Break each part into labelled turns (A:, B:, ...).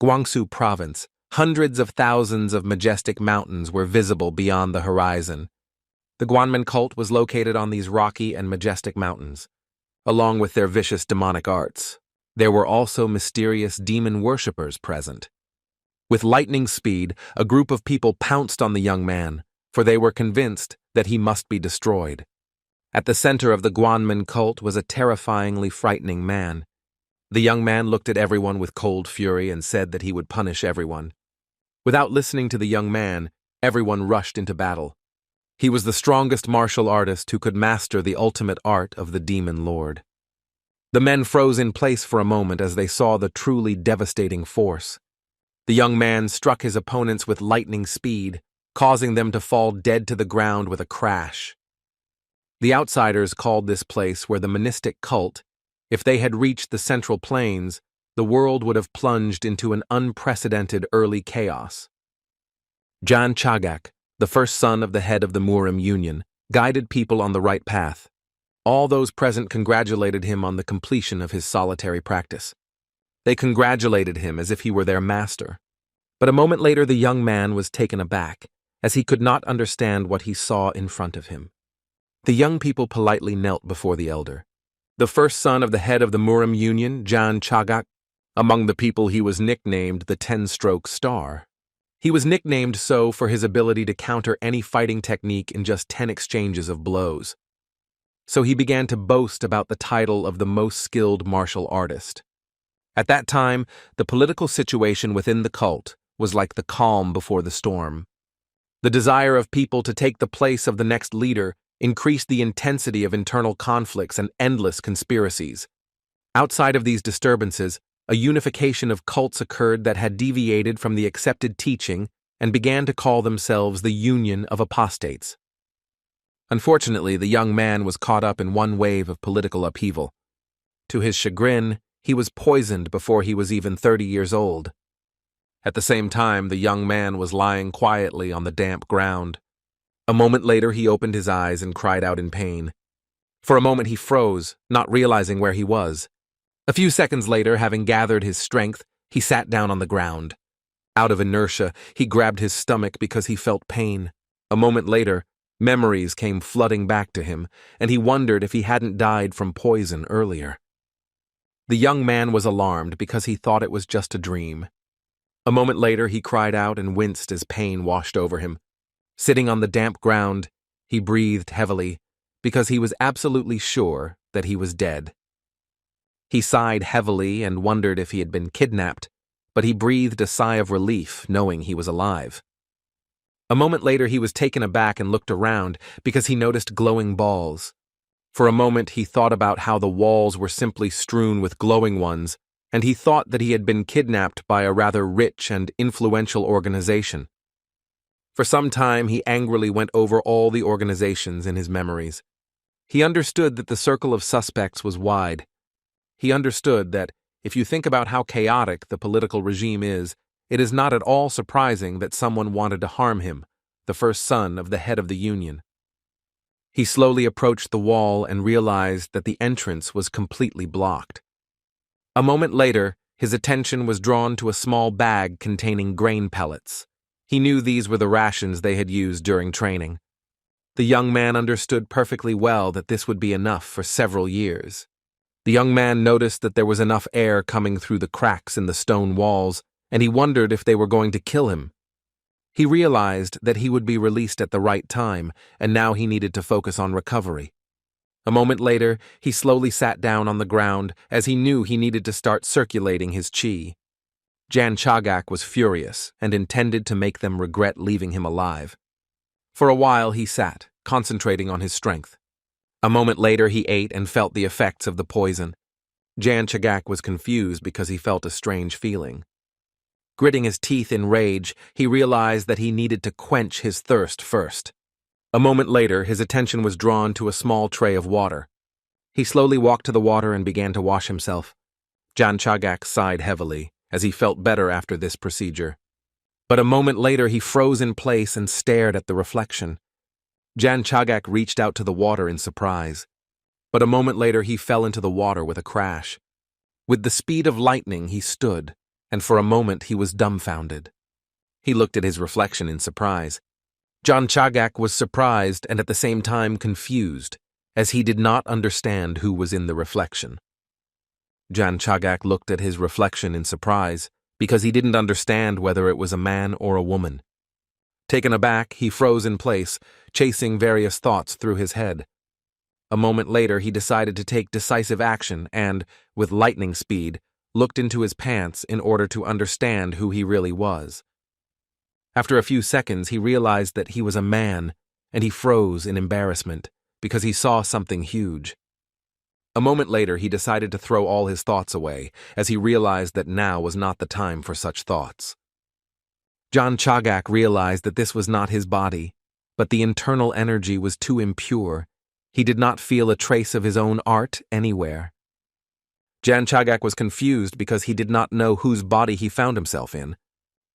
A: Guangsu Province, hundreds of thousands of majestic mountains were visible beyond the horizon. The Guanmen cult was located on these rocky and majestic mountains, along with their vicious demonic arts. There were also mysterious demon worshippers present. With lightning speed, a group of people pounced on the young man, for they were convinced that he must be destroyed. At the center of the Guanmen cult was a terrifyingly frightening man. The young man looked at everyone with cold fury and said that he would punish everyone. Without listening to the young man, everyone rushed into battle. He was the strongest martial artist who could master the ultimate art of the demon lord. The men froze in place for a moment as they saw the truly devastating force. The young man struck his opponents with lightning speed, causing them to fall dead to the ground with a crash. The outsiders called this place where the monistic cult, if they had reached the Central Plains, the world would have plunged into an unprecedented early chaos. Chag, the first son of the head of the Murim Union, guided people on the right path. All those present congratulated him on the completion of his solitary practice. They congratulated him as if he were their master. But a moment later the young man was taken aback, as he could not understand what he saw in front of him. The young people politely knelt before the elder. The first son of the head of the Murim Union, Chag, among the people he was nicknamed the 10-stroke star. He was nicknamed so for his ability to counter any fighting technique in just 10 exchanges of blows. So he began to boast about the title of the most skilled martial artist. At that time, the political situation within the cult was like the calm before the storm. The desire of people to take the place of the next leader increased the intensity of internal conflicts and endless conspiracies. Outside of these disturbances, a unification of cults occurred that had deviated from the accepted teaching and began to call themselves the Union of Apostates. Unfortunately, the young man was caught up in one wave of political upheaval. To his chagrin, he was poisoned before he was even 30 years old. At the same time, the young man was lying quietly on the damp ground. A moment later, he opened his eyes and cried out in pain. For a moment, he froze, not realizing where he was. A few seconds later, having gathered his strength, he sat down on the ground. Out of inertia, he grabbed his stomach because he felt pain. A moment later, memories came flooding back to him, and he wondered if he hadn't died from poison earlier. The young man was alarmed because he thought it was just a dream. A moment later, he cried out and winced as pain washed over him. Sitting on the damp ground, he breathed heavily because he was absolutely sure that he was dead. He sighed heavily and wondered if he had been kidnapped, but he breathed a sigh of relief knowing he was alive. A moment later, he was taken aback and looked around because he noticed glowing balls. For a moment, he thought about how the walls were simply strewn with glowing ones, and he thought that he had been kidnapped by a rather rich and influential organization. For some time, he angrily went over all the organizations in his memories. He understood that the circle of suspects was wide. He understood that, if you think about how chaotic the political regime is, it is not at all surprising that someone wanted to harm him, the first son of the head of the union. He slowly approached the wall and realized that the entrance was completely blocked. A moment later, his attention was drawn to a small bag containing grain pellets. He knew these were the rations they had used during training. The young man understood perfectly well that this would be enough for several years. The young man noticed that there was enough air coming through the cracks in the stone walls, and he wondered if they were going to kill him. He realized that he would be released at the right time, and now he needed to focus on recovery. A moment later, he slowly sat down on the ground as he knew he needed to start circulating his chi. Chag was furious and intended to make them regret leaving him alive. For a while he sat, concentrating on his strength. A moment later he ate and felt the effects of the poison. Chag was confused because he felt a strange feeling. Gritting his teeth in rage, he realized that he needed to quench his thirst first. A moment later, his attention was drawn to a small tray of water. He slowly walked to the water and began to wash himself. Chag sighed heavily, as he felt better after this procedure. But a moment later, he froze in place and stared at the reflection. Chag reached out to the water in surprise. But a moment later, he fell into the water with a crash. With the speed of lightning, he stood, and for a moment he was dumbfounded. He looked at his reflection in surprise. Chagak was surprised and at the same time confused, as he did not understand who was in the reflection. Chagak looked at his reflection in surprise, because he didn't understand whether it was a man or a woman. Taken aback, he froze in place, chasing various thoughts through his head. A moment later, he decided to take decisive action and, with lightning speed, looked into his pants in order to understand who he really was. After a few seconds, he realized that he was a man, and he froze in embarrassment because he saw something huge. A moment later, he decided to throw all his thoughts away, as he realized that now was not the time for such thoughts. Chagak realized that this was not his body, but the internal energy was too impure. He did not feel a trace of his own art anywhere. Chagak was confused because he did not know whose body he found himself in.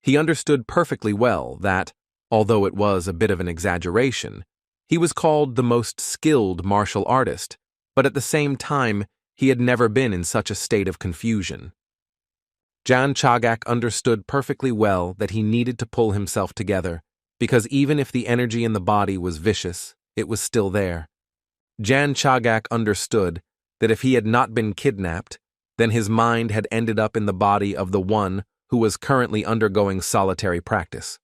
A: He understood perfectly well that, although it was a bit of an exaggeration, he was called the most skilled martial artist, but at the same time, he had never been in such a state of confusion. Chagak understood perfectly well that he needed to pull himself together, because even if the energy in the body was vicious, it was still there. Chagak understood that if he had not been kidnapped, then his mind had ended up in the body of the one who was currently undergoing solitary practice.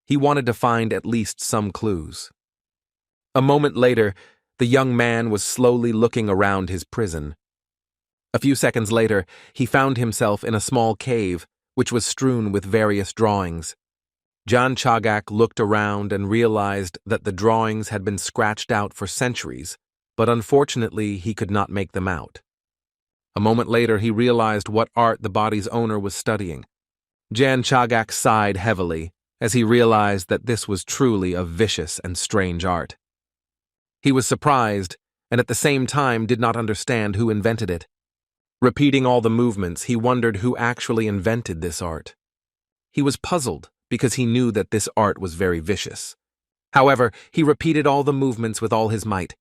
A: He wanted to find at least some clues. A moment later, the young man was slowly looking around his prison. A few seconds later, he found himself in a small cave, which was strewn with various drawings. Chagak looked around and realized that the drawings had been scratched out for centuries, but unfortunately he could not make them out. A moment later, he realized what art the body's owner was studying. Chagak sighed heavily as he realized that this was truly a vicious and strange art. He was surprised and at the same time did not understand who invented it. Repeating all the movements, he wondered who actually invented this art. He was puzzled because he knew that this art was very vicious. However, he repeated all the movements with all his might.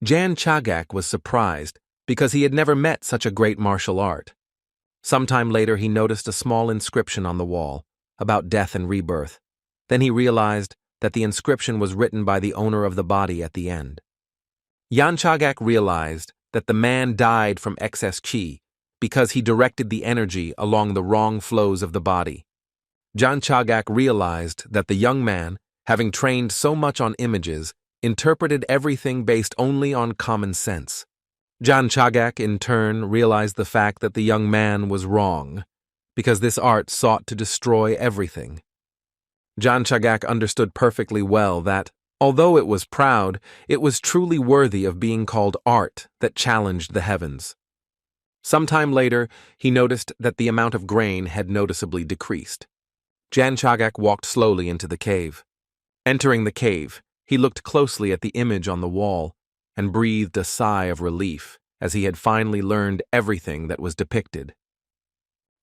A: Chagak was surprised because he had never met such a great martial art. Sometime later, he noticed a small inscription on the wall about death and rebirth. Then he realized that the inscription was written by the owner of the body at the end. Chagak realized that the man died from excess qi because he directed the energy along the wrong flows of the body. Chagak realized that the young man, having trained so much on images, interpreted everything based only on common sense. Chagak, in turn, realized the fact that the young man was wrong, because this art sought to destroy everything. Chagak understood perfectly well that, although it was proud, it was truly worthy of being called art that challenged the heavens. Sometime later, he noticed that the amount of grain had noticeably decreased. Chagak walked slowly into the cave. Entering the cave, he looked closely at the image on the wall and breathed a sigh of relief as he had finally learned everything that was depicted.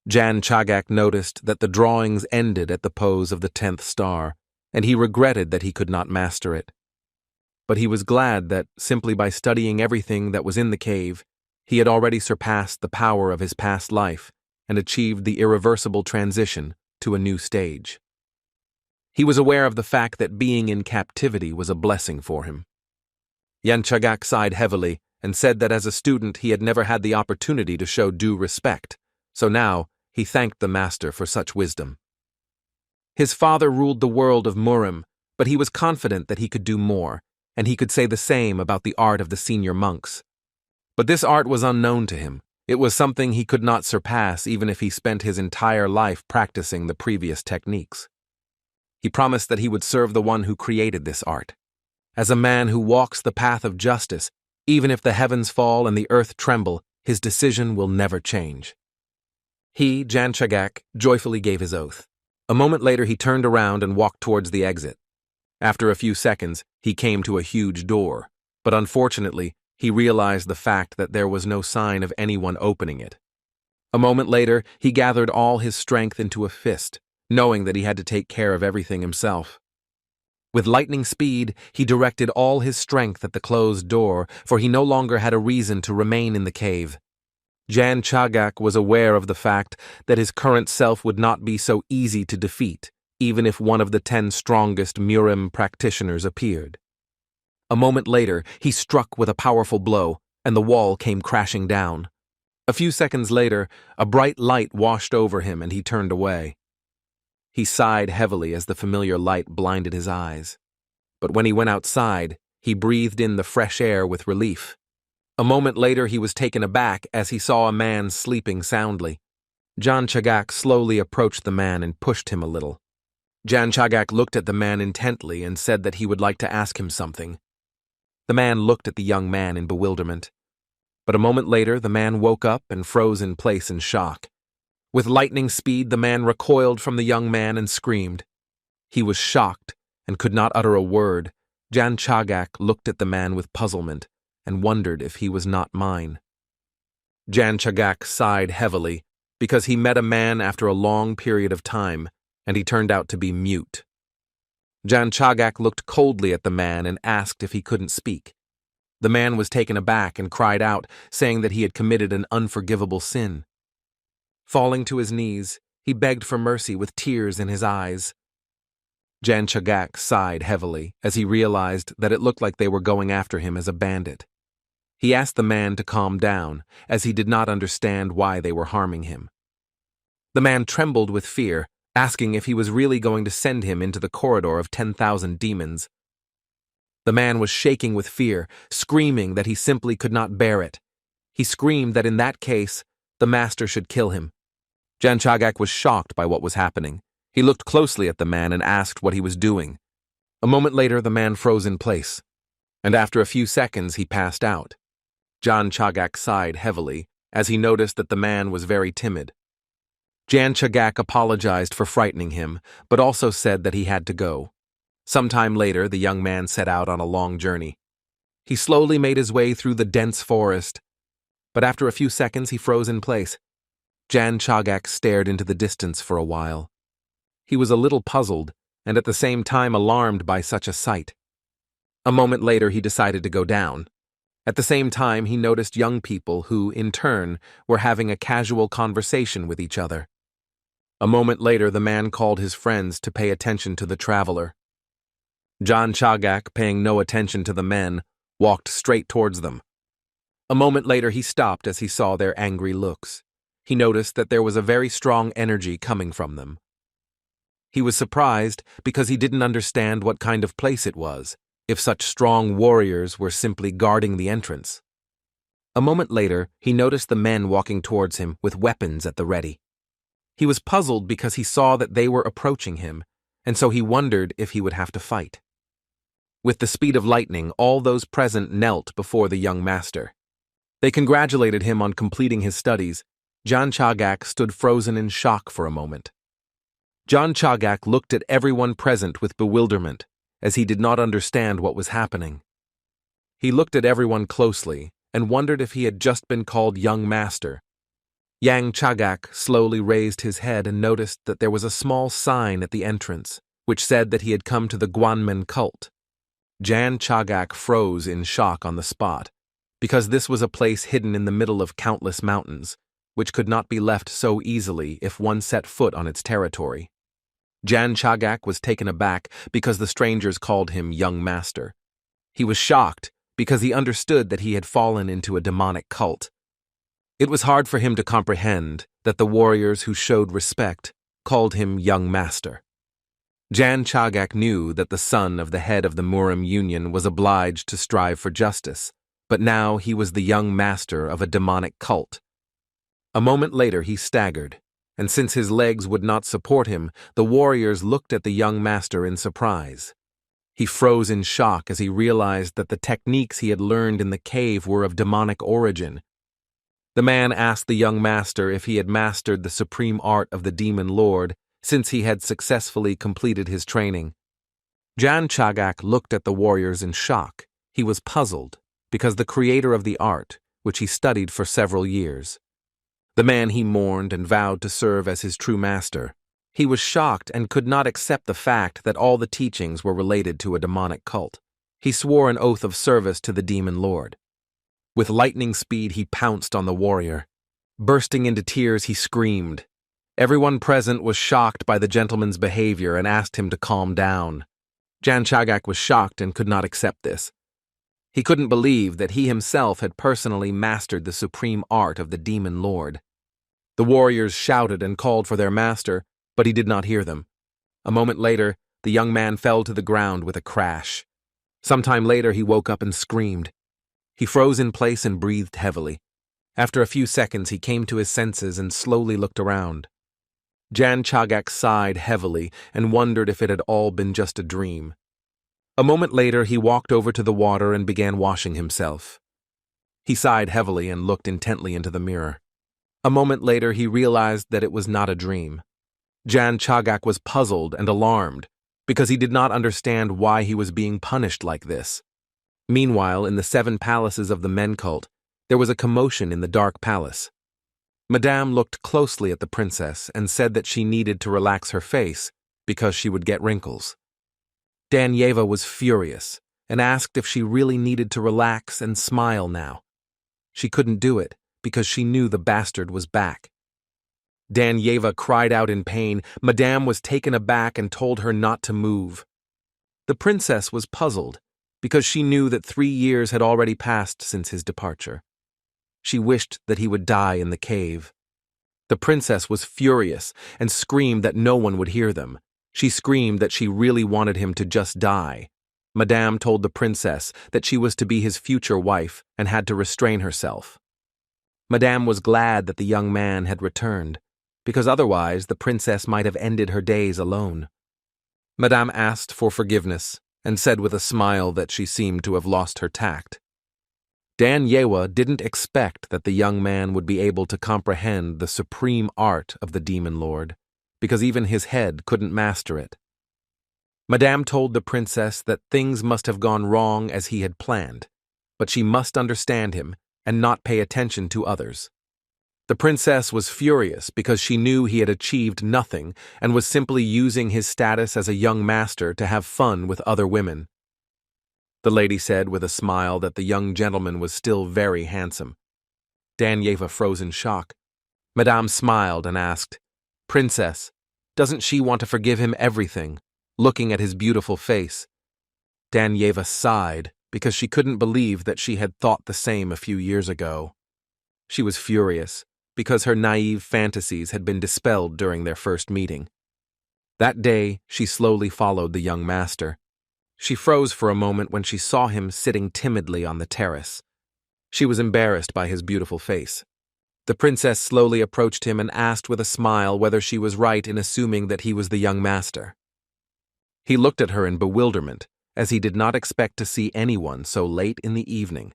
A: Chagak noticed that the drawings ended at the pose of the 10th star, and he regretted that he could not master it. But he was glad that, simply by studying everything that was in the cave, he had already surpassed the power of his past life and achieved the irreversible transition to a new stage. He was aware of the fact that being in captivity was a blessing for him. Chagak sighed heavily and said that as a student he had never had the opportunity to show due respect, so now he thanked the master for such wisdom. His father ruled the world of Murim, but he was confident that he could do more, and he could say the same about the art of the senior monks. But this art was unknown to him. It was something he could not surpass even if he spent his entire life practicing the previous techniques. He promised that he would serve the one who created this art. As a man who walks the path of justice, even if the heavens fall and the earth tremble, his decision will never change. He, Chagak, joyfully gave his oath. A moment later, he turned around and walked towards the exit. After a few seconds, he came to a huge door, but unfortunately, he realized the fact that there was no sign of anyone opening it. A moment later, he gathered all his strength into a fist, knowing that he had to take care of everything himself. With lightning speed, he directed all his strength at the closed door, for he no longer had a reason to remain in the cave. Jan Chagak was aware of the fact that his current self would not be so easy to defeat, even if one of the 10 strongest Murim practitioners appeared. A moment later, he struck with a powerful blow, and the wall came crashing down. A few seconds later, a bright light washed over him and he turned away. He sighed heavily as the familiar light blinded his eyes. But when he went outside, he breathed in the fresh air with relief. A moment later, he was taken aback as he saw a man sleeping soundly. Jan Chagak slowly approached the man and pushed him a little. Jan Chagak looked at the man intently and said that he would like to ask him something. The man looked at the young man in bewilderment. But a moment later, the man woke up and froze in place in shock. With lightning speed, the man recoiled from the young man and screamed. He was shocked and could not utter a word. Jan Chagak looked at the man with puzzlement and wondered if he was not mine. Jan Chagak sighed heavily because he met a man after a long period of time, and he turned out to be mute. Jan Chagak looked coldly at the man and asked if he couldn't speak. The man was taken aback and cried out, saying that he had committed an unforgivable sin. Falling to his knees, he begged for mercy with tears in his eyes. Jan Chagak sighed heavily as he realized that it looked like they were going after him as a bandit. He asked the man to calm down, as he did not understand why they were harming him. The man trembled with fear, asking if he was really going to send him into the corridor of 10,000 demons. The man was shaking with fear, screaming that he simply could not bear it. He screamed that in that case, the master should kill him. Jan Chagak was shocked by what was happening. He looked closely at the man and asked what he was doing. A moment later, the man froze in place, and after a few seconds, he passed out. Jan Chagak sighed heavily as he noticed that the man was very timid. Jan Chagak apologized for frightening him, but also said that he had to go. Sometime later, the young man set out on a long journey. He slowly made his way through the dense forest, but after a few seconds, he froze in place. Jan Chagak stared into the distance for a while. He was a little puzzled and at the same time alarmed by such a sight. A moment later, he decided to go down. At the same time, he noticed young people who, in turn, were having a casual conversation with each other. A moment later, the man called his friends to pay attention to the traveler. Jan Chagak, paying no attention to the men, walked straight towards them. A moment later, he stopped as he saw their angry looks. He noticed that there was a very strong energy coming from them. He was surprised because he didn't understand what kind of place it was, if such strong warriors were simply guarding the entrance. A moment later, he noticed the men walking towards him with weapons at the ready. He was puzzled because he saw that they were approaching him, and so he wondered if he would have to fight. With the speed of lightning, all those present knelt before the young master. They congratulated him on completing his studies. Jan Chagak stood frozen in shock for a moment. Jan Chagak looked at everyone present with bewilderment, as he did not understand what was happening. He looked at everyone closely and wondered if he had just been called young master. Yang Chagak slowly raised his head and noticed that there was a small sign at the entrance, which said that he had come to the Guanmen cult. Jan Chagak froze in shock on the spot, because this was a place hidden in the middle of countless mountains, which could not be left so easily if one set foot on its territory. Jan Chagak was taken aback because the strangers called him young master. He was shocked because he understood that he had fallen into a demonic cult. It was hard for him to comprehend that the warriors who showed respect called him young master. Jan Chagak knew that the son of the head of the Murim Union was obliged to strive for justice, but now he was the young master of a demonic cult. A moment later he staggered, and since his legs would not support him, the warriors looked at the young master in surprise. He froze in shock as he realized that the techniques he had learned in the cave were of demonic origin. The man asked the young master if he had mastered the supreme art of the demon lord, since he had successfully completed his training. Jan Chagak looked at the warriors in shock. He was puzzled, because the creator of the art, which he studied for several years, the man he mourned and vowed to serve as his true master. He was shocked and could not accept the fact that all the teachings were related to a demonic cult. He swore an oath of service to the demon lord. With lightning speed, he pounced on the warrior. Bursting into tears, he screamed. Everyone present was shocked by the gentleman's behavior and asked him to calm down. Jan Chagak was shocked and could not accept this. He couldn't believe that he himself had personally mastered the supreme art of the demon lord. The warriors shouted and called for their master, but he did not hear them. A moment later, the young man fell to the ground with a crash. Sometime later, he woke up and screamed. He froze in place and breathed heavily. After a few seconds, he came to his senses and slowly looked around. Jan Chagak sighed heavily and wondered if it had all been just a dream. A moment later, he walked over to the water and began washing himself. He sighed heavily and looked intently into the mirror. A moment later, he realized that it was not a dream. Jan Chagak was puzzled and alarmed because he did not understand why he was being punished like this. Meanwhile, in the 7 palaces of the men cult, there was a commotion in the dark palace. Madame looked closely at the princess and said that she needed to relax her face because she would get wrinkles. Danyeva was furious and asked if she really needed to relax and smile now. She couldn't do it because she knew the bastard was back. Danyeva cried out in pain. Madame was taken aback and told her not to move. The princess was puzzled because she knew that 3 years had already passed since his departure. She wished that he would die in the cave. The princess was furious and screamed that no one would hear them. She screamed that she really wanted him to just die. Madame told the princess that she was to be his future wife and had to restrain herself. Madame was glad that the young man had returned, because otherwise the princess might have ended her days alone. Madame asked for forgiveness and said with a smile that she seemed to have lost her tact. Danyeva didn't expect that the young man would be able to comprehend the supreme art of the demon lord, because even his head couldn't master it. Madame told the princess that things must have gone wrong as he had planned, but she must understand him and not pay attention to others. The princess was furious because she knew he had achieved nothing and was simply using his status as a young master to have fun with other women. The lady said with a smile that the young gentleman was still very handsome. Danyeva froze in shock. Madame smiled and asked, "Princess, doesn't she want to forgive him everything?" Looking at his beautiful face. Danyeva sighed because she couldn't believe that she had thought the same a few years ago. She was furious because her naive fantasies had been dispelled during their first meeting. That day, she slowly followed the young master. She froze for a moment when she saw him sitting timidly on the terrace. She was embarrassed by his beautiful face. The princess slowly approached him and asked with a smile whether she was right in assuming that he was the young master. He looked at her in bewilderment, as he did not expect to see anyone so late in the evening.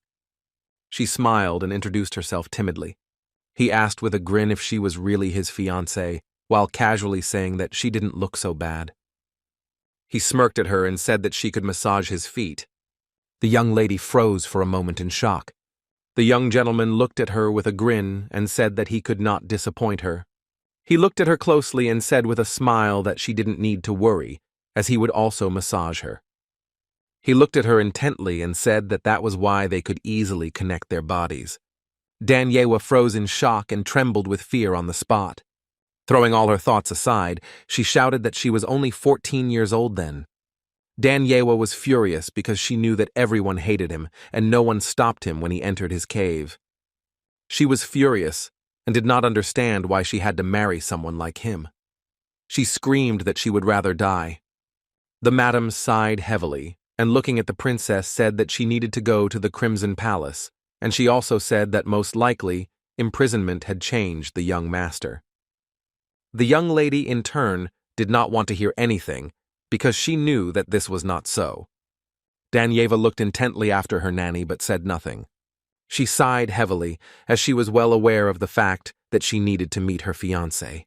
A: She smiled and introduced herself timidly. He asked with a grin if she was really his fiancée, while casually saying that she didn't look so bad. He smirked at her and said that she could massage his feet. The young lady froze for a moment in shock. The young gentleman looked at her with a grin and said that he could not disappoint her. He looked at her closely and said with a smile that she didn't need to worry, as he would also massage her. He looked at her intently and said that that was why they could easily connect their bodies. Danyeva froze in shock and trembled with fear on the spot. Throwing all her thoughts aside, she shouted that she was only 14 years old then. Danyeva was furious because she knew that everyone hated him and no one stopped him when he entered his cave. She was furious and did not understand why she had to marry someone like him. She screamed that she would rather die. The madam sighed heavily and looking at the princess said that she needed to go to the Crimson Palace, and she also said that most likely imprisonment had changed the young master. The young lady, in turn, did not want to hear anything because she knew that this was not so. Danyeva looked intently after her nanny but said nothing. She sighed heavily as she was well aware of the fact that she needed to meet her fiancé.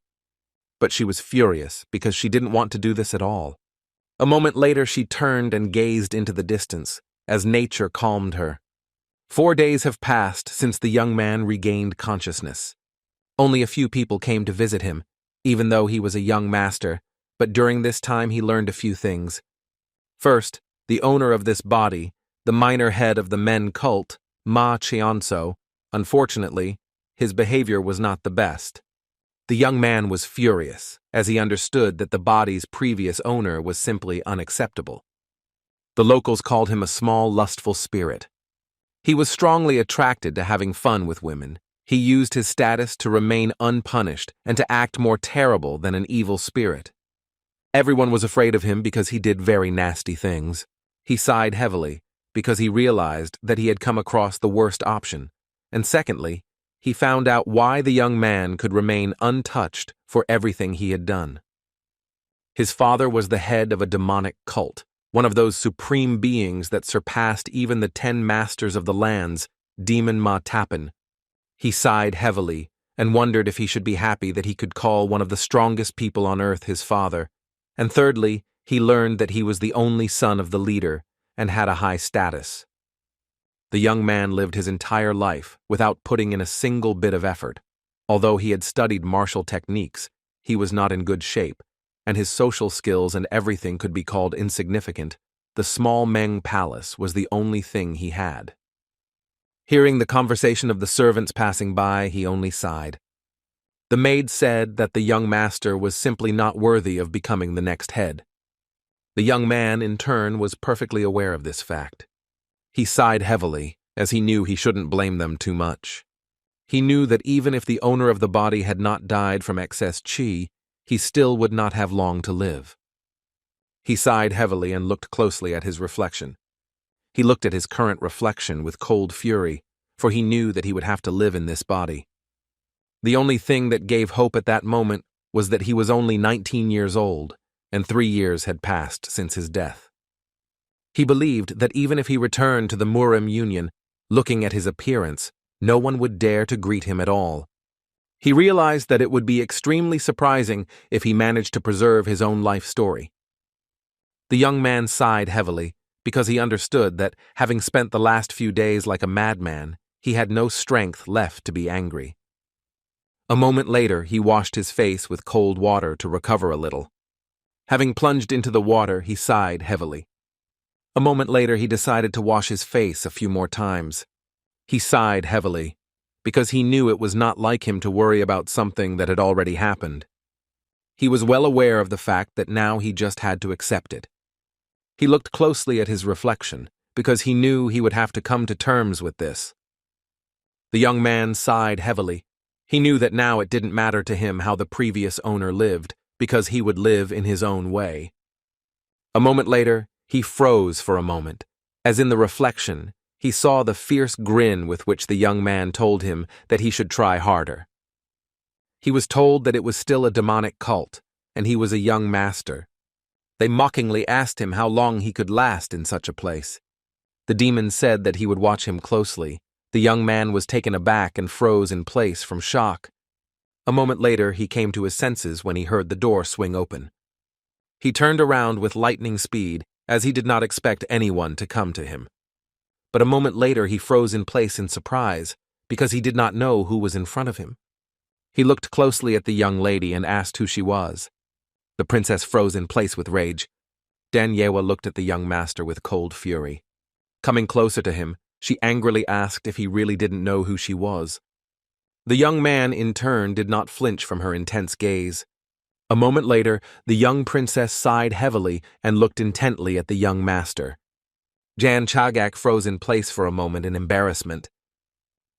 A: But she was furious because she didn't want to do this at all. A moment later she turned and gazed into the distance as nature calmed her. 4 days have passed since the young man regained consciousness. Only a few people came to visit him, even though he was a young master, but during this time he learned a few things. First, the owner of this body, the minor head of the men cult, Ma Cheonso, unfortunately, his behavior was not the best. The young man was furious, as he understood that the body's previous owner was simply unacceptable. The locals called him a small, lustful spirit. He was strongly attracted to having fun with women. He used his status to remain unpunished and to act more terrible than an evil spirit. Everyone was afraid of him because he did very nasty things. He sighed heavily because he realized that he had come across the worst option, and secondly, he found out why the young man could remain untouched for everything he had done. His father was the head of a demonic cult, one of those supreme beings that surpassed even the 10 masters of the lands, Demon Ma Tappen. He sighed heavily and wondered if he should be happy that he could call one of the strongest people on earth his father. And thirdly, he learned that he was the only son of the leader and had a high status. The young man lived his entire life without putting in a single bit of effort. Although he had studied martial techniques, he was not in good shape, and his social skills and everything could be called insignificant. The small Meng palace was the only thing he had. Hearing the conversation of the servants passing by, he only sighed. The maid said that the young master was simply not worthy of becoming the next head. The young man, in turn, was perfectly aware of this fact. He sighed heavily, as he knew he shouldn't blame them too much. He knew that even if the owner of the body had not died from excess qi, he still would not have long to live. He sighed heavily and looked closely at his reflection. He looked at his current reflection with cold fury, for he knew that he would have to live in this body. The only thing that gave hope at that moment was that he was only 19 years old, and 3 years had passed since his death. He believed that even if he returned to the Murim Union, looking at his appearance, no one would dare to greet him at all. He realized that it would be extremely surprising if he managed to preserve his own life story. The young man sighed heavily because he understood that, having spent the last few days like a madman, he had no strength left to be angry. A moment later, he washed his face with cold water to recover a little. Having plunged into the water, he sighed heavily. A moment later, he decided to wash his face a few more times. He sighed heavily, because he knew it was not like him to worry about something that had already happened. He was well aware of the fact that now he just had to accept it. He looked closely at his reflection, because he knew he would have to come to terms with this. The young man sighed heavily. He knew that now it didn't matter to him how the previous owner lived, because he would live in his own way. A moment later, he froze for a moment, as in the reflection, he saw the fierce grin with which the young man told him that he should try harder. He was told that it was still a demonic cult, and he was a young master. They mockingly asked him how long he could last in such a place. The demon said that he would watch him closely. The young man was taken aback and froze in place from shock. A moment later, he came to his senses when he heard the door swing open. He turned around with lightning speed, as he did not expect anyone to come to him. But a moment later, he froze in place in surprise, because he did not know who was in front of him. He looked closely at the young lady and asked who she was. The princess froze in place with rage. Danyewa looked at the young master with cold fury. Coming closer to him, she angrily asked if he really didn't know who she was. The young man, in turn, did not flinch from her intense gaze. A moment later, the young princess sighed heavily and looked intently at the young master. Jan Chagak froze in place for a moment in embarrassment.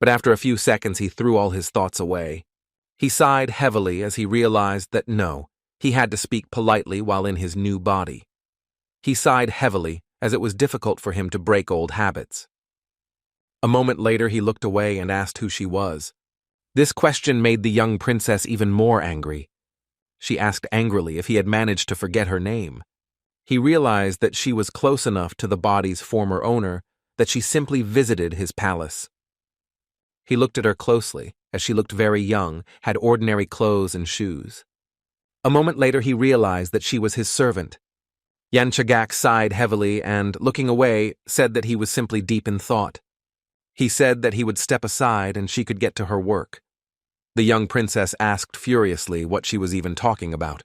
A: But after a few seconds, he threw all his thoughts away. He sighed heavily as he realized that no, he had to speak politely while in his new body. He sighed heavily as it was difficult for him to break old habits. A moment later, he looked away and asked who she was. This question made the young princess even more angry. She asked angrily if he had managed to forget her name. He realized that she was close enough to the body's former owner that she simply visited his palace. He looked at her closely, as she looked very young, had ordinary clothes and shoes. A moment later, he realized that she was his servant. Yan Chagak sighed heavily and, looking away, said that he was simply deep in thought. He said that he would step aside and she could get to her work. The young princess asked furiously what she was even talking about.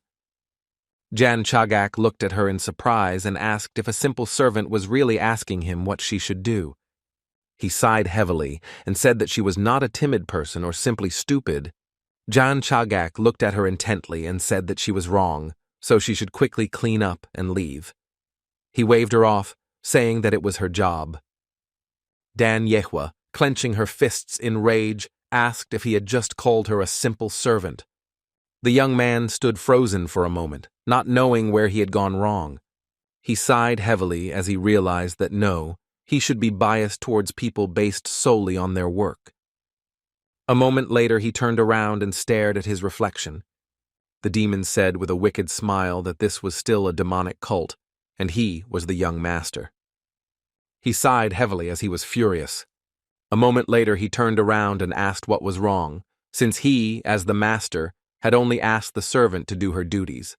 A: Jan Chagak looked at her in surprise and asked if a simple servant was really asking him what she should do. He sighed heavily and said that she was not a timid person or simply stupid. Chagak looked at her intently and said that she was wrong, so she should quickly clean up and leave. He waved her off, saying that it was her job. Dan Yehua, clenching her fists in rage, asked if he had just called her a simple servant. The young man stood frozen for a moment, not knowing where he had gone wrong. He sighed heavily as he realized that no, he should be biased towards people based solely on their work. A moment later he turned around and stared at his reflection. The demon said with a wicked smile that this was still a demonic cult, and he was the young master. He sighed heavily as he was furious. A moment later he turned around and asked what was wrong, since he, as the master, had only asked the servant to do her duties.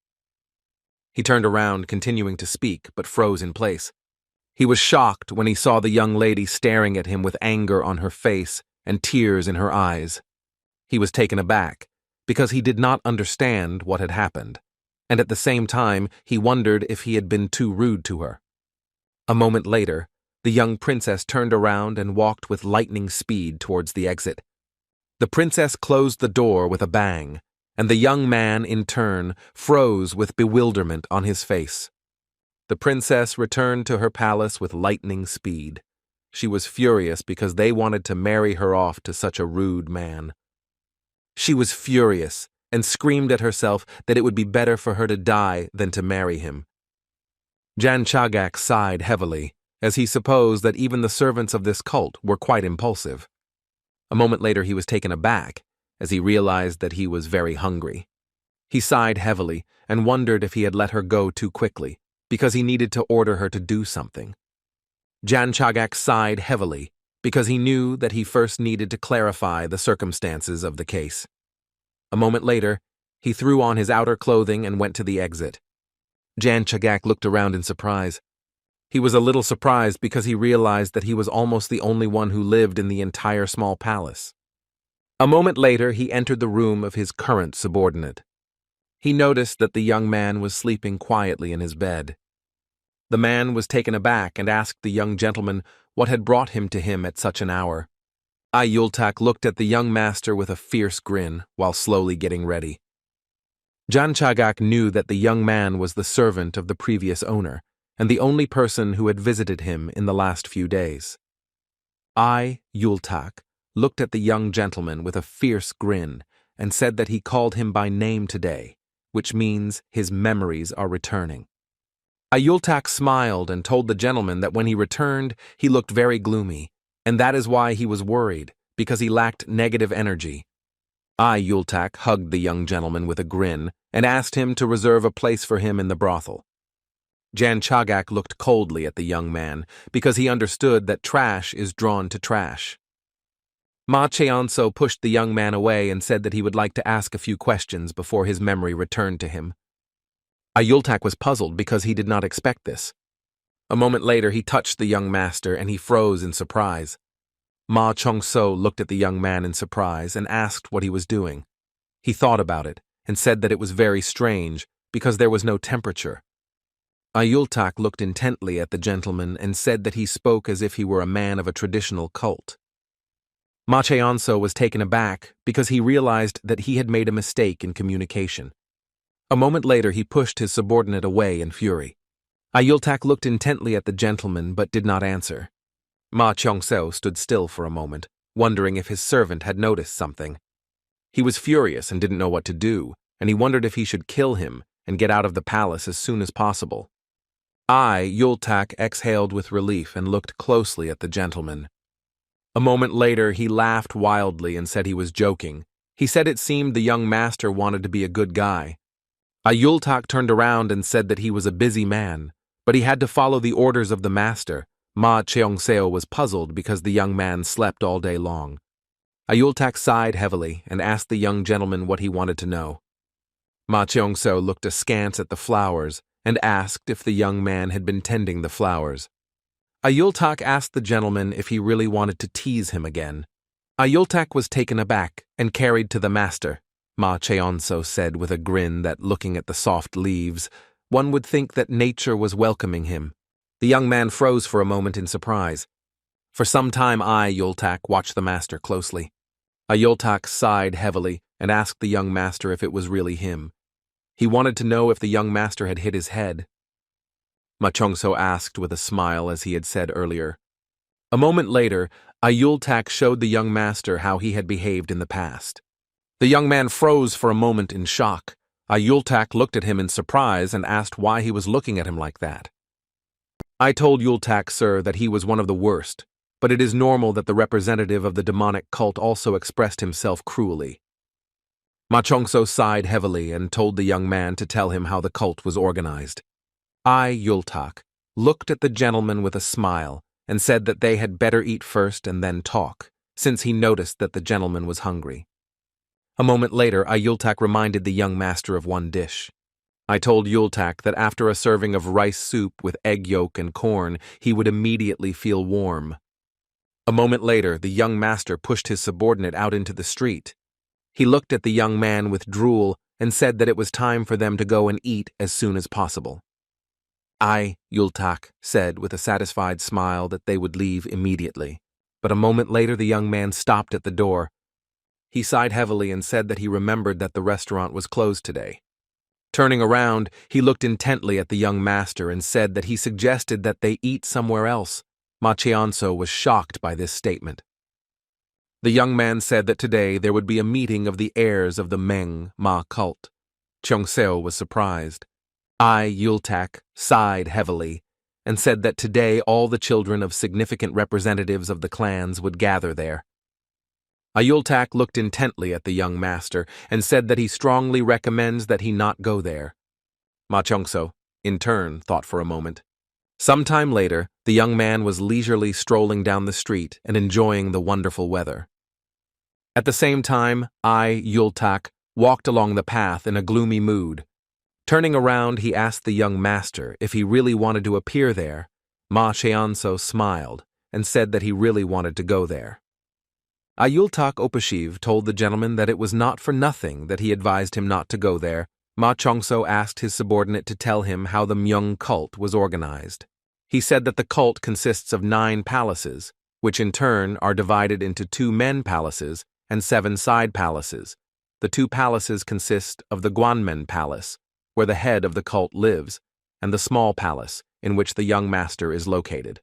A: He turned around, continuing to speak, but froze in place. He was shocked when he saw the young lady staring at him with anger on her face and tears in her eyes. He was taken aback, because he did not understand what had happened, and at the same time he wondered if he had been too rude to her. A moment later, the young princess turned around and walked with lightning speed towards the exit. The princess closed the door with a bang, and the young man, in turn, froze with bewilderment on his face. The princess returned to her palace with lightning speed. She was furious because they wanted to marry her off to such a rude man. She was furious and screamed at herself that it would be better for her to die than to marry him. Chagak sighed heavily, as he supposed that even the servants of this cult were quite impulsive. A moment later he was taken aback, as he realized that he was very hungry. He sighed heavily and wondered if he had let her go too quickly, because he needed to order her to do something. Chagak sighed heavily, because he knew that he first needed to clarify the circumstances of the case. A moment later, he threw on his outer clothing and went to the exit. Chagak looked around in surprise. He was a little surprised because he realized that he was almost the only one who lived in the entire small palace. A moment later, he entered the room of his current subordinate. He noticed that the young man was sleeping quietly in his bed. The man was taken aback and asked the young gentleman what had brought him to him at such an hour. Yultak looked at the young master with a fierce grin while slowly getting ready. Chagak knew that the young man was the servant of the previous owner and the only person who had visited him in the last few days. Yultak looked at the young gentleman with a fierce grin and said that he called him by name today, which means his memories are returning. Yultak smiled and told the gentleman that when he returned, he looked very gloomy, and that is why he was worried, because he lacked negative energy. Yultak hugged the young gentleman with a grin and asked him to reserve a place for him in the brothel. Chagak looked coldly at the young man because he understood that trash is drawn to trash. Ma Cheonso pushed the young man away and said that he would like to ask a few questions before his memory returned to him. Yultak was puzzled because he did not expect this. A moment later, he touched the young master and he froze in surprise. Ma Chongso looked at the young man in surprise and asked what he was doing. He thought about it and said that it was very strange because there was no temperature. Yultak looked intently at the gentleman and said that he spoke as if he were a man of a traditional cult. Ma Cheonso was taken aback because he realized that he had made a mistake in communication. A moment later, he pushed his subordinate away in fury. Yultak looked intently at the gentleman but did not answer. Ma Cheongseo stood still for a moment, wondering if his servant had noticed something. He was furious and didn't know what to do, and he wondered if he should kill him and get out of the palace as soon as possible. Yultak exhaled with relief and looked closely at the gentleman. A moment later, he laughed wildly and said he was joking. He said it seemed the young master wanted to be a good guy. Yultak turned around and said that he was a busy man, but he had to follow the orders of the master. Ma Cheongseo was puzzled because the young man slept all day long. Yultak sighed heavily and asked the young gentleman what he wanted to know. Ma Cheongseo looked askance at the flowers and asked if the young man had been tending the flowers. Yultak asked the gentleman if he really wanted to tease him again. Yultak was taken aback and carried to the master. Ma Cheonso said with a grin that, looking at the soft leaves, one would think that nature was welcoming him. The young man froze for a moment in surprise. For some time Yultak watched the master closely. Yultak sighed heavily and asked the young master if it was really him. He wanted to know if the young master had hit his head. Ma Chongso asked with a smile as he had said earlier. A moment later, Yultak showed the young master how he had behaved in the past. The young man froze for a moment in shock. Yultak looked at him in surprise and asked why he was looking at him like that. I told Yultak, sir, that he was one of the worst, but it is normal that the representative of the demonic cult also expressed himself cruelly. Ma Chongso sighed heavily and told the young man to tell him how the cult was organized. Yultak looked at the gentleman with a smile and said that they had better eat first and then talk, since he noticed that the gentleman was hungry. A moment later, Yultak reminded the young master of one dish. I told Yultak that after a serving of rice soup with egg yolk and corn, he would immediately feel warm. A moment later, the young master pushed his subordinate out into the street. He looked at the young man with drool and said that it was time for them to go and eat as soon as possible. Yultak said with a satisfied smile that they would leave immediately, but a moment later the young man stopped at the door. He sighed heavily and said that he remembered that the restaurant was closed today. Turning around, he looked intently at the young master and said that he suggested that they eat somewhere else. Ma Chionso was shocked by this statement. The young man said that today there would be a meeting of the heirs of the Ma cult. Cheongseo was surprised. Yultak sighed heavily and said that today all the children of significant representatives of the clans would gather there. Yultak looked intently at the young master and said that he strongly recommends that he not go there. Ma Chongso, in turn, thought for a moment. Sometime later, the young man was leisurely strolling down the street and enjoying the wonderful weather. At the same time, Yultak walked along the path in a gloomy mood. Turning around, he asked the young master if he really wanted to appear there. Ma Cheonso smiled and said that he really wanted to go there. Yultak Opashiv told the gentleman that it was not for nothing that he advised him not to go there. Ma Chongso asked his subordinate to tell him how the Myung cult was organized. He said that the cult consists of 9 palaces, which in turn are divided into 2 men palaces and 7 side palaces. The 2 palaces consist of the Guanmen Palace, where the head of the cult lives, and the small palace, in which the young master is located.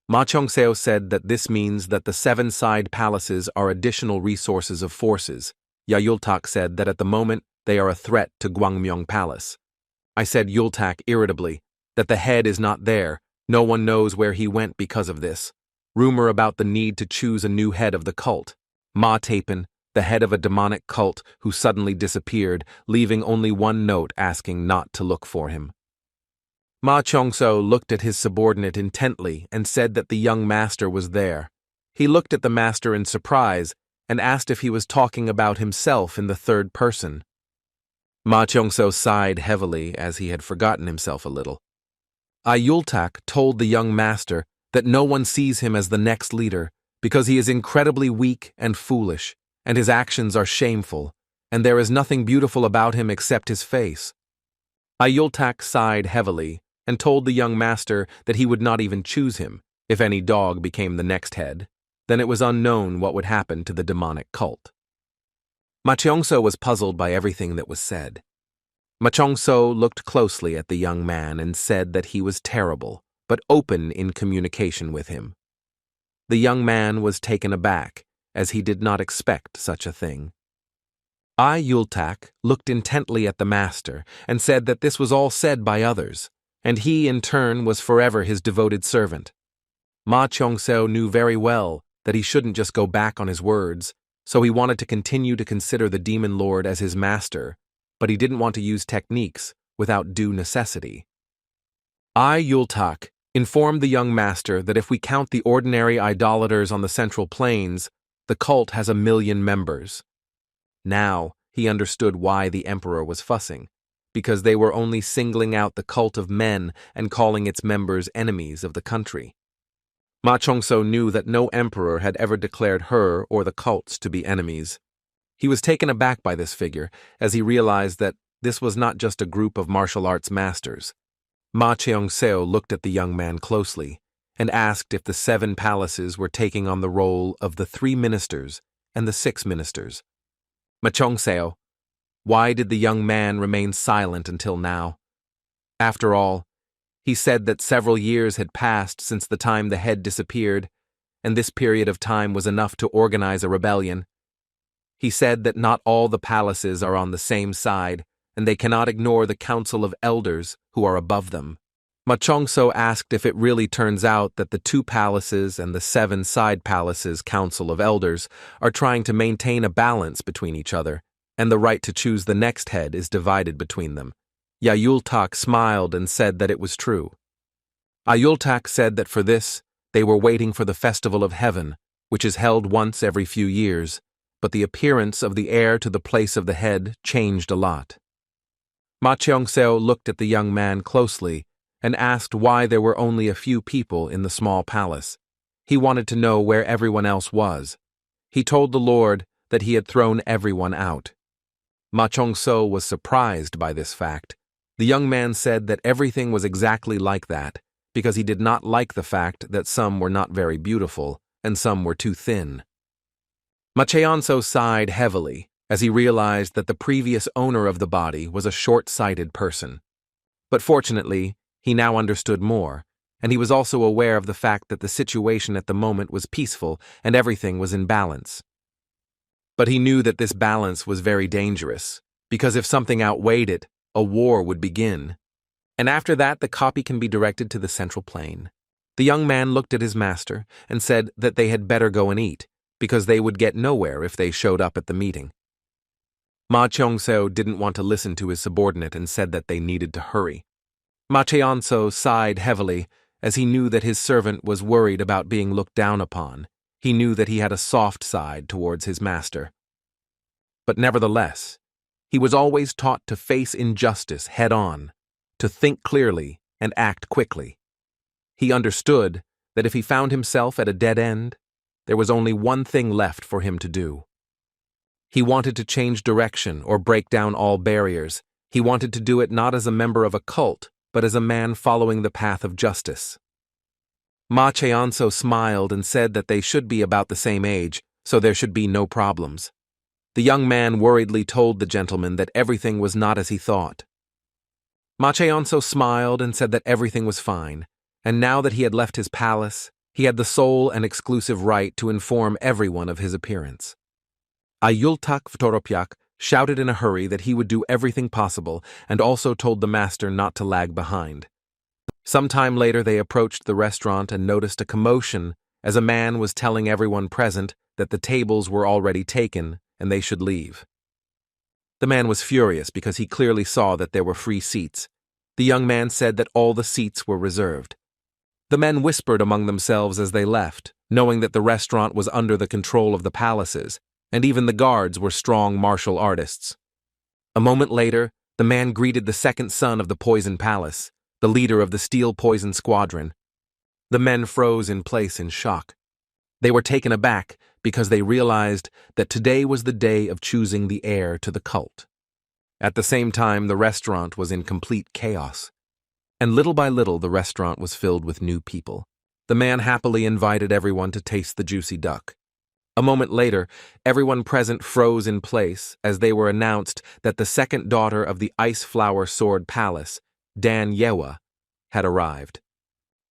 A: Ma Chongseo said that this means that the 7 side palaces are additional resources of forces. Yultak said that at the moment they are a threat to Gwangmyong Palace. I said Yultak irritably that the head is not there. No one knows where he went because of this. Rumor about the need to choose a new head of the cult. Ma Tapen, the head of a demonic cult who suddenly disappeared, leaving only one note asking not to look for him. Ma Chongso looked at his subordinate intently and said that the young master was there. He looked at the master in surprise and asked if he was talking about himself in the third person. Ma Chongso sighed heavily as he had forgotten himself a little. Yultak told the young master that no one sees him as the next leader because he is incredibly weak and foolish, and his actions are shameful, and there is nothing beautiful about him except his face. Yultak sighed heavily and told the young master that he would not even choose him if any dog became the next head. Then it was unknown what would happen to the demonic cult. Ma Cheongso was puzzled by everything that was said. Ma Chongso looked closely at the young man and said that he was terrible, but open in communication with him. The young man was taken aback, as he did not expect such a thing. Yultak looked intently at the master and said that this was all said by others, and he in turn was forever his devoted servant. Ma Chongso knew very well that he shouldn't just go back on his words, so he wanted to continue to consider the demon lord as his master, but he didn't want to use techniques without due necessity. Yultak informed the young master that if we count the ordinary idolaters on the Central Plains, the cult has 1 million members. Now, he understood why the emperor was fussing, because they were only singling out the cult of men and calling its members enemies of the country. Ma Chongso knew that no emperor had ever declared her or the cults to be enemies. He was taken aback by this figure, as he realized that this was not just a group of martial arts masters. Ma Cheongseo looked at the young man closely, and asked if the 7 palaces were taking on the role of the 3 ministers and the 6 ministers. Machongseo, why did the young man remain silent until now? After all, he said that several years had passed since the time the head disappeared, and this period of time was enough to organize a rebellion. He said that not all the palaces are on the same side, and they cannot ignore the council of elders who are above them. Machongso asked if it really turns out that the 2 palaces and the 7 side palaces council of elders are trying to maintain a balance between each other, and the right to choose the next head is divided between them. Yayultak smiled and said that it was true. Ayultak said that for this, they were waiting for the Festival of Heaven, which is held once every few years, but the appearance of the heir to the place of the head changed a lot. Ma Cheongseo looked at the young man closely and asked why there were only a few people in the small palace. He wanted to know where everyone else was. He told the Lord that he had thrown everyone out. Ma Cheongseo was surprised by this fact. The young man said that everything was exactly like that, because he did not like the fact that some were not very beautiful and some were too thin. Ma Cheongseo sighed heavily as he realized that the previous owner of the body was a short-sighted person. But fortunately, he now understood more, and he was also aware of the fact that the situation at the moment was peaceful and everything was in balance. But he knew that this balance was very dangerous, because if something outweighed it, a war would begin. And after that, the copy can be directed to the central plain. The young man looked at his master and said that they had better go and eat, because they would get nowhere if they showed up at the meeting. Ma Cheongseo didn't want to listen to his subordinate and said that they needed to hurry. Ma Cheongseo sighed heavily as he knew that his servant was worried about being looked down upon. He knew that he had a soft side towards his master. But nevertheless, he was always taught to face injustice head-on, to think clearly and act quickly. He understood that if he found himself at a dead end, there was only one thing left for him to do. He wanted to change direction or break down all barriers. He wanted to do it not as a member of a cult, but as a man following the path of justice. Ma Cheongseo smiled and said that they should be about the same age, so there should be no problems. The young man worriedly told the gentleman that everything was not as he thought. Ma Cheongseo smiled and said that everything was fine, and now that he had left his palace, he had the sole and exclusive right to inform everyone of his appearance. Ayultak Vtoropyak shouted in a hurry that he would do everything possible and also told the master not to lag behind. Some time later they approached the restaurant and noticed a commotion as a man was telling everyone present that the tables were already taken and they should leave. The man was furious because he clearly saw that there were free seats. The young man said that all the seats were reserved. The men whispered among themselves as they left, knowing that the restaurant was under the control of the palaces, and even the guards were strong martial artists. A moment later, the man greeted the second son of the Poison Palace, the leader of the Steel Poison Squadron. The men froze in place in shock. They were taken aback because they realized that today was the day of choosing the heir to the cult. At the same time, the restaurant was in complete chaos. And little by little, the restaurant was filled with new people. The man happily invited everyone to taste the juicy duck. A moment later, everyone present froze in place as they were announced that the second daughter of the Ice Flower Sword Palace, Dan Yewa, had arrived.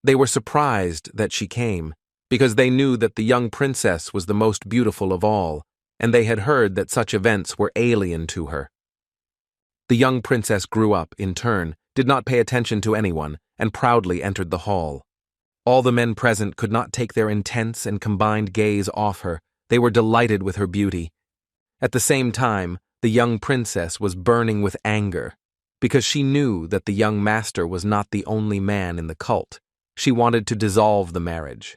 A: They were surprised that she came, because they knew that the young princess was the most beautiful of all, and they had heard that such events were alien to her. The young princess grew up, in turn, did not pay attention to anyone, and proudly entered the hall. All the men present could not take their intense and combined gaze off her. They were delighted with her beauty. At the same time, the young princess was burning with anger, because she knew that the young master was not the only man in the cult. She wanted to dissolve the marriage.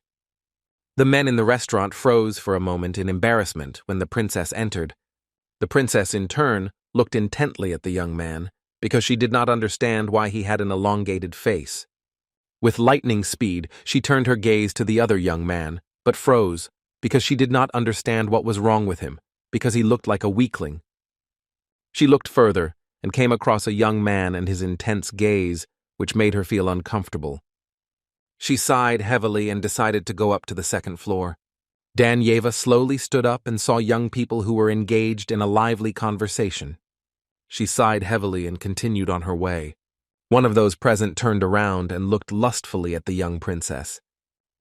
A: The men in the restaurant froze for a moment in embarrassment when the princess entered. The princess, in turn, looked intently at the young man, because she did not understand why he had an elongated face. With lightning speed, she turned her gaze to the other young man, but froze, because she did not understand what was wrong with him, because he looked like a weakling. She looked further and came across a young man and his intense gaze, which made her feel uncomfortable. She sighed heavily and decided to go up to the second floor. Danyeva slowly stood up and saw young people who were engaged in a lively conversation. She sighed heavily and continued on her way. One of those present turned around and looked lustfully at the young princess.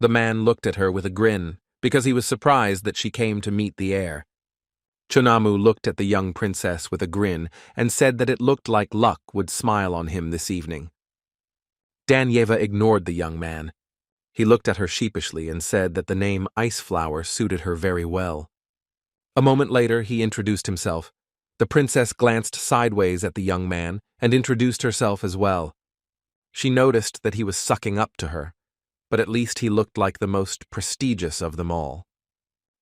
A: The man looked at her with a grin, because he was surprised that she came to meet the heir. Chunamu looked at the young princess with a grin and said that it looked like luck would smile on him this evening. Danyeva ignored the young man. He looked at her sheepishly and said that the name Ice Flower suited her very well. A moment later, he introduced himself. The princess glanced sideways at the young man and introduced herself as well. She noticed that he was sucking up to her, but at least he looked like the most prestigious of them all.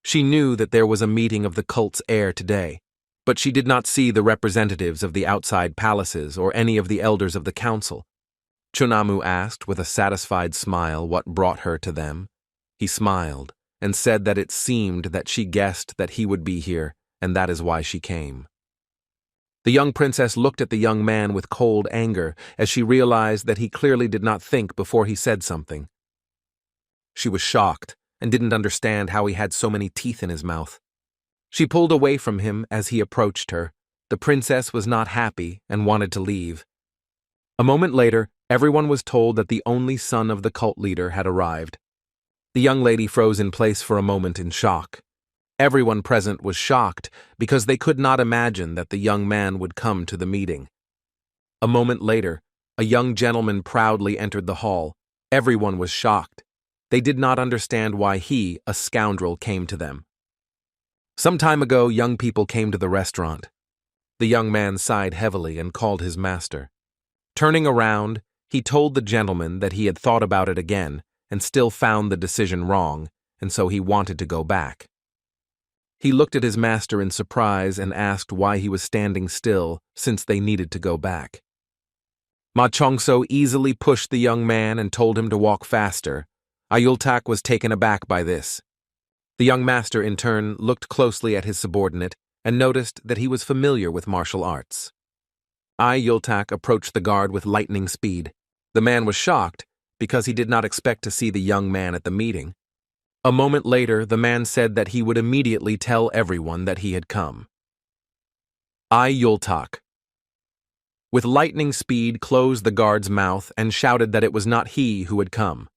A: She knew that there was a meeting of the cult's heir today, but she did not see the representatives of the outside palaces or any of the elders of the council. Chunamu asked with a satisfied smile what brought her to them. He smiled and said that it seemed that she guessed that he would be here, and that is why she came. The young princess looked at the young man with cold anger as she realized that he clearly did not think before he said something. She was shocked and didn't understand how he had so many teeth in his mouth. She pulled away from him as he approached her. The princess was not happy and wanted to leave. A moment later, everyone was told that the only son of the cult leader had arrived. The young lady froze in place for a moment in shock. Everyone present was shocked because they could not imagine that the young man would come to the meeting. A moment later, a young gentleman proudly entered the hall. Everyone was shocked. They did not understand why he, a scoundrel, came to them. Some time ago, young people came to the restaurant. The young man sighed heavily and called his master. Turning around, he told the gentleman that he had thought about it again and still found the decision wrong, and so he wanted to go back. He looked at his master in surprise and asked why he was standing still since they needed to go back. Ma Chongso easily pushed the young man and told him to walk faster. Ayultak was taken aback by this. The young master, in turn, looked closely at his subordinate and noticed that he was familiar with martial arts. Ayultak approached the guard with lightning speed. The man was shocked because he did not expect to see the young man at the meeting. A moment later, the man said that he would immediately tell everyone that he had come. Ayultak, with lightning speed, closed the guard's mouth and shouted that it was not he who had come.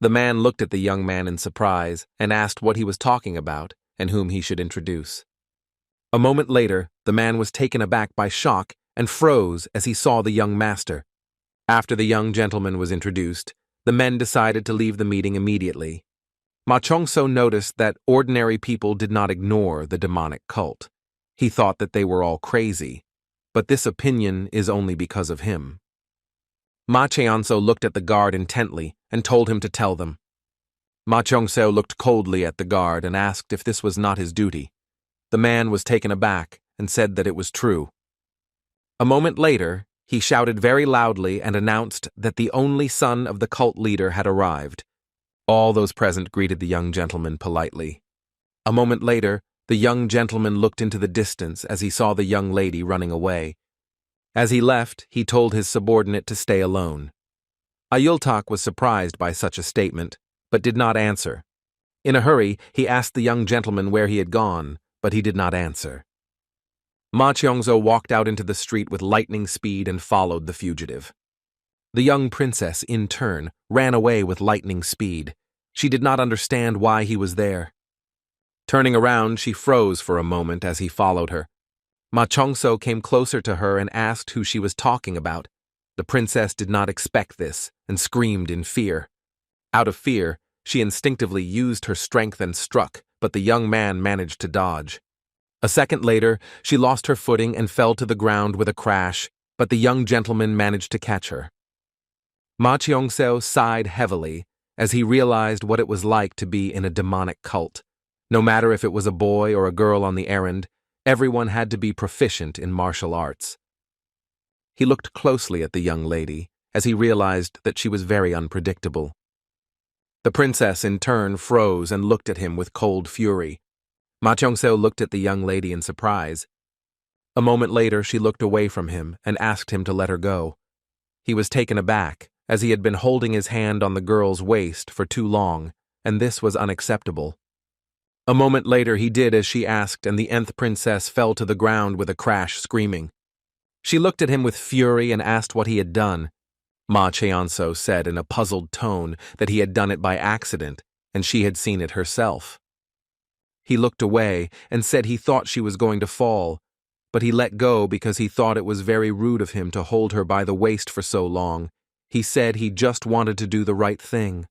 A: The man looked at the young man in surprise and asked what he was talking about and whom he should introduce. A moment later, the man was taken aback by shock and froze as he saw the young master. After the young gentleman was introduced, the men decided to leave the meeting immediately. Ma Chongso noticed that ordinary people did not ignore the demonic cult. He thought that they were all crazy, but this opinion is only because of him. Ma Cheonso looked at the guard intently and told him to tell them. Ma Chongso looked coldly at the guard and asked if this was not his duty. The man was taken aback and said that it was true. A moment later, he shouted very loudly and announced that the only son of the cult leader had arrived. All those present greeted the young gentleman politely. A moment later, the young gentleman looked into the distance as he saw the young lady running away. As he left, he told his subordinate to stay alone. Ayultak was surprised by such a statement, but did not answer. In a hurry, he asked the young gentleman where he had gone, but he did not answer. Ma Cheongso walked out into the street with lightning speed and followed the fugitive. The young princess, in turn, ran away with lightning speed. She did not understand why he was there. Turning around, she froze for a moment as he followed her. Ma Chongso came closer to her and asked who she was talking about. The princess did not expect this and screamed in fear. Out of fear, she instinctively used her strength and struck, but the young man managed to dodge. A second later, she lost her footing and fell to the ground with a crash, but the young gentleman managed to catch her. Ma Cheongso sighed heavily as he realized what it was like to be in a demonic cult. No matter if it was a boy or a girl on the errand, everyone had to be proficient in martial arts. He looked closely at the young lady as he realized that she was very unpredictable. The princess, in turn, froze and looked at him with cold fury. Ma Chongso looked at the young lady in surprise. A moment later, she looked away from him and asked him to let her go. He was taken aback as he had been holding his hand on the girl's waist for too long, and this was unacceptable. A moment later he did as she asked, and the nth princess fell to the ground with a crash, screaming. She looked at him with fury and asked what he had done. Ma Cheonso said in a puzzled tone that he had done it by accident, and she had seen it herself. He looked away and said he thought she was going to fall, but he let go because he thought it was very rude of him to hold her by the waist for so long. He said he just wanted to do the right thing.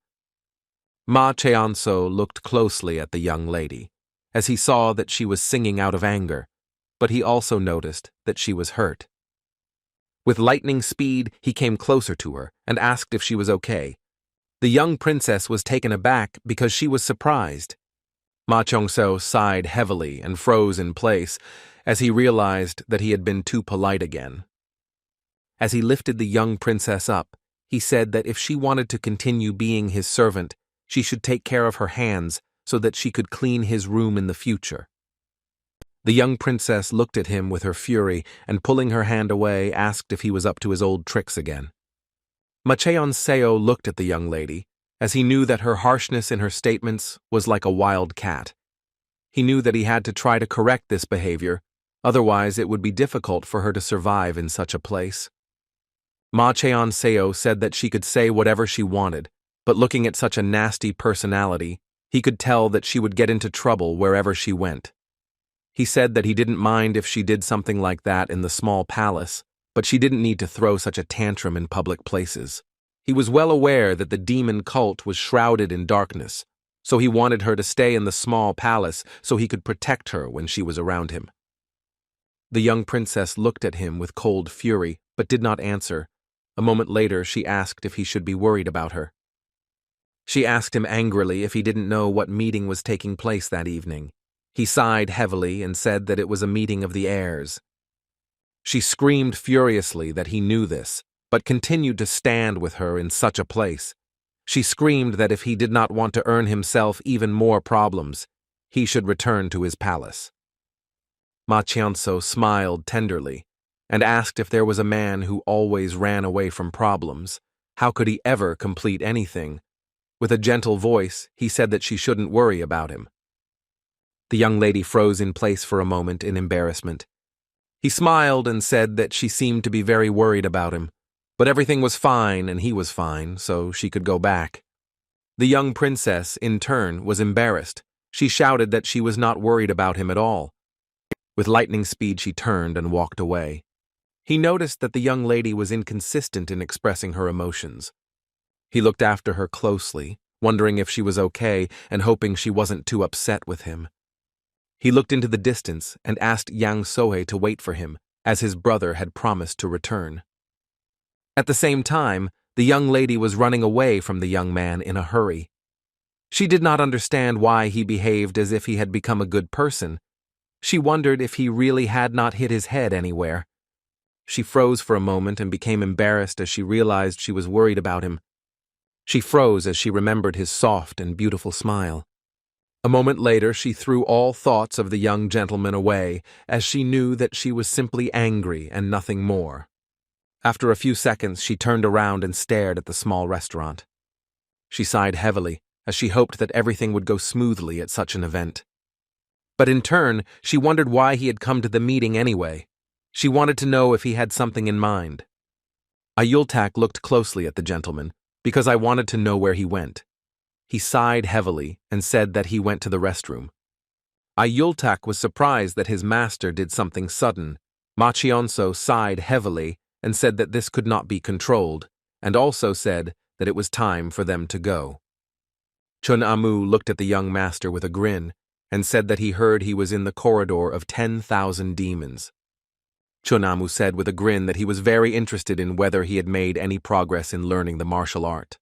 A: Ma Cheonso looked closely at the young lady, as he saw that she was singing out of anger, but he also noticed that she was hurt. With lightning speed, he came closer to her and asked if she was okay. The young princess was taken aback because she was surprised. Ma Cheonso sighed heavily and froze in place as he realized that he had been too polite again. As he lifted the young princess up, he said that if she wanted to continue being his servant, she should take care of her hands so that she could clean his room in the future. The young princess looked at him with her fury and, pulling her hand away, asked if he was up to his old tricks again. Ma Cheonso looked at the young lady, as he knew that her harshness in her statements was like a wild cat. He knew that he had to try to correct this behavior, otherwise it would be difficult for her to survive in such a place. Ma Cheonso said that she could say whatever she wanted, but looking at such a nasty personality, he could tell that she would get into trouble wherever she went. He said that he didn't mind if she did something like that in the small palace, but she didn't need to throw such a tantrum in public places. He was well aware that the demon cult was shrouded in darkness, so he wanted her to stay in the small palace so he could protect her when she was around him. The young princess looked at him with cold fury, but did not answer. A moment later, she asked if he should be worried about her. She asked him angrily if he didn't know what meeting was taking place that evening. He sighed heavily and said that it was a meeting of the heirs. She screamed furiously that he knew this, but continued to stand with her in such a place. She screamed that if he did not want to earn himself even more problems, he should return to his palace. Ma Cheonso smiled tenderly and asked if there was a man who always ran away from problems. How could he ever complete anything? With a gentle voice, he said that she shouldn't worry about him. The young lady froze in place for a moment in embarrassment. He smiled and said that she seemed to be very worried about him, but everything was fine and he was fine, so she could go back. The young princess, in turn, was embarrassed. She shouted that she was not worried about him at all. With lightning speed, she turned and walked away. He noticed that the young lady was inconsistent in expressing her emotions. He looked after her closely, wondering if she was okay and hoping she wasn't too upset with him. He looked into the distance and asked Yang Sohei to wait for him, as his brother had promised to return. At the same time, the young lady was running away from the young man in a hurry. She did not understand why he behaved as if he had become a good person. She wondered if he really had not hit his head anywhere. She froze for a moment and became embarrassed as she realized she was worried about him. She froze as she remembered his soft and beautiful smile. A moment later, she threw all thoughts of the young gentleman away, as she knew that she was simply angry and nothing more. After a few seconds, she turned around and stared at the small restaurant. She sighed heavily, as she hoped that everything would go smoothly at such an event. But in turn, she wondered why he had come to the meeting anyway. She wanted to know if he had something in mind. Ayultak looked closely at the gentleman, because I wanted to know where he went. He sighed heavily and said that he went to the restroom. Ayultak was surprised that his master did something sudden. Ma Cheonso sighed heavily and said that this could not be controlled, and also said that it was time for them to go. Chun Amu looked at the young master with a grin and said that he heard he was in the corridor of 10,000 demons. Chun Amu said with a grin that he was very interested in whether he had made any progress in learning the martial art.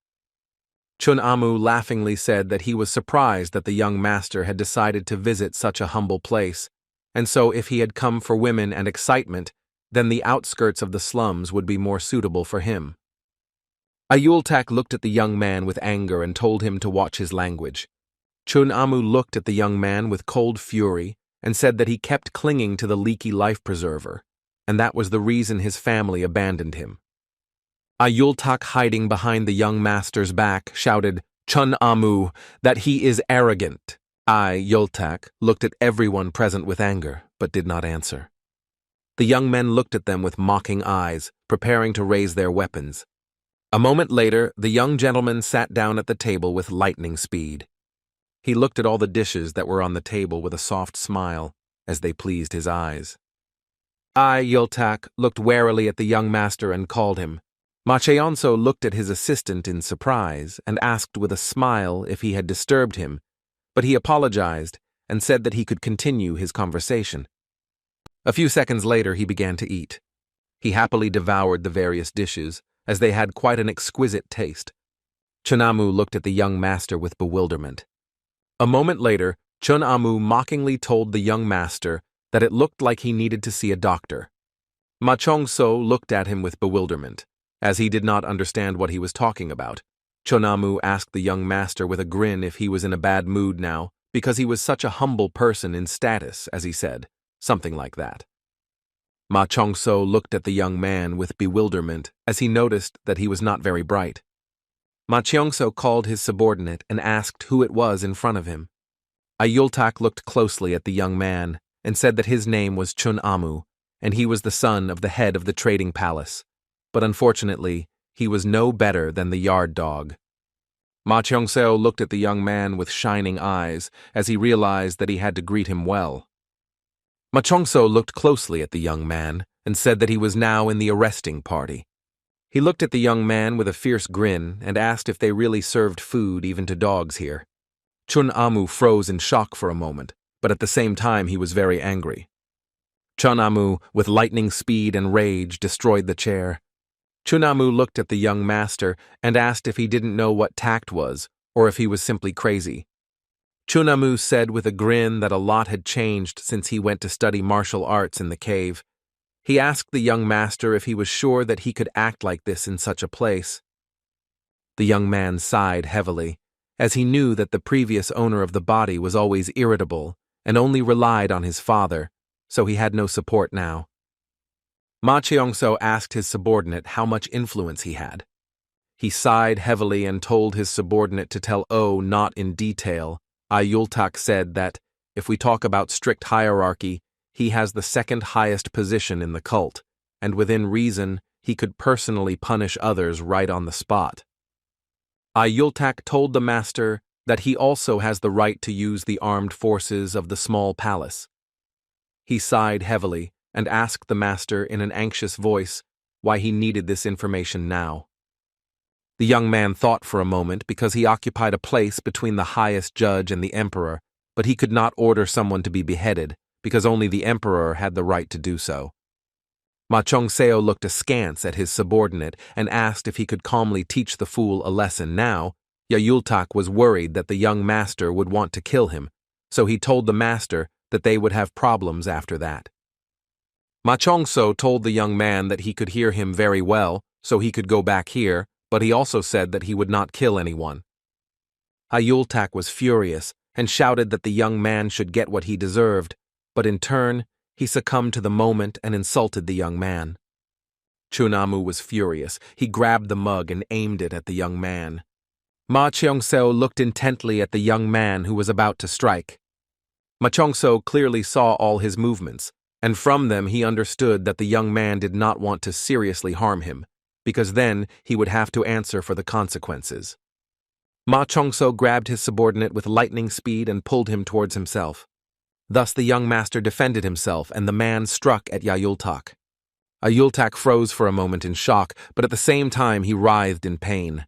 A: Chun Amu laughingly said that he was surprised that the young master had decided to visit such a humble place, and so if he had come for women and excitement, then the outskirts of the slums would be more suitable for him. Ayultak looked at the young man with anger and told him to watch his language. Chun Amu looked at the young man with cold fury and said that he kept clinging to the leaky life preserver, and that was the reason his family abandoned him. Ayultak, hiding behind the young master's back, shouted, "Chun Amu, that he is arrogant." Ayultak looked at everyone present with anger, but did not answer. The young men looked at them with mocking eyes, preparing to raise their weapons. A moment later, the young gentleman sat down at the table with lightning speed. He looked at all the dishes that were on the table with a soft smile, as they pleased his eyes. Ayultak looked warily at the young master and called him. Ma Cheonso looked at his assistant in surprise and asked with a smile if he had disturbed him, but he apologized and said that he could continue his conversation. A few seconds later, he began to eat. He happily devoured the various dishes, as they had quite an exquisite taste. Chun Amu looked at the young master with bewilderment. A moment later, Chun Amu mockingly told the young master that it looked like he needed to see a doctor. Ma Chong-so looked at him with bewilderment, as he did not understand what he was talking about. Chun Amu asked the young master with a grin if he was in a bad mood now, because he was such a humble person in status, as he said, something like that. Ma Chong-so looked at the young man with bewilderment as he noticed that he was not very bright. Ma Cheong-so called his subordinate and asked who it was in front of him. Ayultak looked closely at the young man and said that his name was Chun Amu, and he was the son of the head of the trading palace. But unfortunately, he was no better than the yard dog. Ma Cheong-so looked at the young man with shining eyes as he realized that he had to greet him well. Ma Chong-so looked closely at the young man and said that he was now in the arresting party. He looked at the young man with a fierce grin and asked if they really served food even to dogs here. Chun Amu froze in shock for a moment, but at the same time he was very angry. Chun Amu, with lightning speed and rage, destroyed the chair. Chun Amu looked at the young master and asked if he didn't know what tact was, or if he was simply crazy. Chun Amu said with a grin that a lot had changed since he went to study martial arts in the cave. He asked the young master if he was sure that he could act like this in such a place. The young man sighed heavily, as he knew that the previous owner of the body was always irritable and only relied on his father, so he had no support now. Ma Cheong-so asked his subordinate how much influence he had. He sighed heavily and told his subordinate to tell O not in detail. Ayultak said that, if we talk about strict hierarchy, he has the second highest position in the cult, and within reason, he could personally punish others right on the spot. Ayultak told the master that he also has the right to use the armed forces of the small palace. He sighed heavily and asked the master in an anxious voice why he needed this information now. The young man thought for a moment because he occupied a place between the highest judge and the emperor, but he could not order someone to be beheaded because only the emperor had the right to do so. Ma Chong-seo looked askance at his subordinate and asked if he could calmly teach the fool a lesson now. Ayultak was worried that the young master would want to kill him, so he told the master that they would have problems after that. Ma Chong-so told the young man that he could hear him very well, so he could go back here, but he also said that he would not kill anyone. Ayultak was furious and shouted that the young man should get what he deserved, but in turn, he succumbed to the moment and insulted the young man. Chun Amu was furious. He grabbed the mug and aimed it at the young man. Ma Cheong-seo looked intently at the young man who was about to strike. Ma Chong-seo clearly saw all his movements, and from them he understood that the young man did not want to seriously harm him, because then he would have to answer for the consequences. Ma Chong-seo grabbed his subordinate with lightning speed and pulled him towards himself. Thus the young master defended himself and the man struck at Ayultak. Ayultak froze for a moment in shock, but at the same time he writhed in pain.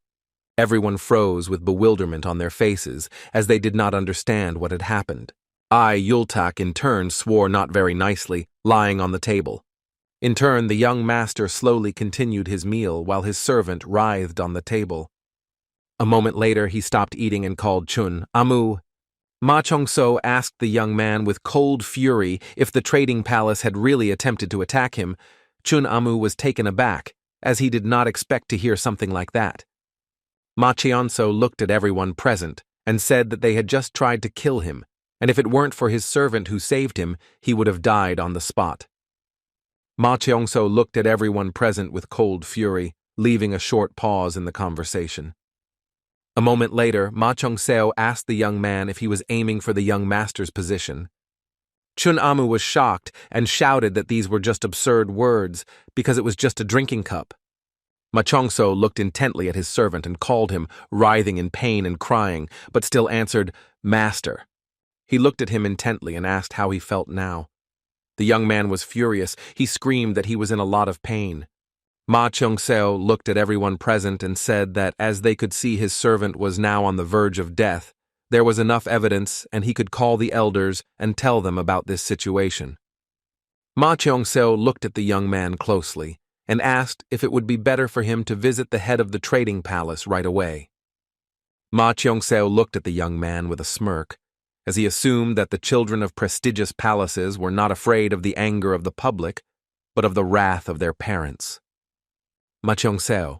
A: Everyone froze with bewilderment on their faces, as they did not understand what had happened. Ayultak in turn swore not very nicely, lying on the table. In turn, the young master slowly continued his meal while his servant writhed on the table. A moment later, he stopped eating and called Chun Amu. Ma Chong-seo asked the young man with cold fury if the trading palace had really attempted to attack him. Chun Amu was taken aback, as he did not expect to hear something like that. Ma Cheon-seo looked at everyone present and said that they had just tried to kill him, and if it weren't for his servant who saved him, he would have died on the spot. Ma Cheong-seo looked at everyone present with cold fury, leaving a short pause in the conversation. A moment later, Ma Chong-seo asked the young man if he was aiming for the young master's position. Chun Amu was shocked and shouted that these were just absurd words because it was just a drinking cup. Ma Chong-seo looked intently at his servant and called him, writhing in pain and crying, but still answered, "Master." He looked at him intently and asked how he felt now. The young man was furious. He screamed that he was in a lot of pain. Ma Chong-seo looked at everyone present and said that as they could see his servant was now on the verge of death, there was enough evidence and he could call the elders and tell them about this situation. Ma Chong-seo looked at the young man closely and asked if it would be better for him to visit the head of the trading palace right away. Ma Chong-seo looked at the young man with a smirk, as he assumed that the children of prestigious palaces were not afraid of the anger of the public, but of the wrath of their parents. Ma Chong-seo.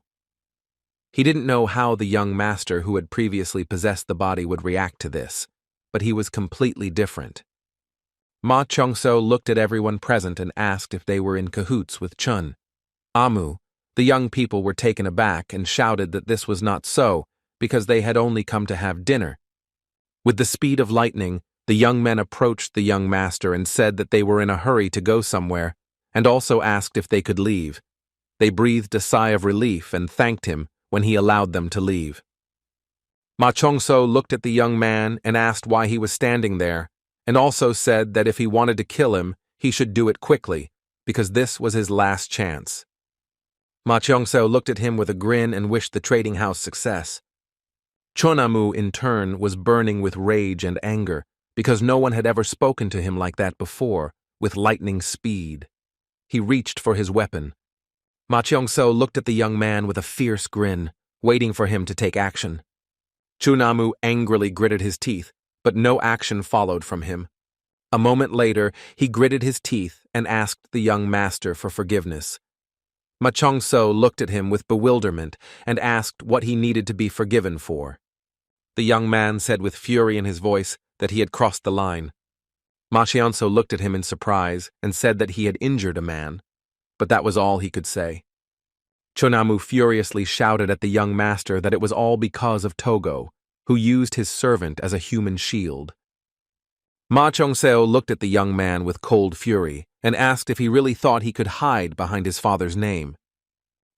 A: He didn't know how the young master who had previously possessed the body would react to this, but he was completely different. Ma Chong-seo looked at everyone present and asked if they were in cahoots with Chun Amu. The young people were taken aback and shouted that this was not so, because they had only come to have dinner. With the speed of lightning, the young men approached the young master and said that they were in a hurry to go somewhere, and also asked if they could leave. They breathed a sigh of relief and thanked him when he allowed them to leave. Ma Chong-seo looked at the young man and asked why he was standing there, and also said that if he wanted to kill him, he should do it quickly, because this was his last chance. Ma Chong-seo looked at him with a grin and wished the trading house success. Chun Amu, in turn, was burning with rage and anger, because no one had ever spoken to him like that before, with lightning speed. He reached for his weapon. Ma Chong-seo looked at the young man with a fierce grin, waiting for him to take action. Chun Amu angrily gritted his teeth, but no action followed from him. A moment later, he gritted his teeth and asked the young master for forgiveness. Ma Chong-seo looked at him with bewilderment and asked what he needed to be forgiven for. The young man said with fury in his voice that he had crossed the line. Ma Chong-seo looked at him in surprise and said that he had injured a man, but that was all he could say. Chun Amu furiously shouted at the young master that it was all because of Togo, who used his servant as a human shield. Ma Chong-seo looked at the young man with cold fury and asked if he really thought he could hide behind his father's name.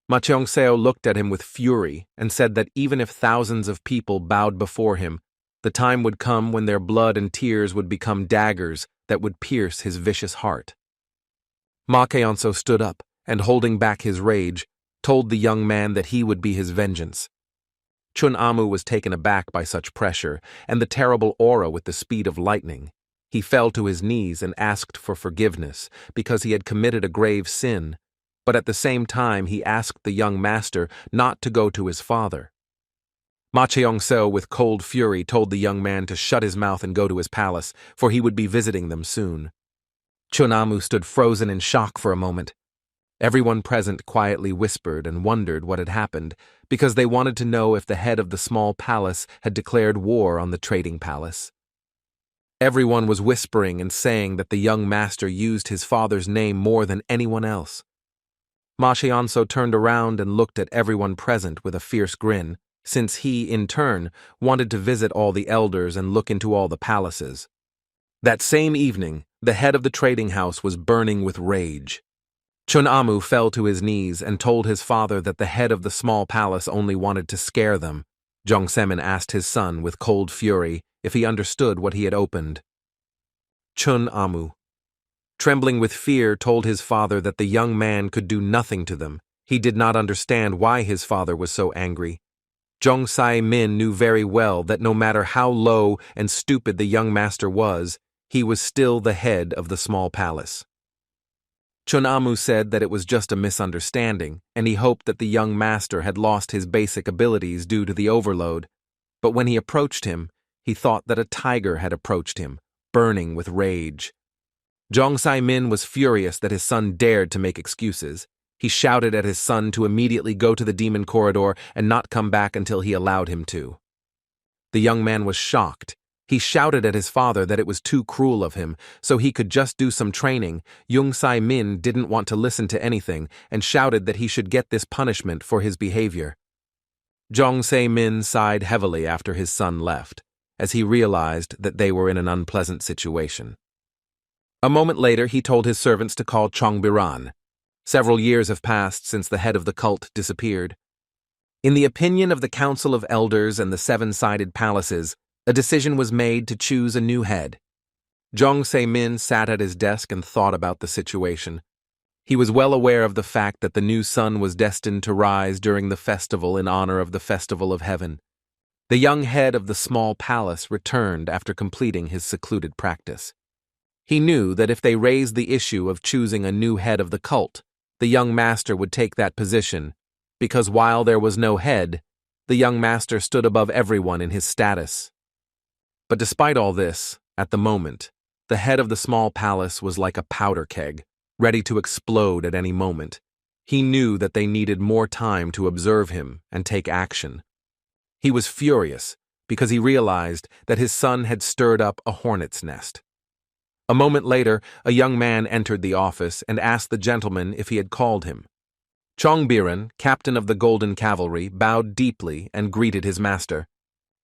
A: Ma Chong-seo looked at him with fury and said that even if thousands of people bowed before him, the time would come when their blood and tears would become daggers that would pierce his vicious heart. Ma Chong-seo stood up and, holding back his rage, told the young man that he would be his vengeance. Chun Amu was taken aback by such pressure and the terrible aura with the speed of lightning. He fell to his knees and asked for forgiveness because he had committed a grave sin, but at the same time he asked the young master not to go to his father. Ma Chong-seo, with cold fury, told the young man to shut his mouth and go to his palace, for he would be visiting them soon. Chun Amu stood frozen in shock for a moment. Everyone present quietly whispered and wondered what had happened, because they wanted to know if the head of the small palace had declared war on the trading palace. Everyone was whispering and saying that the young master used his father's name more than anyone else. Ma Chong-seo turned around and looked at everyone present with a fierce grin, since he, in turn, wanted to visit all the elders and look into all the palaces. That same evening, the head of the trading house was burning with rage. Chun Amu fell to his knees and told his father that the head of the small palace only wanted to scare them. Jong Semin asked his son with cold fury if he understood what he had opened. Chun Amu, trembling with fear, told his father that the young man could do nothing to them. He did not understand why his father was so angry. Jong Sai-min knew very well that no matter how low and stupid the young master was, he was still the head of the small palace. Chun Amu said that it was just a misunderstanding, and he hoped that the young master had lost his basic abilities due to the overload. But when he approached him, he thought that a tiger had approached him, burning with rage. Jong Sai-min was furious that his son dared to make excuses. He shouted at his son to immediately go to the demon corridor and not come back until he allowed him to. The young man was shocked. He shouted at his father that it was too cruel of him, so he could just do some training. Young Sai-min didn't want to listen to anything and shouted that he should get this punishment for his behavior. Jong Se-min sighed heavily after his son left, as he realized that they were in an unpleasant situation. A moment later, he told his servants to call Chong Biran. Several years have passed since the head of the cult disappeared. In the opinion of the Council of Elders and the Seven-Sided Palaces, a decision was made to choose a new head. Jong Se-min sat at his desk and thought about the situation. He was well aware of the fact that the new sun was destined to rise during the festival in honor of the Festival of Heaven. The young head of the small palace returned after completing his secluded practice. He knew that if they raised the issue of choosing a new head of the cult, the young master would take that position, because while there was no head, the young master stood above everyone in his status. But despite all this, at the moment, the head of the small palace was like a powder keg, ready to explode at any moment. He knew that they needed more time to observe him and take action. He was furious because he realized that his son had stirred up a hornet's nest. A moment later, a young man entered the office and asked the gentleman if he had called him. Chong Biran, captain of the Golden Cavalry, bowed deeply and greeted his master.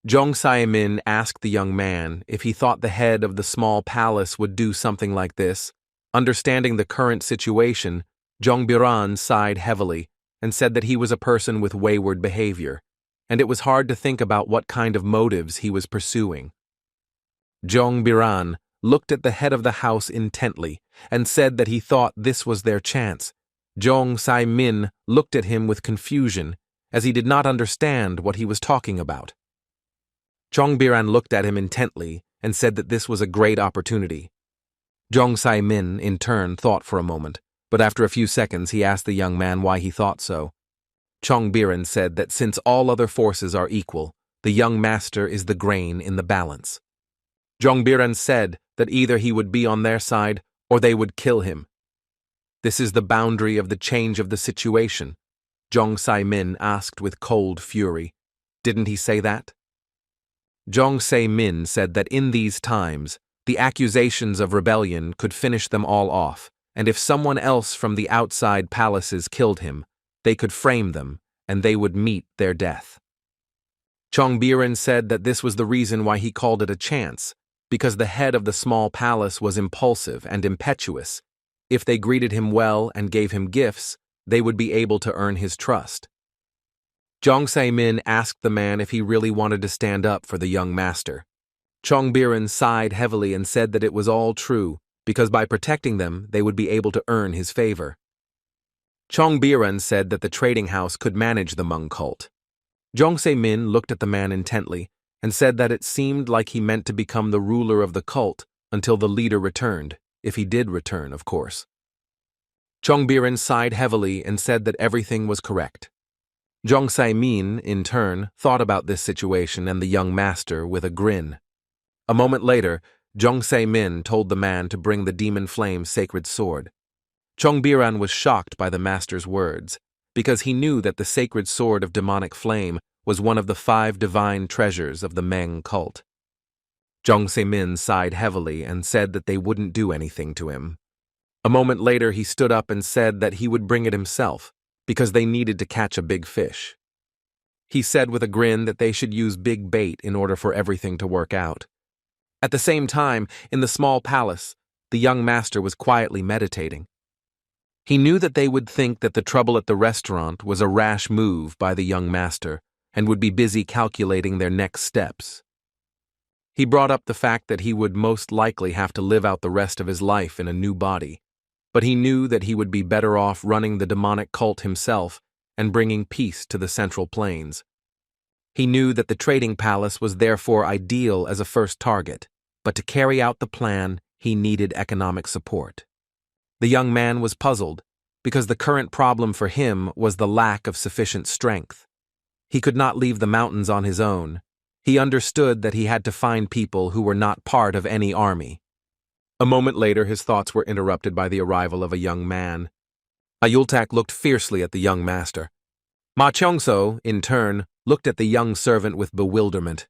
A: Jong Se-min asked the young man if he thought the head of the small palace would do something like this. Understanding the current situation, Jong Biran sighed heavily and said that he was a person with wayward behavior, and it was hard to think about what kind of motives he was pursuing. Jong Biran looked at the head of the house intently and said that he thought this was their chance. Jong Se-min looked at him with confusion, as he did not understand what he was talking about. Chong Biran looked at him intently and said that this was a great opportunity. Jong Se-min, in turn, thought for a moment, but after a few seconds he asked the young man why he thought so. Chong Biran said that since all other forces are equal, the young master is the grain in the balance. Jong Biran said that either he would be on their side or they would kill him. This is the boundary of the change of the situation, Jong Se-min asked with cold fury. Didn't he say that? Jong Se-min said that in these times, the accusations of rebellion could finish them all off, and if someone else from the outside palaces killed him, they could frame them, and they would meet their death. Chong Biran said that this was the reason why he called it a chance, because the head of the small palace was impulsive and impetuous. If they greeted him well and gave him gifts, they would be able to earn his trust. Jong Se-min asked the man if he really wanted to stand up for the young master. Chong Biran sighed heavily and said that it was all true, because by protecting them, they would be able to earn his favor. Chong Biran said that the trading house could manage the Hmong cult. Jong Se-min looked at the man intently and said that it seemed like he meant to become the ruler of the cult until the leader returned, if he did return, of course. Chong Biran sighed heavily and said that everything was correct. Jong Se-min, in turn, thought about this situation and the young master with a grin. A moment later, Jong Se-min told the man to bring the Demon Flame sacred sword. Chong Biran was shocked by the master's words, because he knew that the sacred sword of demonic flame was one of the 5 divine treasures of the Hmong cult. Jong Se-min sighed heavily and said that they wouldn't do anything to him. A moment later, he stood up and said that he would bring it himself, because they needed to catch a big fish. He said with a grin that they should use big bait in order for everything to work out. At the same time, in the small palace, the young master was quietly meditating. He knew that they would think that the trouble at the restaurant was a rash move by the young master and would be busy calculating their next steps. He brought up the fact that he would most likely have to live out the rest of his life in a new body, but he knew that he would be better off running the demonic cult himself and bringing peace to the Central Plains. He knew that the trading palace was therefore ideal as a first target, but to carry out the plan, he needed economic support. The young man was puzzled, because the current problem for him was the lack of sufficient strength. He could not leave the mountains on his own. He understood that he had to find people who were not part of any army. A moment later, his thoughts were interrupted by the arrival of a young man. Ayultak looked fiercely at the young master. Ma Cheongso, in turn, looked at the young servant with bewilderment.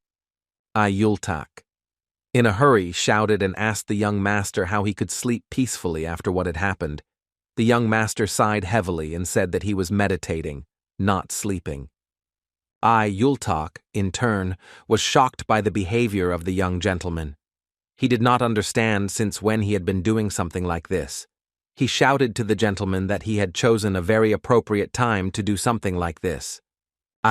A: Ayultak. in a hurry, shouted and asked the young master how he could sleep peacefully after what had happened. The young master sighed heavily and said that he was meditating, not sleeping. Yultak, in turn, was shocked by the behavior of the young gentleman. He did not understand since when he had been doing something like this. He shouted to the gentleman that he had chosen a very appropriate time to do something like this.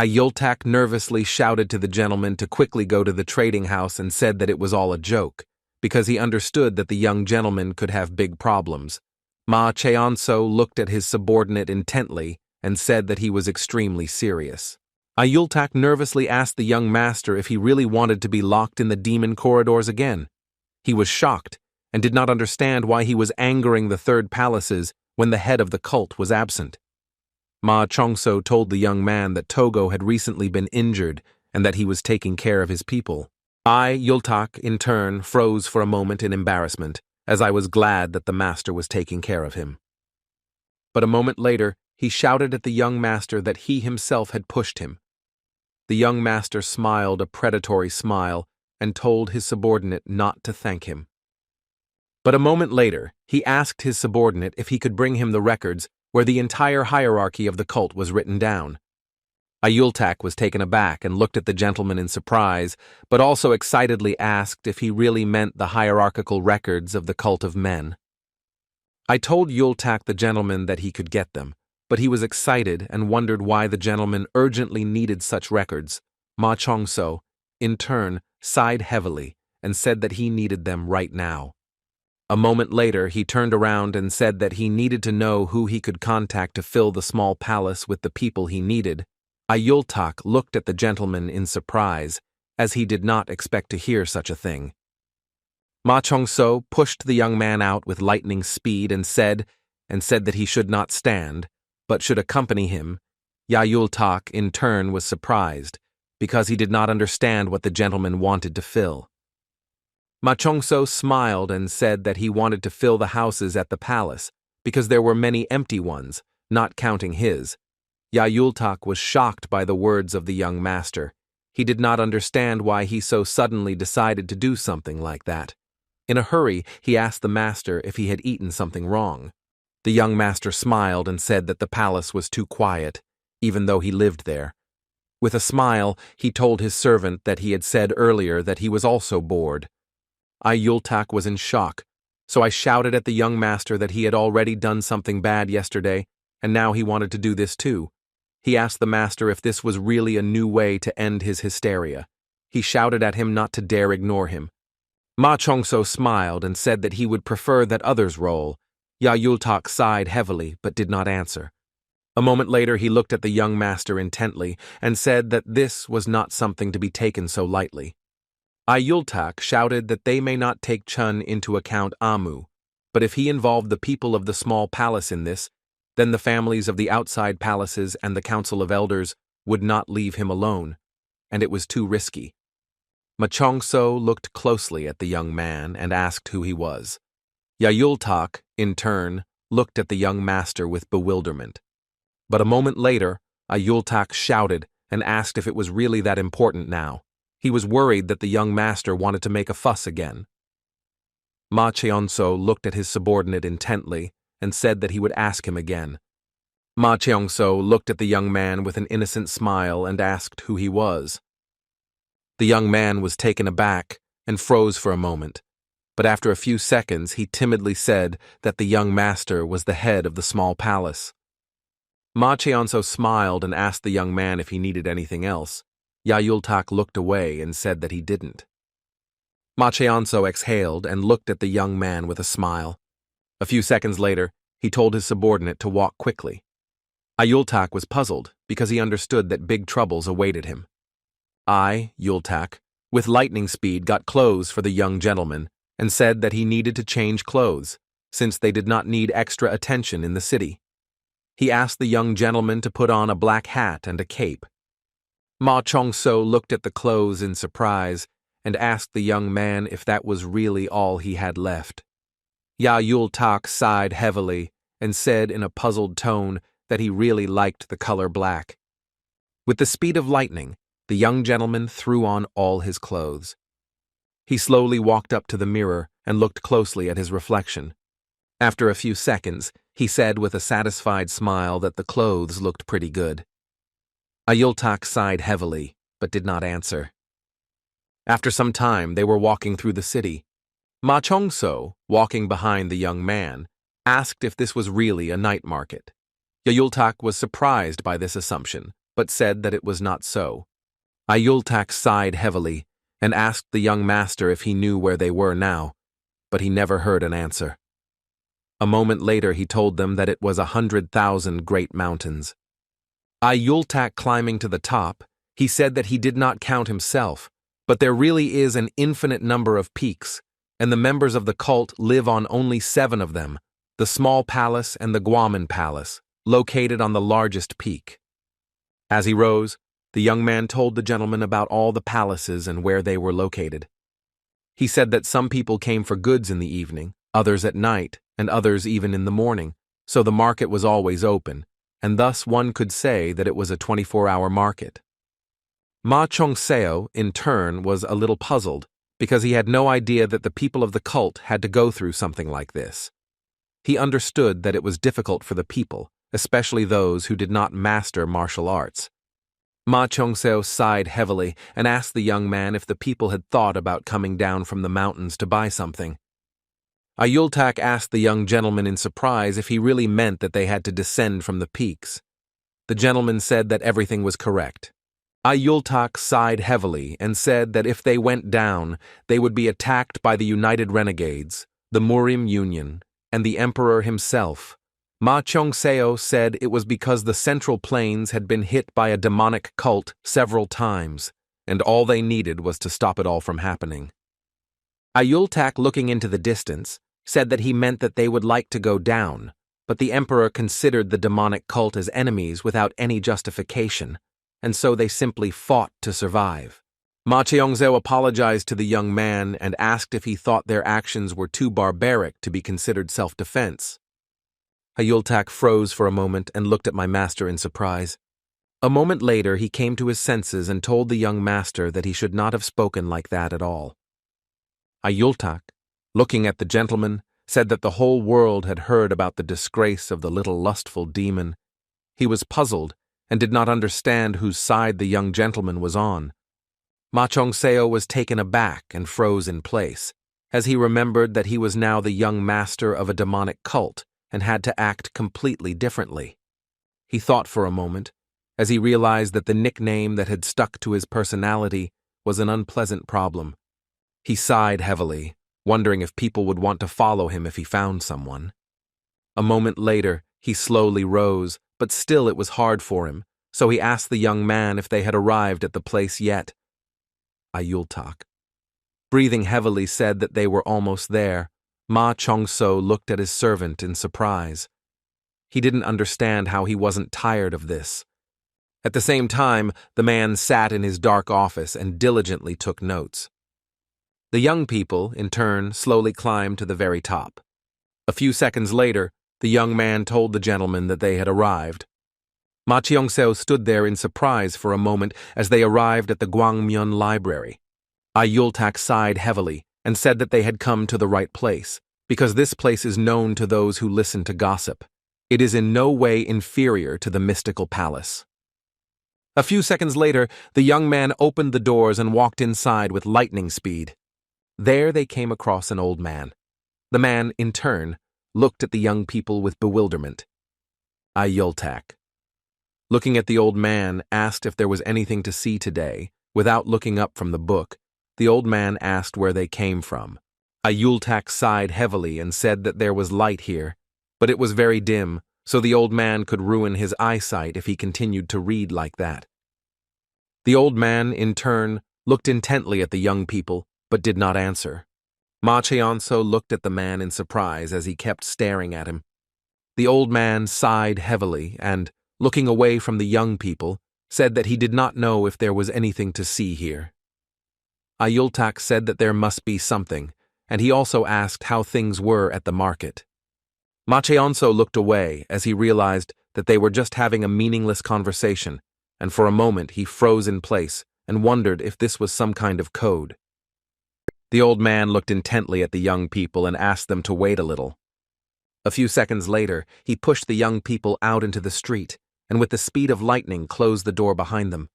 A: Yultak nervously shouted to the gentleman to quickly go to the trading house and said that it was all a joke, because he understood that the young gentleman could have big problems. Ma Cheonso looked at his subordinate intently and said that he was extremely serious. Yultak nervously asked the young master if he really wanted to be locked in the demon corridors again. He was shocked and did not understand why he was angering the third palaces when the head of the cult was absent. Ma Chongso told the young man that Togo had recently been injured and that he was taking care of his people. Yultak, in turn, froze for a moment in embarrassment, as I was glad that the master was taking care of him. But a moment later, he shouted at the young master that he himself had pushed him. The young master smiled a predatory smile and told his subordinate not to thank him. But a moment later, he asked his subordinate if he could bring him the records where the entire hierarchy of the cult was written down. Yultak was taken aback and looked at the gentleman in surprise, but also excitedly asked if he really meant the hierarchical records of the cult of men. I told Yultak the gentleman that he could get them, but he was excited and wondered why the gentleman urgently needed such records. Ma Chongso, in turn, sighed heavily and said that he needed them right now. A moment later, he turned around and said that he needed to know who he could contact to fill the small palace with the people he needed. Yultak looked at the gentleman in surprise, as he did not expect to hear such a thing. Ma Chongso pushed the young man out with lightning speed and said that he should not stand, but should accompany him. Yultak, in turn, was surprised, because he did not understand what the gentleman wanted to fill. Ma Chongso smiled and said that he wanted to fill the houses at the palace, because there were many empty ones, not counting his. Yultak was shocked by the words of the young master. He did not understand why he so suddenly decided to do something like that. In a hurry, he asked the master if he had eaten something wrong. The young master smiled and said that the palace was too quiet, even though he lived there. With a smile, he told his servant that he had said earlier that he was also bored. Yultak was in shock, so I shouted at the young master that he had already done something bad yesterday, and now he wanted to do this too. He asked the master if this was really a new way to end his hysteria. He shouted at him not to dare ignore him. Ma Chongso smiled and said that he would prefer that others roll. Yultak sighed heavily but did not answer. A moment later, he looked at the young master intently and said that this was not something to be taken so lightly. Yultak shouted that they may not take Chun into account Amu, but if he involved the people of the small palace in this, then the families of the outside palaces and the council of elders would not leave him alone, and it was too risky. Ma Chongso looked closely at the young man and asked who he was. Yultak, in turn, looked at the young master with bewilderment. But a moment later, Yultak shouted and asked if it was really that important now. He was worried that the young master wanted to make a fuss again. Ma Cheonso looked at his subordinate intently and said that he would ask him again. Ma Cheongso looked at the young man with an innocent smile and asked who he was. The young man was taken aback and froze for a moment, but after a few seconds he timidly said that the young master was the head of the small palace. Ma Cheonso smiled and asked the young man if he needed anything else. Yultak looked away and said that he didn't. Ma Cheonso exhaled and looked at the young man with a smile. A few seconds later, he told his subordinate to walk quickly. Yultak was puzzled because he understood that big troubles awaited him. Yultak, with lightning speed, got clothes for the young gentleman and said that he needed to change clothes, since they did not need extra attention in the city. He asked the young gentleman to put on a black hat and a cape. Ma Chongso looked at the clothes in surprise and asked the young man if that was really all he had left. Yultak sighed heavily and said in a puzzled tone that he really liked the color black. With the speed of lightning, the young gentleman threw on all his clothes. He slowly walked up to the mirror and looked closely at his reflection. After a few seconds, he said with a satisfied smile that the clothes looked pretty good. Ayultak sighed heavily, but did not answer. After some time, they were walking through the city. Ma Chongso, walking behind the young man, asked if this was really a night market. Ayultak was surprised by this assumption, but said that it was not so. Ayultak sighed heavily and asked the young master if he knew where they were now, but he never heard an answer. A moment later he told them that it was 100,000 great mountains. Ayultak climbing to the top, he said that he did not count himself, but there really is an infinite number of peaks, and the members of the cult live on only 7 of them, the small palace and the Guaman palace, located on the largest peak. As he rose, the young man told the gentleman about all the palaces and where they were located. He said that some people came for goods in the evening, others at night, and others even in the morning, so the market was always open, and thus one could say that it was a 24-hour market. Ma Chongseo, in turn, was a little puzzled, because he had no idea that the people of the cult had to go through something like this. He understood that it was difficult for the people, especially those who did not master martial arts. Ma Chongseo sighed heavily and asked the young man if the people had thought about coming down from the mountains to buy something. Ayultak asked the young gentleman in surprise if he really meant that they had to descend from the peaks. The gentleman said that everything was correct. Ayultak sighed heavily and said that if they went down, they would be attacked by the United Renegades, the Murim Union, and the Emperor himself. Ma Chongseo said it was because the Central Plains had been hit by a demonic cult several times, and all they needed was to stop it all from happening. Ayultak, looking into the distance, said that he meant that they would like to go down, but the Emperor considered the demonic cult as enemies without any justification, and so they simply fought to survive. Ma Cheongzeo apologized to the young man and asked if he thought their actions were too barbaric to be considered self-defense. Ayultak froze for a moment and looked at my master in surprise. A moment later he came to his senses and told the young master that he should not have spoken like that at all. Ayultak, looking at the gentleman, said that the whole world had heard about the disgrace of the little lustful demon. He was puzzled and did not understand whose side the young gentleman was on. Ma Chongseo was taken aback and froze in place, as he remembered that he was now the young master of a demonic cult and had to act completely differently. He thought for a moment, as he realized that the nickname that had stuck to his personality was an unpleasant problem. He sighed heavily, wondering if people would want to follow him if he found someone. A moment later, he slowly rose, but still it was hard for him, so he asked the young man if they had arrived at the place yet. Ayultak, breathing heavily, said that they were almost there. Ma Chongso looked at his servant in surprise. He didn't understand how he wasn't tired of this. At the same time, the man sat in his dark office and diligently took notes. The young people, in turn, slowly climbed to the very top. A few seconds later, the young man told the gentleman that they had arrived. Ma Cheongseo stood there in surprise for a moment as they arrived at the Gwangmyeon Library. Ayultak sighed heavily and said that they had come to the right place, because this place is known to those who listen to gossip. It is in no way inferior to the mystical palace. A few seconds later, the young man opened the doors and walked inside with lightning speed. There they came across an old man. The man, in turn, looked at the young people with bewilderment. Ayultak, looking at the old man, asked if there was anything to see today. Without looking up from the book, the old man asked where they came from. Ayultak sighed heavily and said that there was light here, but it was very dim, so the old man could ruin his eyesight if he continued to read like that. The old man, in turn, looked intently at the young people, but did not answer. Ma Cheonso looked at the man in surprise as he kept staring at him. The old man sighed heavily and, looking away from the young people, said that he did not know if there was anything to see here. Ayultak said that there must be something, and he also asked how things were at the market. Ma Cheonso looked away as he realized that they were just having a meaningless conversation, and for a moment he froze in place and wondered if this was some kind of code. The old man looked intently at the young people and asked them to wait a little. A few seconds later, he pushed the young people out into the street, and with the speed of lightning closed the door behind them.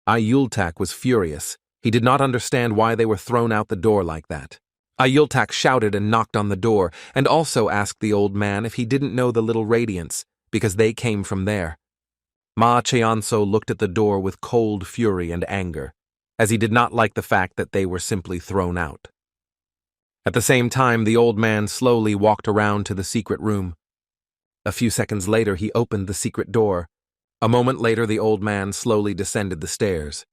A: Ayultak was furious. He did not understand why they were thrown out the door like that. Ayultak shouted and knocked on the door, and also asked the old man if he didn't know the little radiants, because they came from there. Ma Cheonso looked at the door with cold fury and anger, as he did not like the fact that they were simply thrown out. At the same time, the old man slowly walked around to the secret room. A few seconds later, he opened the secret door. A moment later, the old man slowly descended the stairs.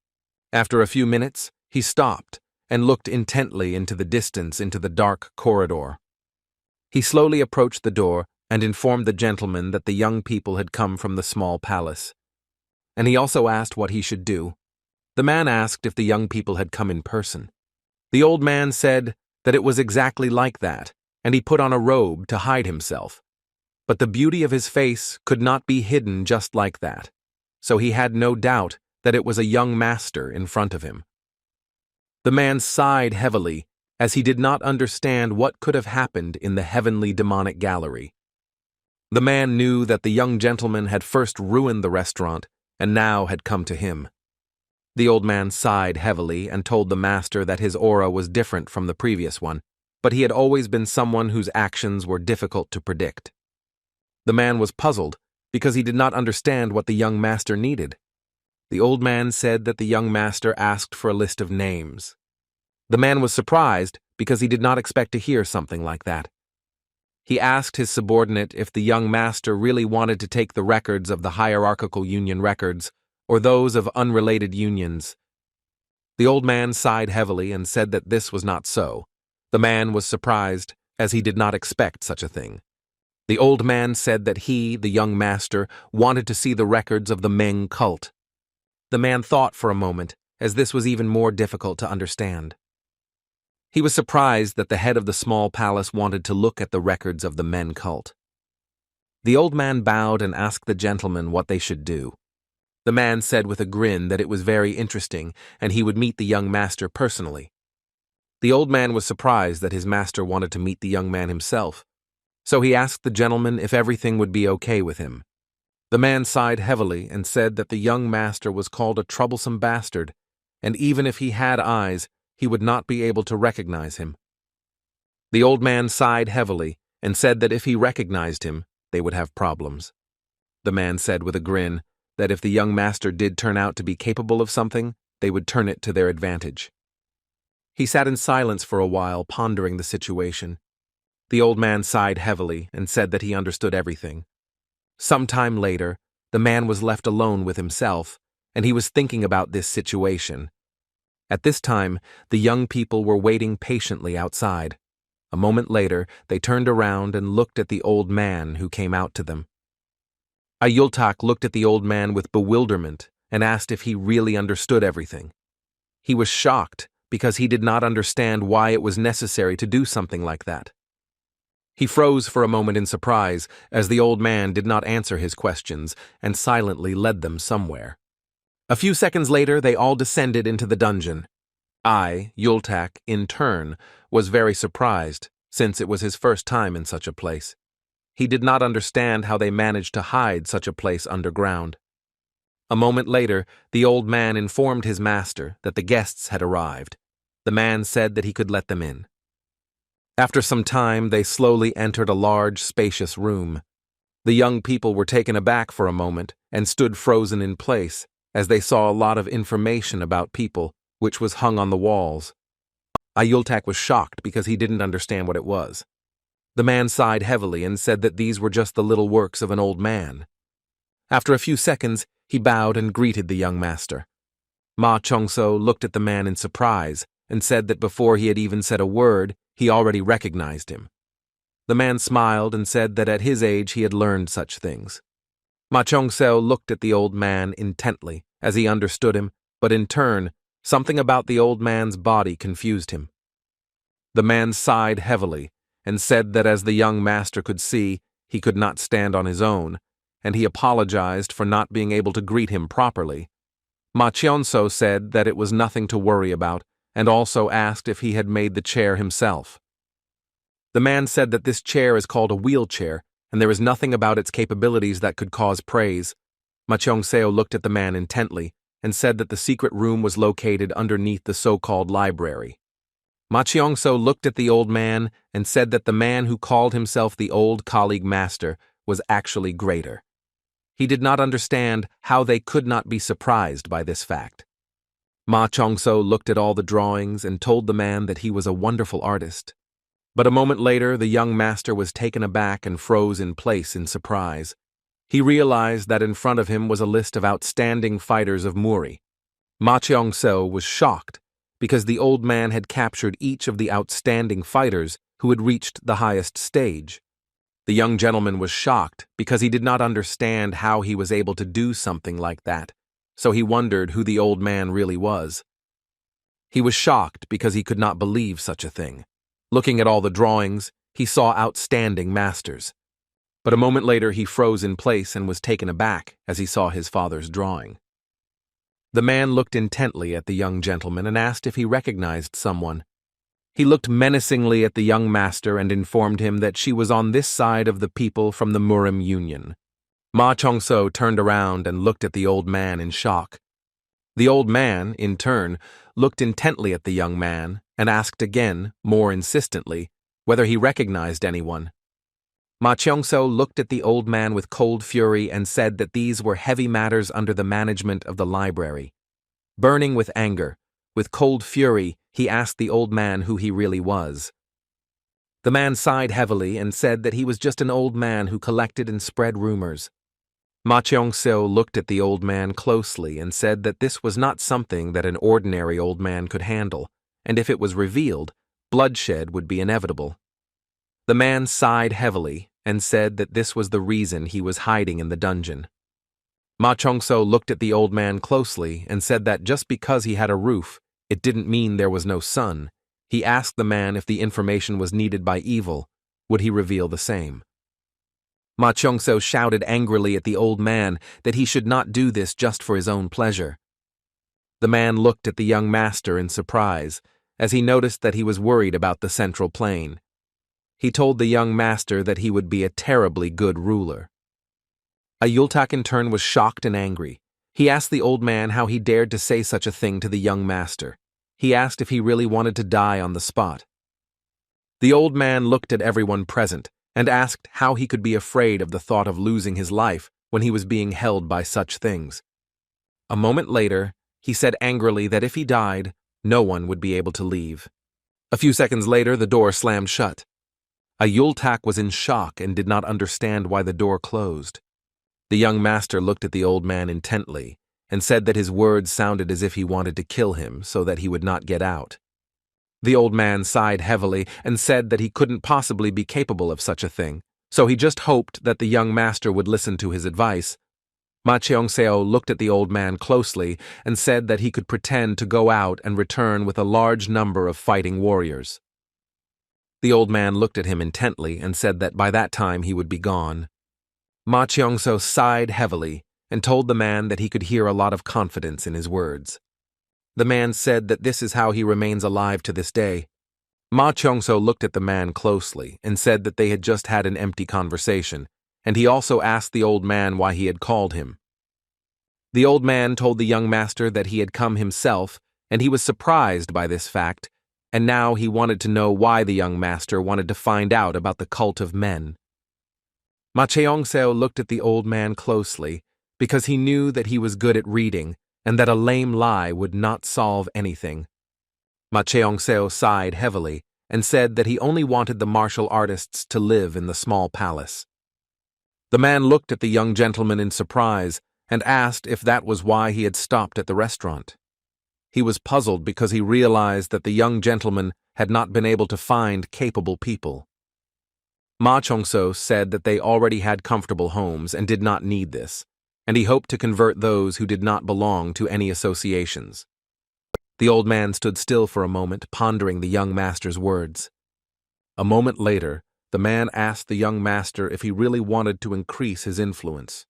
A: After a few minutes, he stopped and looked intently into the distance into the dark corridor. He slowly approached the door and informed the gentleman that the young people had come from the small palace. And he also asked what he should do. The man asked if the young people had come in person. The old man said that it was exactly like that, and he put on a robe to hide himself. But the beauty of his face could not be hidden just like that, so he had no doubt that it was a young master in front of him. The man sighed heavily, as he did not understand what could have happened in the heavenly demonic gallery. The man knew that the young gentleman had first ruined the restaurant and now had come to him. The old man sighed heavily and told the master that his aura was different from the previous one, but he had always been someone whose actions were difficult to predict. The man was puzzled because he did not understand what the young master needed. The old man said that the young master asked for a list of names. The man was surprised because he did not expect to hear something like that. He asked his subordinate if the young master really wanted to take the records of the hierarchical union records or those of unrelated unions. The old man sighed heavily and said that this was not so. The man was surprised, as he did not expect such a thing. The old man said that he, the young master, wanted to see the records of the Meng cult. The man thought for a moment, as this was even more difficult to understand. He was surprised that the head of the small palace wanted to look at the records of the Meng cult. The old man bowed and asked the gentleman what they should do. The man said with a grin that it was very interesting and he would meet the young master personally. The old man was surprised that his master wanted to meet the young man himself, so he asked the gentleman if everything would be okay with him. The man sighed heavily and said that the young master was called a troublesome bastard, and even if he had eyes, he would not be able to recognize him. The old man sighed heavily and said that if he recognized him, they would have problems. The man said with a grin that if the young master did turn out to be capable of something, they would turn it to their advantage. He sat in silence for a while, pondering the situation. The old man sighed heavily and said that he understood everything. Some time later, the man was left alone with himself, and he was thinking about this situation. At this time, the young people were waiting patiently outside. A moment later, they turned around and looked at the old man who came out to them. Ayultak looked at the old man with bewilderment and asked if he really understood everything. He was shocked because he did not understand why it was necessary to do something like that. He froze for a moment in surprise as the old man did not answer his questions and silently led them somewhere. A few seconds later, they all descended into the dungeon. Yultak, in turn, was very surprised, since it was his first time in such a place. He did not understand how they managed to hide such a place underground. A moment later, the old man informed his master that the guests had arrived. The man said that he could let them in. After some time, they slowly entered a large, spacious room. The young people were taken aback for a moment and stood frozen in place as they saw a lot of information about people, which was hung on the walls. Ayultak was shocked because he didn't understand what it was. The man sighed heavily and said that these were just the little works of an old man. After a few seconds, he bowed and greeted the young master. Ma Chongso looked at the man in surprise and said that before he had even said a word, he already recognized him. The man smiled and said that at his age he had learned such things. Ma Chongso looked at the old man intently as he understood him, but in turn, something about the old man's body confused him. The man sighed heavily and said that as the young master could see, he could not stand on his own, and he apologized for not being able to greet him properly. Ma Chionso said that it was nothing to worry about, and also asked if he had made the chair himself. The man said that this chair is called a wheelchair, and there is nothing about its capabilities that could cause praise. Ma Cheong-seo looked at the man intently and said that the secret room was located underneath the so-called library. Ma Cheong-seo looked at the old man and said that the man who called himself the old colleague master was actually greater. He did not understand how they could not be surprised by this fact. Ma Cheong-seo looked at all the drawings and told the man that he was a wonderful artist. But a moment later, the young master was taken aback and froze in place in surprise. He realized that in front of him was a list of outstanding fighters of Muri. Ma Cheong-seo was shocked because the old man had captured each of the outstanding fighters who had reached the highest stage. The young gentleman was shocked because he did not understand how he was able to do something like that, so he wondered who the old man really was. He was shocked because he could not believe such a thing. Looking at all the drawings, he saw outstanding masters. But a moment later he froze in place and was taken aback as he saw his father's drawing. The man looked intently at the young gentleman and asked if he recognized someone. He looked menacingly at the young master and informed him that she was on this side of the people from the Murim Union. Ma Cheong-seo turned around and looked at the old man in shock. The old man, in turn, looked intently at the young man and asked again, more insistently, whether he recognized anyone. Ma Cheong-seo looked at the old man with cold fury and said that these were heavy matters under the management of the library. Burning with anger, with cold fury, he asked the old man who he really was. The man sighed heavily and said that he was just an old man who collected and spread rumors. Ma Cheong-seo looked at the old man closely and said that this was not something that an ordinary old man could handle, and if it was revealed, bloodshed would be inevitable. The man sighed heavily and said that this was the reason he was hiding in the dungeon. Ma Cheong-seo looked at the old man closely and said that just because he had a roof, it didn't mean there was no sun. He asked the man if the information was needed by evil. Would he reveal the same? Ma Cheong-seo shouted angrily at the old man that he should not do this just for his own pleasure. The man looked at the young master in surprise, as he noticed that he was worried about the central plane. He told the young master that he would be a terribly good ruler. A Yultak in turn was shocked and angry. He asked the old man how he dared to say such a thing to the young master. He asked if he really wanted to die on the spot. The old man looked at everyone present and asked how he could be afraid of the thought of losing his life when he was being held by such things. A moment later, he said angrily that if he died, no one would be able to leave. A few seconds later, the door slammed shut. A Yultak was in shock and did not understand why the door closed. The young master looked at the old man intently and said that his words sounded as if he wanted to kill him so that he would not get out. The old man sighed heavily and said that he couldn't possibly be capable of such a thing, so he just hoped that the young master would listen to his advice. Ma Cheong-seo looked at the old man closely and said that he could pretend to go out and return with a large number of fighting warriors. The old man looked at him intently and said that by that time he would be gone. Ma Cheong-seo sighed heavily and told the man that he could hear a lot of confidence in his words. The man said that this is how he remains alive to this day. Ma Cheong-seo looked at the man closely and said that they had just had an empty conversation, and he also asked the old man why he had called him. The old man told the young master that he had come himself, and he was surprised by this fact, and now he wanted to know why the young master wanted to find out about the cult of men. Ma Cheong-seo looked at the old man closely because he knew that he was good at reading and that a lame lie would not solve anything. Ma Cheong-seo sighed heavily and said that he only wanted the martial artists to live in the small palace. The man looked at the young gentleman in surprise and asked if that was why he had stopped at the restaurant. He was puzzled because he realized that the young gentleman had not been able to find capable people. Ma Cheong-seo said that they already had comfortable homes and did not need this, and he hoped to convert those who did not belong to any associations. The old man stood still for a moment, pondering the young master's words. A moment later, the man asked the young master if he really wanted to increase his influence.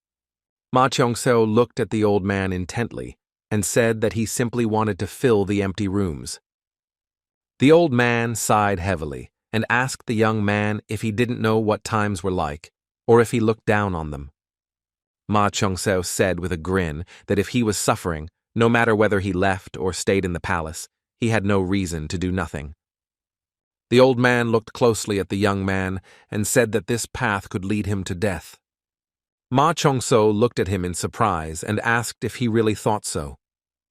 A: Ma Cheong-seo looked at the old man intently and said that he simply wanted to fill the empty rooms. The old man sighed heavily and asked the young man if he didn't know what times were like, or if he looked down on them. Ma Chung-seo said with a grin that if he was suffering, no matter whether he left or stayed in the palace, he had no reason to do nothing. The old man looked closely at the young man and said that this path could lead him to death. Ma Chung-seo looked at him in surprise and asked if he really thought so.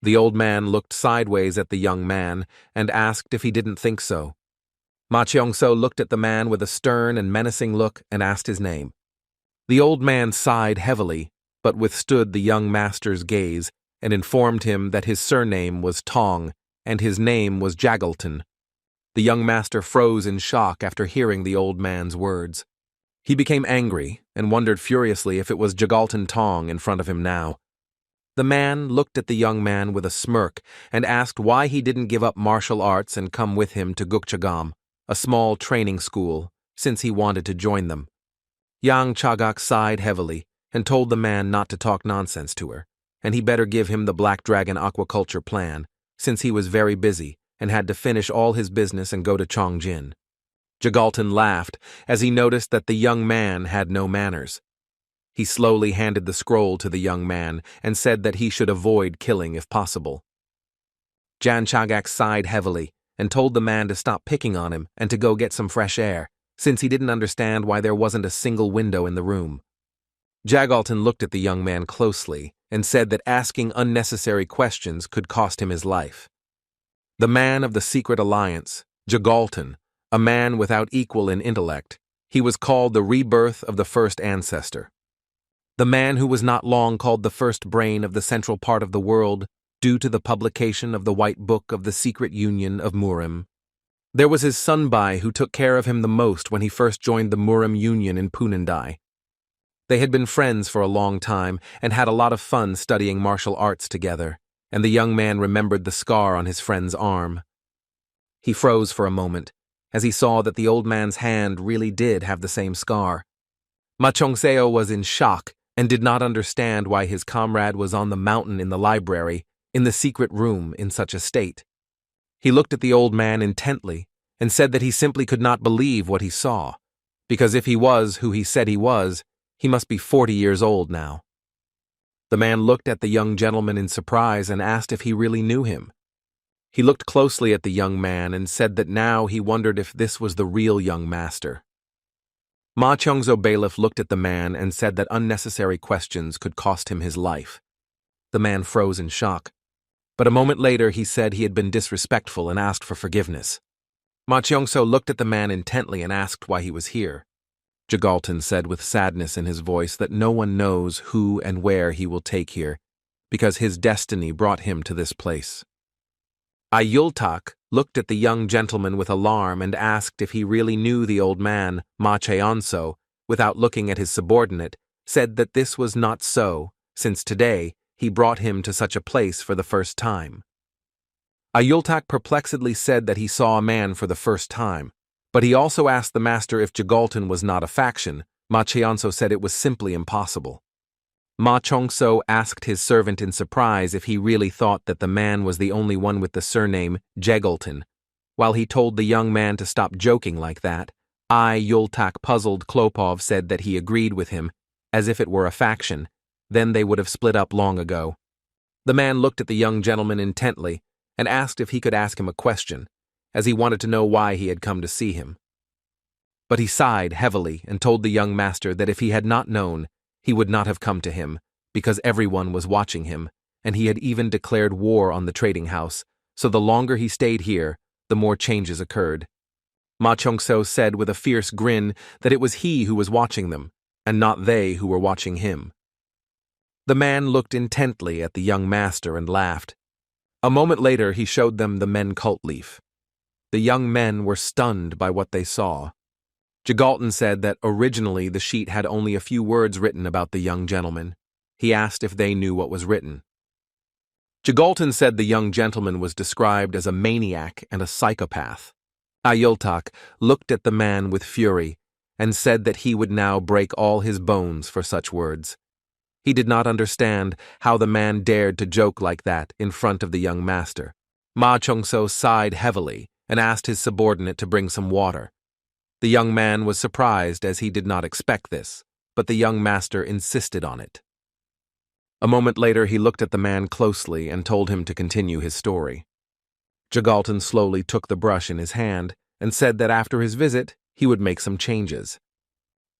A: The old man looked sideways at the young man and asked if he didn't think so. Ma Chung-seo looked at the man with a stern and menacing look and asked his name. The old man sighed heavily, but withstood the young master's gaze and informed him that his surname was Tong and his name was Jaggleton. The young master froze in shock after hearing the old man's words. He became angry and wondered furiously if it was Jagalton Tong in front of him now. The man looked at the young man with a smirk and asked why he didn't give up martial arts and come with him to Gukchagam, a small training school, since he wanted to join them. Yang Chagak sighed heavily and told the man not to talk nonsense to her, and he better give him the Black Dragon aquaculture plan, since he was very busy and had to finish all his business and go to Chongjin. Jagalton laughed as he noticed that the young man had no manners. He slowly handed the scroll to the young man and said that he should avoid killing if possible. Jan Chagak sighed heavily and told the man to stop picking on him and to go get some fresh air, since he didn't understand why there wasn't a single window in the room. Jagalton looked at the young man closely and said that asking unnecessary questions could cost him his life. The man of the secret alliance, Jagalton, a man without equal in intellect, he was called the rebirth of the first ancestor. The man who was not long called the first brain of the central part of the world due to the publication of the White Book of the Secret Union of Murim. There was his Sunbai who took care of him the most when he first joined the Murim Union in Punandai. They had been friends for a long time and had a lot of fun studying martial arts together, and the young man remembered the scar on his friend's arm. He froze for a moment, as he saw that the old man's hand really did have the same scar. Ma Chung-seo was in shock and did not understand why his comrade was on the mountain in the library, in the secret room, in such a state. He looked at the old man intently and said that he simply could not believe what he saw, because if he was who he said he must be 40 years old now. The man looked at the young gentleman in surprise and asked if he really knew him. He looked closely at the young man and said that now he wondered if this was the real young master. Ma Chung-seo bailiff looked at the man and said that unnecessary questions could cost him his life. The man froze in shock, but a moment later he said he had been disrespectful and asked for forgiveness. Ma Chung-seo looked at the man intently and asked why he was here. Jagalton said with sadness in his voice that no one knows who and where he will take here, because his destiny brought him to this place. Ayultak looked at the young gentleman with alarm and asked if he really knew the old man. Ma Cheonso, without looking at his subordinate, said that this was not so, since today he brought him to such a place for the first time. Ayultak perplexedly said that he saw a man for the first time, but he also asked the master if Jagalton was not a faction. Ma Cheonso said it was simply impossible. Ma Chung-seo asked his servant in surprise if he really thought that the man was the only one with the surname Jagalton. While he told the young man to stop joking like that, Yultak puzzled Klopov said that he agreed with him, as if it were a faction. Then they would have split up long ago. The man looked at the young gentleman intently and asked if he could ask him a question, as he wanted to know why he had come to see him. But he sighed heavily and told the young master that if he had not known, he would not have come to him, because everyone was watching him, and he had even declared war on the trading house, so the longer he stayed here, the more changes occurred. Ma Chung-seo said with a fierce grin that it was he who was watching them, and not they who were watching him. The man looked intently at the young master and laughed. A moment later he showed them the men cult leaf. The young men were stunned by what they saw. Jagalton said that originally the sheet had only a few words written about the young gentleman. He asked if they knew what was written. Jagalton said the young gentleman was described as a maniac and a psychopath. Ayultak looked at the man with fury and said that he would now break all his bones for such words. He did not understand how the man dared to joke like that in front of the young master. Ma Chung-seo sighed heavily and asked his subordinate to bring some water. The young man was surprised as he did not expect this, but the young master insisted on it. A moment later, he looked at the man closely and told him to continue his story. Jagalton slowly took the brush in his hand and said that after his visit, he would make some changes.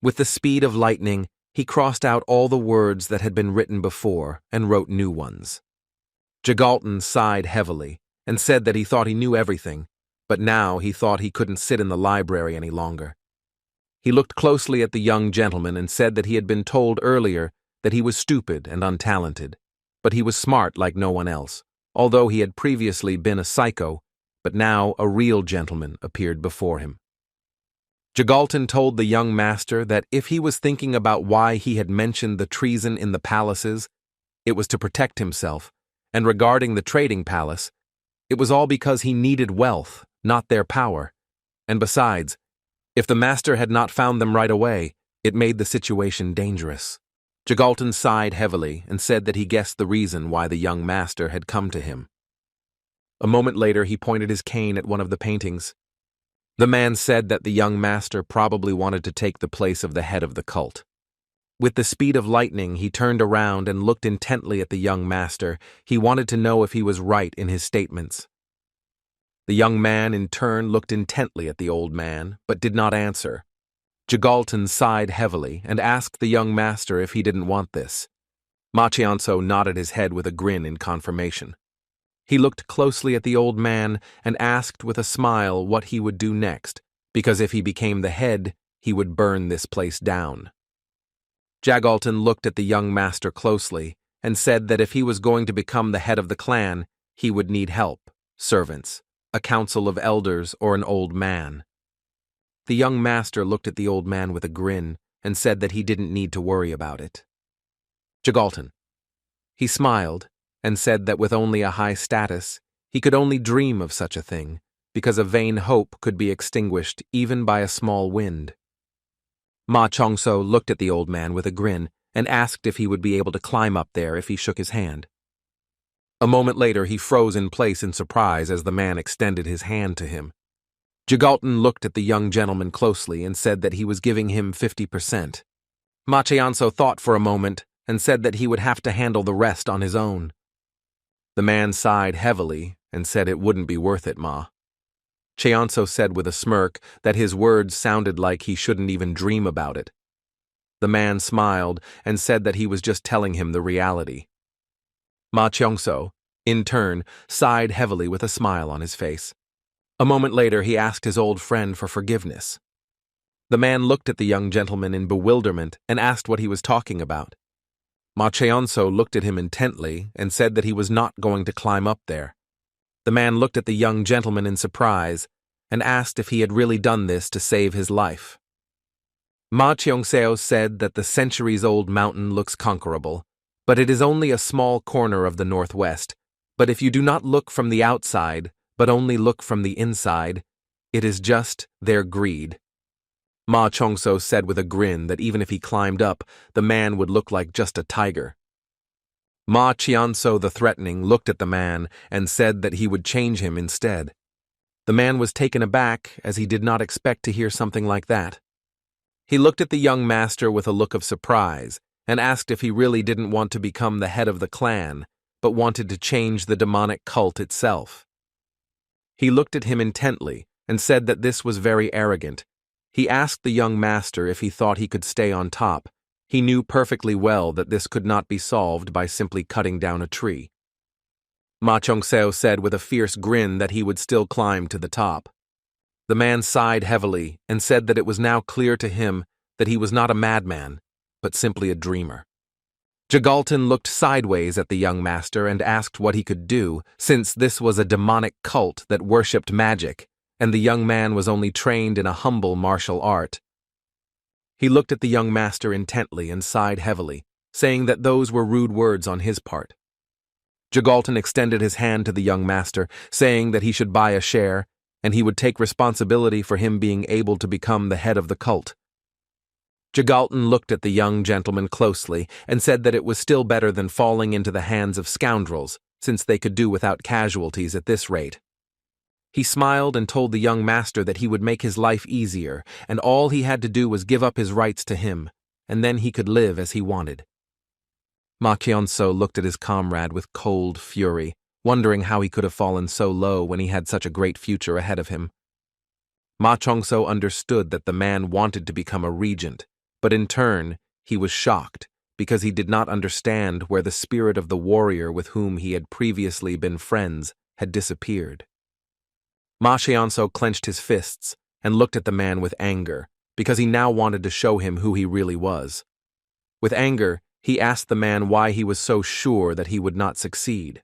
A: With the speed of lightning, he crossed out all the words that had been written before and wrote new ones. Jagalton sighed heavily and said that he thought he knew everything, but now he thought he couldn't sit in the library any longer. He looked closely at the young gentleman and said that he had been told earlier that he was stupid and untalented, but he was smart like no one else, although he had previously been a psycho, but now a real gentleman appeared before him. Jagalton told the young master that if he was thinking about why he had mentioned the treason in the palaces, it was to protect himself, and regarding the trading palace, it was all because he needed wealth, not their power. And besides, if the master had not found them right away, it made the situation dangerous. Jagalton sighed heavily and said that he guessed the reason why the young master had come to him. A moment later, he pointed his cane at one of the paintings. The man said that the young master probably wanted to take the place of the head of the cult. With the speed of lightning, he turned around and looked intently at the young master. He wanted to know if he was right in his statements. The young man in turn looked intently at the old man, but did not answer. Jagalton sighed heavily and asked the young master if he didn't want this. Machianso nodded his head with a grin in confirmation. He looked closely at the old man and asked with a smile what he would do next, because if he became the head, he would burn this place down. Jagalton looked at the young master closely and said that if he was going to become the head of the clan, he would need help, servants, a council of elders, or an old man. The young master looked at the old man with a grin and said that he didn't need to worry about it. Jagalton. He smiled and said that with only a high status, he could only dream of such a thing, because a vain hope could be extinguished even by a small wind. Ma Chongso looked at the old man with a grin and asked if he would be able to climb up there if he shook his hand. A moment later, he froze in place in surprise as the man extended his hand to him. Jagalton looked at the young gentleman closely and said that he was giving him 50%. Machianso thought for a moment and said that he would have to handle the rest on his own. The man sighed heavily and said it wouldn't be worth it, Ma. Cheonso said with a smirk that his words sounded like he shouldn't even dream about it. The man smiled and said that he was just telling him the reality. Ma Cheongso, in turn, sighed heavily with a smile on his face. A moment later, he asked his old friend for forgiveness. The man looked at the young gentleman in bewilderment and asked what he was talking about. Ma Cheonso looked at him intently and said that he was not going to climb up there. The man looked at the young gentleman in surprise and asked if he had really done this to save his life. Ma Cheongseo said that the centuries-old mountain looks conquerable, but it is only a small corner of the northwest. But if you do not look from the outside, but only look from the inside, it is just their greed. Ma Chongso said with a grin that even if he climbed up, the man would look like just a tiger. Ma Chianso the Threatening looked at the man and said that he would change him instead. The man was taken aback as he did not expect to hear something like that. He looked at the young master with a look of surprise and asked if he really didn't want to become the head of the clan, but wanted to change the demonic cult itself. He looked at him intently and said that this was very arrogant. He asked the young master if he thought he could stay on top. He knew perfectly well that this could not be solved by simply cutting down a tree. Ma Chongseo said with a fierce grin that he would still climb to the top. The man sighed heavily and said that it was now clear to him that he was not a madman, but simply a dreamer. Jagalton looked sideways at the young master and asked what he could do, since this was a demonic cult that worshipped magic, and the young man was only trained in a humble martial art. He looked at the young master intently and sighed heavily, saying that those were rude words on his part. Jagalton extended his hand to the young master, saying that he should buy a share, and he would take responsibility for him being able to become the head of the cult. Jagalton looked at the young gentleman closely and said that it was still better than falling into the hands of scoundrels, since they could do without casualties at this rate. He smiled and told the young master that he would make his life easier, and all he had to do was give up his rights to him, and then he could live as he wanted. Ma Kyonso looked at his comrade with cold fury, wondering how he could have fallen so low when he had such a great future ahead of him. Ma Chongso understood that the man wanted to become a regent, but in turn, he was shocked because he did not understand where the spirit of the warrior with whom he had previously been friends had disappeared. Ma Cheonso clenched his fists and looked at the man with anger, because he now wanted to show him who he really was. With anger, he asked the man why he was so sure that he would not succeed.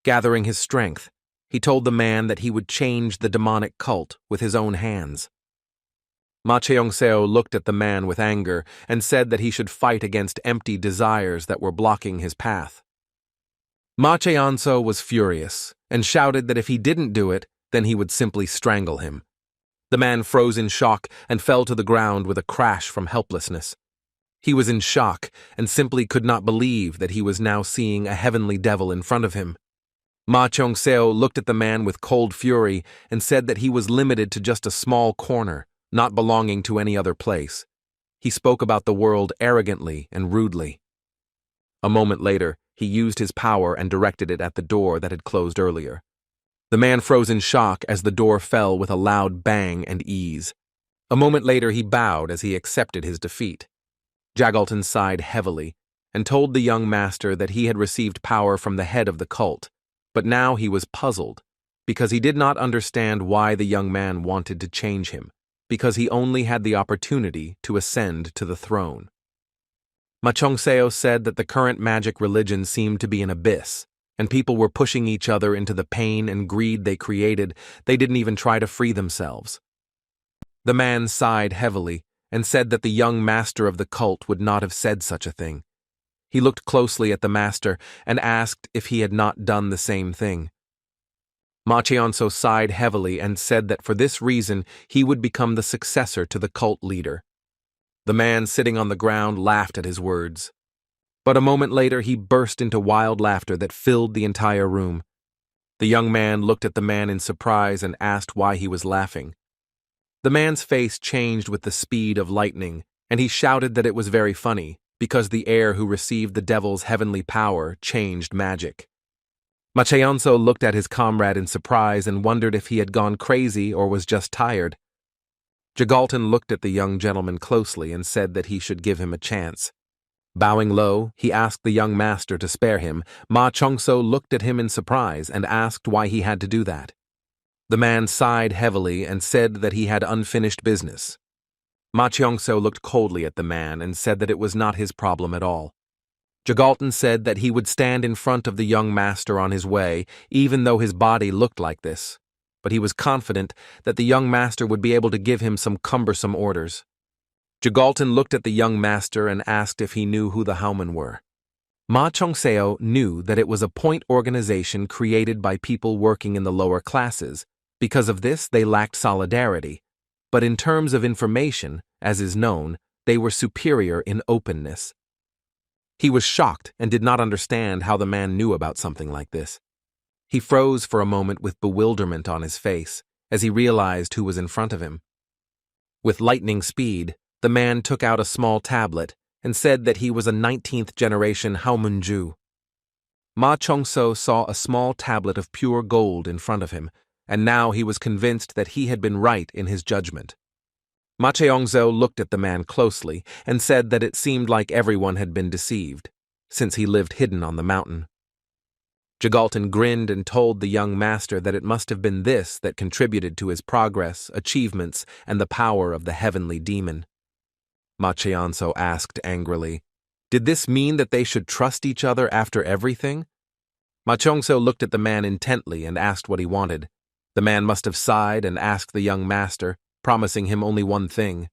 A: Gathering his strength, he told the man that he would change the demonic cult with his own hands. Ma Cheongseo looked at the man with anger and said that he should fight against empty desires that were blocking his path. Ma Cheonso was furious and shouted that if he didn't do it, then he would simply strangle him. The man froze in shock and fell to the ground with a crash from helplessness. He was in shock and simply could not believe that he was now seeing a heavenly devil in front of him. Ma Cheongseo looked at the man with cold fury and said that he was limited to just a small corner, not belonging to any other place. He spoke about the world arrogantly and rudely. A moment later, he used his power and directed it at the door that had closed earlier. The man froze in shock as the door fell with a loud bang and ease. A moment later, he bowed as he accepted his defeat. Jagalton sighed heavily and told the young master that he had received power from the head of the cult, but now he was puzzled because he did not understand why the young man wanted to change him, because he only had the opportunity to ascend to the throne. Ma Cheongseo said that the current magic religion seemed to be an abyss, and people were pushing each other into the pain and greed they created. They didn't even try to free themselves. The man sighed heavily and said that the young master of the cult would not have said such a thing. He looked closely at the master and asked if he had not done the same thing. Ma Cheonso sighed heavily and said that for this reason he would become the successor to the cult leader. The man sitting on the ground laughed at his words. But a moment later he burst into wild laughter that filled the entire room. The young man looked at the man in surprise and asked why he was laughing. The man's face changed with the speed of lightning, and he shouted that it was very funny, because the heir who received the devil's heavenly power changed magic. Ma Cheonso looked at his comrade in surprise and wondered if he had gone crazy or was just tired. Jagalton looked at the young gentleman closely and said that he should give him a chance. Bowing low, he asked the young master to spare him. Ma Cheongso looked at him in surprise and asked why he had to do that. The man sighed heavily and said that he had unfinished business. Ma Cheongso looked coldly at the man and said that it was not his problem at all. Jagalton said that he would stand in front of the young master on his way, even though his body looked like this, but he was confident that the young master would be able to give him some cumbersome orders. Jagalton looked at the young master and asked if he knew who the Howmen were. Ma Cheongseo knew that it was a point organization created by people working in the lower classes. Because of this, they lacked solidarity. But in terms of information, as is known, they were superior in openness. He was shocked and did not understand how the man knew about something like this. He froze for a moment with bewilderment on his face as he realized who was in front of him. With lightning speed, the man took out a small tablet and said that he was a 19th generation Haomunju. Ma Cheongso saw a small tablet of pure gold in front of him, and now he was convinced that he had been right in his judgment. Ma Cheongso looked at the man closely and said that it seemed like everyone had been deceived, since he lived hidden on the mountain. Jagalton grinned and told the young master that it must have been this that contributed to his progress, achievements, and the power of the heavenly demon. Ma Cheonso asked angrily, "Did this mean that they should trust each other after everything?" Ma Cheongso looked at the man intently and asked what he wanted. The man must have sighed and asked the young master, promising him only one thing.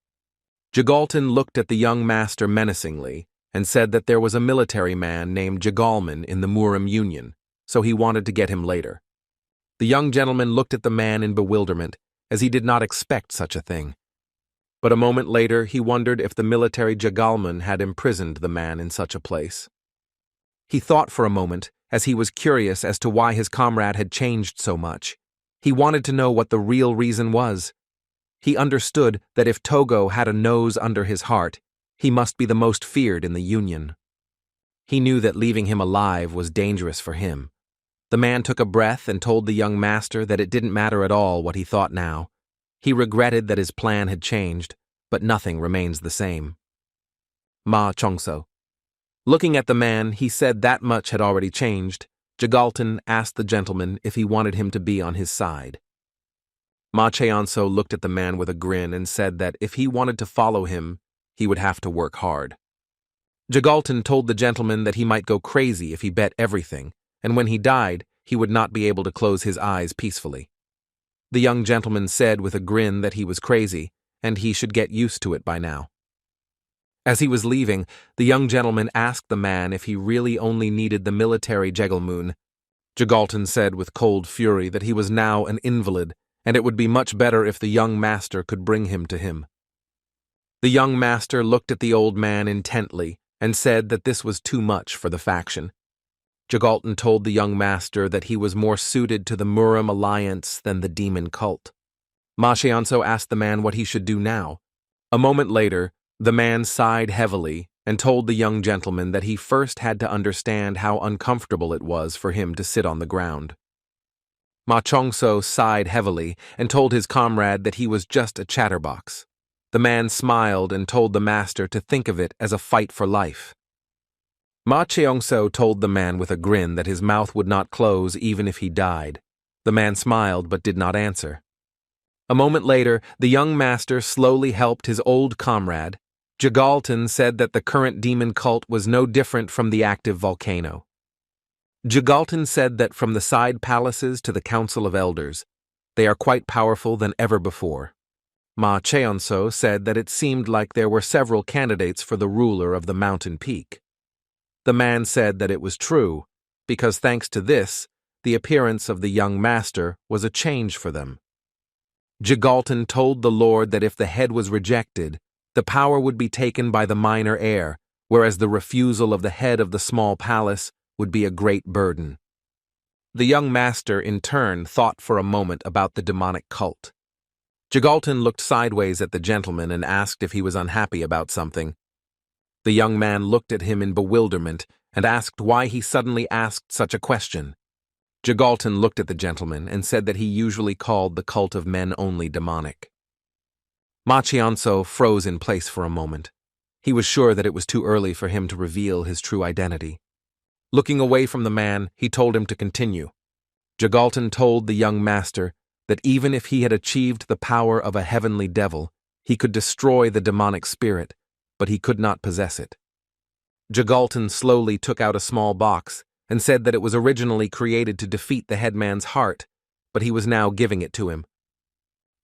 A: Jagalton looked at the young master menacingly and said that there was a military man named Jagalman in the Murim Union, so he wanted to get him later. The young gentleman looked at the man in bewilderment, as he did not expect such a thing. But a moment later, he wondered if the military Jagalman had imprisoned the man in such a place. He thought for a moment, as he was curious as to why his comrade had changed so much. He wanted to know what the real reason was. He understood that if Togo had a nose under his heart, he must be the most feared in the Union. He knew that leaving him alive was dangerous for him. The man took a breath and told the young master that it didn't matter at all what he thought now. He regretted that his plan had changed, but nothing remains the same. Ma Chongso. Looking at the man, he said that much had already changed. Jagalton asked the gentleman if he wanted him to be on his side. Ma Cheonso looked at the man with a grin and said that if he wanted to follow him, he would have to work hard. Jagalton told the gentleman that he might go crazy if he bet everything, and when he died, he would not be able to close his eyes peacefully. The young gentleman said with a grin that he was crazy, and he should get used to it by now. As he was leaving, the young gentleman asked the man if he really only needed the military Jegelmoon. Jagalton said with cold fury that he was now an invalid, and it would be much better if the young master could bring him to him. The young master looked at the old man intently and said that this was too much for the faction. Jagalton told the young master that he was more suited to the Muram alliance than the demon cult. Ma Cheonso asked the man what he should do now. A moment later, the man sighed heavily and told the young gentleman that he first had to understand how uncomfortable it was for him to sit on the ground. Ma Chongso sighed heavily and told his comrade that he was just a chatterbox. The man smiled and told the master to think of it as a fight for life. Ma Cheongso told the man with a grin that his mouth would not close even if he died. The man smiled but did not answer. A moment later, the young master slowly helped his old comrade. Jagalton said that the current demon cult was no different from the active volcano. Jagalton said that from the side palaces to the Council of Elders, they are quite powerful than ever before. Ma Cheonso said that it seemed like there were several candidates for the ruler of the mountain peak. The man said that it was true, because thanks to this, the appearance of the young master was a change for them. Jagalton told the Lord that if the head was rejected, the power would be taken by the minor heir, whereas the refusal of the head of the small palace would be a great burden. The young master, in turn, thought for a moment about the demonic cult. Jagalton looked sideways at the gentleman and asked if he was unhappy about something. The young man looked at him in bewilderment and asked why he suddenly asked such a question. Jagalton looked at the gentleman and said that he usually called the cult of men only demonic. Ma Cheonso froze in place for a moment. He was sure that it was too early for him to reveal his true identity. Looking away from the man, he told him to continue. Jagalton told the young master that even if he had achieved the power of a heavenly devil, he could destroy the demonic spirit, but he could not possess it. Jagalton slowly took out a small box and said that it was originally created to defeat the headman's heart, but he was now giving it to him.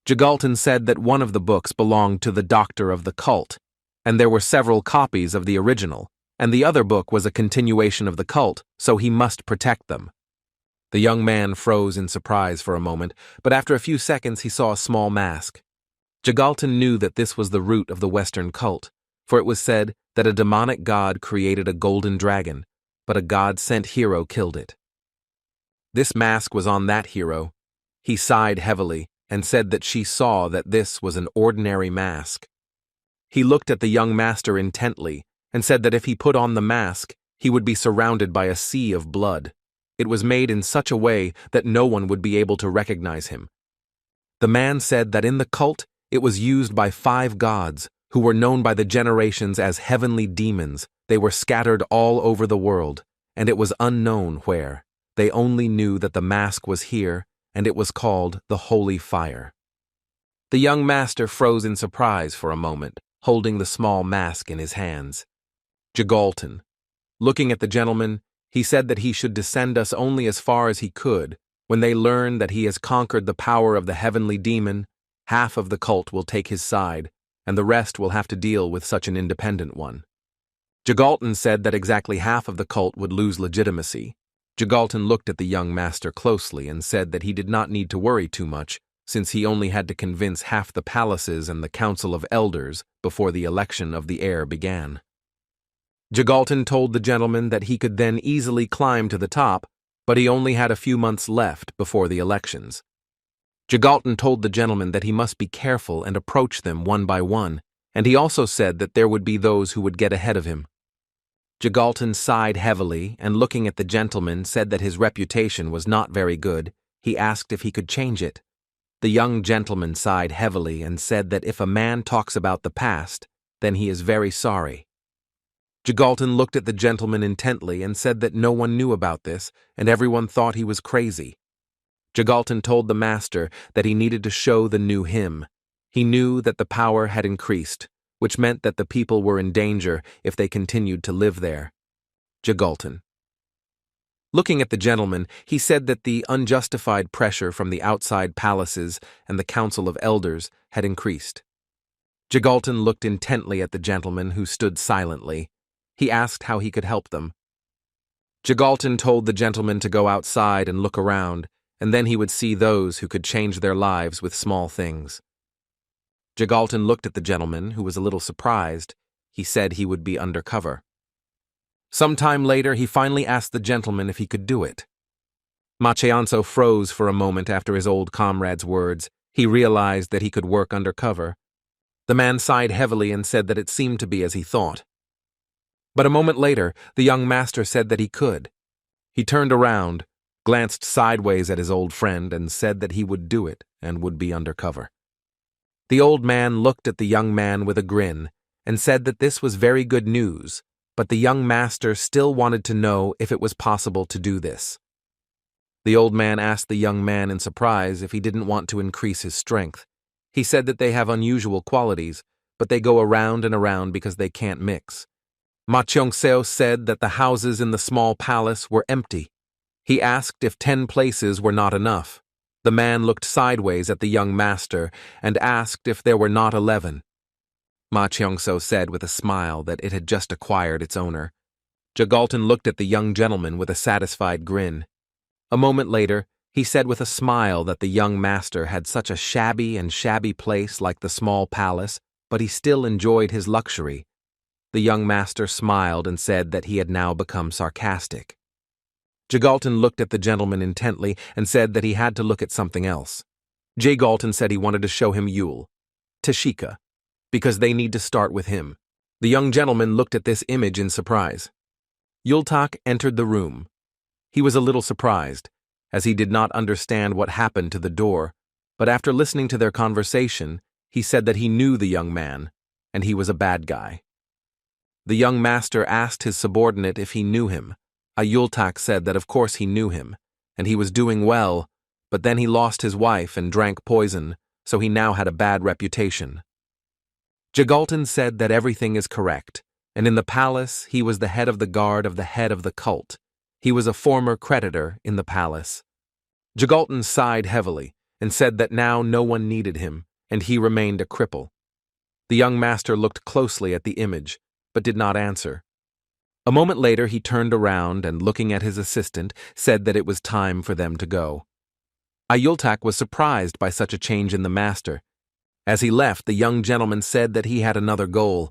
A: Jagalton said that one of the books belonged to the doctor of the cult, and there were several copies of the original, and the other book was a continuation of the cult, so he must protect them. The young man froze in surprise for a moment, but after a few seconds he saw a small mask. Jagalton knew that this was the root of the Western cult, for it was said that a demonic god created a golden dragon, but a god-sent hero killed it. This mask was on that hero. He sighed heavily and said that she saw that this was an ordinary mask. He looked at the young master intently and said that if he put on the mask, he would be surrounded by a sea of blood. It was made in such a way that no one would be able to recognize him. The man said that in the cult, it was used by 5 gods, who were known by the generations as heavenly demons. They were scattered all over the world, and it was unknown where. They only knew that the mask was here, and it was called the Holy Fire. The young master froze in surprise for a moment, holding the small mask in his hands. Jagalton. Looking at the gentleman, he said that he should descend us only as far as he could. When they learn that he has conquered the power of the heavenly demon, half of the cult will take his side, and the rest will have to deal with such an independent one. Jagalton said that exactly half of the cult would lose legitimacy. Jagalton looked at the young master closely and said that he did not need to worry too much, since he only had to convince half the palaces and the Council of Elders before the election of the heir began. Jagalton told the gentleman that he could then easily climb to the top, but he only had a few months left before the elections. Jagalton told the gentleman that he must be careful and approach them one by one, and he also said that there would be those who would get ahead of him. Jagalton sighed heavily and, looking at the gentleman, said that his reputation was not very good. He asked if he could change it. The young gentleman sighed heavily and said that if a man talks about the past, then he is very sorry. Jagalton looked at the gentleman intently and said that no one knew about this, and everyone thought he was crazy. Jagalton told the master that he needed to show the new him. He knew that the power had increased, which meant that the people were in danger if they continued to live there. Jagalton. Looking at the gentleman, he said that the unjustified pressure from the outside palaces and the council of elders had increased. Jagalton looked intently at the gentleman, who stood silently. He asked how he could help them. Jagalton told the gentleman to go outside and look around, and then he would see those who could change their lives with small things. Jagalton looked at the gentleman, who was a little surprised. He said he would be undercover. Some time later, he finally asked the gentleman if he could do it. Machianzo froze for a moment after his old comrade's words. He realized that he could work undercover. The man sighed heavily and said that it seemed to be as he thought. But a moment later, the young master said that he could. He turned around, glanced sideways at his old friend, and said that he would do it and would be undercover. The old man looked at the young man with a grin and said that this was very good news, but the young master still wanted to know if it was possible to do this. The old man asked the young man in surprise if he didn't want to increase his strength. He said that they have unusual qualities, but they go around and around because they can't mix. Ma Cheong-seo said that the houses in the small palace were empty. He asked if 10 places were not enough. The man looked sideways at the young master and asked if there were not 11. Ma Cheong-seo said with a smile that it had just acquired its owner. Jagalton looked at the young gentleman with a satisfied grin. A moment later, he said with a smile that the young master had such a shabby place like the small palace, but he still enjoyed his luxury. The young master smiled and said that he had now become sarcastic. Jagalton looked at the gentleman intently and said that he had to look at something else. Jagalton said he wanted to show him Yul, Tashika, because they need to start with him. The young gentleman looked at this image in surprise. Yultak entered the room. He was a little surprised, as he did not understand what happened to the door, but after listening to their conversation, he said that he knew the young man, and he was a bad guy. The young master asked his subordinate if he knew him. Yultak said that of course he knew him, and he was doing well, but then he lost his wife and drank poison, so he now had a bad reputation. Jagalton said that everything is correct, and in the palace he was the head of the guard of the head of the cult. He was a former creditor in the palace. Jagalton sighed heavily and said that now no one needed him, and he remained a cripple. The young master looked closely at the image, but did not answer. A moment later he turned around and, looking at his assistant, said that it was time for them to go. Yultak was surprised by such a change in the master. As he left, the young gentleman said that he had another goal.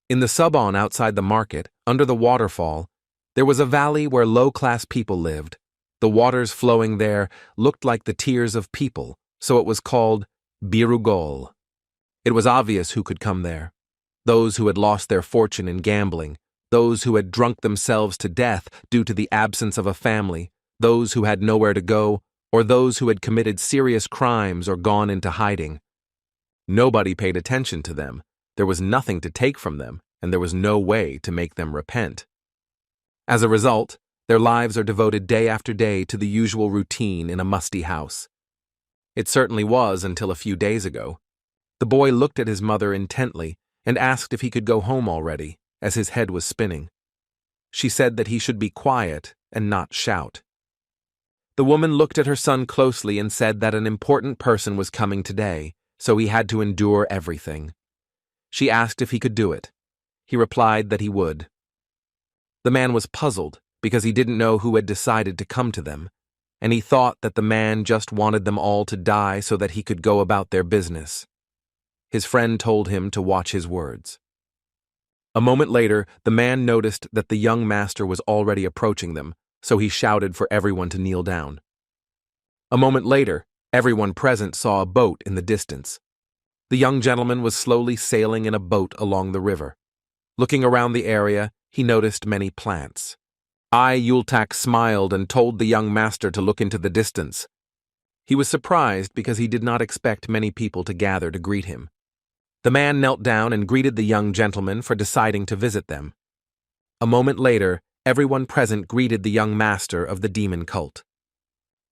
A: In the Subon outside the market, under the waterfall, there was a valley where low-class people lived. The waters flowing there looked like the tears of people, so it was called Birugol. It was obvious who could come there. Those who had lost their fortune in gambling, those who had drunk themselves to death due to the absence of a family, those who had nowhere to go, or those who had committed serious crimes or gone into hiding. Nobody paid attention to them. There was nothing to take from them, and there was no way to make them repent. As a result, their lives are devoted day after day to the usual routine in a musty house. It certainly was until a few days ago. The boy looked at his mother intently and asked if he could go home already, as his head was spinning. She said that he should be quiet and not shout. The woman looked at her son closely and said that an important person was coming today, so he had to endure everything. She asked if he could do it. He replied that he would. The man was puzzled because he didn't know who had decided to come to them, and he thought that the man just wanted them all to die so that he could go about their business. His friend told him to watch his words. A moment later, the man noticed that the young master was already approaching them, so he shouted for everyone to kneel down. A moment later, Everyone present saw a boat in the distance. The young gentleman was slowly sailing in a boat along the river. Looking around the area, he noticed many plants. Yultak smiled and told the young master to look into the distance. He was surprised because he did not expect many people to gather to greet him. The man knelt down and greeted the young gentleman for deciding to visit them. A moment later, everyone present greeted the young master of the demon cult.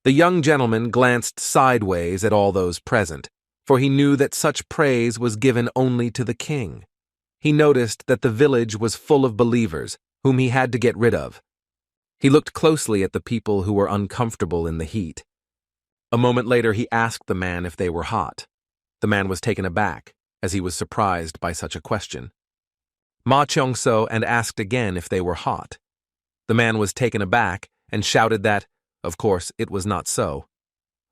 A: The young gentleman glanced sideways at all those present, for he knew that such praise was given only to the king. He noticed that the village was full of believers, whom he had to get rid of. He looked closely at the people who were uncomfortable in the heat. A moment later, he asked the man if they were hot. The man was taken aback, as he was surprised by such a question. Ma Cheong-so and asked again if they were hot. The man was taken aback and shouted that, of course, it was not so.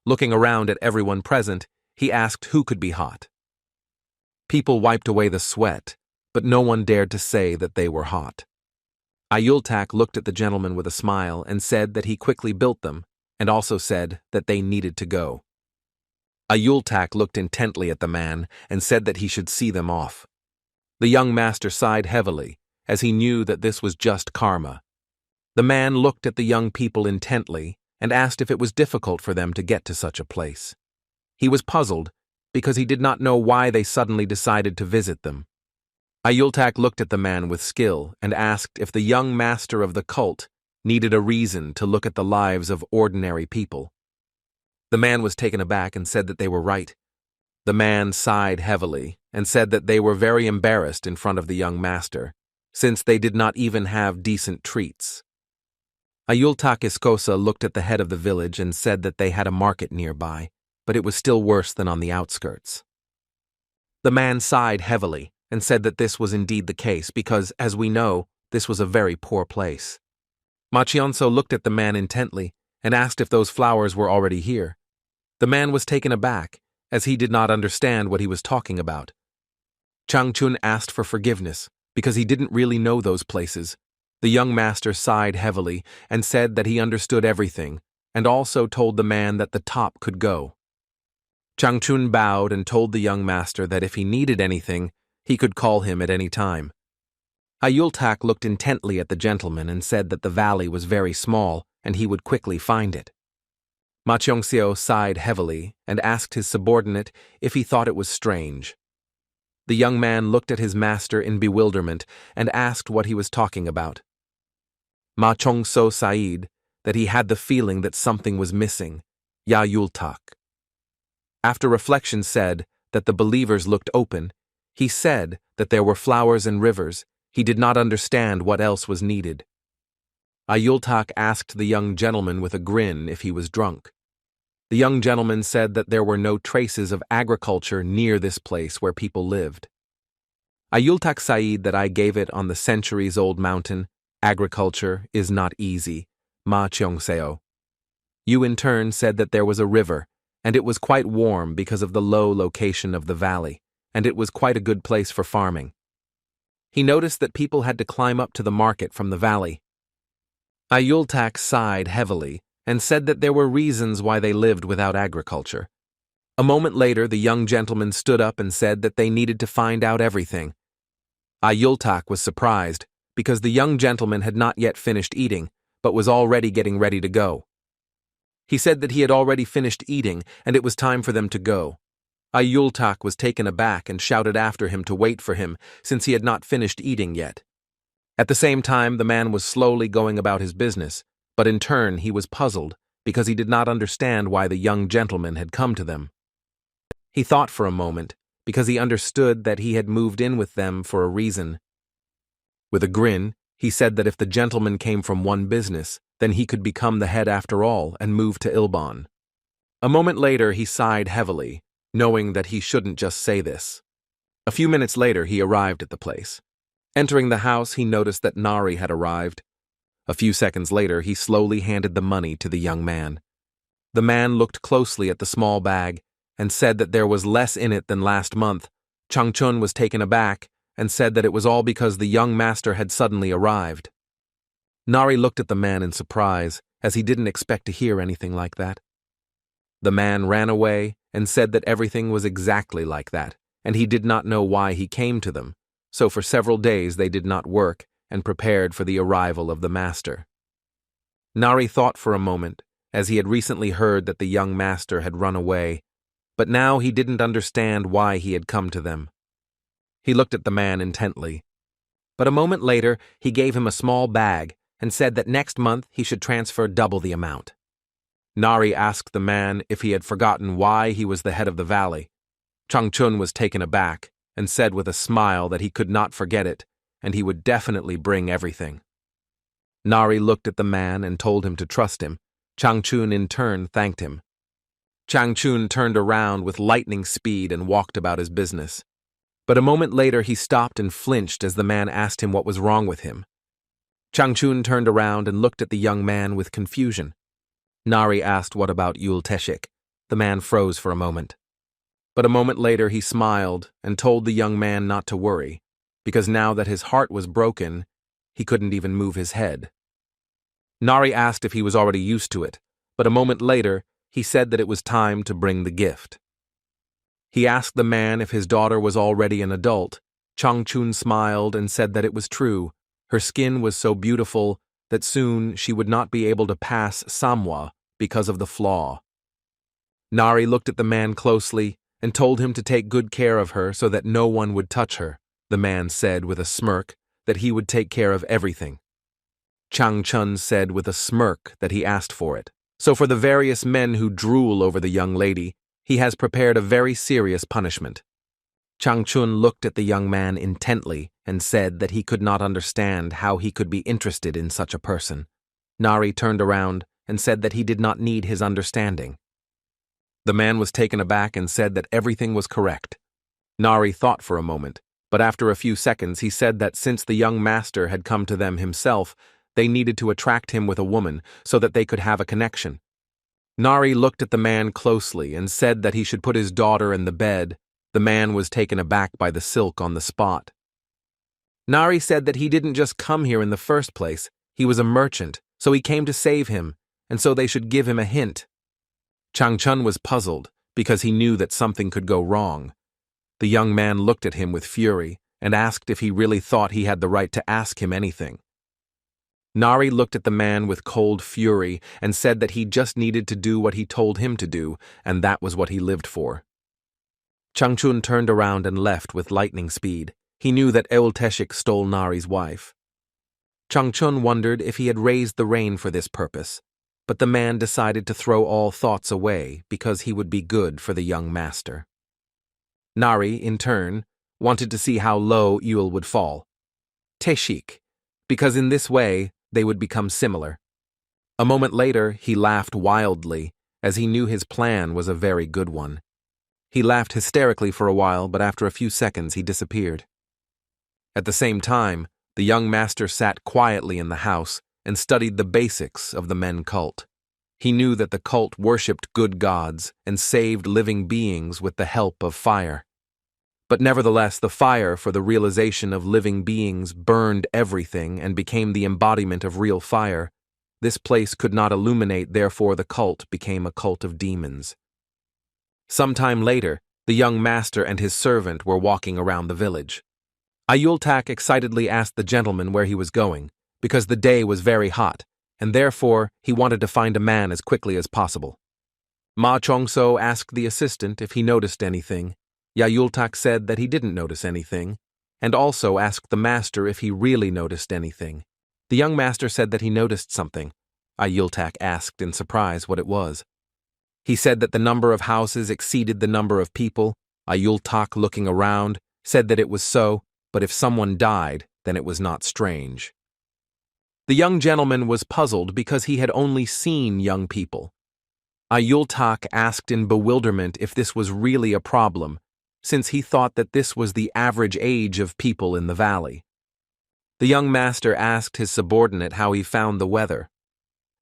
A: Looking around at everyone present, he asked who could be hot. People wiped away the sweat, but no one dared to say that they were hot. Yultak looked at the gentleman with a smile and said that he quickly built them, and also said that they needed to go. Yultak looked intently at the man and said that he should see them off. The young master sighed heavily, as he knew that this was just karma. The man looked at the young people intently and asked if it was difficult for them to get to such a place. He was puzzled because he did not know why they suddenly decided to visit them. Yultak looked at the man with skill and asked if the young master of the cult needed a reason to look at the lives of ordinary people. The man was taken aback and said that they were right. The man sighed heavily and said that they were very embarrassed in front of the young master, since they did not even have decent treats. Yultak Iskosa looked at the head of the village and said that they had a market nearby, but it was still worse than on the outskirts. The man sighed heavily and said that this was indeed the case because, as we know, this was a very poor place. Ma Cheong-so looked at the man intently and asked if those flowers were already here. The man was taken aback, as he did not understand what he was talking about. Changchun asked for forgiveness because he didn't really know those places. The young master sighed heavily and said that he understood everything, and also told the man that the top could go. Changchun bowed and told the young master that if he needed anything, he could call him at any time. Yultak looked intently at the gentleman and said that the valley was very small and he would quickly find it. Ma Cheong-seo sighed heavily and asked his subordinate if he thought it was strange. The young man looked at his master in bewilderment and asked what he was talking about. Ma Cheong-so sighed that he had the feeling that something was missing. Yultak. After reflection said that the believers looked open, he said that there were flowers and rivers. He did not understand what else was needed. Yultak asked the young gentleman with a grin if he was drunk. The young gentleman said that there were no traces of agriculture near this place where people lived. Yultak said that I gave it on the centuries-old mountain. Agriculture is not easy, Ma Cheong-seo. You in turn said that there was a river, and it was quite warm because of the low location of the valley, and it was quite a good place for farming. He noticed that people had to climb up to the market from the valley. Yultak sighed heavily and said that there were reasons why they lived without agriculture. A moment later, the young gentleman stood up and said that they needed to find out everything. Yultak was surprised because the young gentleman had not yet finished eating, but was already getting ready to go. He said that he had already finished eating and it was time for them to go. Yultak was taken aback and shouted after him to wait for him since he had not finished eating yet. At the same time, the man was slowly going about his business, but in turn he was puzzled because he did not understand why the young gentleman had come to them. He thought for a moment because he understood that he had moved in with them for a reason. With a grin, he said that if the gentleman came from one business, then he could become the head after all and move to Ilbon. A moment later, he sighed heavily, knowing that he shouldn't just say this. A few minutes later, he arrived at the place. Entering the house, he noticed that Nari had arrived. A few seconds later, he slowly handed the money to the young man. The man looked closely at the small bag and said that there was less in it than last month. Changchun was taken aback and said that it was all because the young master had suddenly arrived. Nari looked at the man in surprise, as he didn't expect to hear anything like that. The man ran away and said that everything was exactly like that, and he did not know why he came to them, so for several days they did not work and prepared for the arrival of the master. Nari thought for a moment, as he had recently heard that the young master had run away, but now he didn't understand why he had come to them. He looked at the man intently. But a moment later, he gave him a small bag and said that next month he should transfer double the amount. Nari asked the man if he had forgotten why he was the head of the valley. Changchun was taken aback and said with a smile that he could not forget it, and he would definitely bring everything. Nari looked at the man and told him to trust him. Changchun in turn thanked him. Changchun turned around with lightning speed and walked about his business. But a moment later he stopped and flinched as the man asked him what was wrong with him. Changchun turned around and looked at the young man with confusion. Nari asked what about Yul Teshik. The man froze for a moment. But a moment later he smiled and told the young man not to worry, because now that his heart was broken, he couldn't even move his head. Nari asked if he was already used to it, but a moment later he said that it was time to bring the gift. He asked the man if his daughter was already an adult. Changchun smiled and said that it was true. Her skin was so beautiful that soon she would not be able to pass Samwa because of the flaw. Nari looked at the man closely and told him to take good care of her so that no one would touch her. The man said with a smirk that he would take care of everything. Changchun said with a smirk that he asked for it. So for the various men who drool over the young lady, he has prepared a very serious punishment. Changchun looked at the young man intently and said that he could not understand how he could be interested in such a person. Nari turned around and said that he did not need his understanding. The man was taken aback and said that everything was correct. Nari thought for a moment, but after a few seconds he said that since the young master had come to them himself, they needed to attract him with a woman so that they could have a connection. Nari looked at the man closely and said that he should put his daughter in the bed. The man was taken aback by the silk on the spot. Nari said that he didn't just come here in the first place, he was a merchant, so he came to save him, and so they should give him a hint. Changchun was puzzled because he knew that something could go wrong. The young man looked at him with fury and asked if he really thought he had the right to ask him anything. Nari looked at the man with cold fury and said that he just needed to do what he told him to do, and that was what he lived for. Changchun turned around and left with lightning speed. He knew that Yul Teshik stole Nari's wife. Changchun wondered if he had raised the rain for this purpose, but the man decided to throw all thoughts away because he would be good for the young master. Nari, in turn, wanted to see how low Yul would fall. Teshik, because in this way they would become similar. A moment later, he laughed wildly, as he knew his plan was a very good one. He laughed hysterically for a while, but after a few seconds he disappeared. At the same time, the young master sat quietly in the house and studied the basics of the men cult. He knew that the cult worshipped good gods and saved living beings with the help of fire. But nevertheless, the fire for the realization of living beings burned everything and became the embodiment of real fire. This place could not illuminate, therefore the cult became a cult of demons. Sometime later, the young master and his servant were walking around the village. Ayultak excitedly asked the gentleman where he was going, because the day was very hot, and therefore he wanted to find a man as quickly as possible. Ma Chongso asked the assistant if he noticed anything. Yayultak said that he didn't notice anything, and also asked the master if he really noticed anything. The young master said that he noticed something. Ayultak asked in surprise what it was. He said that the number of houses exceeded the number of people. Ayultak, looking around, said that it was so, but if someone died, then it was not strange. The young gentleman was puzzled because he had only seen young people. Ayultak asked in bewilderment if this was really a problem, since he thought that this was the average age of people in the valley. The young master asked his subordinate how he found the weather.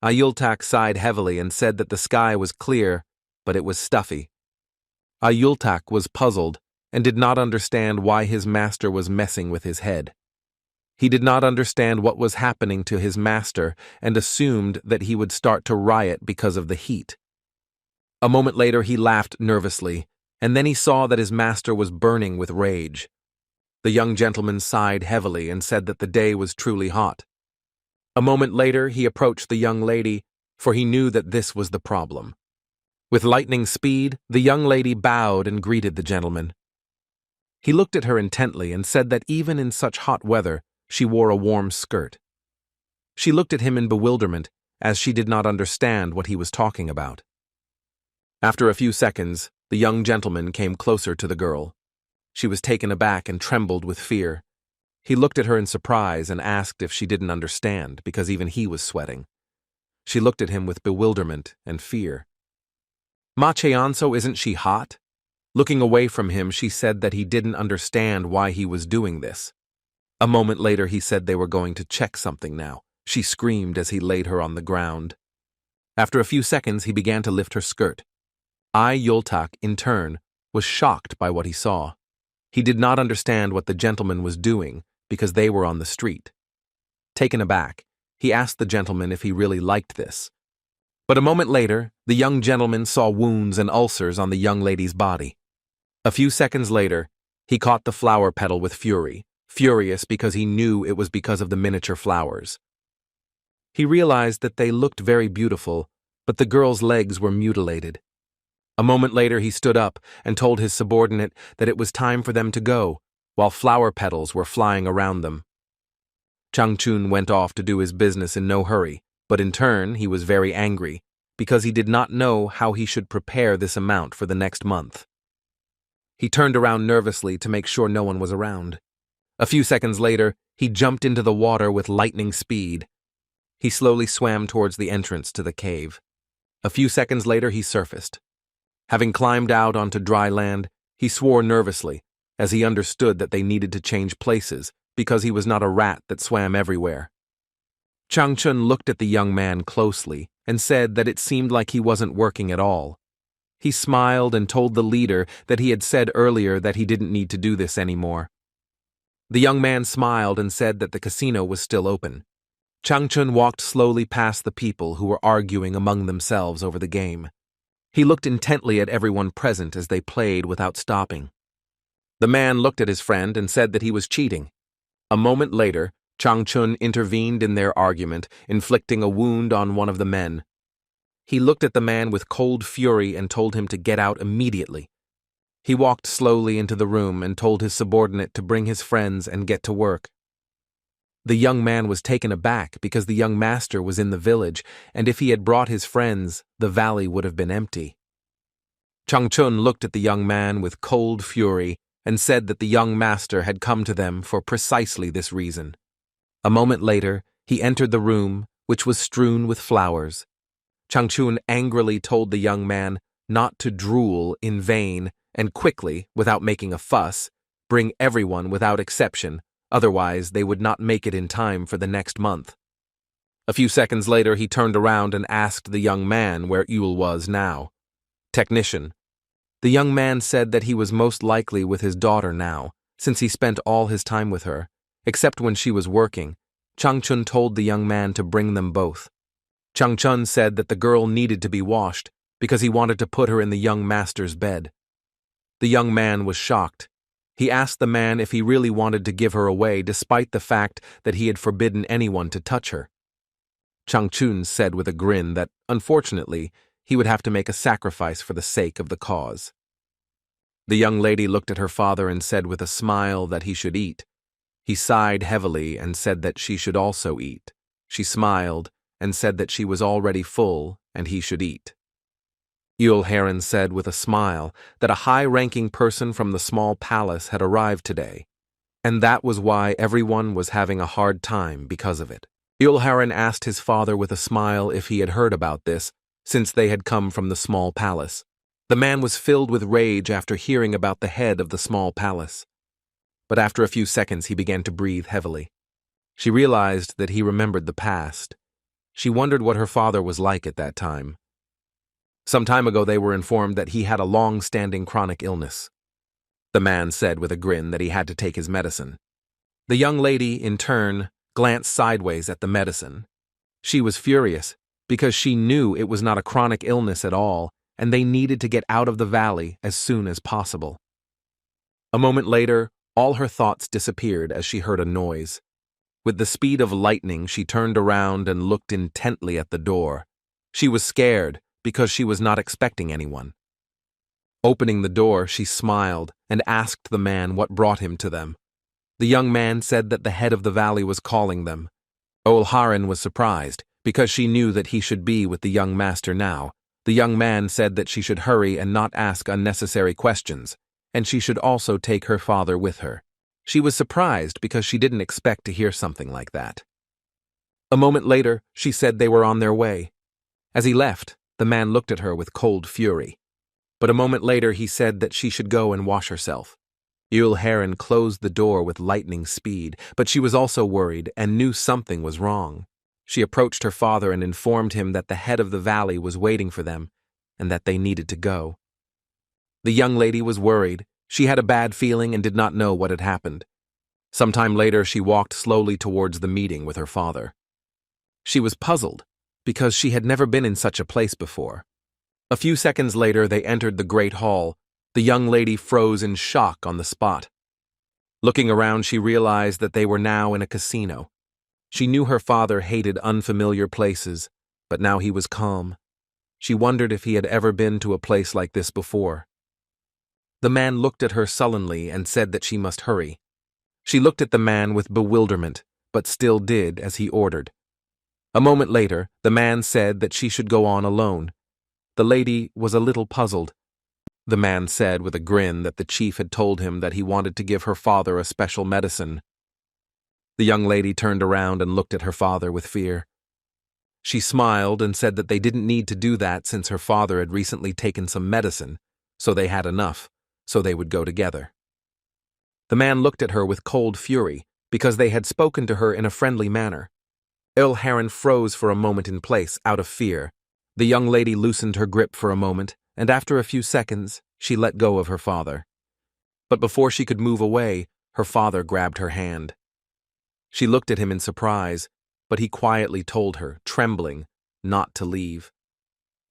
A: Ayultak sighed heavily and said that the sky was clear, but it was stuffy. Ayultak was puzzled and did not understand why his master was messing with his head. He did not understand what was happening to his master and assumed that he would start to riot because of the heat. A moment later he laughed nervously, and then he saw that his master was burning with rage. The young gentleman sighed heavily and said that the day was truly hot. A moment later he approached the young lady, for he knew that this was the problem. With lightning speed, the young lady bowed and greeted the gentleman. He looked at her intently and said that even in such hot weather, she wore a warm skirt. She looked at him in bewilderment, as she did not understand what he was talking about. After a few seconds, the young gentleman came closer to the girl. She was taken aback and trembled with fear. He looked at her in surprise and asked if she didn't understand, because even he was sweating. She looked at him with bewilderment and fear. "Ma Cheonso, isn't she hot?" Looking away from him, she said that he didn't understand why he was doing this. A moment later he said they were going to check something now. She screamed as he laid her on the ground. After a few seconds he began to lift her skirt. Yultak, in turn, was shocked by what he saw. He did not understand what the gentleman was doing because they were on the street. Taken aback, he asked the gentleman if he really liked this. But a moment later, the young gentleman saw wounds and ulcers on the young lady's body. A few seconds later, he caught the flower petal with fury, furious because he knew it was because of the miniature flowers. He realized that they looked very beautiful, but the girl's legs were mutilated. A moment later he stood up and told his subordinate that it was time for them to go, while flower petals were flying around them. Changchun went off to do his business in no hurry, but in turn he was very angry, because he did not know how he should prepare this amount for the next month. He turned around nervously to make sure no one was around. A few seconds later, he jumped into the water with lightning speed. He slowly swam towards the entrance to the cave. A few seconds later he surfaced. Having climbed out onto dry land, he swore nervously, as he understood that they needed to change places because he was not a rat that swam everywhere. Changchun looked at the young man closely and said that it seemed like he wasn't working at all. He smiled and told the leader that he had said earlier that he didn't need to do this anymore. The young man smiled and said that the casino was still open. Changchun walked slowly past the people who were arguing among themselves over the game. He looked intently at everyone present as they played without stopping. The man looked at his friend and said that he was cheating. A moment later, Changchun intervened in their argument, inflicting a wound on one of the men. He looked at the man with cold fury and told him to get out immediately. He walked slowly into the room and told his subordinate to bring his friends and get to work. The young man was taken aback because the young master was in the village, and if he had brought his friends, the valley would have been empty. Changchun looked at the young man with cold fury and said that the young master had come to them for precisely this reason. A moment later, he entered the room, which was strewn with flowers. Changchun angrily told the young man not to drool in vain and quickly, without making a fuss, bring everyone without exception, otherwise they would not make it in time for the next month. A few seconds later he turned around and asked the young man where Yul was now. Technician. The young man said that he was most likely with his daughter now, since he spent all his time with her, except when she was working. Changchun told the young man to bring them both. Changchun said that the girl needed to be washed because he wanted to put her in the young master's bed. The young man was shocked. He asked the man if he really wanted to give her away despite the fact that he had forbidden anyone to touch her. Changchun said with a grin that, unfortunately, he would have to make a sacrifice for the sake of the cause. The young lady looked at her father and said with a smile that he should eat. He sighed heavily and said that she should also eat. She smiled and said that she was already full and he should eat. Yul Heron said with a smile that a high-ranking person from the small palace had arrived today, and that was why everyone was having a hard time because of it. Yul Heron asked his father with a smile if he had heard about this, since they had come from the small palace. The man was filled with rage after hearing about the head of the small palace. But after a few seconds he began to breathe heavily. She realized that he remembered the past. She wondered what her father was like at that time. Some time ago they were informed that he had a long-standing chronic illness. The man said with a grin that he had to take his medicine. The young lady, in turn, glanced sideways at the medicine. She was furious because she knew it was not a chronic illness at all, and they needed to get out of the valley as soon as possible. A moment later, all her thoughts disappeared as she heard a noise. With the speed of lightning, she turned around and looked intently at the door. She was scared because she was not expecting anyone. Opening the door, she smiled and asked the man what brought him to them. The young man said that the head of the valley was calling them. Heir was surprised because she knew that he should be with the young master now. The young man said that she should hurry and not ask unnecessary questions, and she should also take her father with her. She was surprised because she didn't expect to hear something like that. A moment later, she said they were on their way. As he left, the man looked at her with cold fury. But a moment later, he said that she should go and wash herself. Heir closed the door with lightning speed, but she was also worried and knew something was wrong. She approached her father and informed him that the head of the valley was waiting for them and that they needed to go. The young lady was worried. She had a bad feeling and did not know what had happened. Sometime later, she walked slowly towards the meeting with her father. She was puzzled because she had never been in such a place before. A few seconds later, they entered the great hall. The young lady froze in shock on the spot. Looking around, she realized that they were now in a casino. She knew her father hated unfamiliar places, but now he was calm. She wondered if he had ever been to a place like this before. The man looked at her sullenly and said that she must hurry. She looked at the man with bewilderment, but still did as he ordered. A moment later, the man said that she should go on alone. The lady was a little puzzled. The man said with a grin that the chief had told him that he wanted to give her father a special medicine. The young lady turned around and looked at her father with fear. She smiled and said that they didn't need to do that since her father had recently taken some medicine, so they had enough, so they would go together. The man looked at her with cold fury because they had spoken to her in a friendly manner. Heir froze for a moment in place out of fear. The young lady loosened her grip for a moment, and after a few seconds, she let go of her father. But before she could move away, her father grabbed her hand. She looked at him in surprise, but he quietly told her, trembling, not to leave.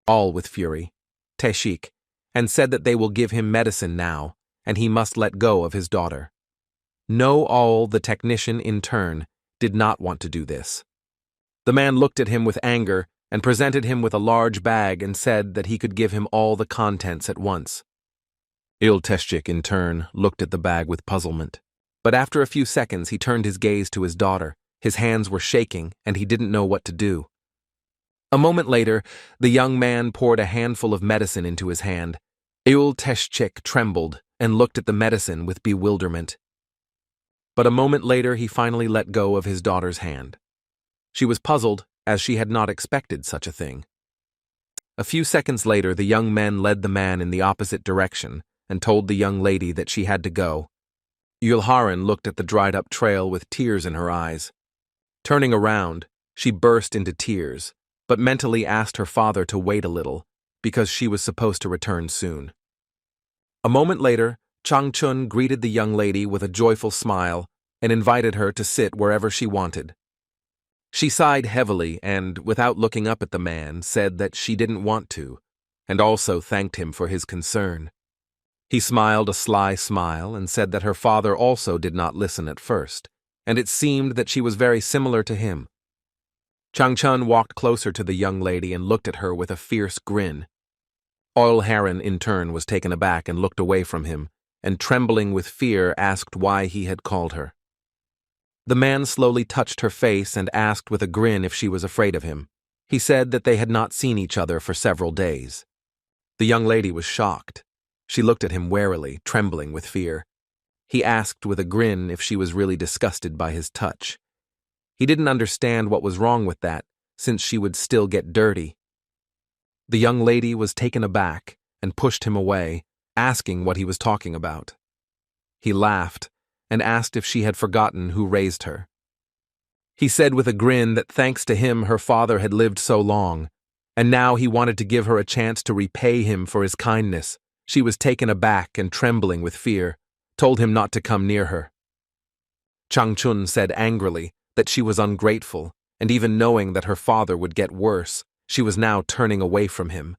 A: All with fury, Teshik, and said that they will give him medicine now, and he must let go of his daughter. No, the technician, in turn, did not want to do this. The man looked at him with anger and presented him with a large bag and said that he could give him all the contents at once. Teshik, in turn, looked at the bag with puzzlement. But after a few seconds, he turned his gaze to his daughter. His hands were shaking, and he didn't know what to do. A moment later, the young man poured a handful of medicine into his hand. Teshik trembled and looked at the medicine with bewilderment. But a moment later, he finally let go of his daughter's hand. She was puzzled, as she had not expected such a thing. A few seconds later, the young men led the man in the opposite direction and told the young lady that she had to go. Heir looked at the dried-up trail with tears in her eyes. Turning around, she burst into tears, but mentally asked her father to wait a little, because she was supposed to return soon. A moment later, Changchun greeted the young lady with a joyful smile and invited her to sit wherever she wanted. She sighed heavily and, without looking up at the man, said that she didn't want to, and also thanked him for his concern. He smiled a sly smile and said that her father also did not listen at first, and it seemed that she was very similar to him. Changchun walked closer to the young lady and looked at her with a fierce grin. Heir, in turn, was taken aback and looked away from him, and trembling with fear asked why he had called her. The man slowly touched her face and asked with a grin if she was afraid of him. He said that they had not seen each other for several days. The young lady was shocked. She looked at him warily, trembling with fear. He asked with a grin if she was really disgusted by his touch. He didn't understand what was wrong with that, since she would still get dirty. The young lady was taken aback and pushed him away, asking what he was talking about. He laughed and asked if she had forgotten who raised her. He said with a grin that thanks to him her father had lived so long, and now he wanted to give her a chance to repay him for his kindness. She was taken aback and trembling with fear, told him not to come near her. Changchun said angrily that she was ungrateful, and even knowing that her father would get worse, she was now turning away from him.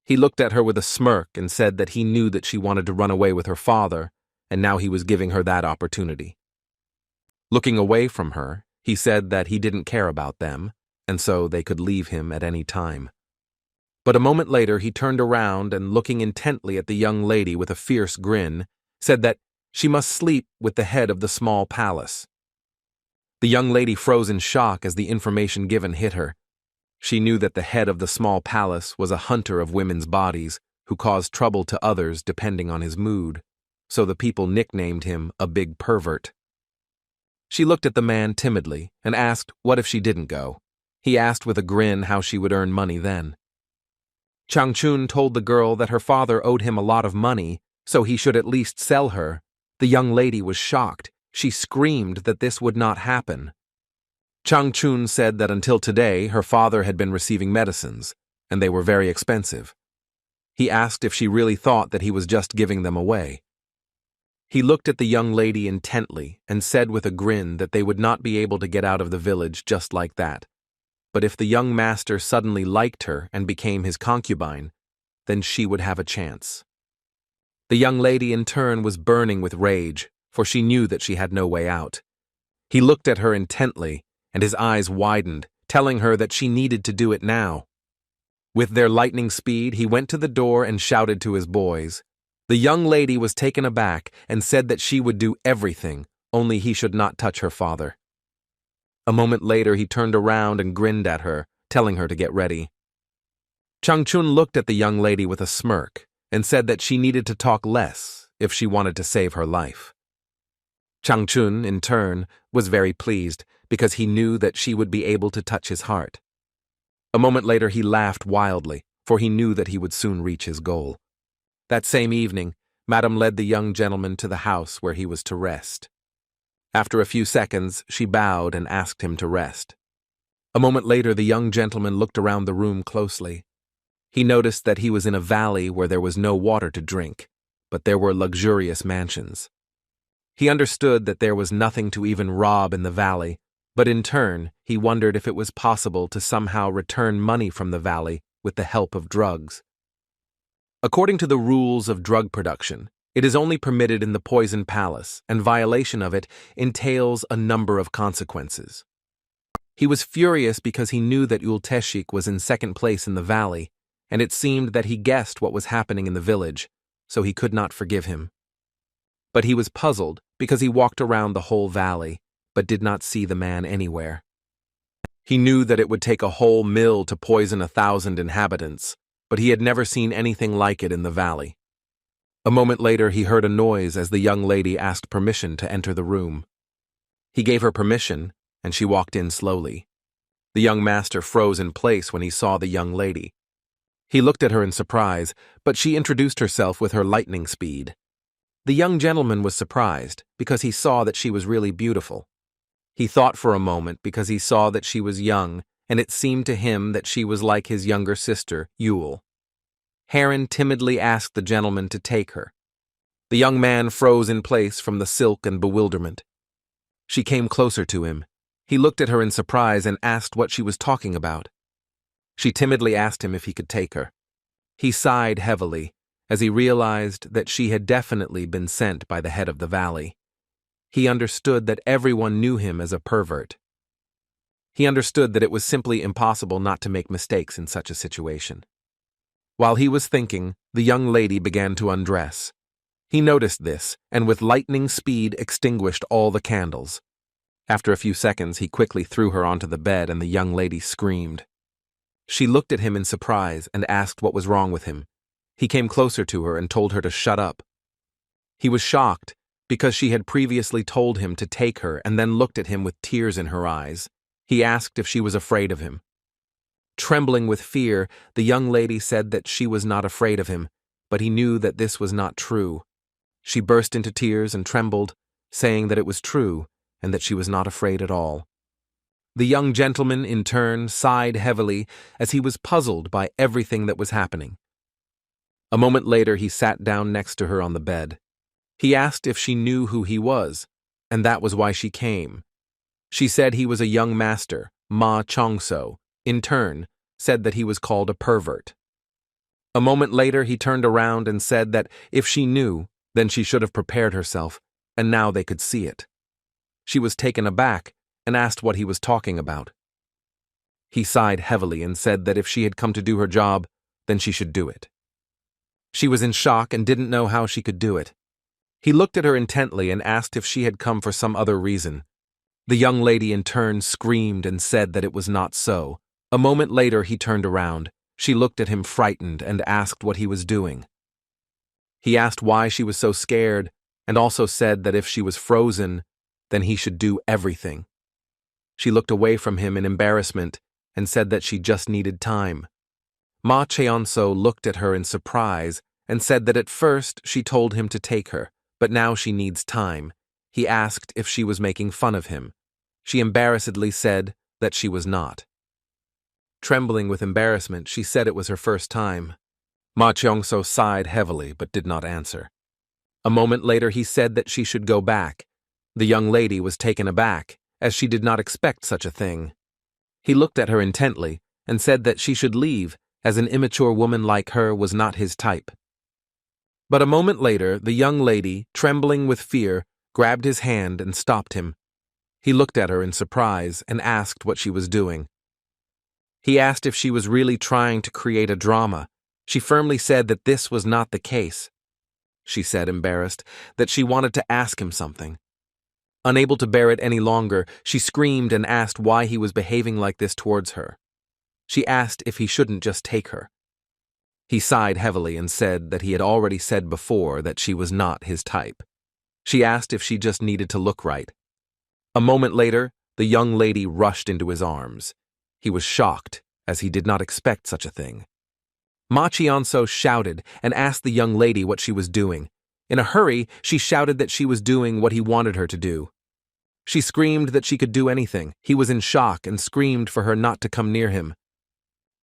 A: He looked at her with a smirk and said that he knew that she wanted to run away with her father, and now he was giving her that opportunity. Looking away from her, he said that he didn't care about them, and so they could leave him at any time. But a moment later he turned around and, looking intently at the young lady with a fierce grin, said that she must sleep with the head of the small palace. The young lady froze in shock as the information given hit her. She knew that the head of the small palace was a hunter of women's bodies who caused trouble to others depending on his mood, so the people nicknamed him a big pervert. She looked at the man timidly and asked what if she didn't go. He asked with a grin how she would earn money then. Changchun told the girl that her father owed him a lot of money, so he should at least sell her. The young lady was shocked. She screamed that this would not happen. Changchun said that until today her father had been receiving medicines, and they were very expensive. He asked if she really thought that he was just giving them away. He looked at the young lady intently and said with a grin that they would not be able to get out of the village just like that. But if the young master suddenly liked her and became his concubine, then she would have a chance. The young lady in turn was burning with rage, for she knew that she had no way out. He looked at her intently, and his eyes widened, telling her that she needed to do it now. With their lightning speed, he went to the door and shouted to his boys. The young lady was taken aback and said that she would do everything, only he should not touch her father. A moment later, he turned around and grinned at her, telling her to get ready. Changchun looked at the young lady with a smirk and said that she needed to talk less if she wanted to save her life. Changchun, in turn, was very pleased because he knew that she would be able to touch his heart. A moment later he laughed wildly, for he knew that he would soon reach his goal. That same evening, Madame led the young gentleman to the house where he was to rest. After a few seconds, she bowed and asked him to rest. A moment later the young gentleman looked around the room closely. He noticed that he was in a valley where there was no water to drink, but there were luxurious mansions. He understood that there was nothing to even rob in the valley, but in turn, he wondered if it was possible to somehow return money from the valley with the help of drugs. According to the rules of drug production, it is only permitted in the Poison Palace, and violation of it entails a number of consequences. He was furious because he knew that Ulteshik was in second place in the valley, and it seemed that he guessed what was happening in the village, so he could not forgive him. But he was puzzled because he walked around the whole valley, but did not see the man anywhere. He knew that it would take a whole mill to poison 1,000 inhabitants, but he had never seen anything like it in the valley. A moment later he heard a noise as the young lady asked permission to enter the room. He gave her permission, and she walked in slowly. The young master froze in place when he saw the young lady. He looked at her in surprise, but she introduced herself with her lightning speed. The young gentleman was surprised because he saw that she was really beautiful. He thought for a moment because he saw that she was young, and it seemed to him that she was like his younger sister, Yule. Heron timidly asked the gentleman to take her. The young man froze in place from the silk and bewilderment. She came closer to him. He looked at her in surprise and asked what she was talking about. She timidly asked him if he could take her. He sighed heavily as he realized that she had definitely been sent by the head of the valley. He understood that everyone knew him as a pervert. He understood that it was simply impossible not to make mistakes in such a situation. While he was thinking, the young lady began to undress. He noticed this, and with lightning speed extinguished all the candles. After a few seconds, he quickly threw her onto the bed, and the young lady screamed. She looked at him in surprise and asked what was wrong with him. He came closer to her and told her to shut up. He was shocked because she had previously told him to take her and then looked at him with tears in her eyes. He asked if she was afraid of him. Trembling with fear, the young lady said that she was not afraid of him, but he knew that this was not true. She burst into tears and trembled, saying that it was true and that she was not afraid at all. The young gentleman, in turn, sighed heavily as he was puzzled by everything that was happening. A moment later, he sat down next to her on the bed. He asked if she knew who he was, and that was why she came. She said he was a young master, Ma Chongso, in turn, said that he was called a pervert. A moment later, he turned around and said that if she knew, then she should have prepared herself, and now they could see it. She was taken aback and asked what he was talking about. He sighed heavily and said that if she had come to do her job, then she should do it. She was in shock and didn't know how she could do it. He looked at her intently and asked if she had come for some other reason. The young lady in turn screamed and said that it was not so. A moment later, he turned around. She looked at him frightened and asked what he was doing. He asked why she was so scared and also said that if she was frozen, then he should do everything. She looked away from him in embarrassment and said that she just needed time. Ma Cheonso looked at her in surprise and said that at first she told him to take her, but now she needs time. He asked if she was making fun of him. She embarrassedly said that she was not. Trembling with embarrassment, she said it was her first time. Ma Cheonso sighed heavily but did not answer. A moment later, he said that she should go back. The young lady was taken aback, as she did not expect such a thing. He looked at her intently and said that she should leave, as an immature woman like her was not his type. But a moment later, the young lady, trembling with fear, grabbed his hand and stopped him. He looked at her in surprise and asked what she was doing. He asked if she was really trying to create a drama. She firmly said that this was not the case. She said, embarrassed, that she wanted to ask him something. Unable to bear it any longer, she screamed and asked why he was behaving like this towards her. She asked if he shouldn't just take her. He sighed heavily and said that he had already said before that she was not his type. She asked if she just needed to look right. A moment later, the young lady rushed into his arms. He was shocked, as he did not expect such a thing. Ma Cheonso shouted and asked the young lady what she was doing. In a hurry, she shouted that she was doing what he wanted her to do. She screamed that she could do anything. He was in shock and screamed for her not to come near him.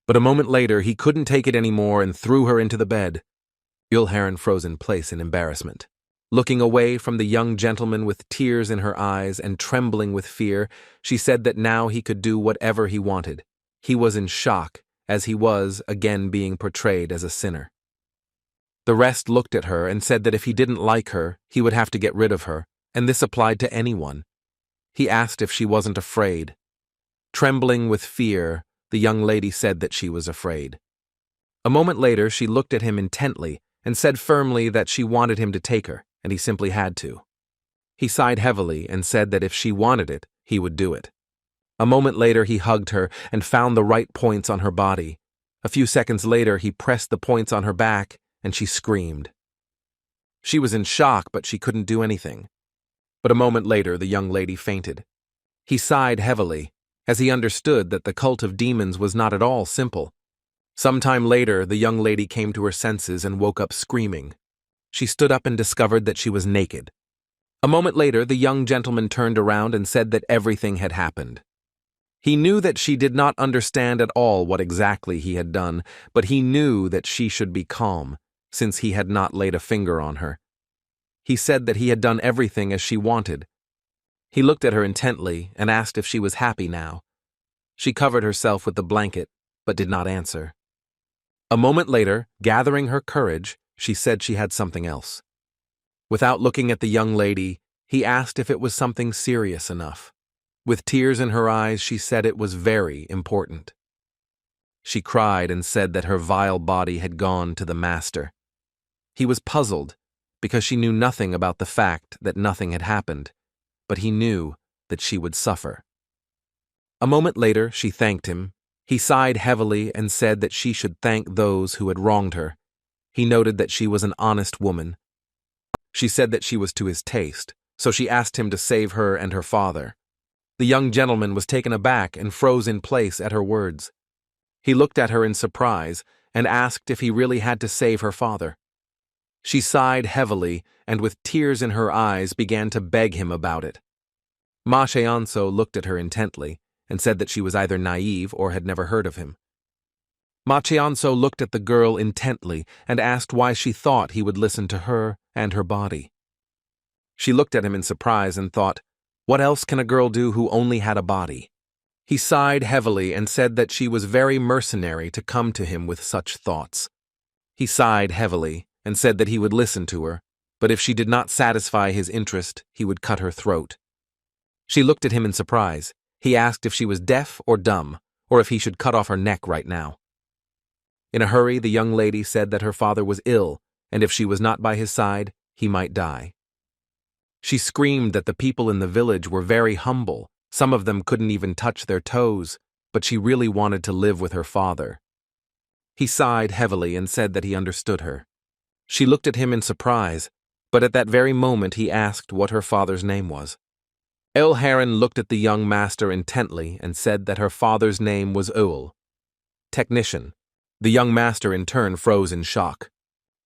A: But a moment later, he couldn't take it anymore and threw her into the bed. Heir froze in place in embarrassment. Looking away from the young gentleman with tears in her eyes and trembling with fear, she said that now he could do whatever he wanted. He was in shock, as he was, again, being portrayed as a sinner. The rest looked at her and said that if he didn't like her, he would have to get rid of her, and this applied to anyone. He asked if she wasn't afraid. Trembling with fear, the young lady said that she was afraid. A moment later, she looked at him intently and said firmly that she wanted him to take her, and he simply had to. He sighed heavily and said that if she wanted it, he would do it. A moment later, he hugged her and found the right points on her body. A few seconds later, he pressed the points on her back, and she screamed. She was in shock, but she couldn't do anything. But a moment later, the young lady fainted. He sighed heavily, as he understood that the cult of demons was not at all simple. Some time later, the young lady came to her senses and woke up screaming. She stood up and discovered that she was naked. A moment later, the young gentleman turned around and said that everything had happened. He knew that she did not understand at all what exactly he had done, but he knew that she should be calm, since he had not laid a finger on her. He said that he had done everything as she wanted. He looked at her intently and asked if she was happy now. She covered herself with the blanket, but did not answer. A moment later, gathering her courage, she said she had something else. Without looking at the young lady, he asked if it was something serious enough. With tears in her eyes, she said it was very important. She cried and said that her vile body had gone to the master. He was puzzled, because she knew nothing about the fact that nothing had happened, but he knew that she would suffer. A moment later, she thanked him. He sighed heavily and said that she should thank those who had wronged her. He noted that she was an honest woman. She said that she was to his taste, so she asked him to save her and her father. The young gentleman was taken aback and froze in place at her words. He looked at her in surprise and asked if he really had to save her father. She sighed heavily and with tears in her eyes began to beg him about it. Ma Cheonso looked at her intently and said that she was either naive or had never heard of him. Ma Cheonso looked at the girl intently and asked why she thought he would listen to her and her body. She looked at him in surprise and thought, what else can a girl do who only had a body? He sighed heavily and said that she was very mercenary to come to him with such thoughts. He sighed heavily and said that he would listen to her, but if she did not satisfy his interest, he would cut her throat. She looked at him in surprise. He asked if she was deaf or dumb, or if he should cut off her neck right now. In a hurry, the young lady said that her father was ill, and if she was not by his side, he might die. She screamed that the people in the village were very humble. Some of them couldn't even touch their toes, but she really wanted to live with her father. He sighed heavily and said that he understood her. She looked at him in surprise, but at that very moment he asked what her father's name was. Heir looked at the young master intently and said that her father's name was Technician. The young master in turn froze in shock.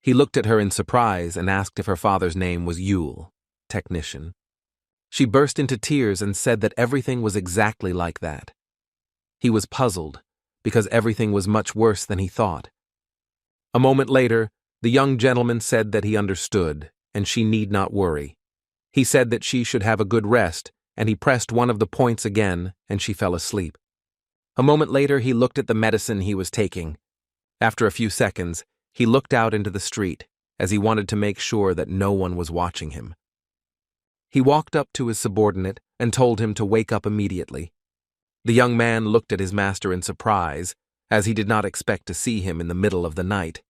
A: He looked at her in surprise and asked if her father's name was Technician. She burst into tears and said that everything was exactly like that. He was puzzled, because everything was much worse than he thought. A moment later, the young gentleman said that he understood, and she need not worry. He said that she should have a good rest, and he pressed one of the points again, and she fell asleep. A moment later, he looked at the medicine he was taking. After a few seconds, he looked out into the street, as he wanted to make sure that no one was watching him. He walked up to his subordinate and told him to wake up immediately. The young man looked at his master in surprise, as he did not expect to see him in the middle of the night.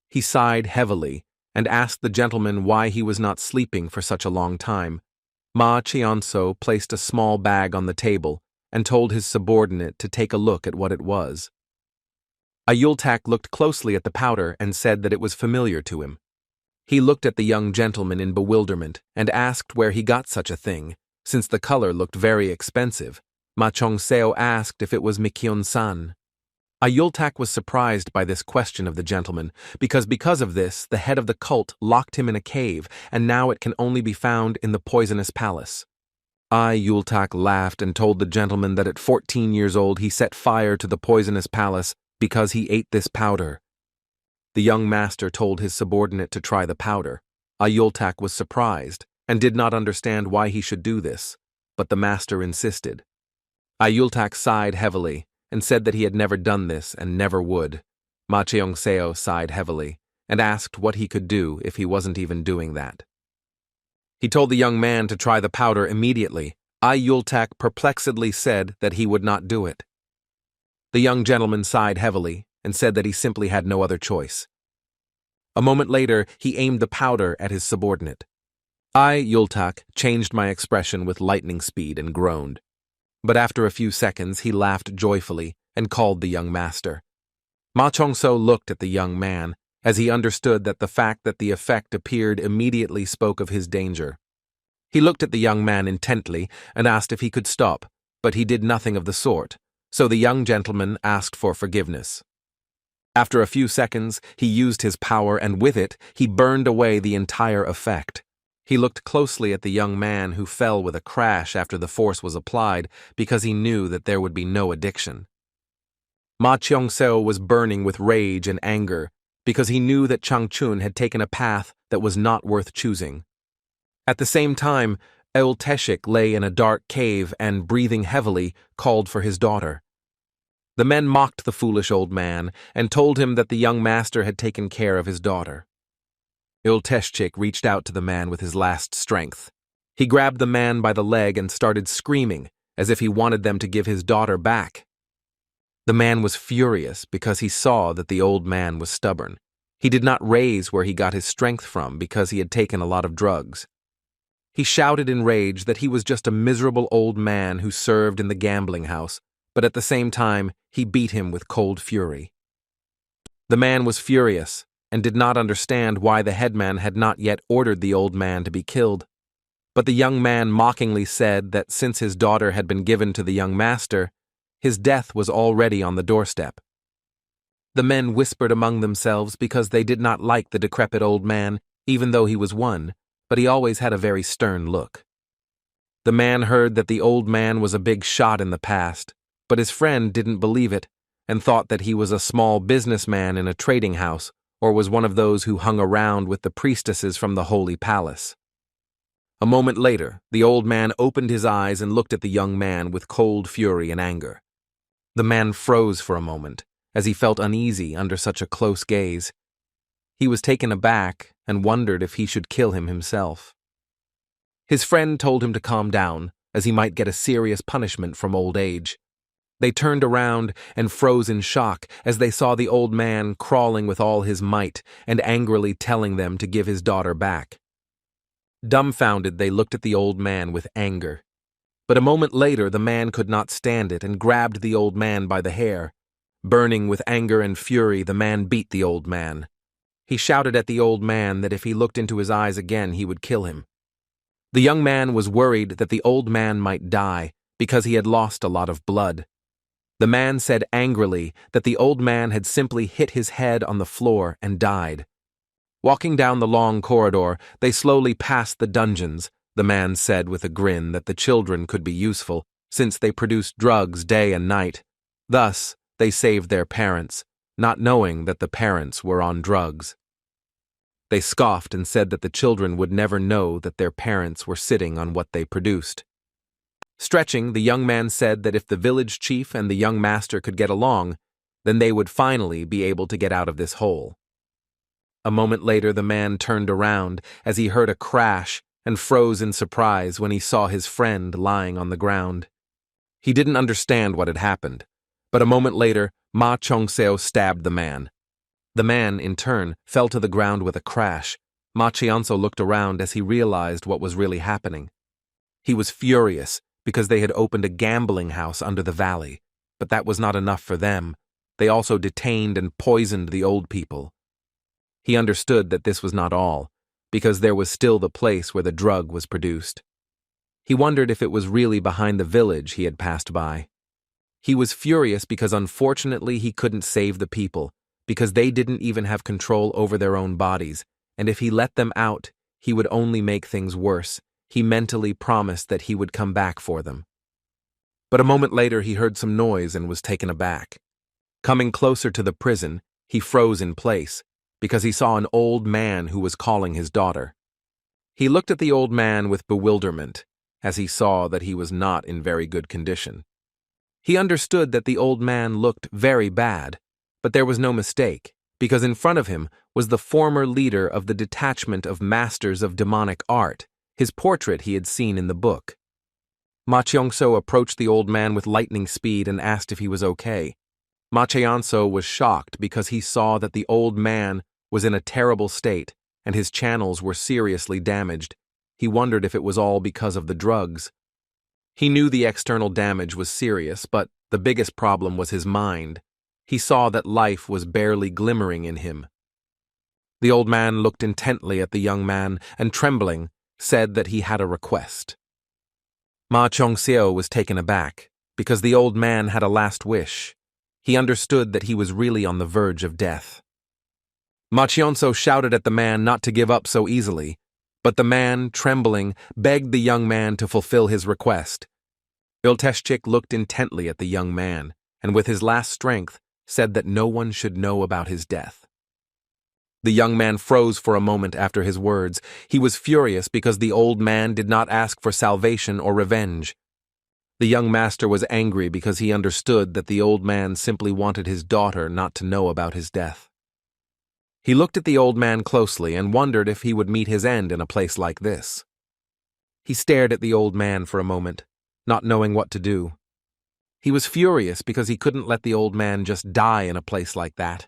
A: He sighed heavily and asked the gentleman why he was not sleeping for such a long time. Ma Chionso placed a small bag on the table and told his subordinate to take a look at what it was. Ayultak looked closely at the powder and said that it was familiar to him. He looked at the young gentleman in bewilderment and asked where he got such a thing, since the color looked very expensive. Ma Chongseo asked if it was Mikyon-san. Ayultak was surprised by this question of the gentleman, because of this, the head of the cult locked him in a cave, and now it can only be found in the poisonous palace. Ayultak laughed and told the gentleman that at 14 years old he set fire to the poisonous palace because he ate this powder. The young master told his subordinate to try the powder. Ayultak was surprised and did not understand why he should do this, but the master insisted. Ayultak sighed heavily and said that he had never done this and never would. Ma Cheong-seo sighed heavily and asked what he could do if he wasn't even doing that. He told the young man to try the powder immediately. Ayultak perplexedly said that he would not do it. The young gentleman sighed heavily and said that he simply had no other choice. A moment later, he aimed the powder at his subordinate. Ayultak changed my expression with lightning speed and groaned. But after a few seconds, he laughed joyfully and called the young master. Ma Chong-so looked at the young man, as he understood that the fact that the effect appeared immediately spoke of his danger. He looked at the young man intently and asked if he could stop, but he did nothing of the sort, so the young gentleman asked for forgiveness. After a few seconds, he used his power, and with it, he burned away the entire effect. He looked closely at the young man, who fell with a crash after the force was applied, because he knew that there would be no addiction. Ma Cheong-seo was burning with rage and anger, because he knew that Chang-chun had taken a path that was not worth choosing. At the same time, El Teshik lay in a dark cave and, breathing heavily, called for his daughter. The men mocked the foolish old man and told him that the young master had taken care of his daughter. Il Teshik reached out to the man with his last strength. He grabbed the man by the leg and started screaming, as if he wanted them to give his daughter back. The man was furious because he saw that the old man was stubborn. He did not raise where he got his strength from because he had taken a lot of drugs. He shouted in rage that he was just a miserable old man who served in the gambling house, but at the same time, he beat him with cold fury. The man was furious and did not understand why the headman had not yet ordered the old man to be killed. But the young man mockingly said that since his daughter had been given to the young master, his death was already on the doorstep. The men whispered among themselves because they did not like the decrepit old man, even though he was one, but he always had a very stern look. The man heard that the old man was a big shot in the past, but his friend didn't believe it and thought that he was a small businessman in a trading house or was one of those who hung around with the priestesses from the holy palace. A moment later, the old man opened his eyes and looked at the young man with cold fury and anger. The man froze for a moment, as he felt uneasy under such a close gaze. He was taken aback and wondered if he should kill him himself. His friend told him to calm down, as he might get a serious punishment from old age. They turned around and froze in shock as they saw the old man crawling with all his might and angrily telling them to give his daughter back. Dumbfounded, they looked at the old man with anger. But a moment later, the man could not stand it and grabbed the old man by the hair. Burning with anger and fury, the man beat the old man. He shouted at the old man that if he looked into his eyes again, he would kill him. The young man was worried that the old man might die because he had lost a lot of blood. The man said angrily that the old man had simply hit his head on the floor and died. Walking down the long corridor, they slowly passed the dungeons. The man said with a grin that the children could be useful since they produced drugs day and night. Thus, they saved their parents, not knowing that the parents were on drugs. They scoffed and said that the children would never know that their parents were sitting on what they produced. Stretching, the young man said that if the village chief and the young master could get along, then they would finally be able to get out of this hole. A moment later, the man turned around as he heard a crash and froze in surprise when he saw his friend lying on the ground. He didn't understand what had happened, but a moment later, Ma Chong-seo stabbed the man. The man, in turn, fell to the ground with a crash. Ma Chong-seo looked around as he realized what was really happening. He was furious because they had opened a gambling house under the valley, but that was not enough for them. They also detained and poisoned the old people. He understood that this was not all, because there was still the place where the drug was produced. He wondered if it was really behind the village he had passed by. He was furious because unfortunately he couldn't save the people, because they didn't even have control over their own bodies, and if he let them out, he would only make things worse. He mentally promised that he would come back for them. But a moment later he heard some noise and was taken aback. Coming closer to the prison, he froze in place, because he saw an old man who was calling his daughter. He looked at the old man with bewilderment, as he saw that he was not in very good condition. He understood that the old man looked very bad, but there was no mistake, because in front of him was the former leader of the detachment of masters of demonic art, his portrait he had seen in the book. Ma Chong-seo approached the old man with lightning speed and asked if he was okay. Ma Chong-seo was shocked because he saw that the old man was in a terrible state and his channels were seriously damaged. He wondered if it was all because of the drugs. He knew the external damage was serious, but the biggest problem was his mind. He saw that life was barely glimmering in him. The old man looked intently at the young man and, trembling, said that he had a request. Ma Chong-seo was taken aback because the old man had a last wish. He understood that he was really on the verge of death. Ma Chong-seo shouted at the man not to give up so easily, but the man, trembling, begged the young man to fulfill his request. Ilteshchik looked intently at the young man, and with his last strength, said that no one should know about his death. The young man froze for a moment after his words. He was furious because the old man did not ask for salvation or revenge. The young master was angry because he understood that the old man simply wanted his daughter not to know about his death. He looked at the old man closely and wondered if he would meet his end in a place like this. He stared at the old man for a moment, not knowing what to do. He was furious because he couldn't let the old man just die in a place like that.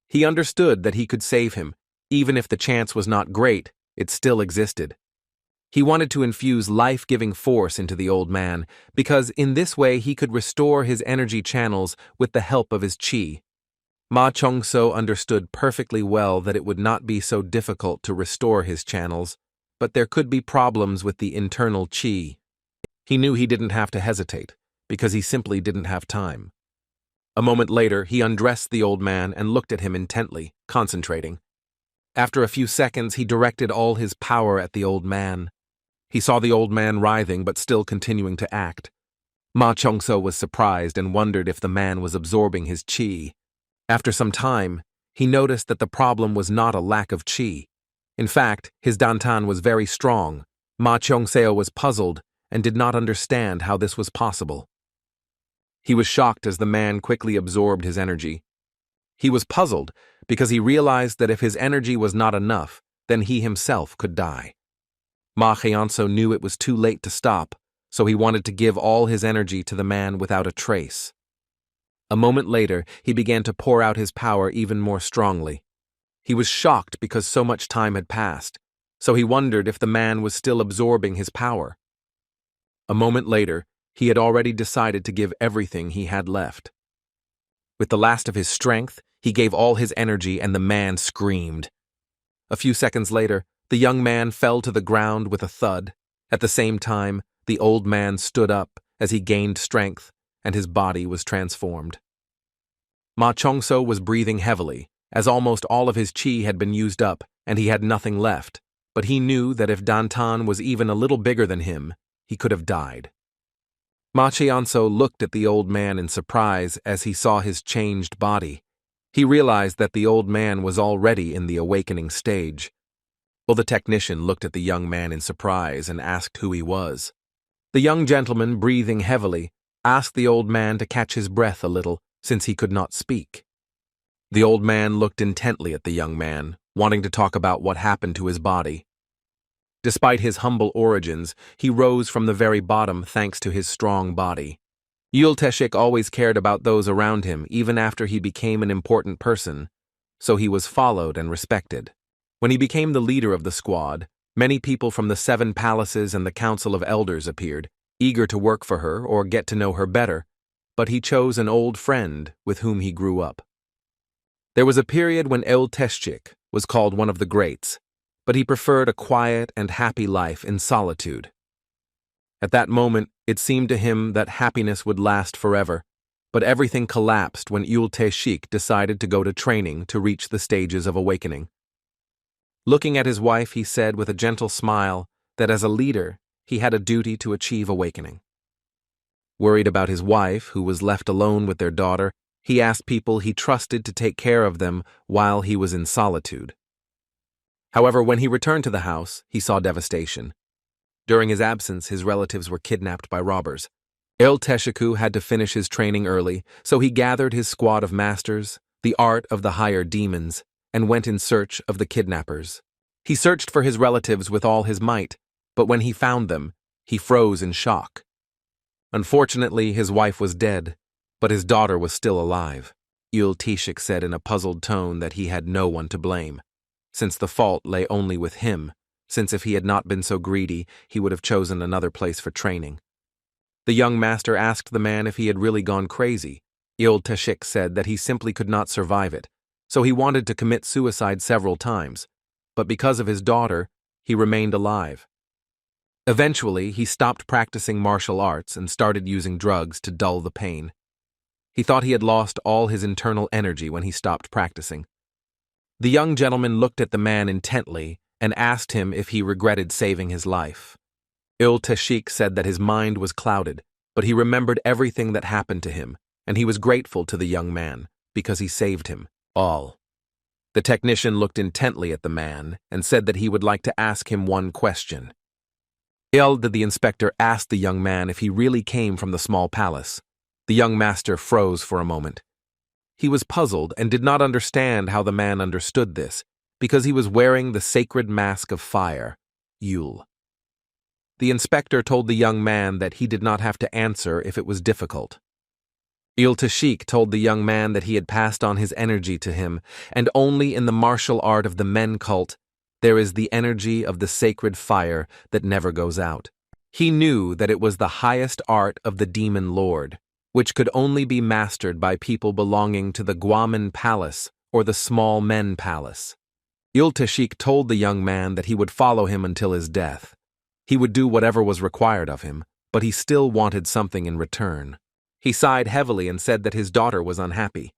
A: He understood that he could save him. Even if the chance was not great, it still existed. He wanted to infuse life-giving force into the old man, because in this way he could restore his energy channels with the help of his chi. Ma Chong-seo understood perfectly well that it would not be so difficult to restore his channels, but there could be problems with the internal chi. He knew he didn't have to hesitate, because he simply didn't have time. A moment later, he undressed the old man and looked at him intently, concentrating. After a few seconds, he directed all his power at the old man. He saw the old man writhing but still continuing to act. Ma Chong-seo was surprised and wondered if the man was absorbing his chi. After some time, he noticed that the problem was not a lack of chi. In fact, his dantan was very strong. Ma Chong-seo was puzzled and did not understand how this was possible. He was shocked as the man quickly absorbed his energy. He was puzzled because he realized that if his energy was not enough, then he himself could die. Ma Cheonso knew it was too late to stop, so he wanted to give all his energy to the man without a trace. A moment later, he began to pour out his power even more strongly. He was shocked because so much time had passed, so he wondered if the man was still absorbing his power. A moment later, he had already decided to give everything he had left. With the last of his strength, he gave all his energy and the man screamed. A few seconds later, the young man fell to the ground with a thud. At the same time, the old man stood up as he gained strength, and his body was transformed. Ma Cheonso was breathing heavily, as almost all of his qi had been used up and he had nothing left, but he knew that if Dantan was even a little bigger than him, he could have died. Ma Cheonso looked at the old man in surprise as he saw his changed body. He realized that the old man was already in the awakening stage. Well, the technician looked at the young man in surprise and asked who he was. The young gentleman, breathing heavily, asked the old man to catch his breath a little, since he could not speak. The old man looked intently at the young man, wanting to talk about what happened to his body. Despite his humble origins, he rose from the very bottom thanks to his strong body. Yulteshik always cared about those around him even after he became an important person, so he was followed and respected. When he became the leader of the squad, many people from the 7 palaces and the Council of Elders appeared, eager to work for her or get to know her better, but he chose an old friend with whom he grew up. There was a period when Yulteshik was called one of the greats, but he preferred a quiet and happy life in solitude. At that moment, it seemed to him that happiness would last forever, but everything collapsed when Yulteshik decided to go to training to reach the stages of awakening. Looking at his wife, he said with a gentle smile that as a leader, he had a duty to achieve awakening. Worried about his wife, who was left alone with their daughter, he asked people he trusted to take care of them while he was in solitude. However, when he returned to the house, he saw devastation. During his absence, his relatives were kidnapped by robbers. Yulteshik had to finish his training early, so he gathered his squad of masters, the art of the higher demons, and went in search of the kidnappers. He searched for his relatives with all his might, but when he found them, he froze in shock. Unfortunately, his wife was dead, but his daughter was still alive. Yulteshik said in a puzzled tone that he had no one to blame, since the fault lay only with him, since if he had not been so greedy, he would have chosen another place for training. The young master asked the man if he had really gone crazy. Yulteshik said that he simply could not survive it, so he wanted to commit suicide several times, but because of his daughter, he remained alive. Eventually, he stopped practicing martial arts and started using drugs to dull the pain. He thought he had lost all his internal energy when he stopped practicing. The young gentleman looked at the man intently and asked him if he regretted saving his life. Yulteshik said that his mind was clouded, but he remembered everything that happened to him, and he was grateful to the young man because he saved him all. The technician looked intently at the man and said that he would like to ask him one question. The inspector asked the young man if he really came from the small palace. The young master froze for a moment. He was puzzled and did not understand how the man understood this, because he was wearing the sacred mask of fire, Yul. The inspector told the young man that he did not have to answer if it was difficult. Yulteshik told the young man that he had passed on his energy to him, and only in the martial art of the men cult there is the energy of the sacred fire that never goes out. He knew that it was the highest art of the demon lord, which could only be mastered by people belonging to the Guaman Palace or the Small Men Palace. Yulteshik told the young man that he would follow him until his death. He would do whatever was required of him, but he still wanted something in return. He sighed heavily and said that his daughter was unhappy.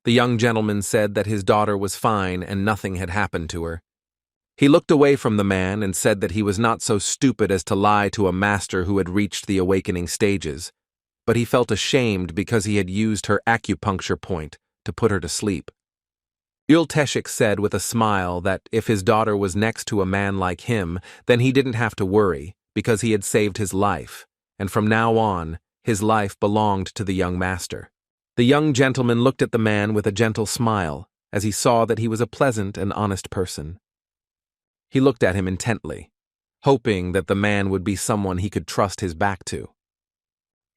A: The young gentleman said that his daughter was fine and nothing had happened to her. He looked away from the man and said that he was not so stupid as to lie to a master who had reached the awakening stages, but he felt ashamed because he had used her acupuncture point to put her to sleep. Yulteshik said with a smile that if his daughter was next to a man like him, then he didn't have to worry because he had saved his life, and from now on, his life belonged to the young master. The young gentleman looked at the man with a gentle smile as he saw that he was a pleasant and honest person. He looked at him intently, hoping that the man would be someone he could trust his back to.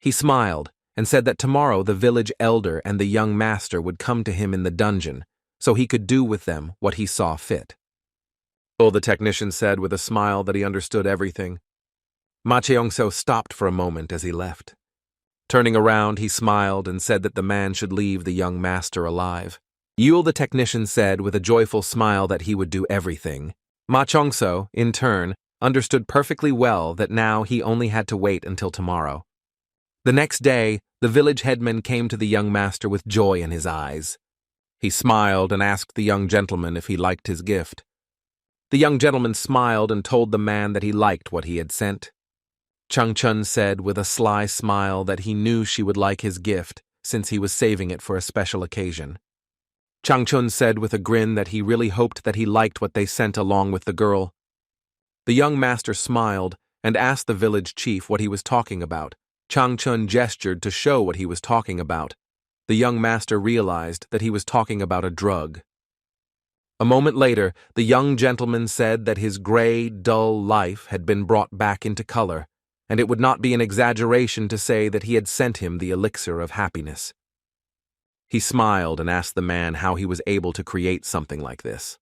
A: He smiled and said that tomorrow the village elder and the young master would come to him in the dungeon so he could do with them what he saw fit. Oh, the technician said with a smile that he understood everything. Ma Cheong-seo stopped for a moment as he left. Turning around, he smiled and said that the man should leave the young master alive. Yule, the technician, said with a joyful smile that he would do everything. Ma Cheong-seo, in turn, understood perfectly well that now he only had to wait until tomorrow. The next day, the village headman came to the young master with joy in his eyes. He smiled and asked the young gentleman if he liked his gift. The young gentleman smiled and told the man that he liked what he had sent. Chang-chun said with a sly smile that he knew she would like his gift since he was saving it for a special occasion. Chang-chun said with a grin that he really hoped that he liked what they sent along with the girl. The young master smiled and asked the village chief what he was talking about. Chang-chun gestured to show what he was talking about. The young master realized that he was talking about a drug. A moment later, the young gentleman said that his gray, dull life had been brought back into color, and it would not be an exaggeration to say that he had sent him the elixir of happiness. He smiled and asked the man how he was able to create something like this.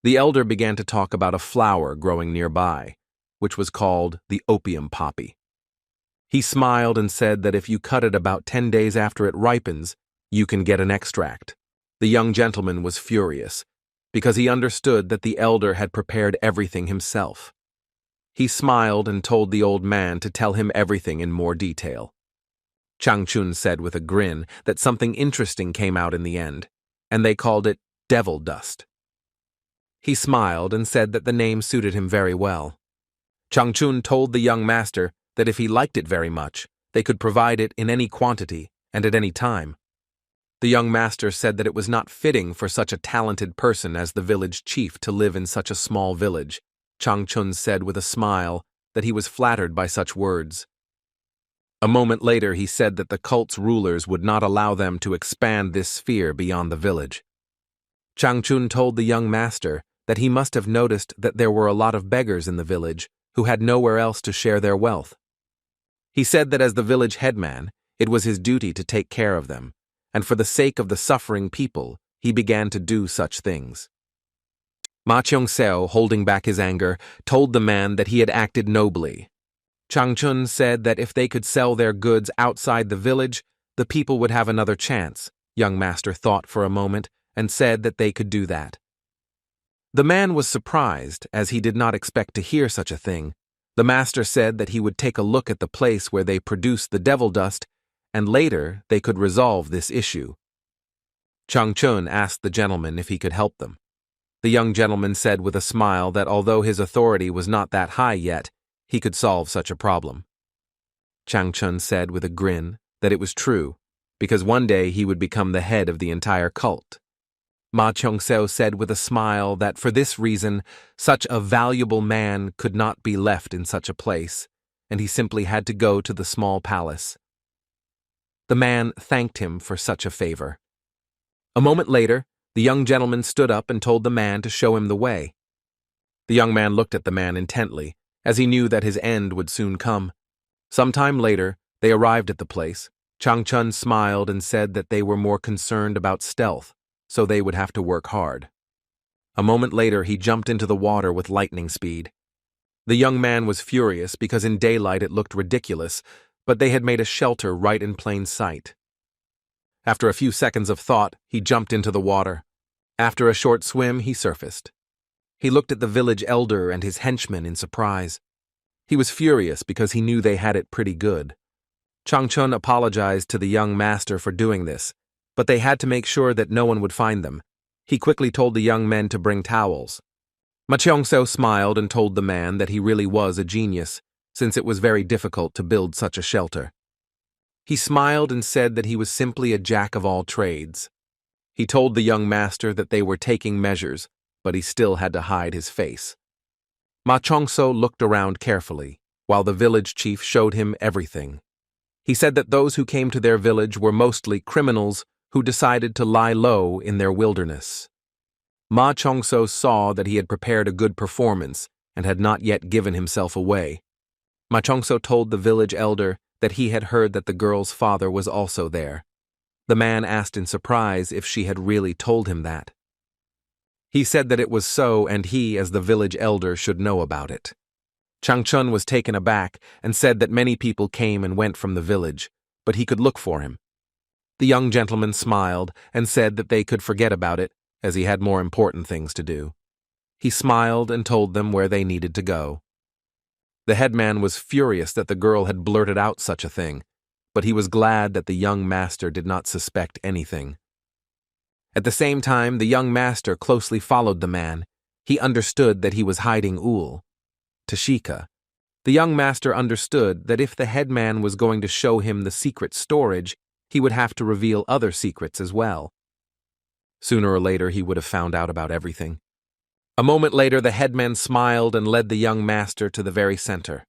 A: The elder began to talk about a flower growing nearby, which was called the opium poppy. He smiled and said that if you cut it about 10 days after it ripens, you can get an extract. The young gentleman was furious, because he understood that the elder had prepared everything himself. He smiled and told the old man to tell him everything in more detail. Chang-chun said with a grin that something interesting came out in the end, and they called it devil dust. He smiled and said that the name suited him very well. Chang-chun told the young master that if he liked it very much, they could provide it in any quantity and at any time. The young master said that it was not fitting for such a talented person as the village chief to live in such a small village. Chang-chun said with a smile that he was flattered by such words. A moment later, he said that the cult's rulers would not allow them to expand this sphere beyond the village. Chang-chun told the young master that he must have noticed that there were a lot of beggars in the village who had nowhere else to share their wealth. He said that as the village headman, it was his duty to take care of them, and for the sake of the suffering people, he began to do such things. Ma Cheong-seo, holding back his anger, told the man that he had acted nobly. Chang-chun said that if they could sell their goods outside the village, the people would have another chance. Young master thought for a moment and said that they could do that. The man was surprised, as he did not expect to hear such a thing. The master said that he would take a look at the place where they produced the devil dust, and later they could resolve this issue. Chang-chun asked the gentleman if he could help them. The young gentleman said with a smile that although his authority was not that high yet, he could solve such a problem. Chang-chun said with a grin that it was true, because one day he would become the head of the entire cult. Ma Cheong-seo said with a smile that for this reason, such a valuable man could not be left in such a place, and he simply had to go to the small palace. The man thanked him for such a favor. A moment later, the young gentleman stood up and told the man to show him the way. The young man looked at the man intently, as he knew that his end would soon come. Some time later, they arrived at the place. Chang-chun smiled and said that they were more concerned about stealth, so they would have to work hard. A moment later, he jumped into the water with lightning speed. The young man was furious because in daylight it looked ridiculous, but they had made a shelter right in plain sight. After a few seconds of thought, he jumped into the water. After a short swim, he surfaced. He looked at the village elder and his henchmen in surprise. He was furious because he knew they had it pretty good. Chang-chun apologized to the young master for doing this, but they had to make sure that no one would find them. He quickly told the young men to bring towels. Ma Cheong-seo smiled and told the man that he really was a genius, since it was very difficult to build such a shelter. He smiled and said that he was simply a jack of all trades. He told the young master that they were taking measures, but he still had to hide his face. Ma Cheong-seo looked around carefully, while the village chief showed him everything. He said that those who came to their village were mostly criminals who decided to lie low in their wilderness. Ma Chongso saw that he had prepared a good performance and had not yet given himself away. Ma Chongso told the village elder that he had heard that the girl's father was also there. The man asked in surprise if she had really told him that. He said that it was so and he, as the village elder, should know about it. Changchun was taken aback and said that many people came and went from the village, but he could look for him. The young gentleman smiled and said that they could forget about it, as he had more important things to do. He smiled and told them where they needed to go. The headman was furious that the girl had blurted out such a thing, but he was glad that the young master did not suspect anything. At the same time, the young master closely followed the man. He understood that he was hiding Ul. Tashika. The young master understood that if the headman was going to show him the secret storage, he would have to reveal other secrets as well. Sooner or later, he would have found out about everything. A moment later, the headman smiled and led the young master to the very center.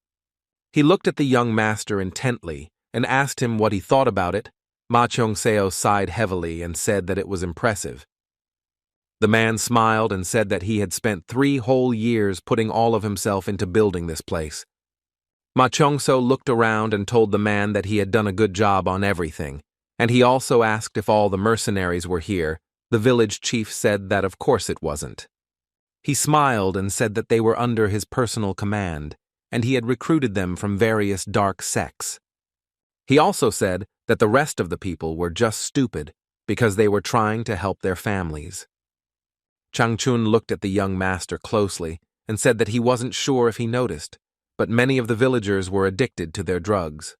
A: He looked at the young master intently and asked him what he thought about it. Ma Chong-seo sighed heavily and said that it was impressive. The man smiled and said that he had spent 3 whole years putting all of himself into building this place. Ma Chong-seo looked around and told the man that he had done a good job on everything, and he also asked if all the mercenaries were here. The village chief said that of course it wasn't. He smiled and said that they were under his personal command, and he had recruited them from various dark sects. He also said that the rest of the people were just stupid because they were trying to help their families. Changchun looked at the young master closely and said that he wasn't sure if he noticed, but many of the villagers were addicted to their drugs.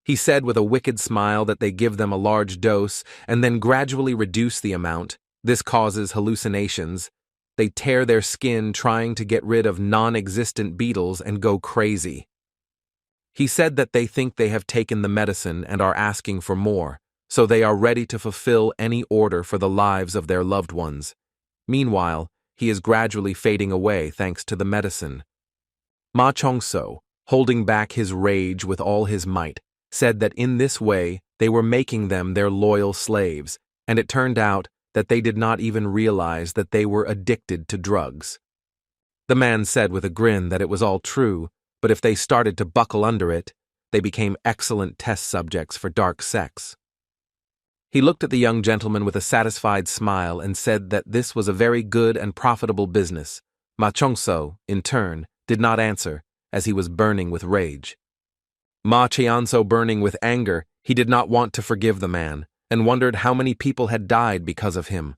A: He said with a wicked smile that they give them a large dose and then gradually reduce the amount. This causes hallucinations. They tear their skin trying to get rid of non-existent beetles and go crazy. He said that they think they have taken the medicine and are asking for more, so they are ready to fulfill any order for the lives of their loved ones. Meanwhile, he is gradually fading away thanks to the medicine. Ma Chong-seo, holding back his rage with all his might, said that in this way they were making them their loyal slaves, and it turned out that they did not even realize that they were addicted to drugs. The man said with a grin that it was all true, but if they started to buckle under it, they became excellent test subjects for dark sects. He looked at the young gentleman with a satisfied smile and said that this was a very good and profitable business. Ma Chong-seo, in turn, did not answer, as he was burning with rage. Ma Cheon-seo burning with anger, he did not want to forgive the man, and wondered how many people had died because of him.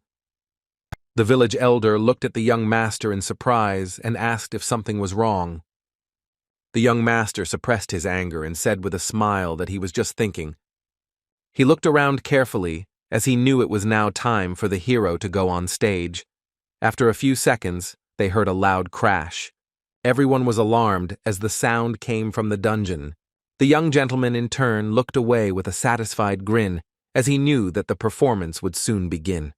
A: The village elder looked at the young master in surprise and asked if something was wrong. The young master suppressed his anger and said with a smile that he was just thinking. He looked around carefully, as he knew it was now time for the hero to go on stage. After a few seconds, they heard a loud crash. Everyone was alarmed as the sound came from the dungeon. The young gentleman in turn looked away with a satisfied grin, as he knew that the performance would soon begin.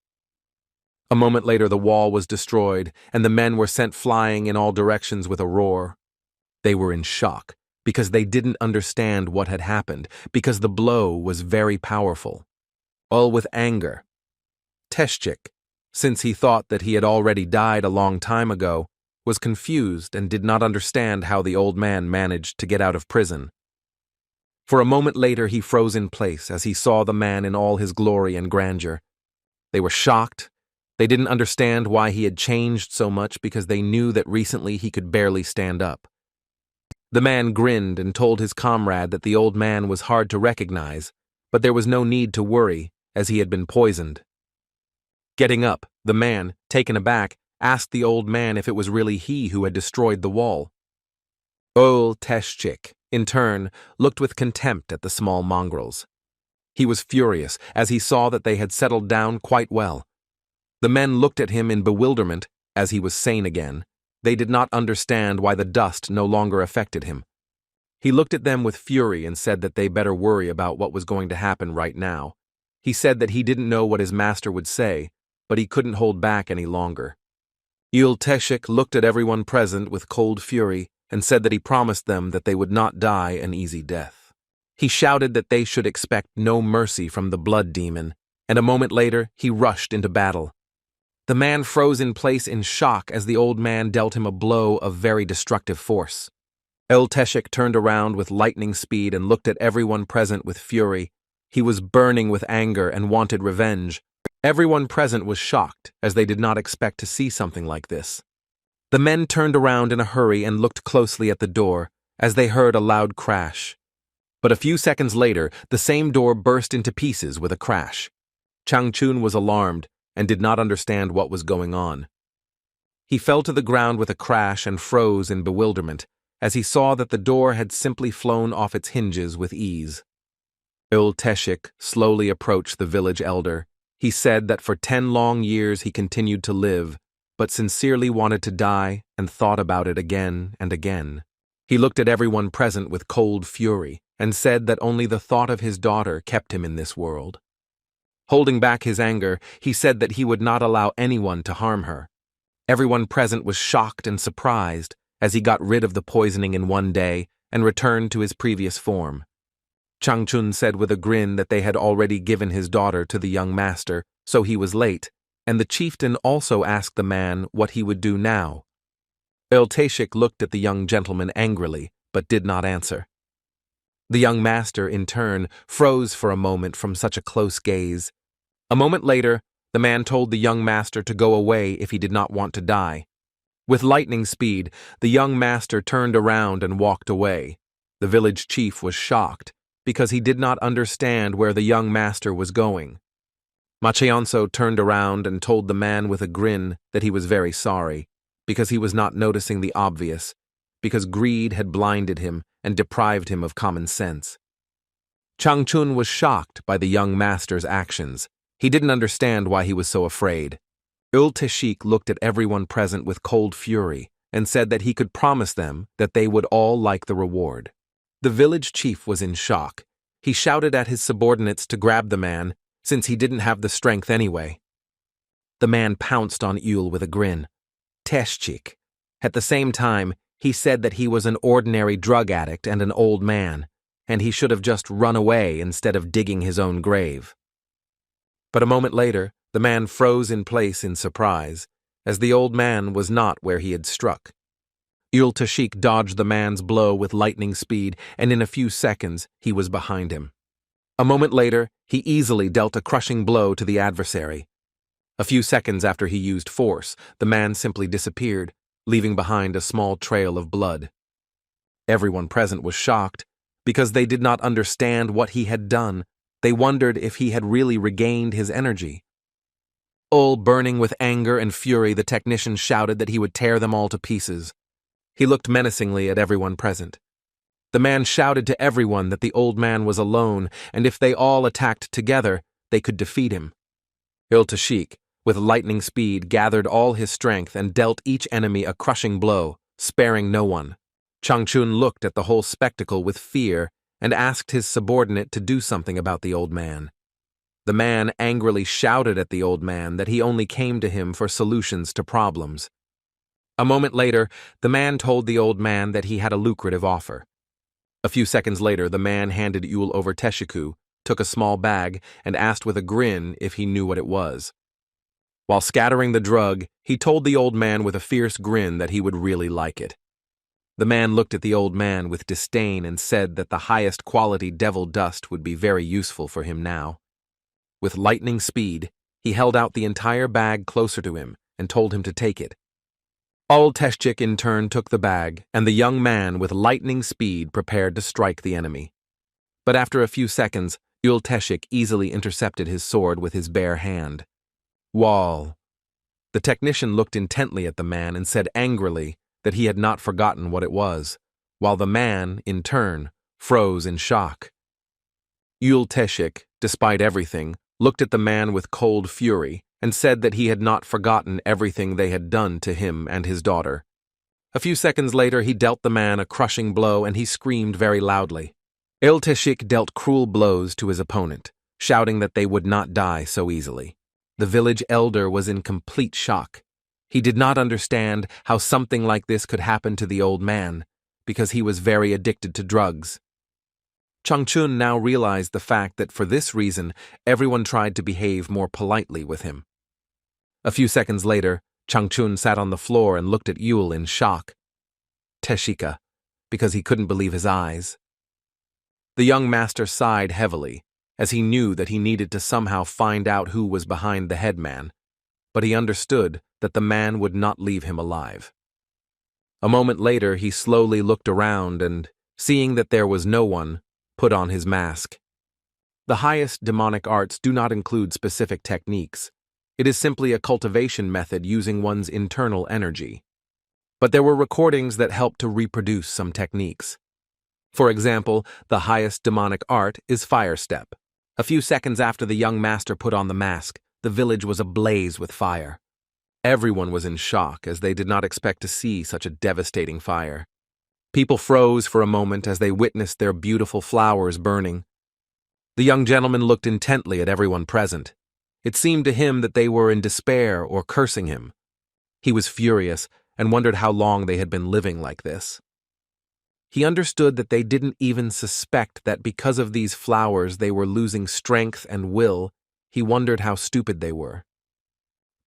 A: A moment later the wall was destroyed, and the men were sent flying in all directions with a roar. They were in shock, because they didn't understand what had happened, because the blow was very powerful. All with anger. Teshchik, since he thought that he had already died a long time ago, was confused and did not understand how the old man managed to get out of prison. For a moment later he froze in place as he saw the man in all his glory and grandeur. They were shocked. They didn't understand why he had changed so much because they knew that recently he could barely stand up. The man grinned and told his comrade that the old man was hard to recognize, but there was no need to worry, as he had been poisoned. Getting up, the man, taken aback, asked the old man if it was really he who had destroyed the wall. Old Teshchik, in turn, looked with contempt at the small mongrels. He was furious, as he saw that they had settled down quite well. The men looked at him in bewilderment, as he was sane again. They did not understand why the dust no longer affected him. He looked at them with fury and said that they better worry about what was going to happen right now. He said that he didn't know what his master would say, but he couldn't hold back any longer. Yul Teshik looked at everyone present with cold fury and said that he promised them that they would not die an easy death. He shouted that they should expect no mercy from the blood demon, and a moment later he rushed into battle. The man froze in place in shock as the old man dealt him a blow of very destructive force. Teshik turned around with lightning speed and looked at everyone present with fury. He was burning with anger and wanted revenge. Everyone present was shocked, as they did not expect to see something like this. The men turned around in a hurry and looked closely at the door, as they heard a loud crash. But a few seconds later, the same door burst into pieces with a crash. Changchun was alarmed and did not understand what was going on. He fell to the ground with a crash and froze in bewilderment, as he saw that the door had simply flown off its hinges with ease. Teshik slowly approached the village elder. He said that for 10 long years he continued to live, but sincerely wanted to die and thought about it again and again. He looked at everyone present with cold fury and said that only the thought of his daughter kept him in this world. Holding back his anger, he said that he would not allow anyone to harm her. Everyone present was shocked and surprised as he got rid of the poisoning in one day and returned to his previous form. Changchun said with a grin that they had already given his daughter to the young master, so he was late, and the chieftain also asked the man what he would do now. Teshik looked at the young gentleman angrily, but did not answer. The young master, in turn, froze for a moment from such a close gaze. A moment later, the man told the young master to go away if he did not want to die. With lightning speed, the young master turned around and walked away. The village chief was shocked, because he did not understand where the young master was going. Machianso turned around and told the man with a grin that he was very sorry, because he was not noticing the obvious, because greed had blinded him and deprived him of common sense. Changchun was shocked by the young master's actions. He didn't understand why he was so afraid. Teshik looked at everyone present with cold fury and said that he could promise them that they would all like the reward. The village chief was in shock. He shouted at his subordinates to grab the man, since he didn't have the strength anyway. The man pounced on Yul with a grin. Teshik. At the same time, he said that he was an ordinary drug addict and an old man, and he should have just run away instead of digging his own grave. But a moment later, the man froze in place in surprise, as the old man was not where he had struck. Teshik dodged the man's blow with lightning speed, and in a few seconds, he was behind him. A moment later, he easily dealt a crushing blow to the adversary. A few seconds after he used force, the man simply disappeared, leaving behind a small trail of blood. Everyone present was shocked, because they did not understand what he had done. They wondered if he had really regained his energy. All burning with anger and fury, the technician shouted that he would tear them all to pieces. He looked menacingly at everyone present. The man shouted to everyone that the old man was alone, and if they all attacked together, they could defeat him. Teshik, with lightning speed, gathered all his strength and dealt each enemy a crushing blow, sparing no one. Changchun looked at the whole spectacle with fear and asked his subordinate to do something about the old man. The man angrily shouted at the old man that he only came to him for solutions to problems. A moment later, the man told the old man that he had a lucrative offer. A few seconds later, the man handed Yul over Teshiku, took a small bag, and asked with a grin if he knew what it was. While scattering the drug, he told the old man with a fierce grin that he would really like it. The man looked at the old man with disdain and said that the highest quality devil dust would be very useful for him now. With lightning speed, he held out the entire bag closer to him and told him to take it. Teshik in turn took the bag, and the young man with lightning speed prepared to strike the enemy. But after a few seconds, Teshik easily intercepted his sword with his bare hand. Wall. The technician looked intently at the man and said angrily that he had not forgotten what it was, while the man, in turn, froze in shock. Teshik, despite everything, looked at the man with cold fury and said that he had not forgotten everything they had done to him and his daughter. A few seconds later, he dealt the man a crushing blow and he screamed very loudly. Teshik dealt cruel blows to his opponent, shouting that they would not die so easily. The village elder was in complete shock. He did not understand how something like this could happen to the old man, because he was very addicted to drugs. Changchun now realized the fact that for this reason, everyone tried to behave more politely with him. A few seconds later, Changchun sat on the floor and looked at Yul in shock. Teshika, because he couldn't believe his eyes. The young master sighed heavily, as he knew that he needed to somehow find out who was behind the headman, but he understood that the man would not leave him alive. A moment later, he slowly looked around and, seeing that there was no one, put on his mask. The highest demonic arts do not include specific techniques. It is simply a cultivation method using one's internal energy. But there were recordings that helped to reproduce some techniques. For example, the highest demonic art is fire step. A few seconds after the young master put on the mask, the village was ablaze with fire. Everyone was in shock as they did not expect to see such a devastating fire. People froze for a moment as they witnessed their beautiful flowers burning. The young gentleman looked intently at everyone present. It seemed to him that they were in despair or cursing him. He was furious and wondered how long they had been living like this. He understood that they didn't even suspect that because of these flowers they were losing strength and will. He wondered how stupid they were.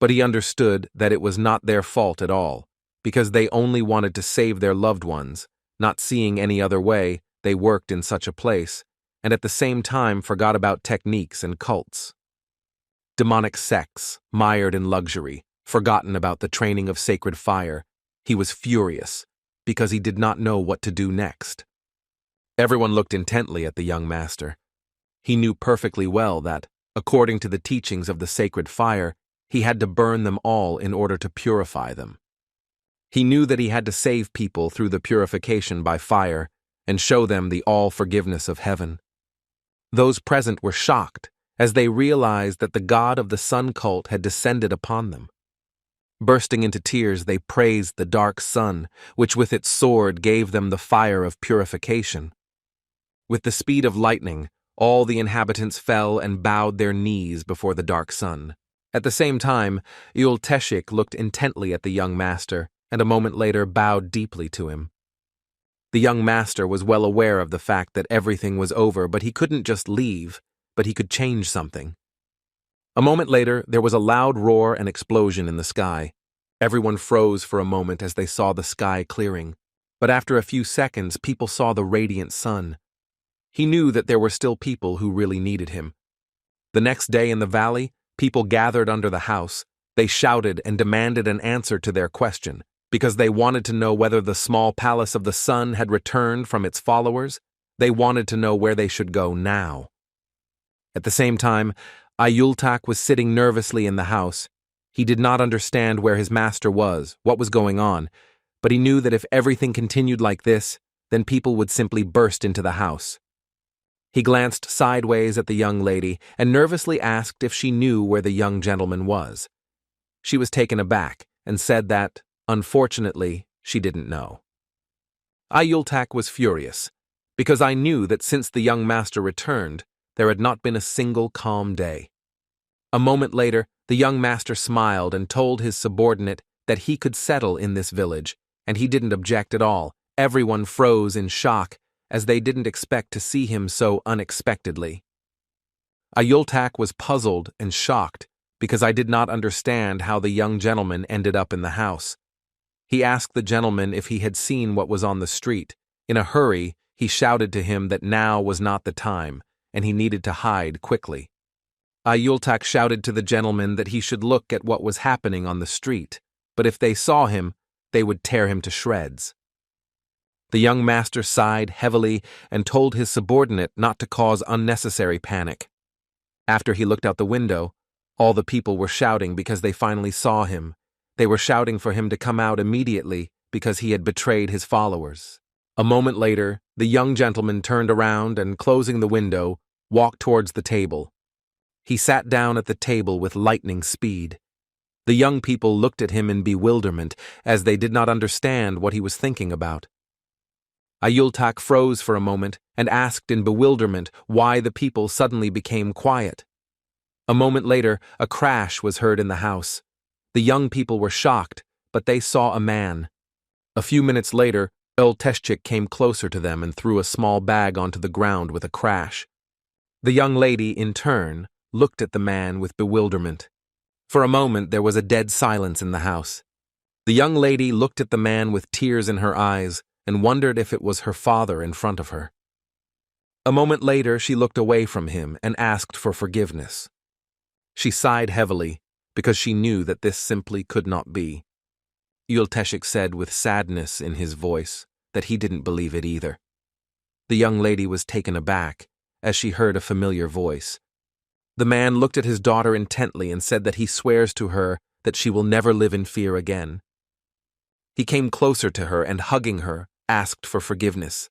A: But he understood that it was not their fault at all, because they only wanted to save their loved ones. Not seeing any other way, they worked in such a place, and at the same time forgot about techniques and cults. Demonic sects, mired in luxury, forgotten about the training of sacred fire. He was furious, because he did not know what to do next. Everyone looked intently at the young master. He knew perfectly well that, according to the teachings of the sacred fire, he had to burn them all in order to purify them. He knew that he had to save people through the purification by fire and show them the all-forgiveness of heaven. Those present were shocked as they realized that the god of the sun cult had descended upon them. Bursting into tears, they praised the dark sun, which with its sword gave them the fire of purification. With the speed of lightning, all the inhabitants fell and bowed their knees before the dark sun. At the same time, Yul Teshik looked intently at the young master, and a moment later bowed deeply to him. The young master was well aware of the fact that everything was over, but he couldn't just leave, but he could change something. A moment later, there was a loud roar and explosion in the sky. Everyone froze for a moment as they saw the sky clearing, but after a few seconds, people saw the radiant sun. He knew that there were still people who really needed him. The next day in the valley, people gathered under the house. They shouted and demanded an answer to their question, because they wanted to know whether the small palace of the sun had returned from its followers. They wanted to know where they should go now. At the same time, Ayultak was sitting nervously in the house. He did not understand where his master was, what was going on, but he knew that if everything continued like this, then people would simply burst into the house. He glanced sideways at the young lady and nervously asked if she knew where the young gentleman was. She was taken aback and said that, unfortunately, she didn't know. Ayultak was furious, because I knew that since the young master returned, there had not been a single calm day. A moment later, the young master smiled and told his subordinate that he could settle in this village, and he didn't object at all. Everyone froze in shock, as they didn't expect to see him so unexpectedly. Ayultak was puzzled and shocked, because I did not understand how the young gentleman ended up in the house. He asked the gentleman if he had seen what was on the street. In a hurry, he shouted to him that now was not the time, and he needed to hide quickly. Ayultak shouted to the gentleman that he should look at what was happening on the street, but if they saw him, they would tear him to shreds. The young master sighed heavily and told his subordinate not to cause unnecessary panic. After he looked out the window, all the people were shouting because they finally saw him. They were shouting for him to come out immediately because he had betrayed his followers. A moment later, the young gentleman turned around and, closing the window, walked towards the table. He sat down at the table with lightning speed. The young people looked at him in bewilderment, as they did not understand what he was thinking about. Ayultak froze for a moment and asked in bewilderment why the people suddenly became quiet. A moment later, a crash was heard in the house. The young people were shocked, but they saw a man. A few minutes later, Teshchik came closer to them and threw a small bag onto the ground with a crash. The young lady, in turn, looked at the man with bewilderment. For a moment there was a dead silence in the house. The young lady looked at the man with tears in her eyes and wondered if it was her father in front of her. A moment later she looked away from him and asked for forgiveness. She sighed heavily because she knew that this simply could not be. Teshchik said with sadness in his voice that he didn't believe it either. The young lady was taken aback as she heard a familiar voice. The man looked at his daughter intently and said that he swears to her that she will never live in fear again. He came closer to her and, hugging her, asked for forgiveness.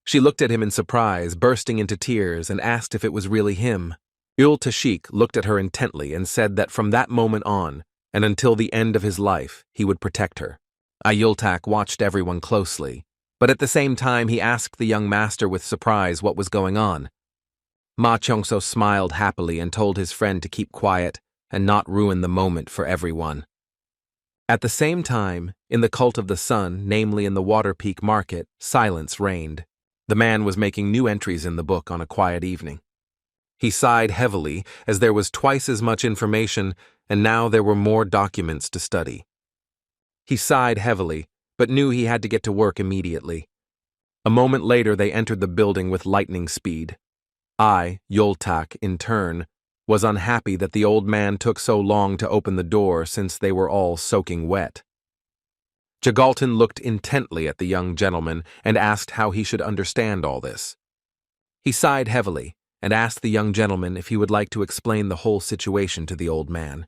A: She looked at him in surprise, bursting into tears, and asked if it was really him. Teshchik looked at her intently and said that from that moment on, and until the end of his life, he would protect her. Yultak watched everyone closely, but at the same time he asked the young master with surprise what was going on. Ma Chongso smiled happily and told his friend to keep quiet and not ruin the moment for everyone. At the same time, in the Cult of the Sun, namely in the Water Peak Market, silence reigned. The man was making new entries in the book on a quiet evening. He sighed heavily as there was twice as much information and now there were more documents to study. He sighed heavily, but knew he had to get to work immediately. A moment later they entered the building with lightning speed. Yultak, in turn, was unhappy that the old man took so long to open the door since they were all soaking wet. Jagalton looked intently at the young gentleman and asked how he should understand all this. He sighed heavily and asked the young gentleman if he would like to explain the whole situation to the old man.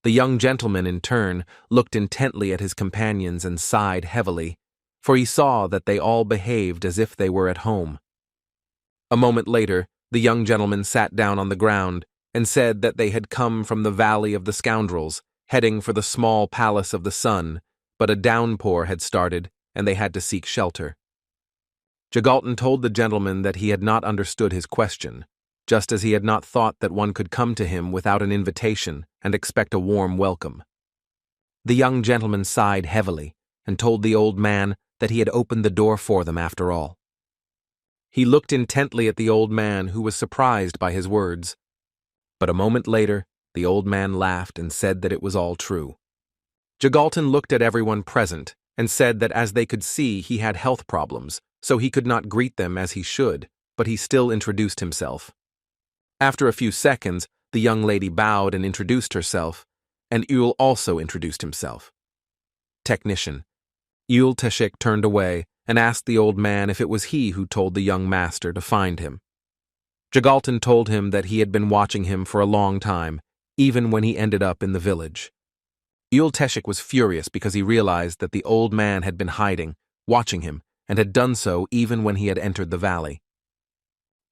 A: The young gentleman, in turn, looked intently at his companions and sighed heavily, for he saw that they all behaved as if they were at home. A moment later, the young gentleman sat down on the ground and said that they had come from the Valley of the Scoundrels, heading for the small Palace of the Sun, but a downpour had started and they had to seek shelter. Jagalton told the gentleman that he had not understood his question, just as he had not thought that one could come to him without an invitation and expect a warm welcome. The young gentleman sighed heavily and told the old man that he had opened the door for them after all. He looked intently at the old man, who was surprised by his words. But a moment later, the old man laughed and said that it was all true. Jagalton looked at everyone present and said that as they could see he had health problems, so he could not greet them as he should, but he still introduced himself. After a few seconds, the young lady bowed and introduced herself, and Yul also introduced himself. Technician. Teshchik turned away and asked the old man if it was he who told the young master to find him. Jagalton told him that he had been watching him for a long time, even when he ended up in the village. Teshchik was furious because he realized that the old man had been hiding, watching him, and had done so even when he had entered the valley.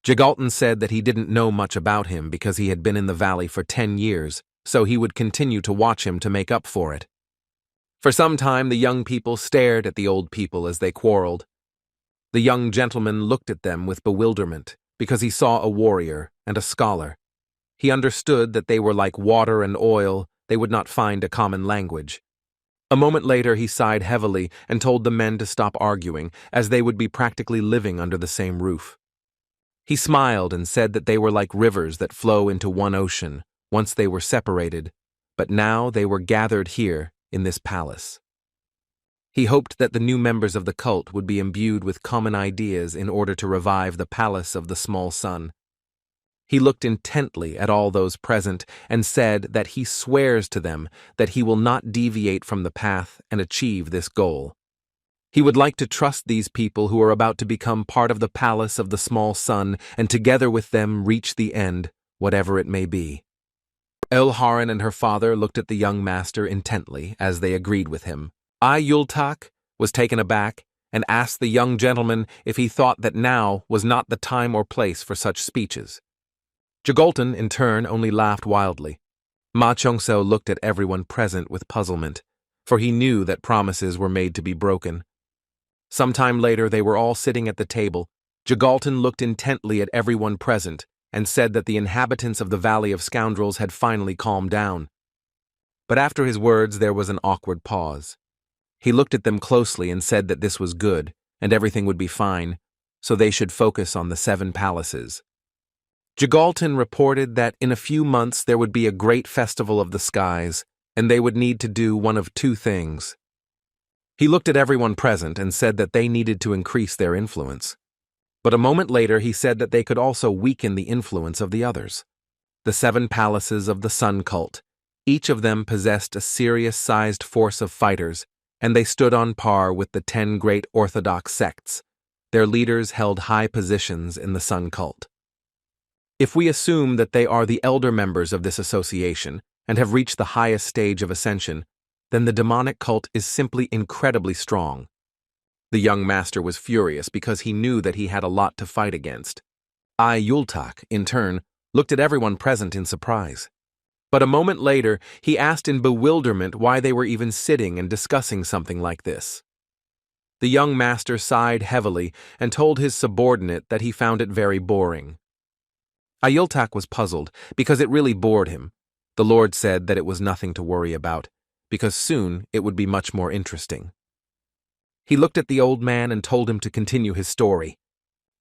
A: Jagalton said that he didn't know much about him because he had been in the valley for 10 years, so he would continue to watch him to make up for it. For some time the young people stared at the old people as they quarreled. The young gentleman looked at them with bewilderment because he saw a warrior and a scholar. He understood that they were like water and oil, they would not find a common language. A moment later he sighed heavily and told the men to stop arguing, as they would be practically living under the same roof. He smiled and said that they were like rivers that flow into one ocean, once they were separated, but now they were gathered here in this palace. He hoped that the new members of the cult would be imbued with common ideas in order to revive the Palace of the Small Sun. He looked intently at all those present and said that he swears to them that he will not deviate from the path and achieve this goal. He would like to trust these people who are about to become part of the Palace of the Small Sun and together with them reach the end, whatever it may be. Elharan and her father looked at the young master intently as they agreed with him. Yultak was taken aback and asked the young gentleman if he thought that now was not the time or place for such speeches. Jagalton, in turn, only laughed wildly. Ma Chongso looked at everyone present with puzzlement, for he knew that promises were made to be broken. Some time later they were all sitting at the table. Jagalton looked intently at everyone present and said that the inhabitants of the Valley of Scoundrels had finally calmed down. But after his words there was an awkward pause. He looked at them closely and said that this was good, and everything would be fine, so they should focus on the 7 palaces. Jagalton reported that in a few months there would be a great festival of the skies, and they would need to do one of 2 things. He looked at everyone present and said that they needed to increase their influence. But a moment later he said that they could also weaken the influence of the others. The 7 palaces of the Sun cult. Each of them possessed a serious-sized force of fighters, and they stood on par with the 10 great orthodox sects. Their leaders held high positions in the Sun cult. If we assume that they are the elder members of this association and have reached the highest stage of ascension, then the demonic cult is simply incredibly strong. The young master was furious because he knew that he had a lot to fight against. Yultak, in turn, looked at everyone present in surprise. But a moment later, he asked in bewilderment why they were even sitting and discussing something like this. The young master sighed heavily and told his subordinate that he found it very boring. Yultak was puzzled because it really bored him. The Lord said that it was nothing to worry about, because soon it would be much more interesting. He looked at the old man and told him to continue his story.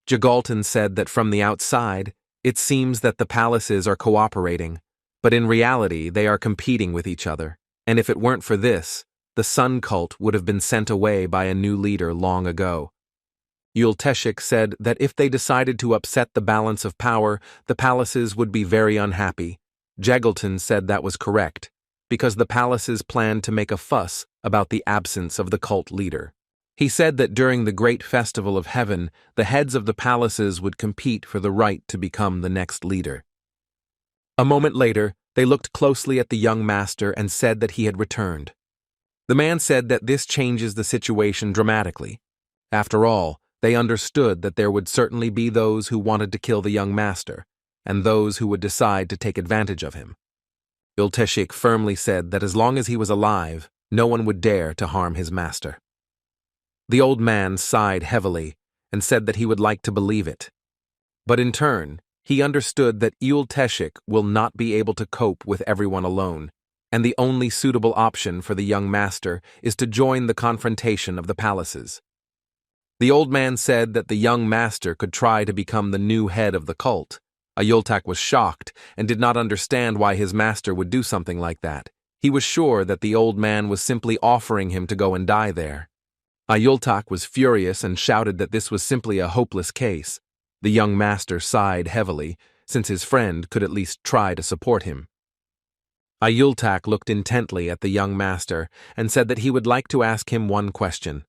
A: Jagalton said that from the outside, it seems that the palaces are cooperating, but in reality they are competing with each other, and if it weren't for this, the Sun cult would have been sent away by a new leader long ago. Yulteshik said that if they decided to upset the balance of power, the palaces would be very unhappy. Jagalton said that was correct, because the palaces planned to make a fuss about the absence of the cult leader. He said that during the great festival of heaven, the heads of the palaces would compete for the right to become the next leader. A moment later, they looked closely at the young master and said that he had returned. The man said that this changes the situation dramatically. After all, they understood that there would certainly be those who wanted to kill the young master, and those who would decide to take advantage of him. Yulteshik firmly said that as long as he was alive, no one would dare to harm his master. The old man sighed heavily and said that he would like to believe it. But in turn, he understood that Yulteshik will not be able to cope with everyone alone, and the only suitable option for the young master is to join the confrontation of the palaces. The old man said that the young master could try to become the new head of the cult. Yultak was shocked and did not understand why his master would do something like that. He was sure that the old man was simply offering him to go and die there. Yultak was furious and shouted that this was simply a hopeless case. The young master sighed heavily, since his friend could at least try to support him. Yultak looked intently at the young master and said that he would like to ask him one question.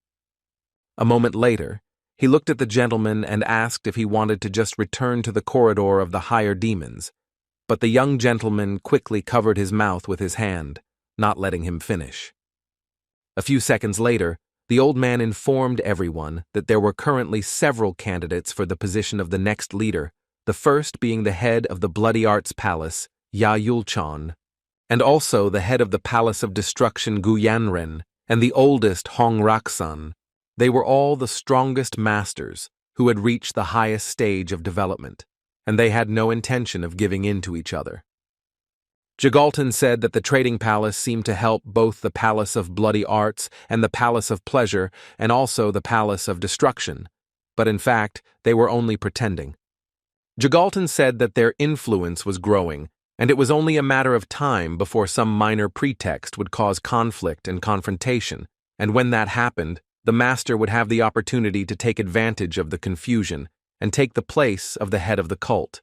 A: A moment later, he looked at the gentleman and asked if he wanted to just return to the corridor of the higher demons, but the young gentleman quickly covered his mouth with his hand, not letting him finish. A few seconds later, the old man informed everyone that there were currently several candidates for the position of the next leader, the first being the head of the Bloody Arts Palace, Ya Yulchan, and also the head of the Palace of Destruction Guyanren, and the oldest Hong Raksan. They were all the strongest masters who had reached the highest stage of development, and they had no intention of giving in to each other. Jagalton said that the trading palace seemed to help both the Palace of Bloody Arts and the Palace of Pleasure and also the Palace of Destruction, but in fact, they were only pretending. Jagalton said that their influence was growing, and it was only a matter of time before some minor pretext would cause conflict and confrontation, and when that happened, the master would have the opportunity to take advantage of the confusion and take the place of the head of the cult.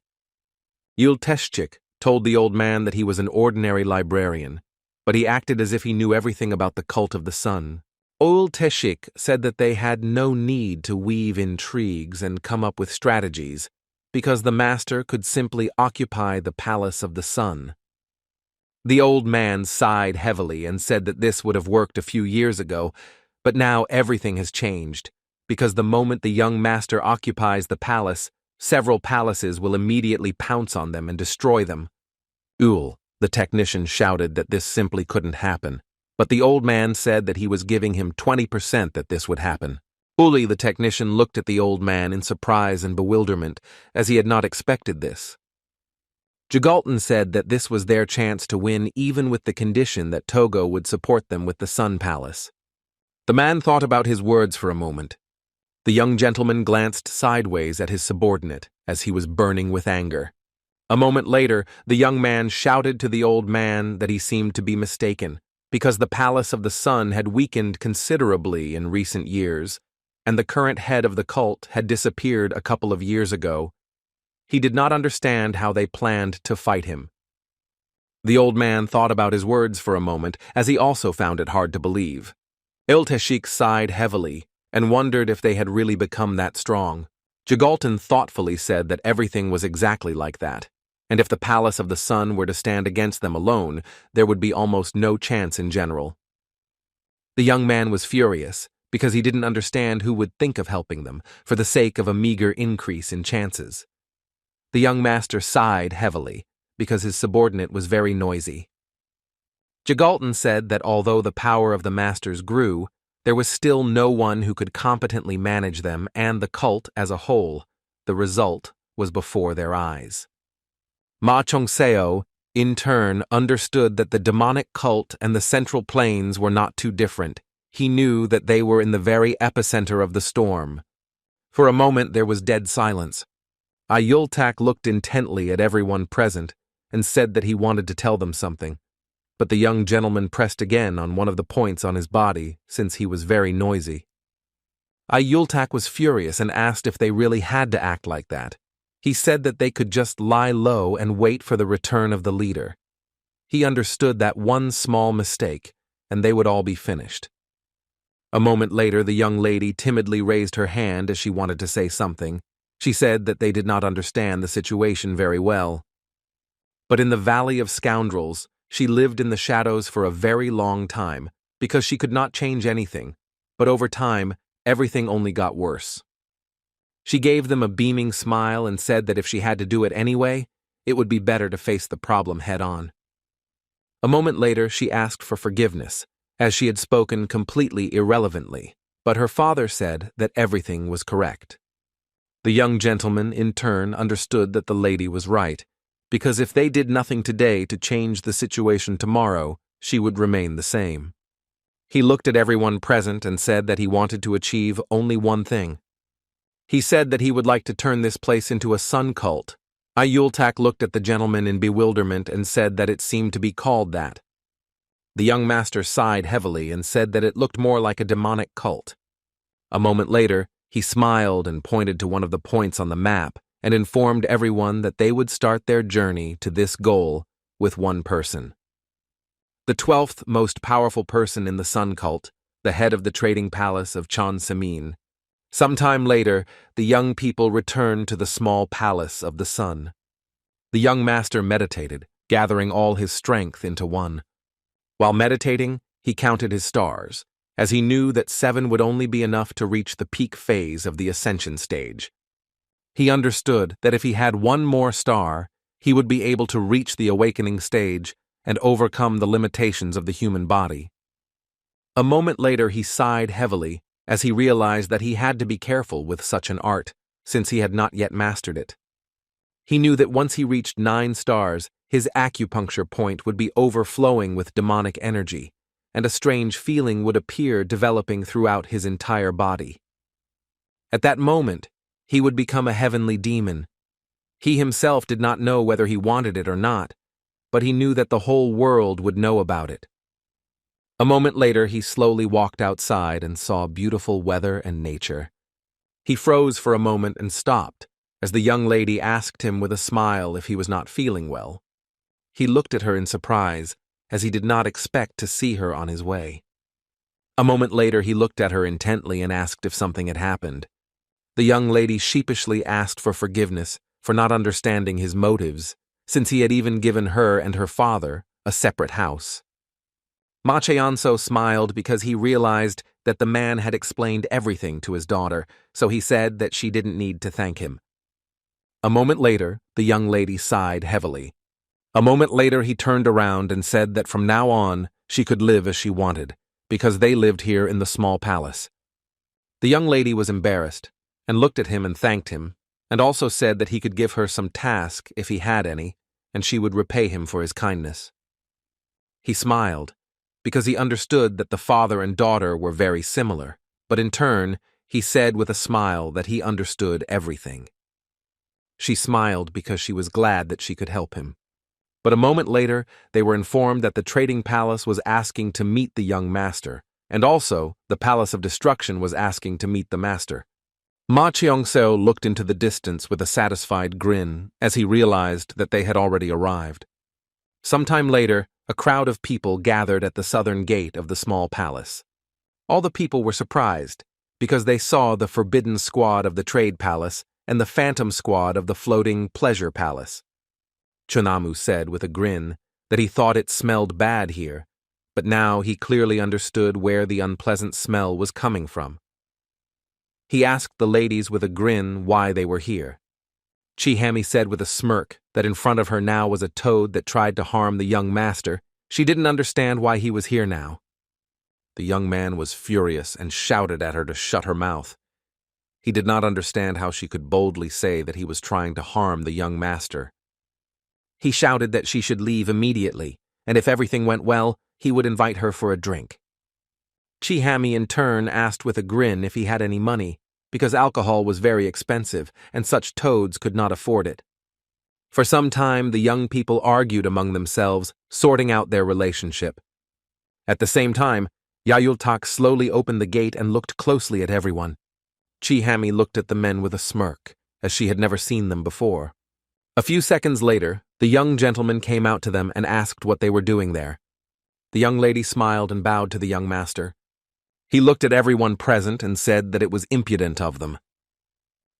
A: Yulteshik told the old man that he was an ordinary librarian, but he acted as if he knew everything about the cult of the sun. Yulteshik said that they had no need to weave intrigues and come up with strategies, because the master could simply occupy the palace of the sun. The old man sighed heavily and said that this would have worked a few years ago, but now everything has changed, because the moment the young master occupies the palace, several palaces will immediately pounce on them and destroy them. The technician, shouted that this simply couldn't happen, but the old man said that he was giving him 20% that this would happen. Uli, the technician, looked at the old man in surprise and bewilderment, as he had not expected this. Jagalton said that this was their chance to win even with the condition that Togo would support them with the Sun Palace. The man thought about his words for a moment. The young gentleman glanced sideways at his subordinate as he was burning with anger. A moment later, the young man shouted to the old man that he seemed to be mistaken, because the Palace of the Sun had weakened considerably in recent years, and the current head of the cult had disappeared a couple of years ago. He did not understand how they planned to fight him. The old man thought about his words for a moment, as he also found it hard to believe. Iltashik sighed heavily and wondered if they had really become that strong. Jagalton thoughtfully said that everything was exactly like that, and if the Palace of the Sun were to stand against them alone, there would be almost no chance in general. The young man was furious, because he didn't understand who would think of helping them, for the sake of a meager increase in chances. The young master sighed heavily, because his subordinate was very noisy. Jagalton said that although the power of the masters grew, there was still no one who could competently manage them and the cult as a whole. The result was before their eyes. Ma Chongseo, in turn, understood that the demonic cult and the Central Plains were not too different. He knew that they were in the very epicenter of the storm. For a moment there was dead silence. Ayultak looked intently at everyone present and said that he wanted to tell them something, but the young gentleman pressed again on one of the points on his body since he was very noisy. Ayultak was furious and asked if they really had to act like that. He said that they could just lie low and wait for the return of the leader. He understood that one small mistake, and they would all be finished. A moment later, the young lady timidly raised her hand as she wanted to say something. She said that they did not understand the situation very well. But in the Valley of Scoundrels, she lived in the shadows for a very long time, because she could not change anything, but over time, everything only got worse. She gave them a beaming smile and said that if she had to do it anyway, it would be better to face the problem head-on. A moment later, she asked for forgiveness, as she had spoken completely irrelevantly, but her father said that everything was correct. The young gentleman, in turn, understood that the lady was right, because if they did nothing today to change the situation tomorrow, she would remain the same. He looked at everyone present and said that he wanted to achieve only one thing. He said that he would like to turn this place into a sun cult. Ayultak looked at the gentleman in bewilderment and said that it seemed to be called that. The young master sighed heavily and said that it looked more like a demonic cult. A moment later, he smiled and pointed to one of the points on the map and informed everyone that they would start their journey to this goal with one person. The 12th most powerful person in the Sun Cult, the head of the trading palace of Chon Samin. Sometime later, the young people returned to the small palace of the sun. The young master meditated, gathering all his strength into one. While meditating, he counted his stars, as he knew that 7 would only be enough to reach the peak phase of the ascension stage. He understood that if he had one more star, he would be able to reach the awakening stage and overcome the limitations of the human body. A moment later, he sighed heavily as he realized that he had to be careful with such an art, since he had not yet mastered it. He knew that once he reached 9 stars, his acupuncture point would be overflowing with demonic energy, and a strange feeling would appear developing throughout his entire body. At that moment, he would become a heavenly demon. He himself did not know whether he wanted it or not, but he knew that the whole world would know about it. A moment later, he slowly walked outside and saw beautiful weather and nature. He froze for a moment and stopped, as the young lady asked him with a smile if he was not feeling well. He looked at her in surprise, as he did not expect to see her on his way. A moment later, he looked at her intently and asked if something had happened. The young lady sheepishly asked for forgiveness for not understanding his motives, since he had even given her and her father a separate house. Ma Cheonso smiled because he realized that the man had explained everything to his daughter, so he said that she didn't need to thank him. A moment later, the young lady sighed heavily. A moment later, he turned around and said that from now on, she could live as she wanted, because they lived here in the small palace. The young lady was embarrassed, and looked at him and thanked him, and also said that he could give her some task if he had any, and she would repay him for his kindness. He smiled, because he understood that the father and daughter were very similar, but in turn, he said with a smile that he understood everything. She smiled because she was glad that she could help him. But a moment later, they were informed that the trading palace was asking to meet the young master, and also the Palace of Destruction was asking to meet the master. Ma Cheong-seo looked into the distance with a satisfied grin as he realized that they had already arrived. Sometime later, a crowd of people gathered at the southern gate of the small palace. All the people were surprised because they saw the forbidden squad of the trade palace and the phantom squad of the floating pleasure palace. Chunamu said with a grin that he thought it smelled bad here, but now he clearly understood where the unpleasant smell was coming from. He asked the ladies with a grin why they were here. Chihami said with a smirk that in front of her now was a toad that tried to harm the young master. She didn't understand why he was here now. The young man was furious and shouted at her to shut her mouth. He did not understand how she could boldly say that he was trying to harm the young master. He shouted that she should leave immediately, and if everything went well, he would invite her for a drink. Chihami in turn asked with a grin if he had any money, because alcohol was very expensive, and such toads could not afford it. For some time, the young people argued among themselves, sorting out their relationship. At the same time, Yayultak slowly opened the gate and looked closely at everyone. Chihami looked at the men with a smirk, as she had never seen them before. A few seconds later, the young gentleman came out to them and asked what they were doing there. The young lady smiled and bowed to the young master. He looked at everyone present and said that it was impudent of them.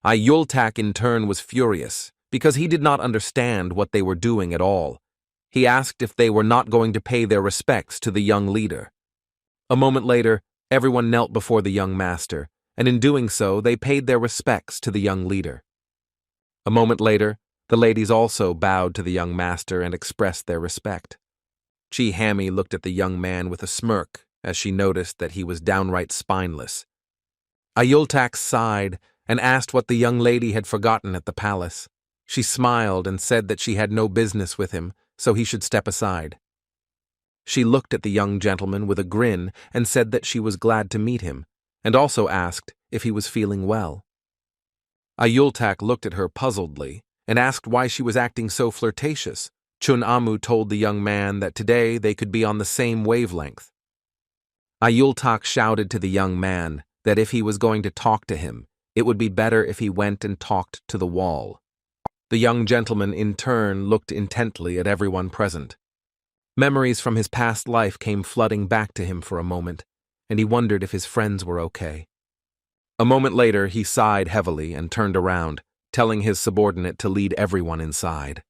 A: Yultak in turn was furious, because he did not understand what they were doing at all. He asked if they were not going to pay their respects to the young leader. A moment later, everyone knelt before the young master, and in doing so, they paid their respects to the young leader. A moment later, the ladies also bowed to the young master and expressed their respect. Chihami looked at the young man with a smirk as she noticed that he was downright spineless. Yultak sighed and asked what the young lady had forgotten at the palace. She smiled and said that she had no business with him, so he should step aside. She looked at the young gentleman with a grin and said that she was glad to meet him, and also asked if he was feeling well. Yultak looked at her puzzledly and asked why she was acting so flirtatious. Chun-Amu told the young man that today they could be on the same wavelength. Yultak shouted to the young man that if he was going to talk to him, it would be better if he went and talked to the wall. The young gentleman in turn looked intently at everyone present. Memories from his past life came flooding back to him for a moment, and he wondered if his friends were okay. A moment later, he sighed heavily and turned around, telling his subordinate to lead everyone inside.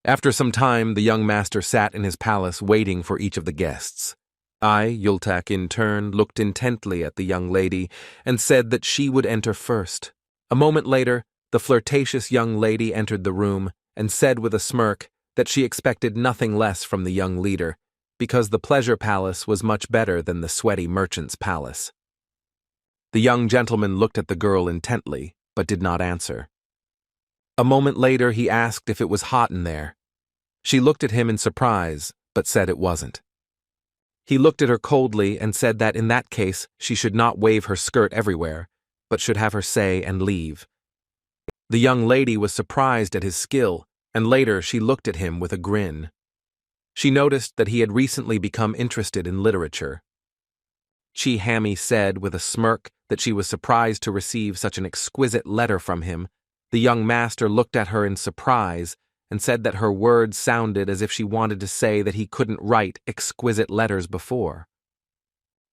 A: After some time, the young master sat in his palace waiting for each of the guests. Yultak in turn looked intently at the young lady and said that she would enter first. A moment later, the flirtatious young lady entered the room and said with a smirk that she expected nothing less from the young leader, because the pleasure palace was much better than the sweaty merchant's palace. The young gentleman looked at the girl intently, but did not answer. A moment later, he asked if it was hot in there. She looked at him in surprise, but said it wasn't. He looked at her coldly and said that in that case she should not wave her skirt everywhere, but should have her say and leave. The young lady was surprised at his skill, and later she looked at him with a grin. She noticed that he had recently become interested in literature. Chihami said with a smirk that she was surprised to receive such an exquisite letter from him. The young master looked at her in surprise and said that her words sounded as if she wanted to say that he couldn't write exquisite letters before.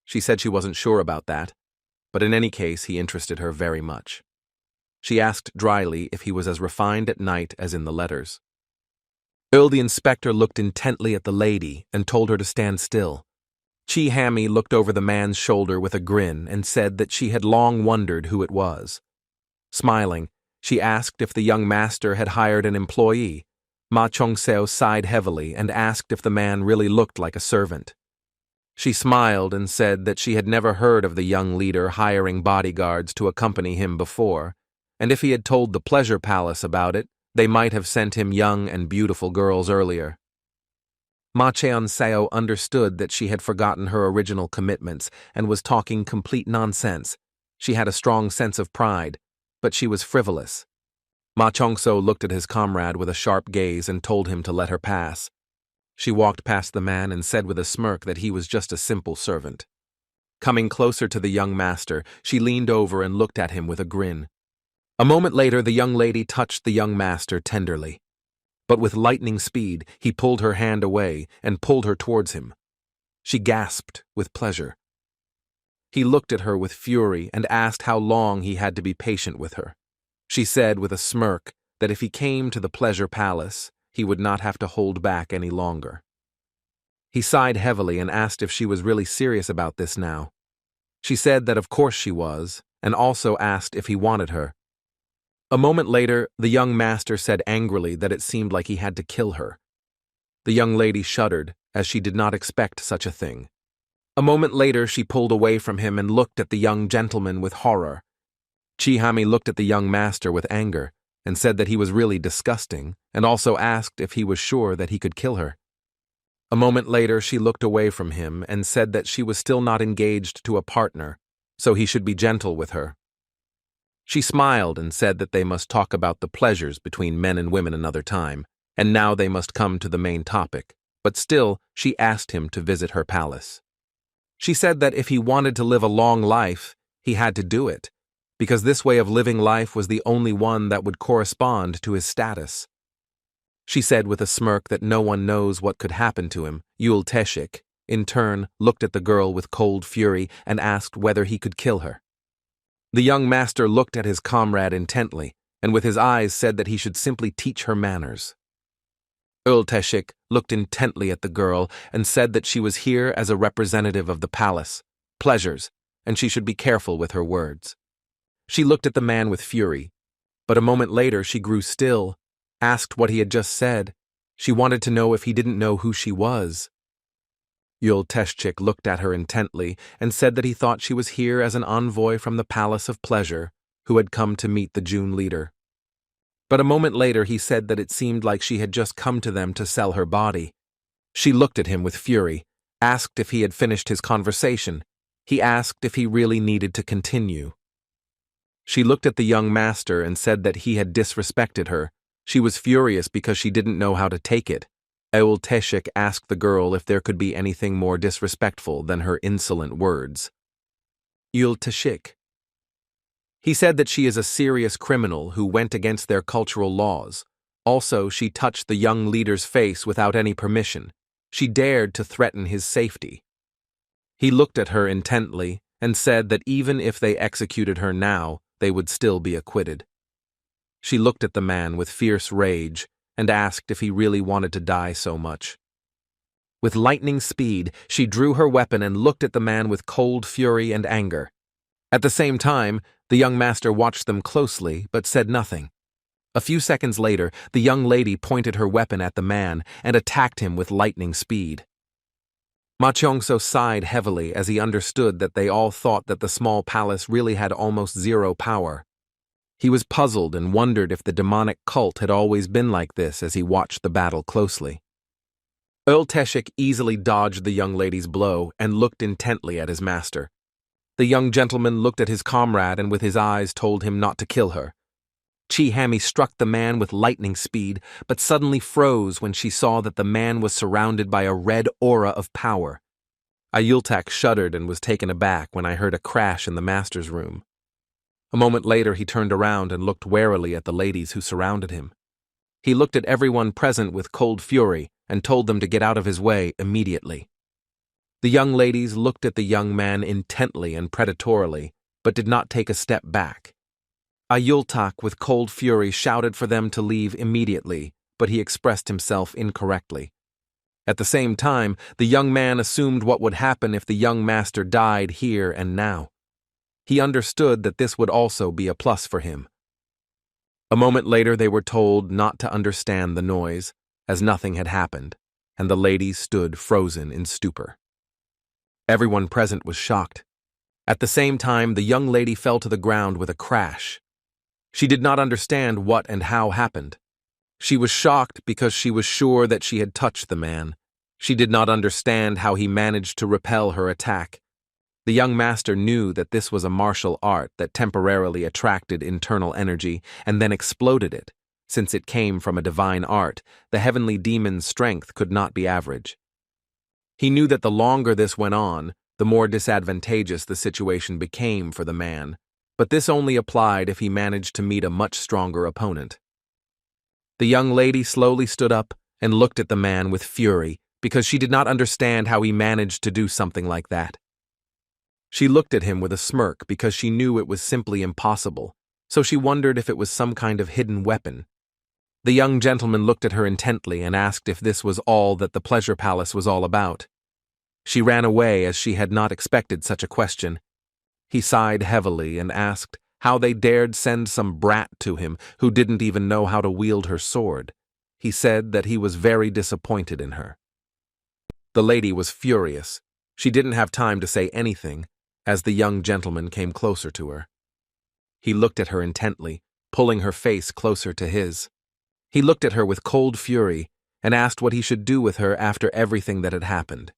A: She said she wasn't sure about that, but in any case he interested her very much. She asked dryly if he was as refined at night as in the letters. Earl the inspector looked intently at the lady and told her to stand still. Chihami looked over the man's shoulder with a grin and said that she had long wondered who it was. Smiling, she asked if the young master had hired an employee. Ma Cheong-seo sighed heavily and asked if the man really looked like a servant. She smiled and said that she had never heard of the young leader hiring bodyguards to accompany him before, and if he had told the pleasure palace about it, they might have sent him young and beautiful girls earlier. Ma Cheon-seo understood that she had forgotten her original commitments and was talking complete nonsense. She had a strong sense of pride, but she was frivolous. Ma Chong-so looked at his comrade with a sharp gaze and told him to let her pass. She walked past the man and said with a smirk that he was just a simple servant. Coming closer to the young master, she leaned over and looked at him with a grin. A moment later, the young lady touched the young master tenderly. But with lightning speed, he pulled her hand away and pulled her towards him. She gasped with pleasure. He looked at her with fury and asked how long he had to be patient with her. She said with a smirk that if he came to the pleasure palace, he would not have to hold back any longer. He sighed heavily and asked if she was really serious about this now. She said that of course she was, and also asked if he wanted her. A moment later, the young master said angrily that it seemed like he had to kill her. The young lady shuddered, as she did not expect such a thing. A moment later, she pulled away from him and looked at the young gentleman with horror. Chihami looked at the young master with anger and said that he was really disgusting, and also asked if he was sure that he could kill her. A moment later, she looked away from him and said that she was still not engaged to a partner, so he should be gentle with her. She smiled and said that they must talk about the pleasures between men and women another time, and now they must come to the main topic, but still she asked him to visit her palace. She said that if he wanted to live a long life, he had to do it, because this way of living life was the only one that would correspond to his status. She said with a smirk that no one knows what could happen to him. Yul Teshik, in turn, looked at the girl with cold fury and asked whether he could kill her. The young master looked at his comrade intently, and with his eyes said that he should simply teach her manners. Yul Teshik looked intently at the girl and said that she was here as a representative of the palace, pleasures, and she should be careful with her words. She looked at the man with fury, but a moment later she grew still, asked what he had just said. She wanted to know if he didn't know who she was. Yul Teshik looked at her intently and said that he thought she was here as an envoy from the Palace of Pleasure who had come to meet the June leader. But a moment later he said that it seemed like she had just come to them to sell her body. She looked at him with fury, asked if he had finished his conversation. He asked if he really needed to continue. She looked at the young master and said that he had disrespected her. She was furious because she didn't know how to take it. Yul Teshik asked the girl if there could be anything more disrespectful than her insolent words. Yul Teshik. He said that she is a serious criminal who went against their cultural laws. Also, she touched the young leader's face without any permission. She dared to threaten his safety. He looked at her intently and said that even if they executed her now, they would still be acquitted. She looked at the man with fierce rage and asked if he really wanted to die so much. With lightning speed, she drew her weapon and looked at the man with cold fury and anger. At the same time, the young master watched them closely but said nothing. A few seconds later, the young lady pointed her weapon at the man and attacked him with lightning speed. Ma Cheong-so sighed heavily as he understood that they all thought that the small palace really had almost zero power. He was puzzled and wondered if the demonic cult had always been like this as he watched the battle closely. Yul Teshik easily dodged the young lady's blow and looked intently at his master. The young gentleman looked at his comrade and with his eyes told him not to kill her. Chihami struck the man with lightning speed, but suddenly froze when she saw that the man was surrounded by a red aura of power. Ayultak shuddered and was taken aback when I heard a crash in the master's room. A moment later he turned around and looked warily at the ladies who surrounded him. He looked at everyone present with cold fury and told them to get out of his way immediately. The young ladies looked at the young man intently and predatorily, but did not take a step back. Ayultak with cold fury shouted for them to leave immediately, but he expressed himself incorrectly. At the same time, the young man assumed what would happen if the young master died here and now. He understood that this would also be a plus for him. A moment later they were told not to understand the noise, as nothing had happened, and the ladies stood frozen in stupor. Everyone present was shocked. At the same time, the young lady fell to the ground with a crash. She did not understand what and how happened. She was shocked because she was sure that she had touched the man. She did not understand how he managed to repel her attack. The young master knew that this was a martial art that temporarily attracted internal energy and then exploded it. Since it came from a divine art, the heavenly demon's strength could not be average. He knew that the longer this went on, the more disadvantageous the situation became for the man, but this only applied if he managed to meet a much stronger opponent. The young lady slowly stood up and looked at the man with fury because she did not understand how he managed to do something like that. She looked at him with a smirk because she knew it was simply impossible, so she wondered if it was some kind of hidden weapon. The young gentleman looked at her intently and asked if this was all that the pleasure palace was all about. She ran away as she had not expected such a question. He sighed heavily and asked how they dared send some brat to him who didn't even know how to wield her sword. He said that he was very disappointed in her. The lady was furious. She didn't have time to say anything as the young gentleman came closer to her. He looked at her intently, pulling her face closer to his. He looked at her with cold fury and asked what he should do with her after everything that had happened.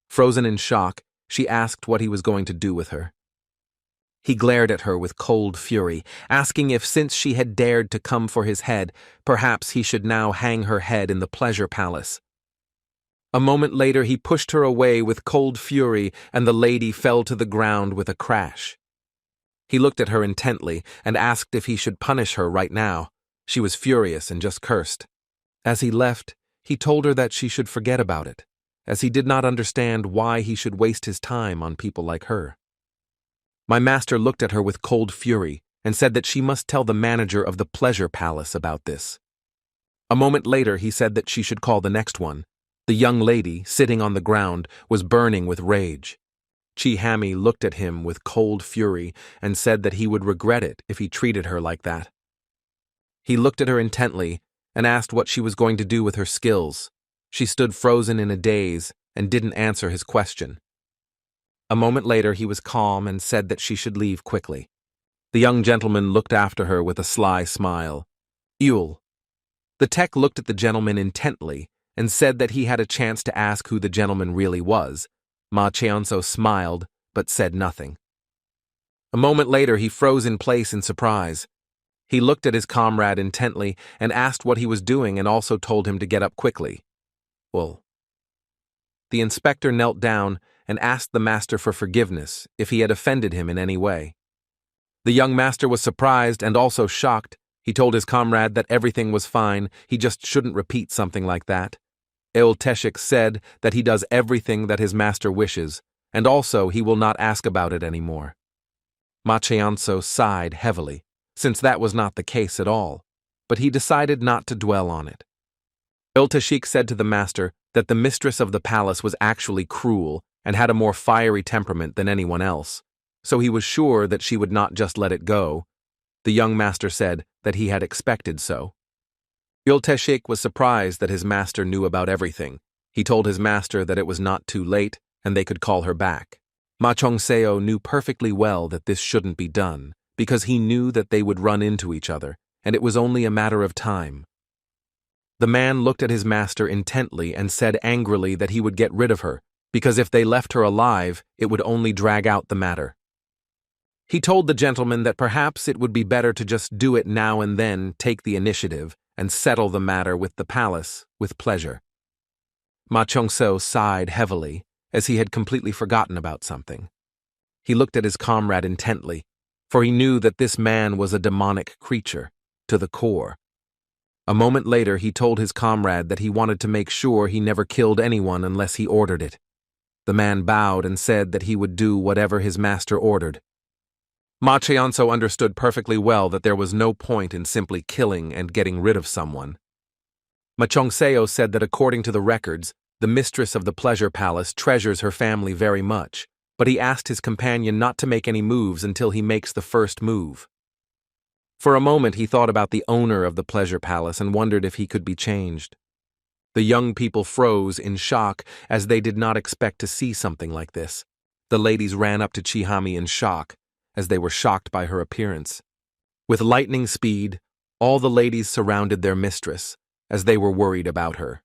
A: Frozen in shock, she asked what he was going to do with her. He glared at her with cold fury, asking if since she had dared to come for his head, perhaps he should now hang her head in the pleasure palace. A moment later he pushed her away with cold fury and the lady fell to the ground with a crash. He looked at her intently and asked if he should punish her right now. She was furious and just cursed. As he left, he told her that she should forget about it, as he did not understand why he should waste his time on people like her. My master looked at her with cold fury and said that she must tell the manager of the pleasure palace about this. A moment later he said that she should call the next one. The young lady, sitting on the ground, was burning with rage. Chihami looked at him with cold fury and said that he would regret it if he treated her like that. He looked at her intently and asked what she was going to do with her skills. She stood frozen in a daze and didn't answer his question. A moment later he was calm and said that she should leave quickly. The young gentleman looked after her with a sly smile. Yule. The tech looked at the gentleman intently and said that he had a chance to ask who the gentleman really was. Ma Cheonso smiled, but said nothing. A moment later he froze in place in surprise. He looked at his comrade intently and asked what he was doing and also told him to get up quickly. Well. The inspector knelt down and asked the master for forgiveness if he had offended him in any way. The young master was surprised and also shocked. He told his comrade that everything was fine, he just shouldn't repeat something like that. El Teshik said that he does everything that his master wishes, and also he will not ask about it anymore. Ma Cheonso sighed heavily, since that was not the case at all, but he decided not to dwell on it. El Teshik said to the master that the mistress of the palace was actually cruel and had a more fiery temperament than anyone else, so he was sure that she would not just let it go. The young master said that he had expected so. Yulteshik was surprised that his master knew about everything. He told his master that it was not too late and they could call her back. Ma Chongseo knew perfectly well that this shouldn't be done, because he knew that they would run into each other, and it was only a matter of time. The man looked at his master intently and said angrily that he would get rid of her, because if they left her alive, it would only drag out the matter. He told the gentleman that perhaps it would be better to just do it now and then, take the initiative, and settle the matter with the palace with pleasure. Ma Chongseo sighed heavily, as he had completely forgotten about something. He looked at his comrade intently, for he knew that this man was a demonic creature, to the core. A moment later he told his comrade that he wanted to make sure he never killed anyone unless he ordered it. The man bowed and said that he would do whatever his master ordered. Ma Cheonso understood perfectly well that there was no point in simply killing and getting rid of someone. Ma Chongseo said that according to the records, the mistress of the pleasure palace treasures her family very much, but he asked his companion not to make any moves until he makes the first move. For a moment he thought about the owner of the pleasure palace and wondered if he could be changed. The young people froze in shock as they did not expect to see something like this. The ladies ran up to Chihami in shock, as they were shocked by her appearance. With lightning speed, all the ladies surrounded their mistress, as they were worried about her.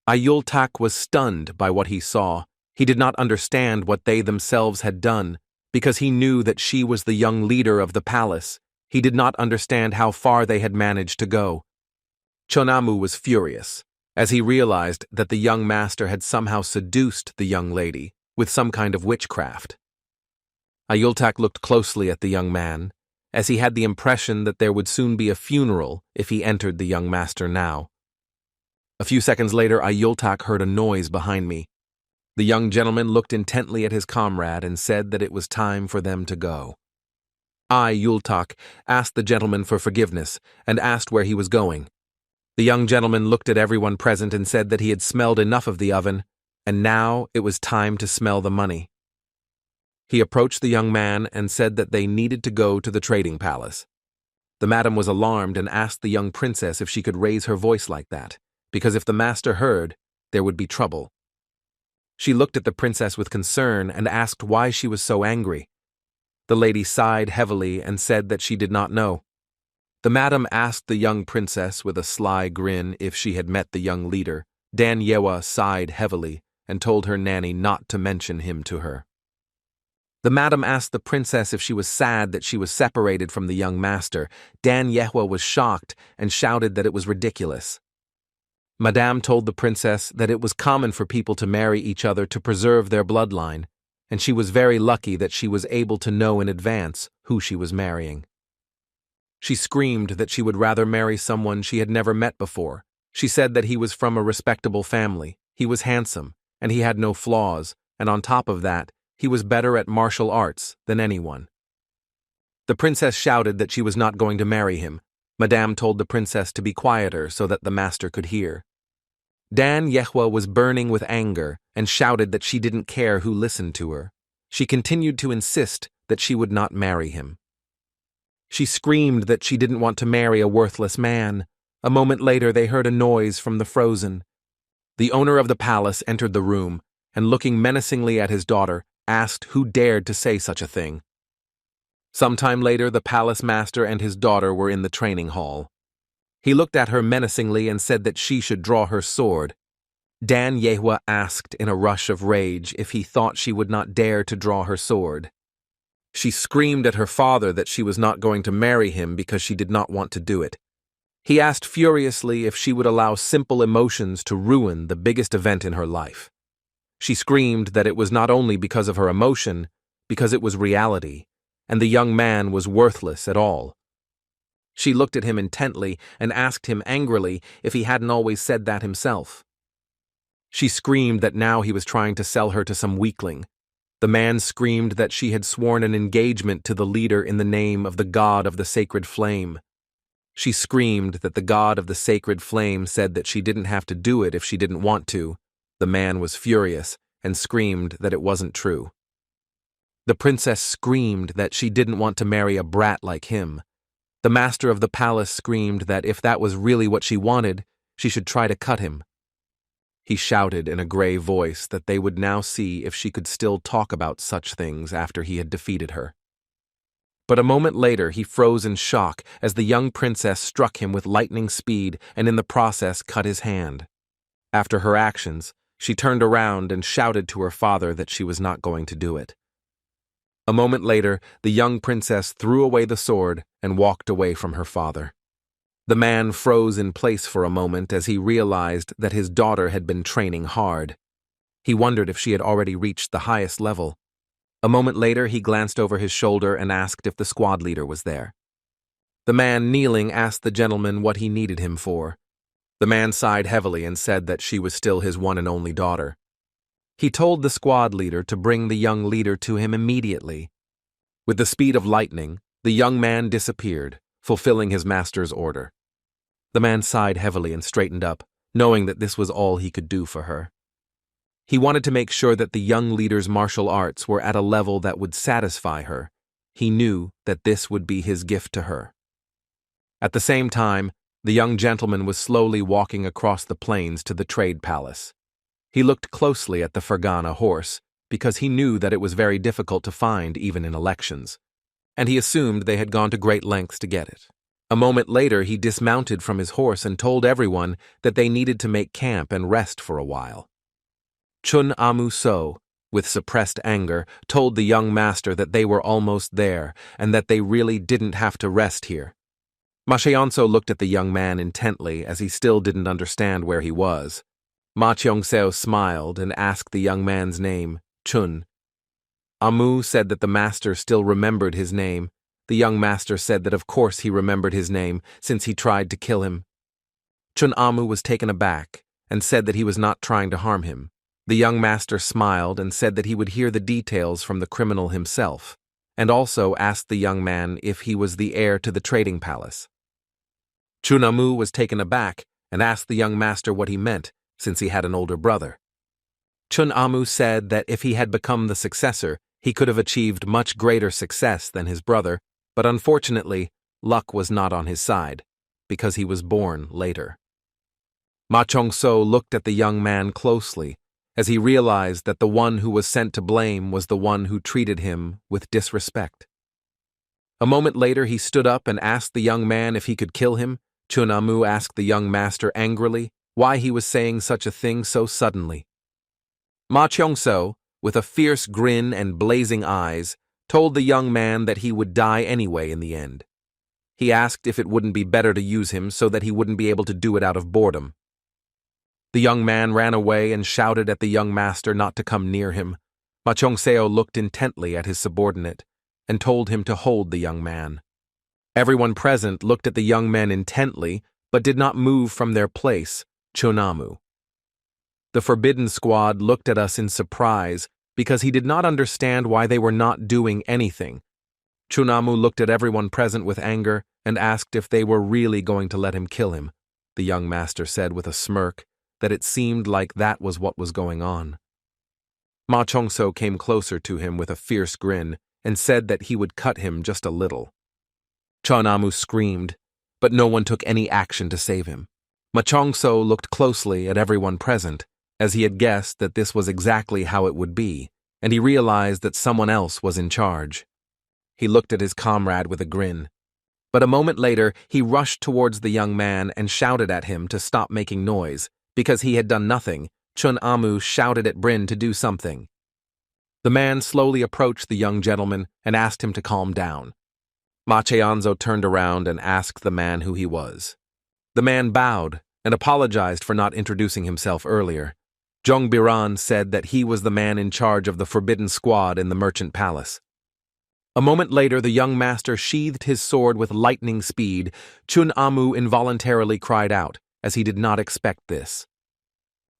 A: Ayultak was stunned by what he saw. He did not understand what they themselves had done, because he knew that she was the young leader of the palace. He did not understand how far they had managed to go. Chonamu was furious, as he realized that the young master had somehow seduced the young lady with some kind of witchcraft. Ayultak looked closely at the young man, as he had the impression that there would soon be a funeral if he entered the young master now. A few seconds later, Ayultak heard a noise behind me. The young gentleman looked intently at his comrade and said that it was time for them to go. Ayultak asked the gentleman for forgiveness and asked where he was going. The young gentleman looked at everyone present and said that he had smelled enough of the oven, and now it was time to smell the money. He approached the young man and said that they needed to go to the trading palace. The madam was alarmed and asked the young princess if she could raise her voice like that, because if the master heard, there would be trouble. She looked at the princess with concern and asked why she was so angry. The lady sighed heavily and said that she did not know. The madam asked the young princess with a sly grin if she had met the young leader. Danyewa sighed heavily and told her nanny not to mention him to her. The madam asked the princess if she was sad that she was separated from the young master. Danyewa was shocked and shouted that it was ridiculous. Madame told the princess that it was common for people to marry each other to preserve their bloodline, and she was very lucky that she was able to know in advance who she was marrying. She screamed that she would rather marry someone she had never met before. She said that he was from a respectable family, he was handsome, and he had no flaws, and on top of that, he was better at martial arts than anyone. The princess shouted that she was not going to marry him. Madame told the princess to be quieter so that the master could hear. Danyewa was burning with anger and shouted that she didn't care who listened to her. She continued to insist that she would not marry him. She screamed that she didn't want to marry a worthless man. A moment later, they heard a noise from the frozen. The owner of the palace entered the room and, looking menacingly at his daughter, asked who dared to say such a thing. Sometime later, the palace master and his daughter were in the training hall. He looked at her menacingly and said that she should draw her sword. Danyewa asked in a rush of rage if he thought she would not dare to draw her sword. She screamed at her father that she was not going to marry him because she did not want to do it. He asked furiously if she would allow simple emotions to ruin the biggest event in her life. She screamed that it was not only because of her emotion, because it was reality, and the young man was worthless at all. She looked at him intently and asked him angrily if he hadn't always said that himself. She screamed that now he was trying to sell her to some weakling. The man screamed that she had sworn an engagement to the leader in the name of the god of the sacred flame. She screamed that the god of the sacred flame said that she didn't have to do it if she didn't want to. The man was furious and screamed that it wasn't true. The princess screamed that she didn't want to marry a brat like him. The master of the palace screamed that if that was really what she wanted, she should try to cut him. He shouted in a gray voice that they would now see if she could still talk about such things after he had defeated her. But a moment later he froze in shock as the young princess struck him with lightning speed and in the process cut his hand. After her actions, she turned around and shouted to her father that she was not going to do it. A moment later, the young princess threw away the sword and walked away from her father. The man froze in place for a moment as he realized that his daughter had been training hard. He wondered if she had already reached the highest level. A moment later, he glanced over his shoulder and asked if the squad leader was there. The man kneeling asked the gentleman what he needed him for. The man sighed heavily and said that she was still his one and only daughter. He told the squad leader to bring the young leader to him immediately. With the speed of lightning, the young man disappeared, fulfilling his master's order. The man sighed heavily and straightened up, knowing that this was all he could do for her. He wanted to make sure that the young leader's martial arts were at a level that would satisfy her. He knew that this would be his gift to her. At the same time, the young gentleman was slowly walking across the plains to the trade palace. He looked closely at the Fergana horse, because he knew that it was very difficult to find even in elections, and he assumed they had gone to great lengths to get it. A moment later, he dismounted from his horse and told everyone that they needed to make camp and rest for a while. Chun Amu So, with suppressed anger, told the young master that they were almost there and that they really didn't have to rest here. Ma Cheonso looked at the young man intently as he still didn't understand where he was. Ma Cheongseo smiled and asked the young man's name, Chun. Amu said that the master still remembered his name. The young master said that of course he remembered his name since he tried to kill him. Chun Amu was taken aback and said that he was not trying to harm him. The young master smiled and said that he would hear the details from the criminal himself, and also asked the young man if he was the heir to the trading palace. Chun Amu was taken aback and asked the young master what he meant, since he had an older brother. Chun Amu said that if he had become the successor, he could have achieved much greater success than his brother, but unfortunately, luck was not on his side, because he was born later. Ma Cheongso looked at the young man closely, as he realized that the one who was sent to blame was the one who treated him with disrespect. A moment later, he stood up and asked the young man if he could kill him. Chun Amu asked the young master angrily why he was saying such a thing so suddenly. Ma Cheongso, with a fierce grin and blazing eyes, told the young man that he would die anyway in the end. He asked if it wouldn't be better to use him so that he wouldn't be able to do it out of boredom. The young man ran away and shouted at the young master not to come near him. Ma Cheongseo looked intently at his subordinate and told him to hold the young man. Everyone present looked at the young men intently, but did not move from their place. Chun Amu. The Forbidden Squad looked at us in surprise because he did not understand why they were not doing anything. Chun Amu looked at everyone present with anger and asked if they were really going to let him kill him. The young master said with a smirk that it seemed like that was what was going on. Ma Cheongso came closer to him with a fierce grin and said that he would cut him just a little. Chun Amu screamed, but no one took any action to save him. Ma Cheongso looked closely at everyone present, as he had guessed that this was exactly how it would be, and he realized that someone else was in charge. He looked at his comrade with a grin. But a moment later, he rushed towards the young man and shouted at him to stop making noise. Because he had done nothing, Chun Amu shouted at Brin to do something. The man slowly approached the young gentleman and asked him to calm down. Ma Cheonso turned around and asked the man who he was. The man bowed and apologized for not introducing himself earlier. Jong Biran said that he was the man in charge of the Forbidden Squad in the Merchant Palace. A moment later, the young master sheathed his sword with lightning speed. Chun Amu involuntarily cried out, as he did not expect this.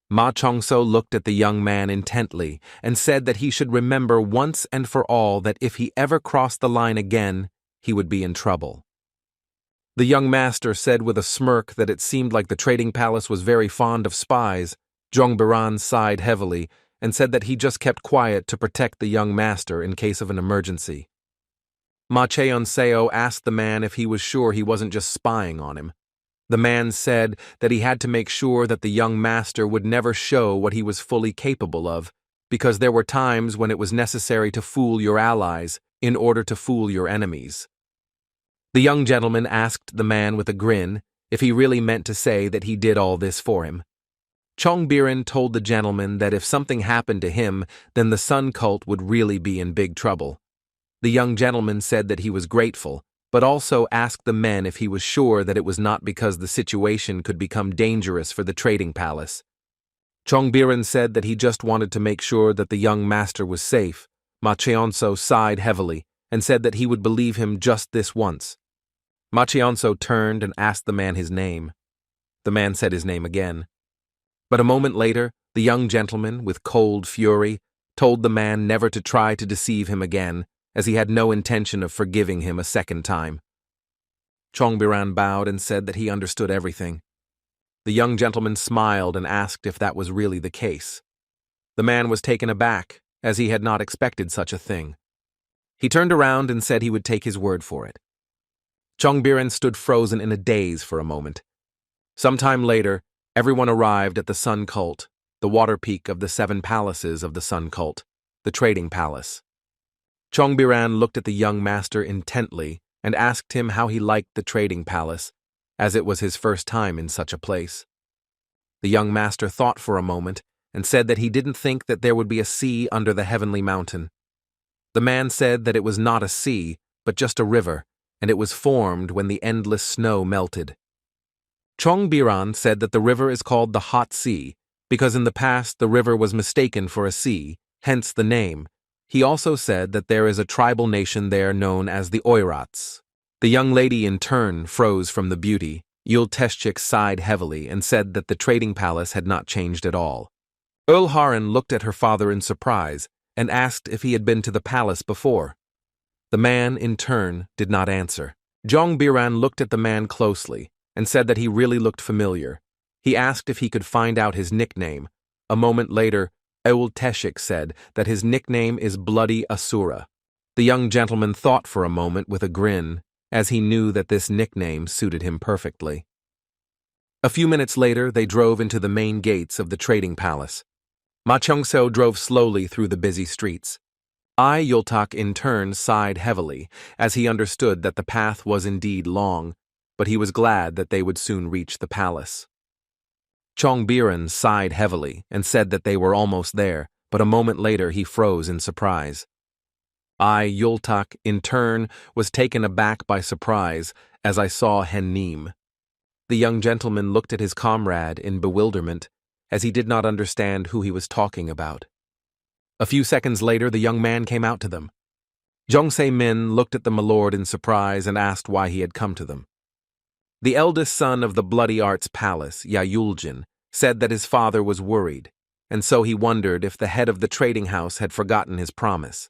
A: Ma Cheongso looked at the young man intently and said that he should remember once and for all that if he ever crossed the line again, he would be in trouble. The young master said with a smirk that it seemed like the trading palace was very fond of spies. Jong Biran sighed heavily and said that he just kept quiet to protect the young master in case of an emergency. Ma Cheonseo asked the man if he was sure he wasn't just spying on him. The man said that he had to make sure that the young master would never show what he was fully capable of, because there were times when it was necessary to fool your allies in order to fool your enemies. The young gentleman asked the man with a grin if he really meant to say that he did all this for him. Chong Biran told the gentleman that if something happened to him, then the Sun cult would really be in big trouble. The young gentleman said that he was grateful, but also asked the men if he was sure that it was not because the situation could become dangerous for the trading palace. Chong Biran said that he just wanted to make sure that the young master was safe. Ma Cheonso sighed heavily and said that he would believe him just this once. Ma Cheonso turned and asked the man his name. The man said his name again. But a moment later, the young gentleman, with cold fury, told the man never to try to deceive him again, as he had no intention of forgiving him a second time. Chong Biran bowed and said that he understood everything. The young gentleman smiled and asked if that was really the case. The man was taken aback, as he had not expected such a thing. He turned around and said he would take his word for it. Chong Biran stood frozen in a daze for a moment. Sometime later, everyone arrived at the Sun Cult, the water peak of the 7 palaces of the Sun Cult, the trading palace. Chong Biran looked at the young master intently and asked him how he liked the trading palace, as it was his first time in such a place. The young master thought for a moment and said that he didn't think that there would be a sea under the heavenly mountain. The man said that it was not a sea, but just a river, and it was formed when the endless snow melted. Chongbiran said that the river is called the Hot Sea, because in the past the river was mistaken for a sea, hence the name. He also said that there is a tribal nation there known as the Oirats. The young lady in turn froze from the beauty. Yulteshchik sighed heavily and said that the trading palace had not changed at all. Ulharan looked at her father in surprise and asked if he had been to the palace before. The man, in turn, did not answer. Jongbiran looked at the man closely and said that he really looked familiar. He asked if he could find out his nickname. A moment later, Eulteshchik said that his nickname is Bloody Asura. The young gentleman thought for a moment with a grin, as he knew that this nickname suited him perfectly. A few minutes later, they drove into the main gates of the trading palace. Ma Chungseo drove slowly through the busy streets. Yultak in turn sighed heavily, as he understood that the path was indeed long, but he was glad that they would soon reach the palace. Chongbiran sighed heavily and said that they were almost there, but a moment later he froze in surprise. Yultak, in turn, was taken aback by surprise as I saw Hennim. The young gentleman looked at his comrade in bewilderment, as he did not understand who he was talking about. A few seconds later, the young man came out to them. Jongse Min looked at the milord in surprise and asked why he had come to them. The eldest son of the Bloody Arts Palace, Yayuljin, said that his father was worried, and so he wondered if the head of the trading house had forgotten his promise.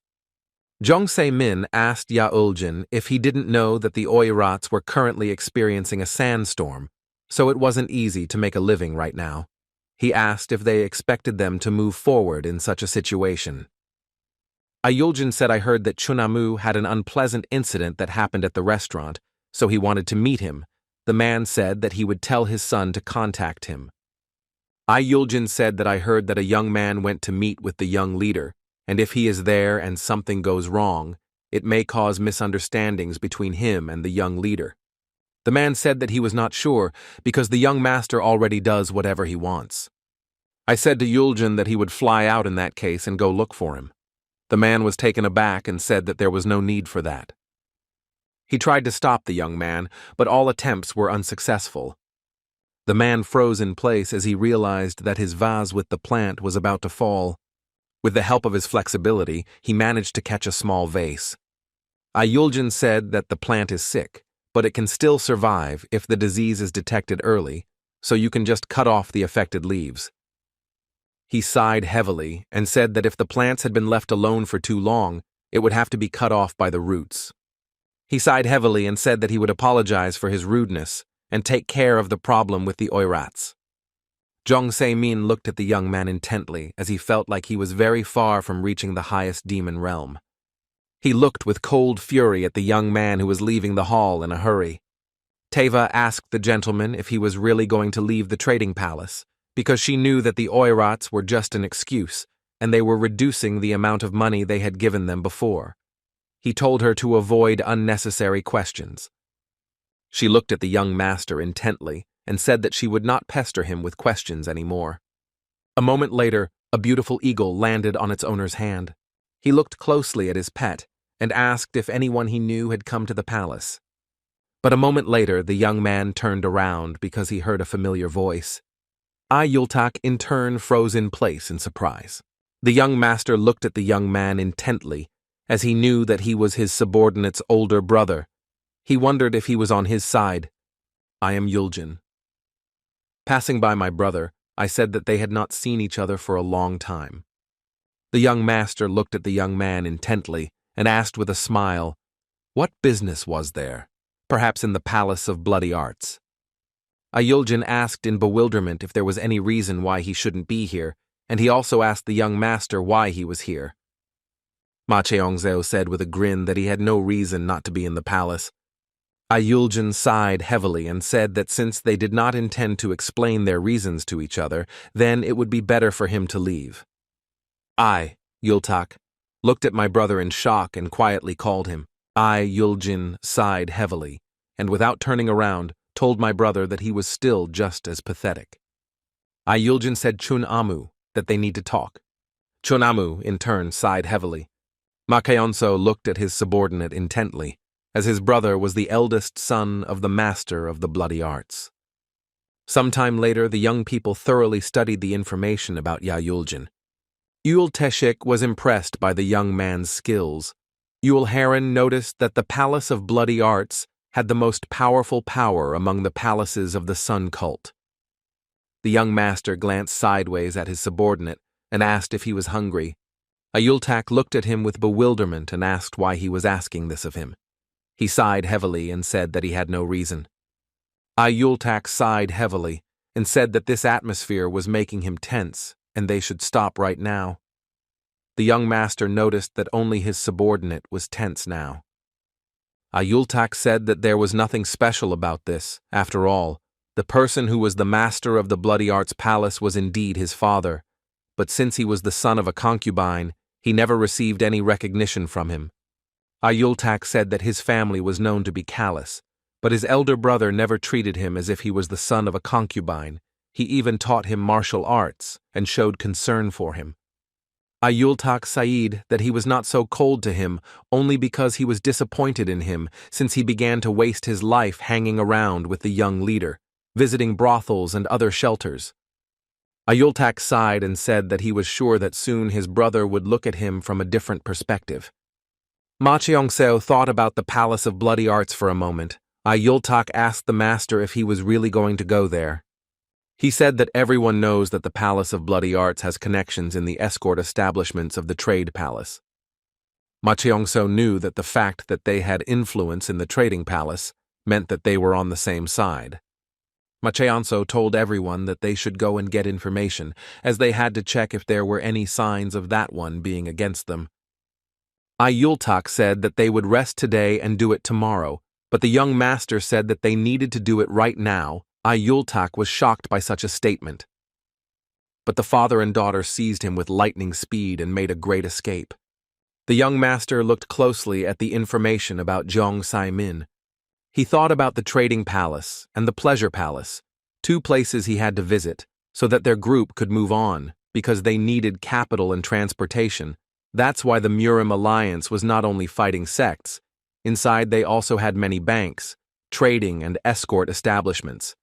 A: Jongse Min asked Yauljin if he didn't know that the Oirats were currently experiencing a sandstorm, so it wasn't easy to make a living right now. He asked if they expected them to move forward in such a situation. Ayuljin said, I heard that Chunamu had an unpleasant incident that happened at the restaurant, so he wanted to meet him. The man said that he would tell his son to contact him. Ayuljin said that I heard that a young man went to meet with the young leader, and if he is there and something goes wrong, it may cause misunderstandings between him and the young leader. The man said that he was not sure because the young master already does whatever he wants. I said to Yuljin that he would fly out in that case and go look for him. The man was taken aback and said that there was no need for that. He tried to stop the young man, but all attempts were unsuccessful. The man froze in place as he realized that his vase with the plant was about to fall. With the help of his flexibility, he managed to catch a small vase. Ayuljin said that the plant is sick, but it can still survive if the disease is detected early, so you can just cut off the affected leaves. He sighed heavily and said that if the plants had been left alone for too long, it would have to be cut off by the roots. He sighed heavily and said that he would apologize for his rudeness and take care of the problem with the Oirats. Jongse Min looked at the young man intently as he felt like he was very far from reaching the highest demon realm. He looked with cold fury at the young man who was leaving the hall in a hurry. Teva asked the gentleman if he was really going to leave the trading palace, because she knew that the Oirats were just an excuse, and they were reducing the amount of money they had given them before. He told her to avoid unnecessary questions. She looked at the young master intently and said that she would not pester him with questions anymore. A moment later, a beautiful eagle landed on its owner's hand. He looked closely at his pet and asked if anyone he knew had come to the palace. But a moment later, the young man turned around because he heard a familiar voice. Yultak in turn froze in place in surprise. The young master looked at the young man intently, as he knew that he was his subordinate's older brother. He wondered if he was on his side. I am Yulgin. Passing by my brother, I said that they had not seen each other for a long time. The young master looked at the young man intently and asked with a smile, what business was there? Perhaps in the Palace of Bloody Arts. Ayuljin asked in bewilderment if there was any reason why he shouldn't be here, and he also asked the young master why he was here. Ma Cheongzeo said with a grin that he had no reason not to be in the palace. Ayuljin sighed heavily and said that since they did not intend to explain their reasons to each other, then it would be better for him to leave. I, Yultak, looked at my brother in shock and quietly called him. Yuljin sighed heavily, and without turning around, told my brother that he was still just as pathetic. Yuljin said Chun Amu that they need to talk. Chun Amu, in turn, sighed heavily. Ma Keonso looked at his subordinate intently, as his brother was the eldest son of the master of the bloody arts. Sometime later, the young people thoroughly studied the information about Yuljin. Yul Teshik was impressed by the young man's skills. Yul Heron noticed that the Palace of Bloody Arts had the most powerful power among the palaces of the Sun Cult. The young master glanced sideways at his subordinate and asked if he was hungry. Yultak looked at him with bewilderment and asked why he was asking this of him. He sighed heavily and said that he had no reason. Yultak sighed heavily and said that this atmosphere was making him tense and they should stop right now. The young master noticed that only his subordinate was tense now. Yultak said that there was nothing special about this. After all, the person who was the master of the Bloody Arts Palace was indeed his father, but since he was the son of a concubine, he never received any recognition from him. Yultak said that his family was known to be callous, but his elder brother never treated him as if he was the son of a concubine. He even taught him martial arts and showed concern for him. Yultak said that he was not so cold to him only because he was disappointed in him since he began to waste his life hanging around with the young leader, visiting brothels and other shelters. Yultak sighed and said that he was sure that soon his brother would look at him from a different perspective. Ma Cheongseo thought about the Palace of Bloody Arts for a moment. Yultak asked the master if he was really going to go there. He said that everyone knows that the Palace of Bloody Arts has connections in the escort establishments of the Trade Palace. Ma Cheongseo knew that the fact that they had influence in the Trading Palace meant that they were on the same side. Ma Cheongseo told everyone that they should go and get information, as they had to check if there were any signs of that one being against them. Yultak said that they would rest today and do it tomorrow, but the young master said that they needed to do it right now. Yultak was shocked by such a statement. But the father and daughter seized him with lightning speed and made a great escape. The young master looked closely at the information about Zhong Sai-min. He thought about the Trading Palace and the Pleasure Palace, two places he had to visit, so that their group could move on, because they needed capital and transportation. That's why the Murim Alliance was not only fighting sects. Inside they also had many banks, trading and escort establishments.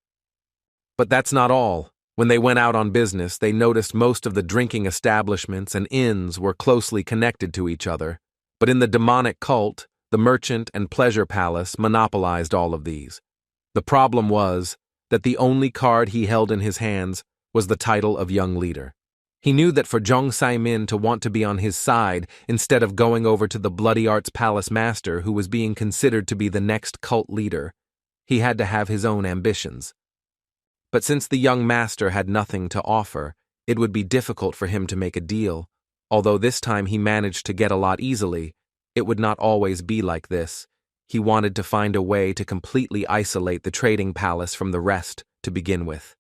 A: But that's not all. When they went out on business, they noticed most of the drinking establishments and inns were closely connected to each other. But in the demonic cult, the Merchant and Pleasure Palace monopolized all of these. The problem was that the only card he held in his hands was the title of young leader. He knew that for Zhong Sai-min to want to be on his side instead of going over to the Bloody Arts Palace master who was being considered to be the next cult leader, he had to have his own ambitions. But since the young master had nothing to offer, it would be difficult for him to make a deal. Although this time he managed to get a lot easily, it would not always be like this. He wanted to find a way to completely isolate the Trading Palace from the rest to begin with.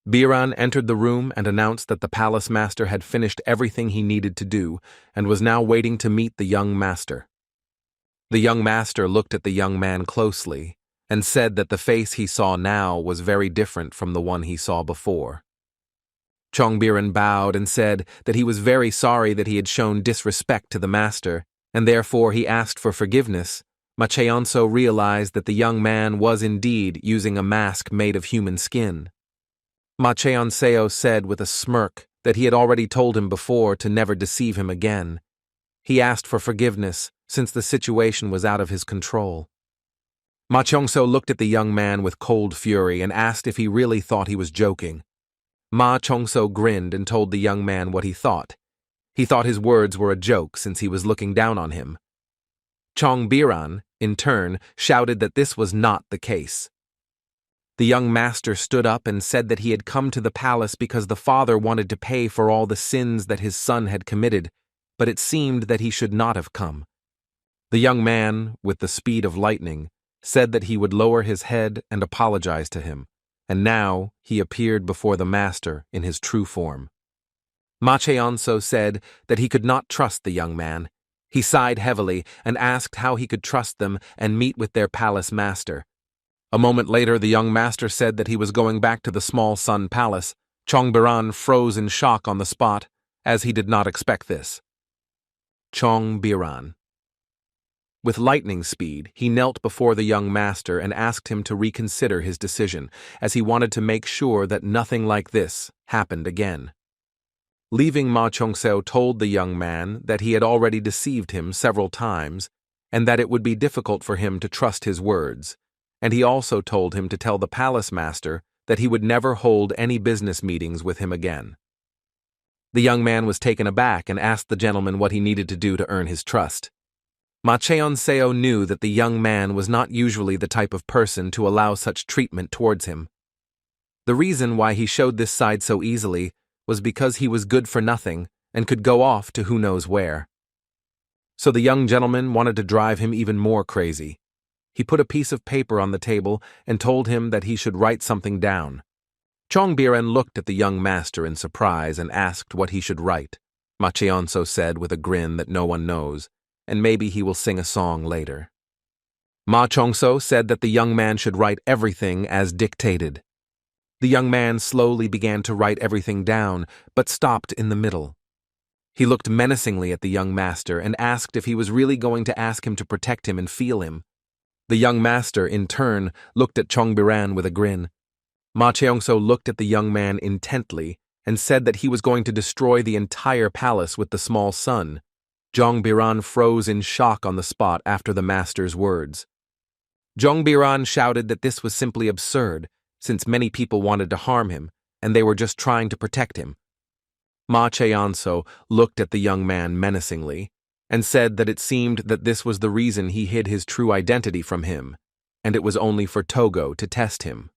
A: Biran entered the room and announced that the palace master had finished everything he needed to do and was now waiting to meet the young master. The young master looked at the young man closely and said that the face he saw now was very different from the one he saw before. Chongbiran bowed and said that he was very sorry that he had shown disrespect to the master, and therefore he asked for forgiveness. Ma Cheongseo realized that the young man was indeed using a mask made of human skin. Ma Cheongseo said with a smirk that he had already told him before to never deceive him again. He asked for forgiveness since the situation was out of his control. Ma Cheongseo looked at the young man with cold fury and asked if he really thought he was joking. Ma Cheongseo grinned and told the young man what he thought. He thought his words were a joke since he was looking down on him. Chongbiran, in turn, shouted that this was not the case. The young master stood up and said that he had come to the palace because the father wanted to pay for all the sins that his son had committed, but it seemed that he should not have come. The young man, with the speed of lightning, said that he would lower his head and apologize to him, and now he appeared before the master in his true form. Ma Cheongseo said that he could not trust the young man. He sighed heavily and asked how he could trust them and meet with their palace master. A moment later, the young master said that he was going back to the small sun palace. Chongbiran froze in shock on the spot, as he did not expect this. Chongbiran. With lightning speed, he knelt before the young master and asked him to reconsider his decision, as he wanted to make sure that nothing like this happened again. Leaving Ma Chongseo told the young man that he had already deceived him several times and that it would be difficult for him to trust his words, and he also told him to tell the palace master that he would never hold any business meetings with him again. The young man was taken aback and asked the gentleman what he needed to do to earn his trust. Ma Cheonseo knew that the young man was not usually the type of person to allow such treatment towards him. The reason why he showed this side so easily was because he was good for nothing and could go off to who knows where. So the young gentleman wanted to drive him even more crazy. He put a piece of paper on the table and told him that he should write something down. Chongbiran looked at the young master in surprise and asked what he should write. Ma Cheonso said with a grin that no one knows, and maybe he will sing a song later. Ma Chongso said that the young man should write everything as dictated. The young man slowly began to write everything down, but stopped in the middle. He looked menacingly at the young master and asked if he was really going to ask him to protect him and feel him. The young master, in turn, looked at Chongbiran with a grin. Ma Cheongso looked at the young man intently and said that he was going to destroy the entire palace with the small sun. Chongbiran froze in shock on the spot after the master's words. Chongbiran shouted that this was simply absurd, since many people wanted to harm him, and they were just trying to protect him. Ma Cheonso looked at the young man menacingly and said that it seemed that this was the reason he hid his true identity from him, and it was only for Togo to test him.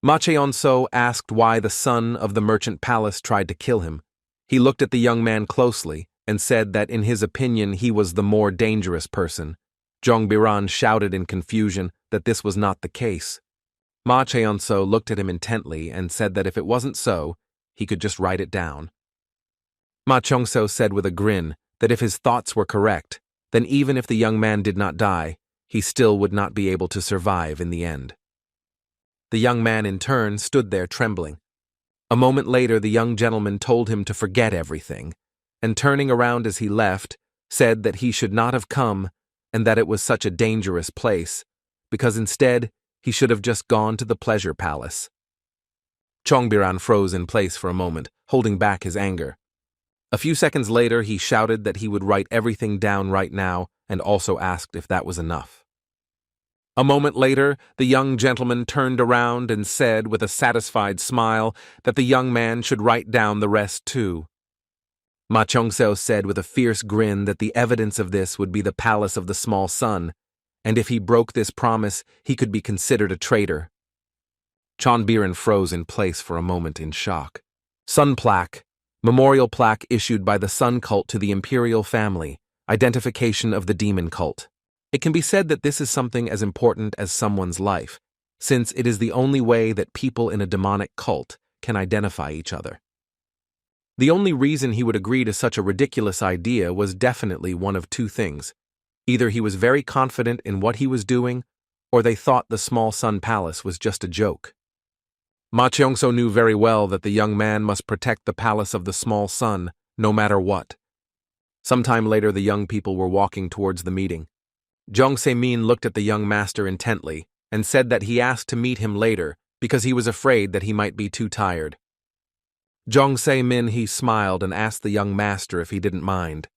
A: Ma Cheonso asked why the son of the merchant palace tried to kill him. He looked at the young man closely and said that in his opinion he was the more dangerous person. Chongbiran shouted in confusion that this was not the case. Ma Cheonso looked at him intently and said that if it wasn't so, he could just write it down. Ma Chongso said with a grin that if his thoughts were correct, then even if the young man did not die, he still would not be able to survive in the end. The young man in turn stood there trembling. A moment later, the young gentleman told him to forget everything, and turning around as he left, said that he should not have come and that it was such a dangerous place, because instead, he should have just gone to the pleasure palace. Chongbiran froze in place for a moment, holding back his anger. A few seconds later, he shouted that he would write everything down right now and also asked if that was enough. A moment later, the young gentleman turned around and said with a satisfied smile that the young man should write down the rest too. Ma Chongseo said with a fierce grin that the evidence of this would be the palace of the small sun, and if he broke this promise, he could be considered a traitor. Chongbiran froze in place for a moment in shock. Sun plaque, memorial plaque issued by the Sun cult to the imperial family, identification of the demon cult. It can be said that this is something as important as someone's life, since it is the only way that people in a demonic cult can identify each other. The only reason he would agree to such a ridiculous idea was definitely one of two things. Either he was very confident in what he was doing, or they thought the small sun palace was just a joke. Ma Cheongso knew very well that the young man must protect the palace of the small sun, no matter what. Sometime later, the young people were walking towards the meeting. Jong Se-min looked at the young master intently and said that he asked to meet him later because he was afraid that he might be too tired. Jong Se-min he smiled and asked the young master if he didn't mind.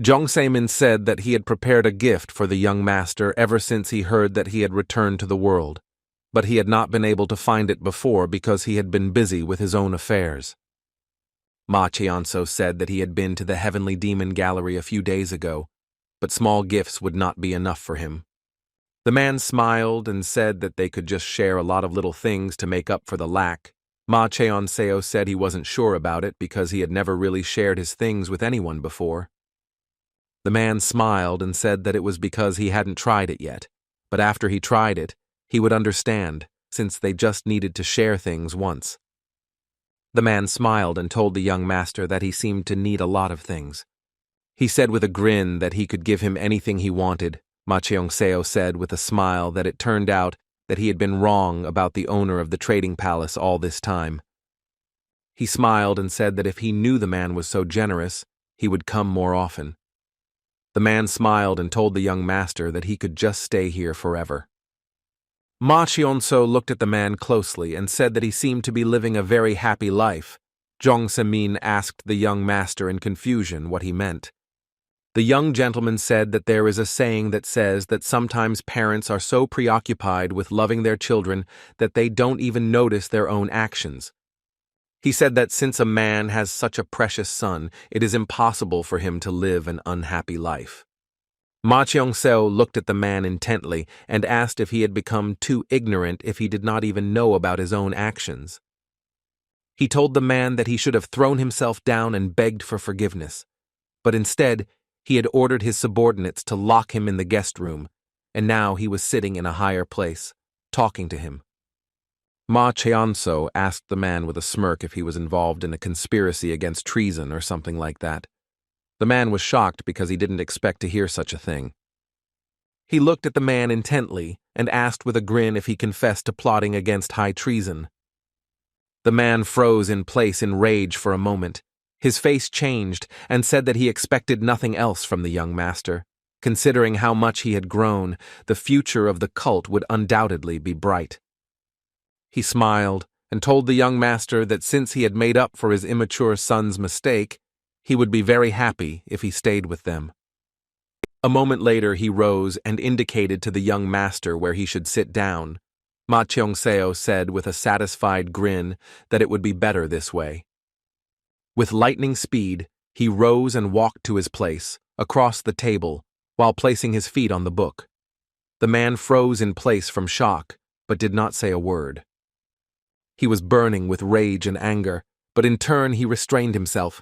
A: Jong Se-min said that he had prepared a gift for the young master ever since he heard that he had returned to the world, but he had not been able to find it before because he had been busy with his own affairs. Ma Cheonso said that he had been to the Heavenly Demon Gallery a few days ago, but small gifts would not be enough for him. The man smiled and said that they could just share a lot of little things to make up for the lack. Ma Cheonseo said he wasn't sure about it because he had never really shared his things with anyone before. The man smiled and said that it was because he hadn't tried it yet, but after he tried it, he would understand, since they just needed to share things once. The man smiled and told the young master that he seemed to need a lot of things. He said with a grin that he could give him anything he wanted. Ma Cheong-seo said with a smile that it turned out that he had been wrong about the owner of the trading palace all this time. He smiled and said that if he knew the man was so generous, he would come more often. The man smiled and told the young master that he could just stay here forever. Ma Cheon-seo looked at the man closely and said that he seemed to be living a very happy life. Jong Se-min asked the young master in confusion what he meant. The young gentleman said that there is a saying that says that sometimes parents are so preoccupied with loving their children that they don't even notice their own actions. He said that since a man has such a precious son, it is impossible for him to live an unhappy life. Ma Cheong-seo looked at the man intently and asked if he had become too ignorant if he did not even know about his own actions. He told the man that he should have thrown himself down and begged for forgiveness, but instead he had ordered his subordinates to lock him in the guest room, and now he was sitting in a higher place, talking to him. Ma Cheon-seo asked the man with a smirk if he was involved in a conspiracy against treason or something like that. The man was shocked because he didn't expect to hear such a thing. He looked at the man intently and asked with a grin if he confessed to plotting against high treason. The man froze in place in rage for a moment. His face changed and said that he expected nothing else from the young master. Considering how much he had grown, the future of the cult would undoubtedly be bright. He smiled and told the young master that since he had made up for his immature son's mistake, he would be very happy if he stayed with them. A moment later he rose and indicated to the young master where he should sit down. Ma Cheong-seo said with a satisfied grin that it would be better this way. With lightning speed, he rose and walked to his place, across the table, while placing his feet on the book. The man froze in place from shock, but did not say a word. He was burning with rage and anger, but in turn he restrained himself.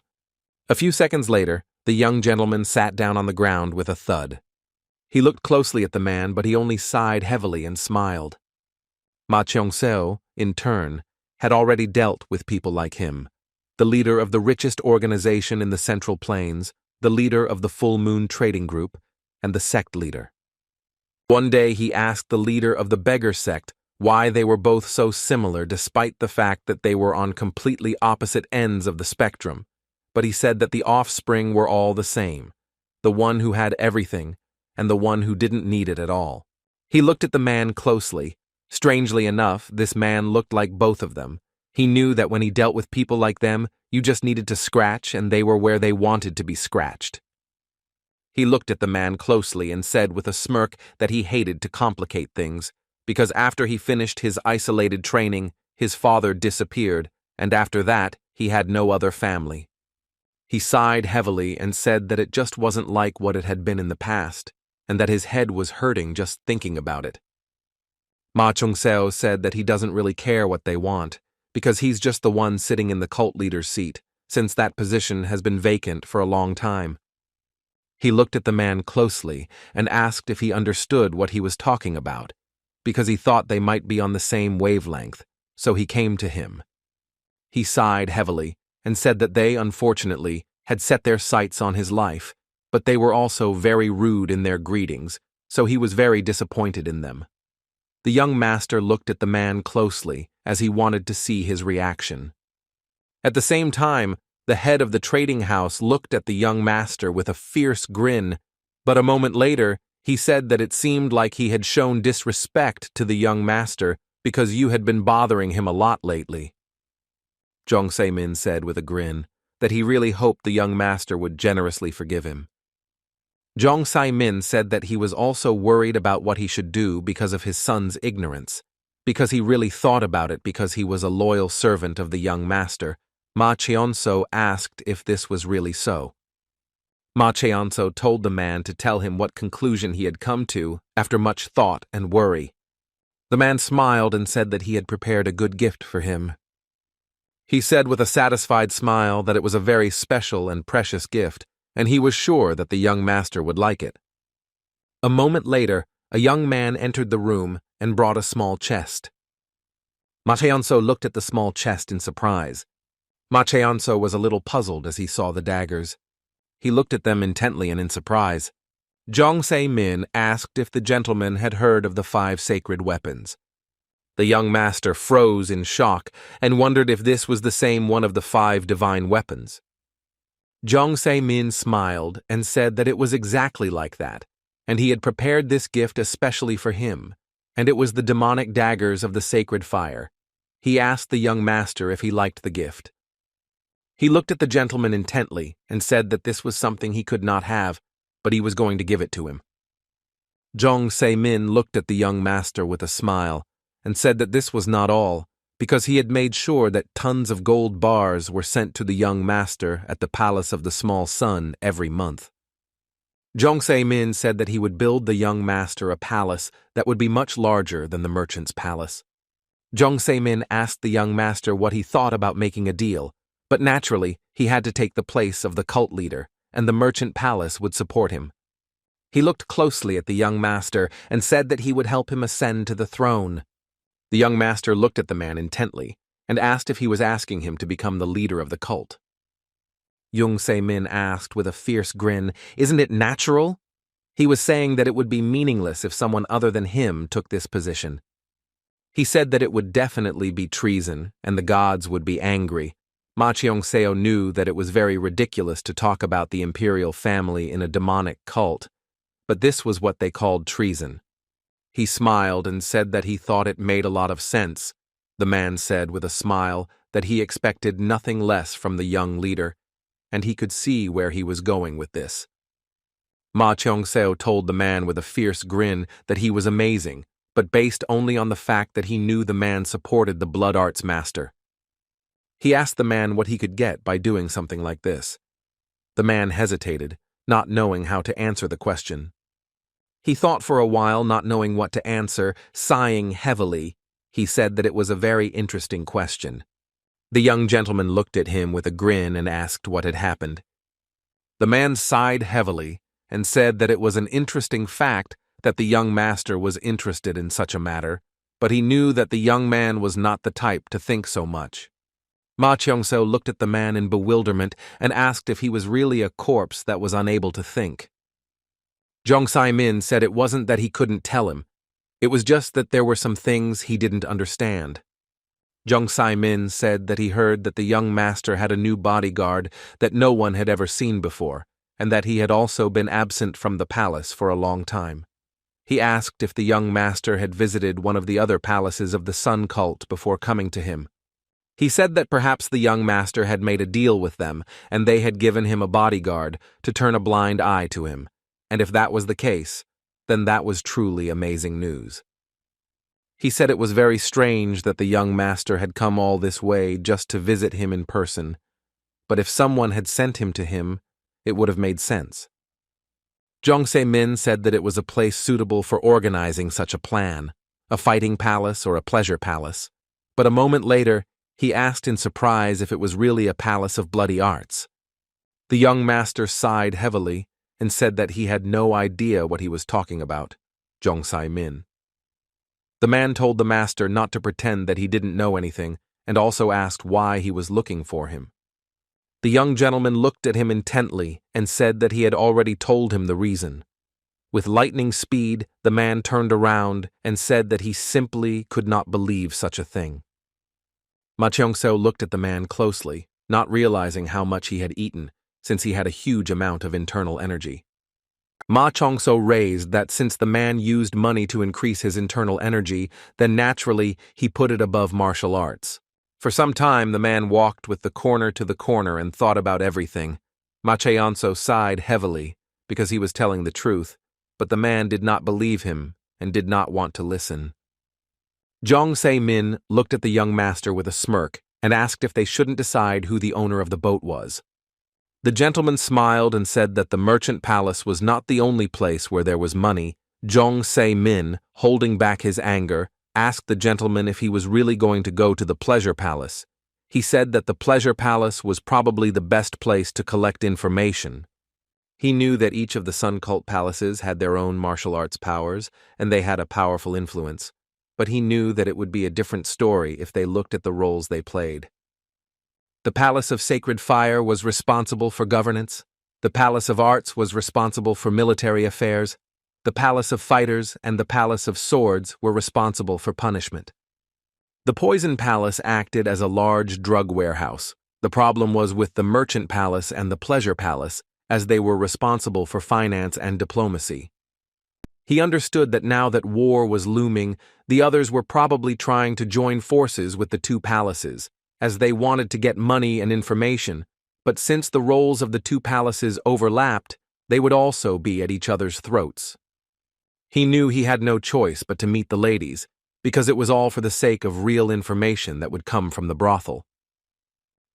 A: A few seconds later, the young gentleman sat down on the ground with a thud. He looked closely at the man, but he only sighed heavily and smiled. Ma Cheong-seo, in turn, had already dealt with people like him. The leader of the richest organization in the Central Plains, the leader of the Full Moon Trading Group, and the sect leader. One day he asked the leader of the beggar sect why they were both so similar despite the fact that they were on completely opposite ends of the spectrum, but he said that the offspring were all the same, the one who had everything and the one who didn't need it at all. He looked at the man closely. Strangely enough, this man looked like both of them. He knew that when he dealt with people like them, you just needed to scratch and they were where they wanted to be scratched. He looked at the man closely and said with a smirk that he hated to complicate things, because after he finished his isolated training, his father disappeared, and after that, he had no other family. He sighed heavily and said that it just wasn't like what it had been in the past, and that his head was hurting just thinking about it. Ma Cheong-seo said that he doesn't really care what they want, because he's just the one sitting in the cult leader's seat, since that position has been vacant for a long time. He looked at the man closely and asked if he understood what he was talking about, because he thought they might be on the same wavelength, so he came to him. He sighed heavily and said that they, unfortunately, had set their sights on his life, but they were also very rude in their greetings, so he was very disappointed in them. The young master looked at the man closely as he wanted to see his reaction. At the same time, the head of the trading house looked at the young master with a fierce grin, but a moment later, he said that it seemed like he had shown disrespect to the young master because you had been bothering him a lot lately. Jong Se-min said with a grin that he really hoped the young master would generously forgive him. Jong Se-min said that he was also worried about what he should do because of his son's ignorance, because he really thought about it because he was a loyal servant of the young master. Ma Cheon-seo asked if this was really so. Ma Cheon-seo told the man to tell him what conclusion he had come to after much thought and worry. The man smiled and said that he had prepared a good gift for him. He said with a satisfied smile that it was a very special and precious gift, and he was sure that the young master would like it. A moment later, a young man entered the room and brought a small chest. Ma Cheon-seo looked at the small chest in surprise. Ma Cheon-seo was a little puzzled as he saw the daggers. He looked at them intently and in surprise. Zhong Se-min asked if the gentleman had heard of the 5 sacred weapons. The young master froze in shock and wondered if this was the same one of the 5 divine weapons. Zhong Se-min smiled and said that it was exactly like that, and he had prepared this gift especially for him, and it was the demonic daggers of the sacred fire. He asked the young master if he liked the gift. He looked at the gentleman intently and said that this was something he could not have, but he was going to give it to him. Zhong Se-min looked at the young master with a smile and said that this was not all, because he had made sure that tons of gold bars were sent to the young master at the Palace of the Small Sun every month. Zhong Se-min said that he would build the young master a palace that would be much larger than the merchant's palace. Zhong Se-min asked the young master what he thought about making a deal, but naturally he had to take the place of the cult leader, and the merchant palace would support him. He looked closely at the young master and said that he would help him ascend to the throne. The young master looked at the man intently and asked if he was asking him to become the leader of the cult. Zhong Se-min asked with a fierce grin, "Isn't it natural?" He was saying that it would be meaningless if someone other than him took this position. He said that it would definitely be treason and the gods would be angry. Ma Cheong-seo knew that it was very ridiculous to talk about the imperial family in a demonic cult, but this was what they called treason. He smiled and said that he thought it made a lot of sense. The man said with a smile that he expected nothing less from the young leader, and he could see where he was going with this. Ma Cheong-seo told the man with a fierce grin that he was amazing, but based only on the fact that he knew the man supported the blood arts master. He asked the man what he could get by doing something like this. The man hesitated, not knowing how to answer the question. He thought for a while, not knowing what to answer, sighing heavily. He said that it was a very interesting question. The young gentleman looked at him with a grin and asked what had happened. The man sighed heavily and said that it was an interesting fact that the young master was interested in such a matter, but he knew that the young man was not the type to think so much. Ma Cheong-seo looked at the man in bewilderment and asked if he was really a corpse that was unable to think. Zhong Se-min said it wasn't that he couldn't tell him. It was just that there were some things he didn't understand. Zhong Se-min said that he heard that the young master had a new bodyguard that no one had ever seen before, and that he had also been absent from the palace for a long time. He asked if the young master had visited one of the other palaces of the Sun cult before coming to him. He said that perhaps the young master had made a deal with them, and they had given him a bodyguard to turn a blind eye to him. And if that was the case, then that was truly amazing news. He said it was very strange that the young master had come all this way just to visit him in person, but if someone had sent him to him, it would have made sense. Zhong Se-min said that it was a place suitable for organizing such a plan, a fighting palace or a pleasure palace, but a moment later, he asked in surprise if it was really a palace of bloody arts. The young master sighed heavily and said that he had no idea what he was talking about. Zhong Se-min. The man told the master not to pretend that he didn't know anything and also asked why he was looking for him. The young gentleman looked at him intently and said that he had already told him the reason. With lightning speed, the man turned around and said that he simply could not believe such a thing. Ma Cheong-seo looked at the man closely, not realizing how much he had eaten, since he had a huge amount of internal energy. Ma Cheong-seo raised that since the man used money to increase his internal energy, then naturally he put it above martial arts. For some time the man walked with the corner to the corner and thought about everything. Ma Cheong-seo sighed heavily, because he was telling the truth, but the man did not believe him and did not want to listen. Zhong Se-min looked at the young master with a smirk and asked if they shouldn't decide who the owner of the boat was. The gentleman smiled and said that the merchant palace was not the only place where there was money. Zhong Se-min, holding back his anger, asked the gentleman if he was really going to go to the pleasure palace. He said that the pleasure palace was probably the best place to collect information. He knew that each of the Sun cult palaces had their own martial arts powers, and they had a powerful influence, but he knew that it would be a different story if they looked at the roles they played. The Palace of Sacred Fire was responsible for governance. The Palace of Arts was responsible for military affairs. The Palace of Fighters and the Palace of Swords were responsible for punishment. The Poison Palace acted as a large drug warehouse. The problem was with the Merchant Palace and the Pleasure Palace, as they were responsible for finance and diplomacy. He understood that now that war was looming, the others were probably trying to join forces with the two palaces, as they wanted to get money and information, but since the roles of the two palaces overlapped, they would also be at each other's throats. He knew he had no choice but to meet the ladies, because it was all for the sake of real information that would come from the brothel.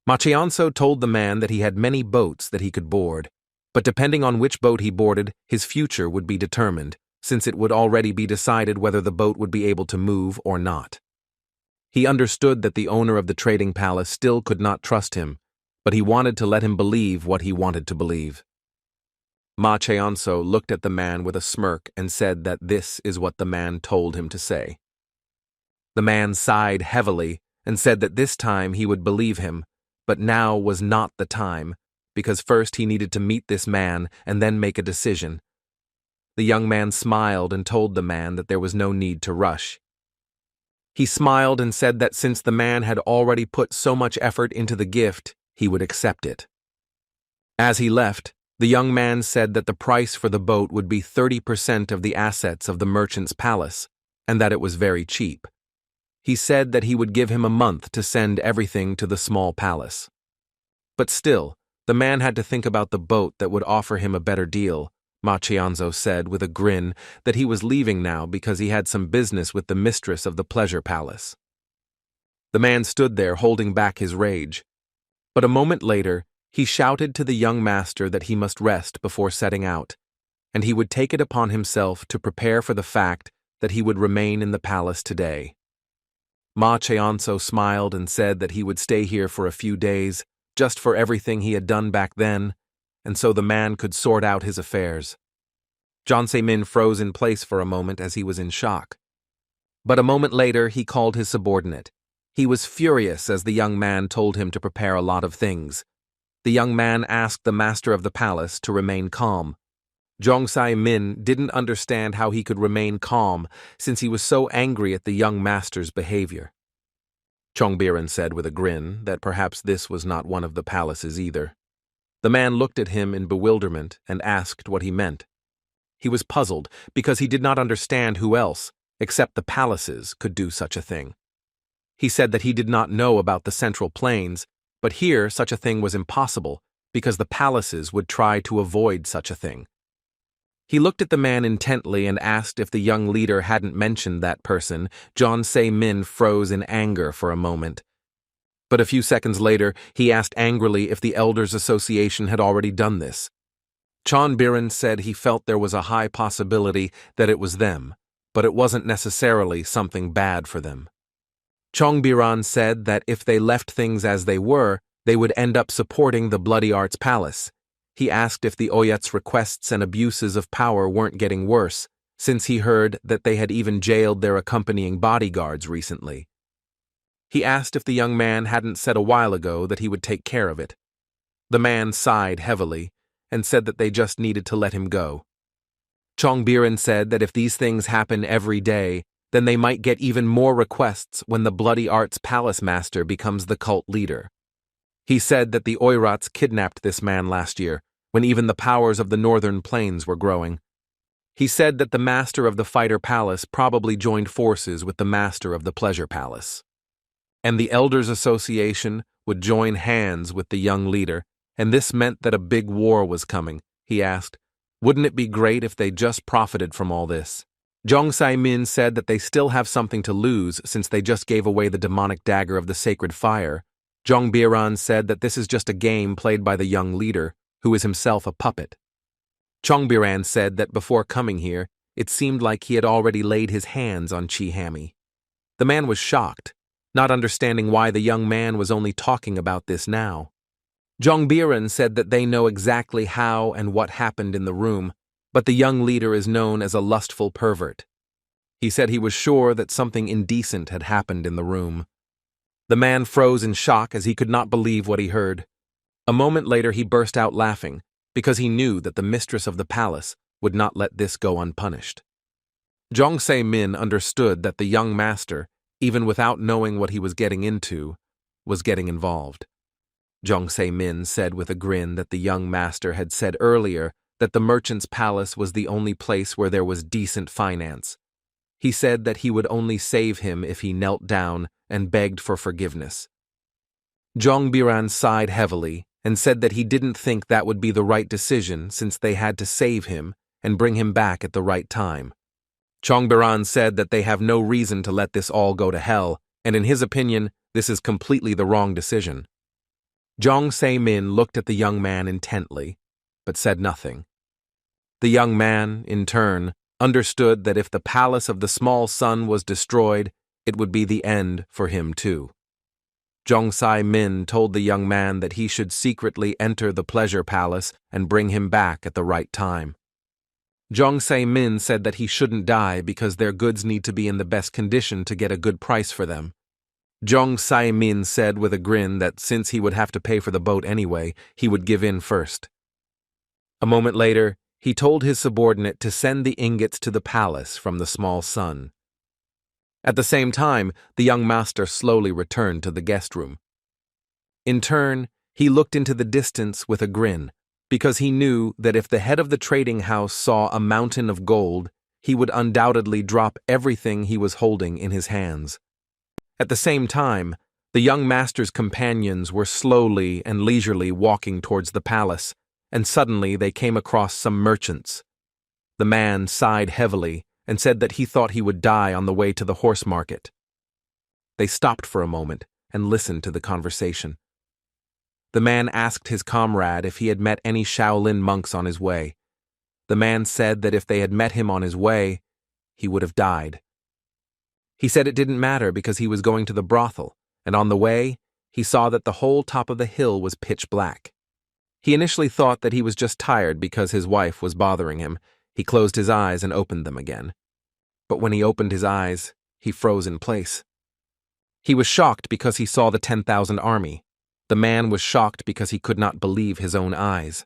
A: Machianzo told the man that he had many boats that he could board, but depending on which boat he boarded, his future would be determined, since it would already be decided whether the boat would be able to move or not. He understood that the owner of the trading palace still could not trust him, but he wanted to let him believe what he wanted to believe. Machianzo looked at the man with a smirk and said that this is what the man told him to say. The man sighed heavily and said that this time he would believe him, but now was not the time, because first he needed to meet this man and then make a decision. The young man smiled and told the man that there was no need to rush. He smiled and said that since the man had already put so much effort into the gift, he would accept it. As he left, the young man said that the price for the boat would be 30% of the assets of the merchant's palace, and that it was very cheap. He said that he would give him a month to send everything to the small palace. But still, the man had to think about the boat that would offer him a better deal. Machianzo said with a grin that he was leaving now because he had some business with the mistress of the pleasure palace. The man stood there holding back his rage. But a moment later, he shouted to the young master that he must rest before setting out, and he would take it upon himself to prepare for the fact that he would remain in the palace today. Machianzo smiled and said that he would stay here for a few days, just for everything he had done back then, and so the man could sort out his affairs. Jiang Zemin froze in place for a moment as he was in shock. But a moment later, he called his subordinate. He was furious as the young man told him to prepare a lot of things. The young man asked the master of the palace to remain calm. Jiang Zemin didn't understand how he could remain calm since he was so angry at the young master's behavior. Chongbiren said with a grin that perhaps this was not one of the palaces either. The man looked at him in bewilderment and asked what he meant. He was puzzled because he did not understand who else, except the palaces, could do such a thing. He said that he did not know about the Central Plains, but here such a thing was impossible because the palaces would try to avoid such a thing. He looked at the man intently and asked if the young leader hadn't mentioned that person. Jiang Zemin froze in anger for a moment. But a few seconds later, he asked angrily if the Elders Association had already done this. Chongbiren said he felt there was a high possibility that it was them, but it wasn't necessarily something bad for them. Chongbiren said that if they left things as they were, they would end up supporting the Bloody Arts Palace. He asked if the Oyat's requests and abuses of power weren't getting worse, since he heard that they had even jailed their accompanying bodyguards recently. He asked if the young man hadn't said a while ago that he would take care of it. The man sighed heavily and said that they just needed to let him go. Chongbiren said that if these things happen every day, then they might get even more requests when the Bloody Arts Palace Master becomes the cult leader. He said that the Oirats kidnapped this man last year, when even the powers of the Northern Plains were growing. He said that the Master of the Fighter Palace probably joined forces with the Master of the Pleasure Palace. And the Elders Association would join hands with the young leader, and this meant that a big war was coming. He asked, wouldn't it be great if they just profited from all this? Jiang Zemin said that they still have something to lose since they just gave away the demonic dagger of the sacred fire. Chongbiren said that this is just a game played by the young leader, who is himself a puppet. Chongbiren said that before coming here, it seemed like he had already laid his hands on Chihami. The man was shocked, not understanding why the young man was only talking about this now. Chongbiren said that they know exactly how and what happened in the room, but the young leader is known as a lustful pervert. He said he was sure that something indecent had happened in the room. The man froze in shock as he could not believe what he heard. A moment later he burst out laughing, because he knew that the mistress of the palace would not let this go unpunished. Jong Se-min understood that the young master, even without knowing what he was getting into, was getting involved. Jong Se-min said with a grin that the young master had said earlier that the merchant's palace was the only place where there was decent finance. He said that he would only save him if he knelt down and begged for forgiveness. Jong Biran sighed heavily and said that he didn't think that would be the right decision since they had to save him and bring him back at the right time. Jong Biran said that they have no reason to let this all go to hell, and in his opinion, this is completely the wrong decision. Jong Se-min looked at the young man intently, but said nothing. The young man, in turn, understood that if the palace of the small sun was destroyed, it would be the end for him too. Jong Se-min told the young man that he should secretly enter the pleasure palace and bring him back at the right time. Jong Se-min said that he shouldn't die because their goods need to be in the best condition to get a good price for them. Jong Se-min said with a grin that since he would have to pay for the boat anyway, he would give in first. A moment later, he told his subordinate to send the ingots to the palace from the small sun. At the same time, the young master slowly returned to the guest room. In turn, he looked into the distance with a grin, because he knew that if the head of the trading house saw a mountain of gold, he would undoubtedly drop everything he was holding in his hands. At the same time, the young master's companions were slowly and leisurely walking towards the palace, and suddenly they came across some merchants. The man sighed heavily and said that he thought he would die on the way to the horse market. They stopped for a moment and listened to the conversation. The man asked his comrade if he had met any Shaolin monks on his way. The man said that if they had met him on his way, he would have died. He said it didn't matter because he was going to the brothel, and on the way, he saw that the whole top of the hill was pitch black. He initially thought that he was just tired because his wife was bothering him. He closed his eyes and opened them again. But when he opened his eyes, he froze in place. He was shocked because he saw the 10,000 army. The man was shocked because he could not believe his own eyes.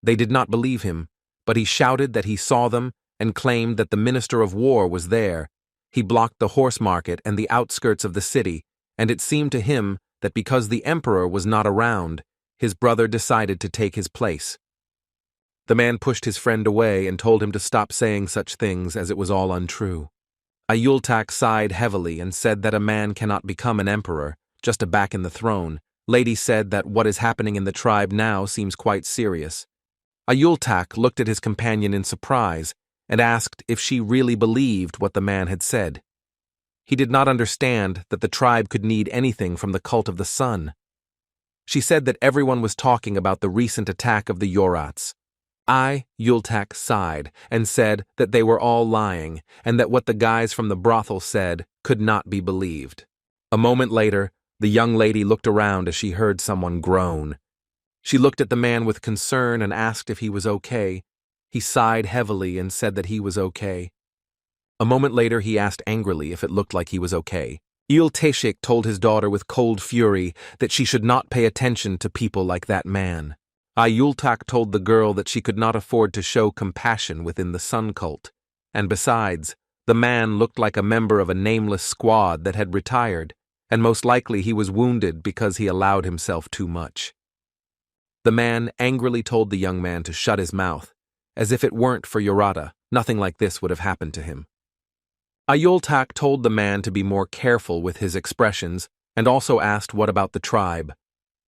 A: They did not believe him, but he shouted that he saw them and claimed that the Minister of War was there. He blocked the horse market and the outskirts of the city, and it seemed to him that because the emperor was not around, his brother decided to take his place. The man pushed his friend away and told him to stop saying such things as it was all untrue. Ayultak sighed heavily and said that a man cannot become an emperor, just a back in the throne. Lady said that what is happening in the tribe now seems quite serious. Ayultak looked at his companion in surprise and asked if she really believed what the man had said. He did not understand that the tribe could need anything from the cult of the sun. She said that everyone was talking about the recent attack of the Yorats. Yultak sighed and said that they were all lying and that what the guys from the brothel said could not be believed. A moment later, the young lady looked around as she heard someone groan. She looked at the man with concern and asked if he was okay. He sighed heavily and said that he was okay. A moment later, he asked angrily if it looked like he was okay. Il Teshik told his daughter with cold fury that she should not pay attention to people like that man. Ayultak told the girl that she could not afford to show compassion within the sun cult, and besides, the man looked like a member of a nameless squad that had retired, and most likely he was wounded because he allowed himself too much. The man angrily told the young man to shut his mouth. As if it weren't for Yorata, nothing like this would have happened to him. Ayultak told the man to be more careful with his expressions and also asked what about the tribe.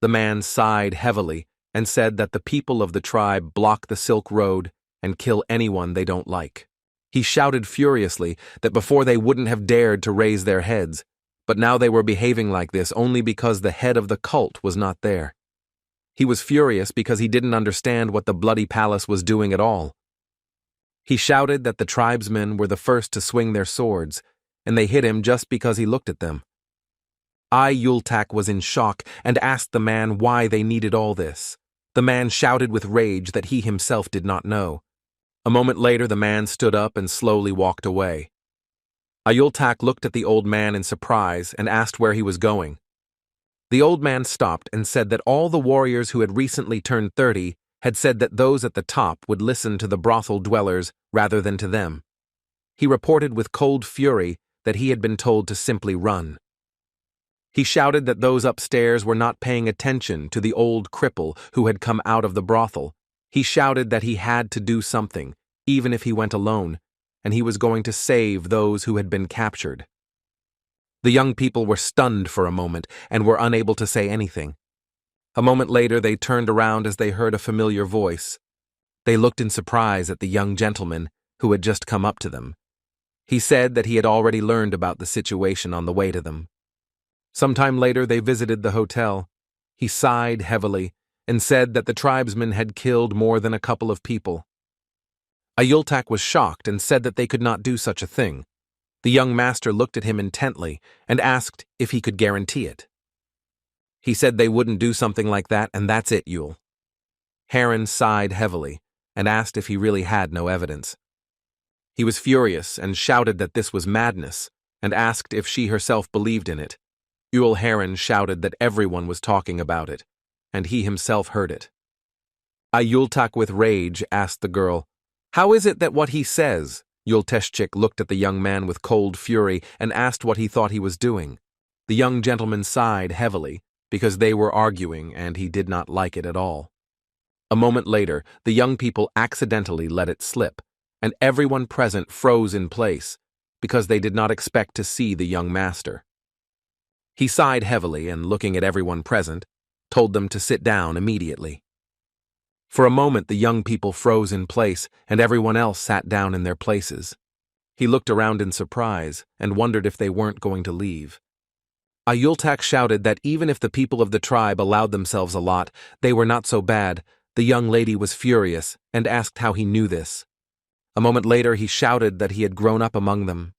A: The man sighed heavily and said that the people of the tribe block the Silk Road and kill anyone they don't like. He shouted furiously that before they wouldn't have dared to raise their heads, but now they were behaving like this only because the head of the cult was not there. He was furious because he didn't understand what the bloody palace was doing at all. He shouted that the tribesmen were the first to swing their swords, and they hit him just because he looked at them. Yultak was in shock and asked the man why they needed all this. The man shouted with rage that he himself did not know. A moment later, the man stood up and slowly walked away. Ayultak looked at the old man in surprise and asked where he was going. The old man stopped and said that all the warriors who had recently turned 30 had said that those at the top would listen to the brothel dwellers rather than to them. He reported with cold fury that he had been told to simply run. He shouted that those upstairs were not paying attention to the old cripple who had come out of the brothel. He shouted that he had to do something, even if he went alone, and he was going to save those who had been captured. The young people were stunned for a moment and were unable to say anything. A moment later, they turned around as they heard a familiar voice. They looked in surprise at the young gentleman who had just come up to them. He said that he had already learned about the situation on the way to them. Sometime later, they visited the hotel. He sighed heavily and said that the tribesmen had killed more than a couple of people. Ayultak was shocked and said that they could not do such a thing. The young master looked at him intently and asked if he could guarantee it. He said they wouldn't do something like that, and that's it, Yul. Heron sighed heavily and asked if he really had no evidence. He was furious and shouted that this was madness and asked if she herself believed in it. Yul Heron shouted that everyone was talking about it, and he himself heard it. Ayultak with rage asked the girl, "How is it that what he says?" Yulteshchik looked at the young man with cold fury and asked what he thought he was doing. The young gentleman sighed heavily because they were arguing and he did not like it at all. A moment later, the young people accidentally let it slip, and everyone present froze in place because they did not expect to see the young master. He sighed heavily and, looking at everyone present, told them to sit down immediately. For a moment, the young people froze in place and everyone else sat down in their places. He looked around in surprise and wondered if they weren't going to leave. Ayultak shouted that even if the people of the tribe allowed themselves a lot, they were not so bad. The young lady was furious and asked how he knew this. A moment later, he shouted that he had grown up among them.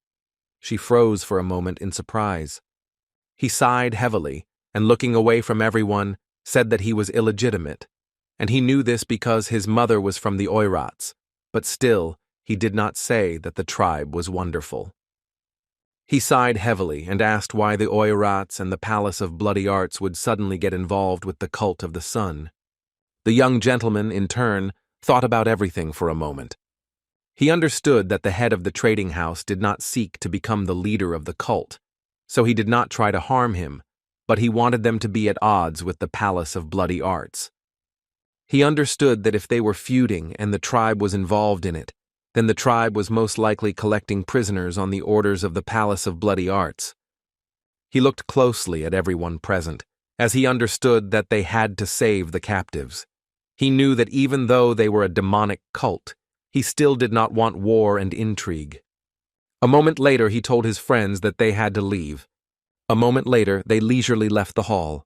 A: She froze for a moment in surprise. He sighed heavily and, looking away from everyone, said that he was illegitimate, and he knew this because his mother was from the Oirats, but still, he did not say that the tribe was wonderful. He sighed heavily and asked why the Oirats and the Palace of Bloody Arts would suddenly get involved with the cult of the sun. The young gentleman, in turn, thought about everything for a moment. He understood that the head of the trading house did not seek to become the leader of the cult, so he did not try to harm him, but he wanted them to be at odds with the Palace of Bloody Arts. He understood that if they were feuding and the tribe was involved in it, then the tribe was most likely collecting prisoners on the orders of the Palace of Bloody Arts. He looked closely at everyone present, as he understood that they had to save the captives. He knew that even though they were a demonic cult, he still did not want war and intrigue. A moment later, he told his friends that they had to leave. A moment later, they leisurely left the hall.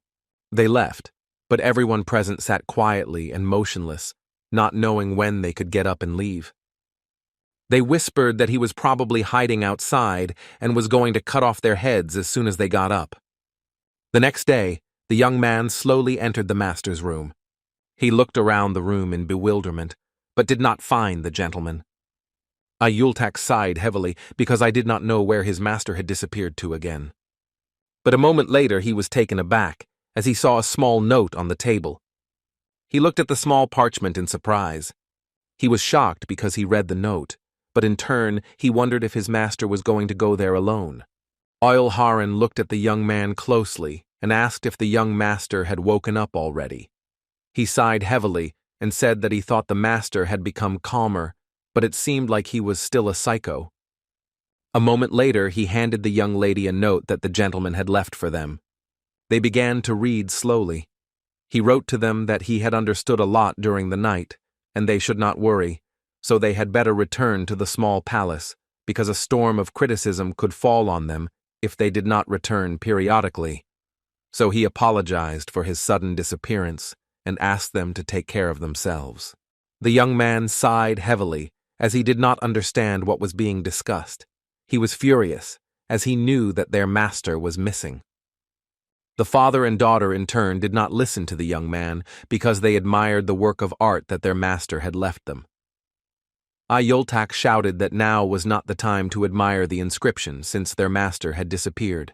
A: They left, but everyone present sat quietly and motionless, not knowing when they could get up and leave. They whispered that he was probably hiding outside and was going to cut off their heads as soon as they got up. The next day, the young man slowly entered the master's room. He looked around the room in bewilderment, but did not find the gentleman. Ayultak sighed heavily because I did not know where his master had disappeared to again. But a moment later he was taken aback as he saw a small note on the table. He looked at the small parchment in surprise. He was shocked because he read the note, but in turn he wondered if his master was going to go there alone. Oilharan looked at the young man closely and asked if the young master had woken up already. He sighed heavily and said that he thought the master had become calmer, but it seemed like he was still a psycho. A moment later, he handed the young lady a note that the gentleman had left for them. They began to read slowly. He wrote to them that he had understood a lot during the night, and they should not worry, so they had better return to the small palace, because a storm of criticism could fall on them if they did not return periodically. So he apologized for his sudden disappearance and asked them to take care of themselves. The young man sighed heavily as he did not understand what was being discussed. He was furious, as he knew that their master was missing. The father and daughter in turn did not listen to the young man because they admired the work of art that their master had left them. Ayultak shouted that now was not the time to admire the inscription since their master had disappeared.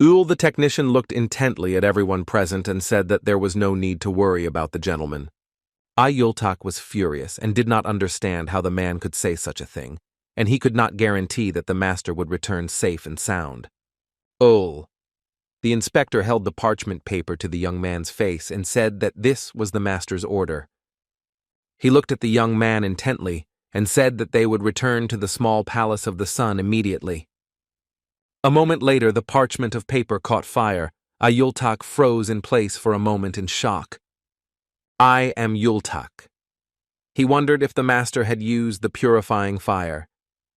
A: Ul the technician looked intently at everyone present and said that there was no need to worry about the gentleman. Yultak was furious and did not understand how the man could say such a thing, and he could not guarantee that the master would return safe and sound. Ul. The inspector held the parchment paper to the young man's face and said that this was the master's order. He looked at the young man intently and said that they would return to the small palace of the sun immediately. A moment later, the parchment of paper caught fire. Yultak froze in place for a moment in shock. I am Yultak. He wondered if the master had used the purifying fire.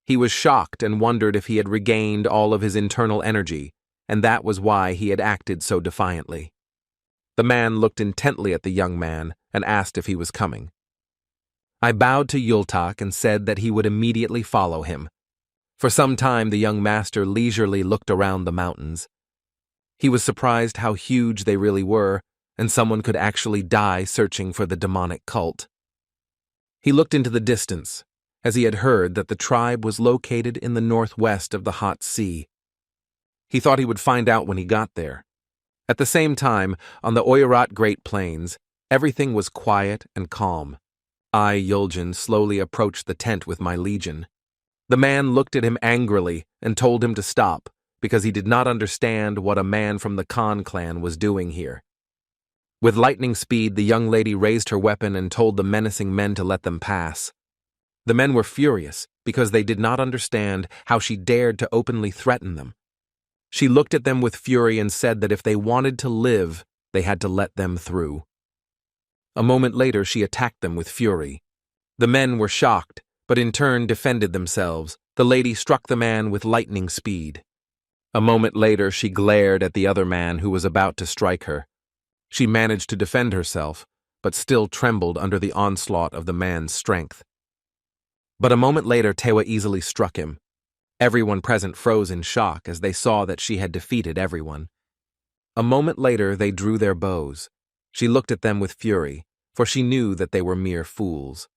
A: He was shocked and wondered if he had regained all of his internal energy, and that was why he had acted so defiantly. The man looked intently at the young man and asked if he was coming. I bowed to Yultak and said that he would immediately follow him. For some time the young master leisurely looked around the mountains. He was surprised how huge they really were, and someone could actually die searching for the demonic cult. He looked into the distance, as he had heard that the tribe was located in the northwest of the hot sea. He thought he would find out when he got there. At the same time, on the Oirat Great Plains, everything was quiet and calm. I, Yuljin, slowly approached the tent with my legion. The man looked at him angrily and told him to stop, because he did not understand what a man from the Khan clan was doing here. With lightning speed, the young lady raised her weapon and told the menacing men to let them pass. The men were furious because they did not understand how she dared to openly threaten them. She looked at them with fury and said that if they wanted to live, they had to let them through. A moment later, she attacked them with fury. The men were shocked, but in turn defended themselves. The lady struck the man with lightning speed. A moment later, she glared at the other man who was about to strike her. She managed to defend herself, but still trembled under the onslaught of the man's strength. But a moment later, Tewa easily struck him. Everyone present froze in shock as they saw that she had defeated everyone. A moment later, they drew their bows. She looked at them with fury, for she knew that they were mere fools.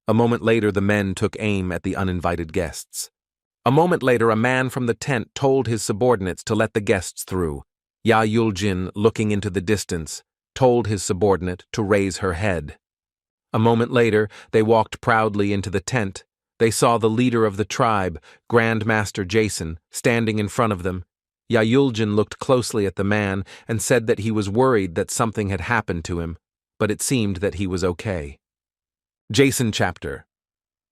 A: A moment later, the men took aim at the uninvited guests. A moment later, a man from the tent told his subordinates to let the guests through. Ya Yuljin, looking into the distance, told his subordinate to raise her head. A moment later, they walked proudly into the tent. They saw the leader of the tribe, Grand Master Jason, standing in front of them. Ya Yuljin looked closely at the man and said that he was worried that something had happened to him, but it seemed that he was okay. Jason chapter.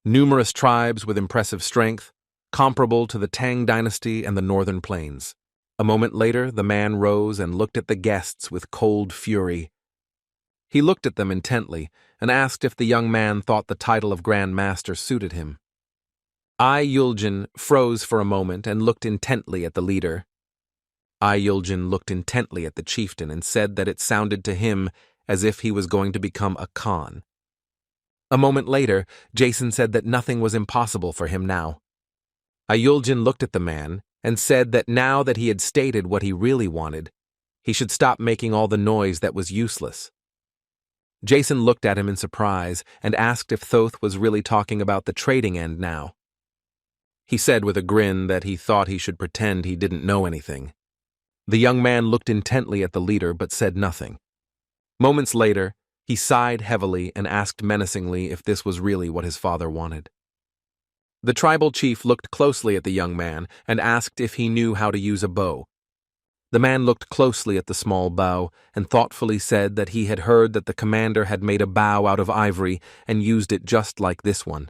A: Numerous tribes with impressive strength, comparable to the Tang dynasty and the northern plains. A moment later, the man rose and looked at the guests with cold fury. He looked at them intently and asked if the young man thought the title of Grand Master suited him. I, Yuljin, froze for a moment and looked intently at the leader. I, Yuljin, looked intently at the chieftain and said that it sounded to him as if he was going to become a Khan. A moment later, Jason said that nothing was impossible for him now. Yuljin looked at the man and said that now that he had stated what he really wanted, he should stop making all the noise that was useless. Jason looked at him in surprise and asked if Thoth was really talking about the trading end now. He said with a grin that he thought he should pretend he didn't know anything. The young man looked intently at the leader but said nothing. Moments later, he sighed heavily and asked menacingly if this was really what his father wanted. The tribal chief looked closely at the young man and asked if he knew how to use a bow. The man looked closely at the small bow and thoughtfully said that he had heard that the commander had made a bow out of ivory and used it just like this one.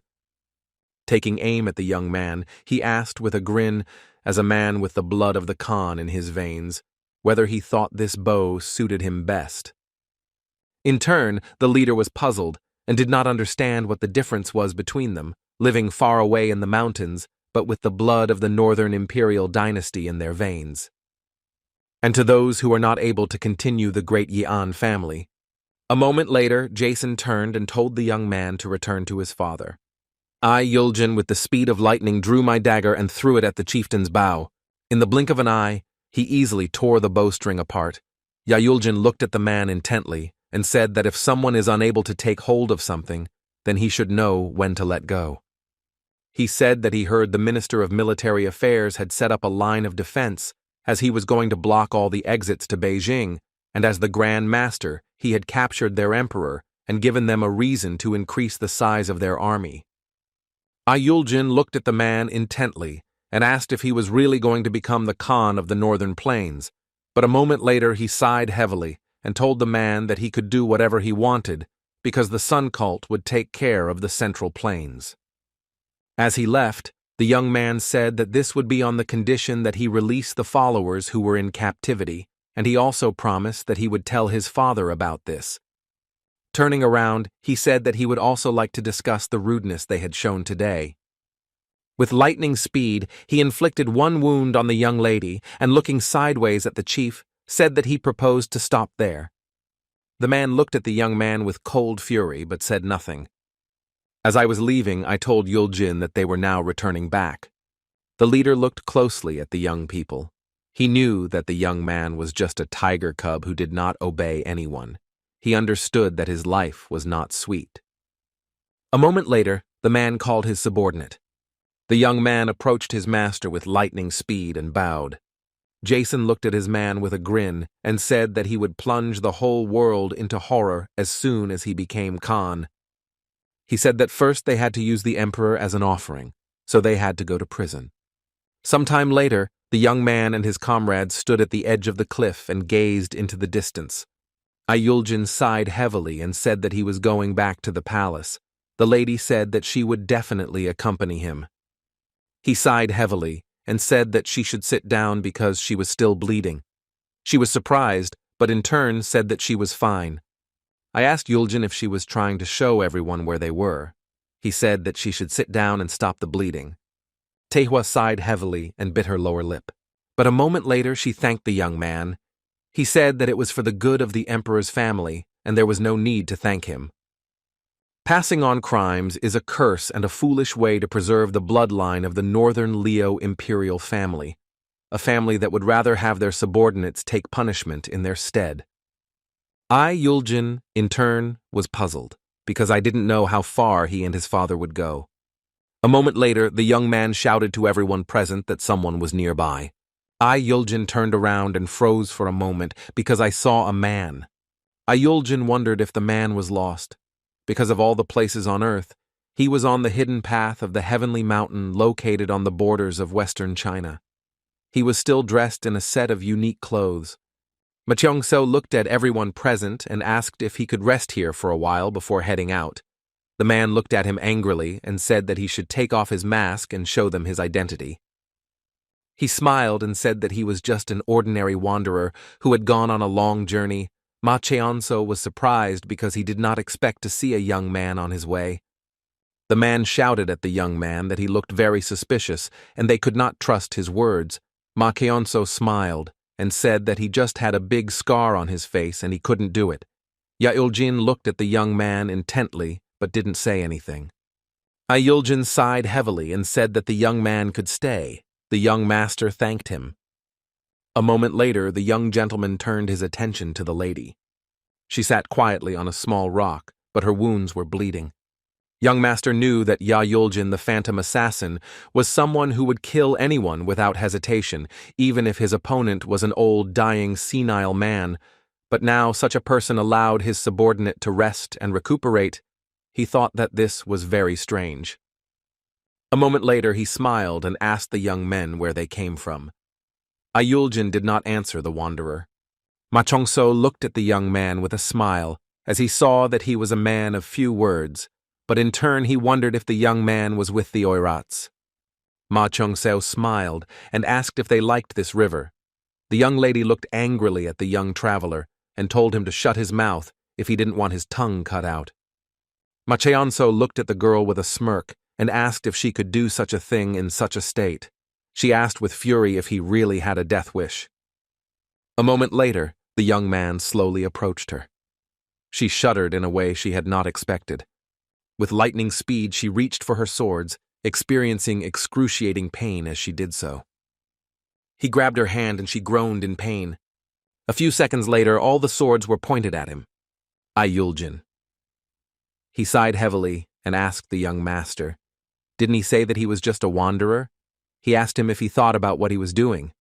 A: Taking aim at the young man, he asked with a grin, as a man with the blood of the Khan in his veins, whether he thought this bow suited him best. In turn, the leader was puzzled and did not understand what the difference was between them, living far away in the mountains, but with the blood of the northern imperial dynasty in their veins. And to those who are not able to continue the great Yi'an family. A moment later, Jason turned and told the young man to return to his father. I, Yuljin, with the speed of lightning, drew my dagger and threw it at the chieftain's bow. In the blink of an eye, he easily tore the bowstring apart. Yuljin looked at the man intently and said that if someone is unable to take hold of something, then he should know when to let go. He said that he heard the Minister of Military Affairs had set up a line of defense, as he was going to block all the exits to Beijing, and as the Grand Master, he had captured their emperor and given them a reason to increase the size of their army. Ayuljin looked at the man intently and asked if he was really going to become the Khan of the northern plains, but a moment later he sighed heavily and told the man that he could do whatever he wanted because the Sun Cult would take care of the central plains. As he left, the young man said that this would be on the condition that he release the followers who were in captivity, and he also promised that he would tell his father about this. Turning around, he said that he would also like to discuss the rudeness they had shown today. With lightning speed, he inflicted one wound on the young lady and, looking sideways at the chief, said that he proposed to stop there. The man looked at the young man with cold fury but said nothing. As I was leaving, I told Yuljin that they were now returning back. The leader looked closely at the young people. He knew that the young man was just a tiger cub who did not obey anyone. He understood that his life was not sweet. A moment later, the man called his subordinate. The young man approached his master with lightning speed and bowed. Jason looked at his man with a grin and said that he would plunge the whole world into horror as soon as he became Khan. He said that first they had to use the emperor as an offering, so they had to go to prison. Sometime later, the young man and his comrades stood at the edge of the cliff and gazed into the distance. Ayuljin sighed heavily and said that he was going back to the palace. The lady said that she would definitely accompany him. He sighed heavily and said that she should sit down because she was still bleeding. She was surprised, but in turn said that she was fine. I asked Yuljin if she was trying to show everyone where they were. He said that she should sit down and stop the bleeding. Tehua sighed heavily and bit her lower lip. But a moment later she thanked the young man. He said that it was for the good of the emperor's family, and there was no need to thank him. Passing on crimes is a curse and a foolish way to preserve the bloodline of the Northern Leo imperial family, a family that would rather have their subordinates take punishment in their stead. Yuljin, in turn, was puzzled, because I didn't know how far he and his father would go. A moment later, the young man shouted to everyone present that someone was nearby. Yuljin turned around and froze for a moment because I saw a man. Yuljin wondered if the man was lost. Because of all the places on Earth, he was on the hidden path of the heavenly mountain located on the borders of western China. He was still dressed in a set of unique clothes. Ma Cheong-so looked at everyone present and asked if he could rest here for a while before heading out. The man looked at him angrily and said that he should take off his mask and show them his identity. He smiled and said that he was just an ordinary wanderer who had gone on a long journey. Ma Cheong-so was surprised because he did not expect to see a young man on his way. The man shouted at the young man that he looked very suspicious and they could not trust his words. Ma Cheong-so smiled and said that he just had a big scar on his face and he couldn't do it. Yuljin looked at the young man intently but didn't say anything. Yuljin sighed heavily and said that the young man could stay. The young master thanked him. A moment later, the young gentleman turned his attention to the lady. She sat quietly on a small rock, but her wounds were bleeding. Young master knew that Yuljin, the phantom assassin, was someone who would kill anyone without hesitation, even if his opponent was an old, dying, senile man. But now such a person allowed his subordinate to rest and recuperate. He thought that this was very strange. A moment later, he smiled and asked the young men where they came from. Yuljin did not answer the wanderer. Ma Cheong-so looked at the young man with a smile, as he saw that he was a man of few words, but in turn he wondered if the young man was with the Oirats. Ma Cheong-so smiled and asked if they liked this river. The young lady looked angrily at the young traveler and told him to shut his mouth if he didn't want his tongue cut out. Ma Cheong-so looked at the girl with a smirk and asked if she could do such a thing in such a state. She asked with fury if he really had a death wish. A moment later, the young man slowly approached her. She shuddered in a way she had not expected. With lightning speed, she reached for her swords, experiencing excruciating pain as she did so. He grabbed her hand and she groaned in pain. A few seconds later, all the swords were pointed at him. Yuljin. He sighed heavily and asked the young master, "Didn't he say that he was just a wanderer?" He asked him if he thought about what he was doing.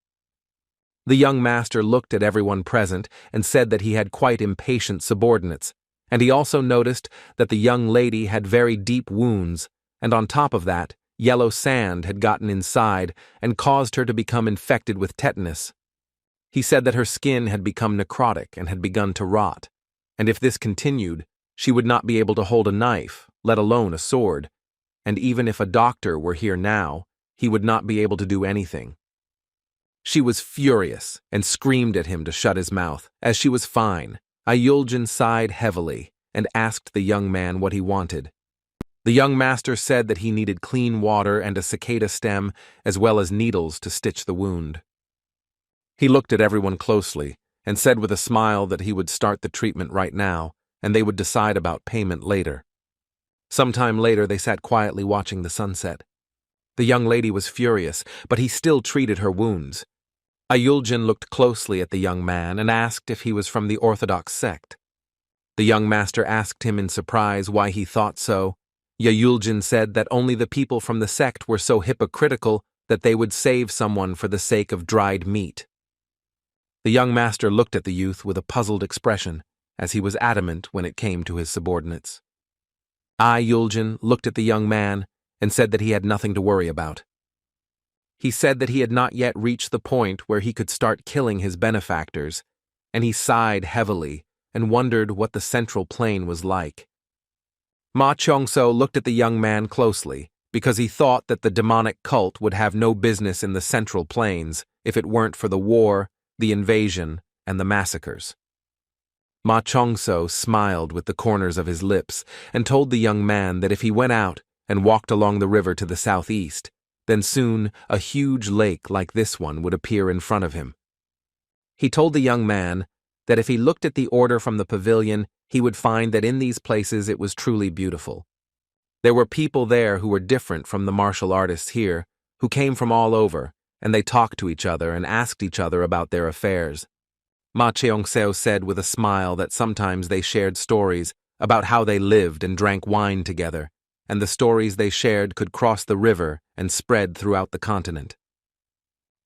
A: The young master looked at everyone present and said that he had quite impatient subordinates, And he also noticed that the young lady had very deep wounds, and on top of that, yellow sand had gotten inside and caused her to become infected with tetanus. He said that her skin had become necrotic and had begun to rot, and if this continued, she would not be able to hold a knife, let alone a sword, and even if a doctor were here now, he would not be able to do anything. She was furious and screamed at him to shut his mouth. As she was fine, Ayuljan sighed heavily and asked the young man what he wanted. The young master said that he needed clean water and a cicada stem as well as needles to stitch the wound. He looked at everyone closely and said with a smile that he would start the treatment right now and they would decide about payment later. Sometime later they sat quietly watching the sunset. The young lady was furious, but he still treated her wounds. Ayuljan looked closely at the young man and asked if he was from the Orthodox sect. The young master asked him in surprise why he thought so. Ayuljan said that only the people from the sect were so hypocritical that they would save someone for the sake of dried meat. The young master looked at the youth with a puzzled expression, as he was adamant when it came to his subordinates. Ayuljan looked at the young man and said that he had nothing to worry about. He said that he had not yet reached the point where he could start killing his benefactors, and he sighed heavily and wondered what the central plane was like. Ma Chongso looked at the young man closely because he thought that the demonic cult would have no business in the central plains if it weren't for the war, the invasion, and the massacres. Ma Chongso smiled with the corners of his lips and told the young man that if he went out and walked along the river to the southeast, then soon a huge lake like this one would appear in front of him. He told the young man that if he looked at the order from the pavilion, he would find that in these places it was truly beautiful. There were people there who were different from the martial artists here, who came from all over, and they talked to each other and asked each other about their affairs. Ma Cheongseo said with a smile that sometimes they shared stories about how they lived and drank wine together, and the stories they shared could cross the river and spread throughout the continent.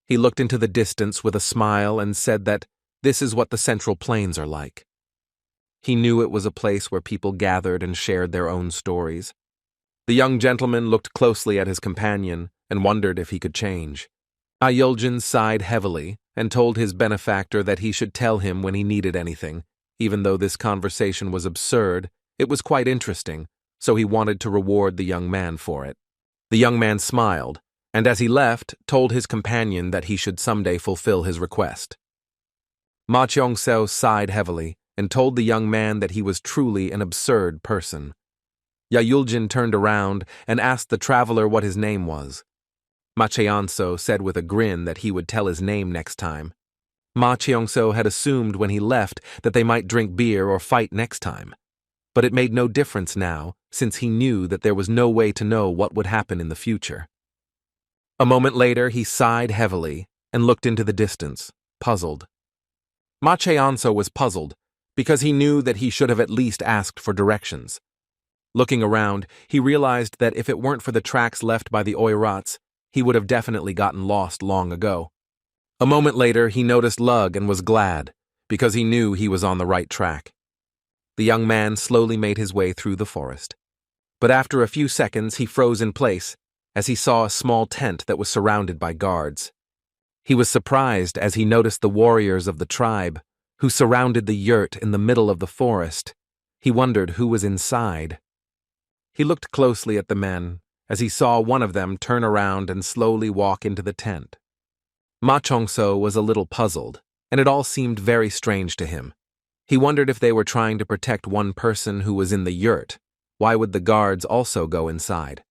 A: He looked into the distance with a smile and said that this is what the Central Plains are like. He knew it was a place where people gathered and shared their own stories. The young gentleman looked closely at his companion and wondered if he could change. Ayuljan sighed heavily and told his benefactor that he should tell him when he needed anything. Even though this conversation was absurd, it was quite interesting, so he wanted to reward the young man for it. The young man smiled, and as he left, told his companion that he should someday fulfill his request. Ma Cheongseo sighed heavily and told the young man that he was truly an absurd person. Ayuljan turned around and asked the traveler what his name was. Ma Cheonso said with a grin that he would tell his name next time. Ma Cheongso had assumed when he left that they might drink beer or fight next time. But it made no difference now, since he knew that there was no way to know what would happen in the future. A moment later, he sighed heavily and looked into the distance, puzzled. Ma Cheonso was puzzled because he knew that he should have at least asked for directions. Looking around, he realized that if it weren't for the tracks left by the Oirats, he would have definitely gotten lost long ago. A moment later, he noticed Lug and was glad, because he knew he was on the right track. The young man slowly made his way through the forest. But after a few seconds, he froze in place, as he saw a small tent that was surrounded by guards. He was surprised as he noticed the warriors of the tribe, who surrounded the yurt in the middle of the forest. He wondered who was inside. He looked closely at the men, as he saw one of them turn around and slowly walk into the tent. Ma Chongso was a little puzzled, and it all seemed very strange to him. He wondered if they were trying to protect one person who was in the yurt. Why would the guards also go inside?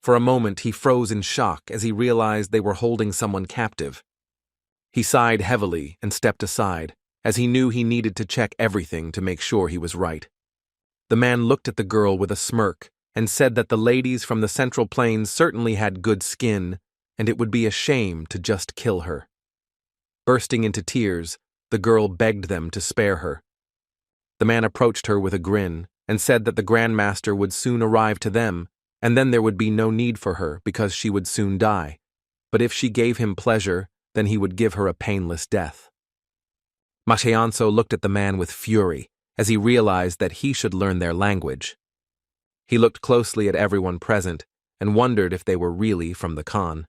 A: For a moment he froze in shock as he realized they were holding someone captive. He sighed heavily and stepped aside, as he knew he needed to check everything to make sure he was right. The man looked at the girl with a smirk and said that the ladies from the Central Plains certainly had good skin, and it would be a shame to just kill her. Bursting into tears, the girl begged them to spare her. The man approached her with a grin and said that the Grandmaster would soon arrive to them, and then there would be no need for her because she would soon die. But if she gave him pleasure, then he would give her a painless death. Ma Cheonso looked at the man with fury, as he realized that he should learn their language. He looked closely at everyone present and wondered if they were really from the Khan.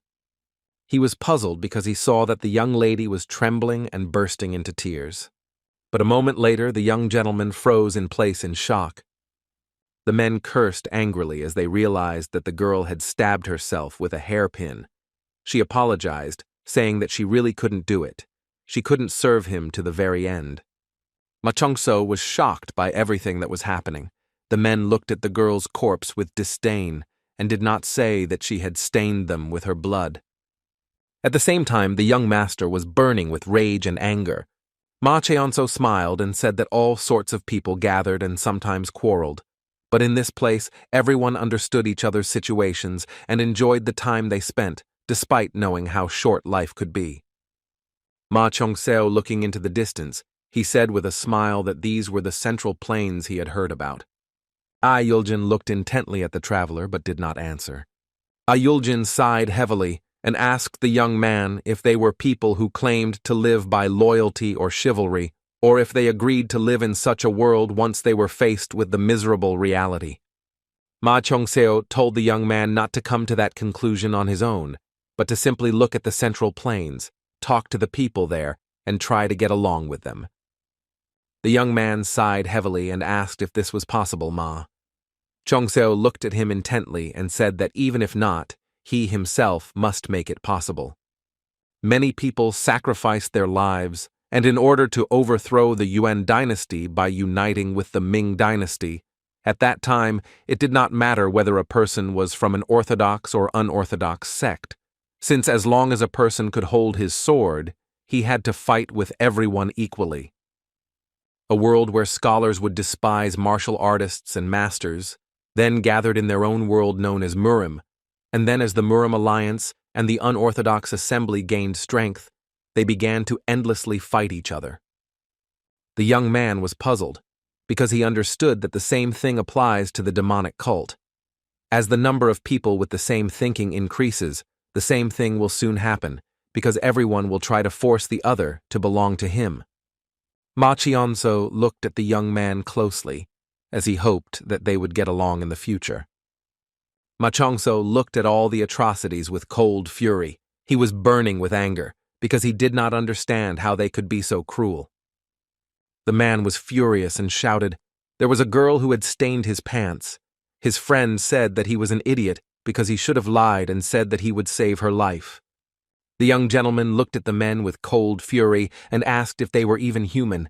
A: He was puzzled because he saw that the young lady was trembling and bursting into tears. But a moment later, the young gentleman froze in place in shock. The men cursed angrily as they realized that the girl had stabbed herself with a hairpin. She apologized, saying that she really couldn't do it. She couldn't serve him to the very end. Ma Chong-so was shocked by everything that was happening. The men looked at the girl's corpse with disdain and did not say that she had stained them with her blood. At the same time, the young master was burning with rage and anger. Ma Cheon-so smiled and said that all sorts of people gathered and sometimes quarreled. But in this place, everyone understood each other's situations and enjoyed the time they spent, despite knowing how short life could be. Ma Chong-seo, looking into the distance, he said with a smile that these were the central plains he had heard about. Ah Yuljin looked intently at the traveler but did not answer. Ah Yuljin sighed heavily and asked the young man if they were people who claimed to live by loyalty or chivalry, or if they agreed to live in such a world once they were faced with the miserable reality. Ma Chong-seo told the young man not to come to that conclusion on his own, but to simply look at the central plains, talk to the people there, and try to get along with them. The young man sighed heavily and asked if this was possible. Ma Chong-seo looked at him intently and said that even if not, he himself must make it possible. Many people sacrificed their lives, and in order to overthrow the Yuan dynasty by uniting with the Ming dynasty, at that time it did not matter whether a person was from an orthodox or unorthodox sect, since as long as a person could hold his sword, he had to fight with everyone equally. A world where scholars would despise martial artists and masters, then gathered in their own world known as Murim, and then as the Murim Alliance and the unorthodox assembly gained strength, they began to endlessly fight each other. The young man was puzzled, because he understood that the same thing applies to the demonic cult. As the number of people with the same thinking increases, the same thing will soon happen, because everyone will try to force the other to belong to him. Ma Cheon-so looked at the young man closely, as he hoped that they would get along in the future. Ma Chong-so looked at all the atrocities with cold fury. He was burning with anger, because he did not understand how they could be so cruel. The man was furious and shouted, "There was a girl who had stained his pants. His friend said that he was an idiot because he should have lied and said that he would save her life." The young gentleman looked at the men with cold fury and asked if they were even human.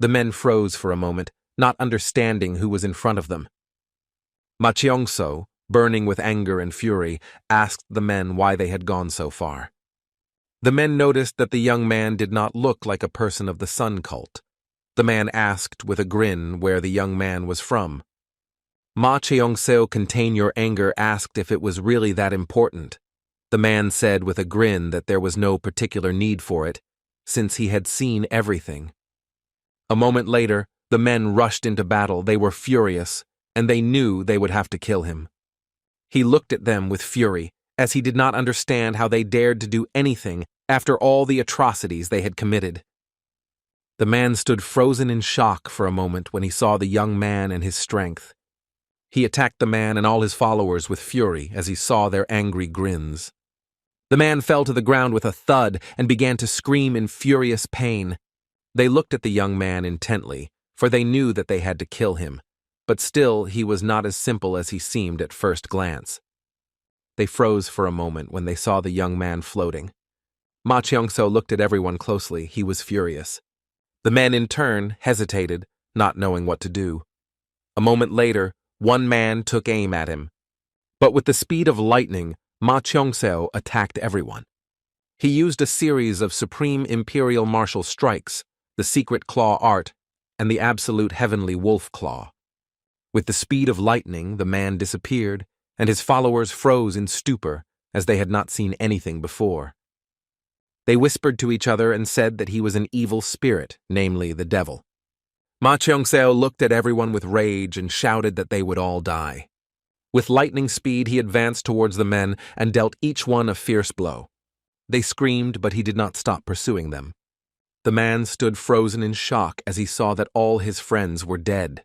A: The men froze for a moment, not understanding who was in front of them. Ma Cheong-so, burning with anger and fury, asked the men why they had gone so far. The men noticed that the young man did not look like a person of the Sun cult. The man asked with a grin where the young man was from. Ma Cheong-seo, contain your anger, asked if it was really that important. The man said with a grin that there was no particular need for it, since he had seen everything. A moment later, the men rushed into battle. They were furious, and they knew they would have to kill him. He looked at them with fury, as he did not understand how they dared to do anything after all the atrocities they had committed. The man stood frozen in shock for a moment when he saw the young man and his strength. He attacked the man and all his followers with fury as he saw their angry grins. The man fell to the ground with a thud and began to scream in furious pain. They looked at the young man intently, for they knew that they had to kill him, but still he was not as simple as he seemed at first glance. They froze for a moment when they saw the young man floating. Ma Cheong-so looked at everyone closely. He was furious. The men in turn hesitated, not knowing what to do. A moment later, one man took aim at him. But with the speed of lightning, Ma Chong-seo attacked everyone. He used a series of supreme imperial martial strikes, the secret claw art, and the absolute heavenly wolf claw. With the speed of lightning, the man disappeared, and his followers froze in stupor, as they had not seen anything before. They whispered to each other and said that he was an evil spirit, namely the devil. Ma Cheong-seo looked at everyone with rage and shouted that they would all die. With lightning speed, he advanced towards the men and dealt each one a fierce blow. They screamed, but he did not stop pursuing them. The man stood frozen in shock as he saw that all his friends were dead.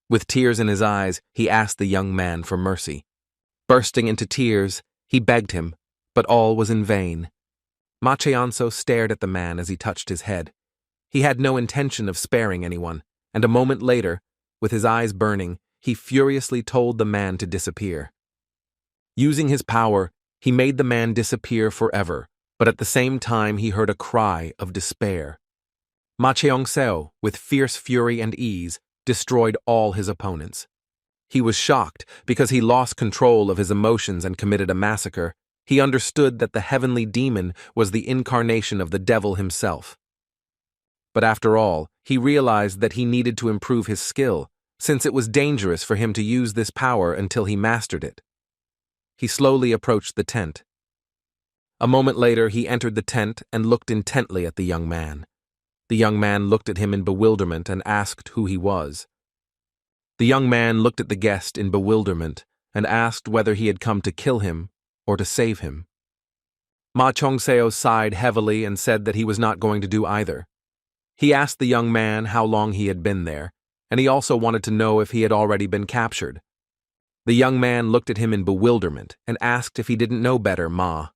A: With tears in his eyes, he asked the young man for mercy. Bursting into tears, he begged him, but all was in vain. Ma Cheonso stared at the man as he touched his head. He had no intention of sparing anyone, and a moment later, with his eyes burning, he furiously told the man to disappear. Using his power, he made the man disappear forever, but at the same time he heard a cry of despair. Ma Cheongseo, with fierce fury and ease, destroyed all his opponents. He was shocked because he lost control of his emotions and committed a massacre. He understood that the heavenly demon was the incarnation of the devil himself. But after all, he realized that he needed to improve his skill, since it was dangerous for him to use this power until he mastered it. He slowly approached the tent. A moment later, he entered the tent and looked intently at the young man. The young man looked at him in bewilderment and asked who he was. The young man looked at the guest in bewilderment and asked whether he had come to kill him or to save him. Ma Cheongseo sighed heavily and said that he was not going to do either. He asked the young man how long he had been there, and he also wanted to know if he had already been captured. The young man looked at him in bewilderment and asked if he didn't know better, Ma.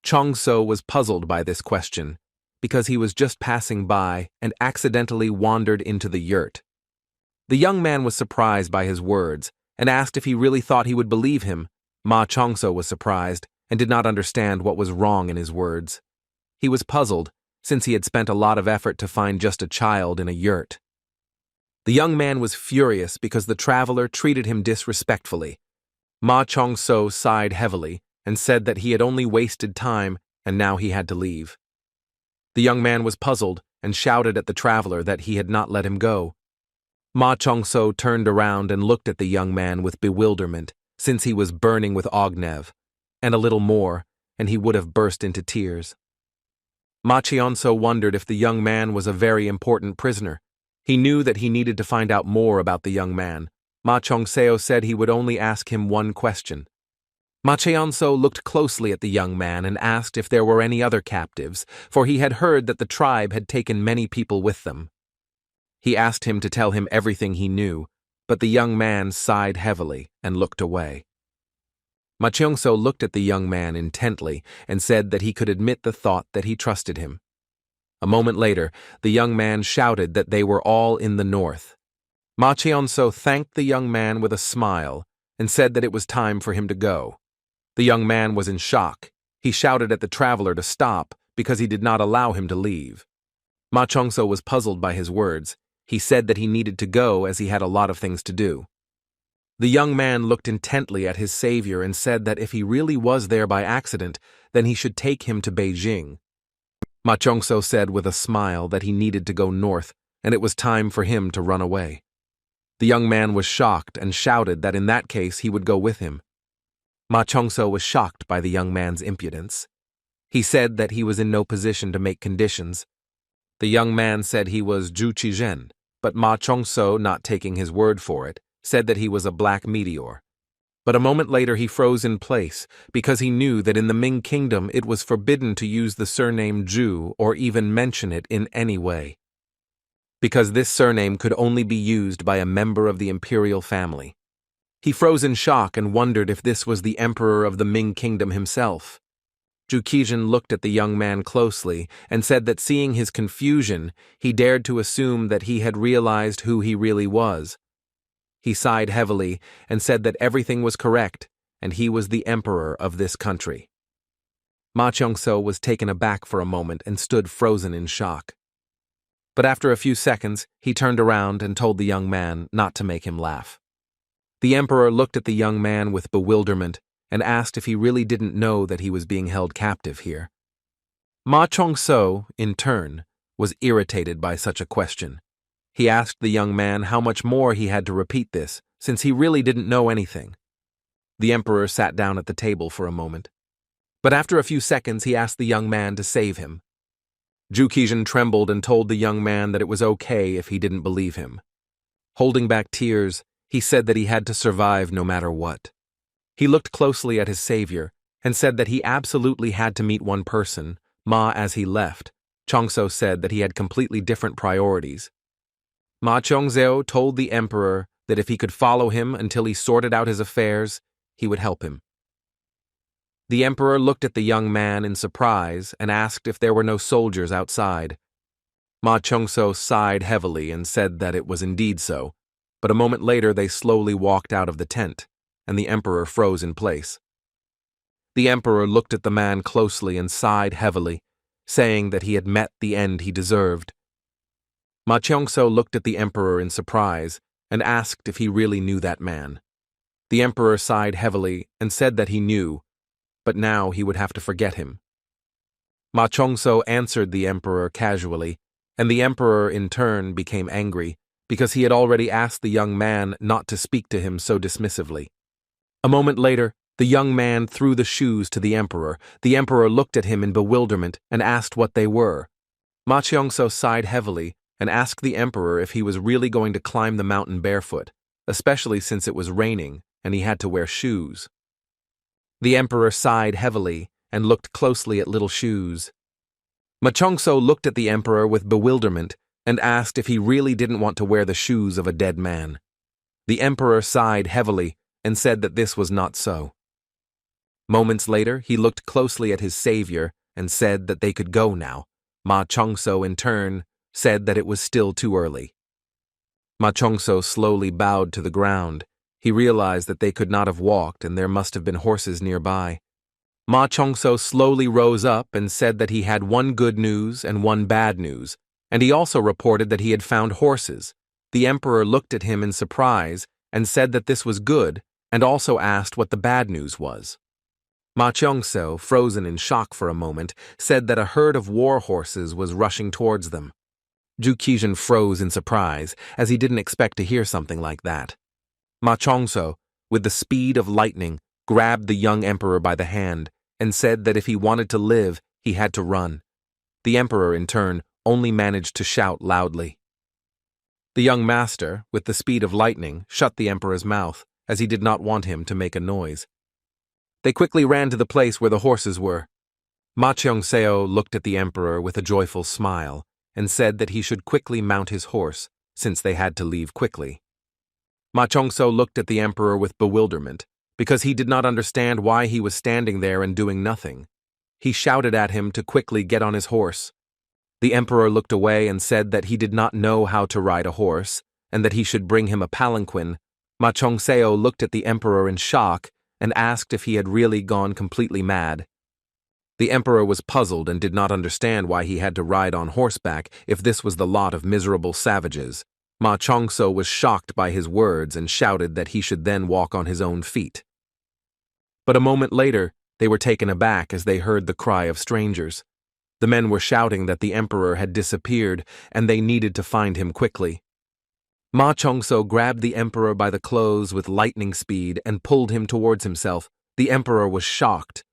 A: Cheongseo was puzzled by this question, because he was just passing by and accidentally wandered into the yurt. The young man was surprised by his words and asked if he really thought he would believe him. Ma Cheongseo was surprised and did not understand what was wrong in his words. He was puzzled, since he had spent a lot of effort to find just a child in a yurt. The young man was furious because the traveler treated him disrespectfully. Ma Cheongseo sighed heavily and said that he had only wasted time and now he had to leave. The young man was puzzled and shouted at the traveler that he had not let him go. Ma Cheongseo turned around and looked at the young man with bewilderment, since he was burning with ognev, and a little more, and he would have burst into tears. Ma Cheongseo wondered if the young man was a very important prisoner. He knew that he needed to find out more about the young man. Ma Cheongseo said he would only ask him one question. Ma Cheongseo looked closely at the young man and asked if there were any other captives, for he had heard that the tribe had taken many people with them. He asked him to tell him everything he knew, but the young man sighed heavily and looked away. Ma Cheongseo looked at the young man intently and said that he could admit the thought that he trusted him. A moment later, the young man shouted that they were all in the north. Ma Cheongseo thanked the young man with a smile and said that it was time for him to go. The young man was in shock. He shouted at the traveler to stop because he did not allow him to leave. Ma Cheongseo was puzzled by his words. He said that he needed to go as he had a lot of things to do. The young man looked intently at his savior and said that if he really was there by accident, then he should take him to Beijing. Ma Cheongseo said with a smile that he needed to go north, and it was time for him to run away. The young man was shocked and shouted that in that case he would go with him. Ma Cheongseo was shocked by the young man's impudence. He said that he was in no position to make conditions. The young man said he was Zhu Qizhen, but Ma Cheongseo, not taking his word for it, said that he was a black meteor. But a moment later he froze in place because he knew that in the Ming Kingdom it was forbidden to use the surname Zhu or even mention it in any way, because this surname could only be used by a member of the imperial family. He froze in shock and wondered if this was the emperor of the Ming Kingdom himself. Zhu Qizhen looked at the young man closely and said that seeing his confusion, he dared to assume that he had realized who he really was. He sighed heavily and said that everything was correct and he was the emperor of this country. Ma Cheongseo was taken aback for a moment and stood frozen in shock. But after a few seconds, he turned around and told the young man not to make him laugh. The emperor looked at the young man with bewilderment and asked if he really didn't know that he was being held captive here. Ma Cheongseo, in turn, was irritated by such a question. He asked the young man how much more he had to repeat this, since he really didn't know anything. The emperor sat down at the table for a moment. But after a few seconds, he asked the young man to save him. Zhu Qizhen trembled and told the young man that it was okay if he didn't believe him. Holding back tears, he said that he had to survive no matter what. He looked closely at his savior and said that he absolutely had to meet one person, Ma, as he left, Chongso said that he had completely different priorities. Ma Chongzheo told the emperor that if he could follow him until he sorted out his affairs, he would help him. The emperor looked at the young man in surprise and asked if there were no soldiers outside. Ma Chongso sighed heavily and said that it was indeed so, but a moment later they slowly walked out of the tent, and the emperor froze in place. The emperor looked at the man closely and sighed heavily, saying that he had met the end he deserved. Ma Chongso looked at the emperor in surprise and asked if he really knew that man. The emperor sighed heavily and said that he knew, but now he would have to forget him. Ma Chongso answered the emperor casually, and the emperor in turn became angry because he had already asked the young man not to speak to him so dismissively. A moment later, the young man threw the shoes to the emperor. The emperor looked at him in bewilderment and asked what they were. Ma Chongso sighed heavily and asked the emperor if he was really going to climb the mountain barefoot, especially since it was raining and he had to wear shoes. The emperor sighed heavily and looked closely at Little Shoes. Ma Chongso looked at the emperor with bewilderment and asked if he really didn't want to wear the shoes of a dead man. The emperor sighed heavily and said that this was not so. Moments later, he looked closely at his savior and said that they could go now. Ma Chongso, in turn, said that it was still too early. Ma Chongso slowly bowed to the ground. He realized that they could not have walked and there must have been horses nearby. Ma Chongso slowly rose up and said that he had one good news and one bad news, and he also reported that he had found horses. The emperor looked at him in surprise and said that this was good, and also asked what the bad news was. Ma Chongso, frozen in shock for a moment, said that a herd of war horses was rushing towards them. Zhu Qizhen froze in surprise, as he didn't expect to hear something like that. Ma Chongso, with the speed of lightning, grabbed the young emperor by the hand and said that if he wanted to live, he had to run. The emperor, in turn, only managed to shout loudly. The young master, with the speed of lightning, shut the emperor's mouth, as he did not want him to make a noise. They quickly ran to the place where the horses were. Ma Chongzheo looked at the emperor with a joyful smile and said that he should quickly mount his horse, since they had to leave quickly. Ma Chongzheo looked at the emperor with bewilderment, because he did not understand why he was standing there and doing nothing. He shouted at him to quickly get on his horse. The emperor looked away and said that he did not know how to ride a horse, and that he should bring him a palanquin. Ma Chongzheo looked at the emperor in shock and asked if he had really gone completely mad. The emperor was puzzled and did not understand why he had to ride on horseback if this was the lot of miserable savages. Ma Chongzheo was shocked by his words and shouted that he should then walk on his own feet. But a moment later, they were taken aback as they heard the cry of strangers. The men were shouting that the emperor had disappeared and they needed to find him quickly. Ma Chongzheo grabbed the emperor by the clothes with lightning speed and pulled him towards himself. The emperor was shocked.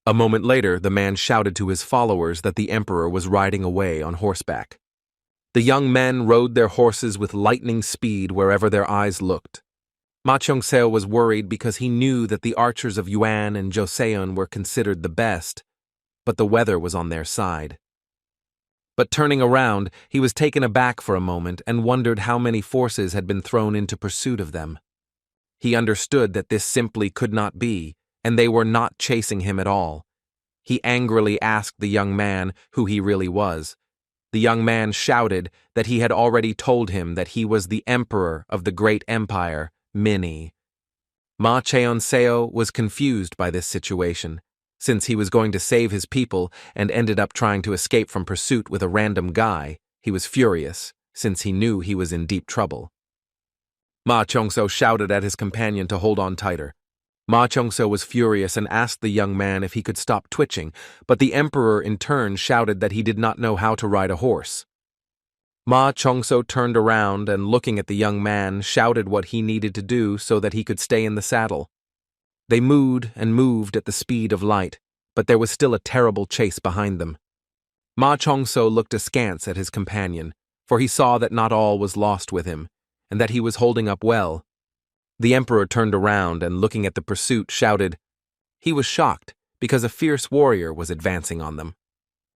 A: A moment later, the man shouted to his followers that the emperor was riding away on horseback. The young men rode their horses with lightning speed wherever their eyes looked. Ma Chongzheo was worried because he knew that the archers of Yuan and Joseon were considered the best, but the weather was on their side. But turning around, he was taken aback for a moment and wondered how many forces had been thrown into pursuit of them. He understood that this simply could not be, and they were not chasing him at all. He angrily asked the young man who he really was. The young man shouted that he had already told him that he was the emperor of the great empire, Mini. Ma Chongzheo was confused by this situation, since he was going to save his people and ended up trying to escape from pursuit with a random guy. He was furious, since he knew he was in deep trouble. Ma Chongzheo shouted at his companion to hold on tighter. Ma Chongzheo was furious and asked the young man if he could stop twitching, but the emperor in turn shouted that he did not know how to ride a horse. Ma Chongzheo turned around and, looking at the young man, shouted what he needed to do so that he could stay in the saddle. They moved and moved at the speed of light, but there was still a terrible chase behind them. Ma Chongzheo looked askance at his companion, for he saw that not all was lost with him, and that he was holding up well. The emperor turned around and, looking at the pursuit, shouted. He was shocked because a fierce warrior was advancing on them.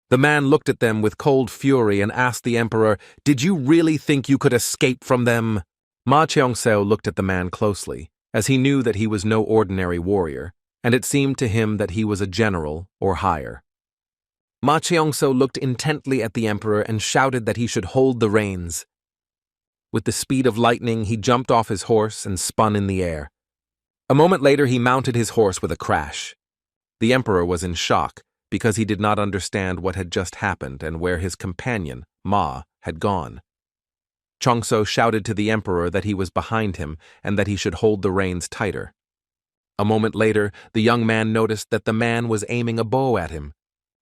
A: The man looked at them with cold fury and asked the emperor, "Did you really think you could escape from them?" Ma Cheong-seo looked at the man closely, as he knew that he was no ordinary warrior, and it seemed to him that he was a general or higher. Ma Cheong-seo looked intently at the emperor and shouted that he should hold the reins. With the speed of lightning, he jumped off his horse and spun in the air. A moment later, he mounted his horse with a crash. The emperor was in shock because he did not understand what had just happened and where his companion, Ma, had gone. Cheong-seo shouted to the emperor that he was behind him and that he should hold the reins tighter. A moment later, the young man noticed that the man was aiming a bow at him.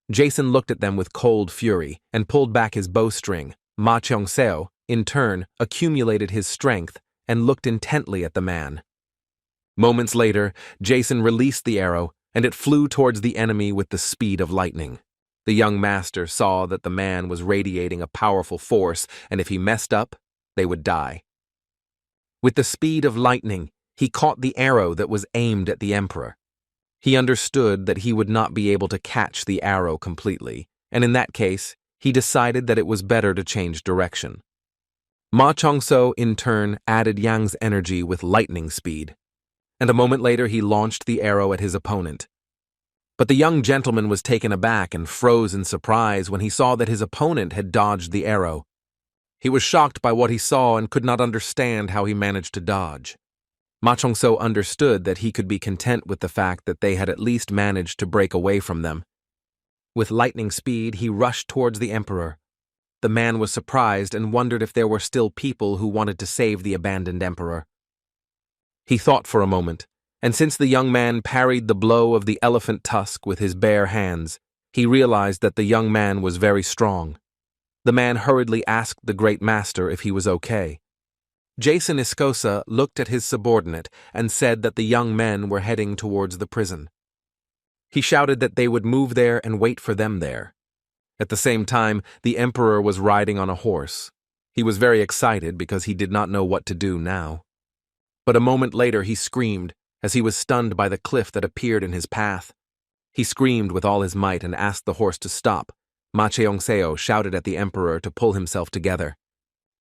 A: Jason looked at them with cold fury and pulled back his bowstring. Ma Cheong-seo, in turn, accumulated his strength and looked intently at the man. Moments later, Jason released the arrow, and it flew towards the enemy with the speed of lightning. The young master saw that the man was radiating a powerful force, and if he messed up, they would die. With the speed of lightning, he caught the arrow that was aimed at the emperor. He understood that he would not be able to catch the arrow completely, and in that case, he decided that it was better to change direction. Ma Cheong-seo, in turn, added Yang's energy with lightning speed, and a moment later he launched the arrow at his opponent. But the young gentleman was taken aback and froze in surprise when he saw that his opponent had dodged the arrow. He was shocked by what he saw and could not understand how he managed to dodge. Ma Cheong-seo understood that he could be content with the fact that they had at least managed to break away from them. With lightning speed, he rushed towards the emperor. The man was surprised and wondered if there were still people who wanted to save the abandoned emperor. He thought for a moment, and since the young man parried the blow of the elephant tusk with his bare hands, he realized that the young man was very strong. The man hurriedly asked the great master if he was okay. Jason Iscosa looked at his subordinate and said that the young men were heading towards the prison. He shouted that they would move there and wait for them there. At the same time, the emperor was riding on a horse. He was very excited because he did not know what to do now. But a moment later he screamed as he was stunned by the cliff that appeared in his path. He screamed with all his might and asked the horse to stop. Ma Cheong-seo shouted at the emperor to pull himself together.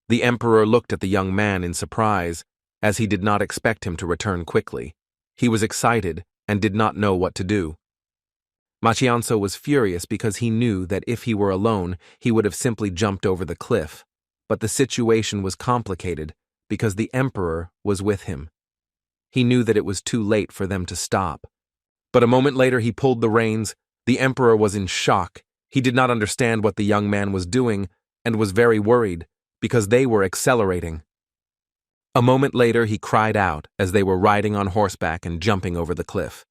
A: The emperor looked at the young man in surprise, as he did not expect him to return quickly. He was excited and did not know what to do. Ma Cheong-seo was furious because he knew that if he were alone, he would have simply jumped over the cliff. But the situation was complicated because the emperor was with him. He knew that it was too late for them to stop. But a moment later he pulled the reins. The emperor was in shock. He did not understand what the young man was doing and was very worried because they were accelerating. A moment later he cried out as they were riding on horseback and jumping over the cliff.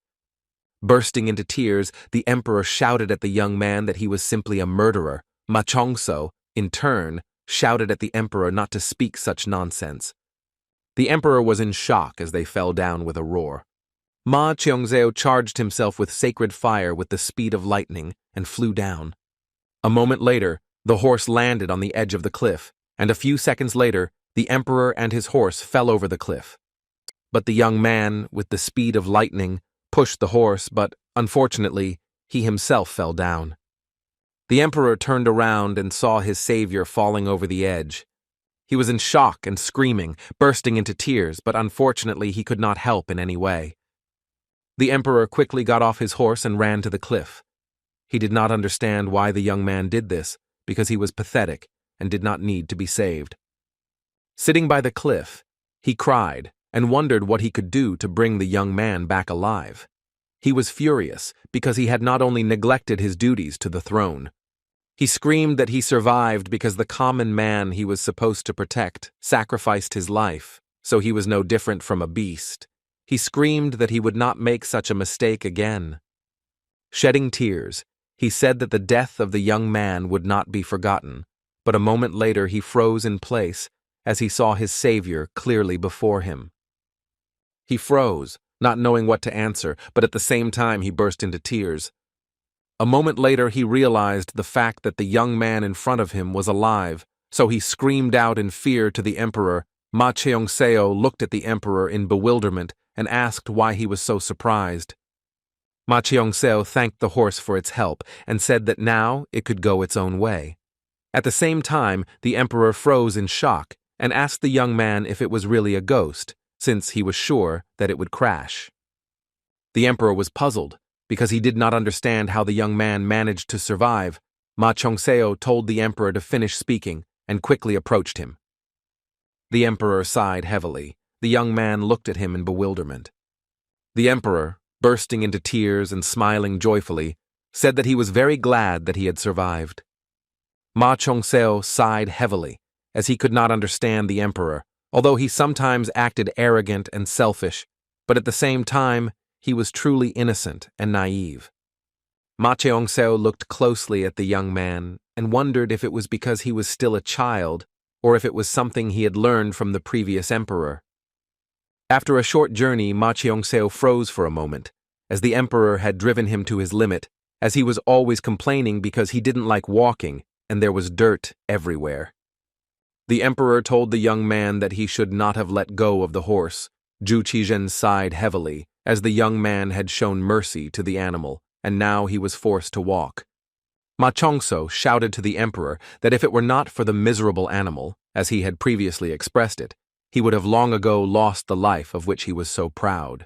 A: Bursting into tears, the emperor shouted at the young man that he was simply a murderer. Ma Cheong-seo, in turn, shouted at the emperor not to speak such nonsense. The emperor was in shock as they fell down with a roar. Ma Cheong-seo charged himself with sacred fire with the speed of lightning and flew down. A moment later, the horse landed on the edge of the cliff, and a few seconds later, the emperor and his horse fell over the cliff. But the young man, with the speed of lightning, pushed the horse, but, unfortunately, he himself fell down. The emperor turned around and saw his savior falling over the edge. He was in shock and screaming, bursting into tears, but unfortunately he could not help in any way. The emperor quickly got off his horse and ran to the cliff. He did not understand why the young man did this, because he was pathetic and did not need to be saved. Sitting by the cliff, he cried and wondered what he could do to bring the young man back alive. He was furious because he had not only neglected his duties to the throne. He screamed that he survived because the common man he was supposed to protect sacrificed his life, so he was no different from a beast. He screamed that he would not make such a mistake again. Shedding tears, he said that the death of the young man would not be forgotten, but a moment later he froze in place as he saw his savior clearly before him. He froze, not knowing what to answer, but at the same time he burst into tears. A moment later he realized the fact that the young man in front of him was alive, so he screamed out in fear to the emperor. Ma Cheong-seo looked at the emperor in bewilderment and asked why he was so surprised. Ma Cheong-seo thanked the horse for its help and said that now it could go its own way. At the same time, the emperor froze in shock and asked the young man if it was really a ghost, since he was sure that it would crash. The emperor was puzzled, because he did not understand how the young man managed to survive. Ma Cheong-seo told the emperor to finish speaking and quickly approached him. The emperor sighed heavily. The young man looked at him in bewilderment. The emperor, bursting into tears and smiling joyfully, said that he was very glad that he had survived. Ma Cheong-seo sighed heavily, as he could not understand the emperor, although he sometimes acted arrogant and selfish, but at the same time, he was truly innocent and naive. Ma Cheong-seo looked closely at the young man and wondered if it was because he was still a child or if it was something he had learned from the previous emperor. After a short journey, Ma Cheong-seo froze for a moment, as the emperor had driven him to his limit, as he was always complaining because he didn't like walking and there was dirt everywhere. The emperor told the young man that he should not have let go of the horse. Ju Qizhen sighed heavily, as the young man had shown mercy to the animal, and now he was forced to walk. Ma Cheong-seo shouted to the emperor that if it were not for the miserable animal, as he had previously expressed it, he would have long ago lost the life of which he was so proud.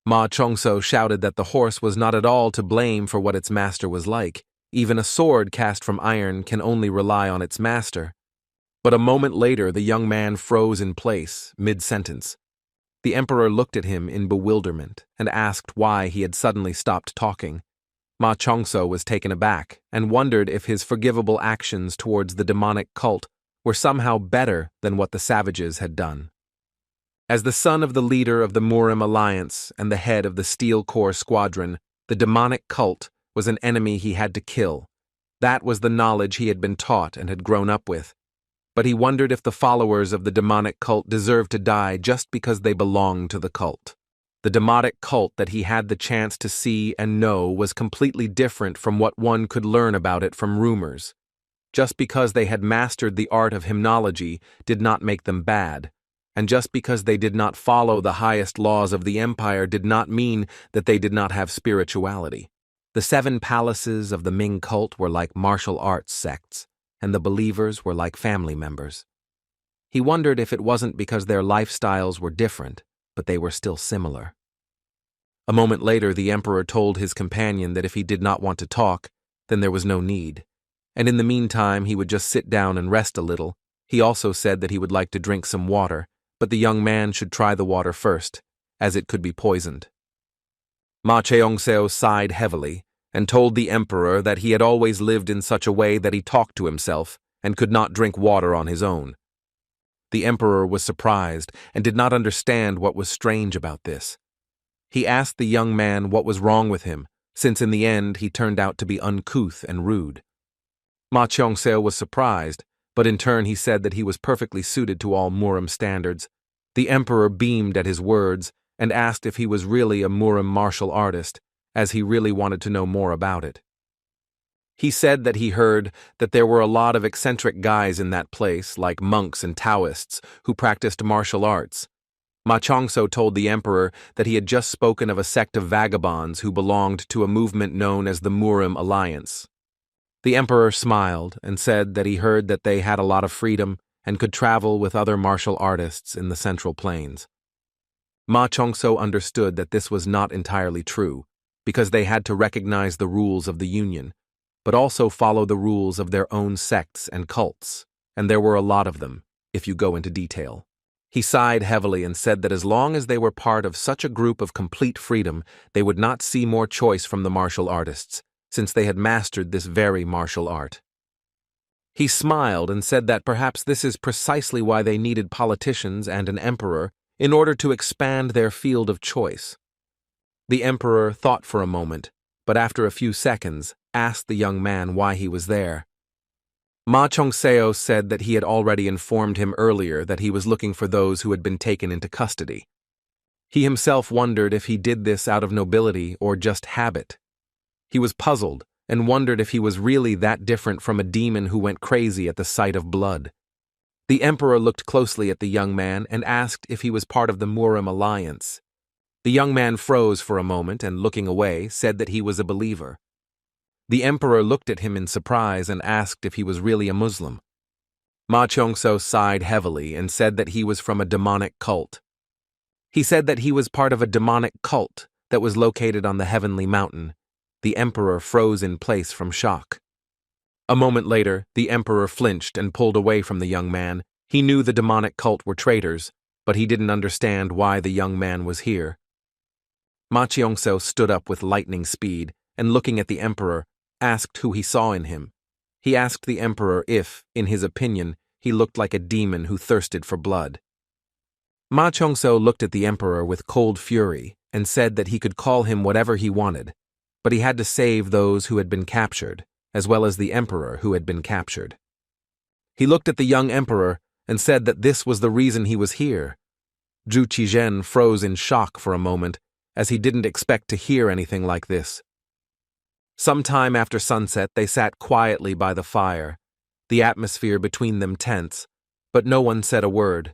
A: Ma Cheong-seo shouted that the horse was not at all to blame for what its master was like. Even a sword cast from iron can only rely on its master. But a moment later, the young man froze in place, mid-sentence. The emperor looked at him in bewilderment and asked why he had suddenly stopped talking. Ma Cheong-seo was taken aback and wondered if his forgivable actions towards the demonic cult were somehow better than what the savages had done. As the son of the leader of the Murim Alliance and the head of the Steel Corps Squadron, the demonic cult was an enemy he had to kill. That was the knowledge he had been taught and had grown up with. But he wondered if the followers of the demonic cult deserved to die just because they belonged to the cult. The demonic cult that he had the chance to see and know was completely different from what one could learn about it from rumors. Just because they had mastered the art of hymnology did not make them bad, and just because they did not follow the highest laws of the empire did not mean that they did not have spirituality. The 7 palaces of the Ming cult were like martial arts sects, and the believers were like family members. He wondered if it wasn't because their lifestyles were different, but they were still similar. A moment later, the emperor told his companion that if he did not want to talk, then there was no need, and in the meantime he would just sit down and rest a little. He also said that he would like to drink some water, but the young man should try the water first, as it could be poisoned. Ma Cheong-seo sighed heavily and told the emperor that he had always lived in such a way that he talked to himself and could not drink water on his own. The emperor was surprised and did not understand what was strange about this. He asked the young man what was wrong with him, since in the end he turned out to be uncouth and rude. Ma Cheong-seo was surprised, but in turn he said that he was perfectly suited to all Murim standards. The emperor beamed at his words and asked if he was really a Murim martial artist, as he really wanted to know more about it. He said that he heard that there were a lot of eccentric guys in that place, like monks and Taoists, who practiced martial arts. Ma Cheong-seo told the emperor that he had just spoken of a sect of vagabonds who belonged to a movement known as the Murim Alliance. The emperor smiled and said that he heard that they had a lot of freedom and could travel with other martial artists in the Central Plains. Ma Cheong-seo understood that this was not entirely true, because they had to recognize the rules of the Union, but also follow the rules of their own sects and cults, and there were a lot of them, if you go into detail. He sighed heavily and said that as long as they were part of such a group of complete freedom, they would not see more choice from the martial artists, since they had mastered this very martial art. He smiled and said that perhaps this is precisely why they needed politicians and an emperor in order to expand their field of choice. The emperor thought for a moment, but after a few seconds, asked the young man why he was there. Ma Cheong-seo said that he had already informed him earlier that he was looking for those who had been taken into custody. He himself wondered if he did this out of nobility or just habit. He was puzzled and wondered if he was really that different from a demon who went crazy at the sight of blood. The emperor looked closely at the young man and asked if he was part of the Murim Alliance. The young man froze for a moment and, looking away, said that he was a believer. The emperor looked at him in surprise and asked if he was really a Muslim. Ma Cheongso sighed heavily and said that he was from a demonic cult. He said that he was part of a demonic cult that was located on the heavenly mountain. The emperor froze in place from shock. A moment later, the emperor flinched and pulled away from the young man. He knew the demonic cult were traitors, but he didn't understand why the young man was here. Ma Cheongso stood up with lightning speed and, looking at the emperor, asked who he saw in him. He asked the emperor if, in his opinion, he looked like a demon who thirsted for blood. Ma Cheongso looked at the emperor with cold fury and said that he could call him whatever he wanted, but he had to save those who had been captured, as well as the emperor who had been captured. He looked at the young emperor and said that this was the reason he was here. Zhu Qizhen froze in shock for a moment, as he didn't expect to hear anything like this. Some time after sunset, they sat quietly by the fire, the atmosphere between them tense, but no one said a word.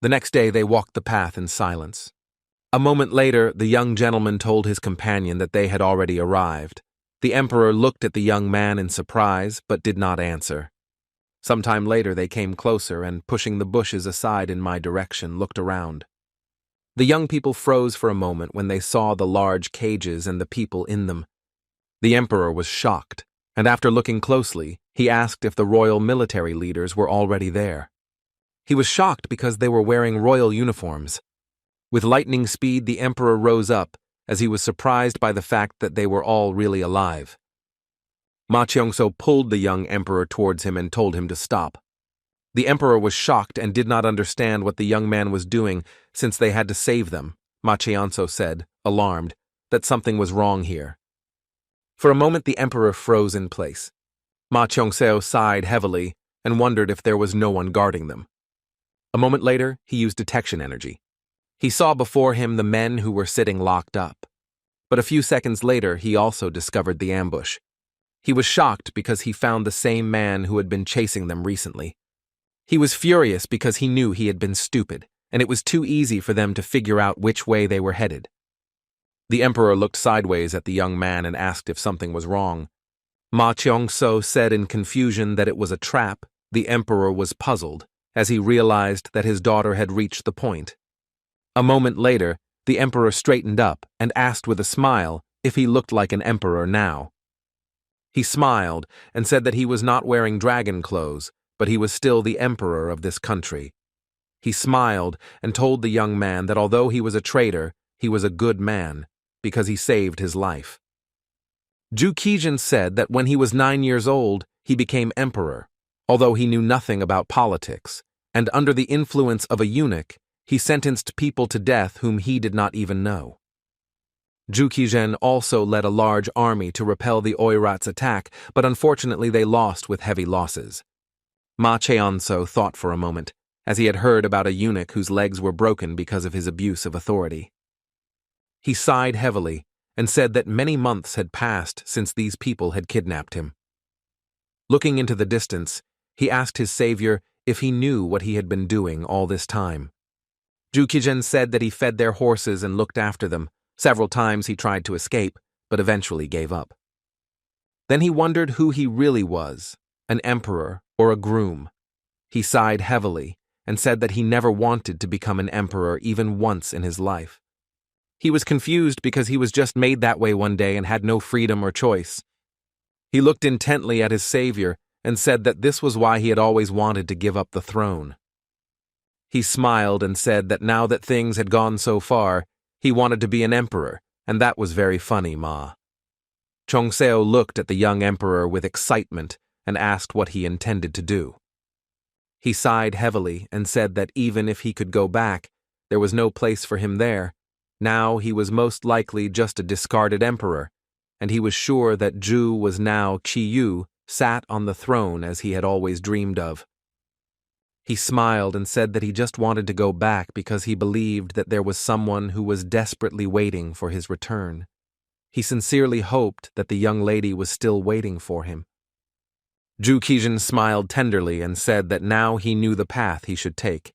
A: The next day they walked the path in silence. A moment later, the young gentleman told his companion that they had already arrived. The emperor looked at the young man in surprise, but did not answer. Some time later they came closer and, pushing the bushes aside in my direction, looked around. The young people froze for a moment when they saw the large cages and the people in them. The emperor was shocked, and after looking closely, he asked if the royal military leaders were already there. He was shocked because they were wearing royal uniforms. With lightning speed, the emperor rose up, as he was surprised by the fact that they were all really alive. Ma Cheongso pulled the young emperor towards him and told him to stop. The emperor was shocked and did not understand what the young man was doing since they had to save them. Ma Cheongso said, alarmed, that something was wrong here. For a moment the emperor froze in place. Ma Cheongso sighed heavily and wondered if there was no one guarding them. A moment later, he used detection energy. He saw before him the men who were sitting locked up. But a few seconds later, he also discovered the ambush. He was shocked because he found the same man who had been chasing them recently. He was furious because he knew he had been stupid, and it was too easy for them to figure out which way they were headed. The emperor looked sideways at the young man and asked if something was wrong. Ma Cheongso said in confusion that it was a trap. The emperor was puzzled, as he realized that his daughter had reached the point. A moment later, the emperor straightened up and asked with a smile if he looked like an emperor now. He smiled and said that he was not wearing dragon clothes, but he was still the emperor of this country. He smiled and told the young man that although he was a traitor, he was a good man, because he saved his life. Zhu Qizhen said that when he was 9 years old, he became emperor, although he knew nothing about politics, and under the influence of a eunuch, he sentenced people to death whom he did not even know. Zhu Qizhen also led a large army to repel the Oirat's attack, but unfortunately they lost with heavy losses. Ma Cheongso thought for a moment, as he had heard about a eunuch whose legs were broken because of his abuse of authority. He sighed heavily and said that many months had passed since these people had kidnapped him. Looking into the distance, he asked his savior if he knew what he had been doing all this time. Zhu Qizhen said that he fed their horses and looked after them. Several times he tried to escape, but eventually gave up. Then he wondered who he really was, an emperor or a groom. He sighed heavily and said that he never wanted to become an emperor even once in his life. He was confused because he was just made that way one day and had no freedom or choice. He looked intently at his savior and said that this was why he had always wanted to give up the throne. He smiled and said that now that things had gone so far, he wanted to be an emperor, and that was very funny, Ma. Cheongseo looked at the young emperor with excitement and asked what he intended to do. He sighed heavily and said that even if he could go back, there was no place for him there. Now he was most likely just a discarded emperor, and he was sure that Zhu was now Qiyu, sat on the throne as he had always dreamed of. He smiled and said that he just wanted to go back because he believed that there was someone who was desperately waiting for his return. He sincerely hoped that the young lady was still waiting for him. Zhu Qizhen smiled tenderly and said that now he knew the path he should take.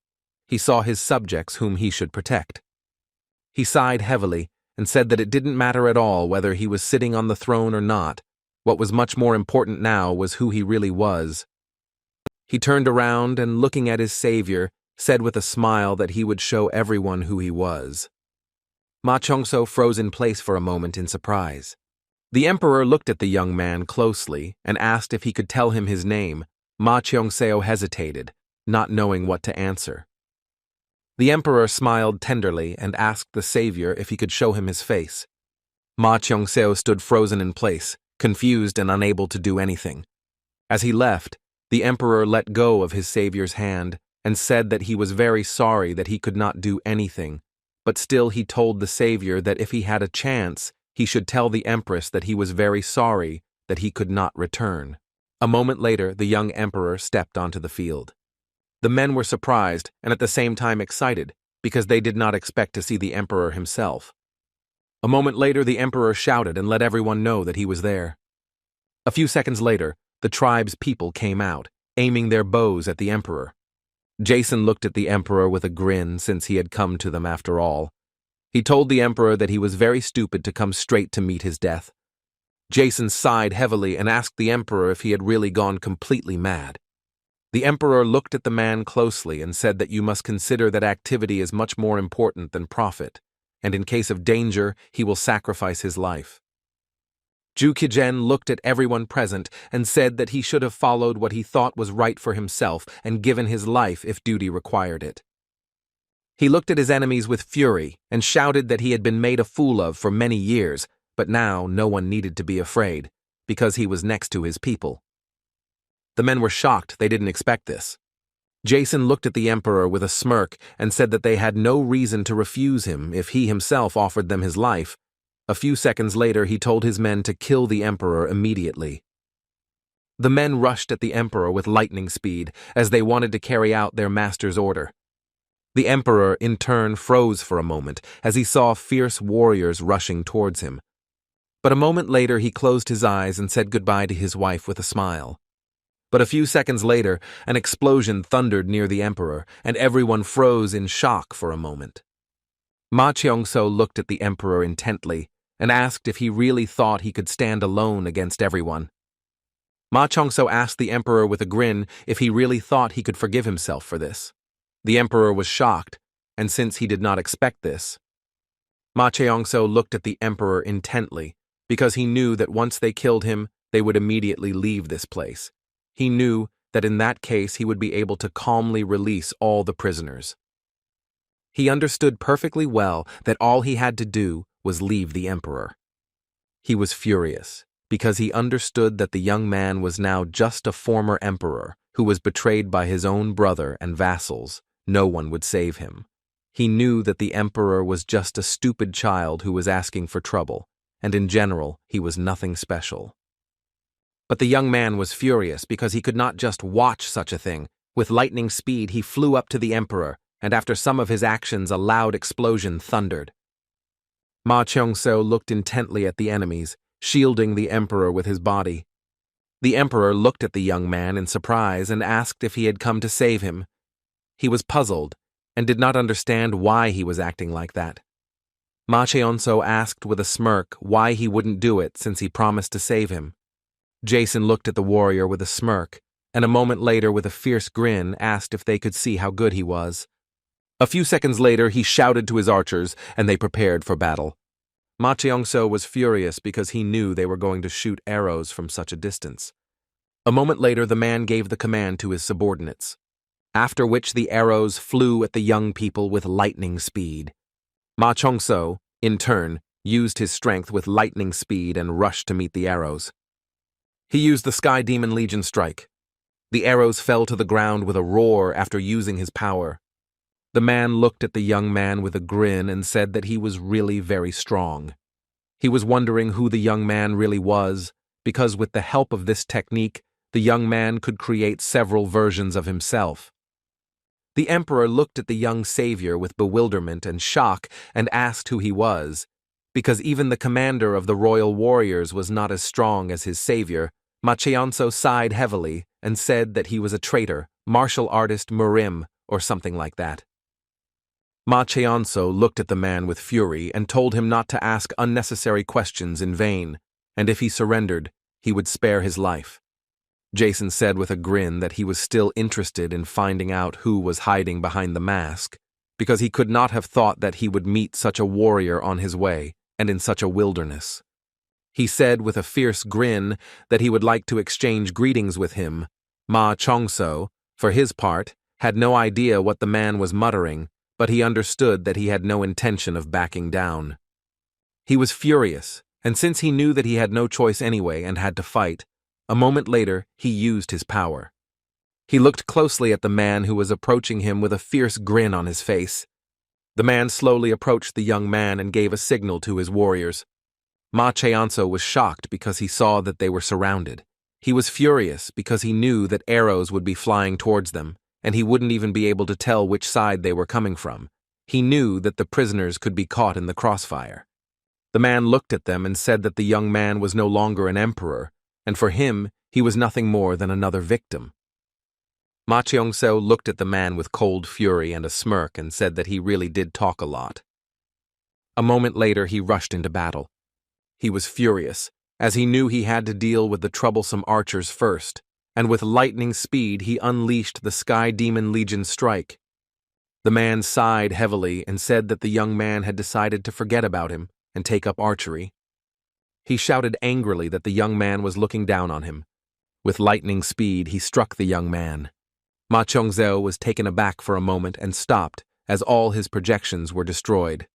A: He saw his subjects whom he should protect. He sighed heavily and said that it didn't matter at all whether he was sitting on the throne or not. What was much more important now was who he really was. He turned around and, looking at his savior, said with a smile that he would show everyone who he was. Ma Chongso froze in place for a moment in surprise. The emperor looked at the young man closely and asked if he could tell him his name. Ma Chongso hesitated, not knowing what to answer. The emperor smiled tenderly and asked the savior if he could show him his face. Ma Chongso stood frozen in place, confused and unable to do anything. As he left, the emperor let go of his savior's hand and said that he was very sorry that he could not do anything, but still he told the savior that if he had a chance, he should tell the empress that he was very sorry that he could not return. A moment later, the young emperor stepped onto the field. The men were surprised and at the same time excited because they did not expect to see the emperor himself. A moment later, the emperor shouted and let everyone know that he was there. A few seconds later, the tribe's people came out, aiming their bows at the emperor. Jason looked at the emperor with a grin since he had come to them after all. He told the emperor that he was very stupid to come straight to meet his death. Jason sighed heavily and asked the emperor if he had really gone completely mad. The emperor looked at the man closely and said that you must consider that activity is much more important than profit, and in case of danger, he will sacrifice his life. Zhu Qijian looked at everyone present and said that he should have followed what he thought was right for himself and given his life if duty required it. He looked at his enemies with fury and shouted that he had been made a fool of for many years, but now no one needed to be afraid, because he was next to his people. The men were shocked. They didn't expect this. Jason looked at the emperor with a smirk and said that they had no reason to refuse him if he himself offered them his life. A few seconds later, he told his men to kill the emperor immediately. The men rushed at the emperor with lightning speed as they wanted to carry out their master's order. The emperor, in turn, froze for a moment as he saw fierce warriors rushing towards him. But a moment later, he closed his eyes and said goodbye to his wife with a smile. But a few seconds later, an explosion thundered near the emperor, and everyone froze in shock for a moment. Ma Chongso looked at the emperor intently and asked if he really thought he could stand alone against everyone. Ma Chongso asked the emperor with a grin if he really thought he could forgive himself for this. The emperor was shocked, and since he did not expect this, Ma Chongso looked at the emperor intently because he knew that once they killed him, they would immediately leave this place. He knew that in that case he would be able to calmly release all the prisoners. He understood perfectly well that all he had to do was leave the emperor. He was furious because he understood that the young man was now just a former emperor who was betrayed by his own brother and vassals. No one would save him. He knew that the emperor was just a stupid child who was asking for trouble, and in general, he was nothing special. But the young man was furious because he could not just watch such a thing. With lightning speed, he flew up to the emperor, and after some of his actions, a loud explosion thundered. Ma Chongso looked intently at the enemies, shielding the emperor with his body. The emperor looked at the young man in surprise and asked if he had come to save him. He was puzzled and did not understand why he was acting like that. Ma Chongso asked with a smirk why he wouldn't do it since he promised to save him. Jason looked at the warrior with a smirk, and a moment later with a fierce grin asked if they could see how good he was. A few seconds later, he shouted to his archers, and they prepared for battle. Ma Chongso was furious because he knew they were going to shoot arrows from such a distance. A moment later, the man gave the command to his subordinates, after which the arrows flew at the young people with lightning speed. Ma Chongso, in turn, used his strength with lightning speed and rushed to meet the arrows. He used the Sky Demon Legion strike. The arrows fell to the ground with a roar after using his power. The man looked at the young man with a grin and said that he was really very strong. He was wondering who the young man really was, because with the help of this technique, the young man could create several versions of himself. The emperor looked at the young savior with bewilderment and shock and asked who he was, because even the commander of the royal warriors was not as strong as his savior. Ma Chongso sighed heavily and said that he was a traitor, martial artist Murim, or something like that. Ma Cheonso looked at the man with fury and told him not to ask unnecessary questions in vain, and if he surrendered, he would spare his life. Jason said with a grin that he was still interested in finding out who was hiding behind the mask, because he could not have thought that he would meet such a warrior on his way and in such a wilderness. He said with a fierce grin that he would like to exchange greetings with him. Ma Cheonso, for his part, had no idea what the man was muttering, but he understood that he had no intention of backing down. He was furious, and since he knew that he had no choice anyway and had to fight, a moment later he used his power. He looked closely at the man who was approaching him with a fierce grin on his face. The man slowly approached the young man and gave a signal to his warriors. Ma Cheonso was shocked because he saw that they were surrounded. He was furious because he knew that arrows would be flying towards them, and he wouldn't even be able to tell which side they were coming from. He knew that the prisoners could be caught in the crossfire. The man looked at them and said that the young man was no longer an emperor, and for him, he was nothing more than another victim. Ma Cheonso looked at the man with cold fury and a smirk and said that he really did talk a lot. A moment later, he rushed into battle. He was furious, as he knew he had to deal with the troublesome archers first, and with lightning speed he unleashed the Sky Demon Legion strike. The man sighed heavily and said that the young man had decided to forget about him and take up archery. He shouted angrily that the young man was looking down on him. With lightning speed, he struck the young man. Ma Cheonso was taken aback for a moment and stopped, as all his projections were destroyed.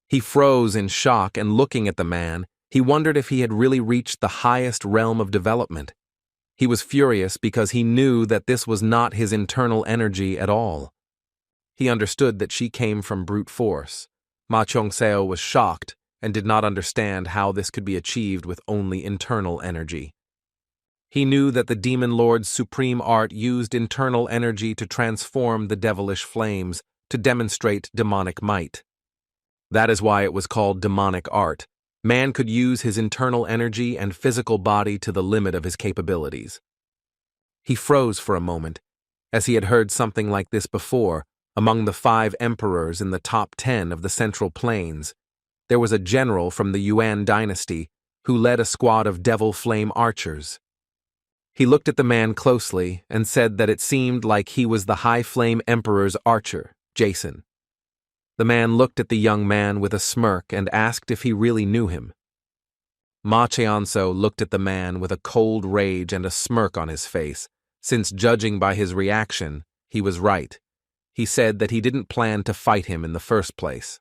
A: He froze in shock, and looking at the man, he wondered if he had really reached the highest realm of development. He was furious because he knew that this was not his internal energy at all. He understood that she came from brute force. Ma Cheonso was shocked and did not understand how this could be achieved with only internal energy. He knew that the Demon Lord's supreme art used internal energy to transform the devilish flames to demonstrate demonic might. That is why it was called demonic art. Man could use his internal energy and physical body to the limit of his capabilities. He froze for a moment, as he had heard something like this before. Among the 5 emperors in the top 10 of the Central Plains, there was a general from the Yuan dynasty who led a squad of devil flame archers. He looked at the man closely and said that it seemed like he was the High Flame Emperor's archer, Jason. The man looked at the young man with a smirk and asked if he really knew him. Ma Cheonso looked at the man with a cold rage and a smirk on his face, since judging by his reaction, he was right. He said that he didn't plan to fight him in the first place.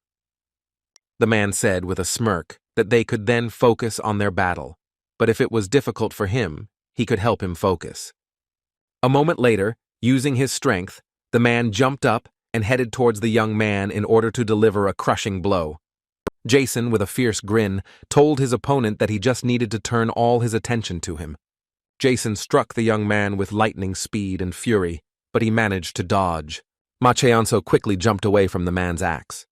A: The man said with a smirk that they could then focus on their battle, but if it was difficult for him, he could help him focus. A moment later, using his strength, the man jumped up and headed towards the young man in order to deliver a crushing blow. Jason, with a fierce grin, told his opponent that he just needed to turn all his attention to him. Jason struck the young man with lightning speed and fury, but he managed to dodge. Ma Cheonso quickly jumped away from the man's axe.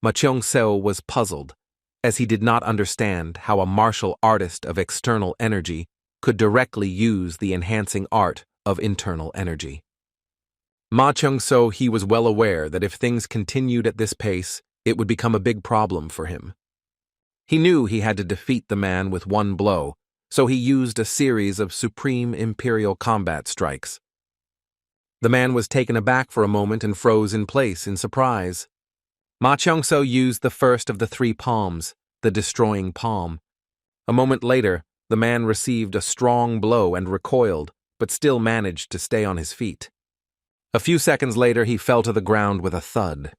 A: Ma Cheonso was puzzled, as he did not understand how a martial artist of external energy could directly use the enhancing art of internal energy. Ma Cheonso, he was well aware that if things continued at this pace, it would become a big problem for him. He knew he had to defeat the man with one blow, so he used a series of supreme imperial combat strikes. The man was taken aback for a moment and froze in place in surprise. Ma Cheonso used the first of the 3 palms, the destroying palm. A moment later, the man received a strong blow and recoiled, but still managed to stay on his feet. A few seconds later, he fell to the ground with a thud.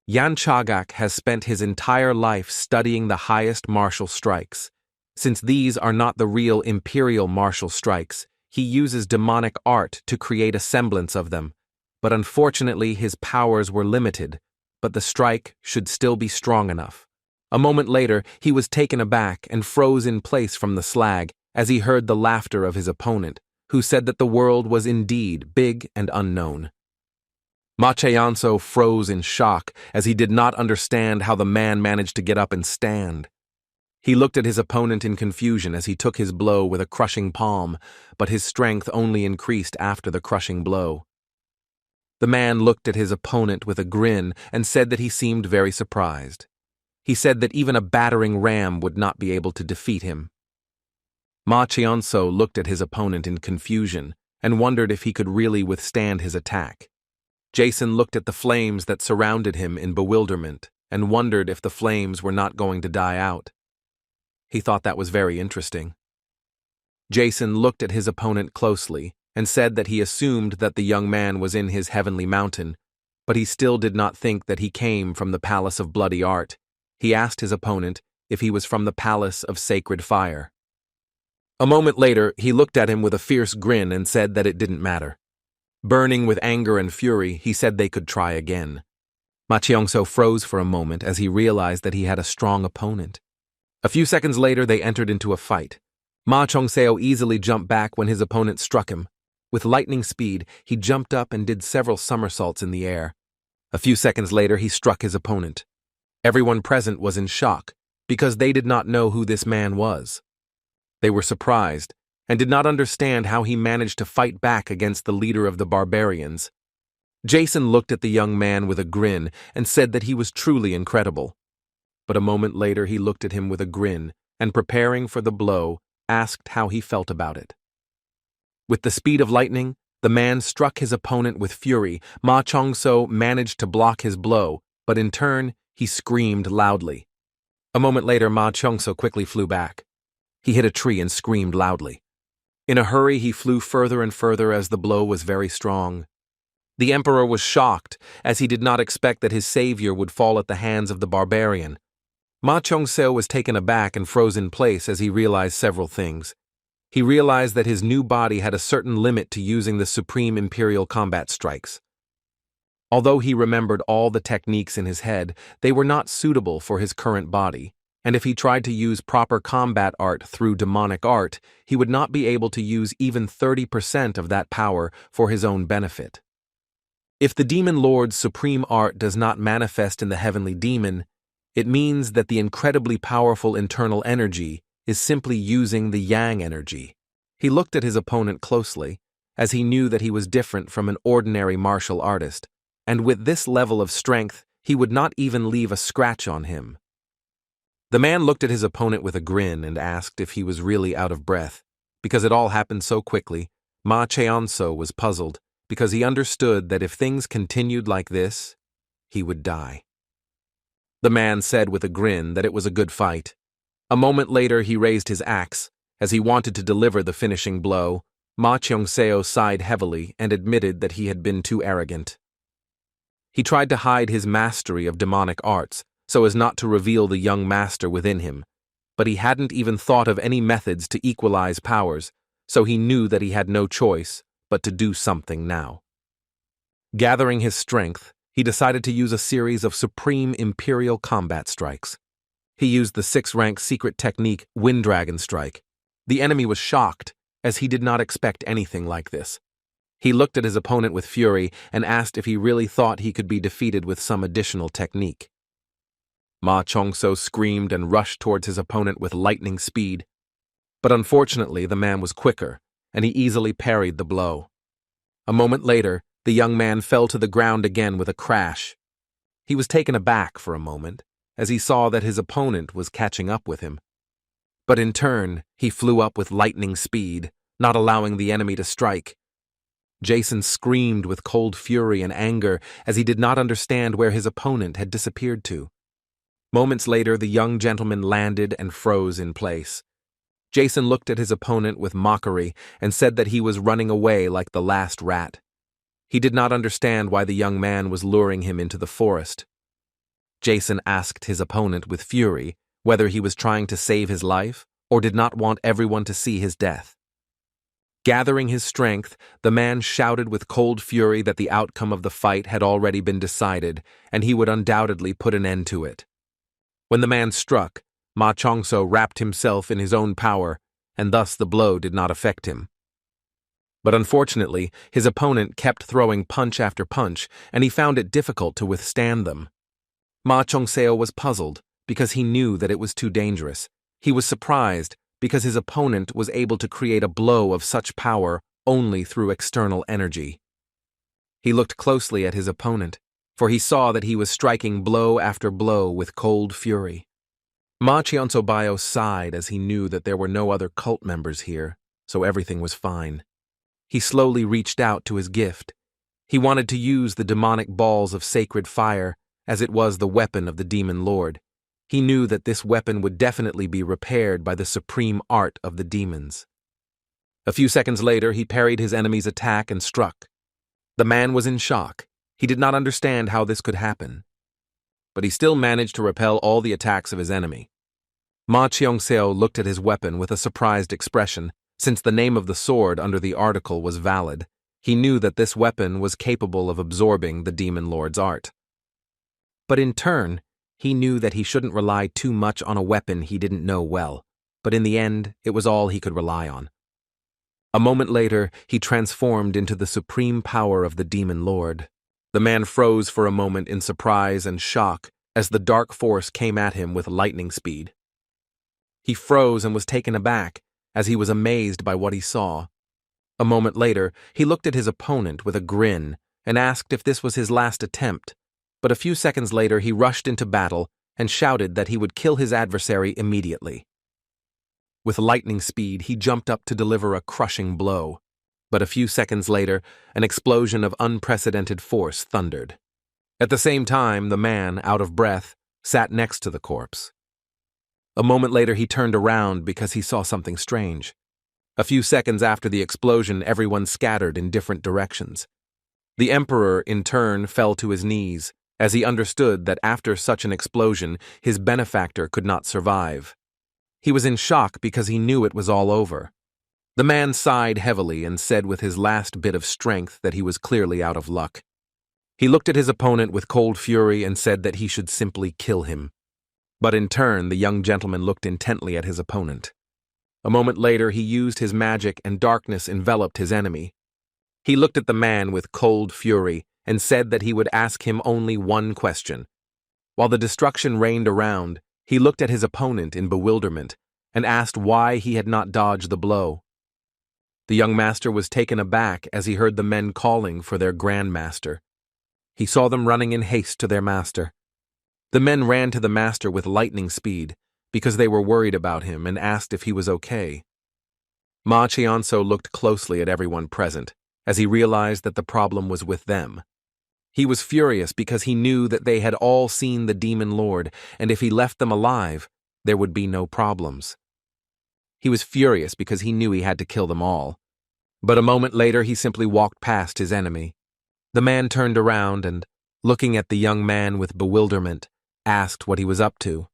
A: Yan Chagak has spent his entire life studying the highest martial strikes. Since these are not the real imperial martial strikes, he uses demonic art to create a semblance of them. But unfortunately, his powers were limited, but the strike should still be strong enough. A moment later, he was taken aback and froze in place from the slag as he heard the laughter of his opponent, who said that the world was indeed big and unknown. Ma Cheonso froze in shock as he did not understand how the man managed to get up and stand. He looked at his opponent in confusion as he took his blow with a crushing palm, but his strength only increased after the crushing blow. The man looked at his opponent with a grin and said that he seemed very surprised. He said that even a battering ram would not be able to defeat him. Ma Cheonso looked at his opponent in confusion and wondered if he could really withstand his attack. Jason looked at the flames that surrounded him in bewilderment and wondered if the flames were not going to die out. He thought that was very interesting. Jason looked at his opponent closely and said that he assumed that the young man was in his heavenly mountain, but he still did not think that he came from the Palace of Bloody Art. He asked his opponent if he was from the Palace of Sacred Fire. A moment later, he looked at him with a fierce grin and said that it didn't matter. Burning with anger and fury, he said they could try again. Ma Cheongso froze for a moment as he realized that he had a strong opponent. A few seconds later, they entered into a fight. Ma Cheongseo easily jumped back when his opponent struck him. With lightning speed, he jumped up and did several somersaults in the air. A few seconds later, he struck his opponent. Everyone present was in shock, because they did not know who this man was. They were surprised, and did not understand how he managed to fight back against the leader of the barbarians. Jason looked at the young man with a grin and said that he was truly incredible. But a moment later he looked at him with a grin, and preparing for the blow, asked how he felt about it. With the speed of lightning, the man struck his opponent with fury. Ma Cheongso managed to block his blow, but in turn, he screamed loudly. A moment later, Ma Cheongso quickly flew back. He hit a tree and screamed loudly. In a hurry, he flew further and further as the blow was very strong. The emperor was shocked, as he did not expect that his savior would fall at the hands of the barbarian. Ma Cheongseo was taken aback and froze in place as he realized several things. He realized that his new body had a certain limit to using the supreme imperial combat strikes. Although he remembered all the techniques in his head, they were not suitable for his current body, and if he tried to use proper combat art through demonic art, he would not be able to use even 30% of that power for his own benefit. If the demon lord's supreme art does not manifest in the heavenly demon, it means that the incredibly powerful internal energy is simply using the yang energy. He looked at his opponent closely, as he knew that he was different from an ordinary martial artist, and with this level of strength, he would not even leave a scratch on him. The man looked at his opponent with a grin and asked if he was really out of breath. Because it all happened so quickly, Ma Cheonso was puzzled, because he understood that if things continued like this, he would die. The man said with a grin that it was a good fight. A moment later, he raised his axe. As he wanted to deliver the finishing blow, Ma Cheongseo sighed heavily and admitted that he had been too arrogant. He tried to hide his mastery of demonic arts so as not to reveal the young master within him, but he hadn't even thought of any methods to equalize powers, so he knew that he had no choice but to do something now. Gathering his strength, he decided to use a series of supreme imperial combat strikes. He used the 6th-rank secret technique Wind Dragon Strike. The enemy was shocked, as he did not expect anything like this. He looked at his opponent with fury and asked if he really thought he could be defeated with some additional technique. Ma Cheongso screamed and rushed towards his opponent with lightning speed. But unfortunately, the man was quicker, and he easily parried the blow. A moment later, the young man fell to the ground again with a crash. He was taken aback for a moment, as he saw that his opponent was catching up with him. But in turn, he flew up with lightning speed, not allowing the enemy to strike. Jason screamed with cold fury and anger as he did not understand where his opponent had disappeared to. Moments later, the young gentleman landed and froze in place. Jason looked at his opponent with mockery and said that he was running away like the last rat. He did not understand why the young man was luring him into the forest. Jason asked his opponent with fury whether he was trying to save his life or did not want everyone to see his death. Gathering his strength, the man shouted with cold fury that the outcome of the fight had already been decided, and he would undoubtedly put an end to it. When the man struck, Ma Cheongso wrapped himself in his own power, and thus the blow did not affect him. But unfortunately, his opponent kept throwing punch after punch, and he found it difficult to withstand them. Ma Cheongseo was puzzled, because he knew that it was too dangerous. He was surprised, because his opponent was able to create a blow of such power only through external energy. He looked closely at his opponent, for he saw that he was striking blow after blow with cold fury. Ma Chionsobayo sighed as he knew that there were no other cult members here, so everything was fine. He slowly reached out to his gift. He wanted to use the demonic balls of sacred fire, as it was the weapon of the demon lord. He knew that this weapon would definitely be repaired by the supreme art of the demons. A few seconds later, he parried his enemy's attack and struck. The man was in shock. He did not understand how this could happen. But he still managed to repel all the attacks of his enemy. Ma Cheongseo looked at his weapon with a surprised expression. Since the name of the sword under the article was valid, he knew that this weapon was capable of absorbing the demon lord's art. But in turn, he knew that he shouldn't rely too much on a weapon he didn't know well, but in the end, it was all he could rely on. A moment later, he transformed into the supreme power of the demon lord. The man froze for a moment in surprise and shock as the dark force came at him with lightning speed. He froze and was taken aback, as he was amazed by what he saw. A moment later, he looked at his opponent with a grin and asked if this was his last attempt, but a few seconds later he rushed into battle and shouted that he would kill his adversary immediately. With lightning speed, he jumped up to deliver a crushing blow, but a few seconds later, an explosion of unprecedented force thundered. At the same time, the man, out of breath, sat next to the corpse. A moment later, he turned around because he saw something strange. A few seconds after the explosion, everyone scattered in different directions. The emperor, in turn, fell to his knees, as he understood that after such an explosion, his benefactor could not survive. He was in shock because he knew it was all over. The man sighed heavily and said with his last bit of strength that he was clearly out of luck. He looked at his opponent with cold fury and said that he should simply kill him. But in turn, the young gentleman looked intently at his opponent. A moment later, he used his magic and darkness enveloped his enemy. He looked at the man with cold fury and said that he would ask him only one question. While the destruction reigned around, he looked at his opponent in bewilderment and asked why he had not dodged the blow. The young master was taken aback as he heard the men calling for their grandmaster. He saw them running in haste to their master. The men ran to the master with lightning speed because they were worried about him and asked if he was okay. Ma Chionso looked closely at everyone present as he realized that the problem was with them. He was furious because he knew that they had all seen the demon lord, and if he left them alive, there would be no problems. He was furious because he knew he had to kill them all. But a moment later, he simply walked past his enemy. The man turned around and, looking at the young man with bewilderment, asked what he was up to.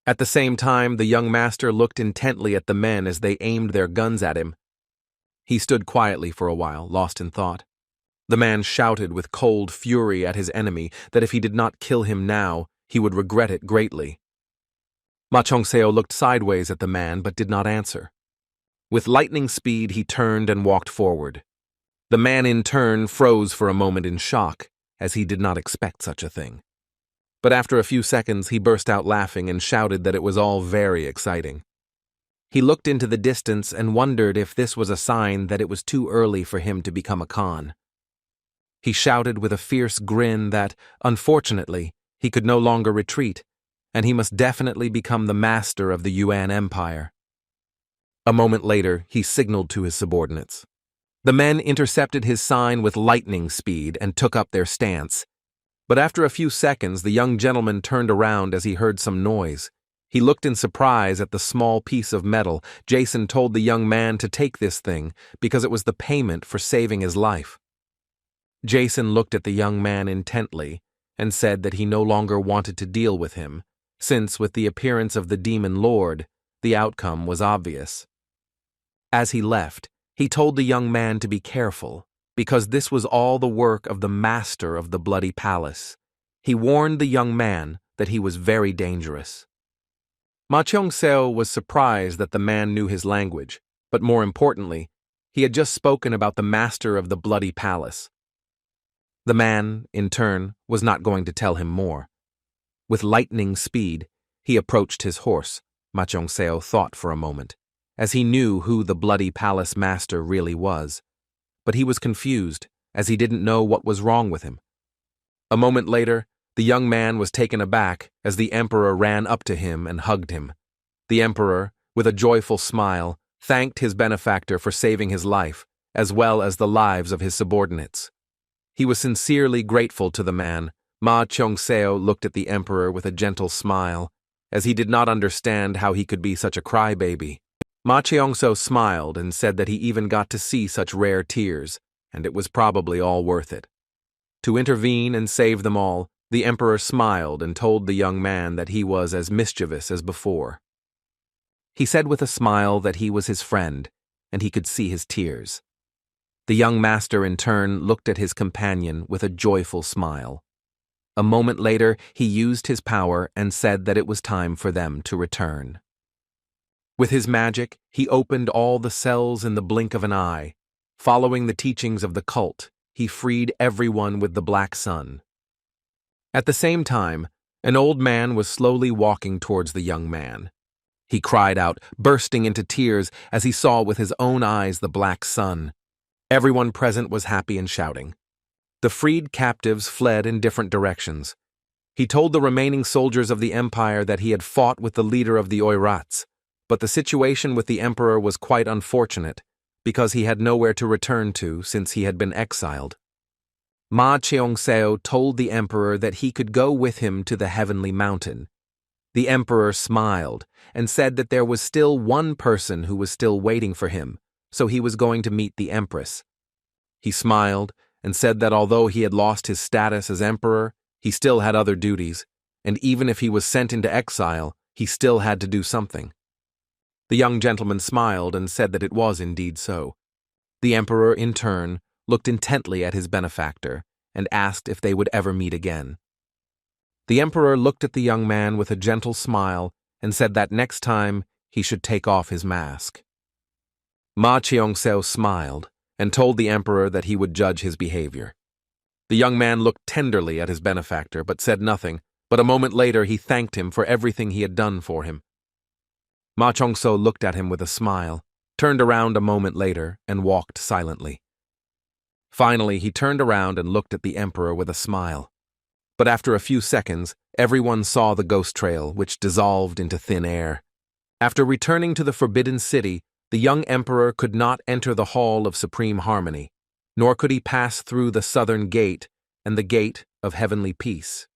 A: At the same time, the young master looked intently at the men as they aimed their guns at him. He stood quietly for a while, lost in thought. The man shouted with cold fury at his enemy that if he did not kill him now, he would regret it greatly. Ma Cheongseo looked sideways at the man but did not answer. With lightning speed, he turned and walked forward. The man in turn froze for a moment in shock, as he did not expect such a thing. But after a few seconds, he burst out laughing and shouted that it was all very exciting. He looked into the distance and wondered if this was a sign that it was too early for him to become a Khan. He shouted with a fierce grin that, unfortunately, he could no longer retreat, and he must definitely become the master of the Yuan Empire. A moment later, he signaled to his subordinates. The men intercepted his sign with lightning speed and took up their stance. But after a few seconds, the young gentleman turned around as he heard some noise. He looked in surprise at the small piece of metal. Jason told the young man to take this thing because it was the payment for saving his life. Jason looked at the young man intently and said that he no longer wanted to deal with him, since with the appearance of the demon lord, the outcome was obvious. As he left, he told the young man to be careful, because this was all the work of the master of the Bloody Palace. He warned the young man that he was very dangerous. Ma Cheongseo was surprised that the man knew his language, but more importantly, he had just spoken about the master of the Bloody Palace. The man, in turn, was not going to tell him more. With lightning speed, he approached his horse. Ma Cheongseo thought for a moment, as he knew who the Bloody Palace master really was. But he was confused, as he didn't know what was wrong with him. A moment later, the young man was taken aback as the emperor ran up to him and hugged him. The emperor, with a joyful smile, thanked his benefactor for saving his life, as well as the lives of his subordinates. He was sincerely grateful to the man. Ma Cheong-seo looked at the emperor with a gentle smile, as he did not understand how he could be such a crybaby. Ma Cheong-seo smiled and said that he even got to see such rare tears, and it was probably all worth it. To intervene and save them all, the emperor smiled and told the young man that he was as mischievous as before. He said with a smile that he was his friend, and he could see his tears. The young master in turn looked at his companion with a joyful smile. A moment later, he used his power and said that it was time for them to return. With his magic, he opened all the cells in the blink of an eye. Following the teachings of the cult, he freed everyone with the black sun. At the same time, an old man was slowly walking towards the young man. He cried out, bursting into tears as he saw with his own eyes the black sun. Everyone present was happy and shouting. The freed captives fled in different directions. He told the remaining soldiers of the empire that he had fought with the leader of the Oirats, but the situation with the emperor was quite unfortunate, because he had nowhere to return to since he had been exiled. Ma Cheong-seo told the emperor that he could go with him to the heavenly mountain. The emperor smiled and said that there was still one person who was still waiting for him, so he was going to meet the empress. He smiled and said that although he had lost his status as emperor, he still had other duties, and even if he was sent into exile, he still had to do something. The young gentleman smiled and said that it was indeed so. The emperor, in turn, looked intently at his benefactor and asked if they would ever meet again. The emperor looked at the young man with a gentle smile and said that next time he should take off his mask. Ma Cheong-seo smiled and told the emperor that he would judge his behavior. The young man looked tenderly at his benefactor but said nothing, but a moment later he thanked him for everything he had done for him. Ma Cheong-seo looked at him with a smile, turned around a moment later, and walked silently. Finally, he turned around and looked at the emperor with a smile. But after a few seconds, everyone saw the ghost trail, which dissolved into thin air. After returning to the Forbidden City, the young emperor could not enter the Hall of Supreme Harmony, nor could he pass through the Southern Gate and the Gate of Heavenly Peace.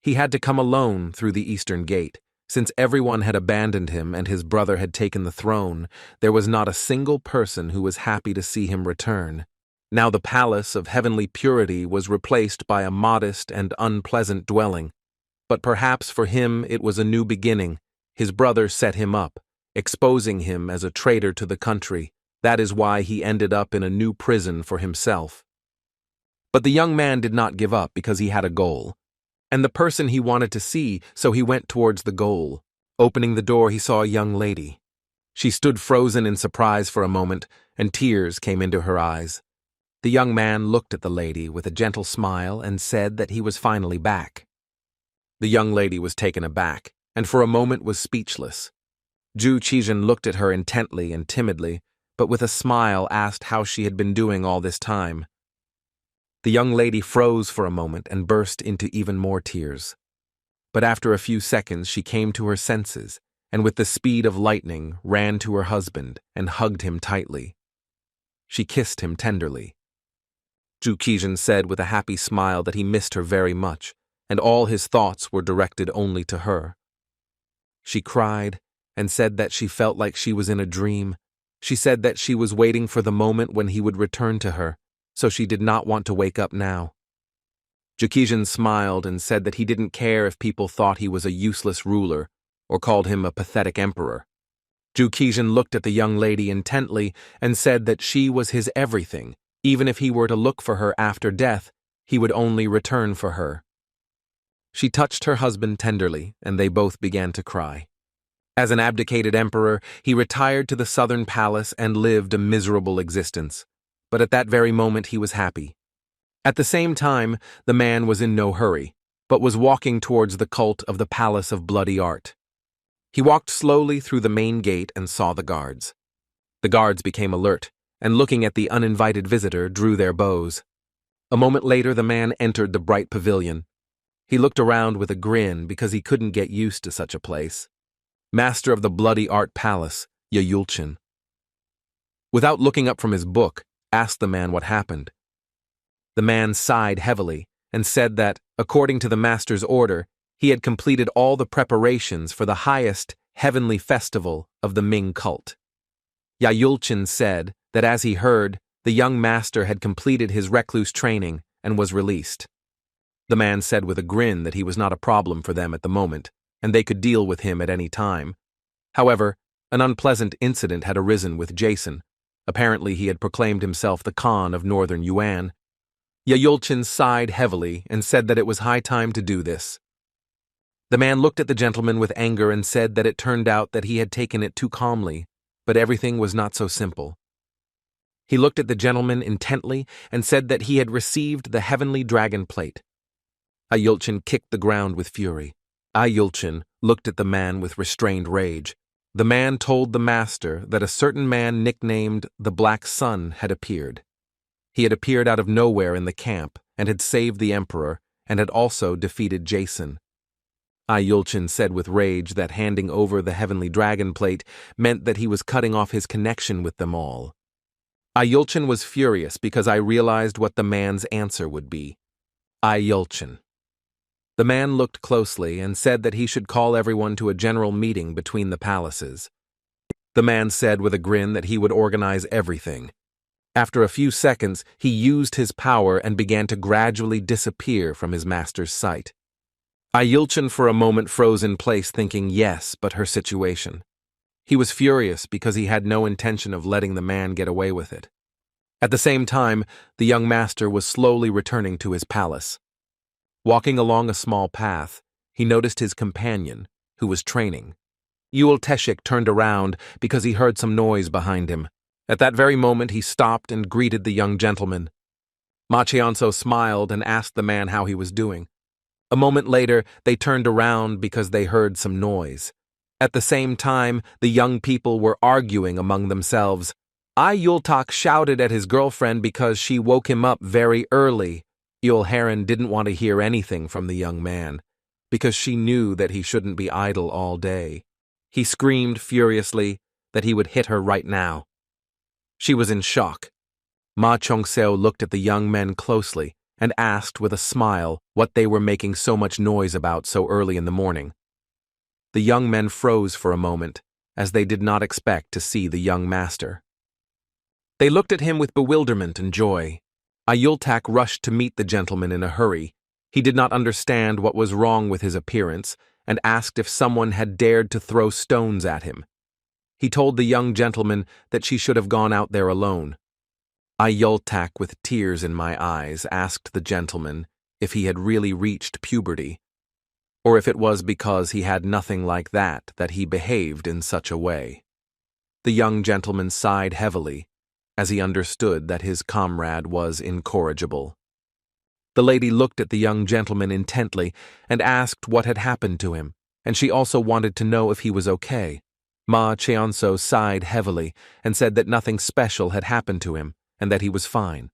A: He had to come alone through the Eastern Gate. Since everyone had abandoned him and his brother had taken the throne, there was not a single person who was happy to see him return. Now the palace of heavenly purity was replaced by a modest and unpleasant dwelling. But perhaps for him it was a new beginning. His brother set him up, exposing him as a traitor to the country. That is why he ended up in a new prison for himself. But the young man did not give up because he had a goal, and the person he wanted to see, so he went towards the goal. Opening the door, he saw a young lady. She stood frozen in surprise for a moment, and tears came into her eyes. The young man looked at the lady with a gentle smile and said that he was finally back. The young lady was taken aback, and for a moment was speechless. Zhu Qizhen looked at her intently and timidly, but with a smile asked how she had been doing all this time. The young lady froze for a moment and burst into even more tears. But after a few seconds she came to her senses, and with the speed of lightning ran to her husband and hugged him tightly. She kissed him tenderly. Zhu Qizhen said with a happy smile that he missed her very much, and all his thoughts were directed only to her. She cried and said that she felt like she was in a dream. She said that she was waiting for the moment when he would return to her, so she did not want to wake up now. Zhu Qizhen smiled and said that he didn't care if people thought he was a useless ruler or called him a pathetic emperor. Zhu Qizhen looked at the young lady intently and said that she was his everything. Even if he were to look for her after death, he would only return for her. She touched her husband tenderly, and they both began to cry. As an abdicated emperor, he retired to the southern palace and lived a miserable existence. But at that very moment he was happy. At the same time, the man was in no hurry, but was walking towards the cult of the Palace of Bloody Art. He walked slowly through the main gate and saw the guards. The guards became alert, and looking at the uninvited visitor, drew their bows. A moment later, the man entered the bright pavilion. He looked around with a grin because he couldn't get used to such a place. Master of the bloody art palace, Yayulchin. Without looking up from his book, asked the man what happened. The man sighed heavily and said that, according to the master's order, he had completed all the preparations for the highest heavenly festival of the Ming cult. Yayulchin said that as he heard, the young master had completed his recluse training and was released. The man said with a grin that he was not a problem for them at the moment, and they could deal with him at any time. However, an unpleasant incident had arisen with Jason. Apparently he had proclaimed himself the Khan of Northern Yuan. Yayulchin sighed heavily and said that it was high time to do this. The man looked at the gentleman with anger and said that it turned out that he had taken it too calmly, but everything was not so simple. He looked at the gentleman intently and said that he had received the heavenly dragon plate. Yayulchin kicked the ground with fury. Yayulchin looked at the man with restrained rage. The man told the master that a certain man nicknamed the Black Sun had appeared. He had appeared out of nowhere in the camp and had saved the emperor and had also defeated Jason. Yayulchin said with rage that handing over the heavenly dragon plate meant that he was cutting off his connection with them all. Yayulchin was furious because I realized what the man's answer would be. Yayulchin. The man looked closely and said that he should call everyone to a general meeting between the palaces. The man said with a grin that he would organize everything. After a few seconds, he used his power and began to gradually disappear from his master's sight. Yayulchin for a moment froze in place thinking yes, but her situation. He was furious because he had no intention of letting the man get away with it. At the same time, the young master was slowly returning to his palace. Walking along a small path, he noticed his companion, who was training. Yul Teshik turned around because he heard some noise behind him. At that very moment, he stopped and greeted the young gentleman. Ma Cheonso smiled and asked the man how he was doing. A moment later, they turned around because they heard some noise. At the same time, the young people were arguing among themselves. Yultak shouted at his girlfriend because she woke him up very early. Yul Heron didn't want to hear anything from the young man, because she knew that he shouldn't be idle all day. He screamed furiously that he would hit her right now. She was in shock. Ma Chongseo looked at the young men closely and asked with a smile what they were making so much noise about so early in the morning. The young men froze for a moment, as they did not expect to see the young master. They looked at him with bewilderment and joy. Yultak rushed to meet the gentleman in a hurry. He did not understand what was wrong with his appearance and asked if someone had dared to throw stones at him. He told the young gentleman that she should have gone out there alone. Yultak, with tears in my eyes, asked the gentleman if he had really reached puberty, or if it was because he had nothing like that he behaved in such a way. The young gentleman sighed heavily, as he understood that his comrade was incorrigible. The lady looked at the young gentleman intently and asked what had happened to him, and she also wanted to know if he was okay. Ma Cheonso sighed heavily and said that nothing special had happened to him and that he was fine.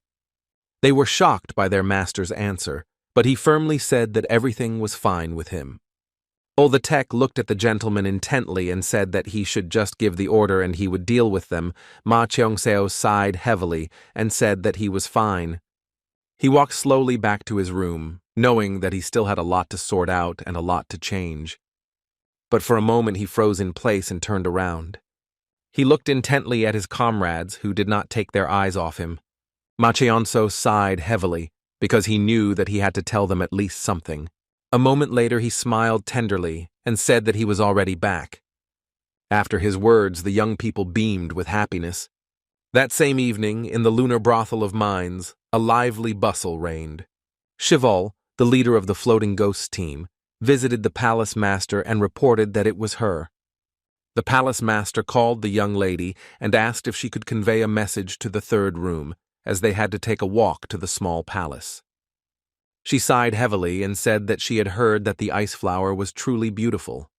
A: They were shocked by their master's answer, but he firmly said that everything was fine with him. Olvatek looked at the gentleman intently and said that he should just give the order and he would deal with them. Ma Cheongseo sighed heavily and said that he was fine. He walked slowly back to his room, knowing that he still had a lot to sort out and a lot to change. But for a moment he froze in place and turned around. He looked intently at his comrades, who did not take their eyes off him. Ma Cheonso sighed heavily, because he knew that he had to tell them at least something. A moment later he smiled tenderly and said that he was already back. After his words, the young people beamed with happiness. That same evening, in the lunar brothel of mines, a lively bustle reigned. Shival, the leader of the Floating Ghosts team, visited the palace master and reported that it was her. The palace master called the young lady and asked if she could convey a message to the third room, as they had to take a walk to the small palace. She sighed heavily and said that she had heard that the ice flower was truly beautiful.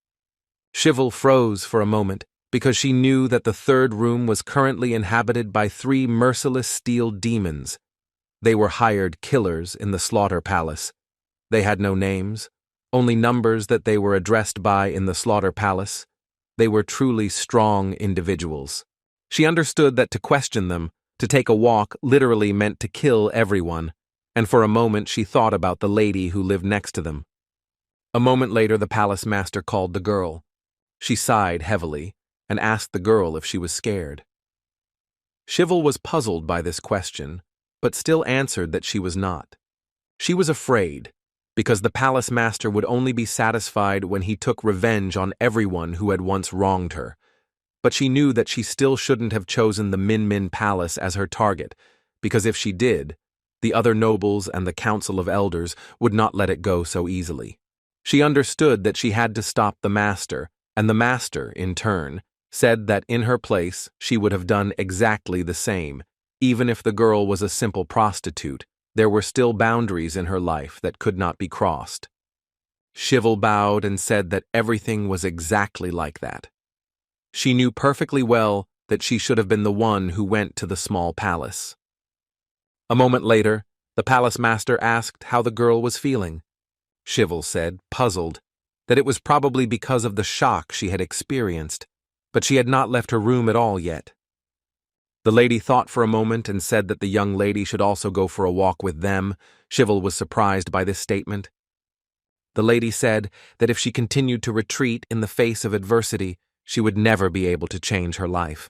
A: Shival froze for a moment because she knew that the third room was currently inhabited by 3 merciless steel demons. They were hired killers in the slaughter palace. They had no names, only numbers that they were addressed by in the slaughter palace. They were truly strong individuals. She understood that to question them, to take a walk, literally meant to kill everyone, and for a moment she thought about the lady who lived next to them. A moment later, the palace master called the girl. She sighed heavily and asked the girl if she was scared. Shivel was puzzled by this question, but still answered that she was not. She was afraid, because the palace master would only be satisfied when he took revenge on everyone who had once wronged her. But she knew that she still shouldn't have chosen the Min Min Palace as her target, because if she did, the other nobles and the Council of Elders would not let it go so easily. She understood that she had to stop the master, and the master, in turn, said that in her place she would have done exactly the same. Even if the girl was a simple prostitute, there were still boundaries in her life that could not be crossed. Shivel bowed and said that everything was exactly like that. She knew perfectly well that she should have been the one who went to the small palace. A moment later, the palace master asked how the girl was feeling. Shivel said, puzzled, that it was probably because of the shock she had experienced, but she had not left her room at all yet. The lady thought for a moment and said that the young lady should also go for a walk with them. Shivel was surprised by this statement. The lady said that if she continued to retreat in the face of adversity, she would never be able to change her life.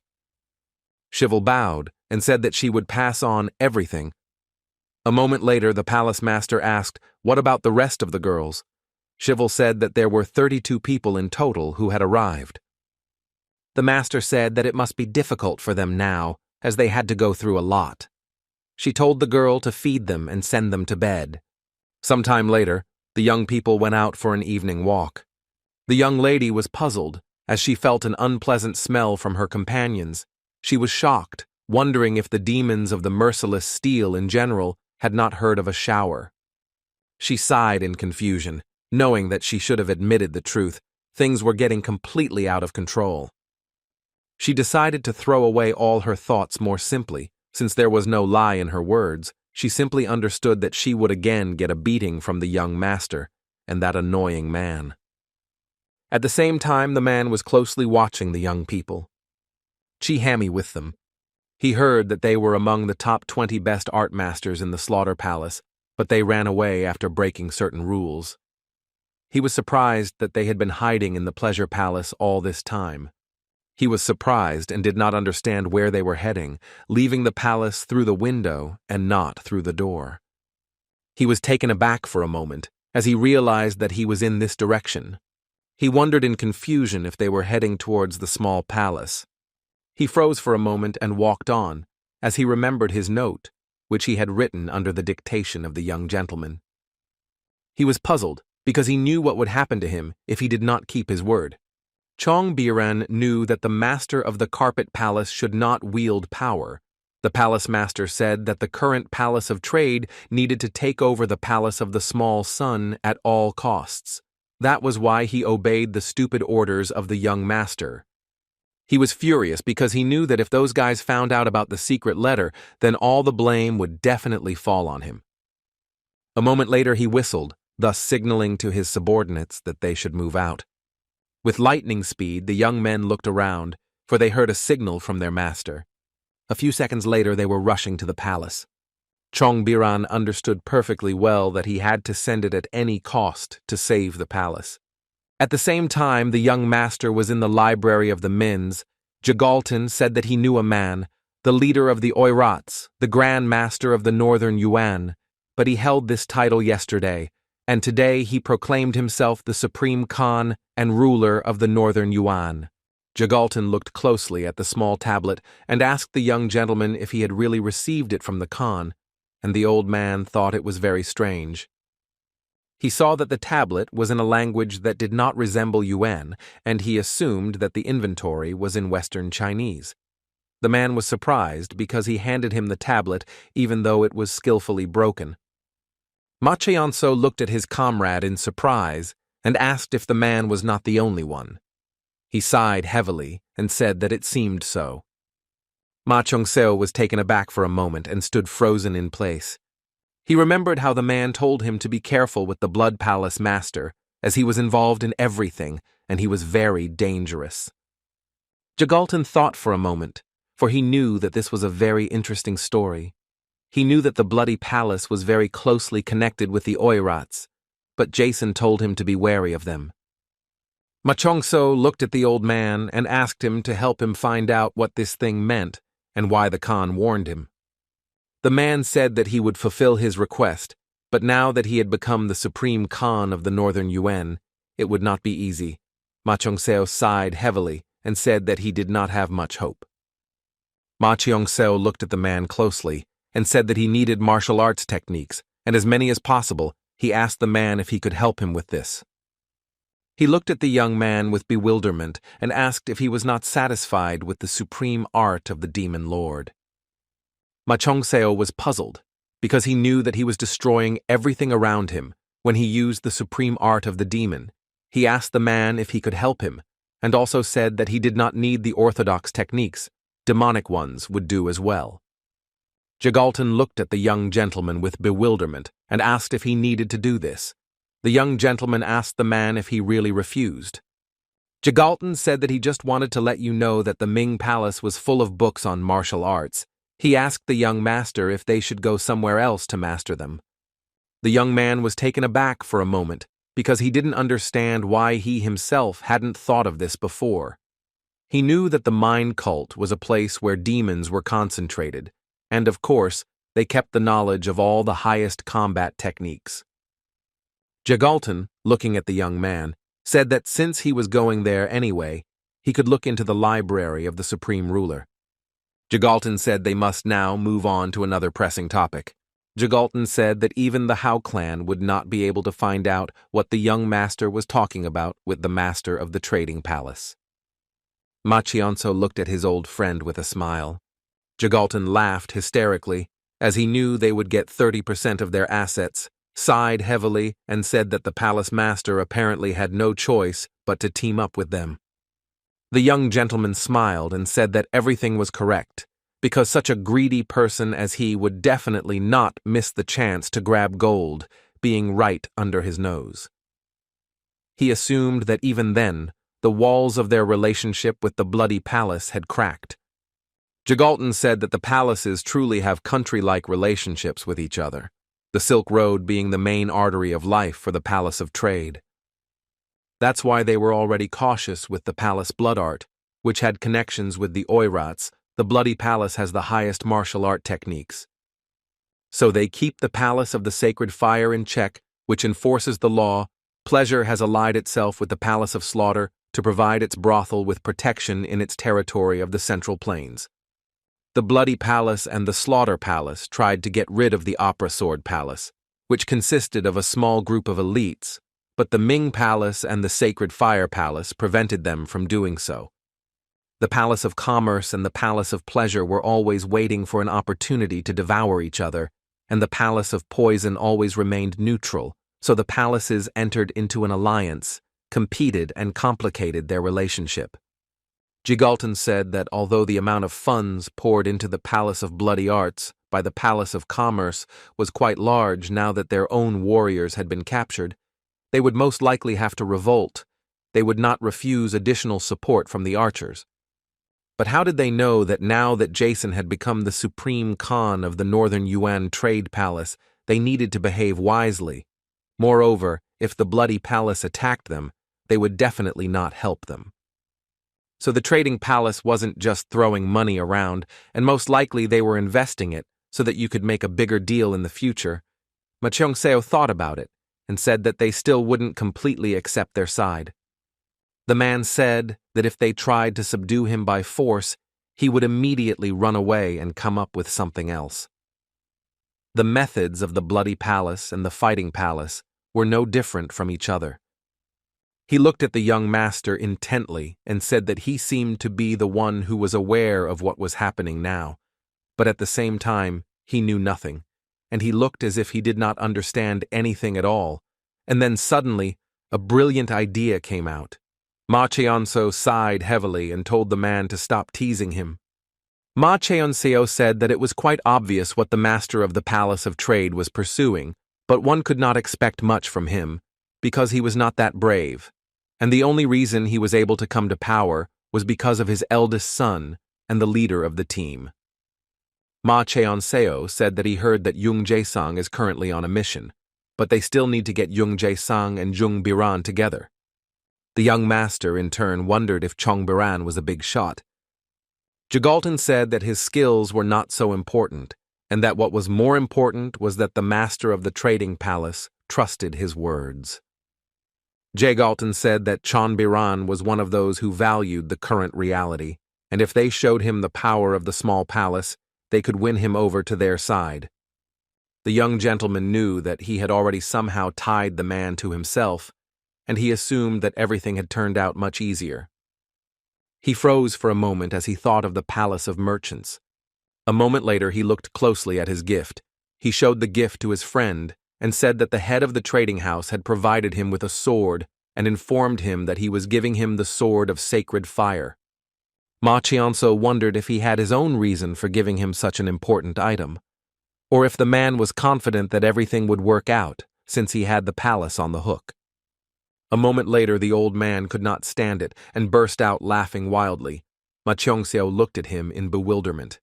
A: Shivel bowed and said that she would pass on everything. A moment later, the palace master asked, what about the rest of the girls? Shivel said that there were 32 people in total who had arrived. The master said that it must be difficult for them now, as they had to go through a lot. She told the girl to feed them and send them to bed. Some time later, the young people went out for an evening walk. The young lady was puzzled, as she felt an unpleasant smell from her companions. She was shocked, wondering if the demons of the merciless steel in general had not heard of a shower. She sighed in confusion, knowing that she should have admitted the truth. Things were getting completely out of control. She decided to throw away all her thoughts more simply. Since there was no lie in her words, she simply understood that she would again get a beating from the young master and that annoying man. At the same time, the man was closely watching the young people. Chi with them. He heard that they were among the top 20 best art masters in the slaughter palace, but they ran away after breaking certain rules. He was surprised that they had been hiding in the pleasure palace all this time. He was surprised and did not understand where they were heading, leaving the palace through the window and not through the door. He was taken aback for a moment as he realized that he was in this direction. He wondered in confusion if they were heading towards the small palace. He froze for a moment and walked on, as he remembered his note, which he had written under the dictation of the young gentleman. He was puzzled because he knew what would happen to him if he did not keep his word. Chong Biran knew that the master of the carpet palace should not wield power. The palace master said that the current palace of trade needed to take over the palace of the small sun at all costs. That was why he obeyed the stupid orders of the young master. He was furious because he knew that if those guys found out about the secret letter, then all the blame would definitely fall on him. A moment later he whistled, thus signaling to his subordinates that they should move out. With lightning speed, the young men looked around, for they heard a signal from their master. A few seconds later, they were rushing to the palace. Chong Biran understood perfectly well that he had to send it at any cost to save the palace. At the same time, the young master was in the library of the Mins. Jagalton said that he knew a man, the leader of the Oirats, the Grand Master of the Northern Yuan, but he held this title yesterday, and today he proclaimed himself the Supreme Khan and ruler of the Northern Yuan. Jagalton looked closely at the small tablet and asked the young gentleman if he had really received it from the Khan, and the old man thought it was very strange. He saw that the tablet was in a language that did not resemble Yuan, and he assumed that the inventory was in Western Chinese. The man was surprised because he handed him the tablet even though it was skillfully broken. Ma Cheonso looked at his comrade in surprise and asked if the man was not the only one. He sighed heavily and said that it seemed so. Ma Chung-seo was taken aback for a moment and stood frozen in place. He remembered how the man told him to be careful with the Blood Palace master, as he was involved in everything, and he was very dangerous. Jagalton thought for a moment, for he knew that this was a very interesting story. He knew that the Bloody Palace was very closely connected with the Oirats, but Jason told him to be wary of them. Ma Chung-seo looked at the old man and asked him to help him find out what this thing meant and why the Khan warned him. The man said that he would fulfill his request, but now that he had become the supreme Khan of the Northern Yuan, it would not be easy. Ma Chung-seo sighed heavily and said that he did not have much hope. Ma Chung-seo looked at the man closely and said that he needed martial arts techniques, and as many as possible, he asked the man if he could help him with this. He looked at the young man with bewilderment and asked if he was not satisfied with the supreme art of the demon lord. Ma Chung-seo was puzzled, because he knew that he was destroying everything around him when he used the supreme art of the demon. He asked the man if he could help him, and also said that he did not need the orthodox techniques, demonic ones would do as well. Jagalton looked at the young gentleman with bewilderment and asked if he needed to do this. The young gentleman asked the man if he really refused. Jagalton said that he just wanted to let you know that the Ming Palace was full of books on martial arts. He asked the young master if they should go somewhere else to master them. The young man was taken aback for a moment because he didn't understand why he himself hadn't thought of this before. He knew that the mind cult was a place where demons were concentrated, and of course, they kept the knowledge of all the highest combat techniques. Jagalton, looking at the young man, said that since he was going there anyway, he could look into the library of the supreme ruler. Jagalton said they must now move on to another pressing topic. Jagalton said that even the Hao clan would not be able to find out what the young master was talking about with the master of the trading palace. Ma Chung-seo looked at his old friend with a smile. Jagalton laughed hysterically, as he knew they would get 30% of their assets, sighed heavily, and said that the palace master apparently had no choice but to team up with them. The young gentleman smiled and said that everything was correct, because such a greedy person as he would definitely not miss the chance to grab gold, being right under his nose. He assumed that even then, the walls of their relationship with the Bloody Palace had cracked. Jagalton said that the palaces truly have country-like relationships with each other, the Silk Road being the main artery of life for the Palace of Trade. That's why they were already cautious with the palace blood art, which had connections with the Oirats. The Bloody Palace has the highest martial art techniques. So they keep the Palace of the Sacred Fire in check, which enforces the law. Pleasure has allied itself with the Palace of Slaughter to provide its brothel with protection in its territory of the Central Plains. The Bloody Palace and the Slaughter Palace tried to get rid of the Opera Sword Palace, which consisted of a small group of elites, but the Ming Palace and the Sacred Fire Palace prevented them from doing so. The Palace of Commerce and the Palace of Pleasure were always waiting for an opportunity to devour each other, and the Palace of Poison always remained neutral, so the palaces entered into an alliance, competed, and complicated their relationship. Jagalton said that although the amount of funds poured into the Palace of Bloody Arts by the Palace of Commerce was quite large now that their own warriors had been captured, they would most likely have to revolt. They would not refuse additional support from the archers. But how did they know that now that Jason had become the supreme Khan of the Northern Yuan Trade Palace, they needed to behave wisely? Moreover, if the Bloody Palace attacked them, they would definitely not help them. So the trading palace wasn't just throwing money around, and most likely they were investing it so that you could make a bigger deal in the future. Ma Chung-seo thought about it and said that they still wouldn't completely accept their side. The man said that if they tried to subdue him by force, he would immediately run away and come up with something else. The methods of the Bloody Palace and the Fighting Palace were no different from each other. He looked at the young master intently and said that he seemed to be the one who was aware of what was happening now, but at the same time, he knew nothing, and he looked as if he did not understand anything at all, and then suddenly, a brilliant idea came out. Ma Chung-seo sighed heavily and told the man to stop teasing him. Ma Cheon-seo said that it was quite obvious what the master of the Palace of Trade was pursuing, but one could not expect much from him, because he was not that brave, and the only reason he was able to come to power was because of his eldest son and the leader of the team. Ma Cheon-seo said that he heard that Jung Jae-sang is currently on a mission, but they still need to get Jung Jae-sang and Jung Biran together. The young master, in turn, wondered if Chong Biran was a big shot. Jagalton said that his skills were not so important, and that what was more important was that the master of the trading palace trusted his words. Jagalton said that Chon Biran was one of those who valued the current reality, and if they showed him the power of the small palace, they could win him over to their side. The young gentleman knew that he had already somehow tied the man to himself, and he assumed that everything had turned out much easier. He froze for a moment as he thought of the palace of merchants. A moment later, he looked closely at his gift. He showed the gift to his friend and said that the head of the trading house had provided him with a sword and informed him that he was giving him the sword of sacred fire. Ma Cheon-seo wondered if he had his own reason for giving him such an important item, or if the man was confident that everything would work out since he had the palace on the hook. A moment later, the old man could not stand it and burst out laughing wildly. Ma Cheon-seo looked at him in bewilderment.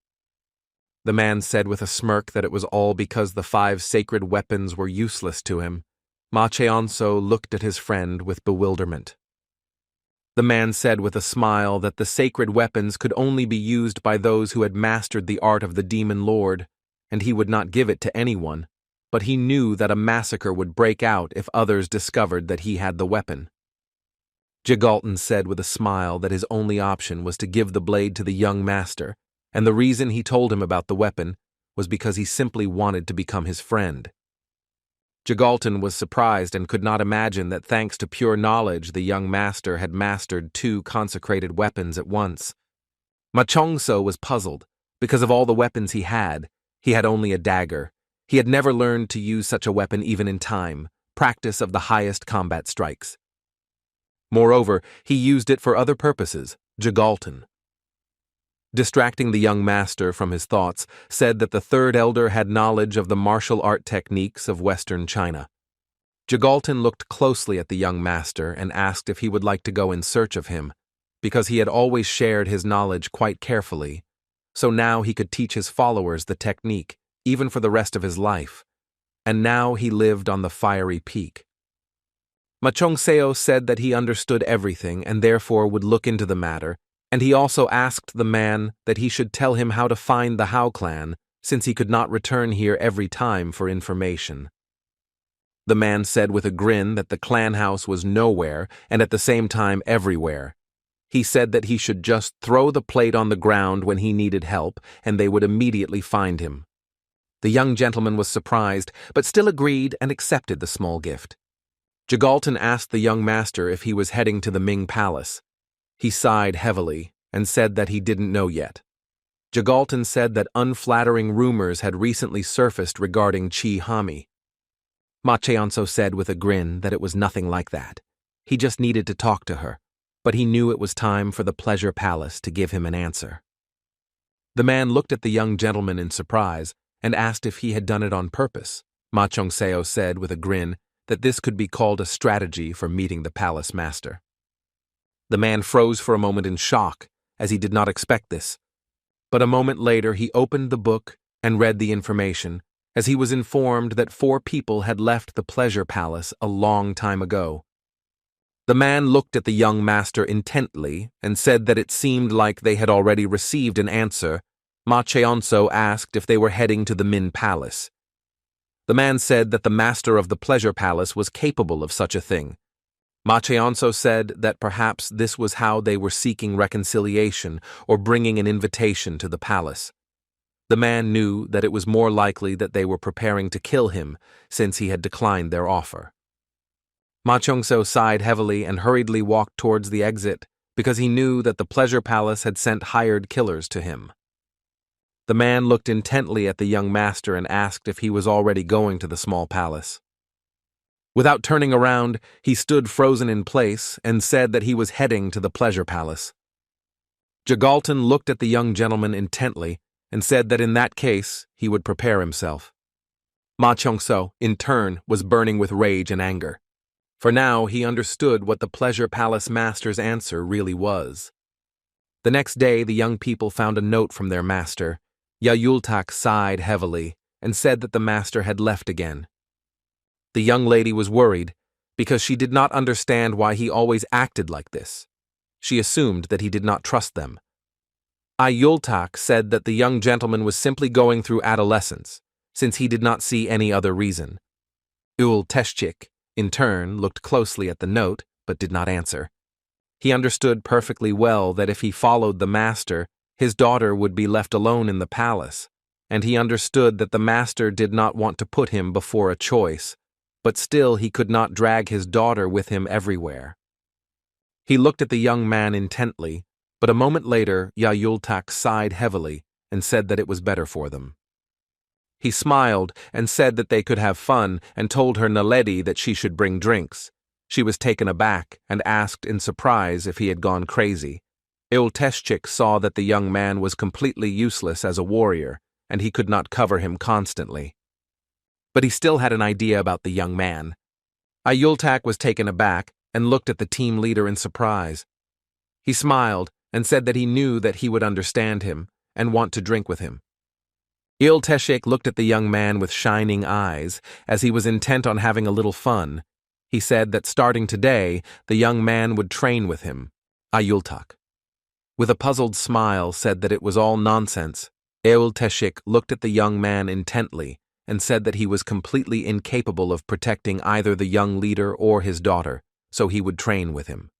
A: The man said with a smirk that it was all because the 5 sacred weapons were useless to him. Ma Cheon-seo looked at his friend with bewilderment. The man said with a smile that the sacred weapons could only be used by those who had mastered the art of the demon lord, and he would not give it to anyone, but he knew that a massacre would break out if others discovered that he had the weapon. Jagalton said with a smile that his only option was to give the blade to the young master, and the reason he told him about the weapon was because he simply wanted to become his friend. Jagalton was surprised and could not imagine that thanks to pure knowledge the young master had mastered 2 consecrated weapons at once. Ma Cheon-seo was puzzled. Because of all the weapons he had only a dagger. He had never learned to use such a weapon even in time, practice of the highest combat strikes. Moreover, he used it for other purposes, Jagalton. Distracting the young master from his thoughts, said that the 3rd elder had knowledge of the martial art techniques of Western China. Jagalton looked closely at the young master and asked if he would like to go in search of him, because he had always shared his knowledge quite carefully, so now he could teach his followers the technique, even for the rest of his life, and now he lived on the fiery peak. Ma Cheon-seo said that he understood everything and therefore would look into the matter, and he also asked the man that he should tell him how to find the Hao clan, since he could not return here every time for information. The man said with a grin that the clan house was nowhere and at the same time everywhere. He said that he should just throw the plate on the ground when he needed help, and they would immediately find him. The young gentleman was surprised, but still agreed and accepted the small gift. Jagalton asked the young master if he was heading to the Ming Palace. He sighed heavily and said that he didn't know yet. Jagalton said that unflattering rumors had recently surfaced regarding Chi Hami. Ma Cheon-seo said with a grin that it was nothing like that. He just needed to talk to her, but he knew it was time for the Pleasure Palace to give him an answer. The man looked at the young gentleman in surprise and asked if he had done it on purpose. Ma Cheon-seo said with a grin that this could be called a strategy for meeting the palace master. The man froze for a moment in shock, as he did not expect this. But a moment later he opened the book and read the information, as he was informed that 4 people had left the Pleasure Palace a long time ago. The man looked at the young master intently and said that it seemed like they had already received an answer. Ma Cheon-seo asked if they were heading to the Min Palace. The man said that the master of the Pleasure Palace was capable of such a thing. Ma Cheon-seo said that perhaps this was how they were seeking reconciliation or bringing an invitation to the palace. The man knew that it was more likely that they were preparing to kill him since he had declined their offer. Ma Cheon-seo sighed heavily and hurriedly walked towards the exit because he knew that the Pleasure Palace had sent hired killers to him. The man looked intently at the young master and asked if he was already going to the small palace. Without turning around, he stood frozen in place and said that he was heading to the Pleasure Palace. Jagalton looked at the young gentleman intently and said that in that case he would prepare himself. Ma Chongso, in turn, was burning with rage and anger. For now he understood what the Pleasure Palace master's answer really was. The next day the young people found a note from their master. Yayultak sighed heavily and said that the master had left again. The young lady was worried because she did not understand why he always acted like this. She assumed that he did not trust them. Ayultak said that the young gentleman was simply going through adolescence, since he did not see any other reason. Ul Teschik, in turn, looked closely at the note, but did not answer. He understood perfectly well that if he followed the master, his daughter would be left alone in the palace, and he understood that the master did not want to put him before a choice, but still he could not drag his daughter with him everywhere. He looked at the young man intently, but a moment later Yayultak sighed heavily and said that it was better for them. He smiled and said that they could have fun and told her Naledi that she should bring drinks. She was taken aback and asked in surprise if he had gone crazy. Ilteschik saw that the young man was completely useless as a warrior, and he could not cover him constantly. But he still had an idea about the young man. Ayultak was taken aback and looked at the team leader in surprise. He smiled and said that he knew that he would understand him and want to drink with him. Ilteshik looked at the young man with shining eyes as he was intent on having a little fun. He said that starting today, the young man would train with him. Ayultak, with a puzzled smile, said that it was all nonsense. Ilteshik looked at the young man intently and said that he was completely incapable of protecting either the young leader or his daughter, so he would train with him.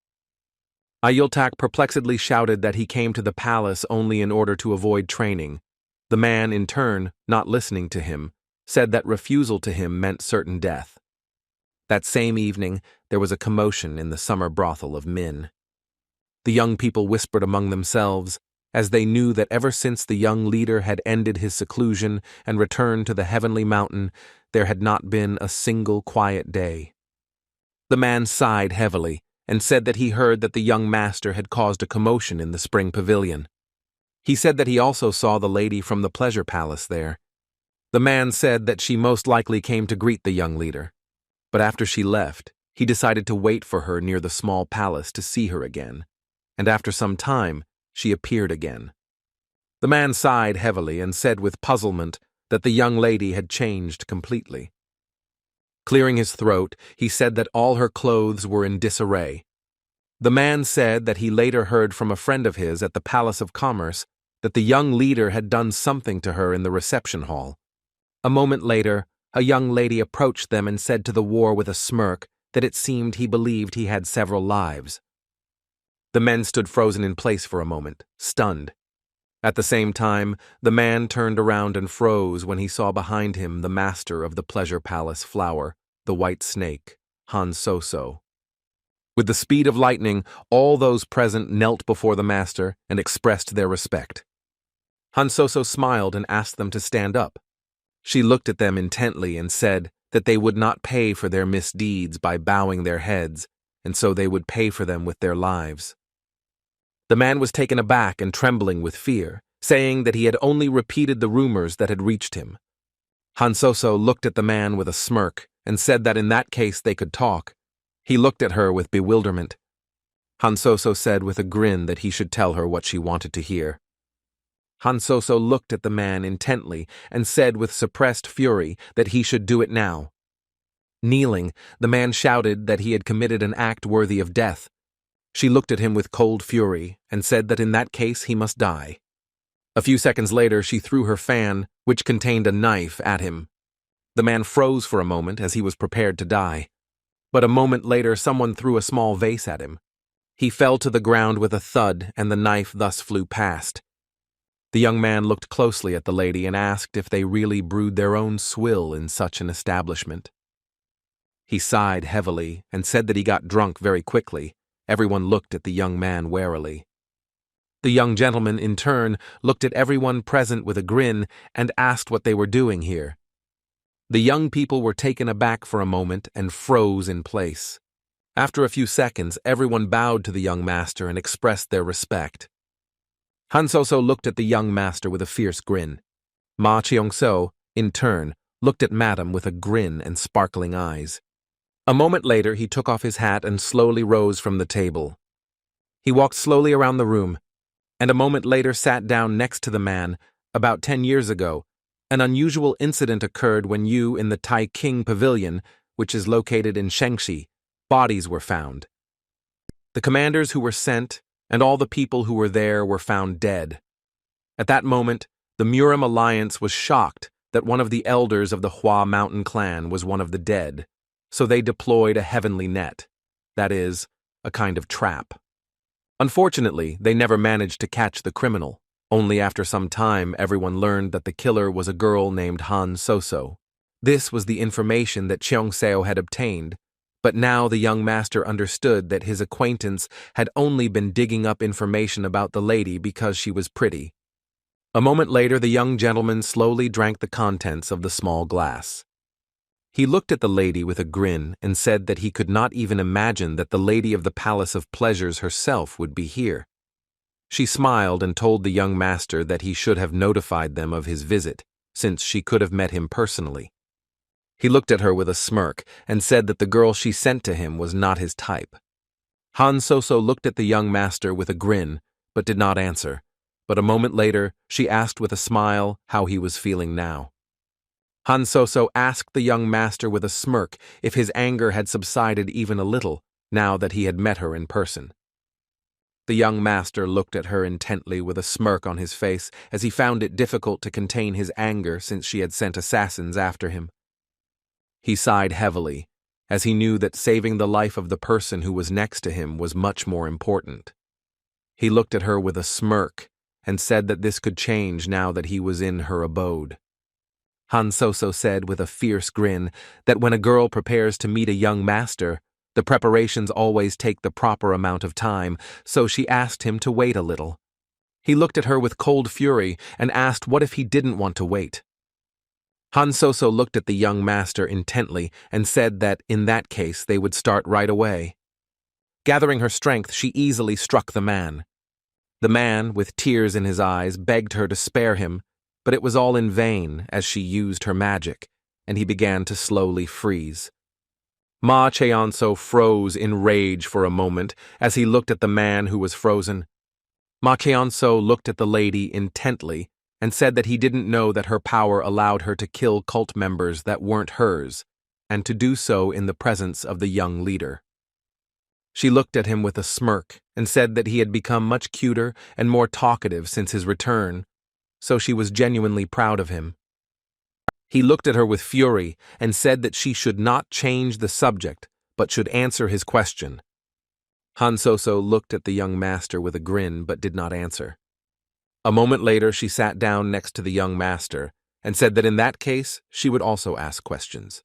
A: Ayultak perplexedly shouted that he came to the palace only in order to avoid training. The man, in turn, not listening to him, said that refusal to him meant certain death. That same evening, there was a commotion in the summer brothel of Min. The young people whispered among themselves, as they knew that ever since the young leader had ended his seclusion and returned to the heavenly mountain, there had not been a single quiet day. The man sighed heavily and said that he heard that the young master had caused a commotion in the spring pavilion. He said that he also saw the lady from the pleasure palace there. The man said that she most likely came to greet the young leader, but after she left, he decided to wait for her near the small palace to see her again, and after some time, she appeared again. The man sighed heavily and said with puzzlement that the young lady had changed completely. Clearing his throat, he said that all her clothes were in disarray. The man said that he later heard from a friend of his at the Palace of Commerce that the young leader had done something to her in the reception hall. A moment later, a young lady approached them and said to the war with a smirk that it seemed he believed he had several lives. The men stood frozen in place for a moment, stunned. At the same time, the man turned around and froze when he saw behind him the master of the Pleasure Palace flower, the white snake, Han Soso. With the speed of lightning, all those present knelt before the master and expressed their respect. Han Soso smiled and asked them to stand up. She looked at them intently and said that they would not pay for their misdeeds by bowing their heads, and so they would pay for them with their lives. The man was taken aback and trembling with fear, saying that he had only repeated the rumors that had reached him. Han Soso looked at the man with a smirk and said that in that case they could talk. He looked at her with bewilderment. Han Soso said with a grin that he should tell her what she wanted to hear. Han Soso looked at the man intently and said with suppressed fury that he should do it now. Kneeling, the man shouted that he had committed an act worthy of death. She looked at him with cold fury and said that in that case he must die. A few seconds later, she threw her fan, which contained a knife, at him. The man froze for a moment as he was prepared to die. But a moment later, someone threw a small vase at him. He fell to the ground with a thud, and the knife thus flew past. The young man looked closely at the lady and asked if they really brewed their own swill in such an establishment. He sighed heavily and said that he got drunk very quickly. Everyone looked at the young man warily. The young gentleman, in turn, looked at everyone present with a grin and asked what they were doing here. The young people were taken aback for a moment and froze in place. After a few seconds, everyone bowed to the young master and expressed their respect. Han Soso looked at the young master with a fierce grin. Ma Cheong-so, in turn, looked at Madam with a grin and sparkling eyes. A moment later, he took off his hat and slowly rose from the table. He walked slowly around the room, and a moment later sat down next to the man. About 10 years ago, an unusual incident occurred when you, in the Tai King Pavilion, which is located in Shengxi, bodies were found. The commanders who were sent and all the people who were there were found dead. At that moment, the Murim Alliance was shocked that one of the elders of the Hua Mountain clan was one of the dead, so they deployed a heavenly net, that is, a kind of trap. Unfortunately, they never managed to catch the criminal. Only after some time everyone learned that the killer was a girl named Han Soso. This was the information that Cheong Seo had obtained, but now the young master understood that his acquaintance had only been digging up information about the lady because she was pretty. A moment later, the young gentleman slowly drank the contents of the small glass. He looked at the lady with a grin and said that he could not even imagine that the lady of the Palace of Pleasures herself would be here. She smiled and told the young master that he should have notified them of his visit, since she could have met him personally. He looked at her with a smirk and said that the girl she sent to him was not his type. Han Soso looked at the young master with a grin, but did not answer. But a moment later, she asked with a smile how he was feeling now. Han Soso asked the young master with a smirk if his anger had subsided even a little, now that he had met her in person. The young master looked at her intently with a smirk on his face, as he found it difficult to contain his anger since she had sent assassins after him. He sighed heavily, as he knew that saving the life of the person who was next to him was much more important. He looked at her with a smirk and said that this could change now that he was in her abode. Han Soso said with a fierce grin that when a girl prepares to meet a young master, the preparations always take the proper amount of time, so she asked him to wait a little. He looked at her with cold fury and asked what if he didn't want to wait. Han Soso looked at the young master intently and said that in that case they would start right away. Gathering her strength, she easily struck the man. The man, with tears in his eyes, begged her to spare him, but it was all in vain as she used her magic, and he began to slowly freeze. Ma Cheonso froze in rage for a moment as he looked at the man who was frozen. Ma Cheonso looked at the lady intently and said that he didn't know that her power allowed her to kill cult members that weren't hers, and to do so in the presence of the young leader. She looked at him with a smirk and said that he had become much cuter and more talkative since his return, so she was genuinely proud of him. He looked at her with fury and said that she should not change the subject, but should answer his question. Han Soso looked at the young master with a grin but did not answer. A moment later, she sat down next to the young master and said that in that case, she would also ask questions.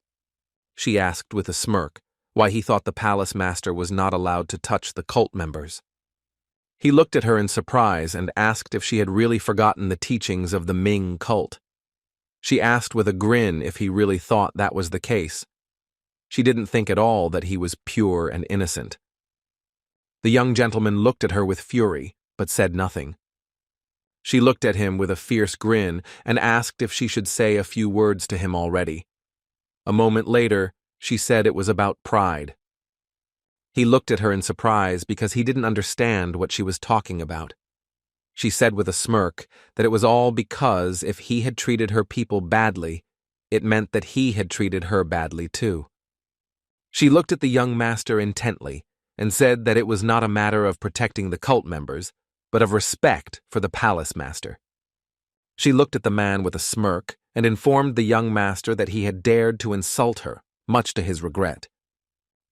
A: She asked with a smirk why he thought the palace master was not allowed to touch the cult members. He looked at her in surprise and asked if she had really forgotten the teachings of the Ming cult. She asked with a grin if he really thought that was the case. She didn't think at all that he was pure and innocent. The young gentleman looked at her with fury, but said nothing. She looked at him with a fierce grin and asked if she should say a few words to him already. A moment later, she said it was about pride. He looked at her in surprise because he didn't understand what she was talking about. She said with a smirk that it was all because if he had treated her people badly, it meant that he had treated her badly too. She looked at the young master intently and said that it was not a matter of protecting the cult members, but of respect for the palace master. She looked at the man with a smirk and informed the young master that he had dared to insult her, much to his regret.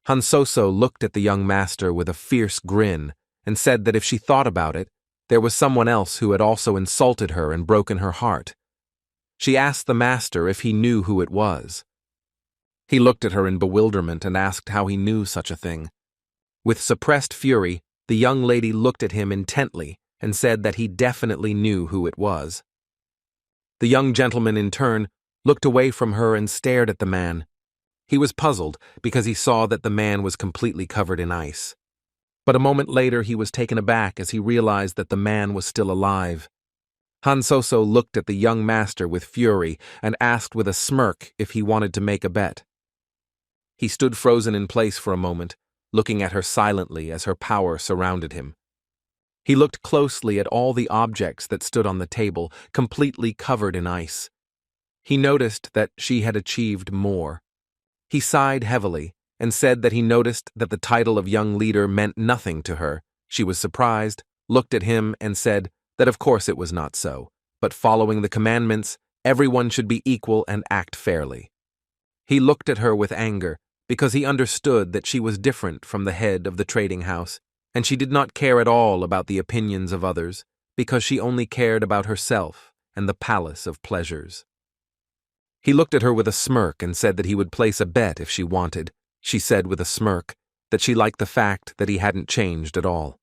A: Han Soso looked at the young master with a fierce grin and said that if she thought about it, there was someone else who had also insulted her and broken her heart. She asked the master if he knew who it was. He looked at her in bewilderment and asked how he knew such a thing. With suppressed fury, the young lady looked at him intently and said that he definitely knew who it was. The young gentleman, in turn, looked away from her and stared at the man. He was puzzled because he saw that the man was completely covered in ice. But a moment later he was taken aback as he realized that the man was still alive. Hansoso looked at the young master with fury and asked with a smirk if he wanted to make a bet. He stood frozen in place for a moment, looking at her silently as her power surrounded him. He looked closely at all the objects that stood on the table, completely covered in ice. He noticed that she had achieved more. He sighed heavily and said that he noticed that the title of young leader meant nothing to her. She was surprised, looked at him, and said that of course it was not so, but following the commandments, everyone should be equal and act fairly. He looked at her with anger because he understood that she was different from the head of the trading house, and she did not care at all about the opinions of others because she only cared about herself and the palace of pleasures. He looked at her with a smirk and said that he would place a bet if she wanted. She said with a smirk that she liked the fact that he hadn't changed at all.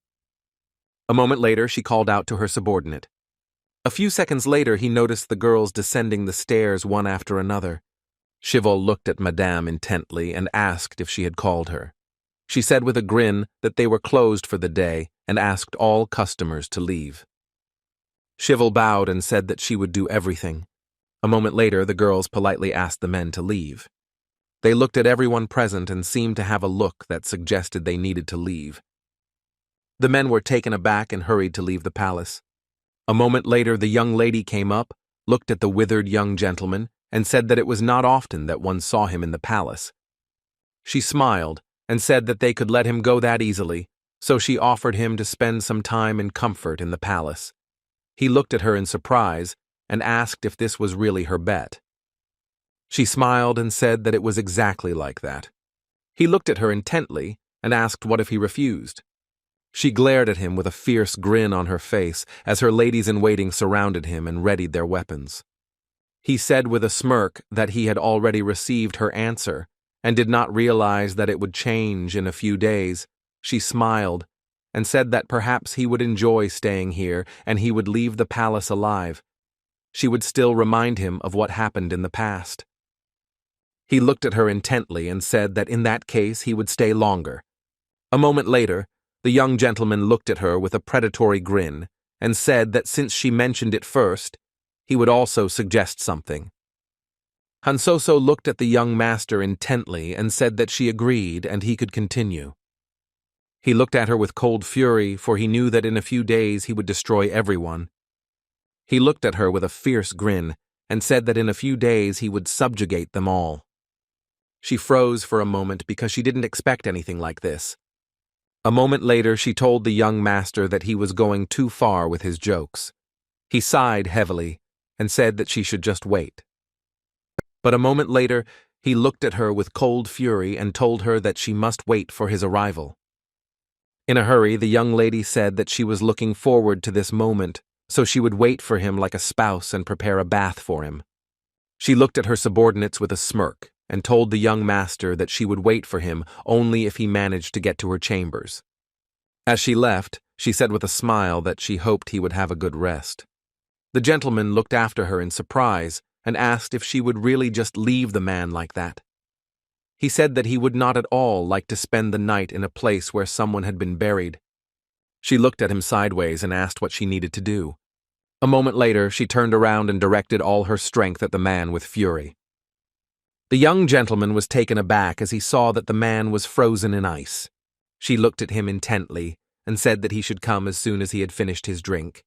A: A moment later, she called out to her subordinate. A few seconds later, he noticed the girls descending the stairs one after another. Shivol looked at Madame intently and asked if she had called her. She said with a grin that they were closed for the day and asked all customers to leave. Shivol bowed and said that she would do everything. A moment later, the girls politely asked the men to leave. They looked at everyone present and seemed to have a look that suggested they needed to leave. The men were taken aback and hurried to leave the palace. A moment later, the young lady came up, looked at the withered young gentleman, and said that it was not often that one saw him in the palace. She smiled and said that they could let him go that easily, so she offered him to spend some time in comfort in the palace. He looked at her in surprise and asked if this was really her bet. She smiled and said that it was exactly like that. He looked at her intently and asked what if he refused. She glared at him with a fierce grin on her face as her ladies-in-waiting surrounded him and readied their weapons. He said with a smirk that he had already received her answer and did not realize that it would change in a few days. She smiled and said that perhaps he would enjoy staying here and he would leave the palace alive. She would still remind him of what happened in the past. He looked at her intently and said that in that case he would stay longer. A moment later, the young gentleman looked at her with a predatory grin and said that since she mentioned it first, he would also suggest something. Hansoso looked at the young master intently and said that she agreed and he could continue. He looked at her with cold fury, for he knew that in a few days he would destroy everyone. He looked at her with a fierce grin and said that in a few days he would subjugate them all. She froze for a moment because she didn't expect anything like this. A moment later, she told the young master that he was going too far with his jokes. He sighed heavily and said that she should just wait. But a moment later, he looked at her with cold fury and told her that she must wait for his arrival. In a hurry, the young lady said that she was looking forward to this moment, so she would wait for him like a spouse and prepare a bath for him. She looked at her subordinates with a smirk and told the young master that she would wait for him only if he managed to get to her chambers. As she left, she said with a smile that she hoped he would have a good rest. The gentleman looked after her in surprise and asked if she would really just leave the man like that. He said that he would not at all like to spend the night in a place where someone had been buried. She looked at him sideways and asked what she needed to do. A moment later, she turned around and directed all her strength at the man with fury. The young gentleman was taken aback as he saw that the man was frozen in ice. She looked at him intently and said that he should come as soon as he had finished his drink.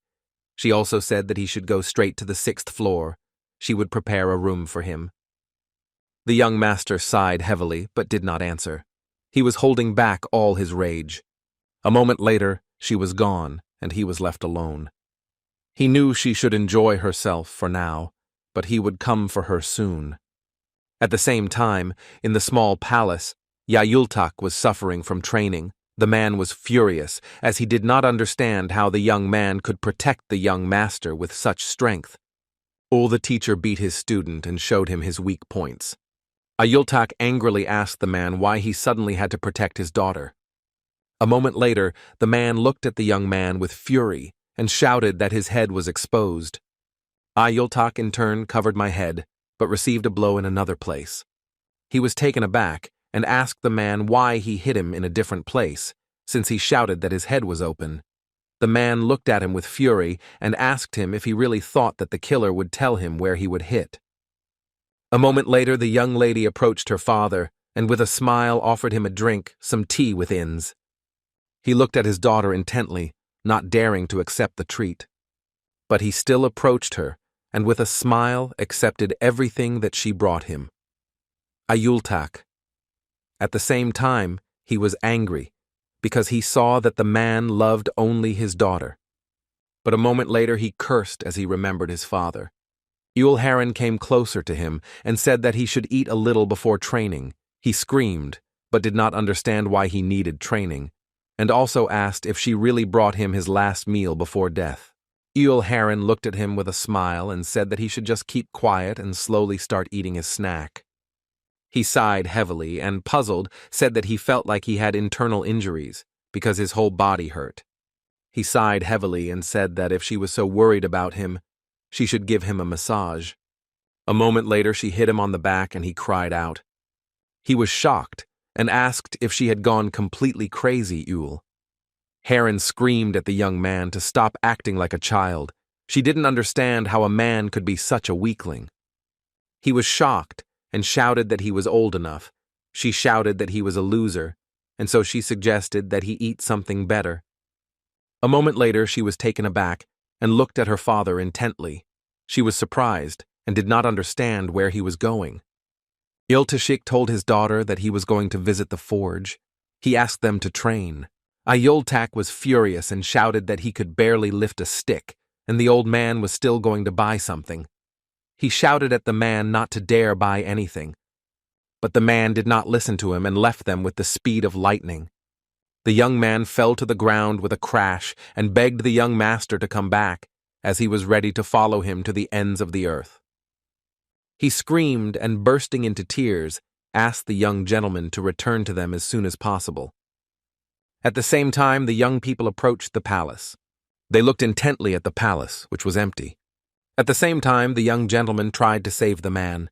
A: She also said that he should go straight to the 6th floor. She would prepare a room for him. The young master sighed heavily but did not answer. He was holding back all his rage. A moment later, she was gone and he was left alone. He knew she should enjoy herself for now, but he would come for her soon. At the same time, in the small palace, Yayultak was suffering from training. The man was furious, as he did not understand how the young man could protect the young master with such strength. The teacher beat his student and showed him his weak points. Ayultak angrily asked the man why he suddenly had to protect his daughter. A moment later, the man looked at the young man with fury and shouted that his head was exposed. Ayultak in turn covered my head, but received a blow in another place. He was taken aback and asked the man why he hit him in a different place, since he shouted that his head was open. The man looked at him with fury and asked him if he really thought that the killer would tell him where he would hit. A moment later, the young lady approached her father and with a smile offered him a drink, some tea with ins. He looked at his daughter intently, not daring to accept the treat. But he still approached her and with a smile accepted everything that she brought him. Ayultak. At the same time, he was angry because he saw that the man loved only his daughter. But a moment later he cursed as he remembered his father. Heir came closer to him and said that he should eat a little before training. He screamed, but did not understand why he needed training, and also asked if she really brought him his last meal before death. Heir looked at him with a smile and said that he should just keep quiet and slowly start eating his snack. He sighed heavily and, puzzled, said that he felt like he had internal injuries because his whole body hurt. He sighed heavily and said that if she was so worried about him, she should give him a massage. A moment later she hit him on the back and he cried out. He was shocked and asked if she had gone completely crazy. Heir screamed at the young man to stop acting like a child. She didn't understand how a man could be such a weakling. He was shocked and shouted that he was old enough. She shouted that he was a loser, and so she suggested that he eat something better. A moment later she was taken aback and looked at her father intently. She was surprised and did not understand where he was going. Iltashik told his daughter that he was going to visit the forge. He asked them to train. Ayultak was furious and shouted that he could barely lift a stick, and the old man was still going to buy something. He shouted at the man not to dare buy anything. But the man did not listen to him and left them with the speed of lightning. The young man fell to the ground with a crash and begged the young master to come back, as he was ready to follow him to the ends of the earth. He screamed and, bursting into tears, asked the young gentleman to return to them as soon as possible. At the same time, the young people approached the palace. They looked intently at the palace, which was empty. At the same time, the young gentleman tried to save the man.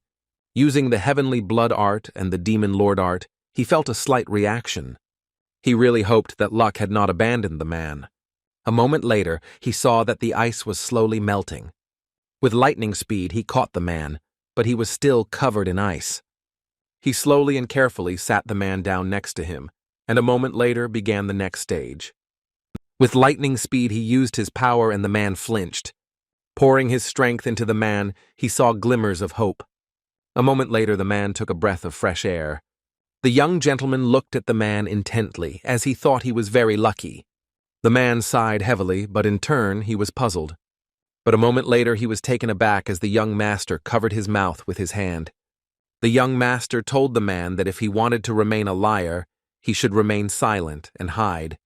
A: Using the heavenly blood art and the demon lord art, he felt a slight reaction. He really hoped that luck had not abandoned the man. A moment later, he saw that the ice was slowly melting. With lightning speed, he caught the man, but he was still covered in ice. He slowly and carefully sat the man down next to him, and a moment later began the next stage. With lightning speed, he used his power and the man flinched. Pouring his strength into the man, he saw glimmers of hope. A moment later, the man took a breath of fresh air. The young gentleman looked at the man intently, as he thought he was very lucky. The man sighed heavily, but in turn, he was puzzled. But a moment later, he was taken aback as the young master covered his mouth with his hand. The young master told the man that if he wanted to remain a liar, he should remain silent and hide,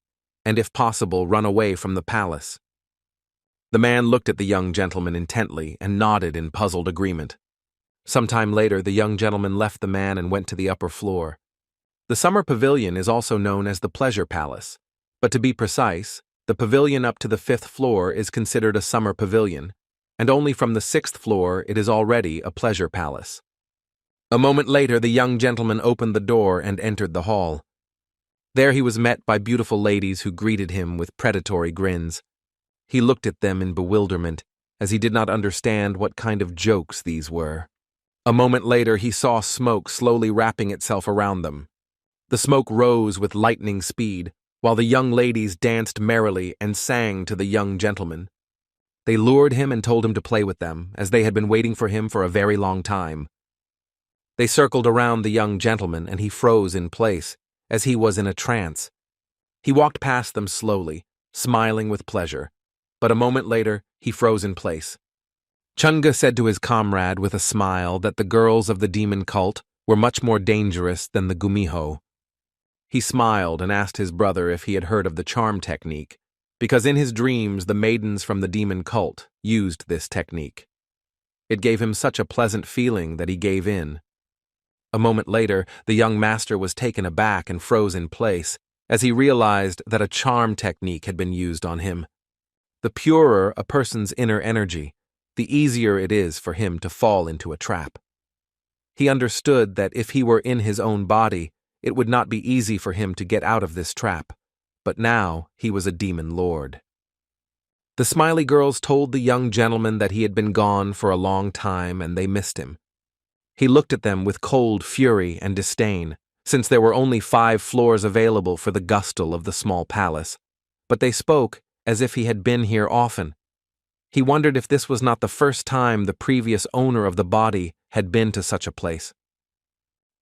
A: and if possible, run away from the palace. The man looked at the young gentleman intently and nodded in puzzled agreement. Some time later, the young gentleman left the man and went to the upper floor. The summer pavilion is also known as the pleasure palace, but to be precise, the pavilion up to the 5th floor is considered a summer pavilion, and only from the 6th floor it is already a pleasure palace. A moment later, the young gentleman opened the door and entered the hall. There he was met by beautiful ladies who greeted him with predatory grins. He looked at them in bewilderment, as he did not understand what kind of jokes these were. A moment later, he saw smoke slowly wrapping itself around them. The smoke rose with lightning speed, while the young ladies danced merrily and sang to the young gentleman. They lured him and told him to play with them, as they had been waiting for him for a very long time. They circled around the young gentleman, and he froze in place, as he was in a trance. He walked past them slowly, smiling with pleasure. But a moment later, he froze in place. Chunga said to his comrade with a smile that the girls of the demon cult were much more dangerous than the gumiho. He smiled and asked his brother if he had heard of the charm technique, because in his dreams the maidens from the demon cult used this technique. It gave him such a pleasant feeling that he gave in. A moment later, the young master was taken aback and froze in place, as he realized that a charm technique had been used on him. The purer a person's inner energy, the easier it is for him to fall into a trap. He understood that if he were in his own body, it would not be easy for him to get out of this trap. but now he was a demon lord. The smiley girls told the young gentleman that he had been gone for a long time and they missed him. He looked at them with cold fury and disdain, since there were only 5 floors available for the gustle of the small palace, but they spoke as if he had been here often. He wondered if this was not the first time the previous owner of the body had been to such a place.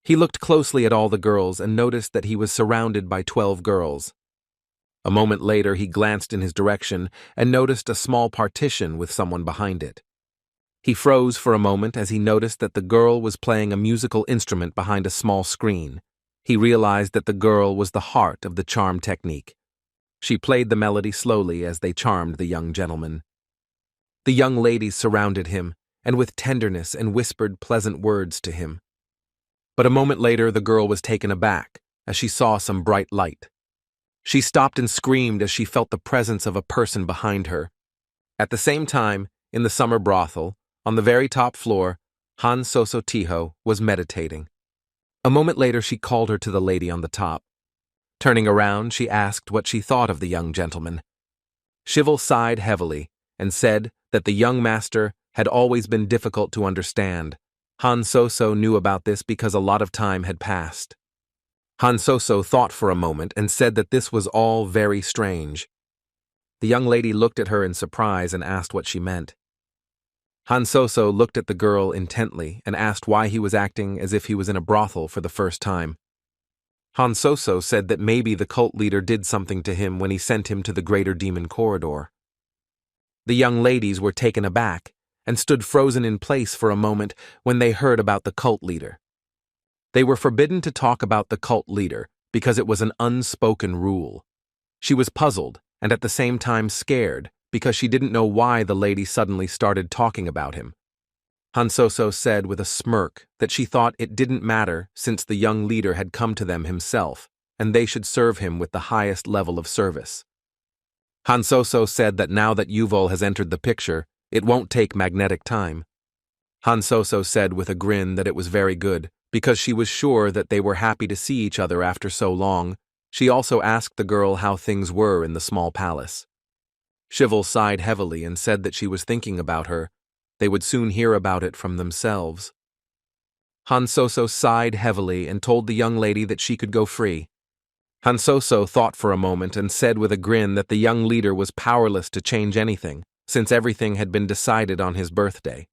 A: He looked closely at all the girls and noticed that he was surrounded by 12 girls. A moment later, he glanced in his direction and noticed a small partition with someone behind it. He froze for a moment as he noticed that the girl was playing a musical instrument behind a small screen. He realized that the girl was the heart of the charm technique. She played the melody slowly as they charmed the young gentleman. The young ladies surrounded him, and with tenderness and whispered pleasant words to him. But a moment later, the girl was taken aback as she saw some bright light. She stopped and screamed as she felt the presence of a person behind her. At the same time, in the summer brothel, on the very top floor, Han Soso Tiho was meditating. A moment later, she called her to the lady on the top. Turning around, she asked what she thought of the young gentleman. Shivel sighed heavily and said that the young master had always been difficult to understand. Han Soso knew about this because a lot of time had passed. Han Soso thought for a moment and said that this was all very strange. The young lady looked at her in surprise and asked what she meant. Han Soso looked at the girl intently and asked why he was acting as if he was in a brothel for the first time. Han Soso said that maybe the cult leader did something to him when he sent him to the Greater Demon Corridor. The young ladies were taken aback and stood frozen in place for a moment when they heard about the cult leader. They were forbidden to talk about the cult leader because it was an unspoken rule. She was puzzled and at the same time scared because she didn't know why the lady suddenly started talking about him. Han Soso said with a smirk that she thought it didn't matter since the young leader had come to them himself and they should serve him with the highest level of service. Han Soso said that now that Yuval has entered the picture, it won't take magnetic time. Han Soso said with a grin that it was very good, because she was sure that they were happy to see each other after so long. She also asked the girl how things were in the small palace. Shivel sighed heavily and said that she was thinking about her. They would soon hear about it from themselves. Han Soso sighed heavily and told the young lady that she could go free. Han Soso thought for a moment and said with a grin that the young leader was powerless to change anything, since everything had been decided on his birthday.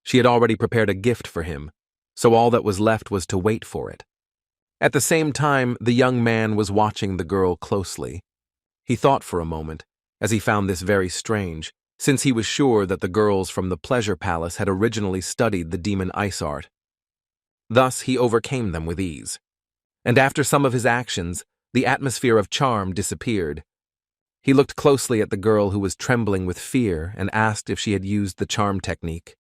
A: She had already prepared a gift for him, so all that was left was to wait for it. At the same time, the young man was watching the girl closely. He thought for a moment, as he found this very strange, since he was sure that the girls from the Pleasure Palace had originally studied the demon ice art. Thus, he overcame them with ease. And after some of his actions, the atmosphere of charm disappeared. He looked closely at the girl who was trembling with fear and asked if she had used the charm technique.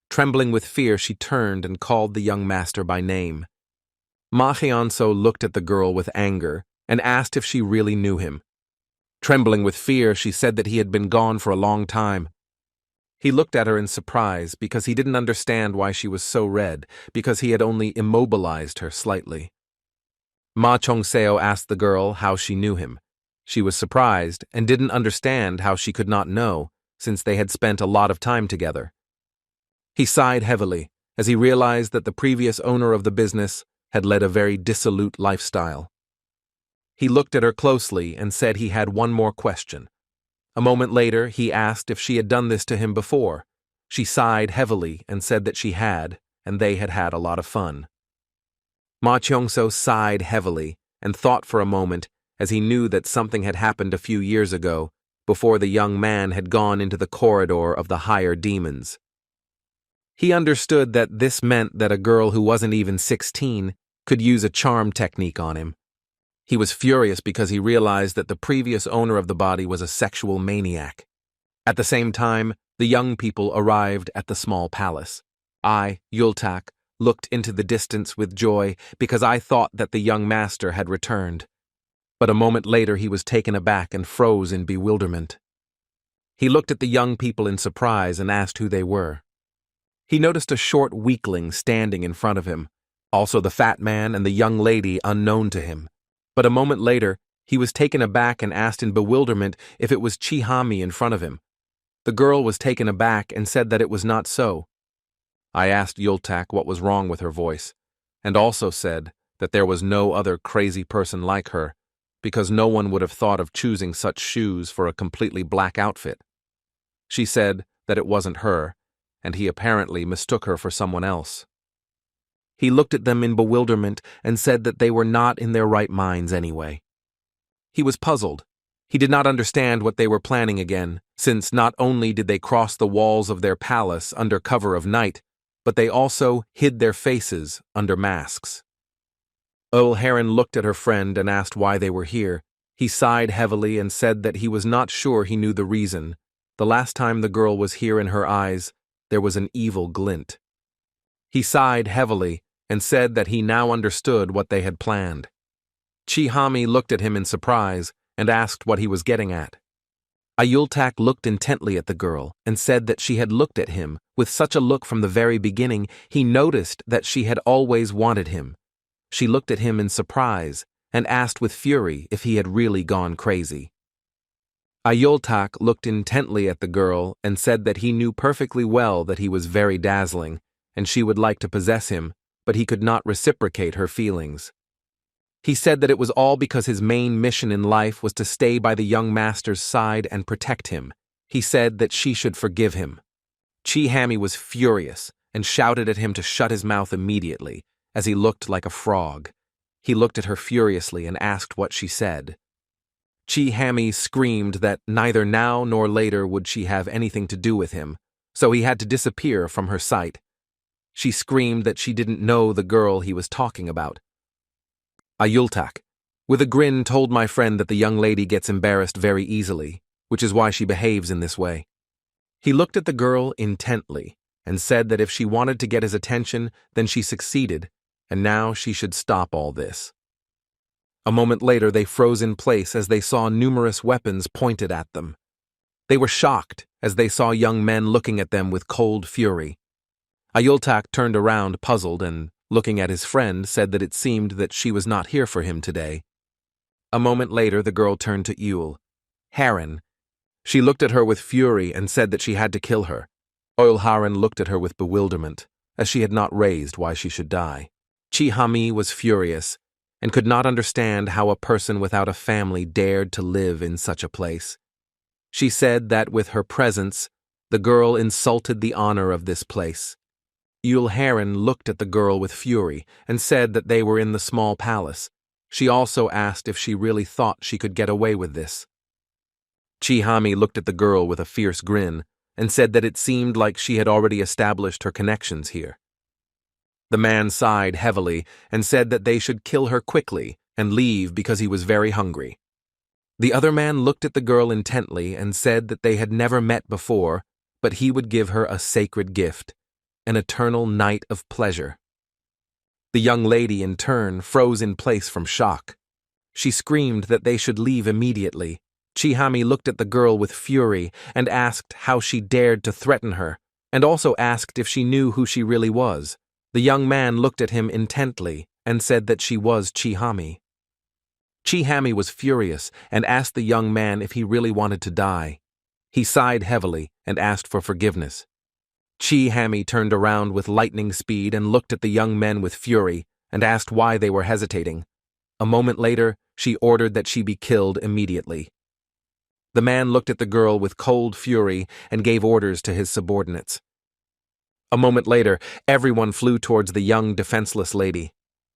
A: Trembling with fear, she turned and called the young master by name. Ma Hyunso looked at the girl with anger and asked if she really knew him. Trembling with fear, she said that he had been gone for a long time. He looked at her in surprise because he didn't understand why she was so red, because he had only immobilized her slightly. Ma Chongseo asked the girl how she knew him. She was surprised and didn't understand how she could not know, since they had spent a lot of time together. He sighed heavily as he realized that the previous owner of the business had led a very dissolute lifestyle. He looked at her closely and said he had one more question. A moment later, he asked if she had done this to him before. She sighed heavily and said that she had, and they had had a lot of fun. Ma Cheongso sighed heavily and thought for a moment as he knew that something had happened a few years ago, before the young man had gone into the corridor of the higher demons. He understood that this meant that a girl who wasn't even 16 could use a charm technique on him. He was furious because he realized that the previous owner of the body was a sexual maniac. At the same time, the young people arrived at the small palace. I, Yultak, looked into the distance with joy because I thought that the young master had returned. But a moment later he was taken aback and froze in bewilderment. He looked at the young people in surprise and asked who they were. He noticed a short weakling standing in front of him, also the fat man and the young lady unknown to him. But a moment later, He was taken aback and asked in bewilderment if it was Chihami in front of him. The girl was taken aback and said that it was not so. I asked Yultak what was wrong with her voice, and also said that there was no other crazy person like her, because no one would have thought of choosing such shoes for a completely black outfit. She said that it wasn't her, and he apparently mistook her for someone else. He looked at them in bewilderment and said that they were not in their right minds anyway. He was puzzled. He did not understand what they were planning again, since not only did they cross the walls of their palace under cover of night, but they also hid their faces under masks. Heir looked at her friend and asked why they were here. He sighed heavily and said that he was not sure he knew the reason. The last time the girl was here, in her eyes, there was an evil glint. He sighed heavily and said that he now understood what they had planned. Chihami looked at him in surprise and asked what he was getting at. Ayultak looked intently at the girl and said that she had looked at him with such a look from the very beginning he noticed that she had always wanted him. She looked at him in surprise and asked with fury if he had really gone crazy. Ayultak looked intently at the girl and said that he knew perfectly well that he was very dazzling and she would like to possess him, but he could not reciprocate her feelings. He said that it was all because his main mission in life was to stay by the young master's side and protect him. He said that she should forgive him. Chihami was furious and shouted at him to shut his mouth immediately, as he looked like a frog. He looked at her furiously and asked what she said. Chihami screamed that neither now nor later would she have anything to do with him, so he had to disappear from her sight. She screamed that she didn't know the girl he was talking about. Ayultak, with a grin, told my friend that the young lady gets embarrassed very easily, which is why she behaves in this way. He looked at the girl intently and said that if she wanted to get his attention, then she succeeded, and now she should stop all this. A moment later, they froze in place as they saw numerous weapons pointed at them. They were shocked as they saw young men looking at them with cold fury. Ayultak turned around puzzled and, looking at his friend, said that it seemed that she was not here for him today. A moment later, the girl turned to Heir. She looked at her with fury and said that she had to kill her. Heir looked at her with bewilderment, as she had not raised why she should die. Chihami was furious and could not understand how a person without a family dared to live in such a place. She said that with her presence, the girl insulted the honor of this place. Heir looked at the girl with fury and said that they were in the small palace. She also asked if she really thought she could get away with this. Chihami looked at the girl with a fierce grin and said that it seemed like she had already established her connections here. The man sighed heavily and said that they should kill her quickly and leave because he was very hungry. The other man looked at the girl intently and said that they had never met before, but he would give her a sacred gift, an eternal night of pleasure. The young lady, in turn, froze in place from shock. She screamed that they should leave immediately. Chihami looked at the girl with fury and asked how she dared to threaten her, and also asked if she knew who she really was. The young man looked at him intently and said that she was Chihami. Chihami was furious and asked the young man if he really wanted to die. He sighed heavily and asked for forgiveness. Chihami turned around with lightning speed and looked at the young men with fury and asked why they were hesitating. A moment later, she ordered that she be killed immediately. The man looked at the girl with cold fury and gave orders to his subordinates. A moment later, everyone flew towards the young, defenseless lady.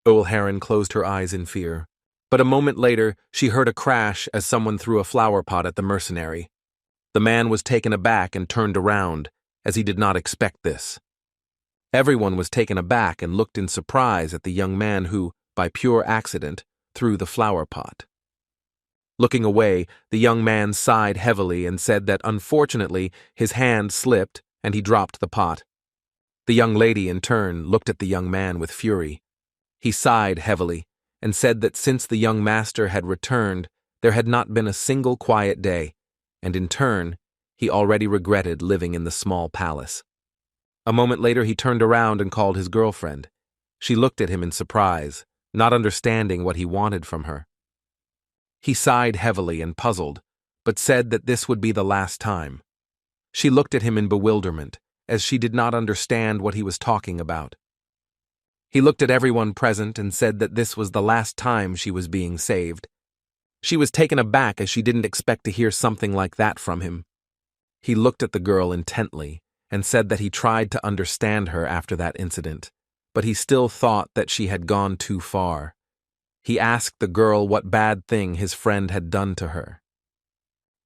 A: Heir closed her eyes in fear. But a moment later, she heard a crash as someone threw a flower pot at the mercenary. The man was taken aback and turned around, as he did not expect this. Everyone was taken aback and looked in surprise at the young man who, by pure accident, threw the flower pot. Looking away, the young man sighed heavily and said that unfortunately his hand slipped and he dropped the pot. The young lady, in turn, looked at the young man with fury. He sighed heavily and said that since the young master had returned, there had not been a single quiet day, and in turn, he already regretted living in the small palace. A moment later, he turned around and called his girlfriend. She looked at him in surprise, not understanding what he wanted from her. He sighed heavily and puzzled, but said that this would be the last time. She looked at him in bewilderment, as she did not understand what he was talking about. He looked at everyone present and said that this was the last time she was being saved. She was taken aback as she didn't expect to hear something like that from him. He looked at the girl intently and said that he tried to understand her after that incident, but he still thought that she had gone too far. He asked the girl what bad thing his friend had done to her.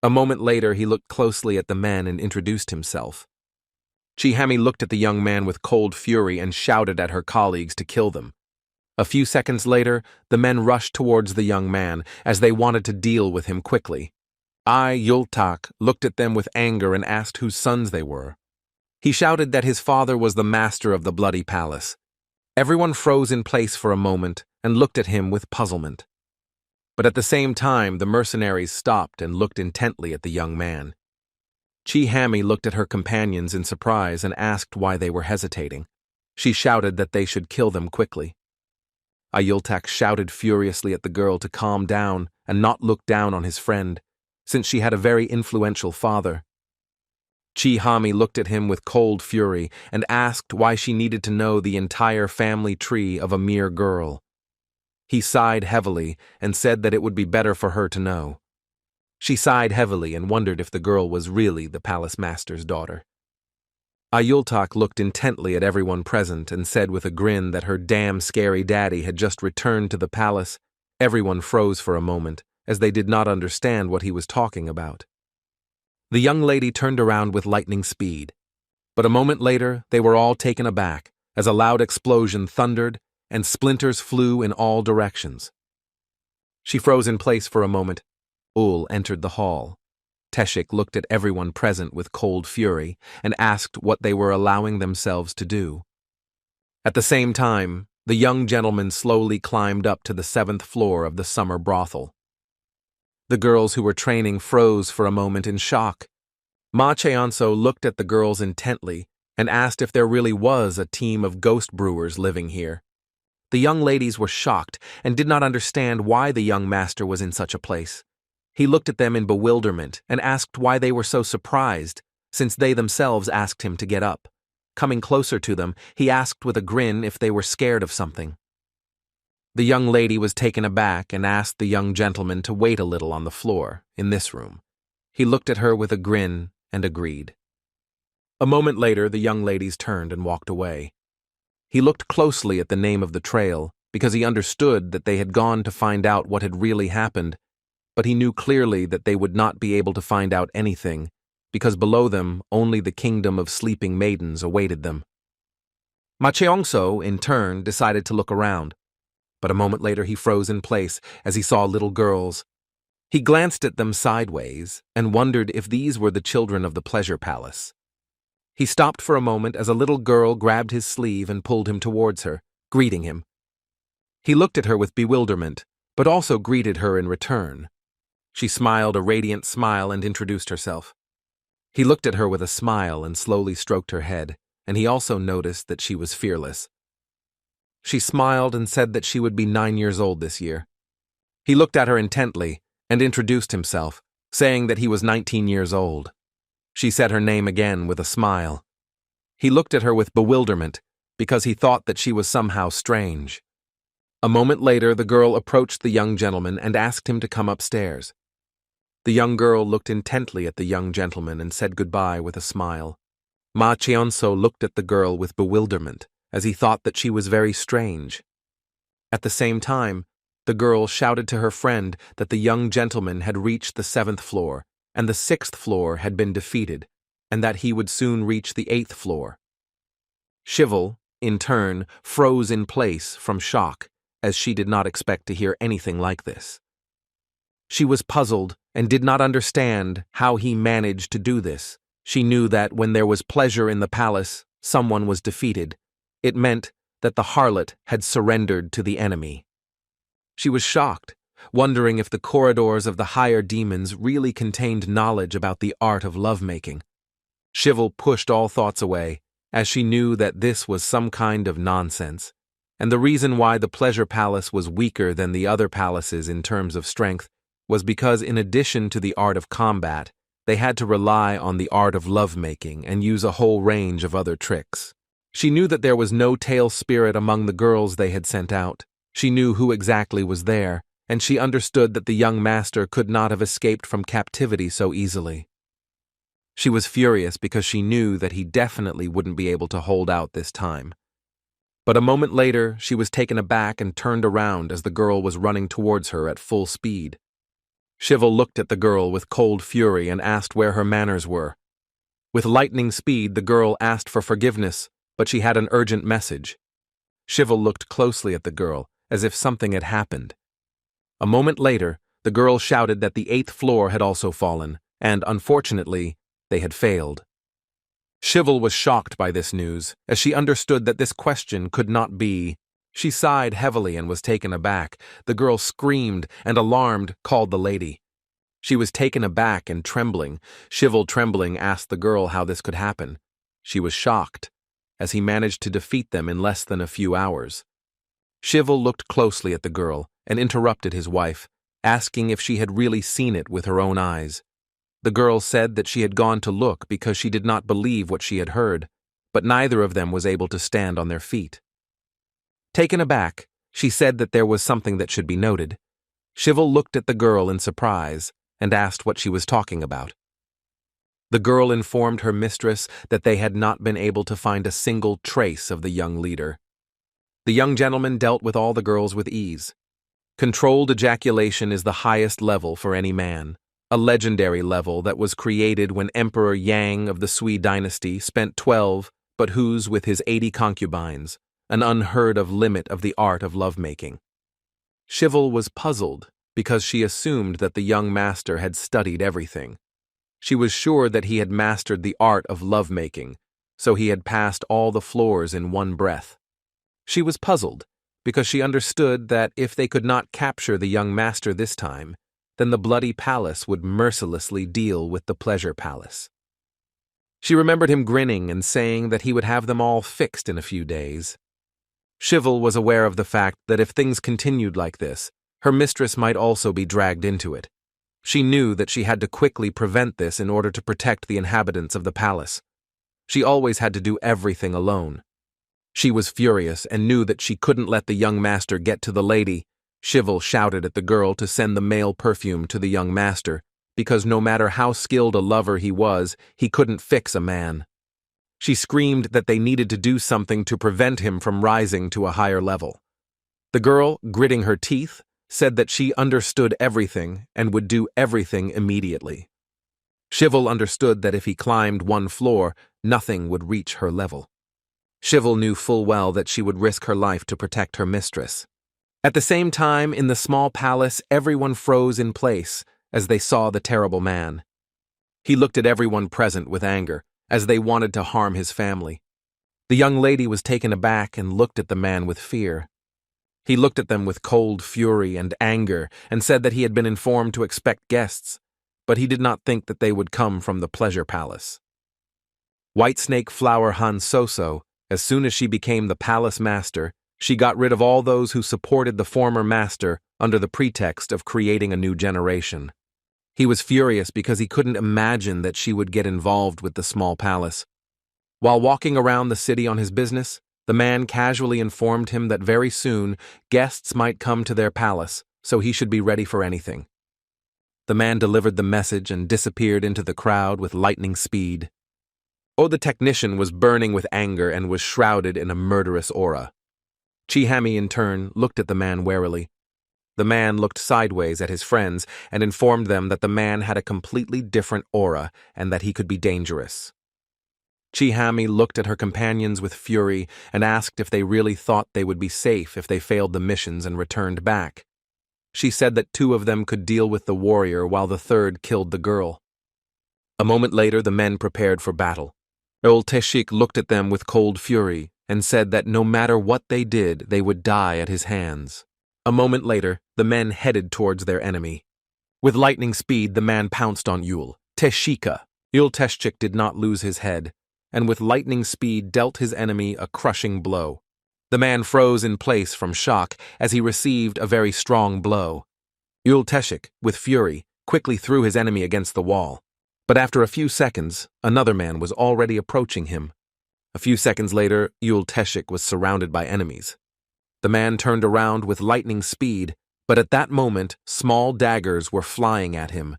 A: A moment later, he looked closely at the men and introduced himself. Chihami looked at the young man with cold fury and shouted at her colleagues to kill them. A few seconds later, the men rushed towards the young man as they wanted to deal with him quickly. Yultak looked at them with anger and asked whose sons they were. He shouted that his father was the master of the bloody palace. Everyone froze in place for a moment and looked at him with puzzlement. But at the same time, the mercenaries stopped and looked intently at the young man. Chihami looked at her companions in surprise and asked why they were hesitating. She shouted that they should kill them quickly. Yultak shouted furiously at the girl to calm down and not look down on his friend, since she had a very influential father. Chihami looked at him with cold fury and asked why she needed to know the entire family tree of a mere girl. He sighed heavily and said that it would be better for her to know. She sighed heavily and wondered if the girl was really the palace master's daughter. Yultak looked intently at everyone present and said with a grin that her damn scary daddy had just returned to the palace. Everyone froze for a moment, as they did not understand what he was talking about. The young lady turned around with lightning speed, but a moment later they were all taken aback as a loud explosion thundered and splinters flew in all directions. She froze in place for a moment. Ul entered the hall. Teshik looked at everyone present with cold fury and asked what they were allowing themselves to do. At the same time, the young gentleman slowly climbed up to the 7th floor of the summer brothel. The girls who were training froze for a moment in shock. Ma Cheonso looked at the girls intently and asked if there really was a team of ghost brewers living here. The young ladies were shocked and did not understand why the young master was in such a place. He looked at them in bewilderment and asked why they were so surprised, since they themselves asked him to get up. Coming closer to them, he asked with a grin if they were scared of something. The young lady was taken aback and asked the young gentleman to wait a little on the floor, in this room. He looked at her with a grin and agreed. A moment later, the young ladies turned and walked away. He looked closely at the name of the trail, because he understood that they had gone to find out what had really happened, but he knew clearly that they would not be able to find out anything, because below them only the kingdom of sleeping maidens awaited them. Ma Cheongso, in turn, decided to look around, but a moment later he froze in place as he saw little girls. He glanced at them sideways and wondered if these were the children of the pleasure palace. He stopped for a moment as a little girl grabbed his sleeve and pulled him towards her, greeting him. He looked at her with bewilderment, but also greeted her in return. She smiled a radiant smile and introduced herself. He looked at her with a smile and slowly stroked her head, and he also noticed that she was fearless. She smiled and said that she would be 9 years old this year. He looked at her intently and introduced himself, saying that he was 19 years old. She said her name again with a smile. He looked at her with bewilderment because he thought that she was somehow strange. A moment later, the girl approached the young gentleman and asked him to come upstairs. The young girl looked intently at the young gentleman and said goodbye with a smile. Ma Cheonso looked at the girl with bewilderment, as he thought that she was very strange. At the same time, the girl shouted to her friend that the young gentleman had reached the 7th floor, and the 6th floor had been defeated, and that he would soon reach the 8th floor. Shivel, in turn, froze in place from shock, as she did not expect to hear anything like this. She was puzzled and did not understand how he managed to do this. She knew that when there was pleasure in the palace, someone was defeated. It meant that the harlot had surrendered to the enemy. She was shocked, wondering if the corridors of the higher demons really contained knowledge about the art of lovemaking. Shivel pushed all thoughts away, as she knew that this was some kind of nonsense, and the reason why the pleasure palace was weaker than the other palaces in terms of strength was because in addition to the art of combat, they had to rely on the art of lovemaking and use a whole range of other tricks. She knew that there was no tail spirit among the girls they had sent out. She knew who exactly was there, and she understood that the young master could not have escaped from captivity so easily. She was furious because she knew that he definitely wouldn't be able to hold out this time. But a moment later, she was taken aback and turned around as the girl was running towards her at full speed. Shivel looked at the girl with cold fury and asked where her manners were. With lightning speed, the girl asked for forgiveness, but she had an urgent message. Shivel looked closely at the girl, as if something had happened. A moment later, the girl shouted that the 8th floor had also fallen, and, unfortunately, they had failed. Shivel was shocked by this news, as she understood that this question could not be. She sighed heavily and was taken aback. The girl screamed and, alarmed, called the lady. She was taken aback and trembling. Shivel, trembling, asked the girl how this could happen. She was shocked, as he managed to defeat them in less than a few hours. Shivel looked closely at the girl and interrupted his wife, asking if she had really seen it with her own eyes. The girl said that she had gone to look because she did not believe what she had heard, but neither of them was able to stand on their feet. Taken aback, she said that there was something that should be noted. Shivel looked at the girl in surprise and asked what she was talking about. The girl informed her mistress that they had not been able to find a single trace of the young leader. The young gentleman dealt with all the girls with ease. Controlled ejaculation is the highest level for any man, a legendary level that was created when Emperor Yang of the Sui dynasty spent 12, but whose with his 80 concubines, an unheard-of limit of the art of lovemaking. Shivel was puzzled because she assumed that the young master had studied everything. She was sure that he had mastered the art of lovemaking, so he had passed all the floors in one breath. She was puzzled because she understood that if they could not capture the young master this time, then the bloody palace would mercilessly deal with the pleasure palace. She remembered him grinning and saying that he would have them all fixed in a few days. Shivel was aware of the fact that if things continued like this, her mistress might also be dragged into it. She knew that she had to quickly prevent this in order to protect the inhabitants of the palace. She always had to do everything alone. She was furious and knew that she couldn't let the young master get to the lady. Shivel shouted at the girl to send the male perfume to the young master, because no matter how skilled a lover he was, he couldn't fix a man. She screamed that they needed to do something to prevent him from rising to a higher level. The girl, gritting her teeth, said that she understood everything and would do everything immediately. Shivel understood that if he climbed one floor, nothing would reach her level. Shivel knew full well that she would risk her life to protect her mistress. At the same time, in the small palace, everyone froze in place as they saw the terrible man. He looked at everyone present with anger, as they wanted to harm his family. The young lady was taken aback and looked at the man with fear. He looked at them with cold fury and anger and said that he had been informed to expect guests, but he did not think that they would come from the pleasure palace. White Snake Flower Han Soso, as soon as she became the palace master, she got rid of all those who supported the former master under the pretext of creating a new generation. He was furious because he couldn't imagine that she would get involved with the small palace. While walking around the city on his business, the man casually informed him that very soon guests might come to their palace, so he should be ready for anything. The man delivered the message and disappeared into the crowd with lightning speed. The technician was burning with anger and was shrouded in a murderous aura. Chihami, in turn, looked at the man warily. The man looked sideways at his friends and informed them that the man had a completely different aura and that he could be dangerous. Chihami looked at her companions with fury and asked if they really thought they would be safe if they failed the missions and returned back. She said that 2 of them could deal with the warrior while the 3rd killed the girl. A moment later, the men prepared for battle. Old Teshik looked at them with cold fury and said that no matter what they did, they would die at his hands. A moment later, the men headed towards their enemy. With lightning speed, the man pounced on Yul Teshika. Yul Teshik did not lose his head, and with lightning speed dealt his enemy a crushing blow. The man froze in place from shock as he received a very strong blow. Teshik, with fury, quickly threw his enemy against the wall. But after a few seconds, another man was already approaching him. A few seconds later, Teshik was surrounded by enemies. The man turned around with lightning speed, but at that moment, small daggers were flying at him.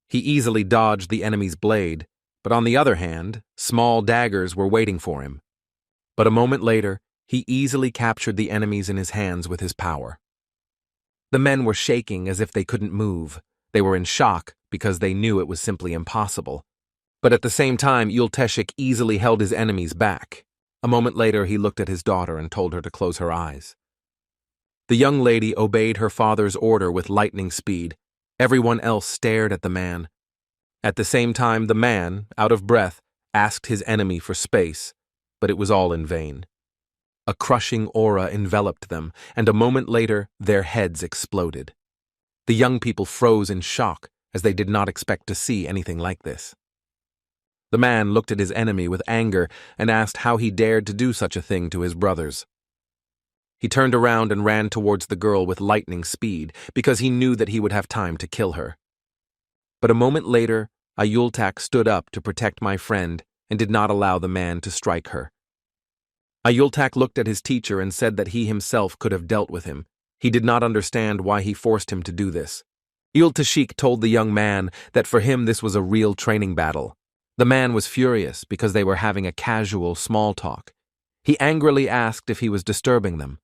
A: He easily dodged the enemy's blade, but on the other hand, small daggers were waiting for him. But a moment later, he easily captured the enemies in his hands with his power. The men were shaking as if they couldn't move. They were in shock because they knew it was simply impossible. But at the same time, Teshik easily held his enemies back. A moment later, he looked at his daughter and told her to close her eyes. The young lady obeyed her father's order with lightning speed. Everyone else stared at the man. At the same time, the man, out of breath, asked his enemy for space, but it was all in vain. A crushing aura enveloped them, and a moment later, their heads exploded. The young people froze in shock, as they did not expect to see anything like this. The man looked at his enemy with anger and asked how he dared to do such a thing to his brothers. He turned around and ran towards the girl with lightning speed because he knew that he would have time to kill her. But a moment later, Ayultak stood up to protect my friend and did not allow the man to strike her. Ayultak looked at his teacher and said that he himself could have dealt with him. He did not understand why he forced him to do this. Teshik told the young man that for him this was a real training battle. The man was furious because they were having a casual small talk. He angrily asked if he was disturbing them.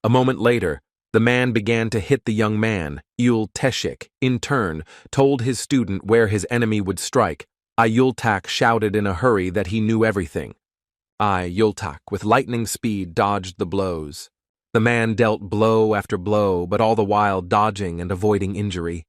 A: A moment later, the man began to hit the young man. Teshik, in turn, told his student where his enemy would strike. Ayultak shouted in a hurry that he knew everything. Ayultak, with lightning speed, dodged the blows. The man dealt blow after blow, but all the while dodging and avoiding injury.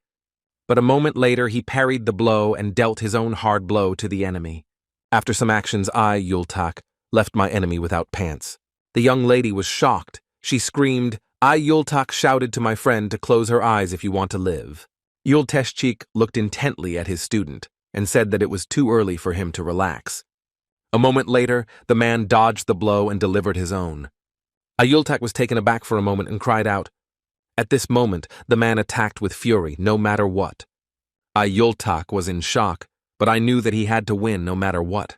A: But a moment later, he parried the blow and dealt his own hard blow to the enemy. After some actions, Ayultak left my enemy without pants. The young lady was shocked. She screamed. Ayultak shouted to my friend to close her eyes if you want to live. Teshik looked intently at his student and said that it was too early for him to relax. A moment later, the man dodged the blow and delivered his own. Ayultak was taken aback for a moment and cried out. At this moment, the man attacked with fury, no matter what. Ayultak was in shock, but I knew that he had to win no matter what.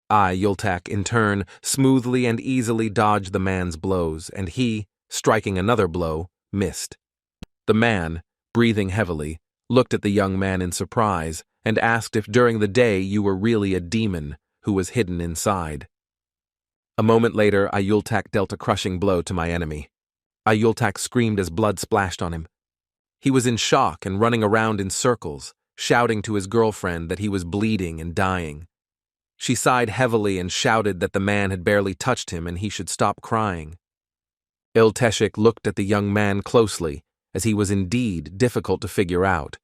A: Ayultak, in turn, smoothly and easily dodged the man's blows, and he, striking another blow, missed. The man, breathing heavily, looked at the young man in surprise and asked if during the day you were really a demon who was hidden inside. A moment later, Ayultak dealt a crushing blow to my enemy. Ayultak screamed as blood splashed on him. He was in shock and running around in circles, shouting to his girlfriend that he was bleeding and dying. She sighed heavily and shouted that the man had barely touched him and he should stop crying. Teshik looked at the young man closely, as he was indeed difficult to figure out.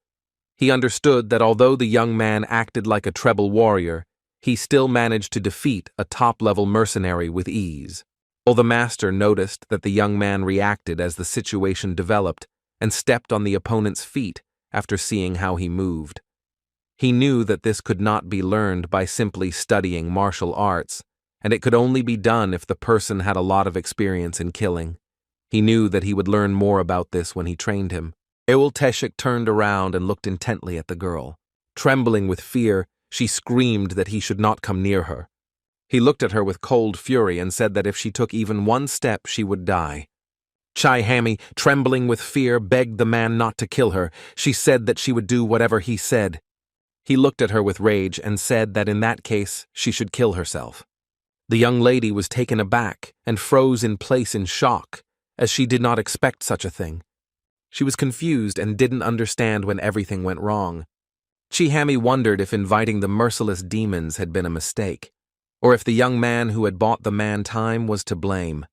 A: He understood that although the young man acted like a treble warrior, he still managed to defeat a top-level mercenary with ease. The master noticed that the young man reacted as the situation developed and stepped on the opponent's feet after seeing how he moved. He knew that this could not be learned by simply studying martial arts, and it could only be done if the person had a lot of experience in killing. He knew that he would learn more about this when he trained him. Teshik turned around and looked intently at the girl. Trembling with fear, she screamed that he should not come near her. He looked at her with cold fury and said that if she took even one step, she would die. Chihami, trembling with fear, begged the man not to kill her. She said that she would do whatever he said. He looked at her with rage and said that in that case, she should kill herself. The young lady was taken aback and froze in place in shock, as she did not expect such a thing. She was confused and didn't understand when everything went wrong. Chihami wondered if inviting the merciless demons had been a mistake, or if the young man who had bought the man time was to blame.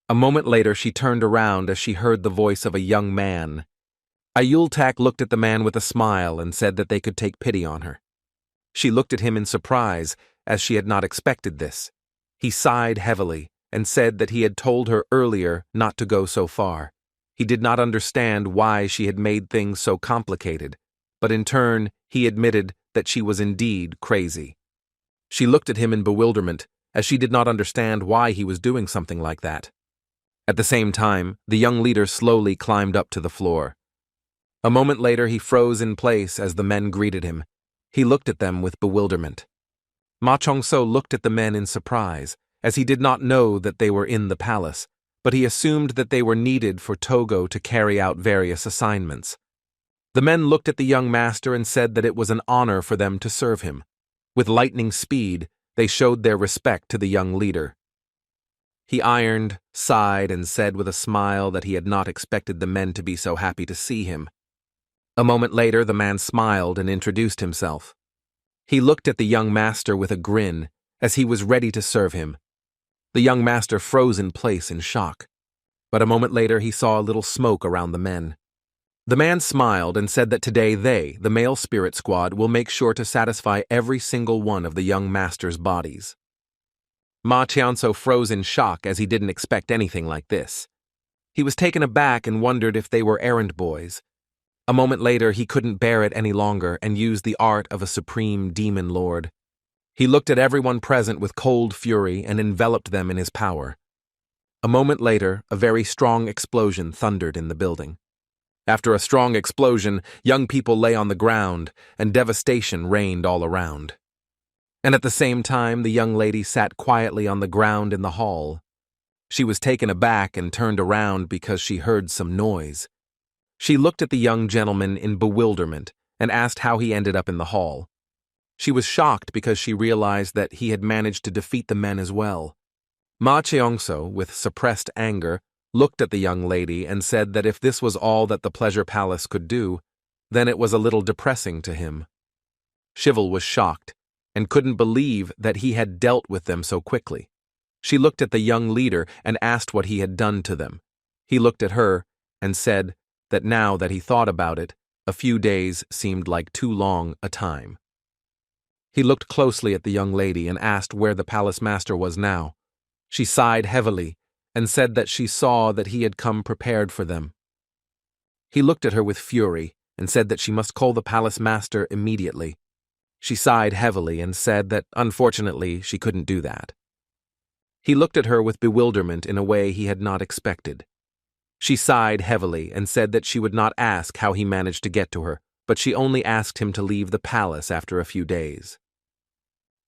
A: A moment later, she turned around as she heard the voice of a young man. Ayultak looked at the man with a smile and said that they could take pity on her. She looked at him in surprise, as she had not expected this. He sighed heavily and said that he had told her earlier not to go so far. He did not understand why she had made things so complicated, but in turn, he admitted that she was indeed crazy. She looked at him in bewilderment, as she did not understand why he was doing something like that. At the same time, the young leader slowly climbed up to the floor. A moment later he froze in place as the men greeted him. He looked at them with bewilderment. Ma Chong-so looked at the men in surprise, as he did not know that they were in the palace, but he assumed that they were needed for Togo to carry out various assignments. The men looked at the young master and said that it was an honor for them to serve him. With lightning speed, they showed their respect to the young leader. He ironed, sighed, and said with a smile that he had not expected the men to be so happy to see him. A moment later, the man smiled and introduced himself. He looked at the young master with a grin, as he was ready to serve him. The young master froze in place in shock, but a moment later he saw a little smoke around the men. The man smiled and said that today they, the male spirit squad, will make sure to satisfy every single one of the young master's bodies. Ma Chong-so froze in shock as he didn't expect anything like this. He was taken aback and wondered if they were errand boys. A moment later he couldn't bear it any longer and used the art of a supreme demon lord. He looked at everyone present with cold fury and enveloped them in his power. A moment later, a very strong explosion thundered in the building. After a strong explosion, young people lay on the ground, and devastation reigned all around. And at the same time, the young lady sat quietly on the ground in the hall. She was taken aback and turned around because she heard some noise. She looked at the young gentleman in bewilderment and asked how he ended up in the hall. She was shocked because she realized that he had managed to defeat the men as well. Ma Chong-so, with suppressed anger, looked at the young lady and said that if this was all that the pleasure palace could do, then it was a little depressing to him. Shivel was shocked and couldn't believe that he had dealt with them so quickly. She looked at the young leader and asked what he had done to them. He looked at her and said that now that he thought about it, a few days seemed like too long a time. He looked closely at the young lady and asked where the palace master was now. She sighed heavily and said that she saw that he had come prepared for them. He looked at her with fury and said that she must call the palace master immediately. She sighed heavily and said that, unfortunately, she couldn't do that. He looked at her with bewilderment in a way he had not expected. She sighed heavily and said that she would not ask how he managed to get to her, but she only asked him to leave the palace after a few days.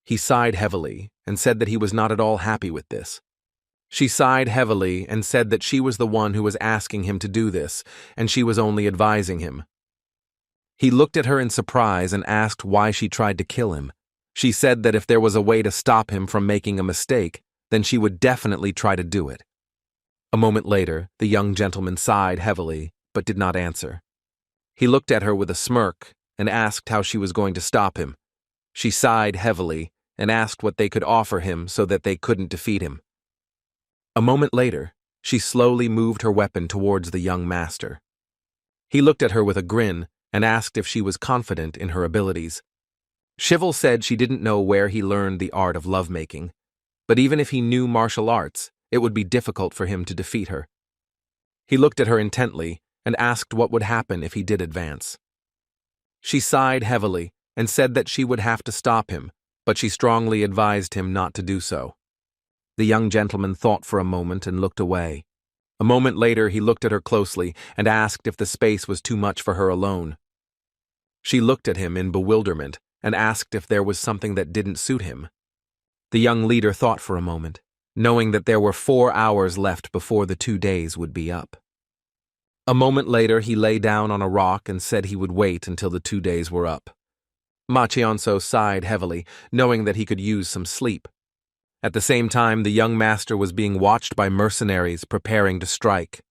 A: He sighed heavily and said that he was not at all happy with this. She sighed heavily and said that she was the one who was asking him to do this, and she was only advising him. He looked at her in surprise and asked why she tried to kill him. She said that if there was a way to stop him from making a mistake, then she would definitely try to do it. A moment later, the young gentleman sighed heavily, but did not answer. He looked at her with a smirk and asked how she was going to stop him. She sighed heavily and asked what they could offer him so that they couldn't defeat him. A moment later, she slowly moved her weapon towards the young master. He looked at her with a grin and asked if she was confident in her abilities. Shivel said she didn't know where he learned the art of lovemaking, but even if he knew martial arts, it would be difficult for him to defeat her. He looked at her intently and asked what would happen if he did advance. She sighed heavily and said that she would have to stop him, but she strongly advised him not to do so. The young gentleman thought for a moment and looked away. A moment later, he looked at her closely and asked if the space was too much for her alone. She looked at him in bewilderment and asked if there was something that didn't suit him. The young leader thought for a moment, knowing that there were 4 hours left before the 2 days would be up. A moment later, he lay down on a rock and said he would wait until the 2 days were up. Ma Chong-so sighed heavily, knowing that he could use some sleep. At the same time, the young master was being watched by mercenaries preparing to strike.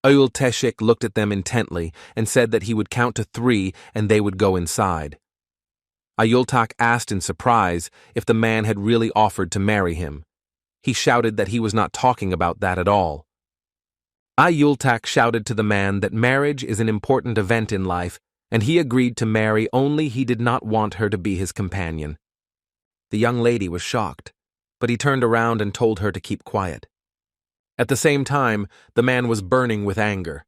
A: Ayul Teshik looked at them intently and said that he would count to 3 and they would go inside. Ayultak asked in surprise if the man had really offered to marry him. He shouted that he was not talking about that at all. Ayultak shouted to the man that marriage is an important event in life, and he agreed to marry, only he did not want her to be his companion. The young lady was shocked, but he turned around and told her to keep quiet. At the same time, the man was burning with anger.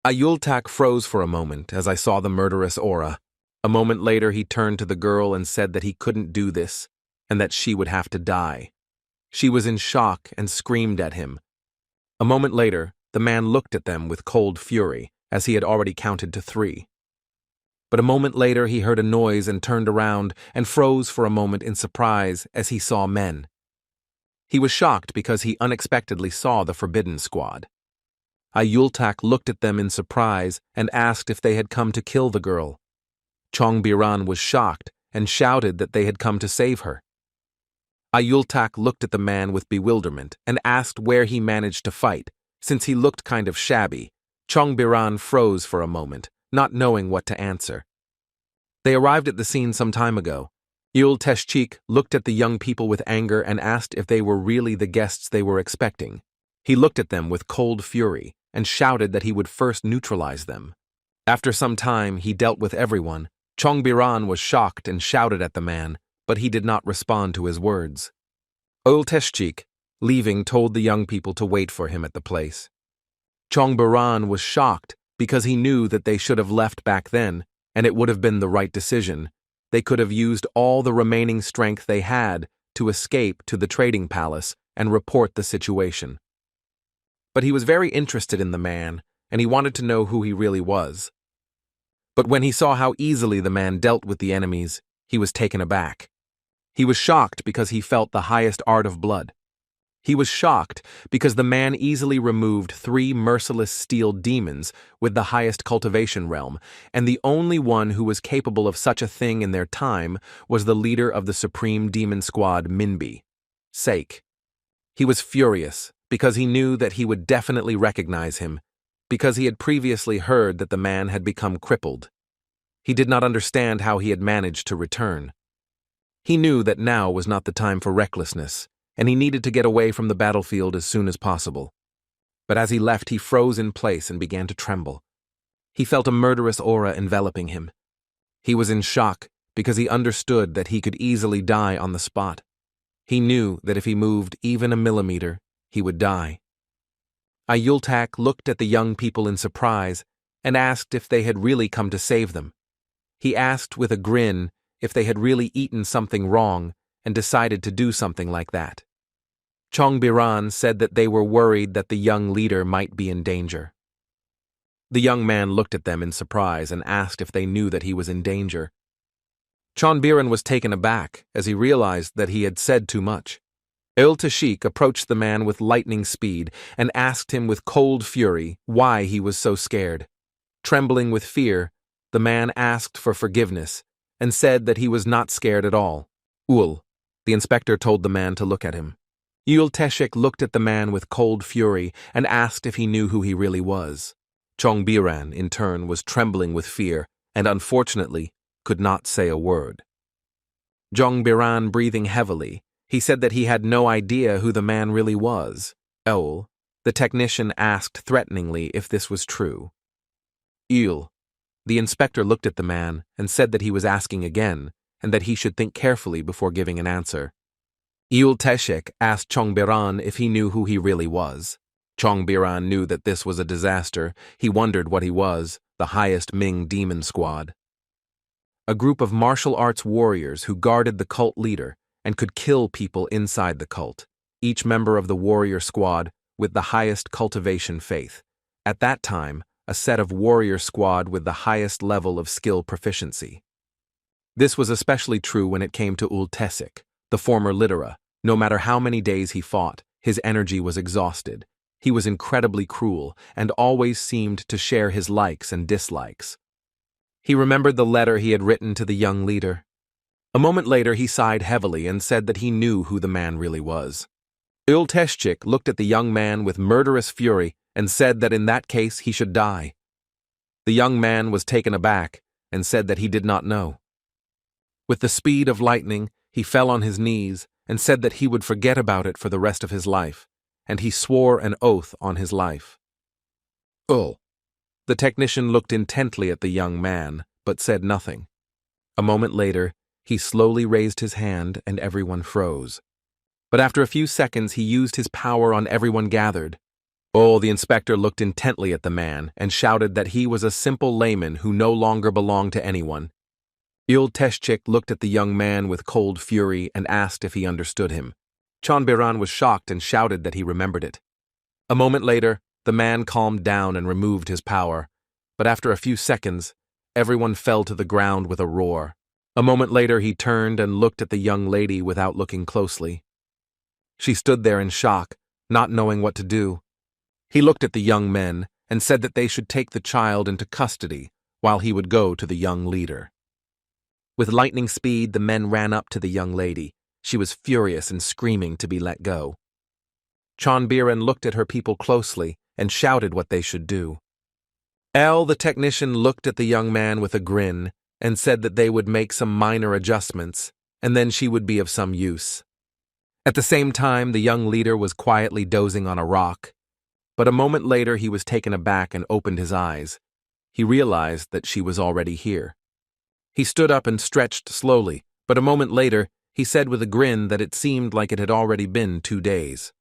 A: Ayultak froze for a moment as I saw the murderous aura. A moment later, he turned to the girl and said that he couldn't do this, and that she would have to die. She was in shock and screamed at him. A moment later, the man looked at them with cold fury as he had already counted to 3. But a moment later he heard a noise and turned around and froze for a moment in surprise as he saw men. He was shocked because he unexpectedly saw the Forbidden Squad. Ayultak looked at them in surprise and asked if they had come to kill the girl. Chongbiran was shocked and shouted that they had come to save her. Ayultak looked at the man with bewilderment and asked where he managed to fight, since he looked kind of shabby. Chongbiran froze for a moment, not knowing what to answer. They arrived at the scene some time ago. Ulteschik looked at the young people with anger and asked if they were really the guests they were expecting. He looked at them with cold fury and shouted that he would first neutralize them. After some time, he dealt with everyone. Chongbiran was shocked and shouted at the man, but he did not respond to his words. Ulteschik, leaving, told the young people to wait for him at the place. Chongbiran was shocked because he knew that they should have left back then, and it would have been the right decision. They could have used all the remaining strength they had to escape to the trading palace and report the situation. But he was very interested in the man, and he wanted to know who he really was. But when he saw how easily the man dealt with the enemies, he was taken aback. He was shocked because he felt the highest art of blood. He was shocked because the man easily removed 3 merciless steel demons with the highest cultivation realm, and the only one who was capable of such a thing in their time was the leader of the Supreme Demon Squad, Minbi, Sake. He was furious because he knew that he would definitely recognize him, because he had previously heard that the man had become crippled. He did not understand how he had managed to return. He knew that now was not the time for recklessness, and he needed to get away from the battlefield as soon as possible. But as he left, he froze in place and began to tremble. He felt a murderous aura enveloping him. He was in shock because he understood that he could easily die on the spot. He knew that if he moved even a millimeter, he would die. Ayultak looked at the young people in surprise and asked if they had really come to save them. He asked with a grin if they had really eaten something wrong and decided to do something like that. Chongbiran said that they were worried that the young leader might be in danger. The young man looked at them in surprise and asked if they knew that he was in danger. Chongbiran was taken aback as he realized that he had said too much. Ulteschik approached the man with lightning speed and asked him with cold fury why he was so scared. Trembling with fear, the man asked for forgiveness and said that he was not scared at all. The inspector told the man to look at him. Ulteschik looked at the man with cold fury and asked if he knew who he really was. Chongbiran, in turn, was trembling with fear and, unfortunately, could not say a word. Chongbiran breathing heavily, he said that he had no idea who the man really was. The technician asked threateningly if this was true. The inspector looked at the man and said that he was asking again, and that he should think carefully before giving an answer. Ulteschik asked Chongbiran if he knew who he really was. Chongbiran knew that this was a disaster. He wondered what he was, the highest Ming demon squad. A group of martial arts warriors who guarded the cult leader and could kill people inside the cult, each member of the warrior squad with the highest cultivation faith. At that time, a set of warrior squad with the highest level of skill proficiency. This was especially true when it came to Ulteschik, the former Lidera. No matter how many days he fought, his energy was exhausted. He was incredibly cruel and always seemed to share his likes and dislikes. He remembered the letter he had written to the young leader. A moment later, he sighed heavily and said that he knew who the man really was. Ulteschik looked at the young man with murderous fury and said that in that case he should die. The young man was taken aback and said that he did not know. With the speed of lightning, he fell on his knees and said that he would forget about it for the rest of his life, and he swore an oath on his life. The technician looked intently at the young man, but said nothing. A moment later, he slowly raised his hand and everyone froze. But after a few seconds, he used his power on everyone gathered. The inspector looked intently at the man and shouted that he was a simple layman who no longer belonged to anyone. Ulteschik looked at the young man with cold fury and asked if he understood him. Chongbiran was shocked and shouted that he remembered it. A moment later, the man calmed down and removed his power. but after a few seconds, everyone fell to the ground with a roar. A moment later, he turned and looked at the young lady without looking closely. She stood there in shock, not knowing what to do. He looked at the young men and said that they should take the child into custody while he would go to the young leader. With lightning speed, the men ran up to the young lady. She was furious and screaming to be let go. Chonbiren looked at her people closely and shouted what they should do. The technician, looked at the young man with a grin and said that they would make some minor adjustments, and then she would be of some use. At the same time, the young leader was quietly dozing on a rock, but a moment later he was taken aback and opened his eyes. He realized that she was already here. He stood up and stretched slowly, but a moment later he said with a grin that it seemed like it had already been 2 days.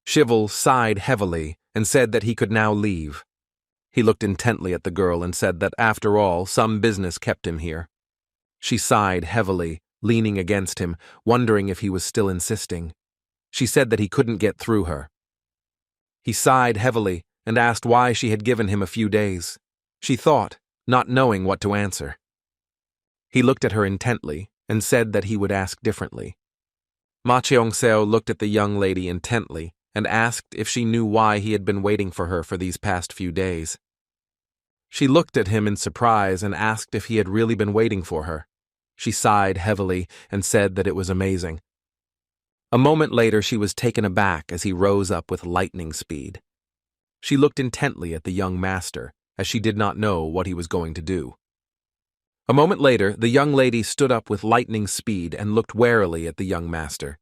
A: Shivel sighed heavily and said that he could now leave. He looked intently at the girl and said that after all, some business kept him here. She sighed heavily, leaning against him, wondering if he was still insisting. She said that he couldn't get through her. He sighed heavily and asked why she had given him a few days. She thought, not knowing what to answer. He looked at her intently and said that he would ask differently. Ma Cheong-seo looked at the young lady intently and asked if she knew why he had been waiting for her for these past few days. She looked at him in surprise and asked if he had really been waiting for her. She sighed heavily and said that it was amazing. A moment later, she was taken aback as he rose up with lightning speed. She looked intently at the young master, as she did not know what he was going to do. A moment later, the young lady stood up with lightning speed and looked warily at the young master.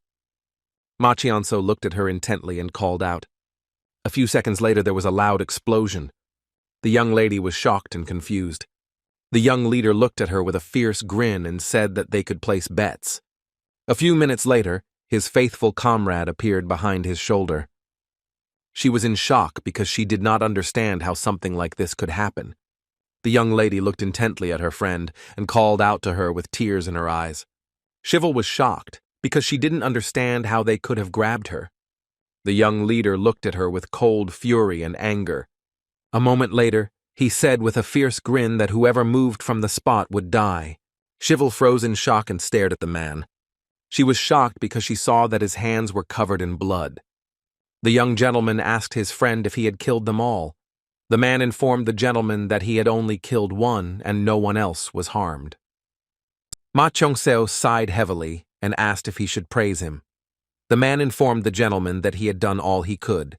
A: Ma Cheon-seo looked at her intently and called out. A few seconds later, there was a loud explosion. The young lady was shocked and confused. The young leader looked at her with a fierce grin and said that they could place bets. A few minutes later, his faithful comrade appeared behind his shoulder. She was in shock because she did not understand how something like this could happen. The young lady looked intently at her friend and called out to her with tears in her eyes. Shivel was shocked because she didn't understand how they could have grabbed her. The young leader looked at her with cold fury and anger. A moment later, he said with a fierce grin that whoever moved from the spot would die. Shivel froze in shock and stared at the man. She was shocked because she saw that his hands were covered in blood. The young gentleman asked his friend if he had killed them all. The man informed the gentleman that he had only killed one and no one else was harmed. Ma Cheong-seo sighed heavily and asked if he should praise him. The man informed the gentleman that he had done all he could.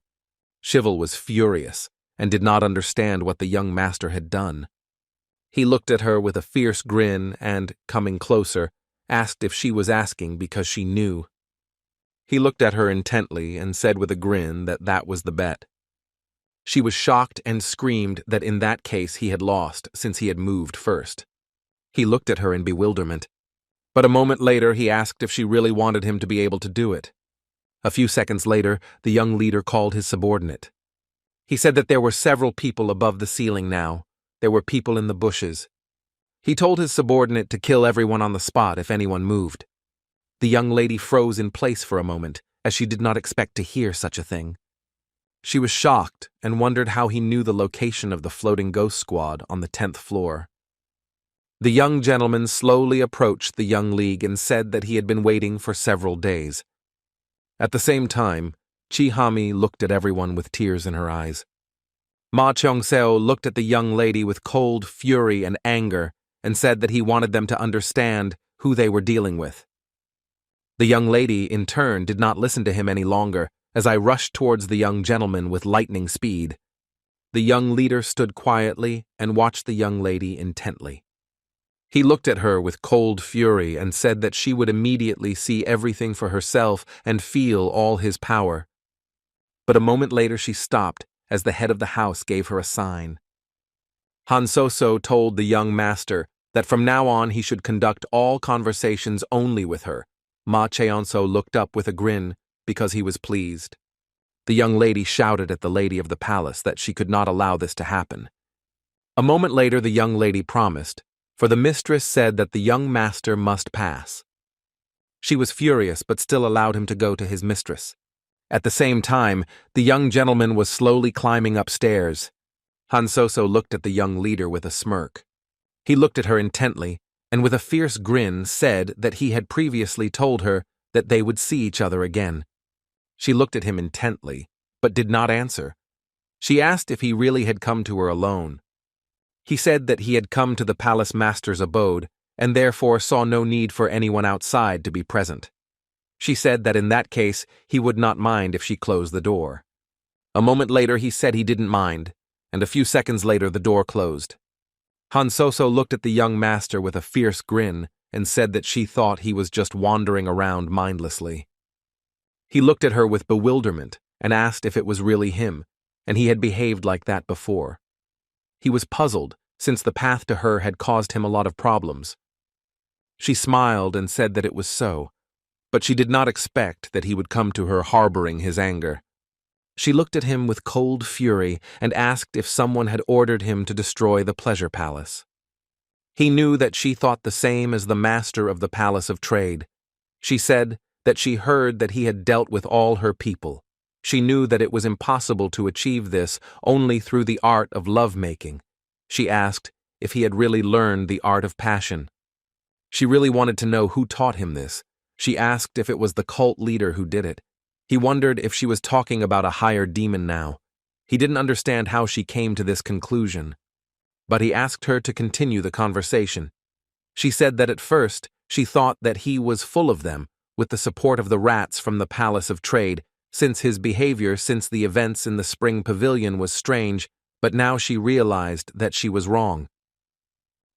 A: Shivel was furious and did not understand what the young master had done. He looked at her with a fierce grin and, coming closer, asked if she was asking because she knew. He looked at her intently and said with a grin that that was the bet. She was shocked and screamed that in that case he had lost since he had moved first. He looked at her in bewilderment, but a moment later he asked if she really wanted him to be able to do it. A few seconds later, the young leader called his subordinate. He said that there were several people above the ceiling now. There were people in the bushes. He told his subordinate to kill everyone on the spot if anyone moved. The young lady froze in place for a moment, as she did not expect to hear such a thing. She was shocked and wondered how he knew the location of the floating ghost squad on the 10th floor. The young gentleman slowly approached the young league and said that he had been waiting for several days. At the same time, Chi-hami looked at everyone with tears in her eyes. Ma Cheong-seo looked at the young lady with cold fury and anger and said that he wanted them to understand who they were dealing with. The young lady, in turn, did not listen to him any longer as I rushed towards the young gentleman with lightning speed. The young leader stood quietly and watched the young lady intently. He looked at her with cold fury and said that she would immediately see everything for herself and feel all his power. But a moment later she stopped as the head of the house gave her a sign. Han So-so told the young master that from now on he should conduct all conversations only with her. Ma Cheon-seo looked up with a grin because he was pleased. The young lady shouted at the lady of the palace that she could not allow this to happen. A moment later the young lady promised, for the mistress said that the young master must pass. She was furious but still allowed him to go to his mistress. At the same time, the young gentleman was slowly climbing upstairs. Hansoso looked at the young leader with a smirk. He looked at her intently, and with a fierce grin said that he had previously told her that they would see each other again. She looked at him intently, but did not answer. She asked if he really had come to her alone. He said that he had come to the palace master's abode, and therefore saw no need for anyone outside to be present. She said that in that case he would not mind if she closed the door. A moment later he said he didn't mind, and a few seconds later the door closed. Hansoso looked at the young master with a fierce grin and said that she thought he was just wandering around mindlessly. He looked at her with bewilderment and asked if it was really him, and he had behaved like that before. He was puzzled, since the path to her had caused him a lot of problems. She smiled and said that it was so, but she did not expect that he would come to her harboring his anger. She looked at him with cold fury and asked if someone had ordered him to destroy the pleasure palace. He knew that she thought the same as the master of the palace of trade. She said that she heard that he had dealt with all her people. She knew that it was impossible to achieve this only through the art of love-making. She asked if he had really learned the art of passion. She really wanted to know who taught him this. She asked if it was the cult leader who did it. He wondered if she was talking about a higher demon now. He didn't understand how she came to this conclusion. But he asked her to continue the conversation. She said that at first she thought that he was full of them, with the support of the rats from the Palace of Trade, since his behavior since the events in the spring pavilion was strange, but now she realized that she was wrong.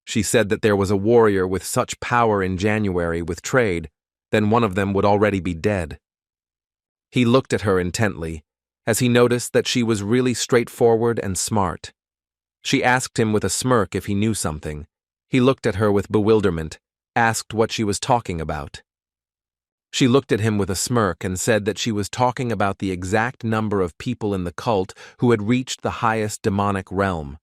A: She said that there was a warrior with such power in January with Trade, then one of them would already be dead. He looked at her intently, as he noticed that she was really straightforward and smart. She asked him with a smirk if he knew something. He looked at her with bewilderment, asked what she was talking about. She looked at him with a smirk and said that she was talking about the exact number of people in the cult who had reached the highest demonic realm.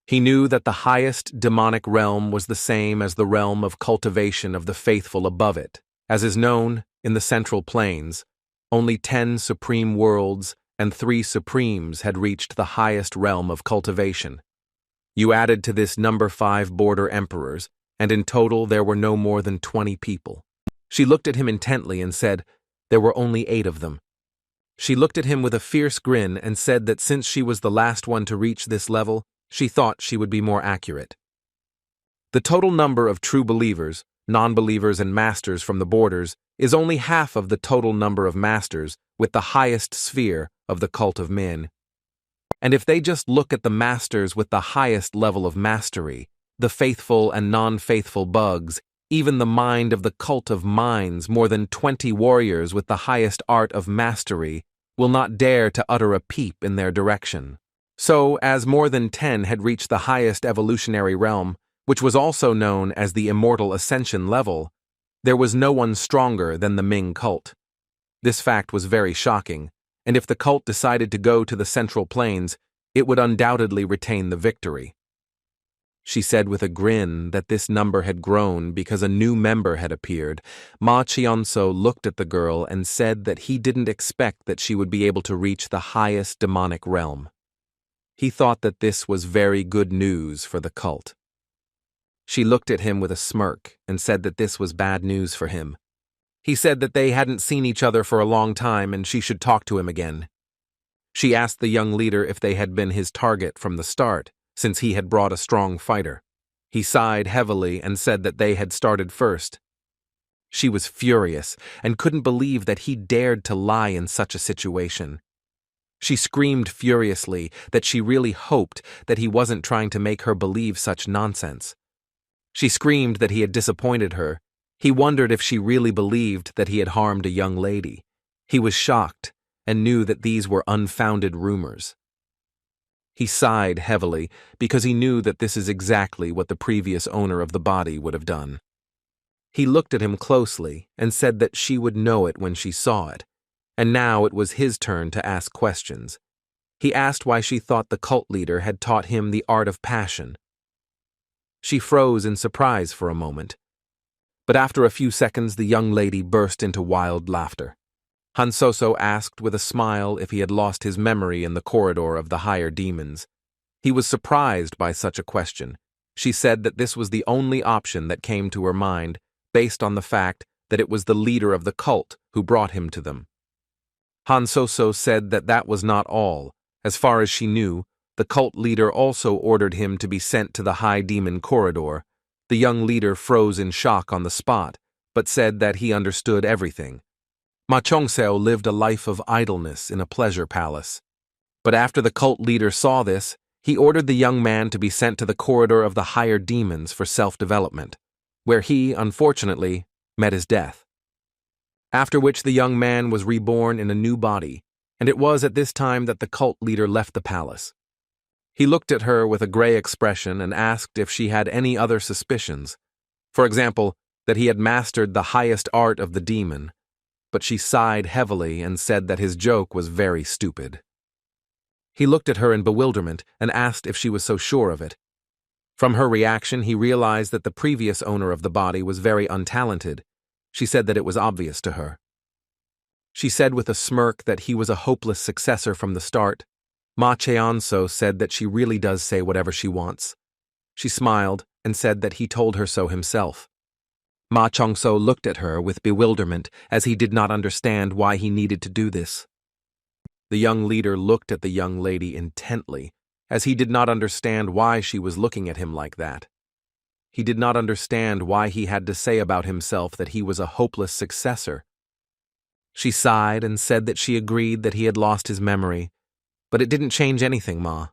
A: He knew that the highest demonic realm was the same as the realm of cultivation of the faithful above it. As is known, in the Central Plains, only 10 supreme worlds and 3 supremes had reached the highest realm of cultivation. You added to this number 5 border emperors, and in total there were no more than 20 people. She looked at him intently and said there were only 8 of them. She looked at him with a fierce grin and said that since she was the last one to reach this level, she thought she would be more accurate. The total number of true believers, non-believers and masters from the borders is only half of the total number of masters with the highest sphere of the cult of men. And if they just look at the masters with the highest level of mastery, the faithful and non-faithful bugs, even the mind of the cult of minds, more than 20 warriors with the highest art of mastery, will not dare to utter a peep in their direction. So, as more than 10 had reached the highest evolutionary realm, which was also known as the Immortal Ascension level, there was no one stronger than the Ming cult. This fact was very shocking, and if the cult decided to go to the Central Plains, it would undoubtedly retain the victory. She said with a grin that this number had grown because a new member had appeared. Ma Chionso looked at the girl and said that he didn't expect that she would be able to reach the highest demonic realm. He thought that this was very good news for the cult. She looked at him with a smirk and said that this was bad news for him. He said that they hadn't seen each other for a long time and she should talk to him again. She asked the young leader if they had been his target from the start, since he had brought a strong fighter. He sighed heavily and said that they had started first. She was furious and couldn't believe that he dared to lie in such a situation. She screamed furiously that she really hoped that he wasn't trying to make her believe such nonsense. She screamed that he had disappointed her. He wondered if she really believed that he had harmed a young lady. He was shocked and knew that these were unfounded rumors. He sighed heavily because he knew that this is exactly what the previous owner of the body would have done. He looked at him closely and said that she would know it when she saw it, and now it was his turn to ask questions. He asked why she thought the cult leader had taught him the art of passion. She froze in surprise for a moment, but after a few seconds the young lady burst into wild laughter. Hansoso asked with a smile if he had lost his memory in the corridor of the higher demons. He was surprised by such a question. She said that this was the only option that came to her mind, based on the fact that it was the leader of the cult who brought him to them. Hansoso said that that was not all. As far as she knew, the cult leader also ordered him to be sent to the High Demon Corridor. The young leader froze in shock on the spot, but said that he understood everything. Ma Chongseo lived a life of idleness in a pleasure palace. But after the cult leader saw this, he ordered the young man to be sent to the corridor of the higher demons for self-development, where he, unfortunately, met his death. After which the young man was reborn in a new body, and it was at this time that the cult leader left the palace. He looked at her with a gray expression and asked if she had any other suspicions. For example, that he had mastered the highest art of the demon, but she sighed heavily and said that his joke was very stupid. He looked at her in bewilderment and asked if she was so sure of it. From her reaction, he realized that the previous owner of the body was very untalented. She said that it was obvious to her. She said with a smirk that he was a hopeless successor from the start. Ma Cheonso said that she really does say whatever she wants. She smiled and said that he told her so himself. Ma Chongso looked at her with bewilderment as he did not understand why he needed to do this. The young leader looked at the young lady intently, as he did not understand why she was looking at him like that. He did not understand why he had to say about himself that he was a hopeless successor. She sighed and said that she agreed that he had lost his memory, but it didn't change anything, Ma.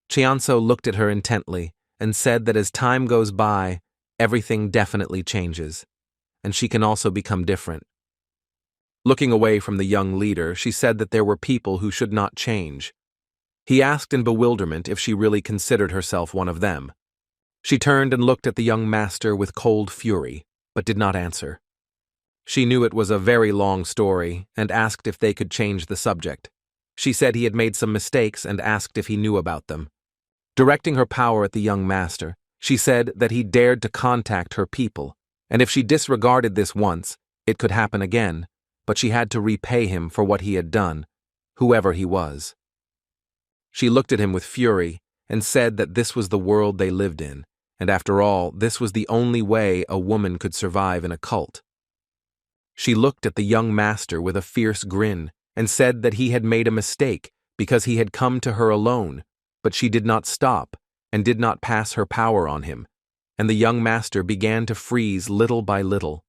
A: Cheonso looked at her intently and said that as time goes by, everything definitely changes, and she can also become different. Looking away from the young leader, she said that there were people who should not change. He asked in bewilderment if she really considered herself one of them. She turned and looked at the young master with cold fury, but did not answer. She knew it was a very long story and asked if they could change the subject. She said he had made some mistakes and asked if he knew about them. Directing her power at the young master, she said that he dared to contact her people, and if she disregarded this once, it could happen again, but she had to repay him for what he had done, whoever he was. She looked at him with fury and said that this was the world they lived in, and after all, this was the only way a woman could survive in a cult. She looked at the young master with a fierce grin and said that he had made a mistake because he had come to her alone, but she did not stop and did not pass her power on him, and the young master began to freeze little by little.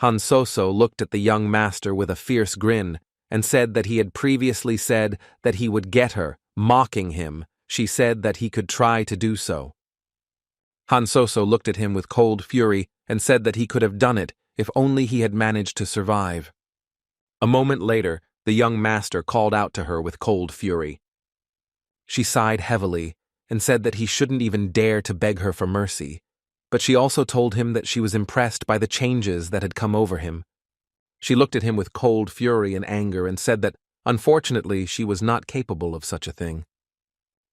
A: Hansoso looked at the young master with a fierce grin and said that he had previously said that he would get her, mocking him. She said that he could try to do so. Hansoso looked at him with cold fury and said that he could have done it if only he had managed to survive. A moment later, the young master called out to her with cold fury. She sighed heavily and said that he shouldn't even dare to beg her for mercy, but she also told him that she was impressed by the changes that had come over him. She looked at him with cold fury and anger and said that, unfortunately, she was not capable of such a thing.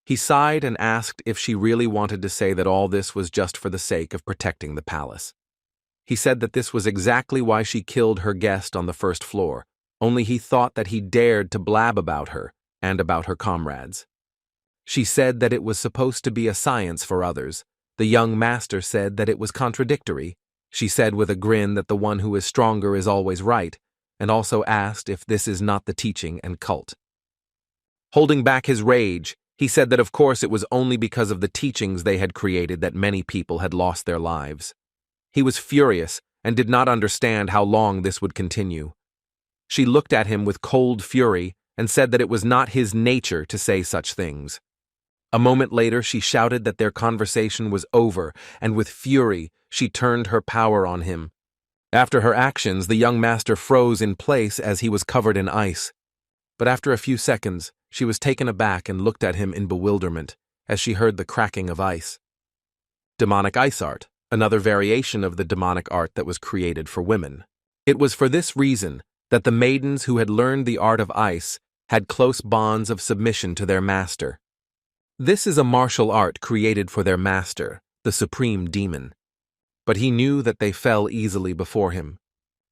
A: He sighed and asked if she really wanted to say that all this was just for the sake of protecting the palace. He said that this was exactly why she killed her guest on the first floor, only he thought that he dared to blab about her and about her comrades. She said that it was supposed to be a science for others. The young master said that it was contradictory. She said with a grin that the one who is stronger is always right, and also asked if this is not the teaching and cult. Holding back his rage, he said that of course it was only because of the teachings they had created that many people had lost their lives. He was furious and did not understand how long this would continue. She looked at him with cold fury and said that it was not his nature to say such things. A moment later, she shouted that their conversation was over, and with fury, she turned her power on him. After her actions, the young master froze in place as he was covered in ice. But after a few seconds, she was taken aback and looked at him in bewilderment as she heard the cracking of ice. Demonic ice art, another variation of the demonic art that was created for women. It was for this reason that the maidens who had learned the art of ice had close bonds of submission to their master. This is a martial art created for their master, the supreme demon. But he knew that they fell easily before him.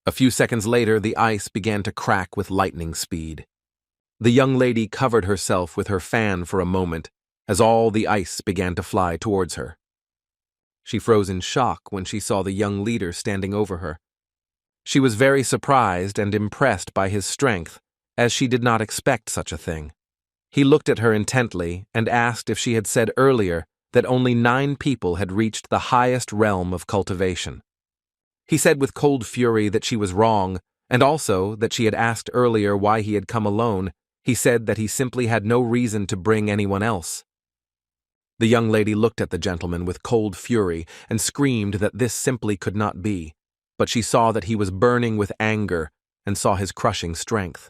A: A few seconds later, the ice began to crack with lightning speed. The young lady covered herself with her fan for a moment as all the ice began to fly towards her. She froze in shock when she saw the young leader standing over her. She was very surprised and impressed by his strength, as she did not expect such a thing. He looked at her intently and asked if she had said earlier that only 9 people had reached the highest realm of cultivation. He said with cold fury that she was wrong, and also that she had asked earlier why he had come alone. He said that he simply had no reason to bring anyone else. The young lady looked at the gentleman with cold fury and screamed that this simply could not be, but she saw that he was burning with anger and saw his crushing strength.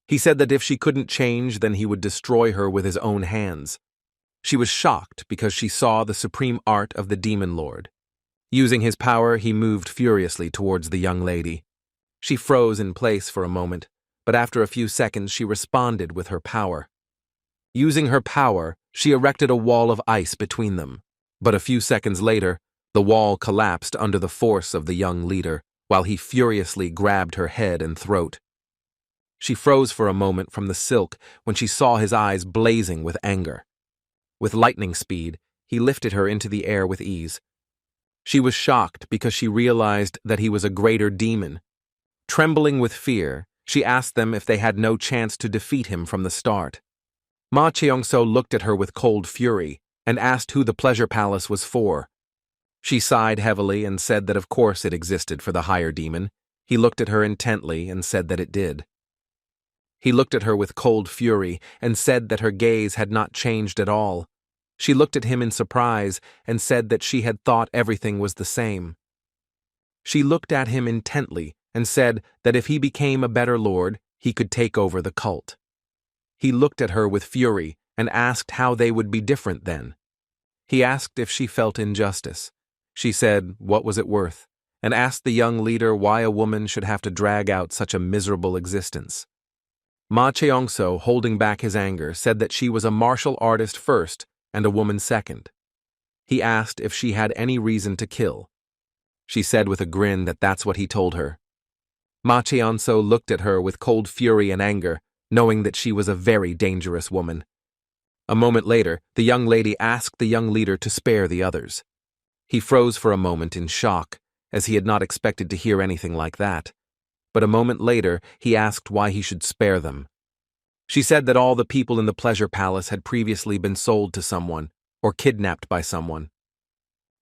A: He said that if she couldn't change, then he would destroy her with his own hands. She was shocked because she saw the supreme art of the demon lord. Using his power, he moved furiously towards the young lady. She froze in place for a moment, but after a few seconds she responded with her power. Using her power, she erected a wall of ice between them, but a few seconds later, the wall collapsed under the force of the young leader, while he furiously grabbed her head and throat. She froze for a moment from the silk when she saw his eyes blazing with anger. With lightning speed, he lifted her into the air with ease. She was shocked because she realized that he was a greater demon. Trembling with fear, she asked them if they had no chance to defeat him from the start. Ma Cheongso looked at her with cold fury and asked who the pleasure palace was for. She sighed heavily and said that of course it existed for the higher demon. He looked at her intently and said that it did. He looked at her with cold fury and said that her gaze had not changed at all. She looked at him in surprise and said that she had thought everything was the same. She looked at him intently and said that if he became a better lord, he could take over the cult. He looked at her with fury and asked how they would be different then. He asked if she felt injustice. She said, what was it worth, and asked the young leader why a woman should have to drag out such a miserable existence. Ma Cheongso, holding back his anger, said that she was a martial artist first and a woman second. He asked if she had any reason to kill. She said with a grin that that's what he told her. Ma Cheongso looked at her with cold fury and anger, knowing that she was a very dangerous woman. A moment later, the young lady asked the young leader to spare the others. He froze for a moment in shock, as he had not expected to hear anything like that. But a moment later, he asked why he should spare them. She said that all the people in the pleasure palace had previously been sold to someone, or kidnapped by someone.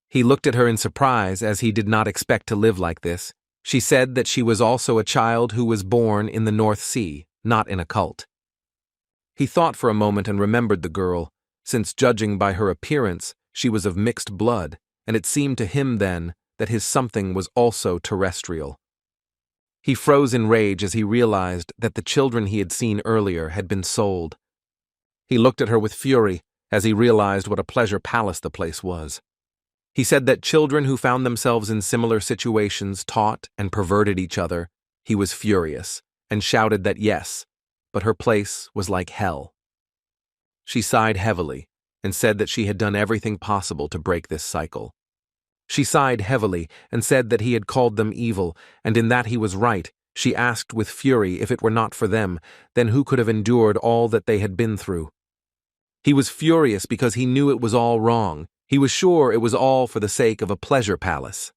A: He looked at her in surprise, as he did not expect to live like this. She said that she was also a child who was born in the North Sea, not in a cult. He thought for a moment and remembered the girl, since judging by her appearance, she was of mixed blood, and it seemed to him then that his something was also terrestrial. He froze in rage as he realized that the children he had seen earlier had been sold. He looked at her with fury as he realized what a pleasure palace the place was. He said that children who found themselves in similar situations taught and perverted each other. He was furious and shouted that yes, but her place was like hell. She sighed heavily and said that she had done everything possible to break this cycle. She sighed heavily and said that he had called them evil, and in that he was right. She asked with fury if it were not for them, then who could have endured all that they had been through? He was furious because he knew it was all wrong. He was sure it was all for the sake of a pleasure palace.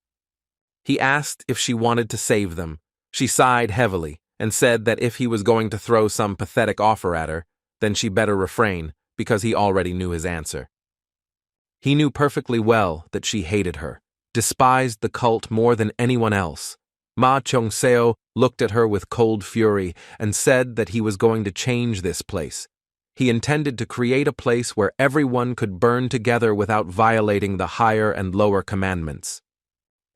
A: He asked if she wanted to save them. She sighed heavily and said that if he was going to throw some pathetic offer at her, then she better refrain, because he already knew his answer. He knew perfectly well that she hated her, despised the cult more than anyone else. Ma Cheongso looked at her with cold fury and said that he was going to change this place. He intended to create a place where everyone could burn together without violating the higher and lower commandments.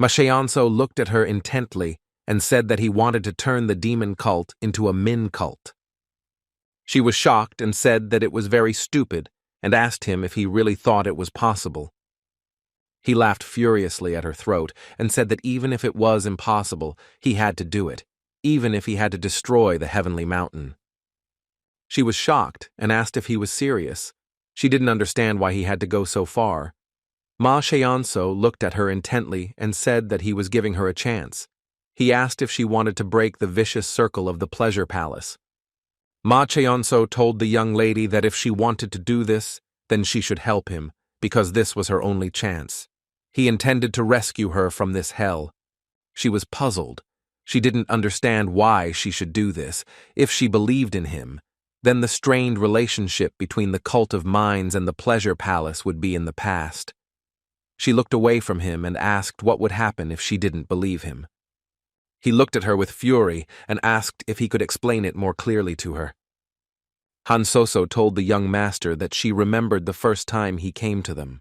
A: Ma Cheongso looked at her intently and said that he wanted to turn the demon cult into a min cult. She was shocked and said that it was very stupid and asked him if he really thought it was possible. He laughed furiously at her throat and said that even if it was impossible, he had to do it, even if he had to destroy the heavenly mountain. She was shocked and asked if he was serious. She didn't understand why he had to go so far. Ma Cheongso looked at her intently and said that he was giving her a chance. He asked if she wanted to break the vicious circle of the pleasure palace. Ma Cheongso told the young lady that if she wanted to do this, then she should help him, because this was her only chance. He intended to rescue her from this hell. She was puzzled. She didn't understand why she should do this. If she believed in him, then the strained relationship between the cult of mines and the pleasure palace would be in the past. She looked away from him and asked what would happen if she didn't believe him. He looked at her with fury and asked if he could explain it more clearly to her. Hansoso told the young master that she remembered the first time he came to them.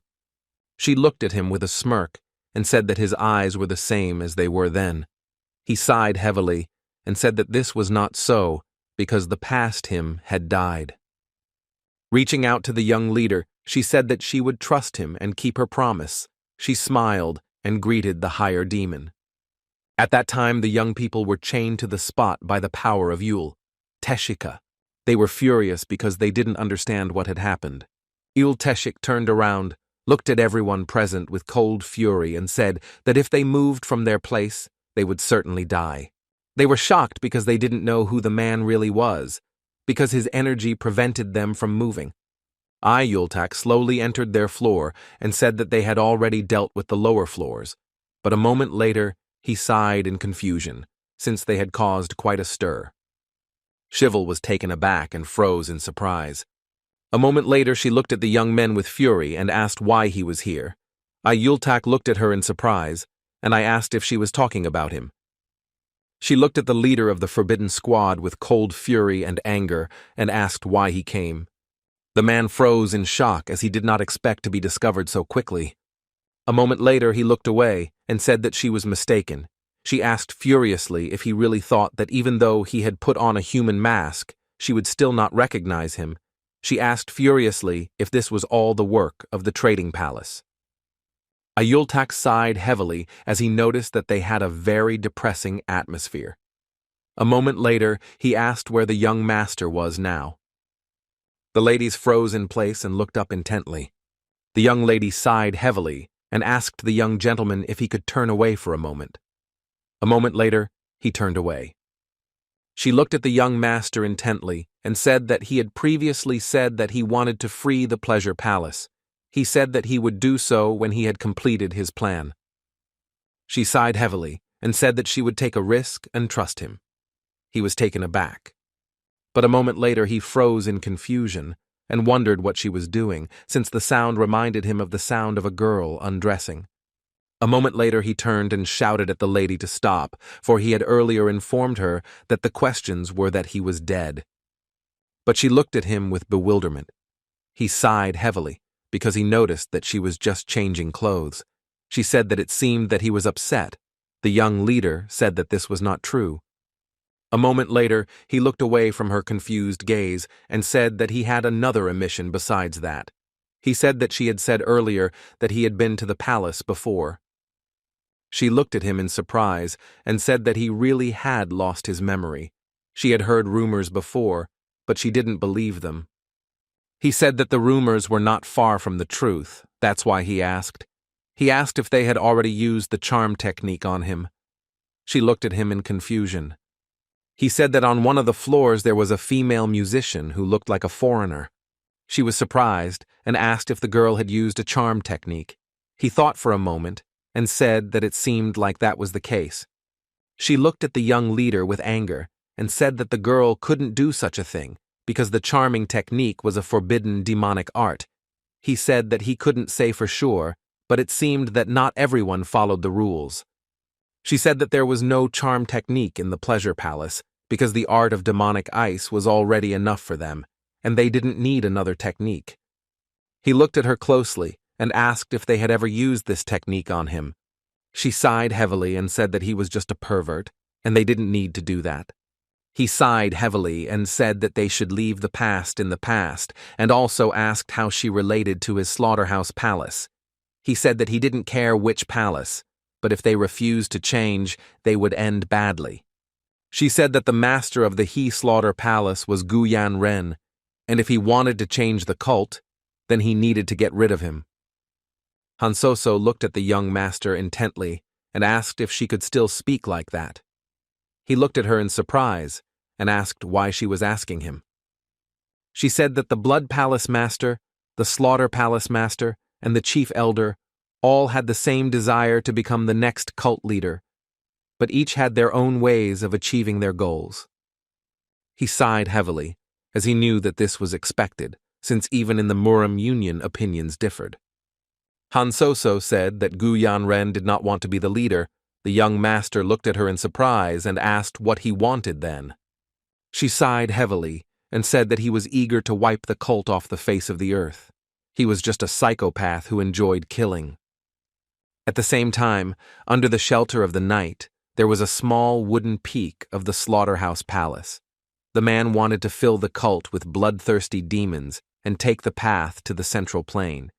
A: She looked at him with a smirk and said that his eyes were the same as they were then. He sighed heavily and said that this was not so because the past him had died. Reaching out to the young leader, she said that she would trust him and keep her promise. She smiled and greeted the higher demon. At that time, the young people were chained to the spot by the power of Yul, Teshika. They were furious because they didn't understand what had happened. Yul Teshik turned around, looked at everyone present with cold fury and said that if they moved from their place, they would certainly die. They were shocked because they didn't know who the man really was, because his energy prevented them from moving. Yultak slowly entered their floor and said that they had already dealt with the lower floors, but a moment later he sighed in confusion, since they had caused quite a stir. Shivel was taken aback and froze in surprise. A moment later she looked at the young men with fury and asked why he was here. Yultak looked at her in surprise, and I asked if she was talking about him. She looked at the leader of the forbidden squad with cold fury and anger and asked why he came. The man froze in shock as he did not expect to be discovered so quickly. A moment later he looked away and said that she was mistaken. She asked furiously if he really thought that even though he had put on a human mask, she would still not recognize him. She asked furiously if this was all the work of the trading palace. Yultak sighed heavily as he noticed that they had a very depressing atmosphere. A moment later, he asked where the young master was now. The ladies froze in place and looked up intently. The young lady sighed heavily and asked the young gentleman if he could turn away for a moment. A moment later, he turned away. She looked at the young master intently and said that he had previously said that he wanted to free the pleasure palace. He said that he would do so when he had completed his plan. She sighed heavily and said that she would take a risk and trust him. He was taken aback. But a moment later he froze in confusion and wondered what she was doing, since the sound reminded him of the sound of a girl undressing. A moment later he turned and shouted at the lady to stop, for he had earlier informed her that the questions were that he was dead. But she looked at him with bewilderment. He sighed heavily, because he noticed that she was just changing clothes. She said that it seemed that he was upset. The young leader said that this was not true. A moment later, he looked away from her confused gaze and said that he had another omission besides that. He said that she had said earlier that he had been to the palace before. She looked at him in surprise and said that he really had lost his memory. She had heard rumors before, but she didn't believe them. He said that the rumors were not far from the truth. That's why he asked. He asked if they had already used the charm technique on him. She looked at him in confusion. He said that on one of the floors there was a female musician who looked like a foreigner. She was surprised and asked if the girl had used a charm technique. He thought for a moment and said that it seemed like that was the case. She looked at the young leader with anger and said that the girl couldn't do such a thing because the charming technique was a forbidden demonic art. He said that he couldn't say for sure, but it seemed that not everyone followed the rules. She said that there was no charm technique in the pleasure palace because the art of demonic ice was already enough for them, and they didn't need another technique. He looked at her closely and asked if they had ever used this technique on him. She sighed heavily and said that he was just a pervert, and they didn't need to do that. He sighed heavily and said that they should leave the past in the past, and also asked how she related to his slaughterhouse palace. He said that he didn't care which palace, but if they refused to change, they would end badly. She said that the master of the He Slaughter Palace was Guyan Ren, and if he wanted to change the cult, then he needed to get rid of him. Hansoso looked at the young master intently and asked if she could still speak like that. He looked at her in surprise and asked why she was asking him. She said that the Blood Palace master the slaughter palace master, and the chief elder all had the same desire to become the next cult leader, but each had their own ways of achieving their goals. He sighed heavily, as he knew that this was expected, since even in the Murim Union opinions differed. Han Soso said that Gu Yanren did not want to be the leader. The young master looked at her in surprise and asked what he wanted then. She sighed heavily and said that he was eager to wipe the cult off the face of the earth. He was just a psychopath who enjoyed killing. At the same time, under the shelter of the night, there was a small wooden peak of the slaughterhouse palace. The man wanted to fill the cult with bloodthirsty demons and take the path to the central plain.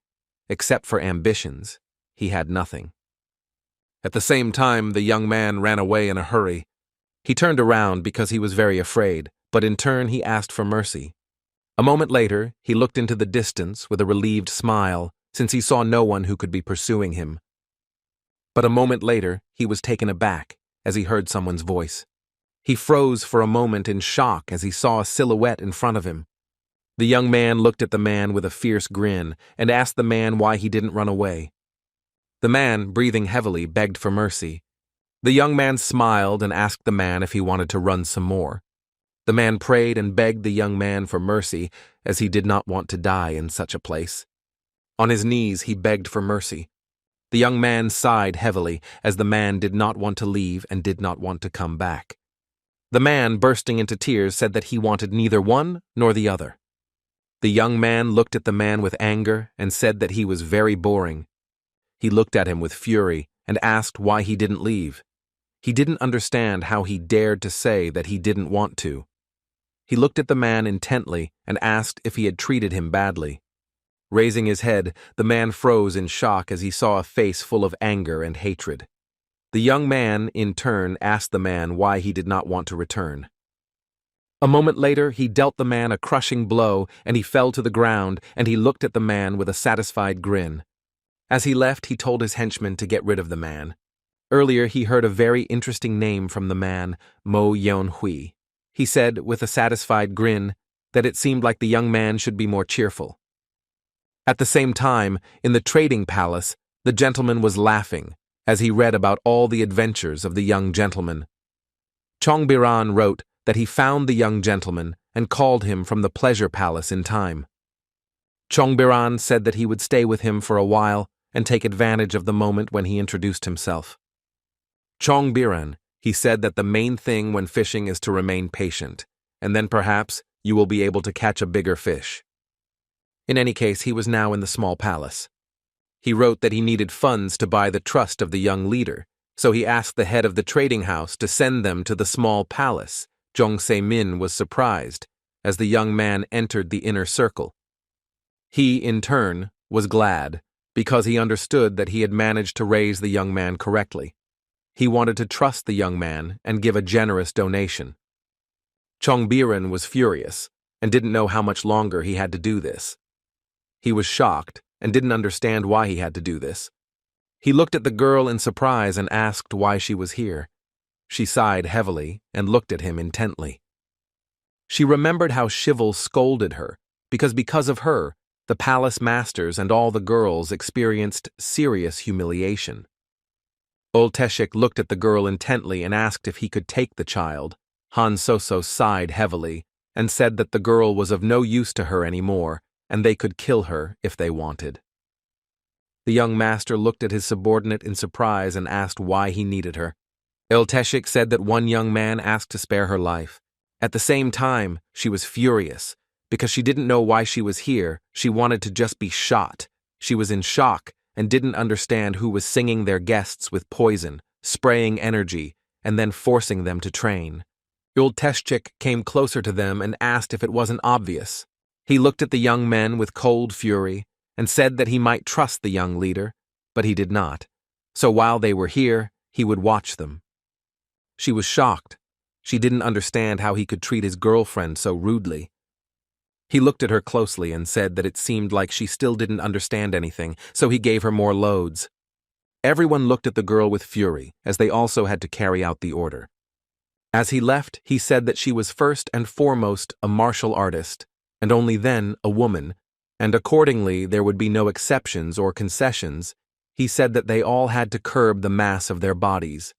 A: Except for ambitions, he had nothing. At the same time, the young man ran away in a hurry. He turned around because he was very afraid, but in turn he asked for mercy. A moment later, he looked into the distance with a relieved smile, since he saw no one who could be pursuing him. But a moment later, he was taken aback as he heard someone's voice. He froze for a moment in shock as he saw a silhouette in front of him. The young man looked at the man with a fierce grin and asked the man why he didn't run away. The man, breathing heavily, begged for mercy. The young man smiled and asked the man if he wanted to run some more. The man prayed and begged the young man for mercy, as he did not want to die in such a place. On his knees, he begged for mercy. The young man sighed heavily, as the man did not want to leave and did not want to come back. The man, bursting into tears, said that he wanted neither one nor the other. The young man looked at the man with anger and said that he was very boring. He looked at him with fury and asked why he didn't leave. He didn't understand how he dared to say that he didn't want to. He looked at the man intently and asked if he had treated him badly. Raising his head, the man froze in shock as he saw a face full of anger and hatred. The young man, in turn, asked the man why he did not want to return. A moment later, he dealt the man a crushing blow, and he fell to the ground, and he looked at the man with a satisfied grin. As he left, he told his henchmen to get rid of the man. Earlier, he heard a very interesting name from the man, Mo Yeon-hui. He said, with a satisfied grin, that it seemed like the young man should be more cheerful. At the same time, in the trading palace, the gentleman was laughing, as he read about all the adventures of the young gentleman. Chongbiran wrote that he found the young gentleman and called him from the pleasure palace in time. Chongbiran said that he would stay with him for a while and take advantage of the moment when he introduced himself. Chongbiran, he said that the main thing when fishing is to remain patient, and then perhaps you will be able to catch a bigger fish. In any case, he was now in the small palace. He wrote that he needed funds to buy the trust of the young leader, so he asked the head of the trading house to send them to the small palace. Jong Se-min was surprised as the young man entered the inner circle. He, in turn, was glad because he understood that he had managed to raise the young man correctly. He wanted to trust the young man and give a generous donation. Chongbiran was furious and didn't know how much longer he had to do this. He was shocked and didn't understand why he had to do this. He looked at the girl in surprise and asked why she was here. She sighed heavily and looked at him intently. She remembered how Shivel scolded her, because of her, the palace masters and all the girls experienced serious humiliation. Old Teshik looked at the girl intently and asked if he could take the child. Han Soso sighed heavily and said that the girl was of no use to her anymore, and they could kill her if they wanted. The young master looked at his subordinate in surprise and asked why he needed her. El Teshik said that one young man asked to spare her life. At the same time, she was furious. Because she didn't know why she was here, she wanted to just be shot. She was in shock and didn't understand who was singing their guests with poison, spraying energy, and then forcing them to train. Old Teshik came closer to them and asked if it wasn't obvious. He looked at the young men with cold fury and said that he might trust the young leader, but he did not. So while they were here, he would watch them. She was shocked. She didn't understand how he could treat his girlfriend so rudely. He looked at her closely and said that it seemed like she still didn't understand anything, so he gave her more loads. Everyone looked at the girl with fury, as they also had to carry out the order. As he left, he said that she was first and foremost a martial artist, and only then a woman, and accordingly there would be no exceptions or concessions. He said that they all had to curb the mass of their bodies.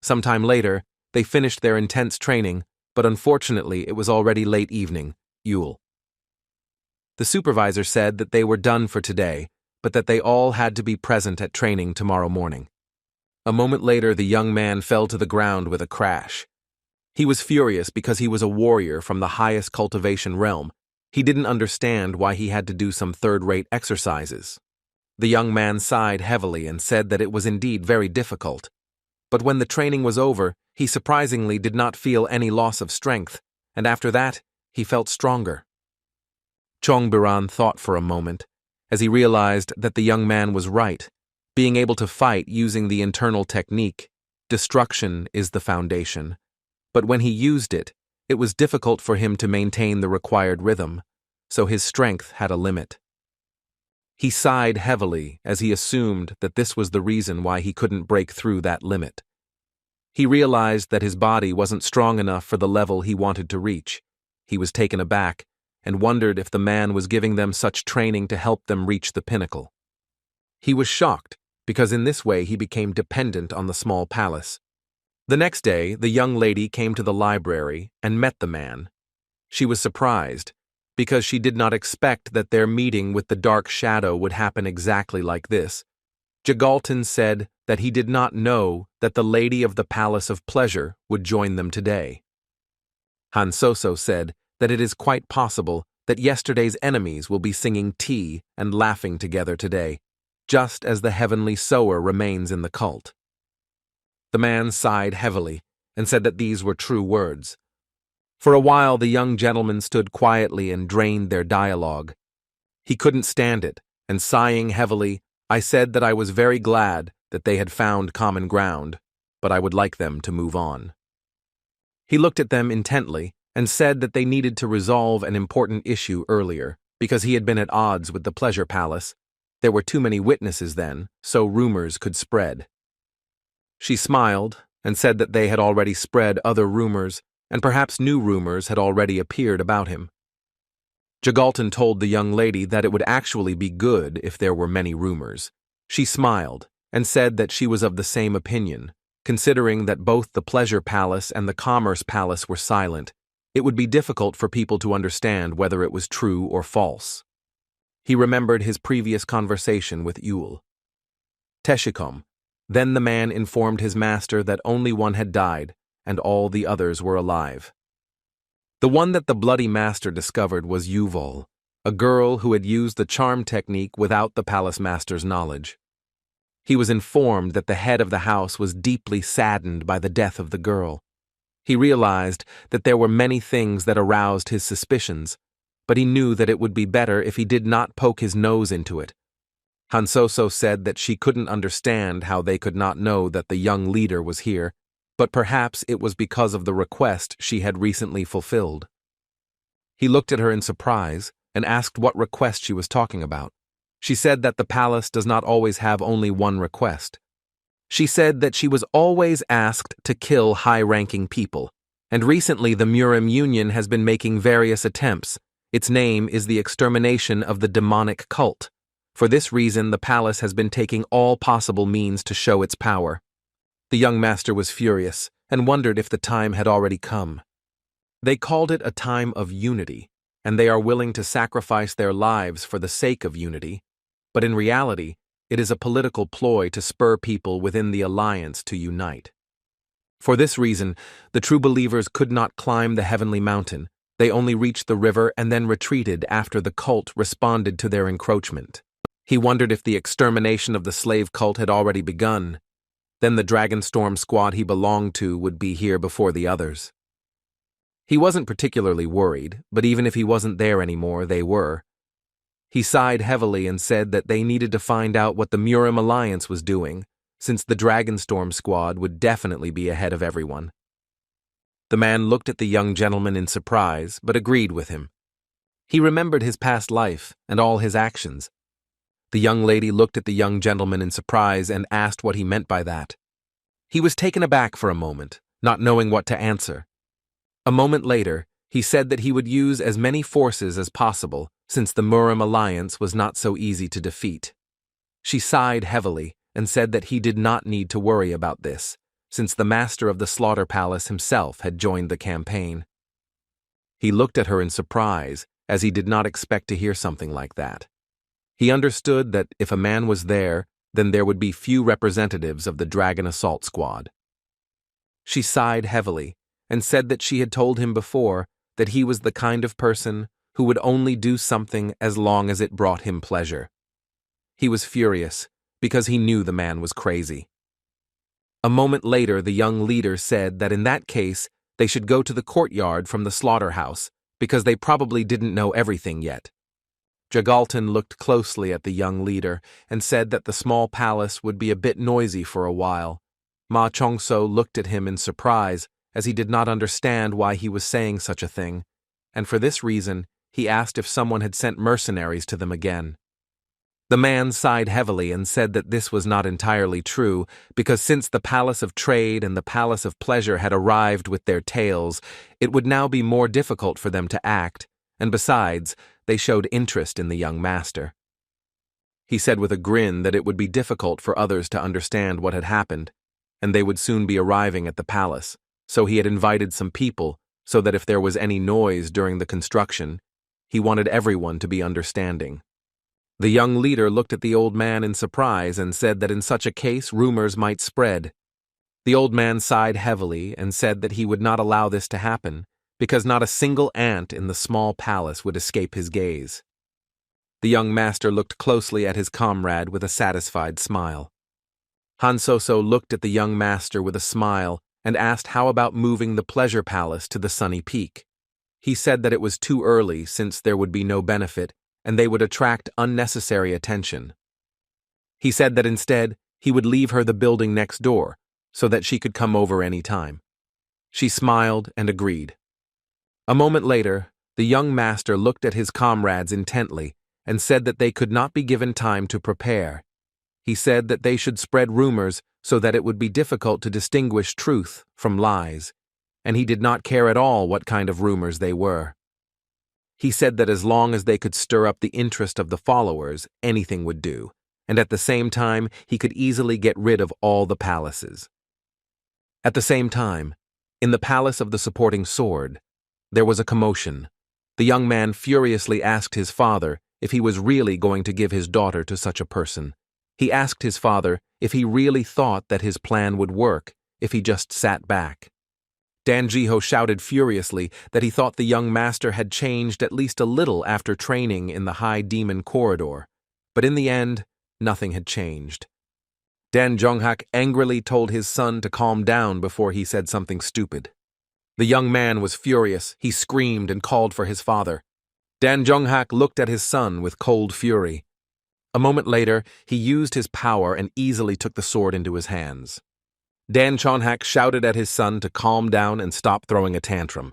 A: Sometime later, they finished their intense training, but unfortunately it was already late evening, Yule. The supervisor said that they were done for today, but that they all had to be present at training tomorrow morning. A moment later, the young man fell to the ground with a crash. He was furious because he was a warrior from the highest cultivation realm. He didn't understand why he had to do some third-rate exercises. The young man sighed heavily and said that it was indeed very difficult. But when the training was over, he surprisingly did not feel any loss of strength, and after that, he felt stronger. Chongbiran thought for a moment, as he realized that the young man was right. Being able to fight using the internal technique, destruction is the foundation. But when he used it, it was difficult for him to maintain the required rhythm, so his strength had a limit. He sighed heavily as he assumed that this was the reason why he couldn't break through that limit. He realized that his body wasn't strong enough for the level he wanted to reach. He was taken aback and wondered if the man was giving them such training to help them reach the pinnacle. He was shocked because in this way he became dependent on the small palace. The next day, the young lady came to the library and met the man. She was surprised because she did not expect that their meeting with the dark shadow would happen exactly like this. Jagalton said that he did not know that the lady of the Palace of Pleasure would join them today. Hansoso said that it is quite possible that yesterday's enemies will be singing tea and laughing together today, just as the heavenly sower remains in the cult. The man sighed heavily and said that these were true words. For a while the young gentleman stood quietly and drained their dialogue. He couldn't stand it, and sighing heavily, I said that I was very glad that they had found common ground, but I would like them to move on. He looked at them intently and said that they needed to resolve an important issue earlier, because he had been at odds with the Pleasure Palace. There were too many witnesses then, so rumors could spread. She smiled and said that they had already spread other rumors, and perhaps new rumors had already appeared about him. Jagalton told the young lady that it would actually be good if there were many rumors. She smiled and said that she was of the same opinion. Considering that both the Pleasure Palace and the Commerce Palace were silent, it would be difficult for people to understand whether it was true or false. He remembered his previous conversation with Yule. Teshikom. Then the man informed his master that only one had died, and all the others were alive. The one that the bloody master discovered was Yuval, a girl who had used the charm technique without the palace master's knowledge. He was informed that the head of the house was deeply saddened by the death of the girl. He realized that there were many things that aroused his suspicions, but he knew that it would be better if he did not poke his nose into it. Hansoso said that she couldn't understand how they could not know that the young leader was here, but perhaps it was because of the request she had recently fulfilled. He looked at her in surprise and asked what request she was talking about. She said that the palace does not always have only one request. She said that she was always asked to kill high-ranking people, and recently the Murim Union has been making various attempts. Its name is the extermination of the demonic cult. For this reason, the palace has been taking all possible means to show its power. The young master was furious and wondered if the time had already come. They called it a time of unity, and they are willing to sacrifice their lives for the sake of unity. But in reality, it is a political ploy to spur people within the alliance to unite. For this reason, the true believers could not climb the heavenly mountain. They only reached the river and then retreated after the cult responded to their encroachment. He wondered if the extermination of the slave cult had already begun. Then the Dragonstorm squad he belonged to would be here before the others. He wasn't particularly worried, but even if he wasn't there anymore, they were. He sighed heavily and said that they needed to find out what the Murim Alliance was doing, since the Dragonstorm squad would definitely be ahead of everyone. The man looked at the young gentleman in surprise, but agreed with him. He remembered his past life and all his actions. The young lady looked at the young gentleman in surprise and asked what he meant by that. He was taken aback for a moment, not knowing what to answer. A moment later, he said that he would use as many forces as possible since the Murim alliance was not so easy to defeat. She sighed heavily and said that he did not need to worry about this, since the master of the slaughter palace himself had joined the campaign. He looked at her in surprise, as he did not expect to hear something like that. He understood that if a man was there, then there would be few representatives of the Dragon Assault Squad. She sighed heavily and said that she had told him before that he was the kind of person who would only do something as long as it brought him pleasure. He was furious because he knew the man was crazy. A moment later, the young leader said that in that case, they should go to the courtyard from the slaughterhouse because they probably didn't know everything yet. Jagalton looked closely at the young leader and said that the small palace would be a bit noisy for a while. Ma Chongso looked at him in surprise, as he did not understand why he was saying such a thing, and for this reason, he asked if someone had sent mercenaries to them again. The man sighed heavily and said that this was not entirely true, because since the Palace of Trade and the Palace of Pleasure had arrived with their tales, it would now be more difficult for them to act, and besides, they showed interest in the young master. He said with a grin that it would be difficult for others to understand what had happened, and they would soon be arriving at the palace, so he had invited some people so that if there was any noise during the construction, he wanted everyone to be understanding. The young leader looked at the old man in surprise and said that in such a case rumors might spread. The old man sighed heavily and said that he would not allow this to happen, because not a single ant in the small palace would escape his gaze. The young master looked closely at his comrade with a satisfied smile. Han Soso looked at the young master with a smile and asked how about moving the pleasure palace to the sunny peak. He said that it was too early since there would be no benefit and they would attract unnecessary attention. He said that instead he would leave her the building next door so that she could come over any time. She smiled and agreed. A moment later, the young master looked at his comrades intently and said that they could not be given time to prepare. He said that they should spread rumors so that it would be difficult to distinguish truth from lies, and he did not care at all what kind of rumors they were. He said that as long as they could stir up the interest of the followers, anything would do, and at the same time he could easily get rid of all the palaces. At the same time, in the palace of the supporting sword, there was a commotion. The young man furiously asked his father if he was really going to give his daughter to such a person. He asked his father if he really thought that his plan would work if he just sat back. Dan Jiho shouted furiously that he thought the young master had changed at least a little after training in the High Demon Corridor, but in the end, nothing had changed. Dan Jonghak angrily told his son to calm down before he said something stupid. The young man was furious. He screamed and called for his father. Dan Jonghak looked at his son with cold fury. A moment later, he used his power and easily took the sword into his hands. Dan Chonhak shouted at his son to calm down and stop throwing a tantrum.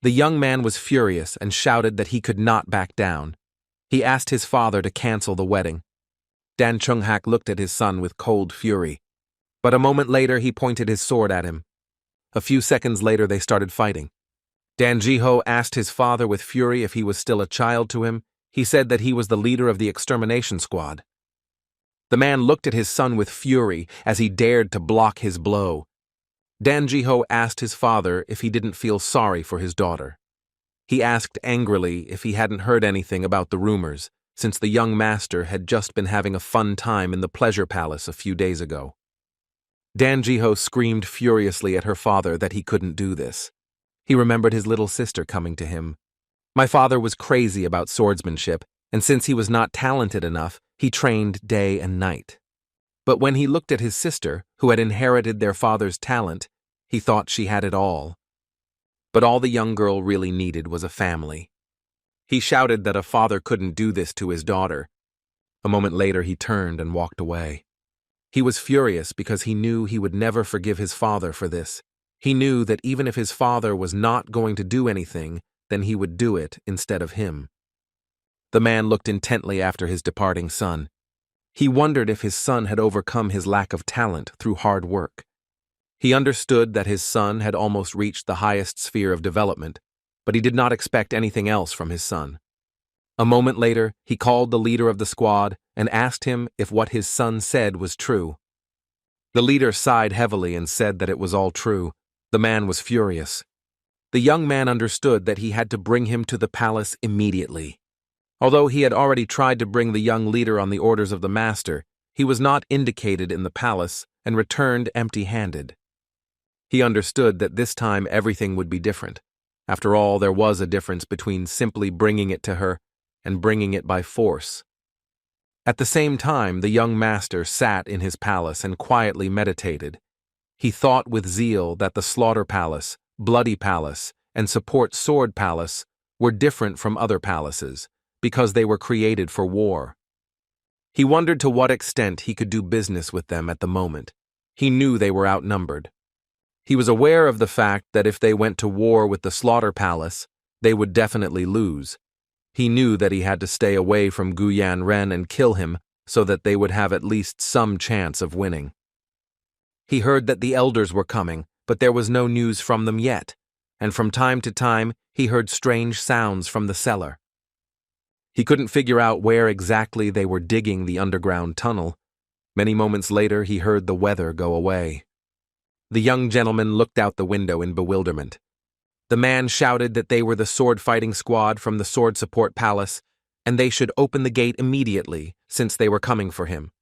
A: The young man was furious and shouted that he could not back down. He asked his father to cancel the wedding. Dan Chonghak looked at his son with cold fury, but a moment later he pointed his sword at him. A few seconds later they started fighting. Dan Jiho asked his father with fury if he was still a child to him. He said that he was the leader of the extermination squad. The man looked at his son with fury as he dared to block his blow. Dan Jiho asked his father if he didn't feel sorry for his daughter. He asked angrily if he hadn't heard anything about the rumors, since the young master had just been having a fun time in the pleasure palace a few days ago. Dan Jiho screamed furiously at her father that he couldn't do this. He remembered his little sister coming to him. My father was crazy about swordsmanship, and since he was not talented enough, he trained day and night. But when he looked at his sister, who had inherited their father's talent, he thought she had it all. But all the young girl really needed was a family. He shouted that a father couldn't do this to his daughter. A moment later he turned and walked away. He was furious because he knew he would never forgive his father for this. He knew that even if his father was not going to do anything, then he would do it instead of him. The man looked intently after his departing son. He wondered if his son had overcome his lack of talent through hard work. He understood that his son had almost reached the highest sphere of development, but he did not expect anything else from his son. A moment later, he called the leader of the squad and asked him if what his son said was true. The leader sighed heavily and said that it was all true. The man was furious. The young man understood that he had to bring him to the palace immediately. Although he had already tried to bring the young leader on the orders of the master, he was not indicated in the palace and returned empty-handed. He understood that this time everything would be different. After all, there was a difference between simply bringing it to her and bringing it by force. At the same time, the young master sat in his palace and quietly meditated. He thought with zeal that the Slaughter Palace, Bloody Palace, and Support Sword Palace were different from other palaces because they were created for war. He wondered to what extent he could do business with them at the moment. He knew they were outnumbered. He was aware of the fact that if they went to war with the Slaughter Palace, they would definitely lose. He knew that he had to stay away from Guyan Ren and kill him so that they would have at least some chance of winning. He heard that the elders were coming, but there was no news from them yet, and from time to time he heard strange sounds from the cellar. He couldn't figure out where exactly they were digging the underground tunnel. Many moments later he heard the weather go away. The young gentleman looked out the window in bewilderment. The man shouted that they were the sword-fighting squad from the Sword Support Palace, and they should open the gate immediately, since they were coming for him.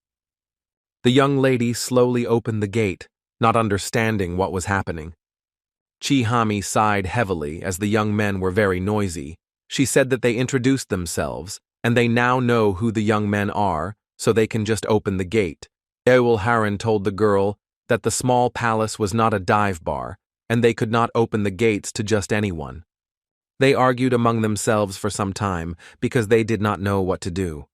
A: The young lady slowly opened the gate, not understanding what was happening. Chihami sighed heavily as the young men were very noisy. She said that they introduced themselves, and they now know who the young men are, so they can just open the gate. Ewelharan told the girl that the small palace was not a dive bar, and they could not open the gates to just anyone. They argued among themselves for some time because they did not know what to do.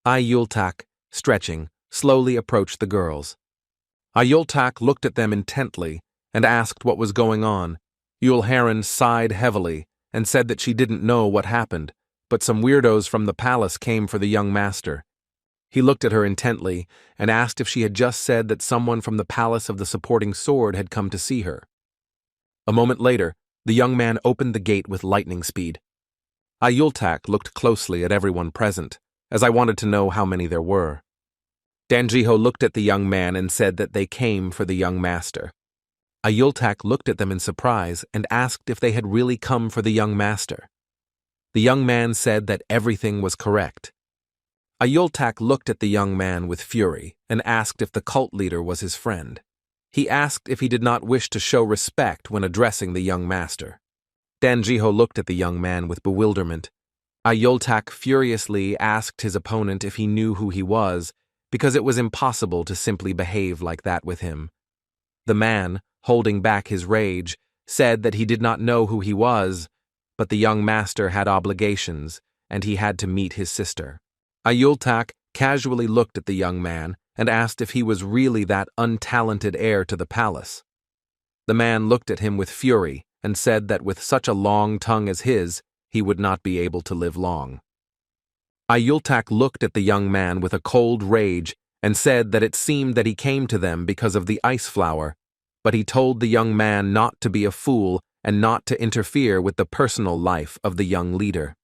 A: Ayultak, stretching, slowly approached the girls. Ayultak looked at them intently and asked what was going on. Ewelharan sighed heavily and said that she didn't know what happened, but some weirdos from the palace came for the young master. He looked at her intently and asked if she had just said that someone from the Palace of the Supporting Sword had come to see her. A moment later, the young man opened the gate with lightning speed. Ayultak looked closely at everyone present, as I wanted to know how many there were. Danjiho looked at the young man and said that they came for the young master. Ayultak looked at them in surprise and asked if they had really come for the young master. The young man said that everything was correct. Ayultak looked at the young man with fury and asked if the cult leader was his friend. He asked if he did not wish to show respect when addressing the young master. Danjiho looked at the young man with bewilderment. Ayultak furiously asked his opponent if he knew who he was, because it was impossible to simply behave like that with him. The man, holding back his rage, said that he did not know who he was, but the young master had obligations, and he had to meet his sister. Ayultak casually looked at the young man and asked if he was really that untalented heir to the palace. The man looked at him with fury and said that with such a long tongue as his, he would not be able to live long. Ayultak looked at the young man with a cold rage and said that it seemed that he came to them because of the ice flower, but he told the young man not to be a fool and not to interfere with the personal life of the young leader.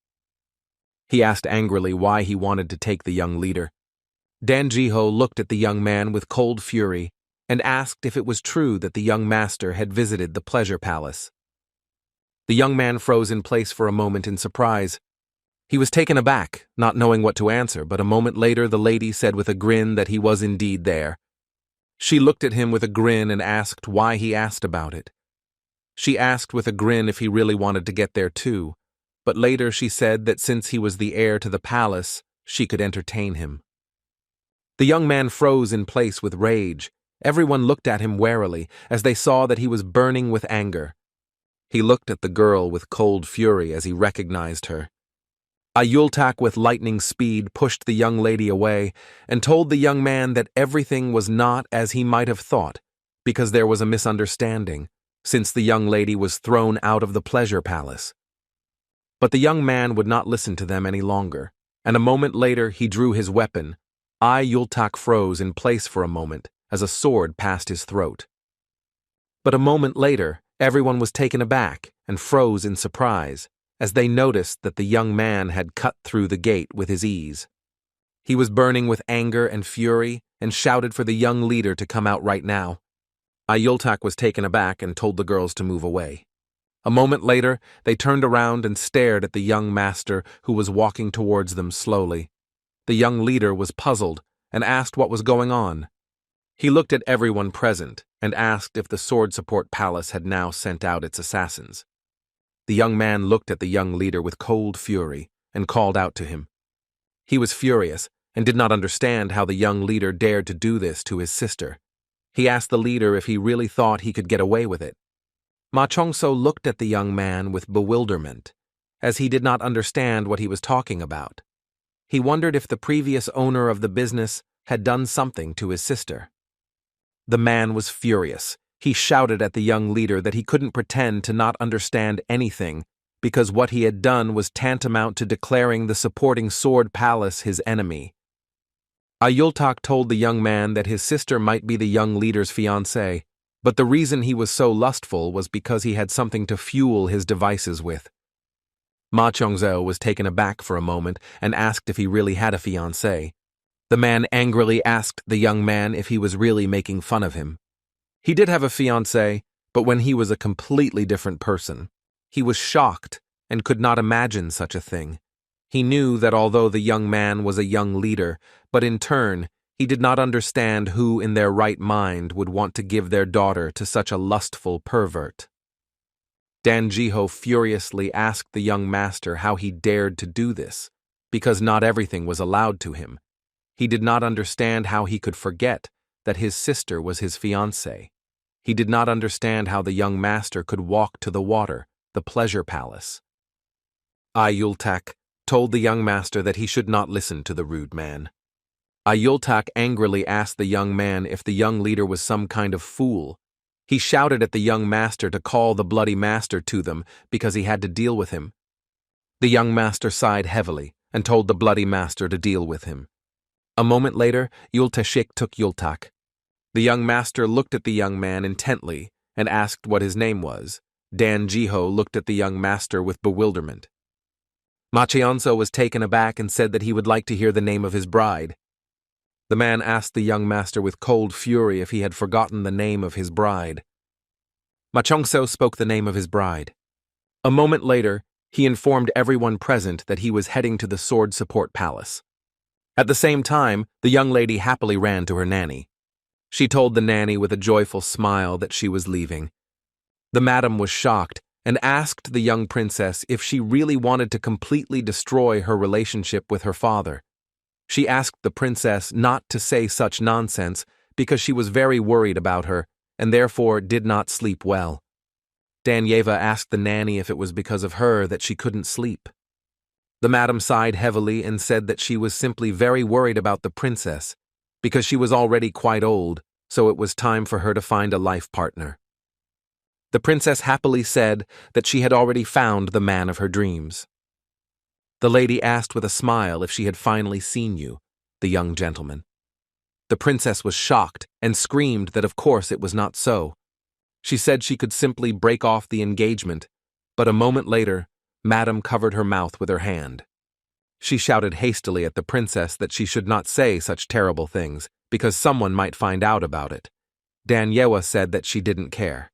A: He asked angrily why he wanted to take the young leader. Danjiho looked at the young man with cold fury and asked if it was true that the young master had visited the pleasure palace. The young man froze in place for a moment in surprise. He was taken aback, not knowing what to answer, but a moment later the lady said with a grin that he was indeed there. She looked at him with a grin and asked why he asked about it. She asked with a grin if he really wanted to get there too, but later she said that since he was the heir to the palace, she could entertain him. The young man froze in place with rage. Everyone looked at him warily, as they saw that he was burning with anger. He looked at the girl with cold fury as he recognized her. Ayultak with lightning speed pushed the young lady away and told the young man that everything was not as he might have thought, because there was a misunderstanding, since the young lady was thrown out of the pleasure palace. But the young man would not listen to them any longer, and a moment later he drew his weapon. Ayultak froze in place for a moment as a sword passed his throat. But a moment later, everyone was taken aback and froze in surprise, as they noticed that the young man had cut through the gate with his ease. He was burning with anger and fury and shouted for the young leader to come out right now. Ayultak was taken aback and told the girls to move away. A moment later, they turned around and stared at the young master who was walking towards them slowly. The young leader was puzzled and asked what was going on. He looked at everyone present and asked if the sword support palace had now sent out its assassins. The young man looked at the young leader with cold fury and called out to him. He was furious and did not understand how the young leader dared to do this to his sister. He asked the leader if he really thought he could get away with it. Ma Chongso looked at the young man with bewilderment, as he did not understand what he was talking about. He wondered if the previous owner of the business had done something to his sister. The man was furious. He shouted at the young leader that he couldn't pretend to not understand anything, because what he had done was tantamount to declaring the supporting sword palace his enemy. Ayultak told the young man that his sister might be the young leader's fiancée, but the reason he was so lustful was because he had something to fuel his devices with. Ma Chongzhou was taken aback for a moment and asked if he really had a fiancée. The man angrily asked the young man if he was really making fun of him. He did have a fiancée, but when he was a completely different person. He was shocked and could not imagine such a thing. He knew that although the young man was a young leader, but in turn, he did not understand who in their right mind would want to give their daughter to such a lustful pervert. Dan Jiho furiously asked the young master how he dared to do this, because not everything was allowed to him. He did not understand how he could forget that his sister was his fiancée. He did not understand how the young master could walk to the water, the pleasure palace. Ayultak told the young master that he should not listen to the rude man. Ayultak angrily asked the young man if the young leader was some kind of fool. He shouted at the young master to call the bloody master to them because he had to deal with him. The young master sighed heavily and told the bloody master to deal with him. A moment later, Yultashik took Yultak. The young master looked at the young man intently and asked what his name was. Dan Jiho looked at the young master with bewilderment. Ma Cheonso was taken aback and said that he would like to hear the name of his bride. The man asked the young master with cold fury if he had forgotten the name of his bride. Ma Chongso spoke the name of his bride. A moment later, he informed everyone present that he was heading to the sword support palace. At the same time, the young lady happily ran to her nanny. She told the nanny with a joyful smile that she was leaving. The madam was shocked and asked the young princess if she really wanted to completely destroy her relationship with her father. She asked the princess not to say such nonsense because she was very worried about her and therefore did not sleep well. Danyeva asked the nanny if it was because of her that she couldn't sleep. The madam sighed heavily and said that she was simply very worried about the princess because she was already quite old, so it was time for her to find a life partner. The princess happily said that she had already found the man of her dreams. The lady asked with a smile if she had finally seen you, the young gentleman. The princess was shocked and screamed that of course it was not so. She said she could simply break off the engagement, but a moment later, Madame covered her mouth with her hand. She shouted hastily at the princess that she should not say such terrible things, because someone might find out about it. Danyeva said that she didn't care.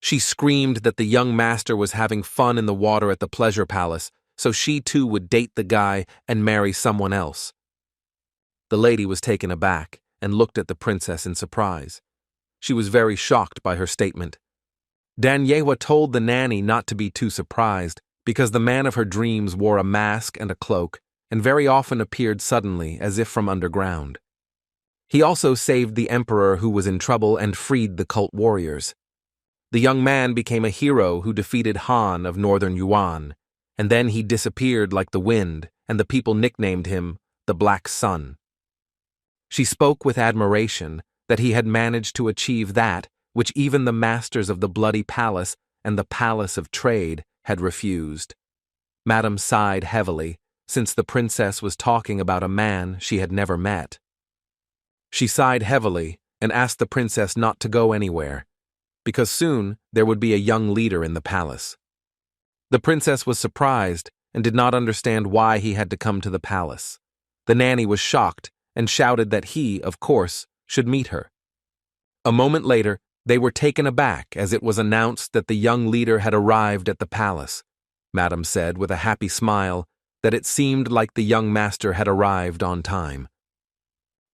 A: She screamed that the young master was having fun in the water at the pleasure palace, so she too would date the guy and marry someone else. The lady was taken aback and looked at the princess in surprise. She was very shocked by her statement. Danyeva told the nanny not to be too surprised because the man of her dreams wore a mask and a cloak and very often appeared suddenly as if from underground. He also saved the emperor who was in trouble and freed the cult warriors. The young man became a hero who defeated Han of northern Yuan, and then he disappeared like the wind, and the people nicknamed him the Black Sun. She spoke with admiration that he had managed to achieve that which even the masters of the Bloody Palace and the Palace of Trade had refused. Madame sighed heavily, since the princess was talking about a man she had never met. She sighed heavily and asked the princess not to go anywhere, because soon there would be a young leader in the palace. The princess was surprised and did not understand why he had to come to the palace. The nanny was shocked and shouted that he, of course, should meet her. A moment later, they were taken aback as it was announced that the young leader had arrived at the palace. Madame said with a happy smile that it seemed like the young master had arrived on time.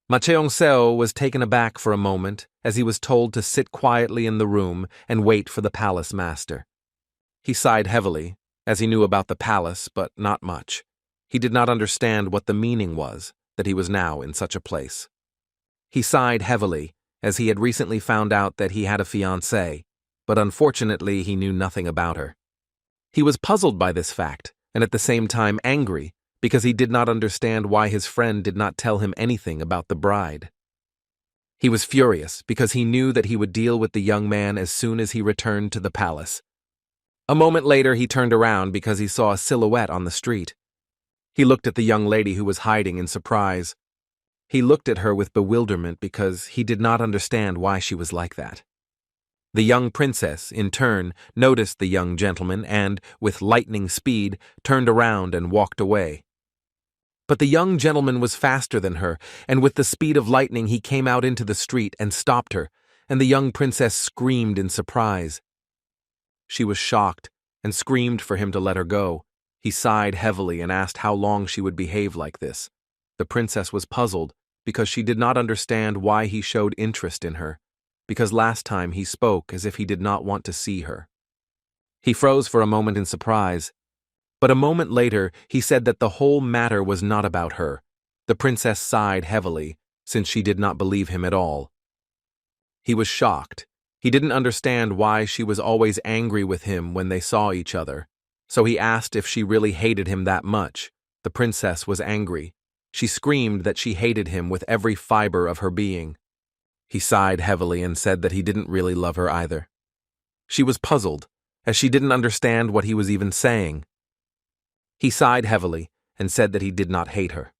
A: Ma Cheong-seo was taken aback for a moment as he was told to sit quietly in the room and wait for the palace master. He sighed heavily, as he knew about the palace, but not much. He did not understand what the meaning was that he was now in such a place. He sighed heavily, as he had recently found out that he had a fiancée, but unfortunately he knew nothing about her. He was puzzled by this fact, and at the same time angry, because he did not understand why his friend did not tell him anything about the bride. He was furious because he knew that he would deal with the young man as soon as he returned to the palace. A moment later he turned around because he saw a silhouette on the street. He looked at the young lady who was hiding in surprise. He looked at her with bewilderment because he did not understand why she was like that. The young princess, in turn, noticed the young gentleman and, with lightning speed, turned around and walked away. But the young gentleman was faster than her, and with the speed of lightning he came out into the street and stopped her, and the young princess screamed in surprise. She was shocked and screamed for him to let her go. He sighed heavily and asked how long she would behave like this. The princess was puzzled because she did not understand why he showed interest in her, because last time he spoke as if he did not want to see her. He froze for a moment in surprise, but a moment later he said that the whole matter was not about her. The princess sighed heavily, since she did not believe him at all. He was shocked. He didn't understand why she was always angry with him when they saw each other, so he asked if she really hated him that much. The princess was angry. She screamed that she hated him with every fiber of her being. He sighed heavily and said that he didn't really love her either. She was puzzled, as she didn't understand what he was even saying. He sighed heavily and said that he did not hate her.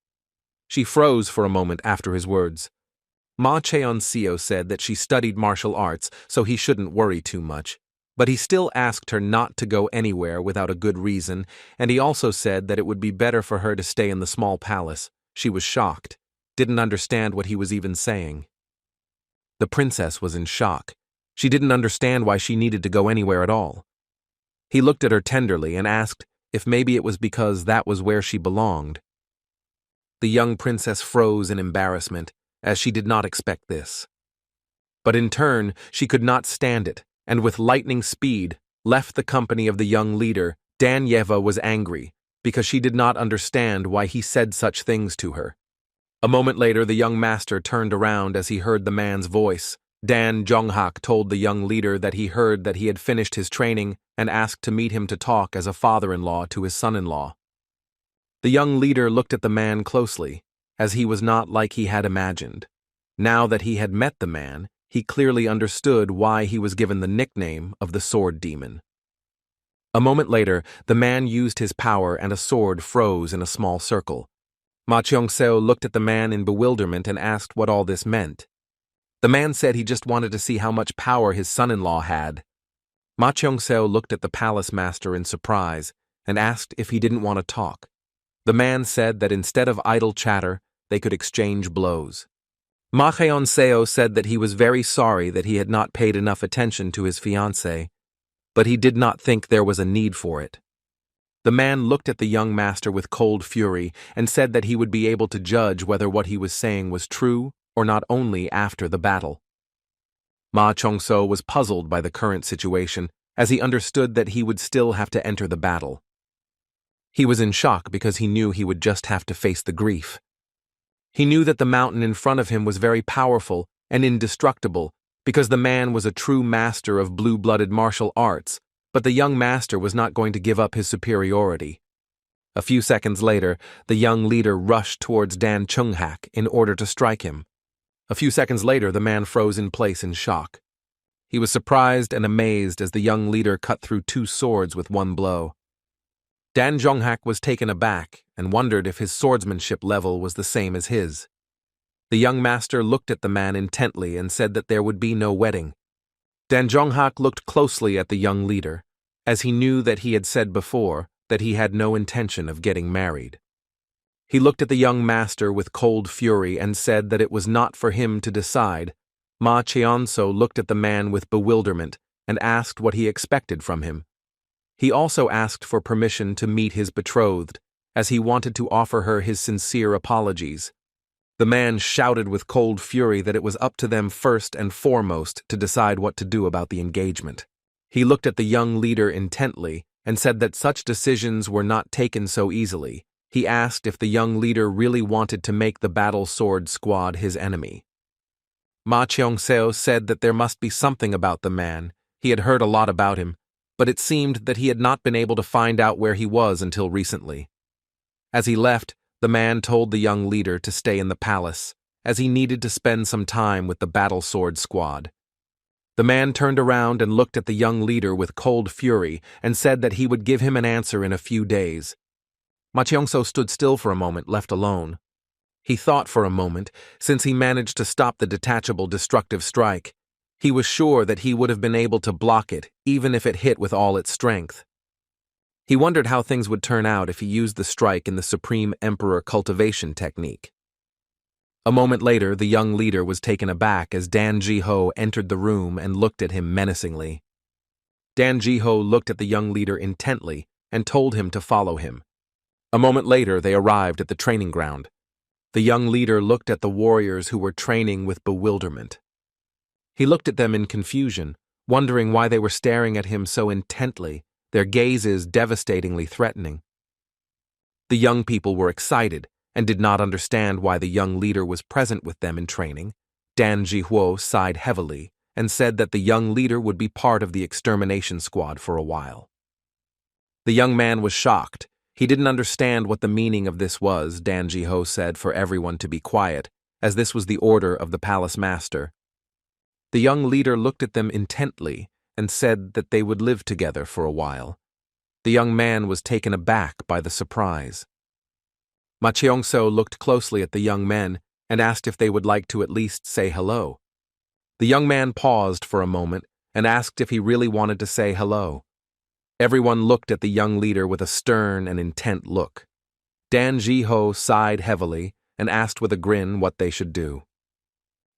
A: She froze for a moment after his words. Ma Cheon-seo said that she studied martial arts, so he shouldn't worry too much. But he still asked her not to go anywhere without a good reason, and he also said that it would be better for her to stay in the small palace. She was shocked, didn't understand what he was even saying. The princess was in shock. She didn't understand why she needed to go anywhere at all. He looked at her tenderly and asked if maybe it was because that was where she belonged. The young princess froze in embarrassment, as she did not expect this. But in turn, she could not stand it, and with lightning speed, left the company of the young leader. Dan Yeva was angry, because she did not understand why he said such things to her. A moment later, the young master turned around as he heard the man's voice. Dan Jonghak told the young leader that he heard that he had finished his training and asked to meet him to talk as a father-in-law to his son-in-law. The young leader looked at the man closely, as he was not like he had imagined. Now that he had met the man, he clearly understood why he was given the nickname of the Sword Demon. A moment later, the man used his power and a sword froze in a small circle. Ma Cheong-seo looked at the man in bewilderment and asked what all this meant. The man said he just wanted to see how much power his son-in-law had. Ma Cheong-seo looked at the palace master in surprise and asked if he didn't want to talk. The man said that instead of idle chatter, they could exchange blows. Ma Cheon-seo said that he was very sorry that he had not paid enough attention to his fiancée, but he did not think there was a need for it. The man looked at the young master with cold fury and said that he would be able to judge whether what he was saying was true or not only after the battle. Ma Cheong-seo was puzzled by the current situation, as he understood that he would still have to enter the battle. He was in shock because he knew he would just have to face the grief. He knew that the mountain in front of him was very powerful and indestructible because the man was a true master of blue-blooded martial arts, but the young master was not going to give up his superiority. A few seconds later, the young leader rushed towards Dan Jonghak in order to strike him. A few seconds later, the man froze in place in shock. He was surprised and amazed as the young leader cut through two swords with one blow. Dan Jonghak was taken aback and wondered if his swordsmanship level was the same as his. The young master looked at the man intently and said that there would be no wedding. Dan Jonghak looked closely at the young leader, as he knew that he had said before that he had no intention of getting married. He looked at the young master with cold fury and said that it was not for him to decide. Ma Cheonso looked at the man with bewilderment and asked what he expected from him. He also asked for permission to meet his betrothed, as he wanted to offer her his sincere apologies. The man shouted with cold fury that it was up to them first and foremost to decide what to do about the engagement. He looked at the young leader intently and said that such decisions were not taken so easily. He asked if the young leader really wanted to make the battle sword squad his enemy. Ma Cheong-seo said that there must be something about the man. He had heard a lot about him, but it seemed that he had not been able to find out where he was until recently. As he left, the man told the young leader to stay in the palace, as he needed to spend some time with the battle sword squad. The man turned around and looked at the young leader with cold fury and said that he would give him an answer in a few days. Ma Cheong-seo stood still for a moment, left alone. He thought for a moment, since he managed to stop the detachable destructive strike. He was sure that he would have been able to block it, even if it hit with all its strength. He wondered how things would turn out if he used the strike in the Supreme Emperor cultivation technique. A moment later, the young leader was taken aback as Dan Ji-ho entered the room and looked at him menacingly. Dan Ji-ho looked at the young leader intently and told him to follow him. A moment later, they arrived at the training ground. The young leader looked at the warriors who were training with bewilderment. He looked at them in confusion, wondering why they were staring at him so intently, their gazes devastatingly threatening. The young people were excited and did not understand why the young leader was present with them in training. Dan Ji-ho sighed heavily and said that the young leader would be part of the extermination squad for a while. The young man was shocked. He didn't understand what the meaning of this was. Dan Ji-ho said for everyone to be quiet, as this was the order of the palace master. The young leader looked at them intently and said that they would live together for a while. The young man was taken aback by the surprise. Ma Cheong-seo looked closely at the young men and asked if they would like to at least say hello. The young man paused for a moment and asked if he really wanted to say hello. Everyone looked at the young leader with a stern and intent look. Dan Ji-ho sighed heavily and asked with a grin what they should do.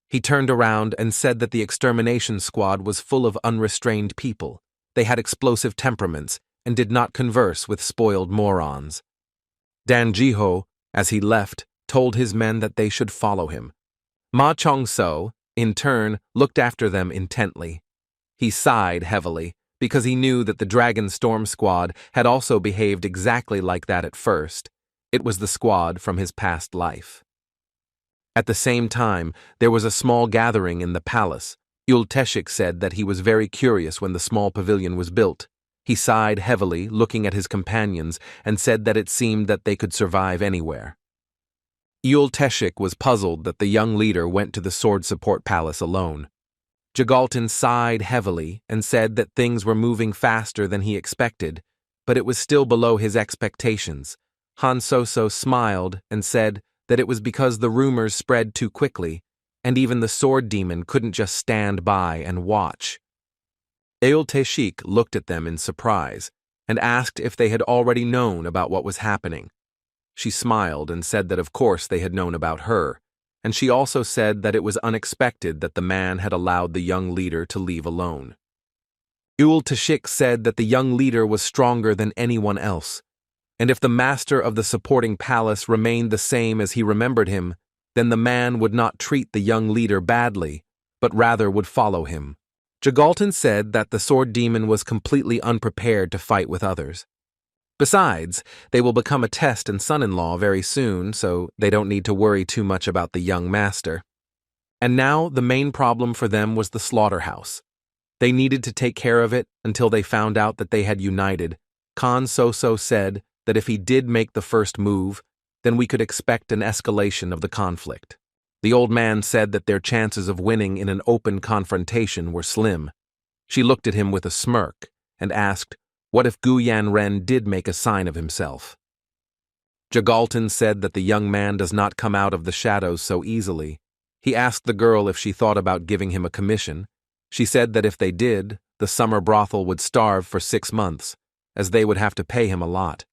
A: He turned around and said that the extermination squad was full of unrestrained people. They had explosive temperaments and did not converse with spoiled morons. Dan Ji-ho, as he left, told his men that they should follow him. Ma Cheong-seo, in turn, looked after them intently. He sighed heavily, because he knew that the Dragon Storm Squad had also behaved exactly like that at first. It was the squad from his past life. At the same time, there was a small gathering in the palace. Yul-teshik said that he was very curious when the small pavilion was built. He sighed heavily, looking at his companions, and said that it seemed that they could survive anywhere. Yul-teshik was puzzled that the young leader went to the sword support palace alone. Jagalton sighed heavily and said that things were moving faster than he expected, but it was still below his expectations. Han So-so smiled and said that it was because the rumors spread too quickly, and even the sword demon couldn't just stand by and watch. Yul-teshik looked at them in surprise and asked if they had already known about what was happening. She smiled and said that of course they had known about her, and she also said that it was unexpected that the man had allowed the young leader to leave alone. Yul-teshik said that the young leader was stronger than anyone else, and if the master of the supporting palace remained the same as he remembered him, then the man would not treat the young leader badly, but rather would follow him. Jagalton said that the sword demon was completely unprepared to fight with others. Besides, they will become a test and son-in-law very soon, so they don't need to worry too much about the young master. And now the main problem for them was the slaughterhouse. They needed to take care of it until they found out that they had united. Khan So-so said that if he did make the first move, then we could expect an escalation of the conflict. The old man said that their chances of winning in an open confrontation were slim. She looked at him with a smirk and asked, what if Gu Yanren did make a sign of himself? Jagalton said that the young man does not come out of the shadows so easily. He asked the girl if she thought about giving him a commission. She said that if they did, the summer brothel would starve for 6 months, as they would have to pay him a lot.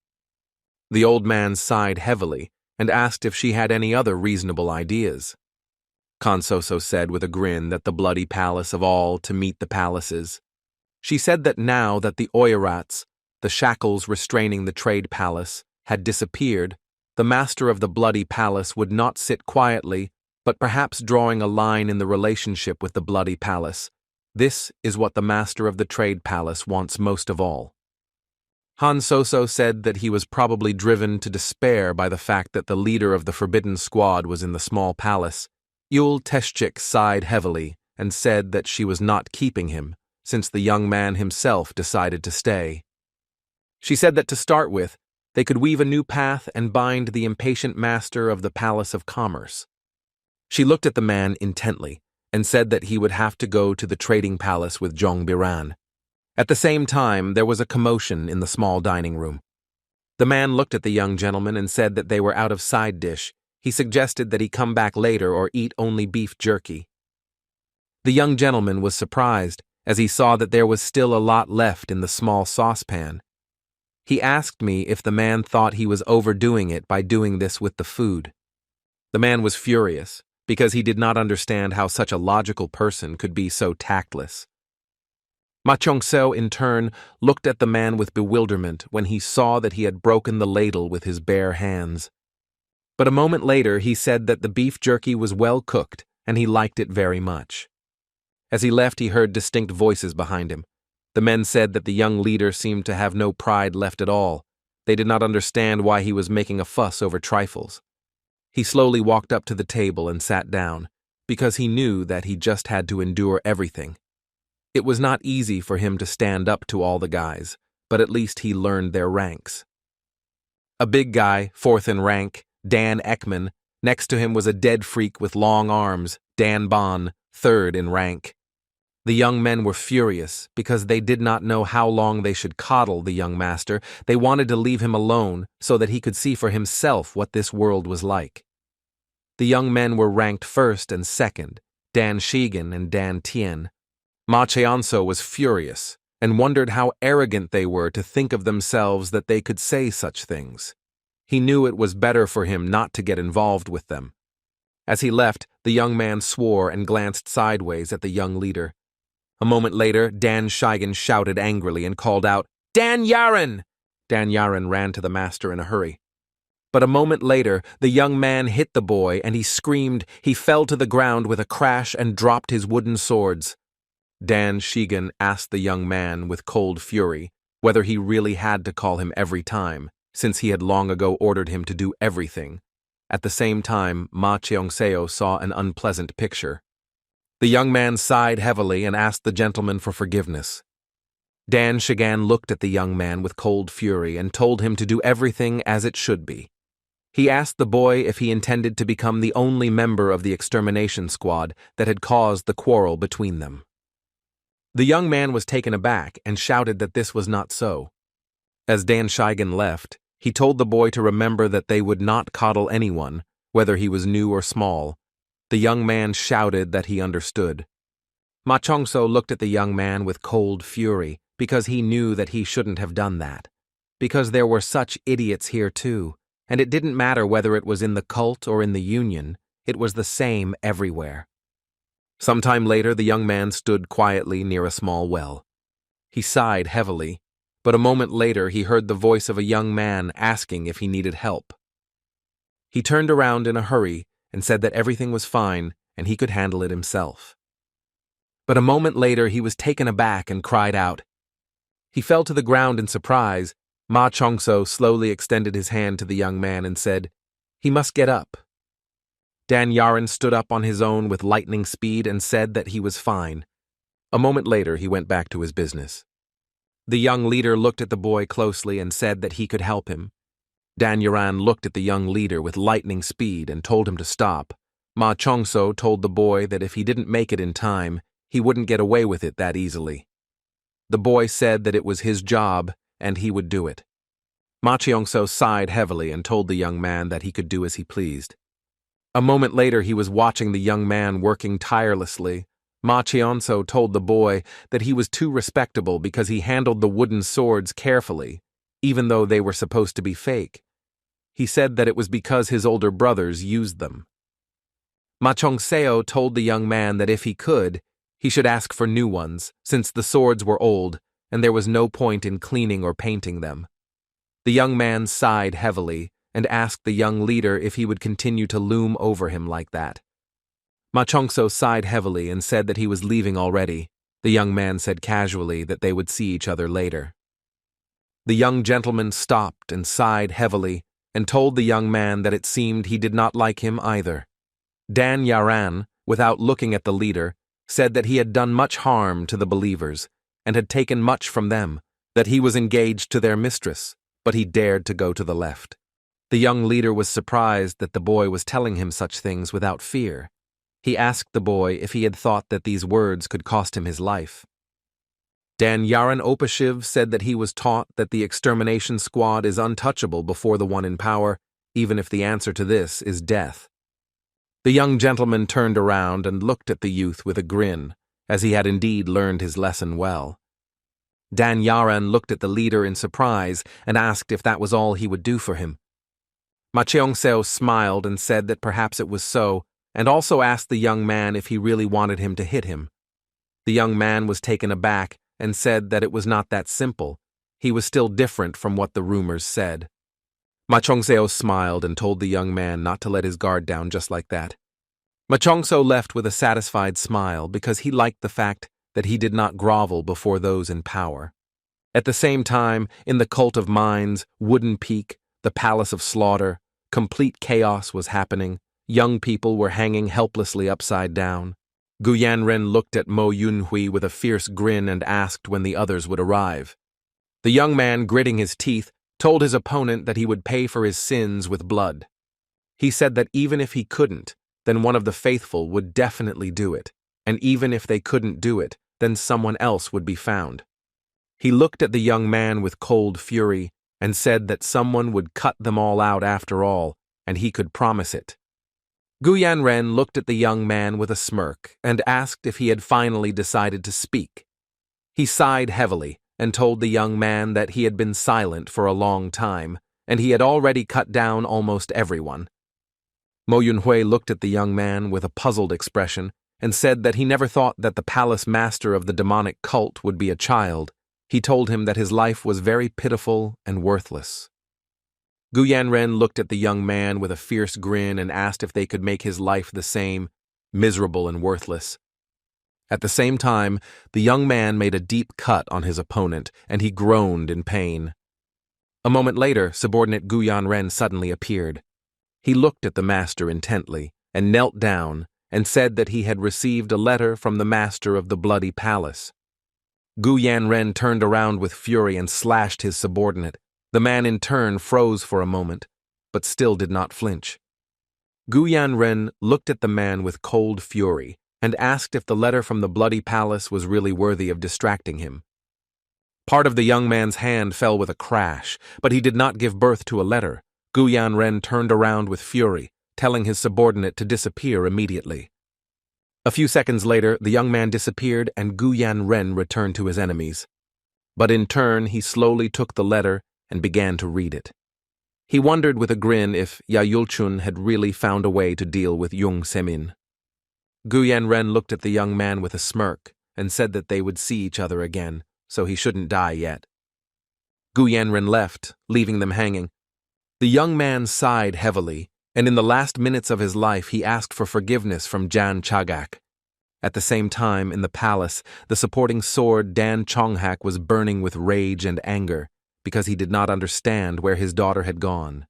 A: The old man sighed heavily and asked if she had any other reasonable ideas. Consoso said with a grin that the bloody palace of all to meet the palaces. She said that now that the Oirats, the shackles restraining the trade palace, had disappeared, the master of the bloody palace would not sit quietly, but perhaps drawing a line in the relationship with the bloody palace. This is what the master of the trade palace wants most of all. Han Soso said that he was probably driven to despair by the fact that the leader of the forbidden squad was in the small palace. Yul Teschik sighed heavily and said that she was not keeping him, since the young man himself decided to stay. She said that to start with, they could weave a new path and bind the impatient master of the Palace of Commerce. She looked at the man intently and said that he would have to go to the trading palace with Zhong Biran. At the same time, there was a commotion in the small dining room. The man looked at the young gentleman and said that they were out of side dish. He suggested that he come back later or eat only beef jerky. The young gentleman was surprised, as he saw that there was still a lot left in the small saucepan. He asked me if the man thought he was overdoing it by doing this with the food. The man was furious, because he did not understand how such a logical person could be so tactless. Ma Chong-seo, in turn, looked at the man with bewilderment when he saw that he had broken the ladle with his bare hands. But a moment later he said that the beef jerky was well cooked and he liked it very much. As he left, he heard distinct voices behind him. The men said that the young leader seemed to have no pride left at all. They did not understand why he was making a fuss over trifles. He slowly walked up to the table and sat down, because he knew that he just had to endure everything. It was not easy for him to stand up to all the guys, but at least he learned their ranks. A big guy, 4th in rank, Dan Ekman. Next to him was a dead freak with long arms, Dan Bon, 3rd in rank. The young men were furious because they did not know how long they should coddle the young master. They wanted to leave him alone so that he could see for himself what this world was like. The young men were ranked 1st and 2nd, Dan Shigen and Dan Tien. Ma Cheonso was furious and wondered how arrogant they were to think of themselves that they could say such things. He knew it was better for him not to get involved with them. As he left, the young man swore and glanced sideways at the young leader. A moment later, Dan Shigen shouted angrily and called out, "Dan Yaren!" Dan Yaren ran to the master in a hurry. But a moment later, the young man hit the boy and he screamed. He fell to the ground with a crash and dropped his wooden swords. Dan Shigen asked the young man with cold fury whether he really had to call him every time, since he had long ago ordered him to do everything. At the same time, Ma Cheong-seo saw an unpleasant picture. The young man sighed heavily and asked the gentleman for forgiveness. Dan Shigan looked at the young man with cold fury and told him to do everything as it should be. He asked the boy if he intended to become the only member of the extermination squad that had caused the quarrel between them. The young man was taken aback and shouted that this was not so. As Dan Shigen left, he told the boy to remember that they would not coddle anyone, whether he was new or small. The young man shouted that he understood. Ma Chong-so looked at the young man with cold fury because he knew that he shouldn't have done that. Because there were such idiots here too, and it didn't matter whether it was in the cult or in the union, it was the same everywhere. Sometime later, the young man stood quietly near a small well. He sighed heavily, but a moment later he heard the voice of a young man asking if he needed help. He turned around in a hurry and said that everything was fine and he could handle it himself. But a moment later he was taken aback and cried out. He fell to the ground in surprise. Ma Chong-so slowly extended his hand to the young man and said, "He must get up." Dan Yaren stood up on his own with lightning speed and said that he was fine. A moment later he went back to his business. The young leader looked at the boy closely and said that he could help him. Dan Yaren looked at the young leader with lightning speed and told him to stop. Ma Chong-so told the boy that if he didn't make it in time, he wouldn't get away with it that easily. The boy said that it was his job and he would do it. Ma Cheong-so sighed heavily and told the young man that he could do as he pleased. A moment later he was watching the young man working tirelessly. Ma Cheonso told the boy that he was too respectable because he handled the wooden swords carefully, even though they were supposed to be fake. He said that it was because his older brothers used them. Ma Cheongseo told the young man that if he could, he should ask for new ones, since the swords were old and there was no point in cleaning or painting them. The young man sighed heavily and asked the young leader if he would continue to loom over him like that. Ma Cheongso sighed heavily and said that he was leaving already. The young man said casually that they would see each other later. The young gentleman stopped and sighed heavily and told the young man that it seemed he did not like him either. Dan Yaran, without looking at the leader, said that he had done much harm to the believers and had taken much from them, that he was engaged to their mistress, but he dared to go to the left. The young leader was surprised that the boy was telling him such things without fear. He asked the boy if he had thought that these words could cost him his life. Dan Yaran Opashiv said that he was taught that the extermination squad is untouchable before the one in power, even if the answer to this is death. The young gentleman turned around and looked at the youth with a grin, as he had indeed learned his lesson well. Dan Yaran looked at the leader in surprise and asked if that was all he would do for him. Ma Cheongseo smiled and said that perhaps it was so, and also asked the young man if he really wanted him to hit him. The young man was taken aback and said that it was not that simple. He was still different from what the rumors said. Ma Cheongseo smiled and told the young man not to let his guard down just like that. Ma Cheongseo left with a satisfied smile because he liked the fact that he did not grovel before those in power. At the same time, in the Cult of Mines, Wooden Peak, the Palace of Slaughter, complete chaos was happening. Young people were hanging helplessly upside down. Gu Yanren looked at Mo Yunhui with a fierce grin and asked when the others would arrive. The young man, gritting his teeth, told his opponent that he would pay for his sins with blood. He said that even if he couldn't, then one of the faithful would definitely do it, and even if they couldn't do it, then someone else would be found. He looked at the young man with cold fury and said that someone would cut them all out after all, and he could promise it. Gu Yanren looked at the young man with a smirk and asked if he had finally decided to speak. He sighed heavily and told the young man that he had been silent for a long time, and he had already cut down almost everyone. Mo Yunhui looked at the young man with a puzzled expression and said that he never thought that the palace master of the demonic cult would be a child. He told him that his life was very pitiful and worthless. Gu Yanren looked at the young man with a fierce grin and asked if they could make his life the same, miserable and worthless. At the same time, the young man made a deep cut on his opponent, and he groaned in pain. A moment later, subordinate Gu Yanren suddenly appeared. He looked at the master intently and knelt down and said that he had received a letter from the master of the Bloody Palace. Gu Yanren turned around with fury and slashed his subordinate. The man in turn froze for a moment, but still did not flinch. Gu Yanren looked at the man with cold fury and asked if the letter from the Bloody Palace was really worthy of distracting him. Part of the young man's hand fell with a crash, but he did not give birth to a letter. Gu Yanren turned around with fury, telling his subordinate to disappear immediately. A few seconds later, the young man disappeared and Gu Yanren returned to his enemies. But in turn, he slowly took the letter and began to read it. He wondered with a grin if Yayulchun had really found a way to deal with Yung Semin. Gu Yanren looked at the young man with a smirk and said that they would see each other again, so he shouldn't die yet. Gu Yanren left, leaving them hanging. The young man sighed heavily, and in the last minutes of his life he asked for forgiveness from Jan Chagak. At the same time, in the palace, the supporting sword Dan Chonghak was burning with rage and anger, because he did not understand where his daughter had gone.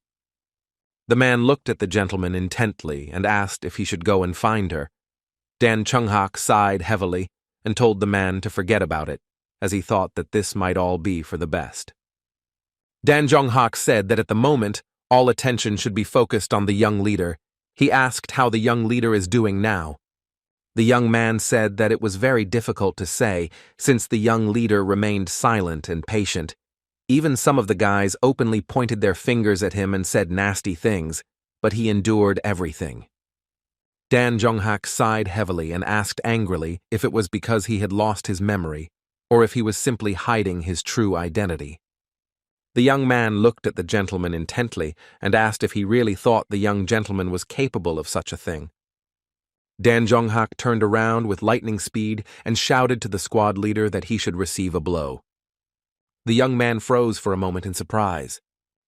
A: The man looked at the gentleman intently and asked if he should go and find her. Dan Chonghak sighed heavily and told the man to forget about it, as he thought that this might all be for the best. Dan Chonghak said that at the moment, all attention should be focused on the young leader. He asked how the young leader is doing now. The young man said that it was very difficult to say, since the young leader remained silent and patient. Even some of the guys openly pointed their fingers at him and said nasty things, but he endured everything. Dan Jonghak sighed heavily and asked angrily if it was because he had lost his memory, or if he was simply hiding his true identity. The young man looked at the gentleman intently and asked if he really thought the young gentleman was capable of such a thing. Dan Jonghak turned around with lightning speed and shouted to the squad leader that he should receive a blow. The young man froze for a moment in surprise.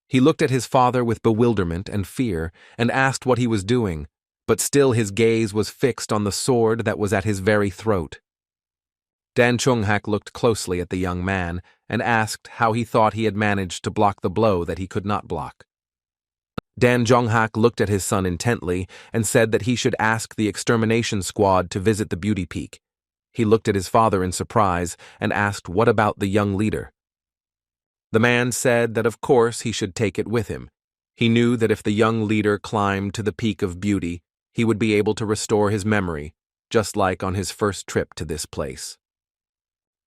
A: He looked at his father with bewilderment and fear and asked what he was doing, but still his gaze was fixed on the sword that was at his very throat. Dan Jonghak looked closely at the young man and asked how he thought he had managed to block the blow that he could not block. Dan Jonghak looked at his son intently and said that he should ask the extermination squad to visit the beauty peak. He looked at his father in surprise and asked what about the young leader. The man said that of course he should take it with him. He knew that if the young leader climbed to the peak of beauty, he would be able to restore his memory, just like on his first trip to this place.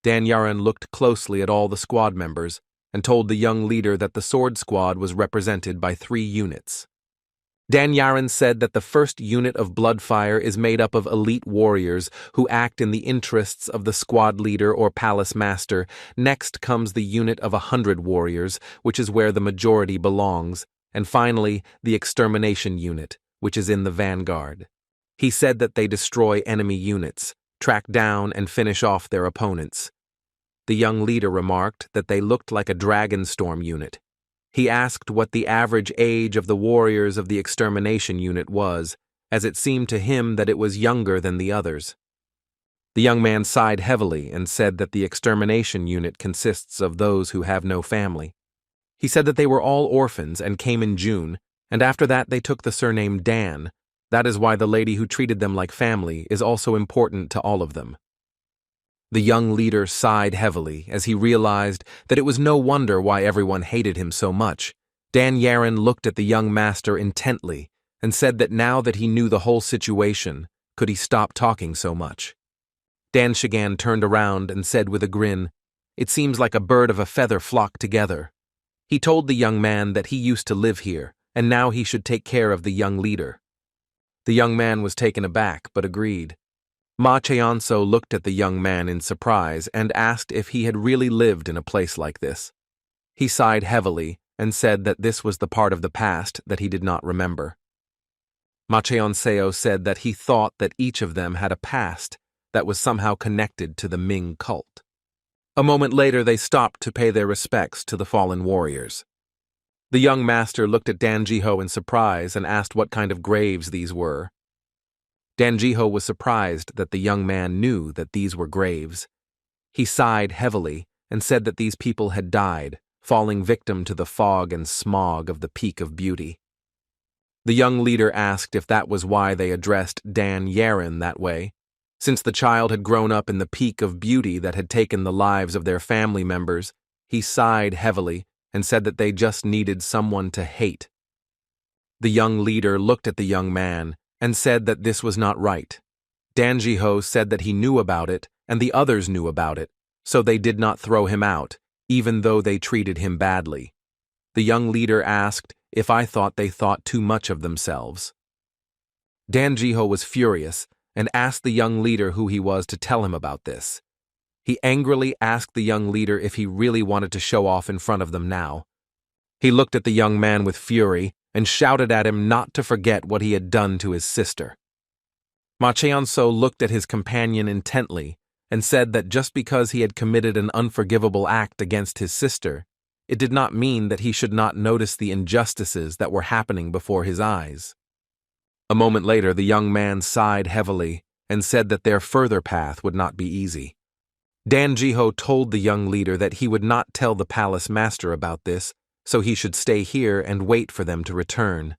A: Dan Yaran looked closely at all the squad members and told the young leader that the sword squad was represented by 3 units. Dan Yaran said that the first unit of Bloodfire is made up of elite warriors who act in the interests of the squad leader or palace master. Next comes the unit of 100 warriors, which is where the majority belongs, and finally the extermination unit, which is in the vanguard. He said that they destroy enemy units, track down and finish off their opponents. The young leader remarked that they looked like a Dragonstorm unit. He asked what the average age of the warriors of the extermination unit was, as it seemed to him that it was younger than the others. The young man sighed heavily and said that the extermination unit consists of those who have no family. He said that they were all orphans and came in June, and after that they took the surname Dan. That is why the lady who treated them like family is also important to all of them. The young leader sighed heavily as he realized that it was no wonder why everyone hated him so much. Dan Yaran looked at the young master intently and said that now that he knew the whole situation, could he stop talking so much. Dan Shigan turned around and said with a grin, "It seems like a bird of a feather flock together." He told the young man that he used to live here, and now he should take care of the young leader. The young man was taken aback, but agreed. Ma Cheonso looked at the young man in surprise and asked if he had really lived in a place like this. He sighed heavily and said that this was the part of the past that he did not remember. Ma Cheonseo said that he thought that each of them had a past that was somehow connected to the Ming cult. A moment later they stopped to pay their respects to the fallen warriors. The young master looked at Dan Jiho in surprise and asked what kind of graves these were. Dan Jiho was surprised that the young man knew that these were graves. He sighed heavily and said that these people had died, falling victim to the fog and smog of the Peak of Beauty. The young leader asked if that was why they addressed Dan Yaran that way, since the child had grown up in the Peak of Beauty that had taken the lives of their family members. He sighed heavily and said that they just needed someone to hate. The young leader looked at the young man and said that this was not right. Dan Jiho said that he knew about it and the others knew about it, so they did not throw him out, even though they treated him badly. The young leader asked if I thought they thought too much of themselves. Dan Jiho was furious and asked the young leader who he was to tell him about this. He angrily asked the young leader if he really wanted to show off in front of them now. He looked at the young man with fury and shouted at him not to forget what he had done to his sister. Ma Cheonso looked at his companion intently and said that just because he had committed an unforgivable act against his sister, it did not mean that he should not notice the injustices that were happening before his eyes. A moment later, the young man sighed heavily and said that their further path would not be easy. Dan Jiho told the young leader that he would not tell the palace master about this, so he should stay here and wait for them to return.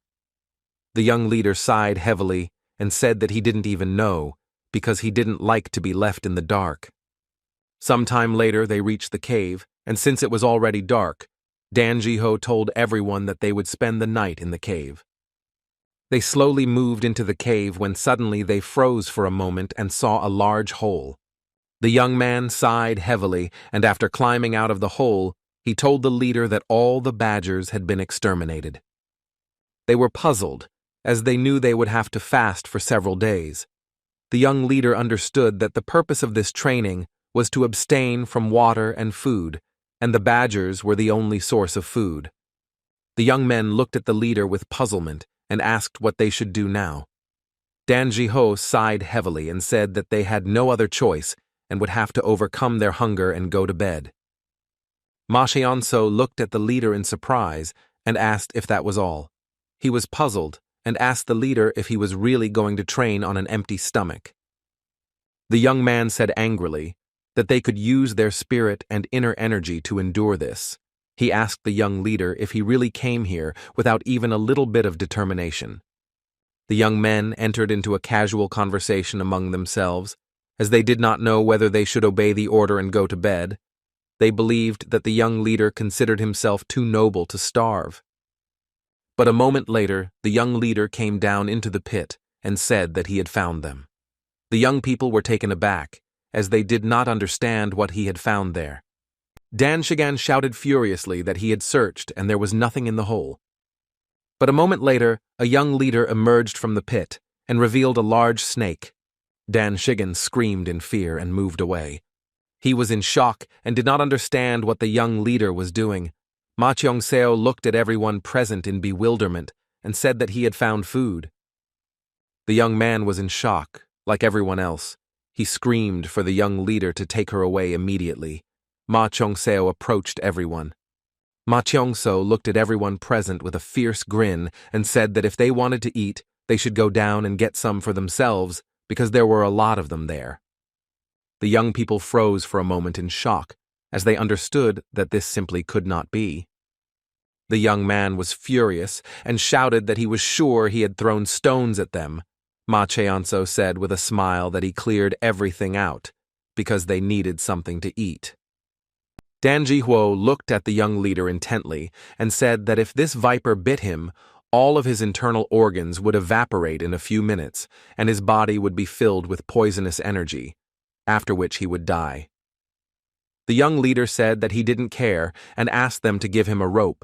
A: The young leader sighed heavily and said that he didn't even know, because he didn't like to be left in the dark. Some time later they reached the cave, and since it was already dark, Dan Jiho told everyone that they would spend the night in the cave. They slowly moved into the cave when suddenly they froze for a moment and saw a large hole. The young man sighed heavily, and after climbing out of the hole, he told the leader that all the badgers had been exterminated. They were puzzled as they knew they would have to fast for several days. The young leader understood that the purpose of this training was to abstain from water and food, and the badgers were the only source of food. The young men looked at the leader with puzzlement and asked what they should do now. Danji-ho sighed heavily and said that they had no other choice and would have to overcome their hunger and go to bed. Ma Cheon-so looked at the leader in surprise and asked if that was all. He was puzzled and asked the leader if he was really going to train on an empty stomach. The young man said angrily that they could use their spirit and inner energy to endure this. He asked the young leader if he really came here without even a little bit of determination. The young men entered into a casual conversation among themselves, as they did not know whether they should obey the order and go to bed. They believed that the young leader considered himself too noble to starve. But a moment later, the young leader came down into the pit and said that he had found them. The young people were taken aback, as they did not understand what he had found there. Dan Shigan shouted furiously that he had searched and there was nothing in the hole. But a moment later, a young leader emerged from the pit and revealed a large snake. Dan Shigan screamed in fear and moved away. He was in shock and did not understand what the young leader was doing. Ma Cheong-seo looked at everyone present in bewilderment and said that he had found food. The young man was in shock, like everyone else. He screamed for the young leader to take her away immediately. Ma Cheong-seo approached everyone. Ma Cheong-seo looked at everyone present with a fierce grin and said that if they wanted to eat, they should go down and get some for themselves because there were a lot of them there. The young people froze for a moment in shock, as they understood that this simply could not be. The young man was furious and shouted that he was sure he had thrown stones at them. Ma Cheon-seo said with a smile that he cleared everything out because they needed something to eat. Dan Ji-hwo looked at the young leader intently and said that if this viper bit him, all of his internal organs would evaporate in a few minutes and his body would be filled with poisonous energy, after which he would die. The young leader said that he didn't care and asked them to give him a rope.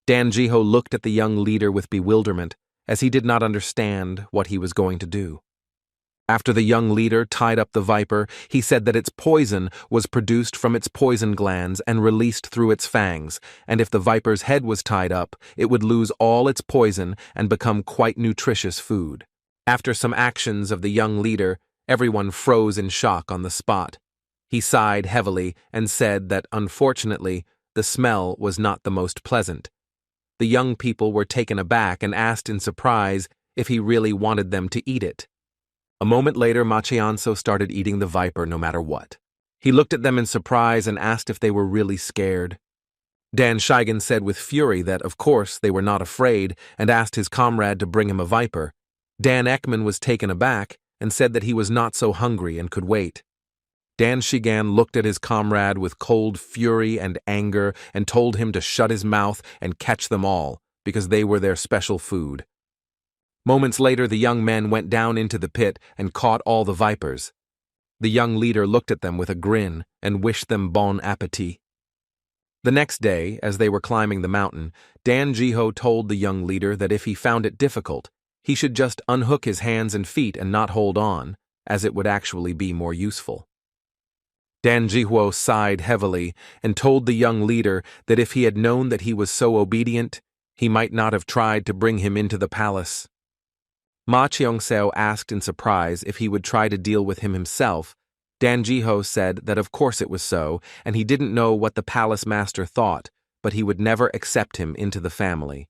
A: Dan Ji-ho looked at the young leader with bewilderment, as he did not understand what he was going to do. After the young leader tied up the viper, he said that its poison was produced from its poison glands and released through its fangs, and if the viper's head was tied up, it would lose all its poison and become quite nutritious food. After some actions of the young leader, everyone froze in shock on the spot. He sighed heavily and said that, unfortunately, the smell was not the most pleasant. The young people were taken aback and asked in surprise if he really wanted them to eat it. A moment later, Ma Cheon-seo started eating the viper no matter what. He looked at them in surprise and asked if they were really scared. Dan Shigan said with fury that, of course, they were not afraid and asked his comrade to bring him a viper. Dan Ekman was taken aback and said that he was not so hungry and could wait. Dan Shigan looked at his comrade with cold fury and anger and told him to shut his mouth and catch them all, because they were their special food. Moments later, the young men went down into the pit and caught all the vipers. The young leader looked at them with a grin and wished them bon appétit. The next day, as they were climbing the mountain, Dan Ji-ho told the young leader that if he found it difficult, he should just unhook his hands and feet and not hold on, as it would actually be more useful. Dan Ji-ho sighed heavily and told the young leader that if he had known that he was so obedient, he might not have tried to bring him into the palace. Ma Cheong-seo asked in surprise if he would try to deal with him himself. Dan Ji-ho said that of course it was so, and he didn't know what the palace master thought, but he would never accept him into the family.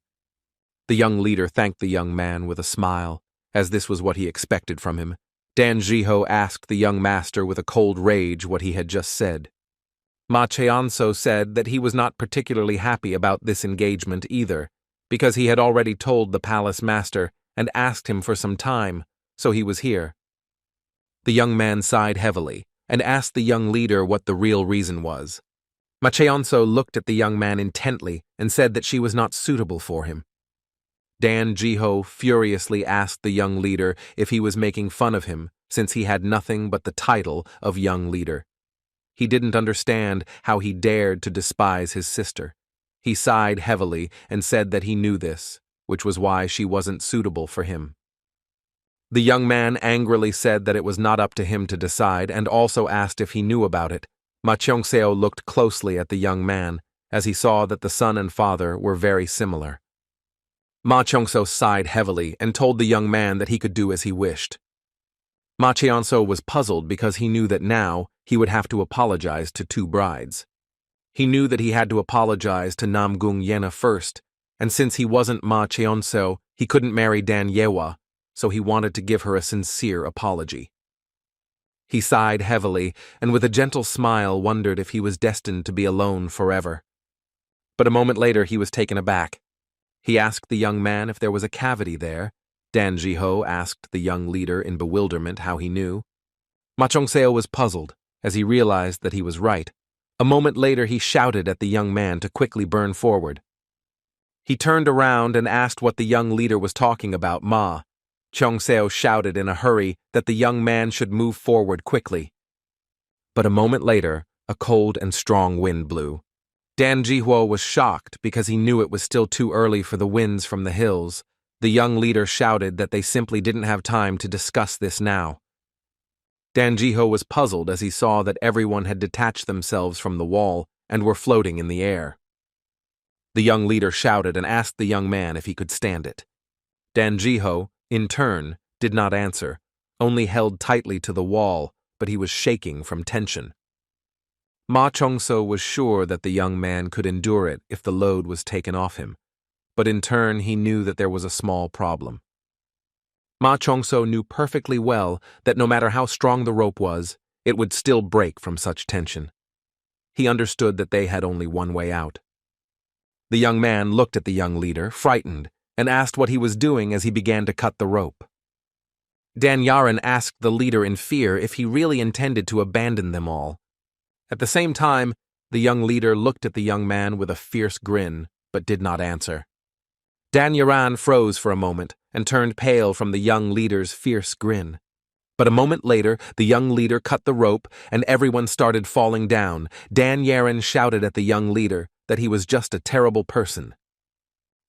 A: The young leader thanked the young man with a smile, as this was what he expected from him. Dan Ji-ho asked the young master with a cold rage what he had just said. Ma Cheon-seo said that he was not particularly happy about this engagement either, because he had already told the palace master and asked him for some time, so he was here. The young man sighed heavily and asked the young leader what the real reason was. Ma Cheon-seo looked at the young man intently and said that she was not suitable for him. Dan Ji-ho furiously asked the young leader if he was making fun of him, since he had nothing but the title of young leader. He didn't understand how he dared to despise his sister. He sighed heavily and said that he knew this, which was why she wasn't suitable for him. The young man angrily said that it was not up to him to decide and also asked if he knew about it. Ma Chong-seo looked closely at the young man as he saw that the son and father were very similar. Ma Chong-seo sighed heavily and told the young man that he could do as he wished. Ma Cheon-seo was puzzled because he knew that now he would have to apologize to two brides. He knew that he had to apologize to Namgung Yena first, and since he wasn't Ma Cheon-seo, he couldn't marry Dan Yewa, so he wanted to give her a sincere apology. He sighed heavily and with a gentle smile wondered if he was destined to be alone forever. But a moment later he was taken aback. He asked the young man if there was a cavity there. Dan Ji-ho asked the young leader in bewilderment how he knew. Ma Chong-seo was puzzled as he realized that he was right. A moment later he shouted at the young man to quickly burn forward. He turned around and asked what the young leader was talking about. Ma Chong-seo shouted in a hurry that the young man should move forward quickly. But a moment later, a cold and strong wind blew. Dan Ji-ho was shocked because he knew it was still too early for the winds from the hills. The young leader shouted that they simply didn't have time to discuss this now. Dan Ji-ho was puzzled as he saw that everyone had detached themselves from the wall and were floating in the air. The young leader shouted and asked the young man if he could stand it. Dan Ji-ho, in turn, did not answer, only held tightly to the wall, but he was shaking from tension. Ma Chong-seo was sure that the young man could endure it if the load was taken off him, but in turn he knew that there was a small problem. Ma Chong-seo knew perfectly well that no matter how strong the rope was, it would still break from such tension. He understood that they had only one way out. The young man looked at the young leader, frightened, and asked what he was doing as he began to cut the rope. Dan Yaran asked the leader in fear if he really intended to abandon them all. At the same time, the young leader looked at the young man with a fierce grin, but did not answer. Dan Yaran froze for a moment and turned pale from the young leader's fierce grin. But a moment later, the young leader cut the rope and everyone started falling down. Dan Yaran shouted at the young leader that he was just a terrible person.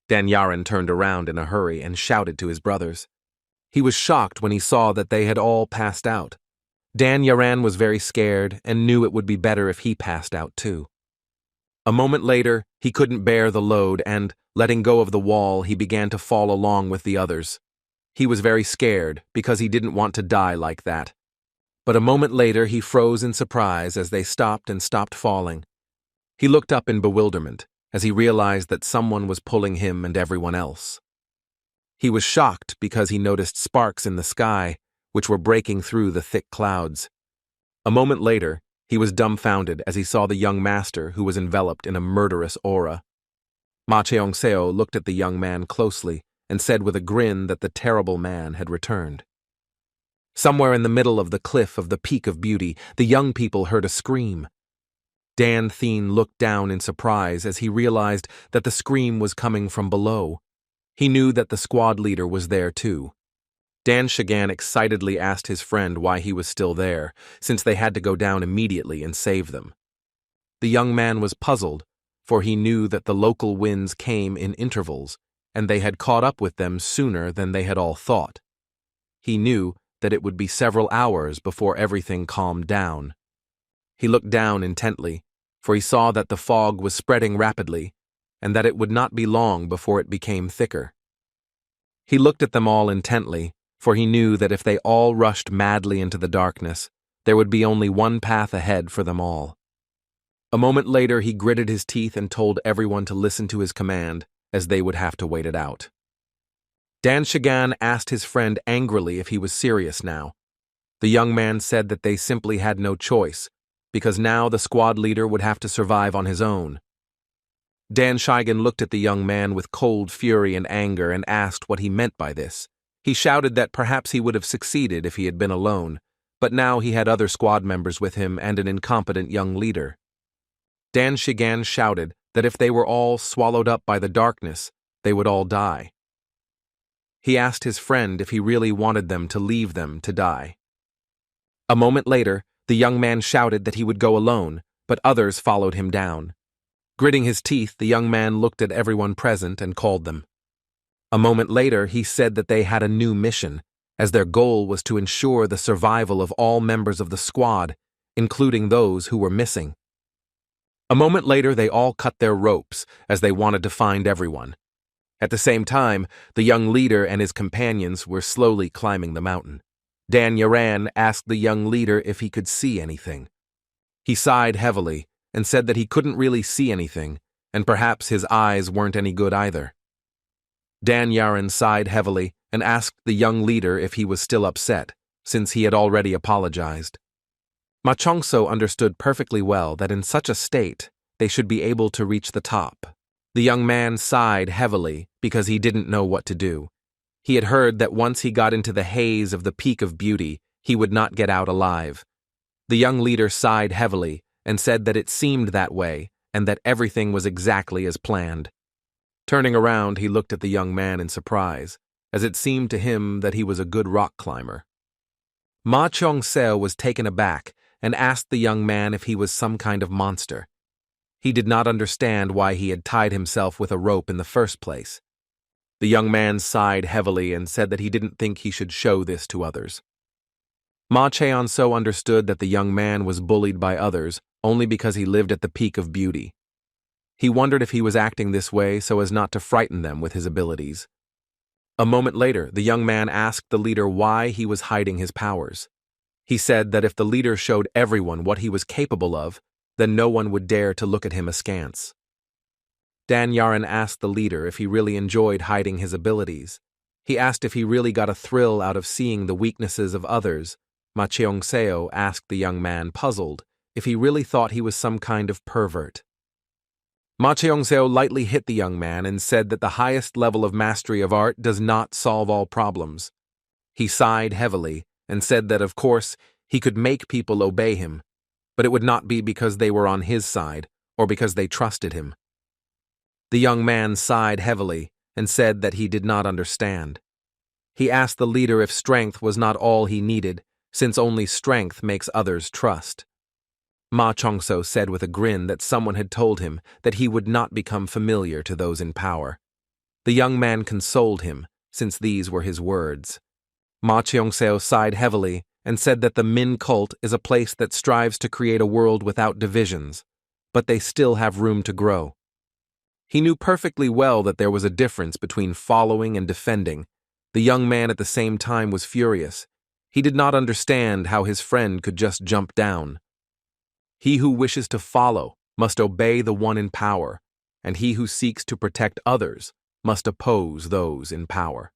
A: Dan Yaran turned around in a hurry and shouted to his brothers. He was shocked when he saw that they had all passed out. Dan Yaran was very scared and knew it would be better if he passed out too. A moment later, he couldn't bear the load and, letting go of the wall, he began to fall along with the others. He was very scared because he didn't want to die like that. But a moment later, he froze in surprise as they stopped and stopped falling. He looked up in bewilderment as he realized that someone was pulling him and everyone else. He was shocked because he noticed sparks in the sky, which were breaking through the thick clouds. A moment later, he was dumbfounded as he saw the young master who was enveloped in a murderous aura. Ma Cheong-seo looked at the young man closely and said with a grin that the terrible man had returned. Somewhere in the middle of the cliff of the Peak of Beauty, the young people heard a scream. Dan Thien looked down in surprise as he realized that the scream was coming from below. He knew that the squad leader was there too. Dan Shagan excitedly asked his friend why he was still there, since they had to go down immediately and save them. The young man was puzzled, for he knew that the local winds came in intervals, and they had caught up with them sooner than they had all thought. He knew that it would be several hours before everything calmed down. He looked down intently, for he saw that the fog was spreading rapidly, and that it would not be long before it became thicker. He looked at them all intently, for he knew that if they all rushed madly into the darkness, there would be only one path ahead for them all. A moment later, he gritted his teeth and told everyone to listen to his command, as they would have to wait it out. Dan Shagan asked his friend angrily if he was serious now. The young man said that they simply had no choice, because now the squad leader would have to survive on his own. Dan Shigan looked at the young man with cold fury and anger and asked what he meant by this. He shouted that perhaps he would have succeeded if he had been alone, but now he had other squad members with him and an incompetent young leader. Dan Shigan shouted that if they were all swallowed up by the darkness, they would all die. He asked his friend if he really wanted them to leave them to die. A moment later, the young man shouted that he would go alone, but others followed him down. Gritting his teeth, the young man looked at everyone present and called them. A moment later, he said that they had a new mission, as their goal was to ensure the survival of all members of the squad, including those who were missing. A moment later, they all cut their ropes, as they wanted to find everyone. At the same time, the young leader and his companions were slowly climbing the mountain. Dan Yaran asked the young leader if he could see anything. He sighed heavily and said that he couldn't really see anything, and perhaps his eyes weren't any good either. Dan Yaran sighed heavily and asked the young leader if he was still upset, since he had already apologized. Ma Chongso understood perfectly well that in such a state, they should be able to reach the top. The young man sighed heavily because he didn't know what to do. He had heard that once he got into the haze of the peak of beauty, he would not get out alive. The young leader sighed heavily and said that it seemed that way and that everything was exactly as planned. Turning around, he looked at the young man in surprise, as it seemed to him that he was a good rock climber. Ma Chong-seo was taken aback and asked the young man if he was some kind of monster. He did not understand why he had tied himself with a rope in the first place. The young man sighed heavily and said that he didn't think he should show this to others. Ma Cheon-seo understood that the young man was bullied by others only because he lived at the peak of beauty. He wondered if he was acting this way so as not to frighten them with his abilities. A moment later, the young man asked the leader why he was hiding his powers. He said that if the leader showed everyone what he was capable of, then no one would dare to look at him askance. Dan Yaran asked the leader if he really enjoyed hiding his abilities. He asked if he really got a thrill out of seeing the weaknesses of others. Ma Cheong-seo asked the young man, puzzled, if he really thought he was some kind of pervert. Ma Cheong-seo lightly hit the young man and said that the highest level of mastery of art does not solve all problems. He sighed heavily and said that, of course, he could make people obey him, but it would not be because they were on his side or because they trusted him. The young man sighed heavily and said that he did not understand. He asked the leader if strength was not all he needed, since only strength makes others trust. Ma Chong-seo said with a grin that someone had told him that he would not become familiar to those in power. The young man consoled him, since these were his words. Ma Cheong-seo sighed heavily and said that the Min cult is a place that strives to create a world without divisions, but they still have room to grow. He knew perfectly well that there was a difference between following and defending. The young man at the same time was furious. He did not understand how his friend could just jump down. He who wishes to follow must obey the one in power, and he who seeks to protect others must oppose those in power.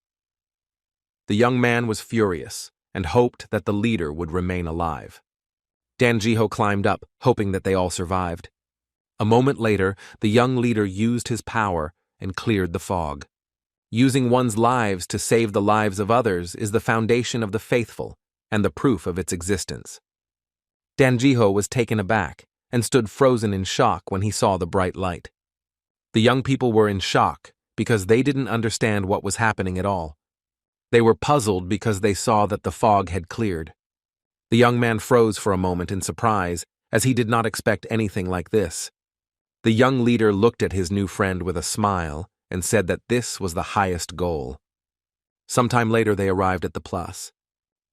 A: The young man was furious and hoped that the leader would remain alive. Dan Jiho climbed up, hoping that they all survived. A moment later, the young leader used his power and cleared the fog. Using one's lives to save the lives of others is the foundation of the faithful and the proof of its existence. Dan Jiho was taken aback and stood frozen in shock when he saw the bright light. The young people were in shock because they didn't understand what was happening at all. They were puzzled because they saw that the fog had cleared. The young man froze for a moment in surprise, as he did not expect anything like this. The young leader looked at his new friend with a smile and said that this was the highest goal. Sometime later they arrived at the plus.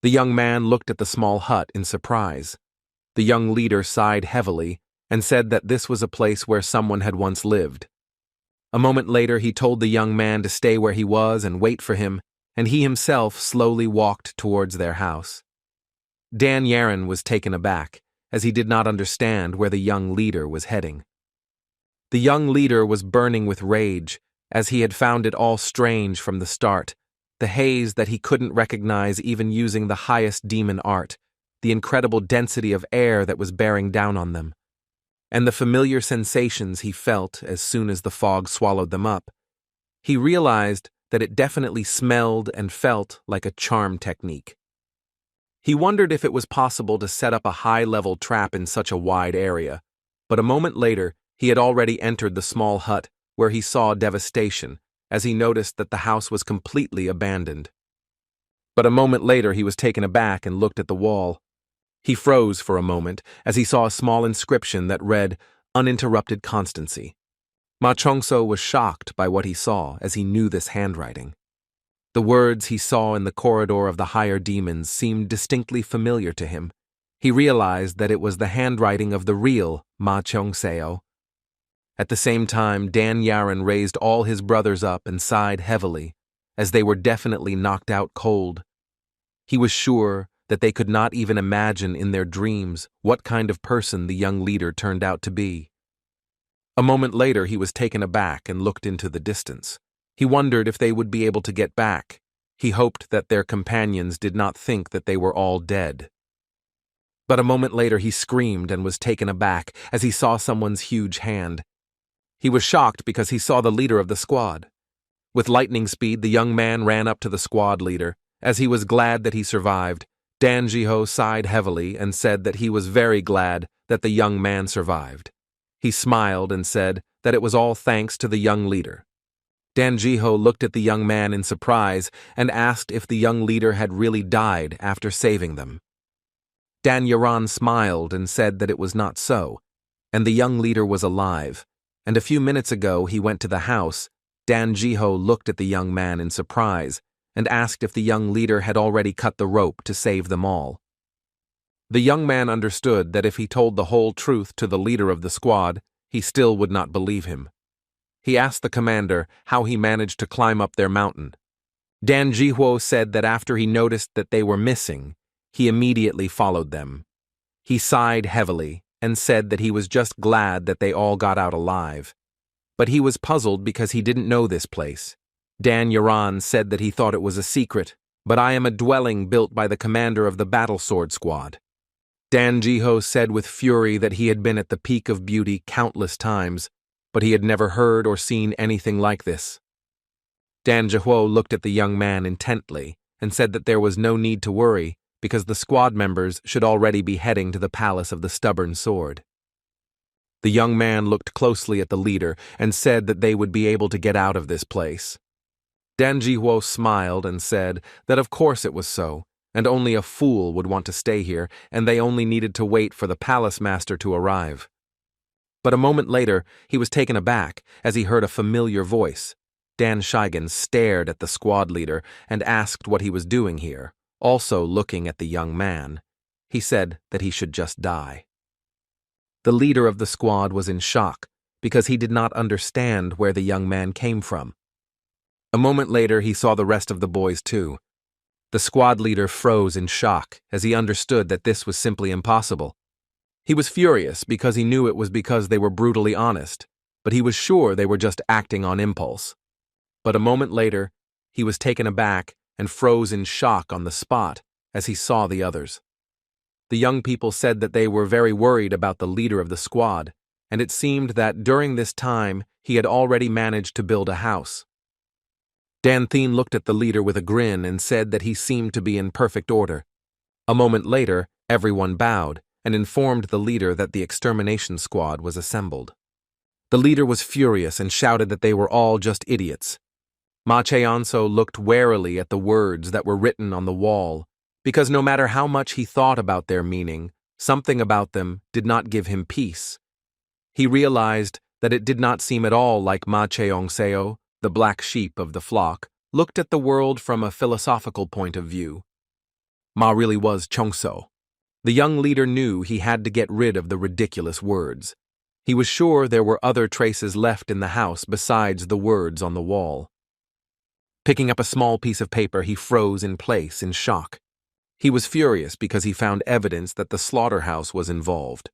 A: The young man looked at the small hut in surprise. The young leader sighed heavily and said that this was a place where someone had once lived. A moment later he told the young man to stay where he was and wait for him, and he himself slowly walked towards their house. Dan Yaran was taken aback, as he did not understand where the young leader was heading. The young leader was burning with rage, as he had found it all strange from the start, the haze that he couldn't recognize even using the highest demon art, the incredible density of air that was bearing down on them, and the familiar sensations he felt as soon as the fog swallowed them up. He realized that it definitely smelled and felt like a charm technique. He wondered if it was possible to set up a high-level trap in such a wide area, but a moment later, he had already entered the small hut where he saw devastation, as he noticed that the house was completely abandoned. But a moment later he was taken aback and looked at the wall. He froze for a moment as he saw a small inscription that read, "Uninterrupted Constancy." Ma Chongso was shocked by what he saw as he knew this handwriting. The words he saw in the corridor of the higher demons seemed distinctly familiar to him. He realized that it was the handwriting of the real Ma Chongseo. At the same time, Dan Yaran raised all his brothers up and sighed heavily, as they were definitely knocked out cold. He was sure that they could not even imagine in their dreams what kind of person the young leader turned out to be. A moment later, he was taken aback and looked into the distance. He wondered if they would be able to get back. He hoped that their companions did not think that they were all dead. But a moment later, he screamed and was taken aback as he saw someone's huge hand. He was shocked because he saw the leader of the squad. With lightning speed, the young man ran up to the squad leader. As he was glad that he survived, Dan Jiho sighed heavily and said that he was very glad that the young man survived. He smiled and said that it was all thanks to the young leader. Dan Jiho looked at the young man in surprise and asked if the young leader had really died after saving them. Dan Yaran smiled and said that it was not so, and the young leader was alive, and a few minutes ago he went to the house. Dan Jiho looked at the young man in surprise and asked if the young leader had already cut the rope to save them all. The young man understood that if he told the whole truth to the leader of the squad, he still would not believe him. He asked the commander how he managed to climb up their mountain. Dan Jiho said that after he noticed that they were missing, he immediately followed them. He sighed heavily and said that he was just glad that they all got out alive. But he was puzzled because he didn't know this place. Dan Yaran said that he thought it was a secret, but I am a dwelling built by the commander of the battle sword squad. Dan Jiho said with fury that he had been at the peak of beauty countless times, but he had never heard or seen anything like this. Dan Jiho looked at the young man intently and said that there was no need to worry because the squad members should already be heading to the Palace of the Stubborn Sword. The young man looked closely at the leader and said that they would be able to get out of this place. Dan Jiho smiled and said that of course it was so, and only a fool would want to stay here, and they only needed to wait for the palace master to arrive. But a moment later, he was taken aback as he heard a familiar voice. Dan Shigen stared at the squad leader and asked what he was doing here, also looking at the young man. He said that he should just die. The leader of the squad was in shock because he did not understand where the young man came from. A moment later, he saw the rest of the boys too. The squad leader froze in shock as he understood that this was simply impossible. He was furious because he knew it was because they were brutally honest, but he was sure they were just acting on impulse. But a moment later, he was taken aback and froze in shock on the spot as he saw the others. The young people said that they were very worried about the leader of the squad, and it seemed that during this time he had already managed to build a house. Dan Thien looked at the leader with a grin and said that he seemed to be in perfect order. A moment later, everyone bowed and informed the leader that the extermination squad was assembled. The leader was furious and shouted that they were all just idiots. Ma Cheonso looked warily at the words that were written on the wall, because no matter how much he thought about their meaning, something about them did not give him peace. He realized that it did not seem at all like Ma Cheongseo, the black sheep of the flock, looked at the world from a philosophical point of view. Ma really was Chongso. The young leader knew he had to get rid of the ridiculous words. He was sure there were other traces left in the house besides the words on the wall. Picking up a small piece of paper, he froze in place in shock. He was furious because he found evidence that the slaughterhouse was involved.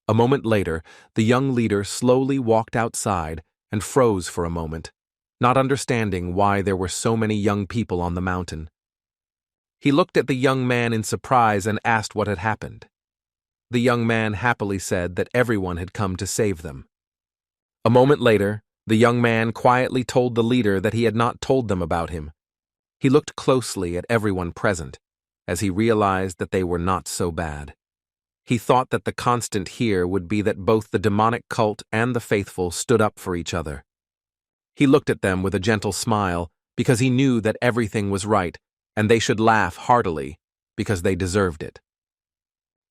A: A moment later, the young leader slowly walked outside and froze for a moment, not understanding why there were so many young people on the mountain. He looked at the young man in surprise and asked what had happened. The young man happily said that everyone had come to save them. A moment later, the young man quietly told the leader that he had not told them about him. He looked closely at everyone present, as he realized that they were not so bad. He thought that the constant here would be that both the demonic cult and the faithful stood up for each other. He looked at them with a gentle smile because he knew that everything was right and they should laugh heartily because they deserved it.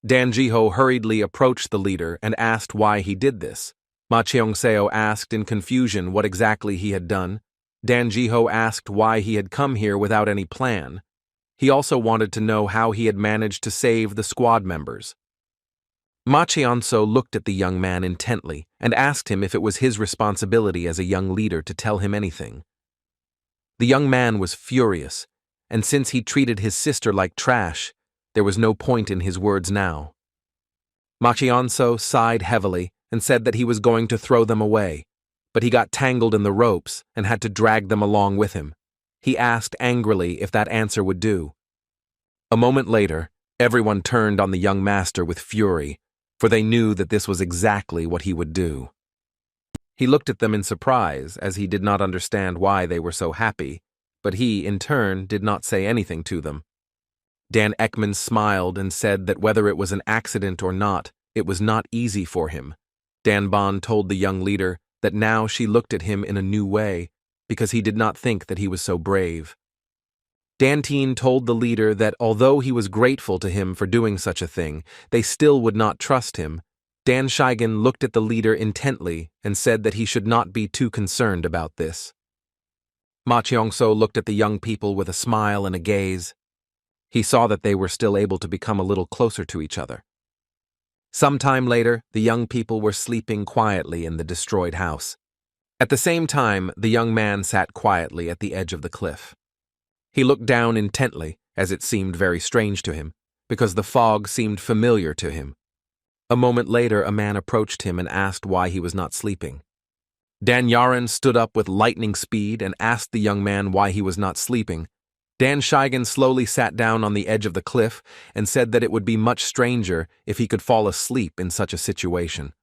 A: Dan Jiho hurriedly approached the leader and asked why he did this, Ma Cheong-seo asked in confusion what exactly he had done. Dan Ji-ho asked why he had come here without any plan. He also wanted to know how he had managed to save the squad members. Ma Cheon-seo looked at the young man intently and asked him if it was his responsibility as a young leader to tell him anything. The young man was furious, and since he treated his sister like trash, there was no point in his words now. Ma Cheon-seo sighed heavily and said that he was going to throw them away, but he got tangled in the ropes and had to drag them along with him. He asked angrily if that answer would do. A moment later, everyone turned on the young master with fury, for they knew that this was exactly what he would do. He looked at them in surprise, as he did not understand why they were so happy, but he, in turn, did not say anything to them. Dan Ekman smiled and said that whether it was an accident or not, it was not easy for him. Dan Bon told the young leader that now she looked at him in a new way, because he did not think that he was so brave. Dan Teen told the leader that although he was grateful to him for doing such a thing, they still would not trust him. Dan Shigen looked at the leader intently and said that he should not be too concerned about this. Ma Cheong-seo looked at the young people with a smile and a gaze. He saw that they were still able to become a little closer to each other. Some time later, the young people were sleeping quietly in the destroyed house. At the same time, the young man sat quietly at the edge of the cliff. He looked down intently, as it seemed very strange to him, because the fog seemed familiar to him. A moment later, a man approached him and asked why he was not sleeping. Dan Yaren stood up with lightning speed and asked the young man why he was not sleeping. Dan Shigen slowly sat down on the edge of the cliff and said that it would be much stranger if he could fall asleep in such a situation.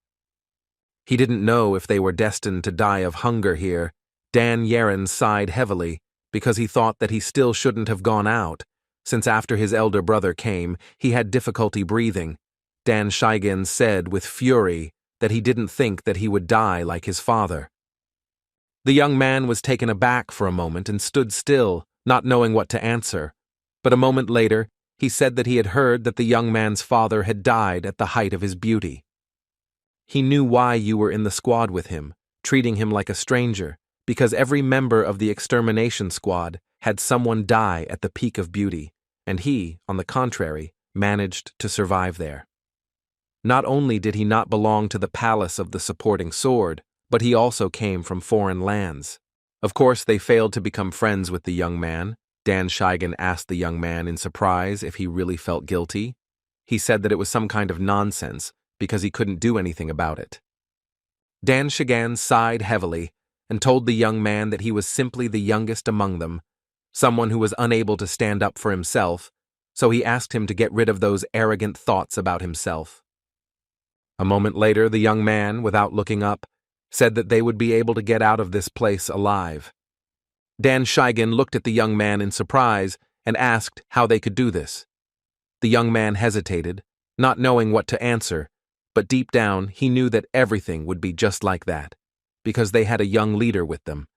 A: He didn't know if they were destined to die of hunger here. Dan Yaren sighed heavily because he thought that he still shouldn't have gone out, since after his elder brother came, he had difficulty breathing. Dan Shigen said with fury that he didn't think that he would die like his father. The young man was taken aback for a moment and stood still, not knowing what to answer, but a moment later, he said that he had heard that the young man's father had died at the height of his beauty. He knew why you were in the squad with him, treating him like a stranger, because every member of the extermination squad had someone die at the peak of beauty, and he, on the contrary, managed to survive there. Not only did he not belong to the palace of the supporting sword, but he also came from foreign lands. Of course, they failed to become friends with the young man. Dan Shigen asked the young man in surprise if he really felt guilty. He said that it was some kind of nonsense because he couldn't do anything about it. Dan Shigen sighed heavily and told the young man that he was simply the youngest among them, someone who was unable to stand up for himself, so he asked him to get rid of those arrogant thoughts about himself. A moment later, the young man, without looking up, said that they would be able to get out of this place alive. Dan Shigen looked at the young man in surprise and asked how they could do this. The young man hesitated, not knowing what to answer, but deep down he knew that everything would be just like that, because they had a young leader with them.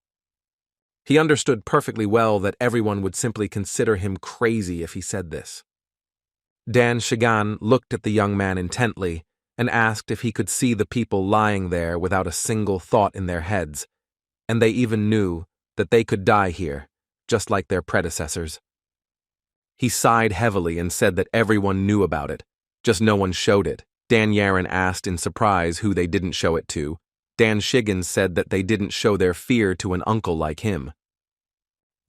A: He understood perfectly well that everyone would simply consider him crazy if he said this. Dan Shigen looked at the young man intently and asked if he could see the people lying there without a single thought in their heads, and they even knew that they could die here, just like their predecessors. He sighed heavily and said that everyone knew about it, just no one showed it. Dan Yaren asked in surprise who they didn't show it to. Dan Shigen said that they didn't show their fear to an uncle like him.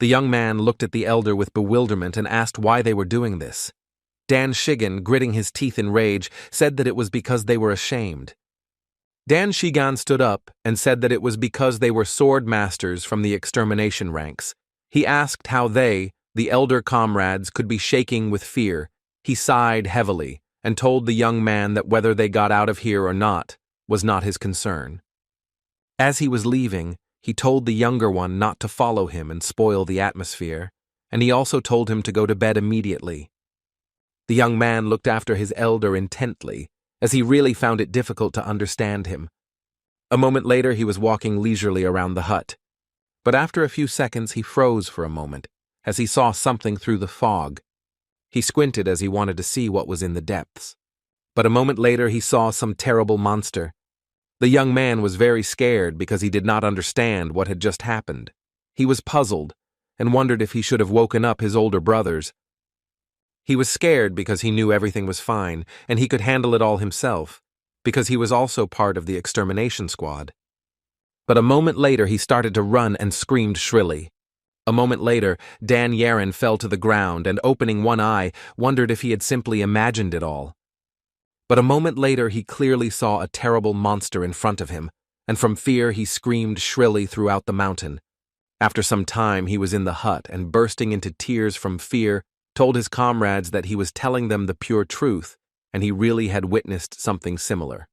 A: The young man looked at the elder with bewilderment and asked why they were doing this. Dan Shigen, gritting his teeth in rage, said that it was because they were ashamed. Dan Shigen stood up and said that it was because they were sword masters from the extermination ranks. He asked how they, the elder comrades, could be shaking with fear. He sighed heavily and told the young man that whether they got out of here or not was not his concern. As he was leaving, he told the younger one not to follow him and spoil the atmosphere, and he also told him to go to bed immediately. The young man looked after his elder intently, as he really found it difficult to understand him. A moment later, he was walking leisurely around the hut. But after a few seconds, he froze for a moment, as he saw something through the fog. He squinted as he wanted to see what was in the depths. But a moment later, he saw some terrible monster. The young man was very scared because he did not understand what had just happened. He was puzzled and wondered if he should have woken up his older brothers. He was scared because he knew everything was fine and he could handle it all himself, because he was also part of the extermination squad. But a moment later he started to run and screamed shrilly. A moment later, Dan Yaren fell to the ground and, opening one eye, wondered if he had simply imagined it all. But a moment later he clearly saw a terrible monster in front of him, and from fear he screamed shrilly throughout the mountain. After some time he was in the hut and, bursting into tears from fear, told his comrades that he was telling them the pure truth and he really had witnessed something similar.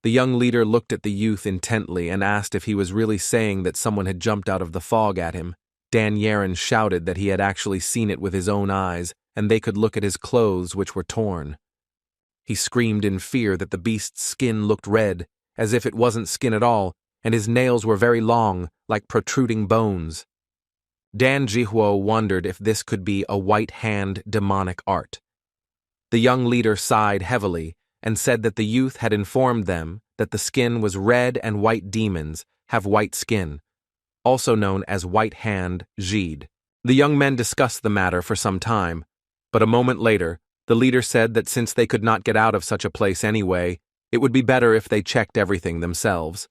A: The young leader looked at the youth intently and asked if he was really saying that someone had jumped out of the fog at him. Dan Yaren shouted that he had actually seen it with his own eyes, and they could look at his clothes, which were torn. He screamed in fear that the beast's skin looked red, as if it wasn't skin at all, and his nails were very long, like protruding bones. Dan Jihuo wondered if this could be a white-hand demonic art. The young leader sighed heavily and said that the youth had informed them that the skin was red and white demons have white skin, also known as white-hand Jid. The young men discussed the matter for some time, but a moment later, the leader said that since they could not get out of such a place anyway, it would be better if they checked everything themselves.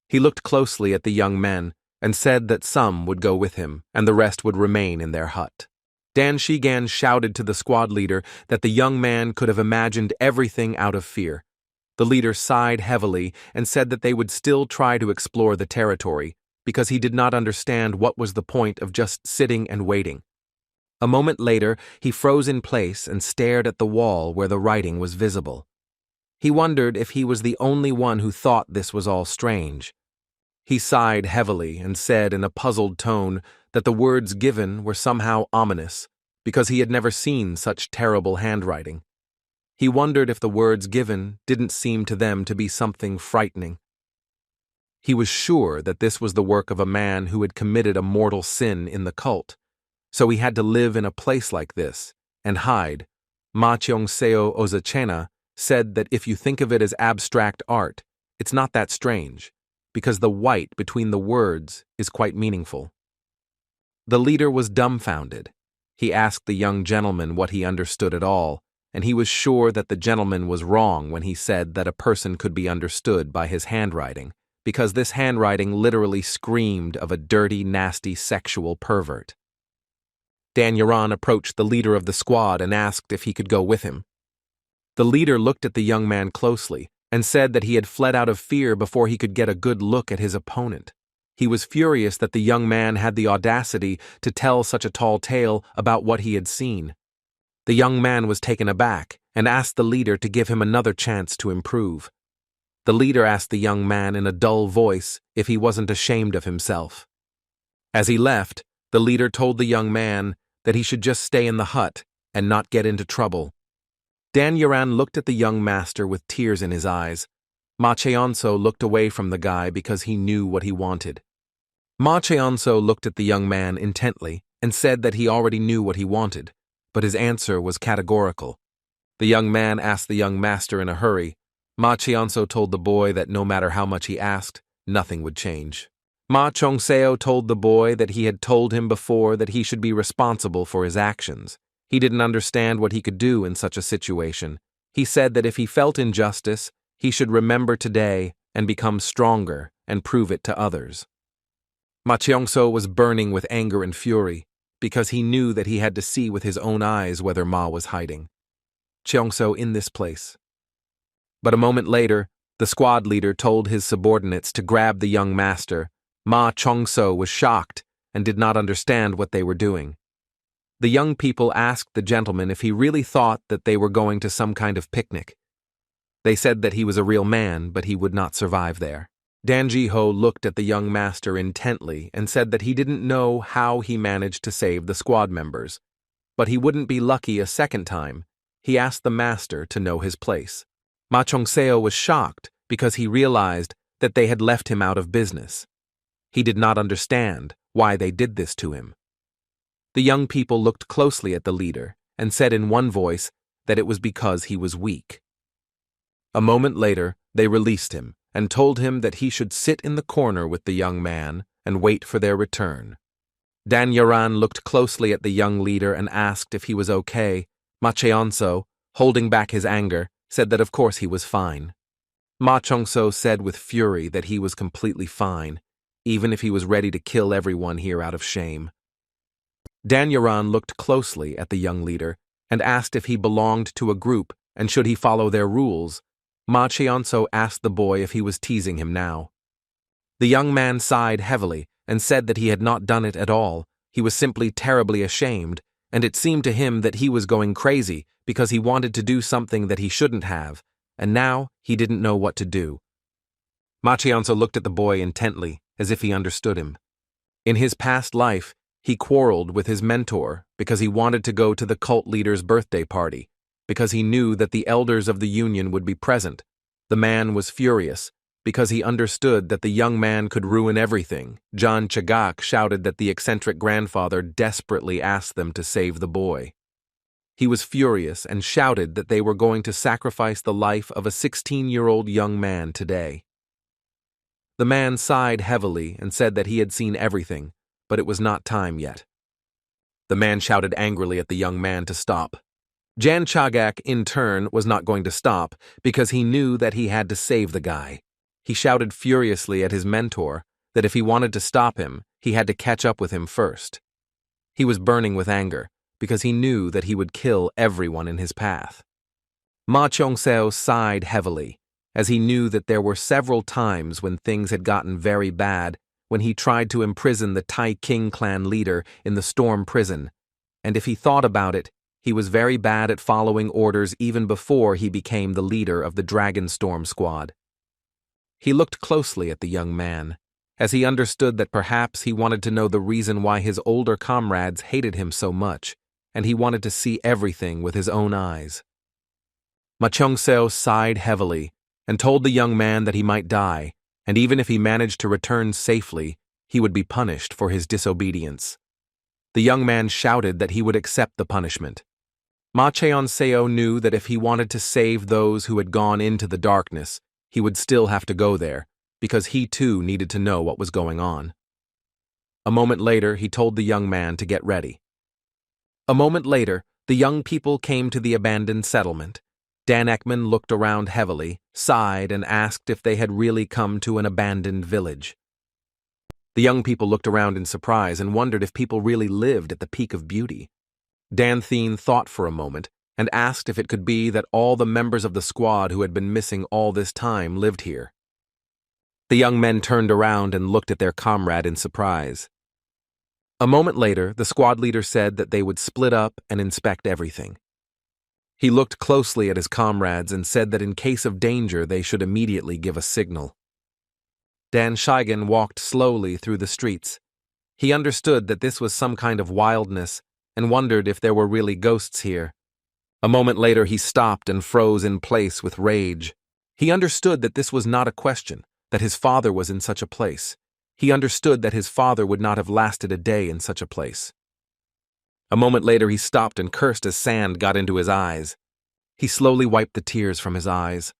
A: He looked closely at the young men and said that some would go with him and the rest would remain in their hut. Dan Shigan shouted to the squad leader that the young man could have imagined everything out of fear. The leader sighed heavily and said that they would still try to explore the territory, because he did not understand what was the point of just sitting and waiting. A moment later, he froze in place and stared at the wall where the writing was visible. He wondered if he was the only one who thought this was all strange. He sighed heavily and said in a puzzled tone that the words given were somehow ominous, because he had never seen such terrible handwriting. He wondered if the words given didn't seem to them to be something frightening. He was sure that this was the work of a man who had committed a mortal sin in the cult, so he had to live in a place like this and hide. Ma Cheong-seo Ozachena said that if you think of it as abstract art, it's not that strange, because the white between the words is quite meaningful. The leader was dumbfounded. He asked the young gentleman what he understood at all, and he was sure that the gentleman was wrong when he said that a person could be understood by his handwriting, because this handwriting literally screamed of a dirty, nasty sexual pervert. Dan Yaran approached the leader of the squad and asked if he could go with him. The leader looked at the young man closely and said that he had fled out of fear before he could get a good look at his opponent. He was furious that the young man had the audacity to tell such a tall tale about what he had seen. The young man was taken aback and asked the leader to give him another chance to improve. The leader asked the young man in a dull voice if he wasn't ashamed of himself. As he left, the leader told the young man that he should just stay in the hut and not get into trouble. Dan Yaran looked at the young master with tears in his eyes. Ma Cheonso looked away from the guy because he knew what he wanted. Ma Cheonso looked at the young man intently and said that he already knew what he wanted, but his answer was categorical. The young man asked the young master in a hurry. Ma Cheonso told the boy that no matter how much he asked, nothing would change. Ma Cheong-seo told the boy that he had told him before that he should be responsible for his actions. He didn't understand what he could do in such a situation. He said that if he felt injustice, he should remember today and become stronger and prove it to others. Ma Cheong-seo was burning with anger and fury, because he knew that he had to see with his own eyes whether Ma was hiding. Cheong-seo in this place. But a moment later, the squad leader told his subordinates to grab the young master. Ma Cheong-seo was shocked and did not understand what they were doing. The young people asked the gentleman if he really thought that they were going to some kind of picnic. They said that he was a real man, but he would not survive there. Dan Ji-ho looked at the young master intently and said that he didn't know how he managed to save the squad members, but he wouldn't be lucky a second time. He asked the master to know his place. Ma Cheong-seo was shocked because he realized that they had left him out of business. He did not understand why they did this to him. The young people looked closely at the leader and said in one voice that it was because he was weak. A moment later, they released him and told him that he should sit in the corner with the young man and wait for their return. Dan Yaran looked closely at the young leader and asked if he was okay. Ma Cheonso, holding back his anger, said that of course he was fine. Ma Chongso said with fury that he was completely fine, even if he was ready to kill everyone here out of shame. Dan Yaran looked closely at the young leader and asked if he belonged to a group and should he follow their rules. Ma Cheonso asked the boy if he was teasing him now. The young man sighed heavily and said that he had not done it at all. He was simply terribly ashamed, and it seemed to him that he was going crazy because he wanted to do something that he shouldn't have, and now he didn't know what to do. Ma Cheonso looked at the boy intently, as if he understood him. In his past life, he quarreled with his mentor because he wanted to go to the cult leader's birthday party, because he knew that the elders of the union would be present. The man was furious, because he understood that the young man could ruin everything. John Chagak shouted that the eccentric grandfather desperately asked them to save the boy. He was furious and shouted that they were going to sacrifice the life of a 16-year-old young man today. The man sighed heavily and said that he had seen everything, but it was not time yet. The man shouted angrily at the young man to stop. Jan Chagak, in turn, was not going to stop because he knew that he had to save the guy. He shouted furiously at his mentor that if he wanted to stop him, he had to catch up with him first. He was burning with anger because he knew that he would kill everyone in his path. Ma Chong-seo sighed heavily, as he knew that there were several times when things had gotten very bad when he tried to imprison the Tai King clan leader in the Storm prison, and if he thought about it, he was very bad at following orders even before he became the leader of the Dragon Storm squad. He looked closely at the young man, as he understood that perhaps he wanted to know the reason why his older comrades hated him so much, and he wanted to see everything with his own eyes. Ma Chong-seo sighed heavily and told the young man that he might die, and even if he managed to return safely, he would be punished for his disobedience. The young man shouted that he would accept the punishment. Ma Cheon-seo knew that if he wanted to save those who had gone into the darkness, he would still have to go there, because he too needed to know what was going on. A moment later, he told the young man to get ready. A moment later, the young people came to the abandoned settlement. Dan Ekman looked around heavily, sighed, and asked if they had really come to an abandoned village. The young people looked around in surprise and wondered if people really lived at the peak of beauty. Dan Thien thought for a moment and asked if it could be that all the members of the squad who had been missing all this time lived here. The young men turned around and looked at their comrade in surprise. A moment later, the squad leader said that they would split up and inspect everything. He looked closely at his comrades and said that in case of danger they should immediately give a signal. Dan Shigen walked slowly through the streets. He understood that this was some kind of wildness and wondered if there were really ghosts here. A moment later he stopped and froze in place with rage. He understood that this was not a question, that his father was in such a place. He understood that his father would not have lasted a day in such a place. A moment later he stopped and cursed as sand got into his eyes. He slowly wiped the tears from his eyes.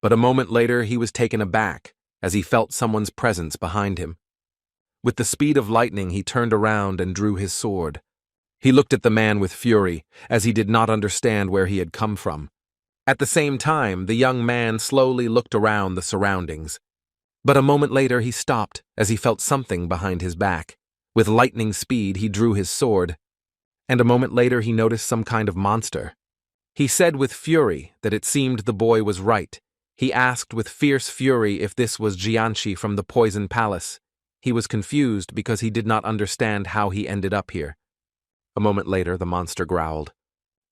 A: But a moment later he was taken aback as he felt someone's presence behind him. With the speed of lightning he turned around and drew his sword. He looked at the man with fury, as he did not understand where he had come from. At the same time, the young man slowly looked around the surroundings. But a moment later he stopped as he felt something behind his back. With lightning speed he drew his sword. And a moment later he noticed some kind of monster. He said with fury that it seemed the boy was right. He asked with fierce fury if this was Jianshi from the Poison Palace. He was confused because he did not understand how he ended up here. A moment later the monster growled.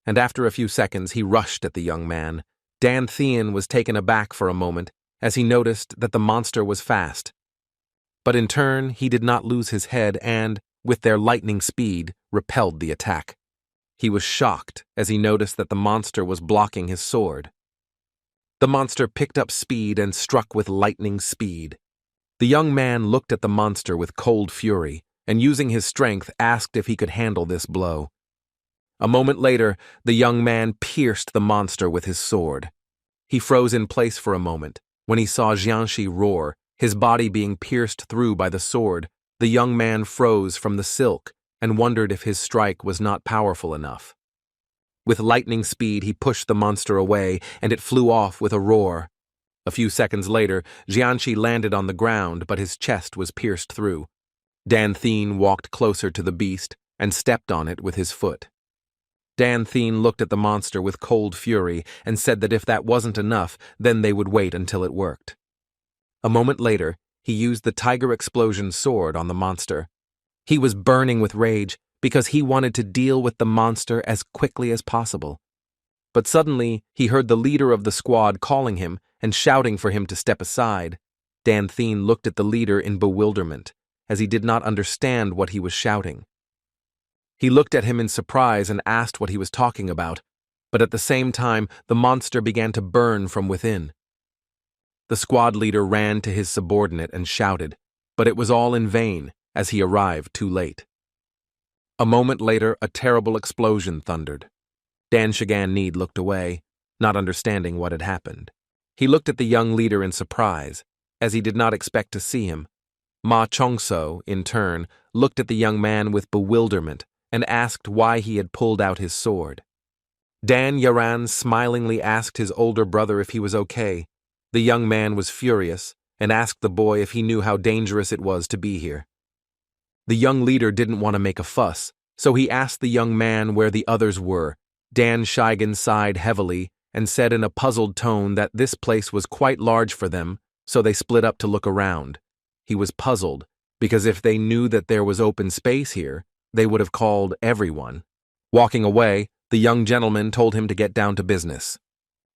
A: And after a few seconds he rushed at the young man. Dan Thien was taken aback for a moment as he noticed that the monster was fast. But in turn he did not lose his head and, with their lightning speed, repelled the attack. He was shocked as he noticed that the monster was blocking his sword. The monster picked up speed and struck with lightning speed. The young man looked at the monster with cold fury and, using his strength, asked if he could handle this blow. A moment later, the young man pierced the monster with his sword. He froze in place for a moment, When he saw Jianxi roar, his body being pierced through by the sword, the young man froze from the silk and wondered if his strike was not powerful enough. With lightning speed, he pushed the monster away, and it flew off with a roar. A few seconds later, Jianxi landed on the ground, but his chest was pierced through. Dan Thien walked closer to the beast and stepped on it with his foot. Dan Thien looked at the monster with cold fury and said that if that wasn't enough, then they would wait until it worked. A moment later, he used the Tiger Explosion sword on the monster. He was burning with rage because he wanted to deal with the monster as quickly as possible. But suddenly, he heard the leader of the squad calling him and shouting for him to step aside. Dan Thien looked at the leader in bewilderment, as he did not understand what he was shouting. He looked at him in surprise and asked what he was talking about, but at the same time, the monster began to burn from within. The squad leader ran to his subordinate and shouted, but it was all in vain, as he arrived too late. A moment later, a terrible explosion thundered. Dan Shigan looked away, not understanding what had happened. He looked at the young leader in surprise, as he did not expect to see him. Ma Chongso, in turn, looked at the young man with bewilderment and asked why he had pulled out his sword. Dan Yaran smilingly asked his older brother if he was okay. The young man was furious and asked the boy if he knew how dangerous it was to be here. The young leader didn't want to make a fuss, so he asked the young man where the others were. Dan Shigan sighed heavily and said in a puzzled tone that this place was quite large for them, so they split up to look around. He was puzzled, because if they knew that there was open space here, they would have called everyone. Walking away, the young gentleman told him to get down to business.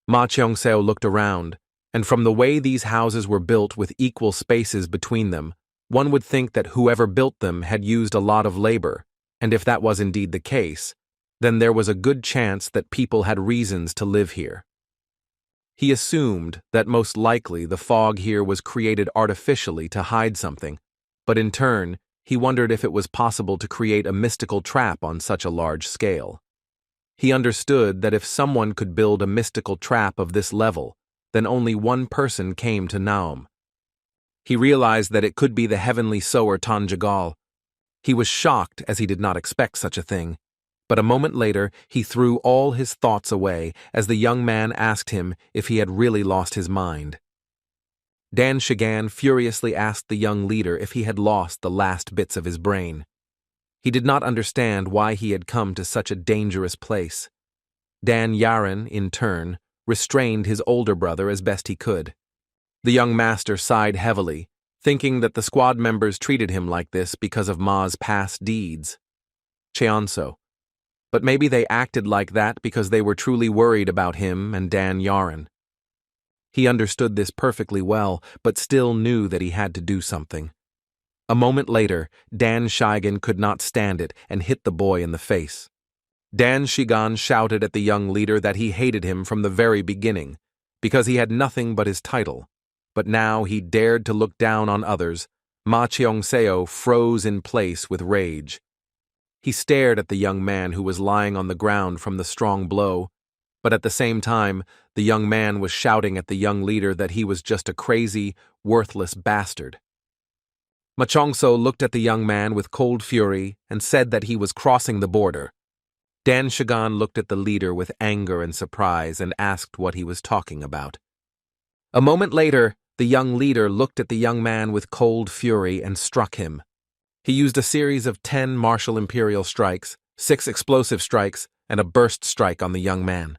A: Ma Cheong-seo looked around, and from the way these houses were built with equal spaces between them, one would think that whoever built them had used a lot of labor, and if that was indeed the case, then there was a good chance that people had reasons to live here. He assumed that most likely the fog here was created artificially to hide something, but in turn, he wondered if it was possible to create a mystical trap on such a large scale. He understood that if someone could build a mystical trap of this level, then only one person came to Naum. He realized that it could be the heavenly sower Tanjagal. He was shocked as he did not expect such a thing, but a moment later he threw all his thoughts away as the young man asked him if he had really lost his mind. Dan Shigan furiously asked the young leader if he had lost the last bits of his brain. He did not understand why he had come to such a dangerous place. Dan Yaran, in turn, restrained his older brother as best he could. The young master sighed heavily, thinking that the squad members treated him like this because of Ma's past deeds. Cheonso. But maybe they acted like that because they were truly worried about him and Dan Yaran. He understood this perfectly well, but still knew that he had to do something. A moment later, Dan Shigan could not stand it and hit the boy in the face. Dan Shigan shouted at the young leader that he hated him from the very beginning, because he had nothing but his title. But now he dared to look down on others. Ma Cheong-seo froze in place with rage. He stared at the young man who was lying on the ground from the strong blow, but at the same time, the young man was shouting at the young leader that he was just a crazy, worthless bastard. Ma Chong-so looked at the young man with cold fury and said that he was crossing the border. Dan Shigan looked at the leader with anger and surprise and asked what he was talking about. A moment later, the young leader looked at the young man with cold fury and struck him. He used a series of 10 martial imperial strikes, 6 explosive strikes, and a burst strike on the young man.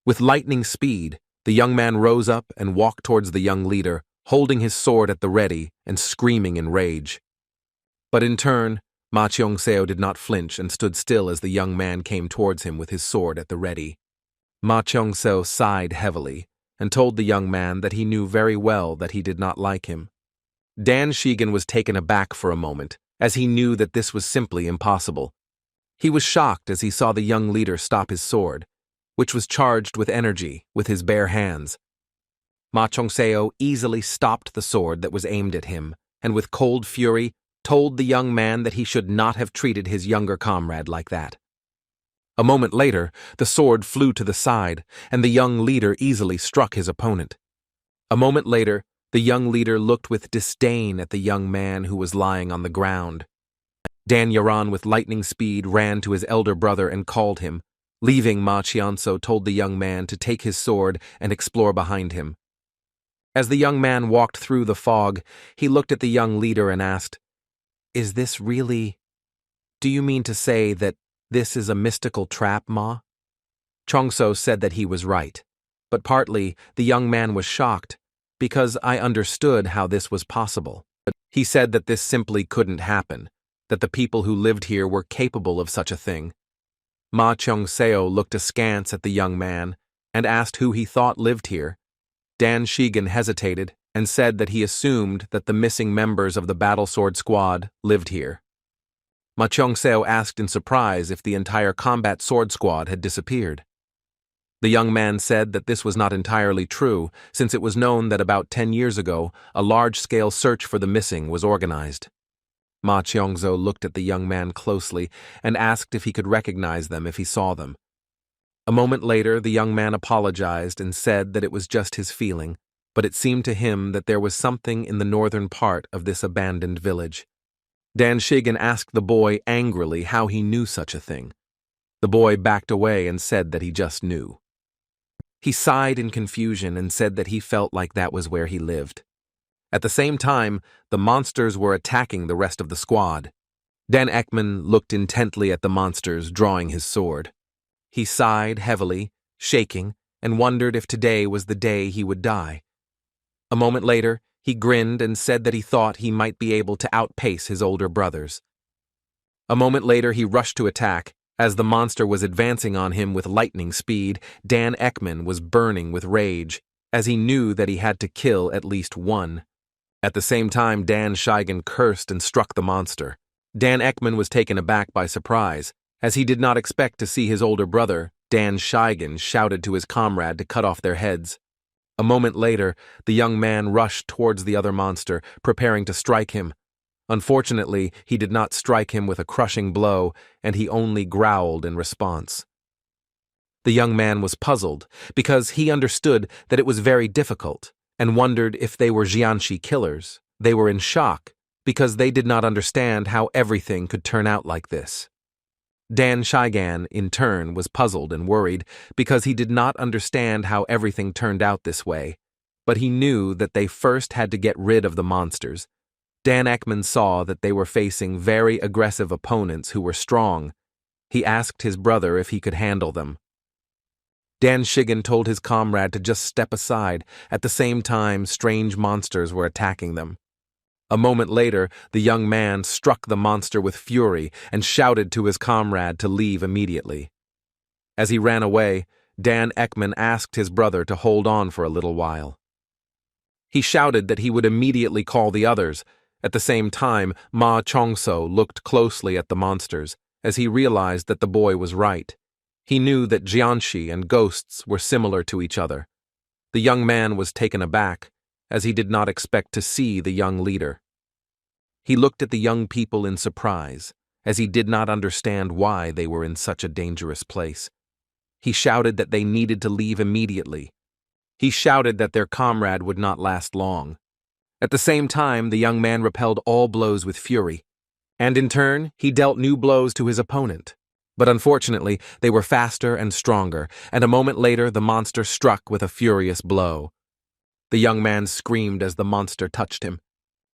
A: With lightning speed, the young man rose up and walked towards the young leader, holding his sword at the ready and screaming in rage. But in turn, Ma Cheong-seo did not flinch and stood still as the young man came towards him with his sword at the ready. Ma Cheong-seo sighed heavily and told the young man that he knew very well that he did not like him. Dan Shigan was taken aback for a moment, as he knew that this was simply impossible. He was shocked as he saw the young leader stop his sword, which was charged with energy, with his bare hands. Ma Chong-seo easily stopped the sword that was aimed at him, and with cold fury told the young man that he should not have treated his younger comrade like that. A moment later, the sword flew to the side, and the young leader easily struck his opponent. A moment later, the young leader looked with disdain at the young man who was lying on the ground. Dan Yaran with lightning speed ran to his elder brother and called him. Leaving, Ma Qianso told the young man to take his sword and explore behind him. As the young man walked through the fog, he looked at the young leader and asked, "Is this really... Do you mean to say that this is a mystical trap, Ma?" Chongso said that he was right, but partly the young man was shocked because I understood how this was possible. He said that this simply couldn't happen, that the people who lived here were capable of such a thing. Ma Chongseo looked askance at the young man and asked who he thought lived here. Dan Shigen hesitated and said that he assumed that the missing members of the Battle Sword Squad lived here. Ma Chongseo asked in surprise if the entire Combat Sword Squad had disappeared. The young man said that this was not entirely true, since it was known that about 10 years ago, a large-scale search for the missing was organized. Ma Qiongzhou looked at the young man closely and asked if he could recognize them if he saw them. A moment later, the young man apologized and said that it was just his feeling, but it seemed to him that there was something in the northern part of this abandoned village. Dan Shigen asked the boy angrily how he knew such a thing. The boy backed away and said that he just knew. He sighed in confusion and said that he felt like that was where he lived. At the same time, the monsters were attacking the rest of the squad. Dan Ekman looked intently at the monsters, drawing his sword. He sighed heavily, shaking, and wondered if today was the day he would die. A moment later, he grinned and said that he thought he might be able to outpace his older brothers. A moment later, he rushed to attack. As the monster was advancing on him with lightning speed, Dan Ekman was burning with rage, as he knew that he had to kill at least one. At the same time, Dan Shigen cursed and struck the monster. Dan Ekman was taken aback by surprise, as he did not expect to see his older brother, Dan Shigen, shouted to his comrade to cut off their heads. A moment later, the young man rushed towards the other monster, preparing to strike him. Unfortunately, he did not strike him with a crushing blow, and he only growled in response. The young man was puzzled, because he understood that it was very difficult, and wondered if they were Jianshi killers. They were in shock, because they did not understand how everything could turn out like this. Dan Shigan, in turn, was puzzled and worried, because he did not understand how everything turned out this way, but he knew that they first had to get rid of the monsters. Dan Ekman saw that they were facing very aggressive opponents who were strong. He asked his brother if he could handle them. Dan Shigen told his comrade to just step aside. At the same time, strange monsters were attacking them. A moment later, the young man struck the monster with fury and shouted to his comrade to leave immediately. As he ran away, Dan Ekman asked his brother to hold on for a little while. He shouted that he would immediately call the others. At the same time, Ma Chongso looked closely at the monsters, as he realized that the boy was right. He knew that Jianshi and ghosts were similar to each other. The young man was taken aback, as he did not expect to see the young leader. He looked at the young people in surprise, as he did not understand why they were in such a dangerous place. He shouted that they needed to leave immediately. He shouted that their comrade would not last long. At the same time, the young man repelled all blows with fury, and in turn, he dealt new blows to his opponent. But unfortunately, they were faster and stronger, and a moment later, the monster struck with a furious blow. The young man screamed as the monster touched him.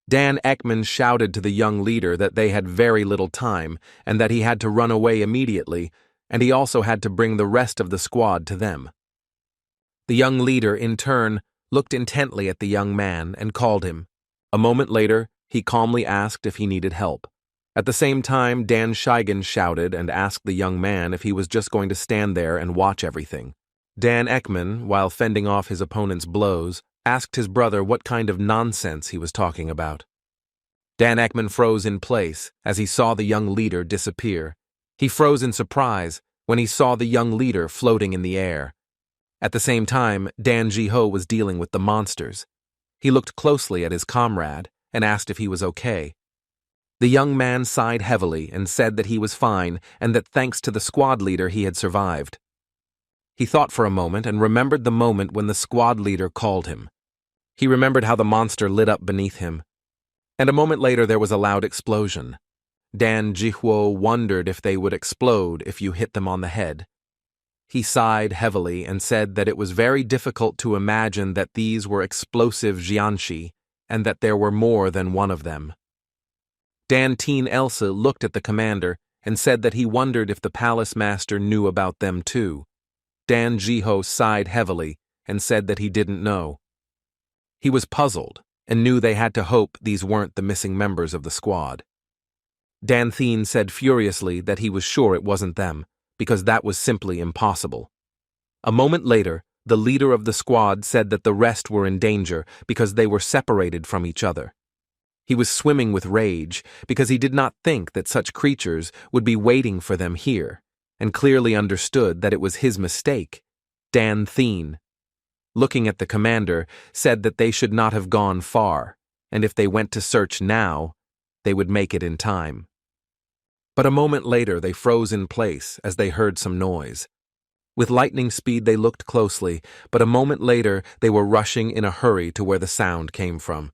A: Dan Ekman shouted to the young leader that they had very little time, and that he had to run away immediately, and he also had to bring the rest of the squad to them. The young leader, in turn, looked intently at the young man and called him. A moment later, he calmly asked if he needed help. At the same time, Dan Shigen shouted and asked the young man if he was just going to stand there and watch everything. Dan Ekman, while fending off his opponent's blows, asked his brother what kind of nonsense he was talking about. Dan Ekman froze in place as he saw the young leader disappear. He froze in surprise when he saw the young leader floating in the air. At the same time, Dan Jiho was dealing with the monsters. He looked closely at his comrade and asked if he was okay. The young man sighed heavily and said that he was fine and that thanks to the squad leader he had survived. He thought for a moment and remembered the moment when the squad leader called him. He remembered how the monster lit up beneath him. And a moment later there was a loud explosion. Dan Jihuo wondered if they would explode if you hit them on the head. He sighed heavily and said that it was very difficult to imagine that these were explosive jianshi and that there were more than one of them. Dan Teen Elsa looked at the commander and said that he wondered if the palace master knew about them too. Dan Jiho sighed heavily and said that he didn't know. He was puzzled and knew they had to hope these weren't the missing members of the squad. Dan Thien said furiously that he was sure it wasn't them, because that was simply impossible. A moment later, the leader of the squad said that the rest were in danger because they were separated from each other. He was swimming with rage because he did not think that such creatures would be waiting for them here, and clearly understood that it was his mistake. Dan Thien, looking at the commander, said that they should not have gone far, and if they went to search now, they would make it in time. But a moment later they froze in place as they heard some noise. With lightning speed they looked closely, but a moment later they were rushing in a hurry to where the sound came from.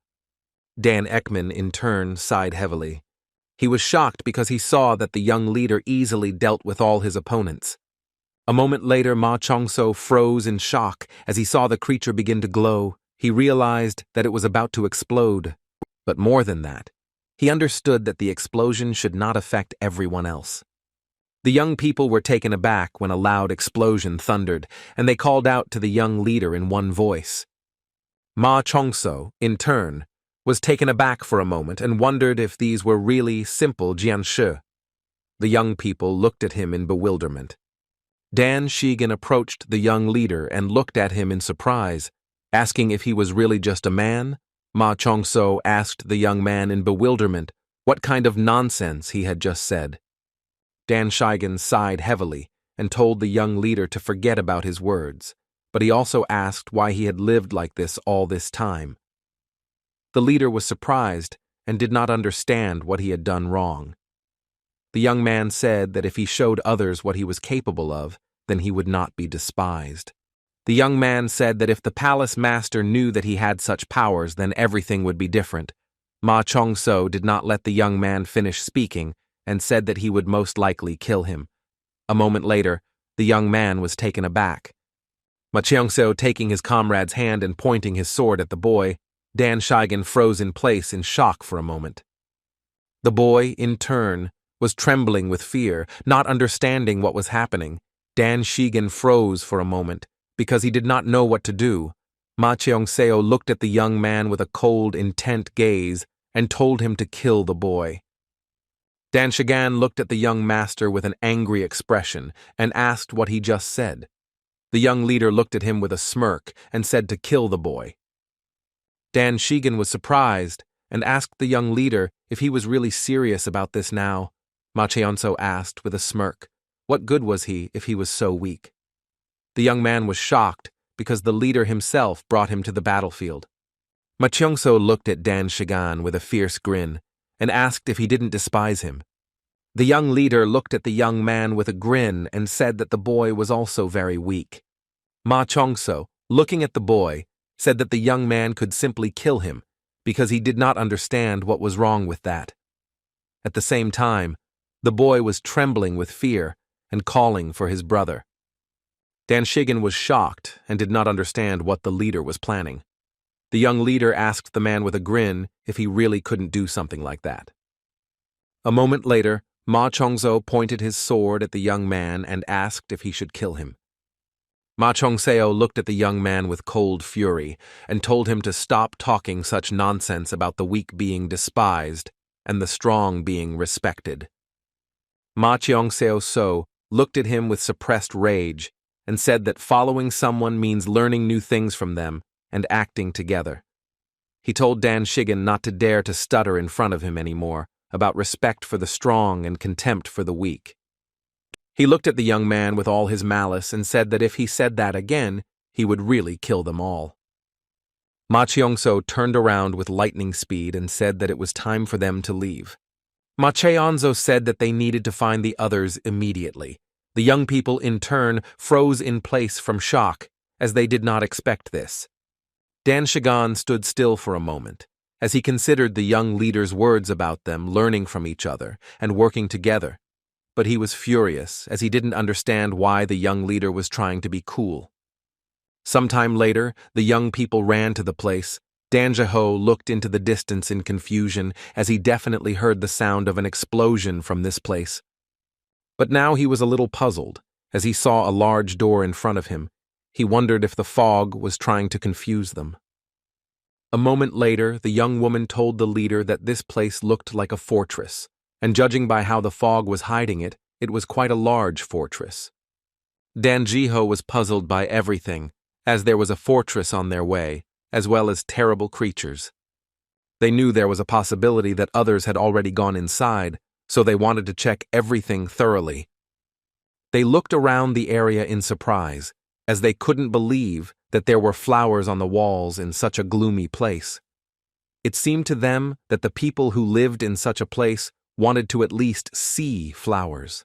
A: Dan Ekman, in turn, sighed heavily. He was shocked because he saw that the young leader easily dealt with all his opponents. A moment later Ma Chongso froze in shock as he saw the creature begin to glow. He realized that it was about to explode. But more than that, he understood that the explosion should not affect everyone else. The young people were taken aback when a loud explosion thundered, and they called out to the young leader in one voice. Ma Chongso, in turn, was taken aback for a moment and wondered if these were really simple jianshi. The young people looked at him in bewilderment. Dan Shigen approached the young leader and looked at him in surprise, asking if he was really just a man. Ma Chongso asked the young man in bewilderment what kind of nonsense he had just said. Dan Shigen sighed heavily and told the young leader to forget about his words, but he also asked why he had lived like this all this time. The leader was surprised and did not understand what he had done wrong. The young man said that if he showed others what he was capable of, then he would not be despised. The young man said that if the palace master knew that he had such powers, then everything would be different. Ma Chongso did not let the young man finish speaking and said that he would most likely kill him. A moment later, the young man was taken aback. Ma Chongso taking his comrade's hand and pointing his sword at the boy, Dan Shigen froze in place in shock for a moment. The boy, in turn, was trembling with fear, not understanding what was happening. Dan Shigen froze for a moment, because he did not know what to do. Ma Cheongseo looked at the young man with a cold, intent gaze and told him to kill the boy. Dan Shigan looked at the young master with an angry expression and asked what he just said. The young leader looked at him with a smirk and said to kill the boy. Dan Shigen was surprised and asked the young leader if he was really serious about this now. Ma Cheonso asked with a smirk, what good was he if he was so weak? The young man was shocked because the leader himself brought him to the battlefield. Ma Cheongso looked at Dan Shigan with a fierce grin and asked if he didn't despise him. The young leader looked at the young man with a grin and said that the boy was also very weak. Ma Chongso, looking at the boy, said that the young man could simply kill him because he did not understand what was wrong with that. At the same time, the boy was trembling with fear and calling for his brother. Dan Shigen was shocked and did not understand what the leader was planning. The young leader asked the man with a grin if he really couldn't do something like that. A moment later, Ma Chongso pointed his sword at the young man and asked if he should kill him. Ma Chongseo looked at the young man with cold fury and told him to stop talking such nonsense about the weak being despised and the strong being respected. Ma Cheongseo So looked at him with suppressed rage and said that following someone means learning new things from them and acting together. He told Dan Shigen not to dare to stutter in front of him anymore about respect for the strong and contempt for the weak. He looked at the young man with all his malice and said that if he said that again, he would really kill them all. Ma Cheongso turned around with lightning speed and said that it was time for them to leave. Ma Cheonzo said that they needed to find the others immediately. The young people, in turn, froze in place from shock, as they did not expect this. Dan Shigan stood still for a moment, as he considered the young leader's words about them learning from each other and working together. But he was furious, as he didn't understand why the young leader was trying to be cool. Sometime later, the young people ran to the place. Dan Jiho looked into the distance in confusion, as he definitely heard the sound of an explosion from this place. But now he was a little puzzled, as he saw a large door in front of him. He wondered if the fog was trying to confuse them. A moment later, the young woman told the leader that this place looked like a fortress, and judging by how the fog was hiding it, it was quite a large fortress. Dan Jiho was puzzled by everything, as there was a fortress on their way, as well as terrible creatures. They knew there was a possibility that others had already gone inside, so they wanted to check everything thoroughly. They looked around the area in surprise, as they couldn't believe that there were flowers on the walls in such a gloomy place. It seemed to them that the people who lived in such a place wanted to at least see flowers.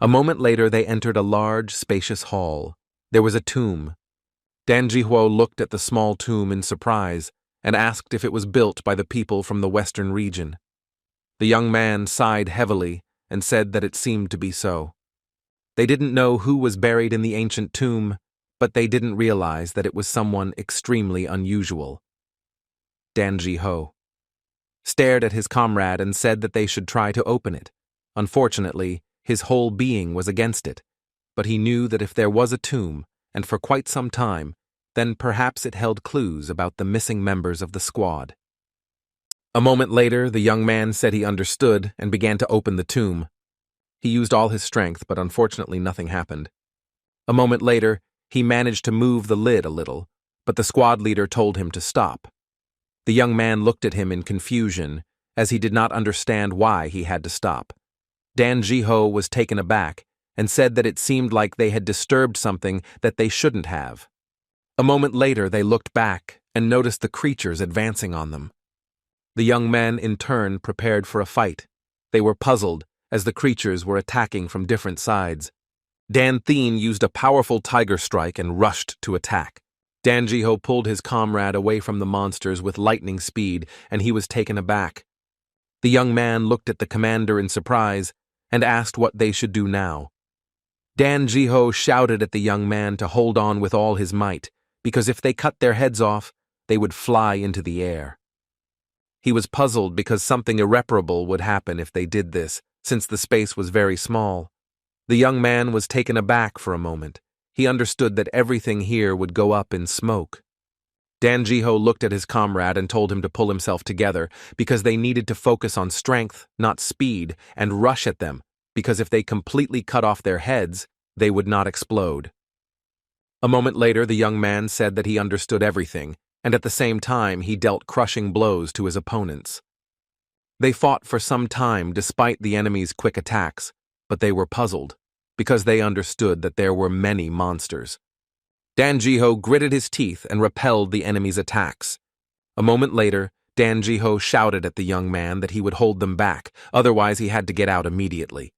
A: A moment later, they entered a large, spacious hall. There was a tomb. Dan Jiho looked at the small tomb in surprise and asked if it was built by the people from the western region. The young man sighed heavily and said that it seemed to be so. They didn't know who was buried in the ancient tomb, but they didn't realize that it was someone extremely unusual. Dan Jiho stared at his comrade and said that they should try to open it. Unfortunately, his whole being was against it, but he knew that if there was a tomb, and for quite some time, then perhaps it held clues about the missing members of the squad. A moment later, the young man said he understood and began to open the tomb. He used all his strength, but unfortunately nothing happened. A moment later, he managed to move the lid a little, but the squad leader told him to stop. The young man looked at him in confusion, as he did not understand why he had to stop. Dan Jiho was taken aback and said that it seemed like they had disturbed something that they shouldn't have. A moment later, they looked back and noticed the creatures advancing on them. The young men, in turn, prepared for a fight. They were puzzled, as the creatures were attacking from different sides. Dan Thien used a powerful tiger strike and rushed to attack. Dan Jiho pulled his comrade away from the monsters with lightning speed, and he was taken aback. The young man looked at the commander in surprise and asked what they should do now. Dan Jiho shouted at the young man to hold on with all his might, because if they cut their heads off, they would fly into the air. He was puzzled because something irreparable would happen if they did this, since the space was very small. The young man was taken aback for a moment. He understood that everything here would go up in smoke. Dan Jiho looked at his comrade and told him to pull himself together, because they needed to focus on strength, not speed, and rush at them, because if they completely cut off their heads, they would not explode. A moment later, the young man said that he understood everything, and at the same time he dealt crushing blows to his opponents. They fought for some time despite the enemy's quick attacks, but they were puzzled, because they understood that there were many monsters. Dan Jiho gritted his teeth and repelled the enemy's attacks. A moment later, Dan Jiho shouted at the young man that he would hold them back, otherwise he had to get out immediately.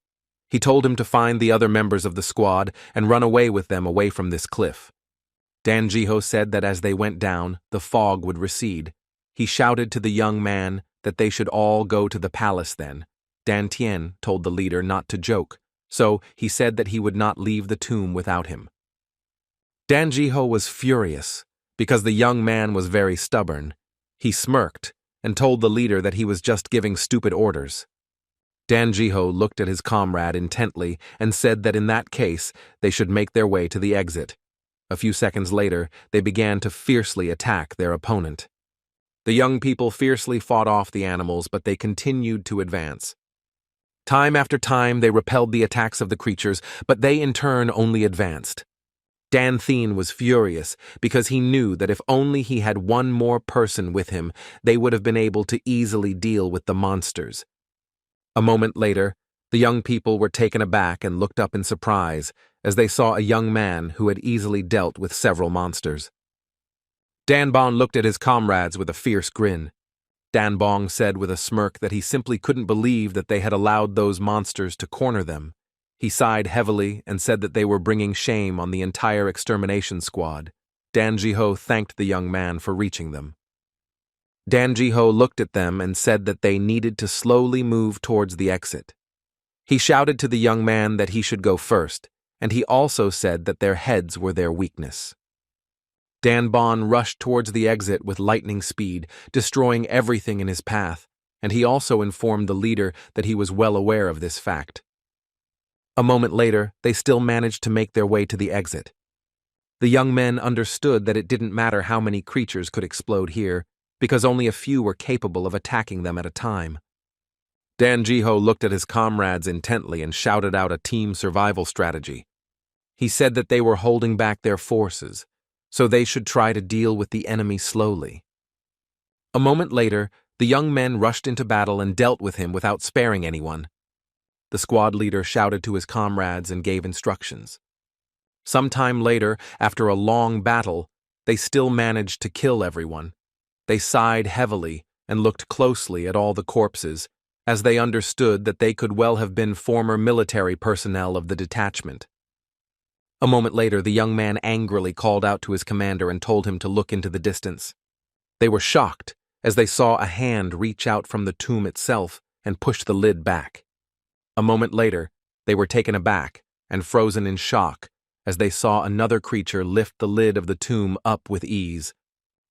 A: He told him to find the other members of the squad and run away with them away from this cliff. Dan Jiho said that as they went down, the fog would recede. He shouted to the young man that they should all go to the palace then. Dan Tien told the leader not to joke, so he said that he would not leave the tomb without him. Dan Jiho was furious, because the young man was very stubborn. He smirked and told the leader that he was just giving stupid orders. Dan Jiho looked at his comrade intently and said that in that case, they should make their way to the exit. A few seconds later, they began to fiercely attack their opponent. The young people fiercely fought off the animals, but they continued to advance. Time after time, they repelled the attacks of the creatures, but they in turn only advanced. Dan Thien was furious because he knew that if only he had one more person with him, they would have been able to easily deal with the monsters. A moment later, the young people were taken aback and looked up in surprise as they saw a young man who had easily dealt with several monsters. Dan Bong looked at his comrades with a fierce grin. Dan Bong said with a smirk that he simply couldn't believe that they had allowed those monsters to corner them. He sighed heavily and said that they were bringing shame on the entire extermination squad. Danjiho thanked the young man for reaching them. Danjiho looked at them and said that they needed to slowly move towards the exit. He shouted to the young man that he should go first, and he also said that their heads were their weakness. Danbon rushed towards the exit with lightning speed, destroying everything in his path, and he also informed the leader that he was well aware of this fact. A moment later, they still managed to make their way to the exit. The young men understood that it didn't matter how many creatures could explode here, because only a few were capable of attacking them at a time. Danjiho looked at his comrades intently and shouted out a team survival strategy. He said that they were holding back their forces, so they should try to deal with the enemy slowly. A moment later, the young men rushed into battle and dealt with him without sparing anyone. The squad leader shouted to his comrades and gave instructions. Sometime later, after a long battle, they still managed to kill everyone. They sighed heavily and looked closely at all the corpses, as they understood that they could well have been former military personnel of the detachment. A moment later, the young man angrily called out to his commander and told him to look into the distance. They were shocked as they saw a hand reach out from the tomb itself and push the lid back. A moment later, they were taken aback and frozen in shock as they saw another creature lift the lid of the tomb up with ease.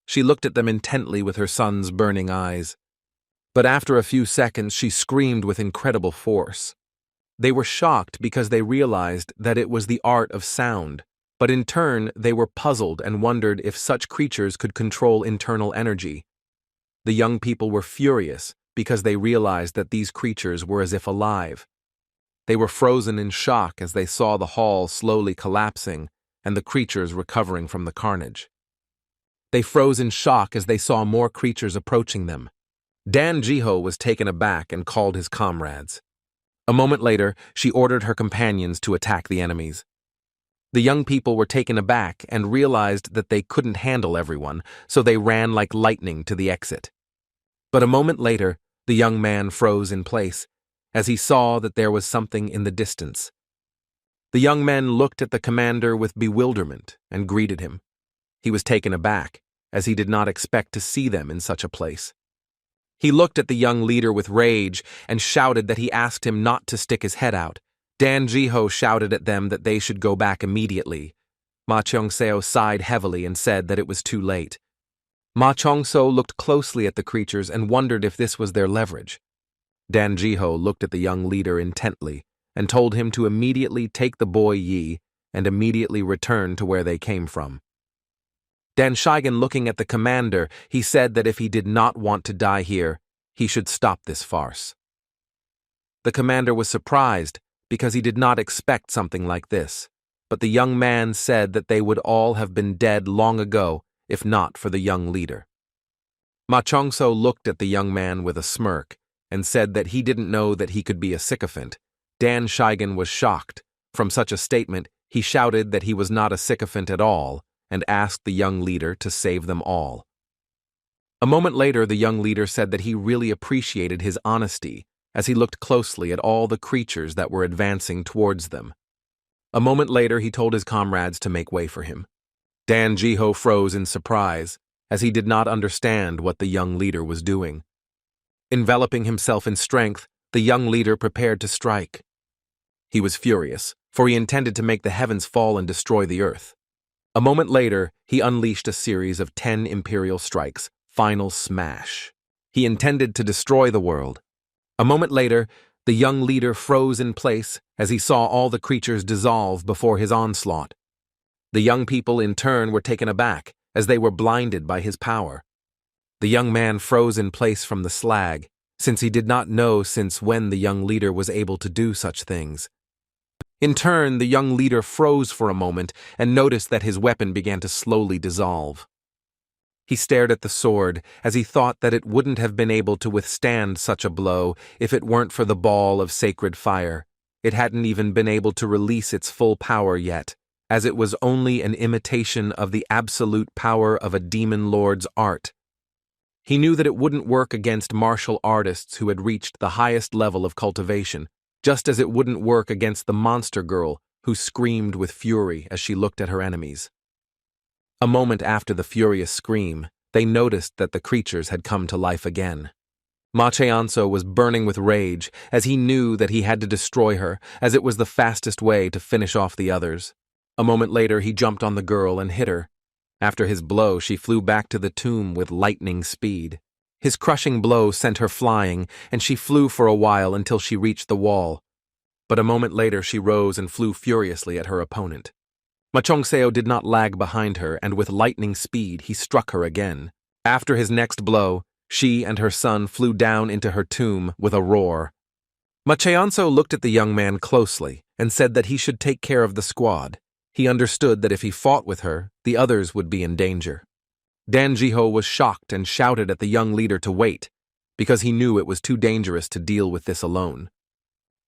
A: She looked at them intently with her son's burning eyes. But after a few seconds, she screamed with incredible force. They were shocked because they realized that it was the art of sound, but in turn they were puzzled and wondered if such creatures could control internal energy. The young people were furious because they realized that these creatures were as if alive. They were frozen in shock as they saw the hall slowly collapsing and the creatures recovering from the carnage. They froze in shock as they saw more creatures approaching them. Danjiho was taken aback and called his comrades. A moment later, she ordered her companions to attack the enemies. The young people were taken aback and realized that they couldn't handle everyone, so they ran like lightning to the exit. But a moment later, the young man froze in place, as he saw that there was something in the distance. The young men looked at the commander with bewilderment and greeted him. He was taken aback, as he did not expect to see them in such a place. He looked at the young leader with rage and shouted that he asked him not to stick his head out. Danjiho shouted at them that they should go back immediately. Ma Chong-seo sighed heavily and said that it was too late. Ma Chong-seo looked closely at the creatures and wondered if this was their leverage. Danjiho looked at the young leader intently and told him to immediately take the boy Yi and immediately return to where they came from. Dan Shigen looking at the commander, he said that if he did not want to die here, he should stop this farce. The commander was surprised because he did not expect something like this, but the young man said that they would all have been dead long ago if not for the young leader. Ma Chong-seo looked at the young man with a smirk and said that he didn't know that he could be a sycophant. Dan Shigen was shocked. From such a statement, he shouted that he was not a sycophant at all and asked the young leader to save them all. A moment later, the young leader said that he really appreciated his honesty as he looked closely at all the creatures that were advancing towards them. A moment later, he told his comrades to make way for him. Danjiho froze in surprise as he did not understand what the young leader was doing. Enveloping himself in strength, the young leader prepared to strike. He was furious, for he intended to make the heavens fall and destroy the earth. A moment later, he unleashed a series of 10 imperial strikes, final smash. He intended to destroy the world. A moment later, the young leader froze in place as he saw all the creatures dissolve before his onslaught. The young people in turn were taken aback as they were blinded by his power. The young man froze in place from the slag, since he did not know since when the young leader was able to do such things. In turn, the young leader froze for a moment and noticed that his weapon began to slowly dissolve. He stared at the sword as he thought that it wouldn't have been able to withstand such a blow if it weren't for the ball of sacred fire. It hadn't even been able to release its full power yet, as it was only an imitation of the absolute power of a demon lord's art. He knew that it wouldn't work against martial artists who had reached the highest level of cultivation, just as it wouldn't work against the monster girl who screamed with fury as she looked at her enemies. A moment after the furious scream, they noticed that the creatures had come to life again. Ma Cheonso was burning with rage, as he knew that he had to destroy her, as it was the fastest way to finish off the others. A moment later, he jumped on the girl and hit her. After his blow, she flew back to the tomb with lightning speed. His crushing blow sent her flying, and she flew for a while until she reached the wall. But a moment later, she rose and flew furiously at her opponent. Ma Cheongseo did not lag behind her, and with lightning speed, he struck her again. After his next blow, she and her son flew down into her tomb with a roar. Ma Cheonso looked at the young man closely and said that he should take care of the squad. He understood that if he fought with her, the others would be in danger. Dan Jiho was shocked and shouted at the young leader to wait, because he knew it was too dangerous to deal with this alone.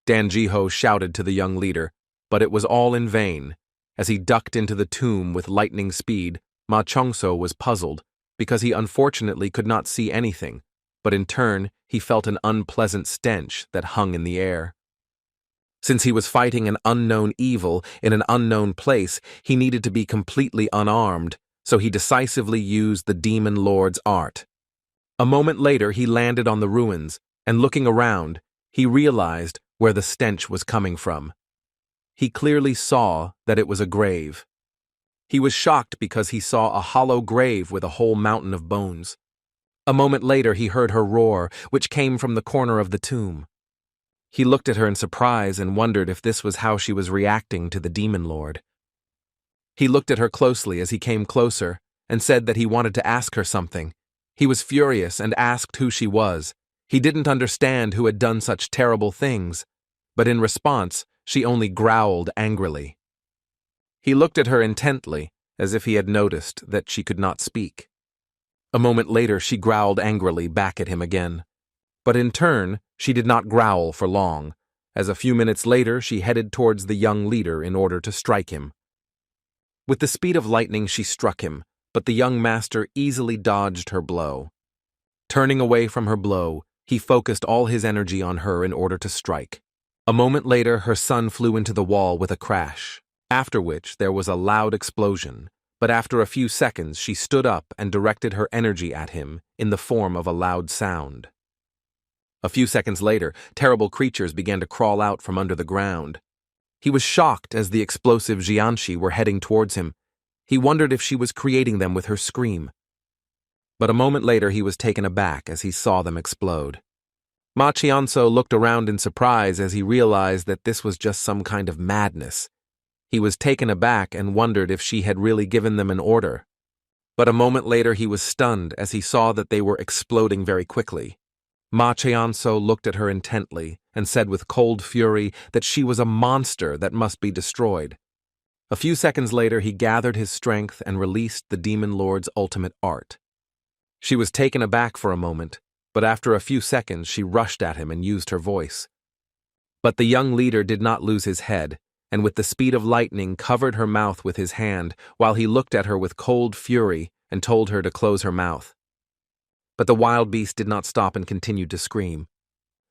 A: Dan Jiho shouted to the young leader, but it was all in vain. As he ducked into the tomb with lightning speed, Ma Cheongso was puzzled, because he unfortunately could not see anything, but in turn he felt an unpleasant stench that hung in the air. Since he was fighting an unknown evil in an unknown place, he needed to be completely unarmed, so he decisively used the Demon Lord's art. A moment later he landed on the ruins, and looking around, he realized where the stench was coming from. He clearly saw that it was a grave. He was shocked because he saw a hollow grave with a whole mountain of bones. A moment later he heard her roar, which came from the corner of the tomb. He looked at her in surprise and wondered if this was how she was reacting to the Demon Lord. He looked at her closely as he came closer and said that he wanted to ask her something. He was furious and asked who she was. He didn't understand who had done such terrible things, but in response, she only growled angrily. He looked at her intently, as if he had noticed that she could not speak. A moment later, she growled angrily back at him again. But in turn, she did not growl for long, as a few minutes later she headed towards the young leader in order to strike him. With the speed of lightning she struck him, but the young master easily dodged her blow. Turning away from her blow, he focused all his energy on her in order to strike. A moment later her son flew into the wall with a crash, after which there was a loud explosion, but after a few seconds she stood up and directed her energy at him in the form of a loud sound. A few seconds later, terrible creatures began to crawl out from under the ground. He was shocked as the explosive Jianshi were heading towards him. He wondered if she was creating them with her scream. But a moment later he was taken aback as he saw them explode. Ma Cheonso looked around in surprise as he realized that this was just some kind of madness. He was taken aback and wondered if she had really given them an order. But a moment later he was stunned as he saw that they were exploding very quickly. Ma Cheonso looked at her intently and said with cold fury that she was a monster that must be destroyed. A few seconds later he gathered his strength and released the Demon Lord's ultimate art. She was taken aback for a moment, but after a few seconds she rushed at him and used her voice. But the young leader did not lose his head, and with the speed of lightning covered her mouth with his hand while he looked at her with cold fury and told her to close her mouth. But the wild beast did not stop and continued to scream.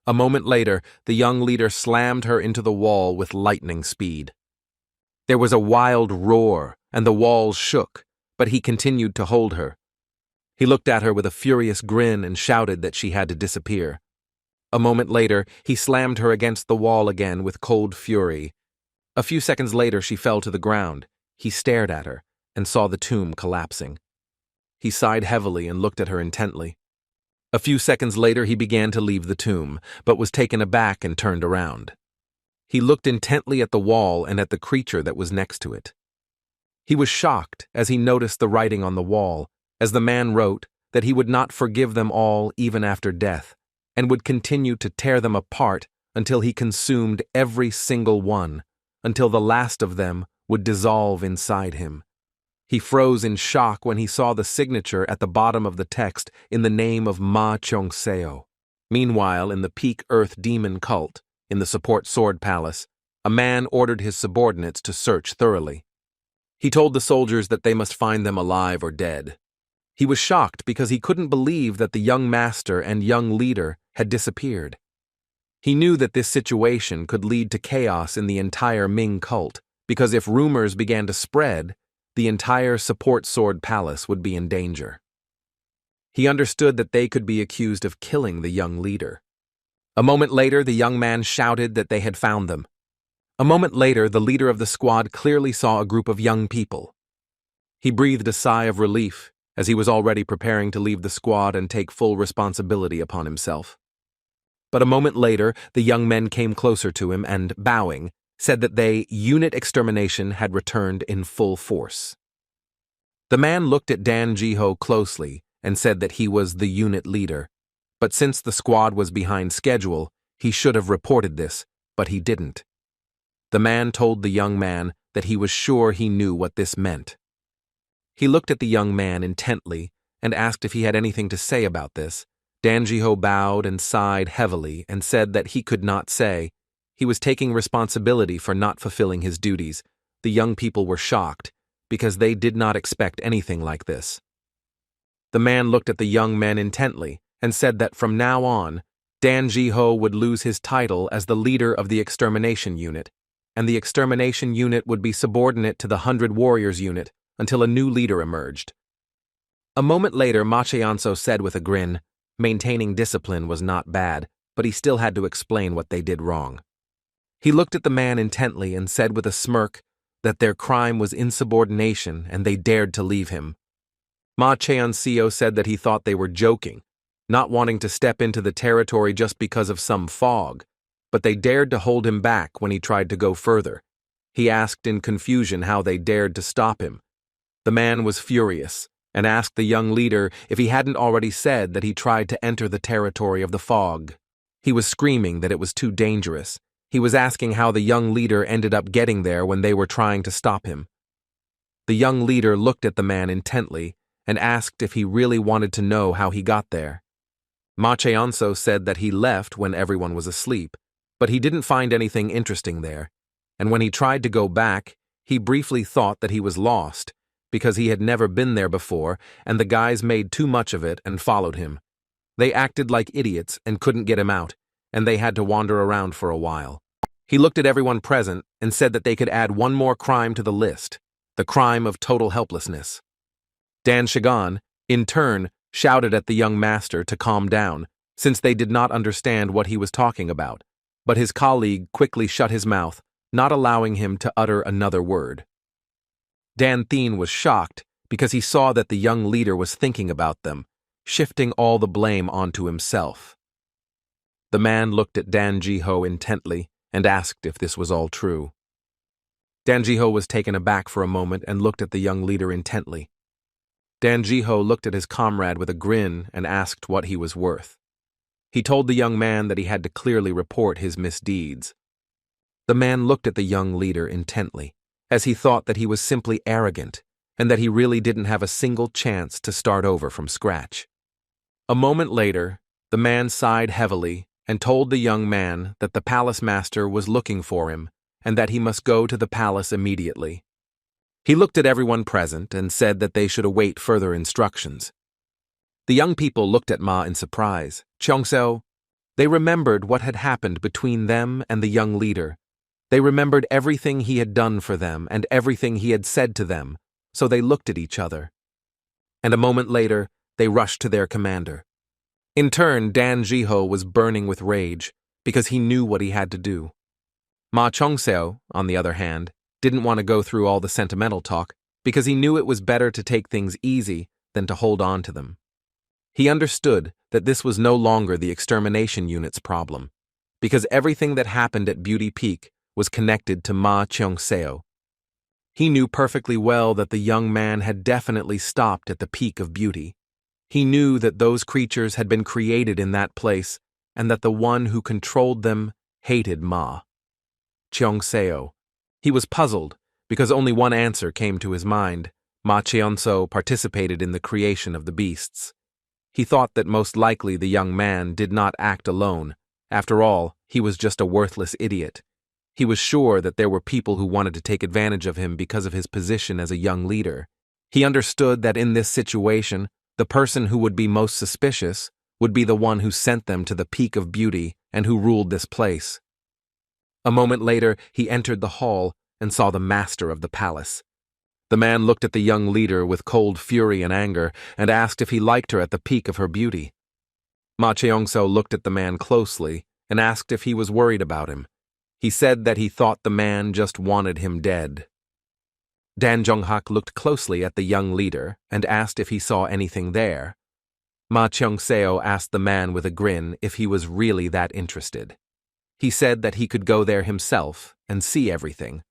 A: A moment later, the young leader slammed her into the wall with lightning speed. There was a wild roar, and the walls shook, but he continued to hold her. He looked at her with a furious grin and shouted that she had to disappear. A moment later, he slammed her against the wall again with cold fury. A few seconds later, she fell to the ground. He stared at her and saw the tomb collapsing. He sighed heavily and looked at her intently. A few seconds later he began to leave the tomb, but was taken aback and turned around. He looked intently at the wall and at the creature that was next to it. He was shocked as he noticed the writing on the wall, as the man wrote that he would not forgive them all even after death, and would continue to tear them apart until he consumed every single one, until the last of them would dissolve inside him. He froze in shock when he saw the signature at the bottom of the text in the name of Ma Cheongseo. Meanwhile, in the Peak Earth Demon cult, in the Support Sword Palace, a man ordered his subordinates to search thoroughly. He told the soldiers that they must find them alive or dead. He was shocked because he couldn't believe that the young master and young leader had disappeared. He knew that this situation could lead to chaos in the entire Ming cult, because if rumors began to spread, the entire support sword palace would be in danger. He understood that they could be accused of killing the young leader. A moment later, the young man shouted that they had found them. A moment later, the leader of the squad clearly saw a group of young people. He breathed a sigh of relief, as he was already preparing to leave the squad and take full responsibility upon himself. But a moment later, the young men came closer to him and, bowing, said that unit extermination had returned in full force. The man looked at Dan Jiho closely and said that he was the unit leader, but since the squad was behind schedule, he should have reported this, but he didn't. The man told the young man that he was sure he knew what this meant. He looked at the young man intently and asked if he had anything to say about this. Dan Jiho bowed and sighed heavily and said that he could not say. He was taking responsibility for not fulfilling his duties. The young people were shocked because they did not expect anything like this. The man looked at the young men intently and said that from now on, Dan Jiho would lose his title as the leader of the extermination unit, and the extermination unit would be subordinate to the 100 Warriors unit until a new leader emerged. A moment later, Ma Cheonso said with a grin, maintaining discipline was not bad, but he still had to explain what they did wrong. He looked at the man intently and said with a smirk that their crime was insubordination and they dared to leave him. Ma Cheonso said that he thought they were joking, not wanting to step into the territory just because of some fog, but they dared to hold him back when he tried to go further. He asked in confusion how they dared to stop him. The man was furious and asked the young leader if he hadn't already said that he tried to enter the territory of the fog. He was screaming that it was too dangerous. He was asking how the young leader ended up getting there when they were trying to stop him. The young leader looked at the man intently and asked if he really wanted to know how he got there. Ma Cheonso said that he left when everyone was asleep, but he didn't find anything interesting there, and when he tried to go back, he briefly thought that he was lost, because he had never been there before, and the guys made too much of it and followed him. They acted like idiots and couldn't get him out, and they had to wander around for a while. He looked at everyone present and said that they could add one more crime to the list, the crime of total helplessness. Dan Shigan, in turn, shouted at the young master to calm down, since they did not understand what he was talking about, but his colleague quickly shut his mouth, not allowing him to utter another word. Dan Thien was shocked because he saw that the young leader was thinking about them, shifting all the blame onto himself. The man looked at Dan Jiho intently and asked if this was all true. Dan Jiho was taken aback for a moment and looked at the young leader intently. Dan Jiho looked at his comrade with a grin and asked what he was worth. He told the young man that he had to clearly report his misdeeds. The man looked at the young leader intently, as he thought that he was simply arrogant and that he really didn't have a single chance to start over from scratch. A moment later, the man sighed heavily and told the young man that the palace master was looking for him and that he must go to the palace immediately. He looked at everyone present and said that they should await further instructions. The young people looked at Ma in surprise. Cheongseo, they remembered what had happened between them and the young leader. They remembered everything he had done for them and everything he had said to them, so they looked at each other. And a moment later, they rushed to their commander. In turn, Dan Jiho was burning with rage because he knew what he had to do. Ma Cheongseo, on the other hand, didn't want to go through all the sentimental talk because he knew it was better to take things easy than to hold on to them. He understood that this was no longer the extermination unit's problem, because everything that happened at Beauty Peak was connected to Ma Cheongseo. He knew perfectly well that the young man had definitely stopped at the peak of beauty. He knew that those creatures had been created in that place and that the one who controlled them hated Ma Cheongseo. He was puzzled because only one answer came to his mind. Ma Cheonso participated in the creation of the beasts. He thought that most likely the young man did not act alone. After all, he was just a worthless idiot. He was sure that there were people who wanted to take advantage of him because of his position as a young leader. He understood that in this situation, the person who would be most suspicious would be the one who sent them to the peak of beauty and who ruled this place. A moment later, he entered the hall and saw the master of the palace. The man looked at the young leader with cold fury and anger and asked if he liked her at the peak of her beauty. Ma Cheongso looked at the man closely and asked if he was worried about him. He said that he thought the man just wanted him dead. Dan Jong-hak looked closely at the young leader and asked if he saw anything there. Ma Cheong-seo asked the man with a grin if he was really that interested. He said that he could go there himself and see everything.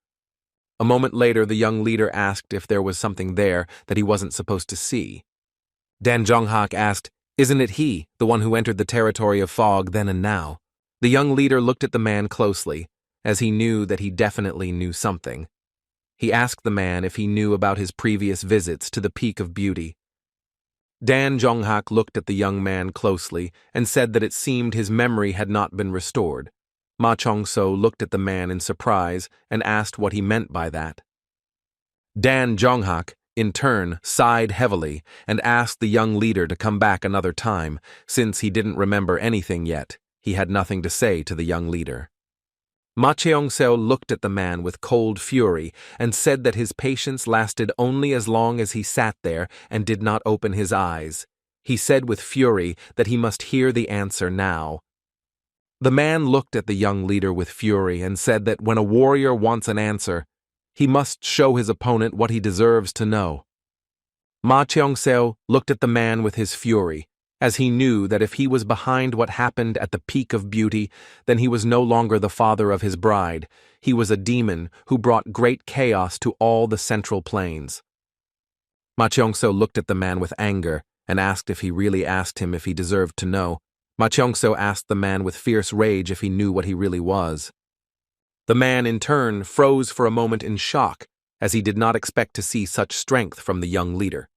A: A moment later, the young leader asked if there was something there that he wasn't supposed to see. Dan Jong-hak asked, "Isn't it he, the one who entered the territory of fog then and now?" The young leader looked at the man closely, as he knew that he definitely knew something. He asked the man if he knew about his previous visits to the peak of beauty. Dan Jong-hak looked at the young man closely and said that it seemed his memory had not been restored. Ma Chong-so looked at the man in surprise and asked what he meant by that. Dan Jong-hak, in turn, sighed heavily and asked the young leader to come back another time, since he didn't remember anything yet. He had nothing to say to the young leader. Ma Cheong-seo looked at the man with cold fury and said that his patience lasted only as long as he sat there and did not open his eyes. He said with fury that he must hear the answer now. The man looked at the young leader with fury and said that when a warrior wants an answer, he must show his opponent what he deserves to know. Ma Cheong-seo looked at the man with his fury, as he knew that if he was behind what happened at the peak of beauty, then he was no longer the father of his bride. He was a demon who brought great chaos to all the central plains. Ma Cheong-seo looked at the man with anger and asked if he really asked him if he deserved to know. Ma Cheong-seo asked the man with fierce rage if he knew what he really was. The man, in turn, froze for a moment in shock, as he did not expect to see such strength from the young leader.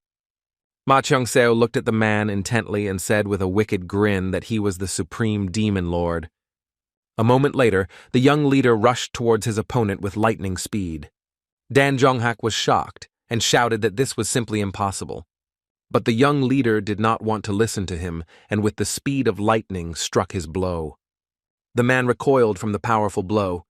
A: Ma Cheong-seo looked at the man intently and said with a wicked grin that he was the supreme demon lord. A moment later, the young leader rushed towards his opponent with lightning speed. Dan Jong-hak was shocked and shouted that this was simply impossible. But the young leader did not want to listen to him, and with the speed of lightning struck his blow. The man recoiled from the powerful blow.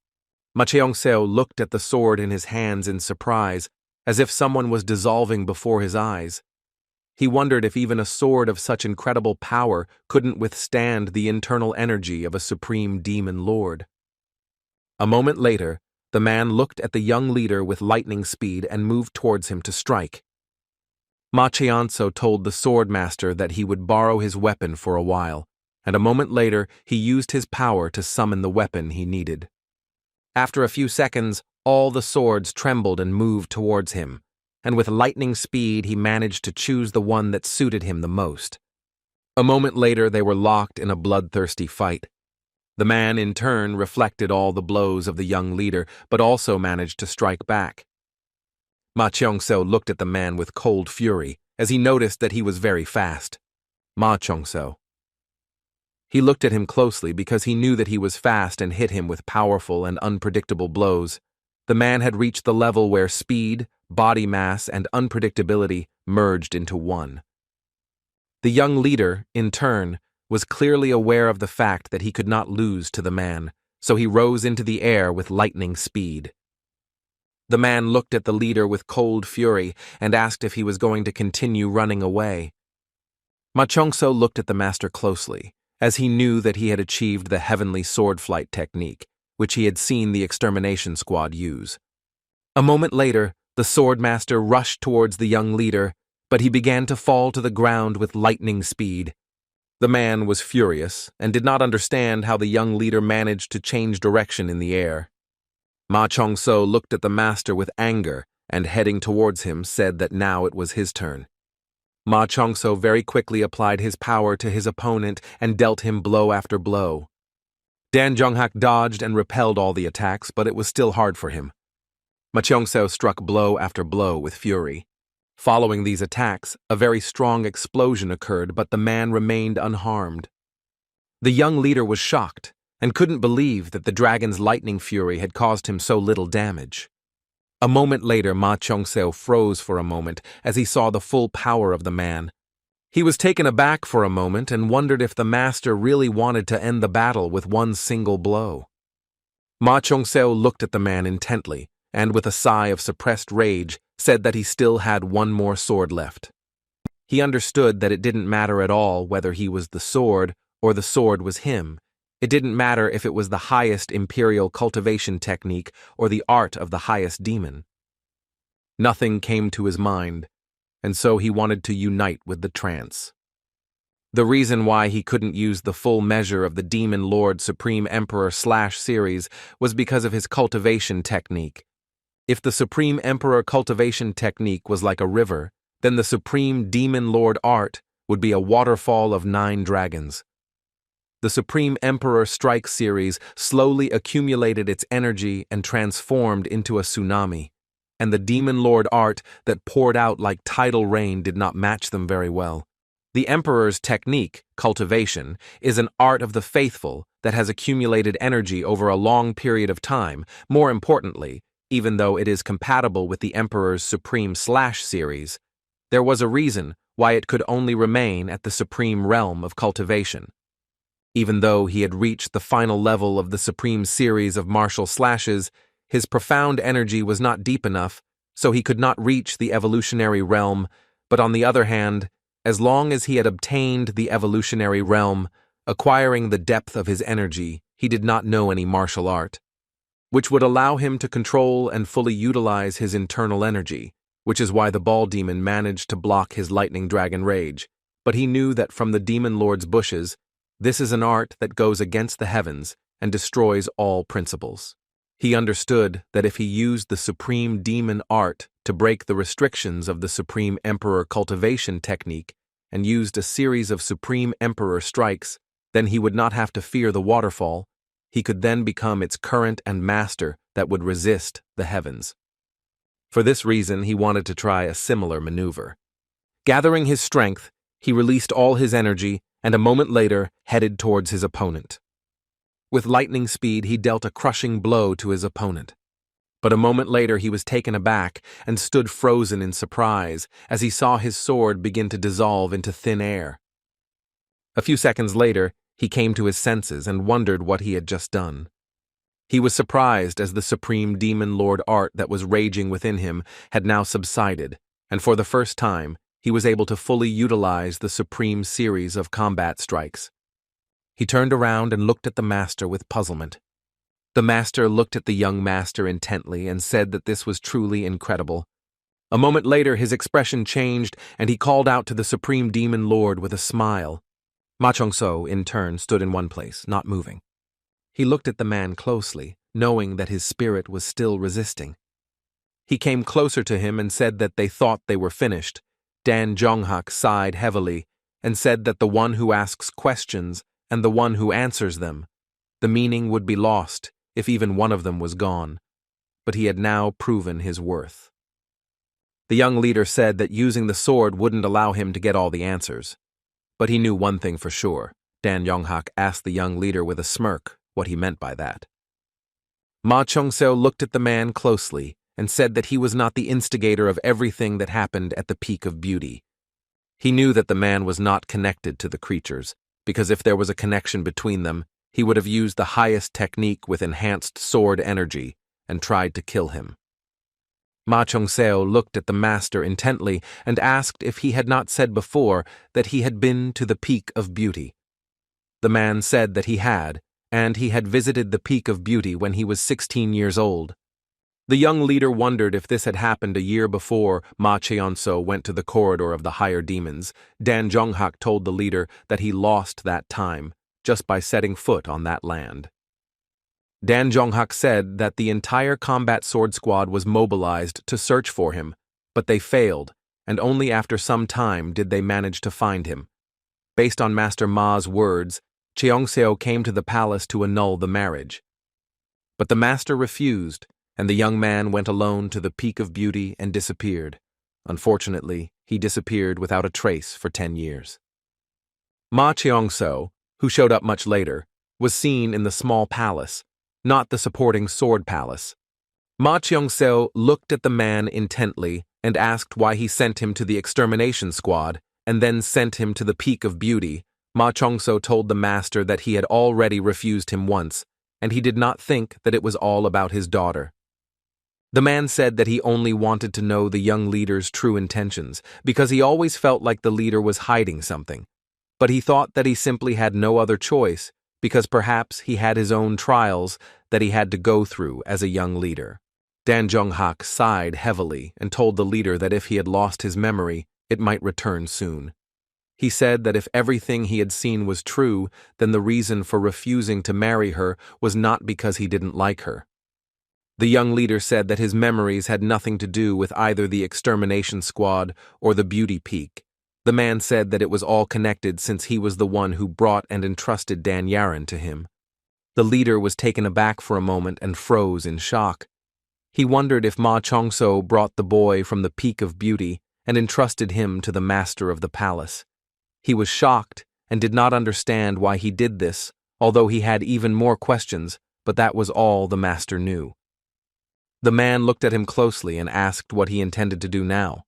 A: Ma Cheong-seo looked at the sword in his hands in surprise, as if someone was dissolving before his eyes. He wondered if even a sword of such incredible power couldn't withstand the internal energy of a supreme demon lord. A moment later, the man looked at the young leader with lightning speed and moved towards him to strike. Ma Cheong-seo told the sword master that he would borrow his weapon for a while, and a moment later he used his power to summon the weapon he needed. After a few seconds, all the swords trembled and moved towards him, and with lightning speed he managed to choose the one that suited him the most. A moment later they were locked in a bloodthirsty fight. The man, in turn, reflected all the blows of the young leader, but also managed to strike back. Ma Cheong-seo looked at the man with cold fury, as he noticed that he was very fast. Ma Cheong-seo. He looked at him closely because he knew that he was fast and hit him with powerful and unpredictable blows. The man had reached the level where speed, body mass, and unpredictability merged into one. The young leader, in turn, was clearly aware of the fact that he could not lose to the man, so he rose into the air with lightning speed. The man looked at the leader with cold fury and asked if he was going to continue running away. Ma Cheong-seo looked at the master closely, as he knew that he had achieved the heavenly sword flight technique, which he had seen the extermination squad use. A moment later, the sword master rushed towards the young leader, but he began to fall to the ground with lightning speed. The man was furious and did not understand how the young leader managed to change direction in the air. Ma Cheong-seo looked at the master with anger and, heading towards him, said that now it was his turn. Ma Cheong-seo very quickly applied his power to his opponent and dealt him blow after blow. Dan Jong-hak dodged and repelled all the attacks, but it was still hard for him. Ma Cheong-seo struck blow after blow with fury. Following these attacks, a very strong explosion occurred, but the man remained unharmed. The young leader was shocked and couldn't believe that the dragon's lightning fury had caused him so little damage. A moment later, Ma Cheong-seo froze for a moment as he saw the full power of the man. He was taken aback for a moment and wondered if the master really wanted to end the battle with one single blow. Ma Cheong-seo looked at the man intently and, with a sigh of suppressed rage, said that he still had one more sword left. He understood that it didn't matter at all whether he was the sword or the sword was him. It didn't matter if it was the highest imperial cultivation technique or the art of the highest demon. Nothing came to his mind, and so he wanted to unite with the trance. The reason why he couldn't use the full measure of the Demon Lord Supreme Emperor / series was because of his cultivation technique. If the Supreme Emperor cultivation technique was like a river, then the Supreme Demon Lord art would be a waterfall of 9 dragons. The Supreme Emperor Strike series slowly accumulated its energy and transformed into a tsunami, and the Demon Lord art that poured out like tidal rain did not match them very well. The Emperor's technique, cultivation, is an art of the faithful that has accumulated energy over a long period of time. More importantly, even though it is compatible with the Emperor's Supreme / series, there was a reason why it could only remain at the supreme realm of cultivation. Even though he had reached the final level of the supreme series of martial slashes, his profound energy was not deep enough, so he could not reach the evolutionary realm, but on the other hand, as long as he had obtained the evolutionary realm, acquiring the depth of his energy, he did not know any martial art, which would allow him to control and fully utilize his internal energy, which is why the ball demon managed to block his lightning dragon rage. But he knew that from the Demon Lord's bushes, this is an art that goes against the heavens and destroys all principles. He understood that if he used the Supreme Demon art to break the restrictions of the Supreme Emperor cultivation technique and used a series of Supreme Emperor strikes, then he would not have to fear the waterfall. He could then become its current and master that would resist the heavens. For this reason, he wanted to try a similar maneuver. Gathering his strength, he released all his energy and a moment later headed towards his opponent. With lightning speed, he dealt a crushing blow to his opponent. But a moment later, he was taken aback and stood frozen in surprise as he saw his sword begin to dissolve into thin air. A few seconds later, he came to his senses and wondered what he had just done. He was surprised as the Supreme Demon Lord art that was raging within him had now subsided, and for the first time, he was able to fully utilize the Supreme series of combat strikes. He turned around and looked at the master with puzzlement. The master looked at the young master intently and said that this was truly incredible. A moment later, his expression changed and he called out to the Supreme Demon Lord with a smile. Ma Chong-so, in turn, stood in one place, not moving. He looked at the man closely, knowing that his spirit was still resisting. He came closer to him and said that they thought they were finished. Dan Jonghak sighed heavily and said that the one who asks questions and the one who answers them, the meaning would be lost if even one of them was gone, but he had now proven his worth. The young leader said that using the sword wouldn't allow him to get all the answers, but he knew one thing for sure. Dan Yonghak asked the young leader with a smirk what he meant by that. Ma Chong-seo looked at the man closely and said that he was not the instigator of everything that happened at the Peak of Beauty. He knew that the man was not connected to the creatures, because if there was a connection between them, he would have used the highest technique with enhanced sword energy and tried to kill him. Ma Chong-seo looked at the master intently and asked if he had not said before that he had been to the Peak of Beauty. The man said that he had, and he had visited the Peak of Beauty when he was 16 years old. The young leader wondered if this had happened a year before Ma Cheon-so went to the corridor of the higher demons. Dan Jonghak told the leader that he lost that time just by setting foot on that land. Dan Jonghak said that the entire combat sword squad was mobilized to search for him, but they failed, and only after some time did they manage to find him. Based on Master Ma's words, Cheong-seo came to the palace to annul the marriage. But the master refused, and the young man went alone to the Peak of Beauty and disappeared. Unfortunately, he disappeared without a trace for 10 years. Ma Cheong-seo, who showed up much later, was seen in the small palace, not the supporting sword palace. Ma Cheong-seo looked at the man intently and asked why he sent him to the extermination squad and then sent him to the Peak of Beauty. Ma Chong-seo told the master that he had already refused him once, and he did not think that it was all about his daughter. The man said that he only wanted to know the young leader's true intentions, because he always felt like the leader was hiding something. But he thought that he simply had no other choice, because perhaps he had his own trials that he had to go through as a young leader. Dan Jung-hak sighed heavily and told the leader that if he had lost his memory, it might return soon. He said that if everything he had seen was true, then the reason for refusing to marry her was not because he didn't like her. The young leader said that his memories had nothing to do with either the extermination squad or the beauty peak. The man said that it was all connected since he was the one who brought and entrusted Dan Yaran to him. The leader was taken aback for a moment and froze in shock. He wondered if Ma Chong-so brought the boy from the peak of beauty and entrusted him to the master of the palace. He was shocked and did not understand why he did this, although he had even more questions, but that was all the master knew. The man looked at him closely and asked what he intended to do now.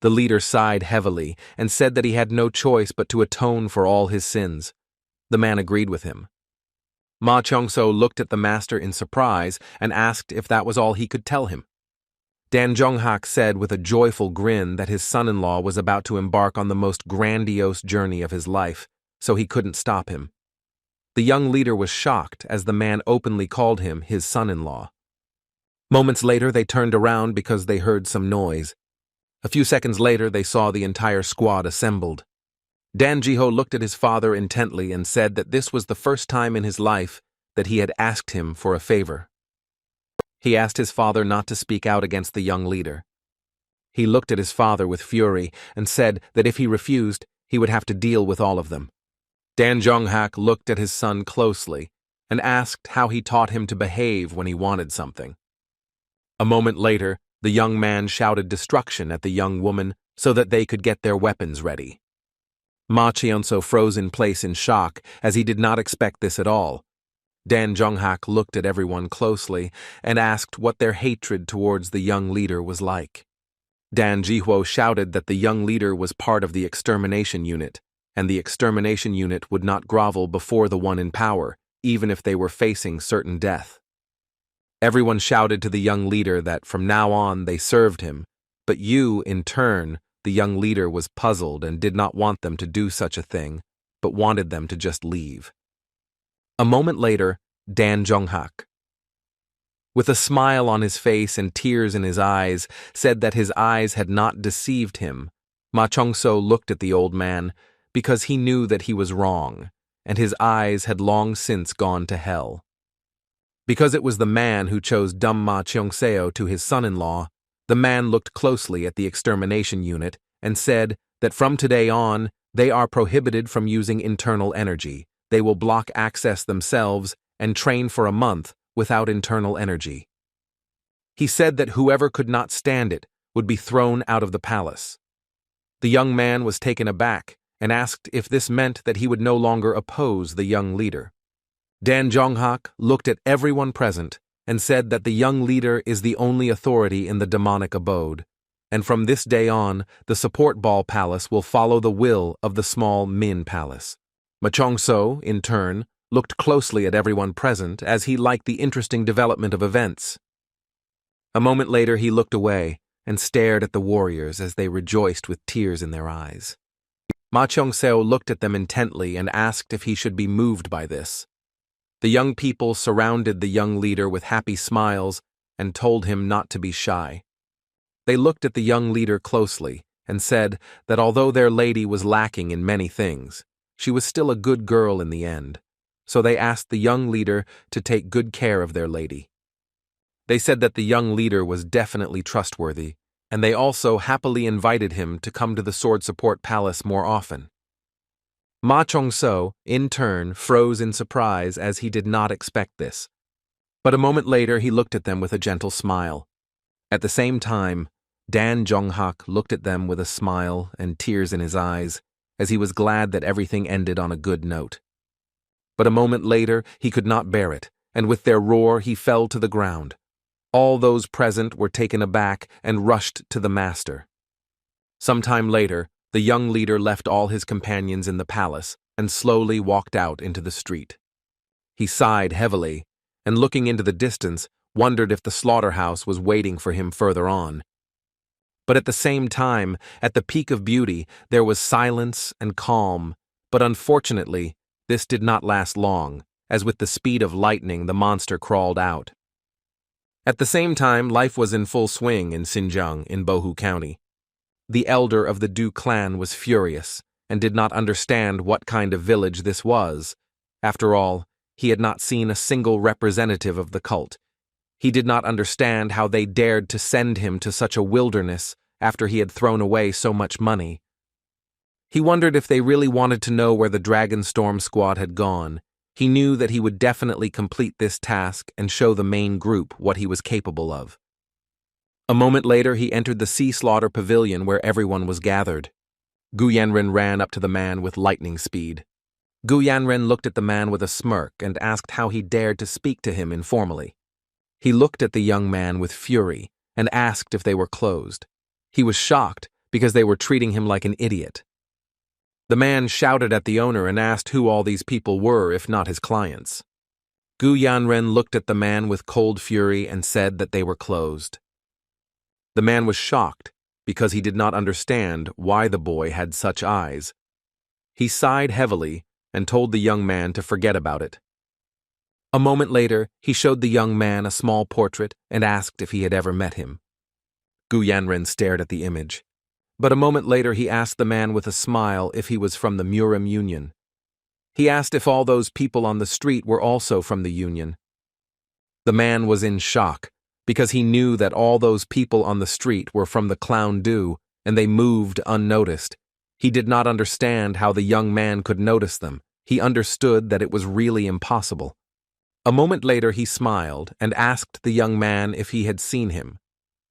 A: The leader sighed heavily and said that he had no choice but to atone for all his sins. The man agreed with him. Ma Chong-so looked at the master in surprise and asked if that was all he could tell him. Dan Jung-hak said with a joyful grin that his son-in-law was about to embark on the most grandiose journey of his life, so he couldn't stop him. The young leader was shocked as the man openly called him his son-in-law. Moments later, they turned around because they heard some noise. A few seconds later, they saw the entire squad assembled. Dan Ji-ho looked at his father intently and said that this was the first time in his life that he had asked him for a favor. He asked his father not to speak out against the young leader. He looked at his father with fury and said that if he refused, he would have to deal with all of them. Dan Jung-hak looked at his son closely and asked how he taught him to behave when he wanted something. A moment later, the young man shouted destruction at the young woman so that they could get their weapons ready. Ma Chong-so froze in place in shock, as he did not expect this at all. Dan Jung-hak looked at everyone closely and asked what their hatred towards the young leader was like. Dan Ji-ho shouted that the young leader was part of the extermination unit, and the extermination unit would not grovel before the one in power, even if they were facing certain death. Everyone shouted to the young leader that from now on they served him, but in turn, the young leader was puzzled and did not want them to do such a thing, but wanted them to just leave. A moment later, Dan Jung-hak, with a smile on his face and tears in his eyes, said that his eyes had not deceived him. Ma Chong-so looked at the old man because he knew that he was wrong, and his eyes had long since gone to hell. Because it was the man who chose dumb Ma Chong-seo to his son-in-law, the man looked closely at the extermination unit and said that from today on, they are prohibited from using internal energy. They will block access themselves and train for a month without internal energy. He said that whoever could not stand it would be thrown out of the palace. The young man was taken aback and asked if this meant that he would no longer oppose the young leader. Dan Jung-hak looked at everyone present and said that the young leader is the only authority in the demonic abode, and from this day on, the support ball palace will follow the will of the small Min palace. Ma Chong-so, in turn, looked closely at everyone present as he liked the interesting development of events. A moment later, he looked away and stared at the warriors as they rejoiced with tears in their eyes. Ma Chong-seo looked at them intently and asked if he should be moved by this. The young people surrounded the young leader with happy smiles and told him not to be shy. They looked at the young leader closely and said that although their lady was lacking in many things, she was still a good girl in the end, so they asked the young leader to take good care of their lady. They said that the young leader was definitely trustworthy, and they also happily invited him to come to the Sword Support Palace more often. Ma Chong-so, in turn, froze in surprise as he did not expect this. But a moment later, he looked at them with a gentle smile. At the same time, Dan Jung-hak looked at them with a smile and tears in his eyes, as he was glad that everything ended on a good note. But a moment later, he could not bear it, and with their roar, he fell to the ground. All those present were taken aback and rushed to the master. Some time later, the young leader left all his companions in the palace and slowly walked out into the street. He sighed heavily, and looking into the distance, wondered if the slaughterhouse was waiting for him further on. But at the same time, at the peak of beauty, there was silence and calm, but unfortunately, this did not last long, as with the speed of lightning the monster crawled out. At the same time, life was in full swing in Xinjiang in Bohu County. The elder of the Du clan was furious and did not understand what kind of village this was. After all, he had not seen a single representative of the cult. He did not understand how they dared to send him to such a wilderness after he had thrown away so much money. He wondered if they really wanted to know where the Dragon Storm Squad had gone. He knew that he would definitely complete this task and show the main group what he was capable of. A moment later, he entered the sea slaughter pavilion where everyone was gathered. Gu Yanren ran up to the man with lightning speed. Gu Yanren looked at the man with a smirk and asked how he dared to speak to him informally. He looked at the young man with fury and asked if they were closed. He was shocked because they were treating him like an idiot. The man shouted at the owner and asked who all these people were if not his clients. Gu Yanren looked at the man with cold fury and said that they were closed. The man was shocked because he did not understand why the boy had such eyes. He sighed heavily and told the young man to forget about it. A moment later, he showed the young man a small portrait and asked if he had ever met him. Gu Yanren stared at the image. But a moment later he asked the man with a smile if he was from the Murim Union. He asked if all those people on the street were also from the Union. The man was in shock, because he knew that all those people on the street were from the Clown Du, and they moved unnoticed. He did not understand how the young man could notice them. He understood that it was really impossible. A moment later he smiled and asked the young man if he had seen him.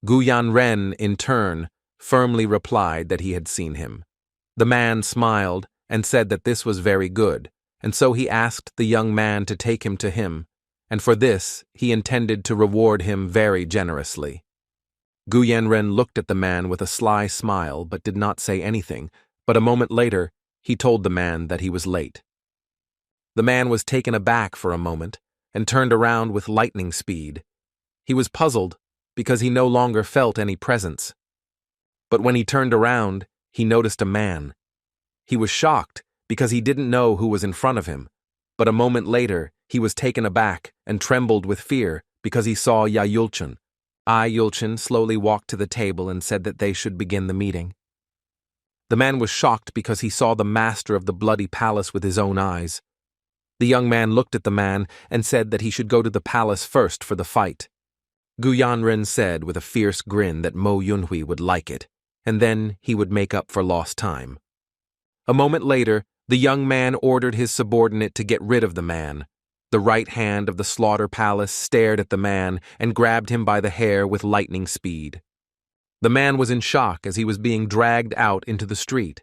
A: Gu Yanren, in turn, firmly replied that he had seen him. The man smiled and said that this was very good, and so he asked the young man to take him to him, and for this he intended to reward him very generously. Gu Yanren looked at the man with a sly smile but did not say anything, but a moment later he told the man that he was late. The man was taken aback for a moment and turned around with lightning speed. He was puzzled because he no longer felt any presence. But when he turned around, he noticed a man. He was shocked because he didn't know who was in front of him, but a moment later he was taken aback and trembled with fear because he saw Yulchin. Yulchin slowly walked to the table and said that they should begin the meeting. The man was shocked because he saw the master of the bloody palace with his own eyes. The young man looked at the man and said that he should go to the palace first for the fight. Gu Yanren said with a fierce grin that Mo Yunhui would like it, and then he would make up for lost time. A moment later, the young man ordered his subordinate to get rid of the man. The right hand of the slaughter palace stared at the man and grabbed him by the hair with lightning speed. The man was in shock as he was being dragged out into the street.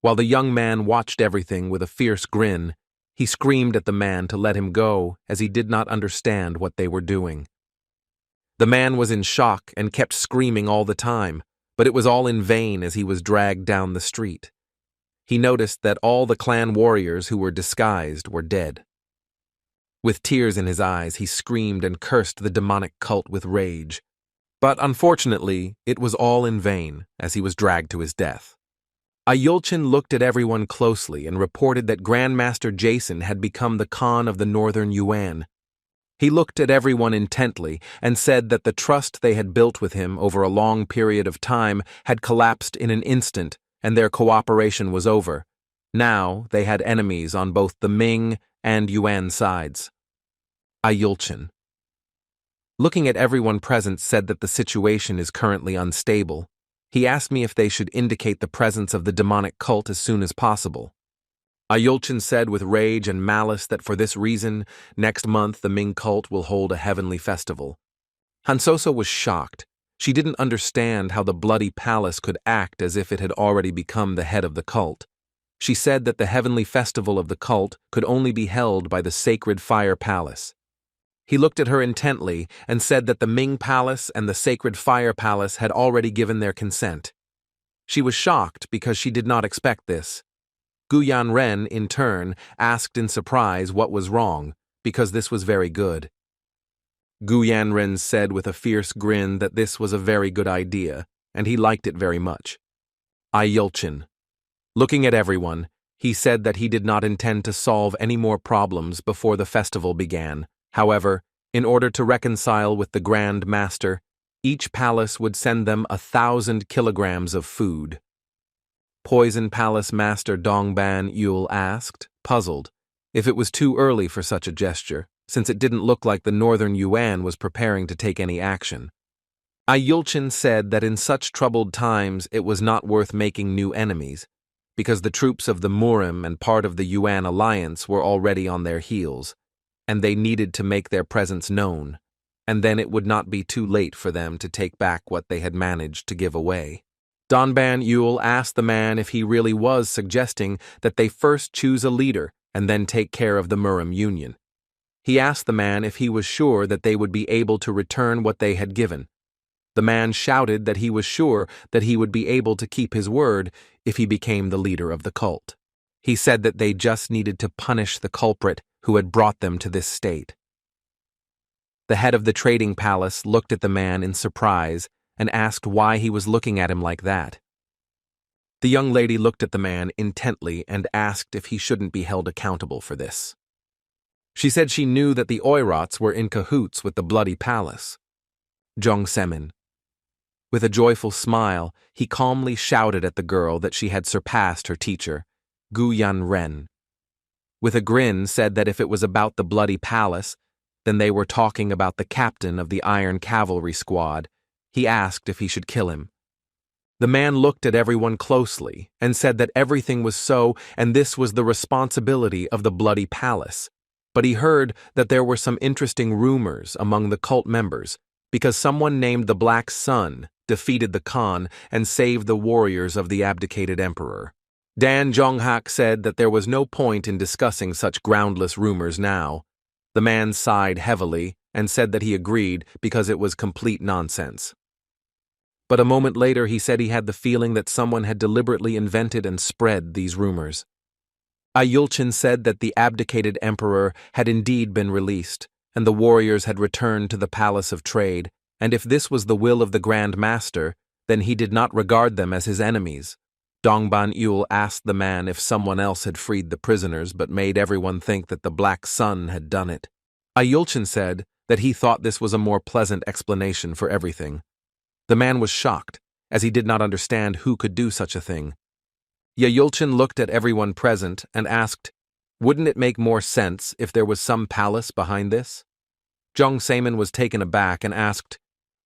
A: While the young man watched everything with a fierce grin, he screamed at the man to let him go as he did not understand what they were doing. The man was in shock and kept screaming all the time, but it was all in vain as he was dragged down the street. He noticed that all the clan warriors who were disguised were dead. With tears in his eyes, he screamed and cursed the demonic cult with rage. But unfortunately, it was all in vain as he was dragged to his death. Yulchin looked at everyone closely and reported that Grandmaster Jason had become the Khan of the Northern Yuan. He looked at everyone intently and said that the trust they had built with him over a long period of time had collapsed in an instant and their cooperation was over. Now they had enemies on both the Ming and Yuan sides. Yulchin, looking at everyone present, said that the situation is currently unstable. He asked me if they should indicate the presence of the demonic cult as soon as possible. Yulchin said with rage and malice that for this reason, next month the Ming cult will hold a heavenly festival. Hansoso was shocked. She didn't understand how the bloody palace could act as if it had already become the head of the cult. She said that the heavenly festival of the cult could only be held by the sacred fire palace. He looked at her intently and said that the Ming palace and the sacred fire palace had already given their consent. She was shocked because she did not expect this. Gu Yanren, in turn, asked in surprise what was wrong, because this was very good. Gu Yanren said with a fierce grin that this was a very good idea, and he liked it very much. Yulchin. Looking at everyone, he said that he did not intend to solve any more problems before the festival began. However, in order to reconcile with the Grand Master, each palace would send them 1,000 kilograms of food. Poison Palace Master Dongban Yul asked, puzzled, if it was too early for such a gesture, since it didn't look like the Northern Yuan was preparing to take any action. Yulchin said that in such troubled times it was not worth making new enemies, because the troops of the Murim and part of the Yuan alliance were already on their heels, and they needed to make their presence known, and then it would not be too late for them to take back what they had managed to give away. Donban Yul asked the man if he really was suggesting that they first choose a leader and then take care of the Murim Union. He asked the man if he was sure that they would be able to return what they had given. The man shouted that he was sure that he would be able to keep his word if he became the leader of the cult. He said that they just needed to punish the culprit who had brought them to this state. The head of the trading palace looked at the man in surprise and asked why he was looking at him like that. The young lady looked at the man intently and asked if he shouldn't be held accountable for this. She said she knew that the Oirots were in cahoots with the Bloody Palace. Zhong Semin. With a joyful smile, he calmly shouted at the girl that she had surpassed her teacher, Gu Yanren. With a grin, said that if it was about the Bloody Palace, then they were talking about the captain of the Iron Cavalry Squad. He asked if he should kill him. The man looked at everyone closely and said that everything was so and this was the responsibility of the Bloody Palace. But he heard that there were some interesting rumors among the cult members because someone named the Black Sun defeated the Khan and saved the warriors of the abdicated emperor. Dan Zhonghak said that there was no point in discussing such groundless rumors now. The man sighed heavily and said that he agreed because it was complete nonsense. But a moment later he said he had the feeling that someone had deliberately invented and spread these rumors. Yulchin said that the abdicated emperor had indeed been released, and the warriors had returned to the Palace of Trade, and if this was the will of the Grand Master, then he did not regard them as his enemies. Dongban Yul asked the man if someone else had freed the prisoners but made everyone think that the Black Sun had done it. Yulchin said that he thought this was a more pleasant explanation for everything. The man was shocked, as he did not understand who could do such a thing. Yulchin looked at everyone present and asked, wouldn't it make more sense if there was some palace behind this? Zhong Semin was taken aback and asked,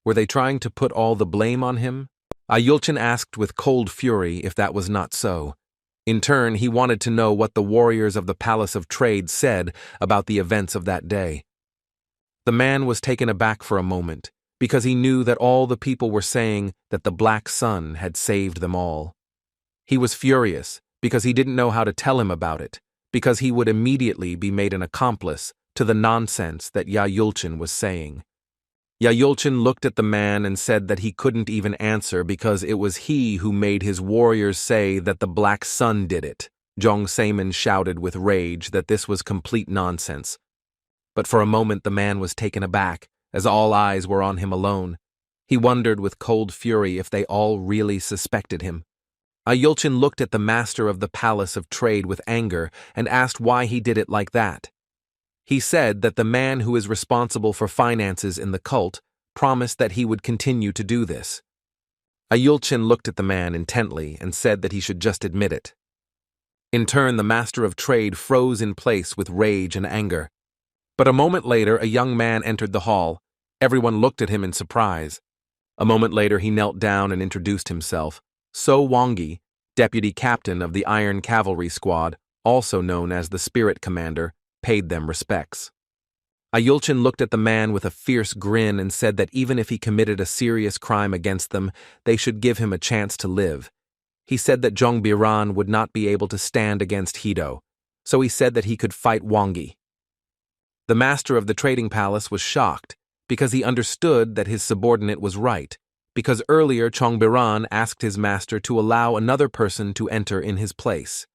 A: were they trying to put all the blame on him? Yulchin asked with cold fury if that was not so. In turn, he wanted to know what the warriors of the Palace of Trade said about the events of that day. The man was taken aback for a moment, because he knew that all the people were saying that the Black Sun had saved them all. He was furious because he didn't know how to tell him about it, because he would immediately be made an accomplice to the nonsense that Yulchin was saying. Yulchin looked at the man and said that he couldn't even answer because it was he who made his warriors say that the Black Sun did it. Zhong Semin shouted with rage that this was complete nonsense. But for a moment the man was taken aback, as all eyes were on him alone. He wondered with cold fury if they all really suspected him. Yulchin looked at the master of the Palace of Trade with anger and asked why he did it like that. He said that the man who is responsible for finances in the cult promised that he would continue to do this. Yulchin looked at the man intently and said that he should just admit it. In turn, the master of trade froze in place with rage and anger. But a moment later, a young man entered the hall. Everyone looked at him in surprise. A moment later, he knelt down and introduced himself. So Wongi, deputy captain of the Iron Cavalry Squad, also known as the Spirit Commander, paid them respects. Yulchin looked at the man with a fierce grin and said that even if he committed a serious crime against them, they should give him a chance to live. He said that Zhong Biran would not be able to stand against Hido, so he said that he could fight Wongi. The master of the trading palace was shocked because he understood that his subordinate was right, because earlier Zhong Biran asked his master to allow another person to enter in his place.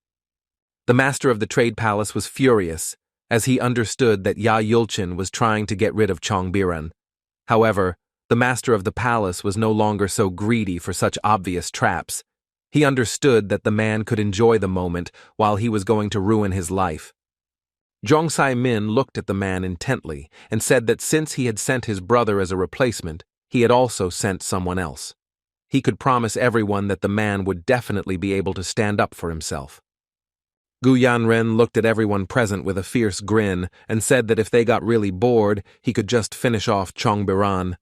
A: The master of the trade palace was furious as he understood that Ya Yulchin was trying to get rid of Chongbiran. However, the master of the palace was no longer so greedy for such obvious traps. He understood that the man could enjoy the moment while he was going to ruin his life. Zhong Sai-min looked at the man intently and said that since he had sent his brother as a replacement, he had also sent someone else. He could promise everyone that the man would definitely be able to stand up for himself. Gu Yanren looked at everyone present with a fierce grin and said that if they got really bored, he could just finish off Chongbiran.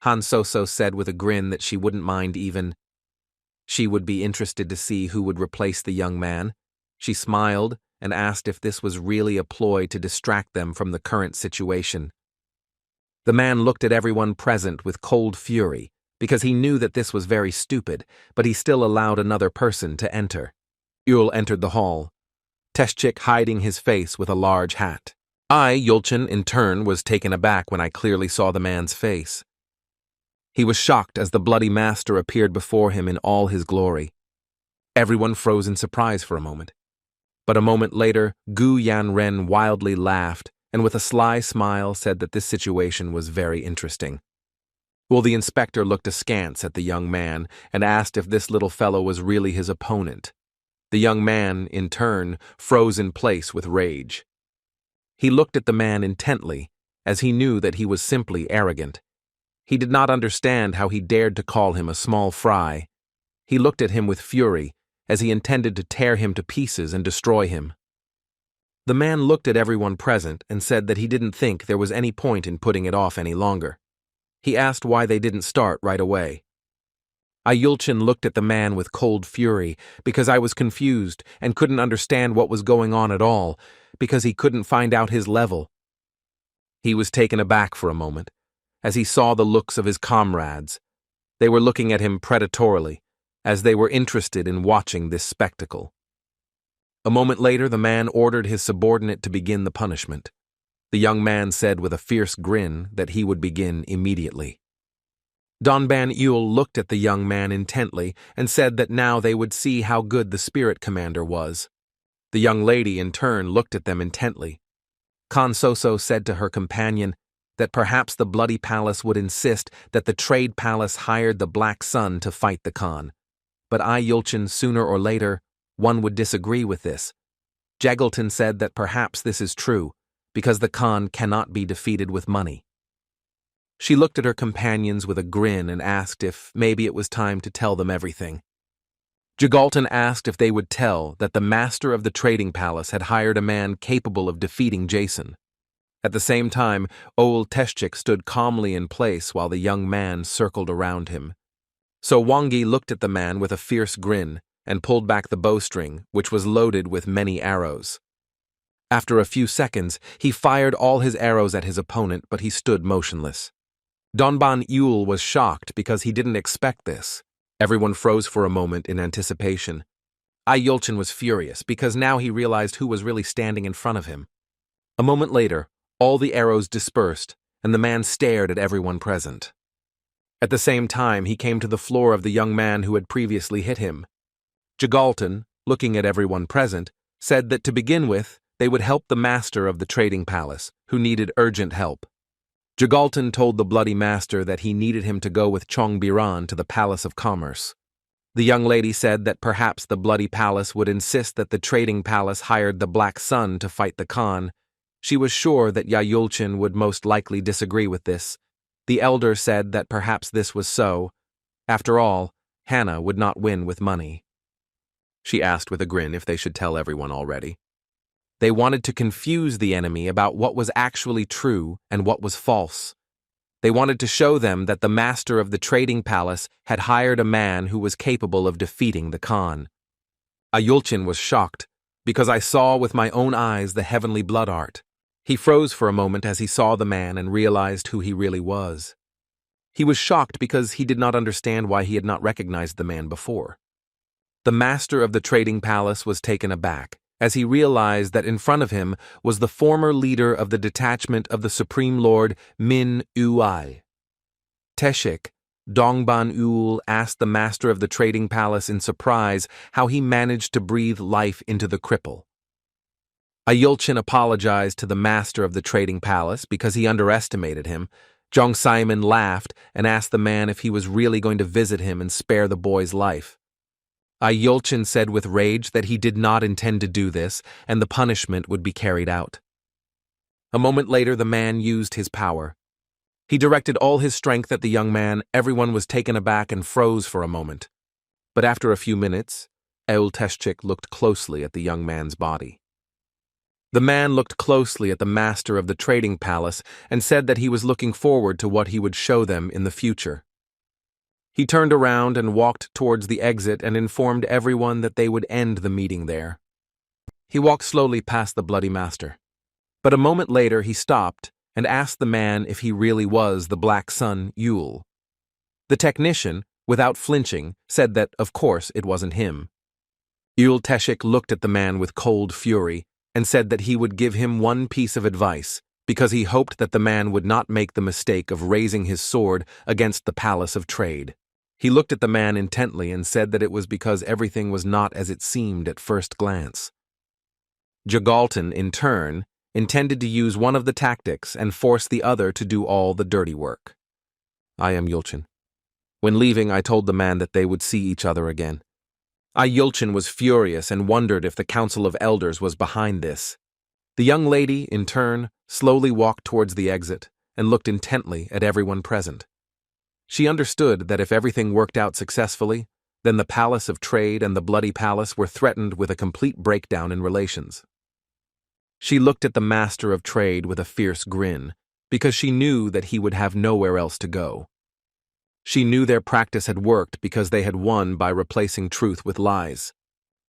A: Han Soso said with a grin that she wouldn't mind even. She would be interested to see who would replace the young man. She smiled and asked if this was really a ploy to distract them from the current situation. The man looked at everyone present with cold fury, because he knew that this was very stupid, but he still allowed another person to enter. Yul entered the hall, Teschik hiding his face with a large hat. Yulchin, in turn, was taken aback when I clearly saw the man's face. He was shocked as the bloody master appeared before him in all his glory. Everyone froze in surprise for a moment. But a moment later, Gu Yanren wildly laughed and with a sly smile said that this situation was very interesting. Well, the inspector looked askance at the young man and asked if this little fellow was really his opponent. The young man, in turn, froze in place with rage. He looked at the man intently, as he knew that he was simply arrogant. He did not understand how he dared to call him a small fry. He looked at him with fury, as he intended to tear him to pieces and destroy him. The man looked at everyone present and said that he didn't think there was any point in putting it off any longer. He asked why they didn't start right away. Yulchin looked at the man with cold fury because I was confused and couldn't understand what was going on at all, because he couldn't find out his level. He was taken aback for a moment, as he saw the looks of his comrades. They were looking at him predatorily, as they were interested in watching this spectacle. A moment later, the man ordered his subordinate to begin the punishment. The young man said with a fierce grin that he would begin immediately. Donban Yul looked at the young man intently and said that now they would see how good the spirit commander was. The young lady, in turn, looked at them intently. Kan Soso said to her companion that perhaps the Bloody Palace would insist that the Trade Palace hired the Black Sun to fight the Khan. But Yulchin, sooner or later, one would disagree with this. Jaggleton said that perhaps this is true, because the Khan cannot be defeated with money. She looked at her companions with a grin and asked if maybe it was time to tell them everything. Jagalton asked if they would tell that the master of the trading palace had hired a man capable of defeating Jason. At the same time, old Teschik stood calmly in place while the young man circled around him. So Wangi looked at the man with a fierce grin and pulled back the bowstring, which was loaded with many arrows. After a few seconds, he fired all his arrows at his opponent, but he stood motionless. Donban Yul was shocked because he didn't expect this. Everyone froze for a moment in anticipation. Yulchin was furious because now he realized who was really standing in front of him. A moment later, all the arrows dispersed, and the man stared at everyone present. At the same time, he came to the floor of the young man who had previously hit him. Jagalton, looking at everyone present, said that to begin with, they would help the master of the trading palace, who needed urgent help. Jagalton told the bloody master that he needed him to go with Chongbiran to the Palace of Commerce. The young lady said that perhaps the bloody palace would insist that the trading palace hired the Black Sun to fight the Khan. She was sure that Yulchin would most likely disagree with this. The elder said that perhaps this was so. After all, Hannah would not win with money. She asked with a grin if they should tell everyone already. They wanted to confuse the enemy about what was actually true and what was false. They wanted to show them that the master of the trading palace had hired a man who was capable of defeating the Khan. Yulchin was shocked, because I saw with my own eyes the heavenly blood art. He froze for a moment as he saw the man and realized who he really was. He was shocked because he did not understand why he had not recognized the man before. The master of the trading palace was taken aback, as he realized that in front of him was the former leader of the detachment of the Supreme Lord Min Uai. Teschik, Dongban Yul asked the master of the trading palace in surprise how he managed to breathe life into the cripple. Yulchin apologized to the master of the trading palace because he underestimated him. Jong Simon laughed and asked the man if he was really going to visit him and spare the boy's life. Yulchin said with rage that he did not intend to do this and the punishment would be carried out. A moment later, the man used his power. He directed all his strength at the young man. Everyone was taken aback and froze for a moment. But after a few minutes, Eulteshchik looked closely at the young man's body. The man looked closely at the master of the trading palace and said that he was looking forward to what he would show them in the future. He turned around and walked towards the exit and informed everyone that they would end the meeting there. He walked slowly past the bloody master. But a moment later he stopped and asked the man if he really was the Black Sun, Yul. The technician, without flinching, said that, of course, it wasn't him. Eulteshchik looked at the man with cold fury and said that he would give him one piece of advice because he hoped that the man would not make the mistake of raising his sword against the Palace of Trade. He looked at the man intently and said that it was because everything was not as it seemed at first glance. Jagalton, in turn, intended to use one of the tactics and force the other to do all the dirty work. I am Yulchin. When leaving, I told the man that they would see each other again. Yulchin was furious and wondered if the Council of Elders was behind this. The young lady, in turn, slowly walked towards the exit and looked intently at everyone present. She understood that if everything worked out successfully, then the Palace of Trade and the Bloody Palace were threatened with a complete breakdown in relations. She looked at the Master of Trade with a fierce grin, because she knew that he would have nowhere else to go. She knew their practice had worked because they had won by replacing truth with lies.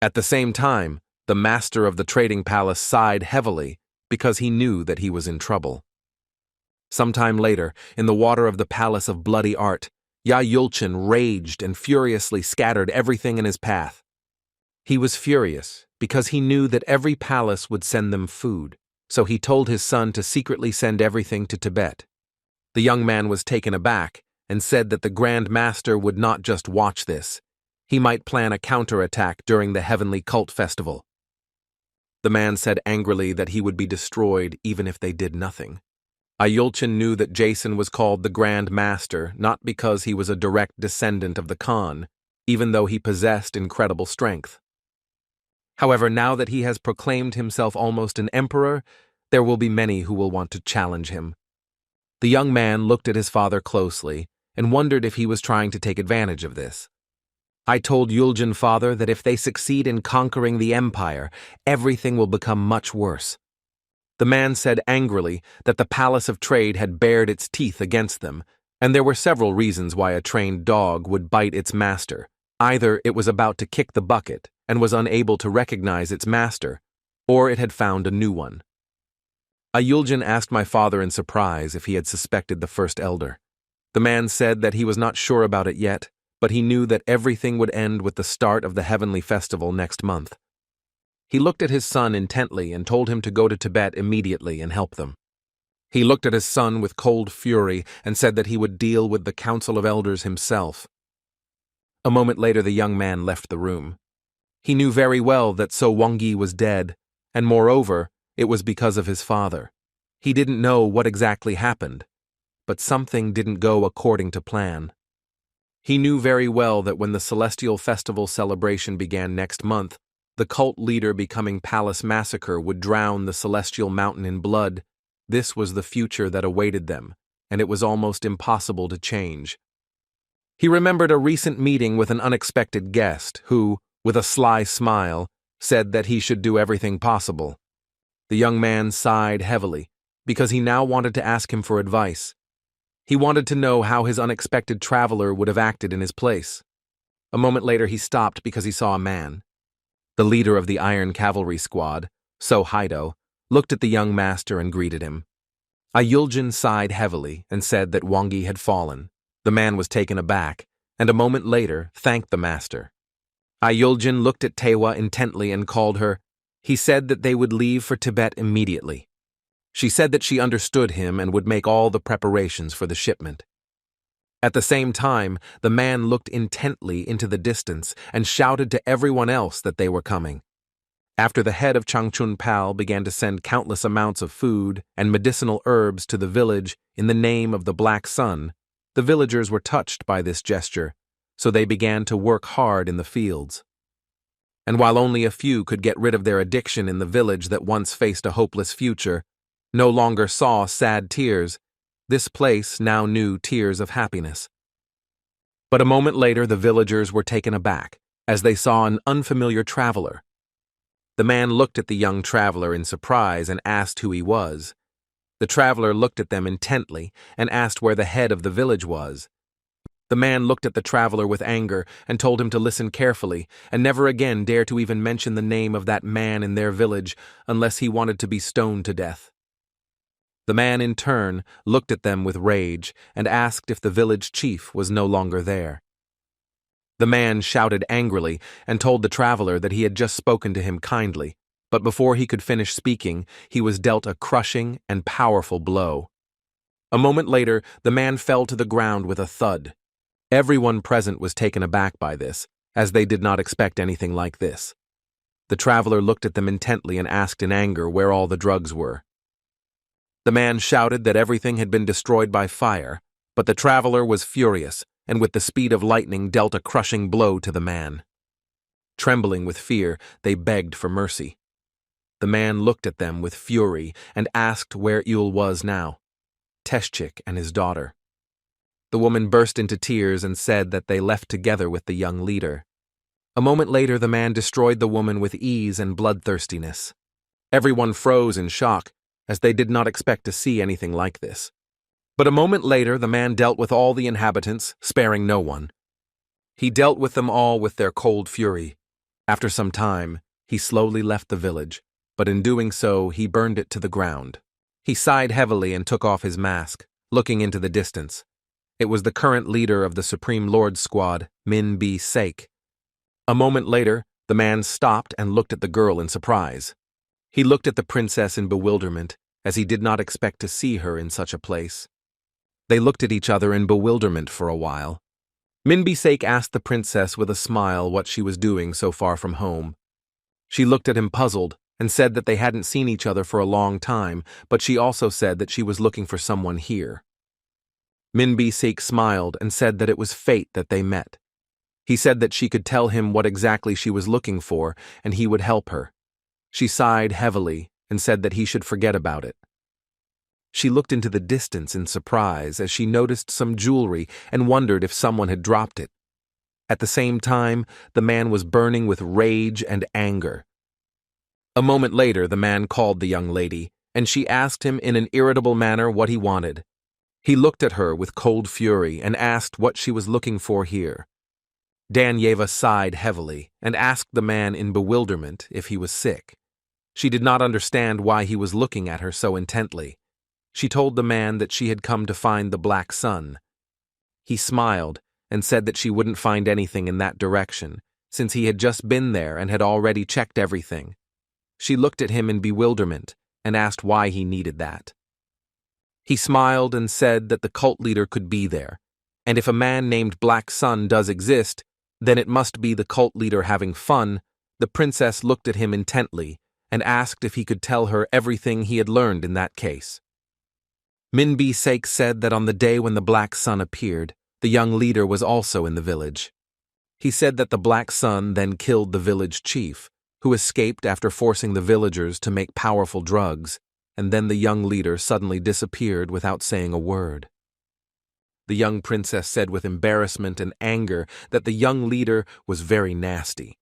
A: At the same time, the master of the trading palace sighed heavily because he knew that he was in trouble. Sometime later, in the water of the Palace of Bloody Art, Yulchin raged and furiously scattered everything in his path. He was furious because he knew that every palace would send them food, so he told his son to secretly send everything to Tibet. The young man was taken aback and said that the Grand Master would not just watch this. He might plan a counterattack during the Heavenly Cult Festival. The man said angrily that he would be destroyed even if they did nothing. Yulchin knew that Jason was called the Grand Master not because he was a direct descendant of the Khan, even though he possessed incredible strength. However, now that he has proclaimed himself almost an emperor, there will be many who will want to challenge him. The young man looked at his father closely and wondered if he was trying to take advantage of this. I told Yulchin father that if they succeed in conquering the empire, everything will become much worse. The man said angrily that the Palace of Trade had bared its teeth against them, and there were several reasons why a trained dog would bite its master. Either it was about to kick the bucket and was unable to recognize its master, or it had found a new one. Yulchin asked my father in surprise if he had suspected the first elder. The man said that he was not sure about it yet, but he knew that everything would end with the start of the Heavenly Festival next month. He looked at his son intently and told him to go to Tibet immediately and help them. He looked at his son with cold fury and said that he would deal with the Council of Elders himself. A moment later, the young man left the room. He knew very well that So Wangyi was dead, and moreover, it was because of his father. He didn't know what exactly happened, but something didn't go according to plan. He knew very well that when the Celestial Festival celebration began next month, the cult leader becoming Palace Massacre would drown the Celestial Mountain in blood. This was the future that awaited them, and it was almost impossible to change. He remembered a recent meeting with an unexpected guest who, with a sly smile, said that he should do everything possible. The young man sighed heavily because he now wanted to ask him for advice. He wanted to know how his unexpected traveler would have acted in his place. A moment later he stopped because he saw a man. The leader of the Iron Cavalry Squad, So Haido, looked at the young master and greeted him. Yulchin sighed heavily and said that Wangyi had fallen. The man was taken aback, and a moment later thanked the master. Yulchin looked at Tewa intently and called her. He said that they would leave for Tibet immediately. She said that she understood him and would make all the preparations for the shipment. At the same time, the man looked intently into the distance and shouted to everyone else that they were coming. After the head of Changchun Pal began to send countless amounts of food and medicinal herbs to the village in the name of the Black Sun, the villagers were touched by this gesture, so they began to work hard in the fields. And while only a few could get rid of their addiction in the village that once faced a hopeless future, no longer saw sad tears, this place now knew tears of happiness. But a moment later the villagers were taken aback as they saw an unfamiliar traveler. The man looked at the young traveler in surprise and asked who he was. The traveler looked at them intently and asked where the head of the village was. The man looked at the traveler with anger and told him to listen carefully and never again dare to even mention the name of that man in their village unless he wanted to be stoned to death. The man in turn looked at them with rage and asked if the village chief was no longer there. The man shouted angrily and told the traveler that he had just spoken to him kindly, but before he could finish speaking, he was dealt a crushing and powerful blow. A moment later, the man fell to the ground with a thud. Everyone present was taken aback by this, as they did not expect anything like this. The traveler looked at them intently and asked in anger where all the drugs were. The man shouted that everything had been destroyed by fire, but the traveler was furious and with the speed of lightning dealt a crushing blow to the man. Trembling with fear, they begged for mercy. The man looked at them with fury and asked where Yul was now. Teschik and his daughter. The woman burst into tears and said that they left together with the young leader. A moment later the man destroyed the woman with ease and bloodthirstiness. Everyone froze in shock, as they did not expect to see anything like this. But a moment later the man dealt with all the inhabitants, sparing no one. He dealt with them all with their cold fury. After some time, he slowly left the village, but in doing so he burned it to the ground. He sighed heavily and took off his mask, looking into the distance. It was the current leader of the Supreme Lord's squad, Min B. Sake. A moment later, the man stopped and looked at the girl in surprise. He looked at the princess in bewilderment, as he did not expect to see her in such a place. They looked at each other in bewilderment for a while. Min B. Sake asked the princess with a smile what she was doing so far from home. She looked at him puzzled and said that they hadn't seen each other for a long time, but she also said that she was looking for someone here. Min B. Sake smiled and said that it was fate that they met. He said that she could tell him what exactly she was looking for and he would help her. She sighed heavily and said that he should forget about it. She looked into the distance in surprise as she noticed some jewelry and wondered if someone had dropped it. At the same time, the man was burning with rage and anger. A moment later, the man called the young lady, and she asked him in an irritable manner what he wanted. He looked at her with cold fury and asked what she was looking for here. Danyeva sighed heavily and asked the man in bewilderment if he was sick. She did not understand why he was looking at her so intently. She told the man that she had come to find the Black Sun. He smiled and said that she wouldn't find anything in that direction, since he had just been there and had already checked everything. She looked at him in bewilderment and asked why he needed that. He smiled and said that the cult leader could be there, and if a man named Black Sun does exist, then it must be the cult leader having fun. The princess looked at him intently and asked if he could tell her everything he had learned in that case. Min B. Sake said that on the day when the Black Sun appeared, the young leader was also in the village. He said that the Black Sun then killed the village chief, who escaped after forcing the villagers to make powerful drugs, and then the young leader suddenly disappeared without saying a word. The young princess said with embarrassment and anger that the young leader was very nasty.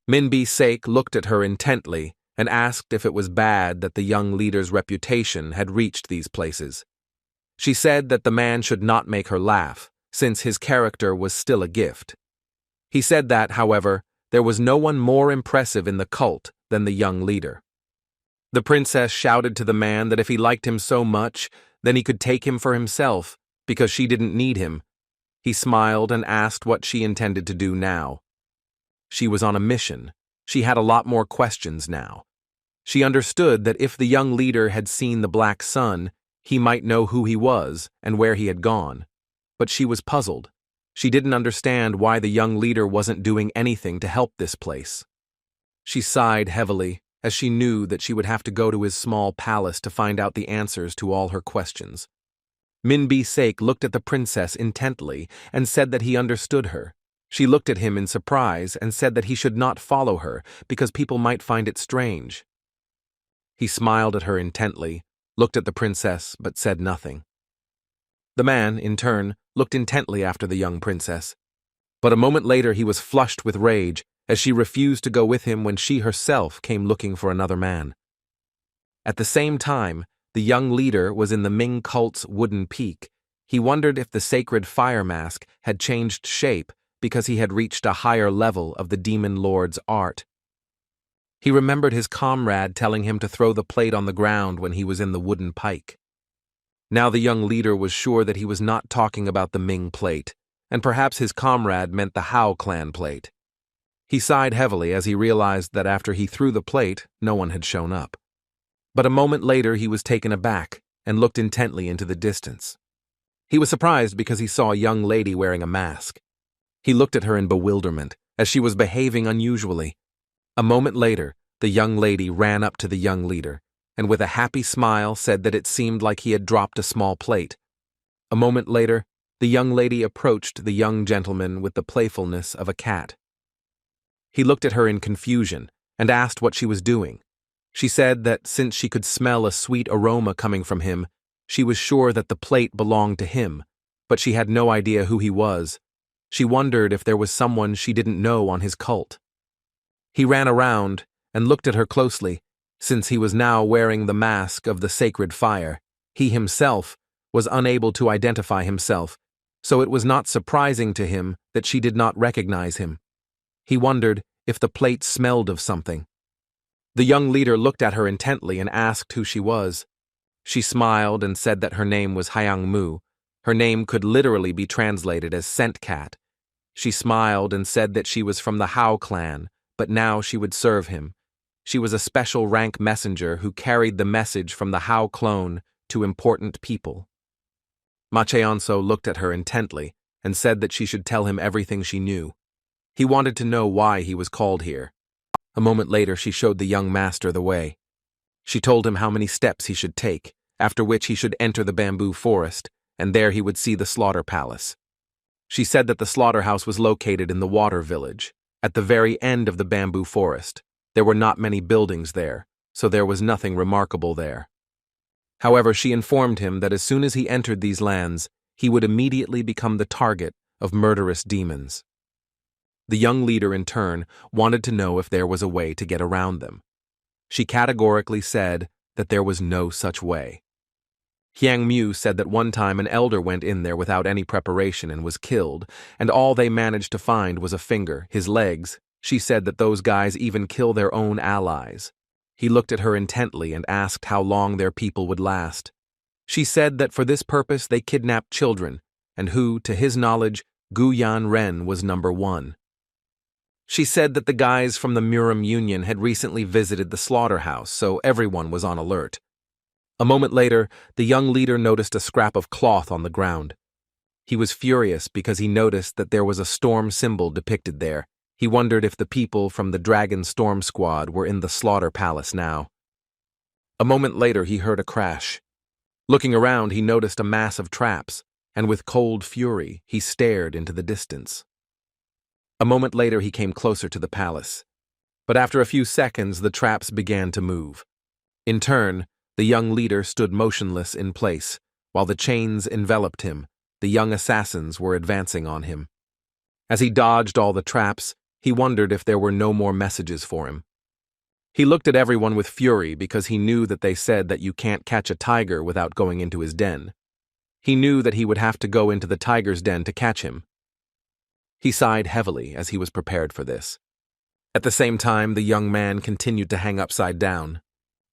A: Min B. Sake looked at her intently and asked if it was bad that the young leader's reputation had reached these places. She said that the man should not make her laugh, since his character was still a gift. He said that, however, there was no one more impressive in the cult than the young leader. The princess shouted to the man that if he liked him so much, then he could take him for himself, because she didn't need him. He smiled and asked what she intended to do now. She was on a mission. She had a lot more questions now. She understood that if the young leader had seen the Black Sun, he might know who he was and where he had gone. But she was puzzled. She didn't understand why the young leader wasn't doing anything to help this place. She sighed heavily, as she knew that she would have to go to his small palace to find out the answers to all her questions. Minbi Sake looked at the princess intently and said that he understood her. She looked at him in surprise and said that he should not follow her because people might find it strange. He smiled at her intently, looked at the princess, but said nothing. The man, in turn, looked intently after the young princess. But a moment later he was flushed with rage, as she refused to go with him when she herself came looking for another man. At the same time, the young leader was in the Ming cult's wooden peak. He wondered if the sacred fire mask had changed shape because he had reached a higher level of the demon lord's art. He remembered his comrade telling him to throw the plate on the ground when he was in the wooden pike. Now the young leader was sure that he was not talking about the Ming plate, and perhaps his comrade meant the Hao clan plate. He sighed heavily as he realized that after he threw the plate, no one had shown up. But a moment later he was taken aback and looked intently into the distance. He was surprised because he saw a young lady wearing a mask. He looked at her in bewilderment, as she was behaving unusually. A moment later, the young lady ran up to the young leader, and with a happy smile said that it seemed like he had dropped a small plate. A moment later, the young lady approached the young gentleman with the playfulness of a cat. He looked at her in confusion and asked what she was doing. She said that since she could smell a sweet aroma coming from him, she was sure that the plate belonged to him, but she had no idea who he was. She wondered if there was someone she didn't know on his cult. He ran around and looked at her closely. Since he was now wearing the mask of the sacred fire, he himself was unable to identify himself, so it was not surprising to him that she did not recognize him. He wondered if the plate smelled of something. The young leader looked at her intently and asked who she was. She smiled and said that her name was Hyang Mu. Her name could literally be translated as scent cat. She smiled and said that she was from the Hao clan, but now she would serve him. She was a special rank messenger who carried the message from the Hao clone to important people. Ma Cheonso looked at her intently and said that she should tell him everything she knew. He wanted to know why he was called here. A moment later she showed the young master the way. She told him how many steps he should take, after which he should enter the bamboo forest, and there he would see the slaughter palace. She said that the slaughterhouse was located in the water village, at the very end of the bamboo forest. There were not many buildings there, so there was nothing remarkable there. However, she informed him that as soon as he entered these lands, he would immediately become the target of murderous demons. The young leader, in turn, wanted to know if there was a way to get around them. She categorically said that there was no such way. Hyang Mu said that one time an elder went in there without any preparation and was killed, and all they managed to find was a finger, his legs. She said that those guys even kill their own allies. He looked at her intently and asked how long their people would last. She said that for this purpose they kidnapped children, and who, to his knowledge, Gu Yan Ren was number one. She said that the guys from the Murim Union had recently visited the slaughterhouse, so everyone was on alert. A moment later, the young leader noticed a scrap of cloth on the ground. He was furious because he noticed that there was a storm symbol depicted there. He wondered if the people from the Dragon Storm Squad were in the slaughter palace now. A moment later he heard a crash. Looking around, he noticed a mass of traps, and with cold fury, he stared into the distance. A moment later he came closer to the palace. But after a few seconds, the traps began to move. In turn, the young leader stood motionless in place, while the chains enveloped him. The young assassins were advancing on him. As he dodged all the traps, he wondered if there were no more messages for him. He looked at everyone with fury because he knew that they said that you can't catch a tiger without going into his den. He knew that he would have to go into the tiger's den to catch him. He sighed heavily as he was prepared for this. At the same time, the young man continued to hang upside down.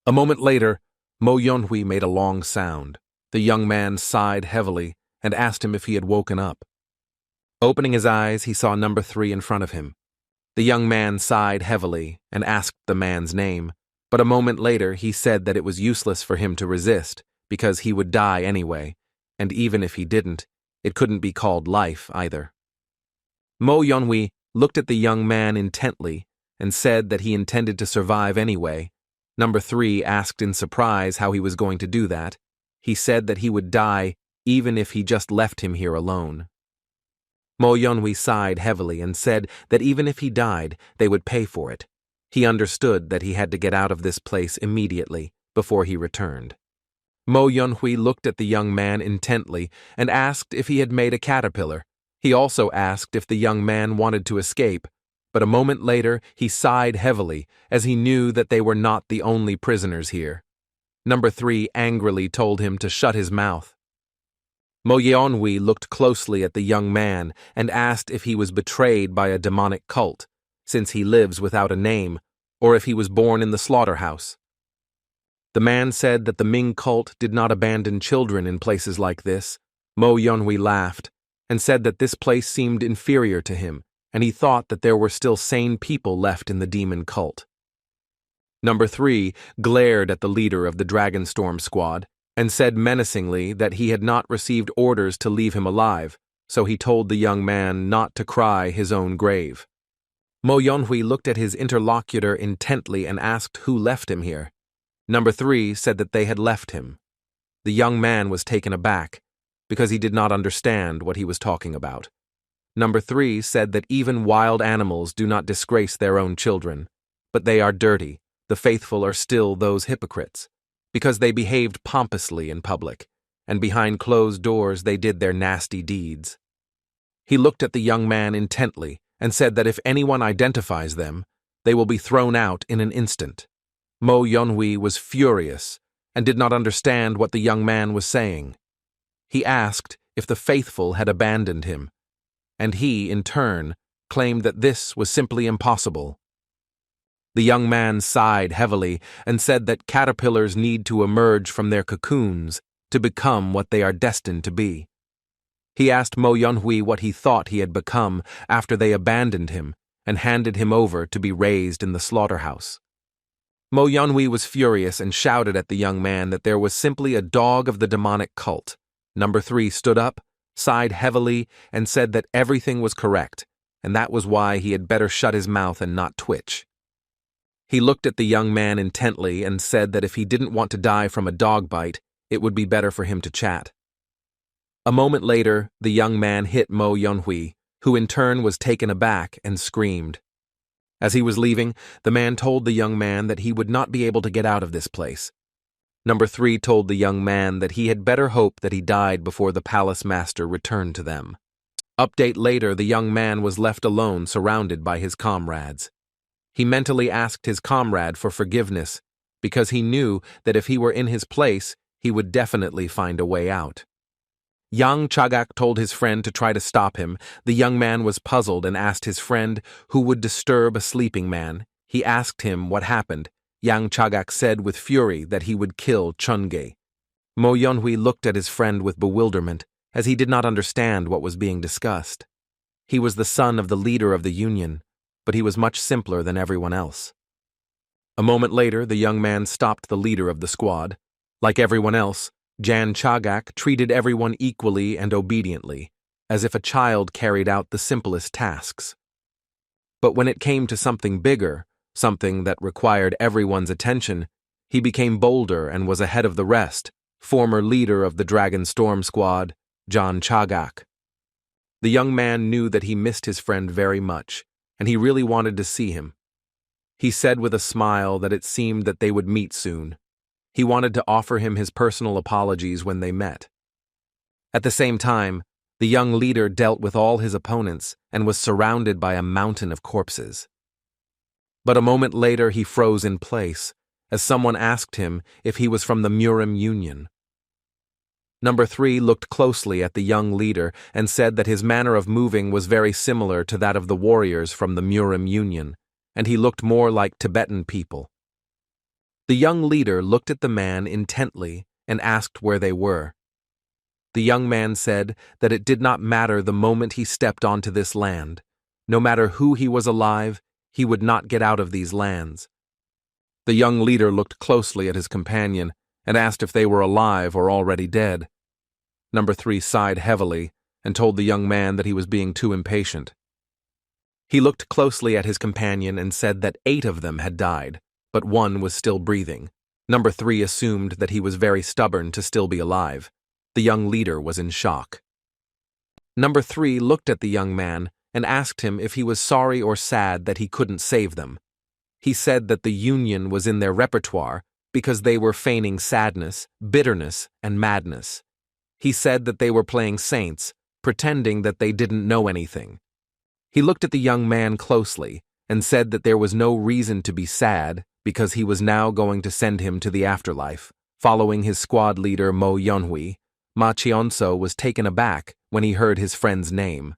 A: A moment later, Mo Yonhui made a long sound. The young man sighed heavily and asked him if he had woken up. Opening his eyes, he saw number 3 in front of him. The young man sighed heavily and asked the man's name, but a moment later he said that it was useless for him to resist because he would die anyway, and even if he didn't, it couldn't be called life either. Mo Yonhui looked at the young man intently and said that he intended to survive anyway. Number 3 asked in surprise how he was going to do that. He said that he would die even if he just left him here alone. Mo Yonhui sighed heavily and said that even if he died, they would pay for it. He understood that he had to get out of this place immediately before he returned. Mo Yonhui looked at the young man intently and asked if he had made a caterpillar. He also asked if the young man wanted to escape, but a moment later he sighed heavily as he knew that they were not the only prisoners here. Number 3 angrily told him to shut his mouth. Mo Yeonhui looked closely at the young man and asked if he was betrayed by a demonic cult, since he lives without a name, or if he was born in the slaughterhouse. The man said that the Ming cult did not abandon children in places like this. Mo Yeonhui laughed and said that this place seemed inferior to him, and he thought that there were still sane people left in the demon cult. Number 3 glared at the leader of the Dragonstorm squad and said menacingly that he had not received orders to leave him alive, so he told the young man not to cry his own grave. Mo Yeonhui looked at his interlocutor intently and asked who left him here. Number 3 said that they had left him. The young man was taken aback, because he did not understand what he was talking about. Number 3 said that even wild animals do not disgrace their own children, but they are dirty. The faithful are still those hypocrites, because they behaved pompously in public, and behind closed doors they did their nasty deeds. He looked at the young man intently and said that if anyone identifies them, they will be thrown out in an instant. Mo Yeonhui was furious and did not understand what the young man was saying. He asked if the faithful had abandoned him, and he, in turn, claimed that this was simply impossible. The young man sighed heavily and said that caterpillars need to emerge from their cocoons to become what they are destined to be. He asked Mo Yeonhui what he thought he had become after they abandoned him and handed him over to be raised in the slaughterhouse. Mo Yeonhui was furious and shouted at the young man that there was simply a dog of the demonic cult. Number 3 stood up, sighed heavily, and said that everything was correct, and that was why he had better shut his mouth and not twitch. He looked at the young man intently and said that if he didn't want to die from a dog bite, it would be better for him to chat. A moment later, the young man hit Mo Yeonhui, who in turn was taken aback and screamed. As he was leaving, the man told the young man that he would not be able to get out of this place. Number 3 told the young man that he had better hope that he died before the palace master returned to them. Update later, the young man was left alone, surrounded by his comrades. He mentally asked his comrade for forgiveness, because he knew that if he were in his place, he would definitely find a way out. Yang Chagak told his friend to try to stop him. The young man was puzzled and asked his friend who would disturb a sleeping man. He asked him what happened. Yang Chagak said with fury that he would kill Chunge. Mo Yeonhui looked at his friend with bewilderment, as he did not understand what was being discussed. He was the son of the leader of the union, but he was much simpler than everyone else. A moment later, the young man stopped the leader of the squad. Like everyone else, Jan Chagak treated everyone equally and obediently, as if a child carried out the simplest tasks. But when it came to something bigger, something that required everyone's attention, he became bolder and was ahead of the rest, former leader of the Dragonstorm squad, Jan Chagak. The young man knew that he missed his friend very much, and he really wanted to see him. He said with a smile that it seemed that they would meet soon. He wanted to offer him his personal apologies when they met. At the same time, the young leader dealt with all his opponents and was surrounded by a mountain of corpses. But a moment later he froze in place, as someone asked him if he was from the Murim Union. Number 3 looked closely at the young leader and said that his manner of moving was very similar to that of the warriors from the Murim Union, and he looked more like Tibetan people. The young leader looked at the man intently and asked where they were. The young man said that it did not matter the moment he stepped onto this land. No matter who he was alive, he would not get out of these lands. The young leader looked closely at his companion and asked if they were alive or already dead. Number 3 sighed heavily and told the young man that he was being too impatient. He looked closely at his companion and said that 8 of them had died, but 1 was still breathing. Number 3 assumed that he was very stubborn to still be alive. The young leader was in shock. Number 3 looked at the young man and asked him if he was sorry or sad that he couldn't save them. He said that the union was in their repertoire because they were feigning sadness, bitterness, and madness. He said that they were playing saints, pretending that they didn't know anything. He looked at the young man closely and said that there was no reason to be sad because he was now going to send him to the afterlife. Following his squad leader Mo Yonhui, Ma Chionso was taken aback when he heard his friend's name.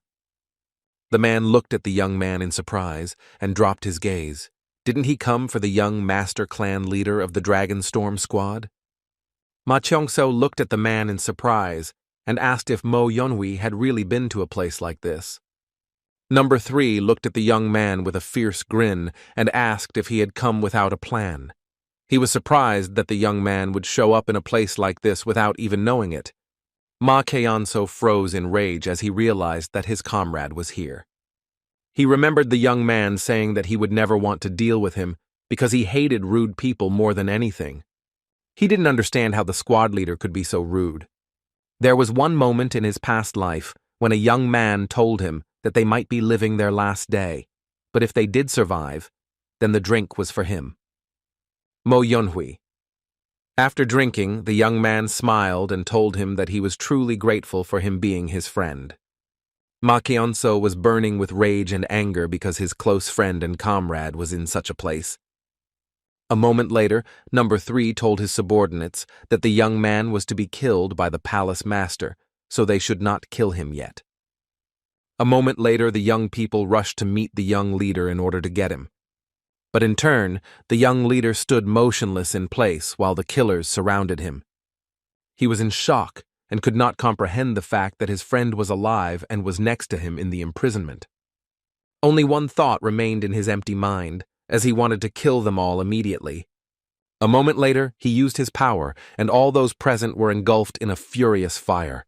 A: The man looked at the young man in surprise and dropped his gaze. Didn't he come for the young master clan leader of the Dragon Storm squad? Ma Chionso looked at the man in surprise and asked if Mo Yonhui had really been to a place like this. Number 3 looked at the young man with a fierce grin and asked if he had come without a plan. He was surprised that the young man would show up in a place like this without even knowing it. Ma Chionso froze in rage as he realized that his comrade was here. He remembered the young man saying that he would never want to deal with him because he hated rude people more than anything. He didn't understand how the squad leader could be so rude. There was one moment in his past life when a young man told him that they might be living their last day, but if they did survive, then the drink was for him. Mo Yonhui. After drinking, the young man smiled and told him that he was truly grateful for him being his friend. Ma Chionso was burning with rage and anger because his close friend and comrade was in such a place. A moment later, Number 3 told his subordinates that the young man was to be killed by the palace master, so they should not kill him yet. A moment later, the young people rushed to meet the young leader in order to get him. But in turn, the young leader stood motionless in place while the killers surrounded him. He was in shock and could not comprehend the fact that his friend was alive and was next to him in the imprisonment. Only one thought remained in his empty mind, as he wanted to kill them all immediately. A moment later, he used his power, and all those present were engulfed in a furious fire.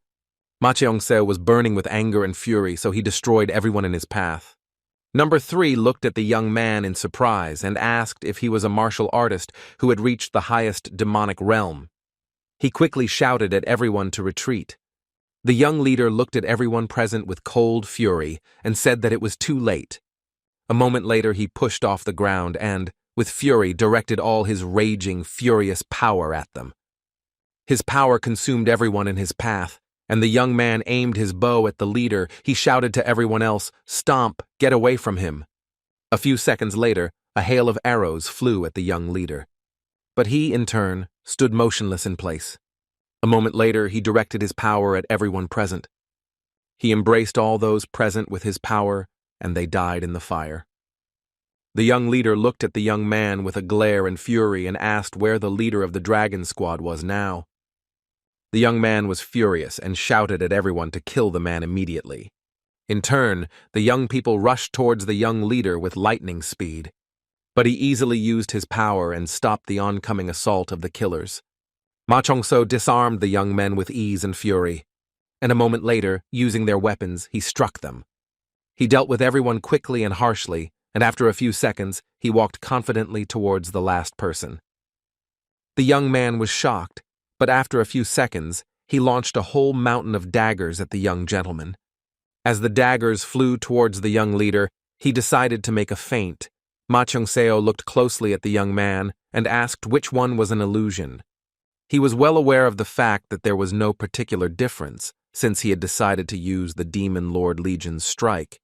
A: Ma Chionso was burning with anger and fury, so he destroyed everyone in his path. Number 3 looked at the young man in surprise and asked if he was a martial artist who had reached the highest demonic realm. He quickly shouted at everyone to retreat. The young leader looked at everyone present with cold fury and said that it was too late. A moment later, he pushed off the ground and, with fury, directed all his raging, furious power at them. His power consumed everyone in his path, and the young man aimed his bow at the leader. He shouted to everyone else, "Stomp, get away from him." A few seconds later, a hail of arrows flew at the young leader. But he, in turn, stood motionless in place. A moment later, he directed his power at everyone present. He embraced all those present with his power, and they died in the fire. The young leader looked at the young man with a glare and fury and asked where the leader of the dragon squad was now. The young man was furious and shouted at everyone to kill the man immediately. In turn, the young people rushed towards the young leader with lightning speed. But he easily used his power and stopped the oncoming assault of the killers. Ma Chionso disarmed the young men with ease and fury, and a moment later, using their weapons, he struck them. He dealt with everyone quickly and harshly, and after a few seconds, he walked confidently towards the last person. The young man was shocked, but after a few seconds, he launched a whole mountain of daggers at the young gentleman. As the daggers flew towards the young leader, he decided to make a feint. Ma Chionso looked closely at the young man and asked which one was an illusion. He was well aware of the fact that there was no particular difference, since he had decided to use the Demon Lord Legion's strike.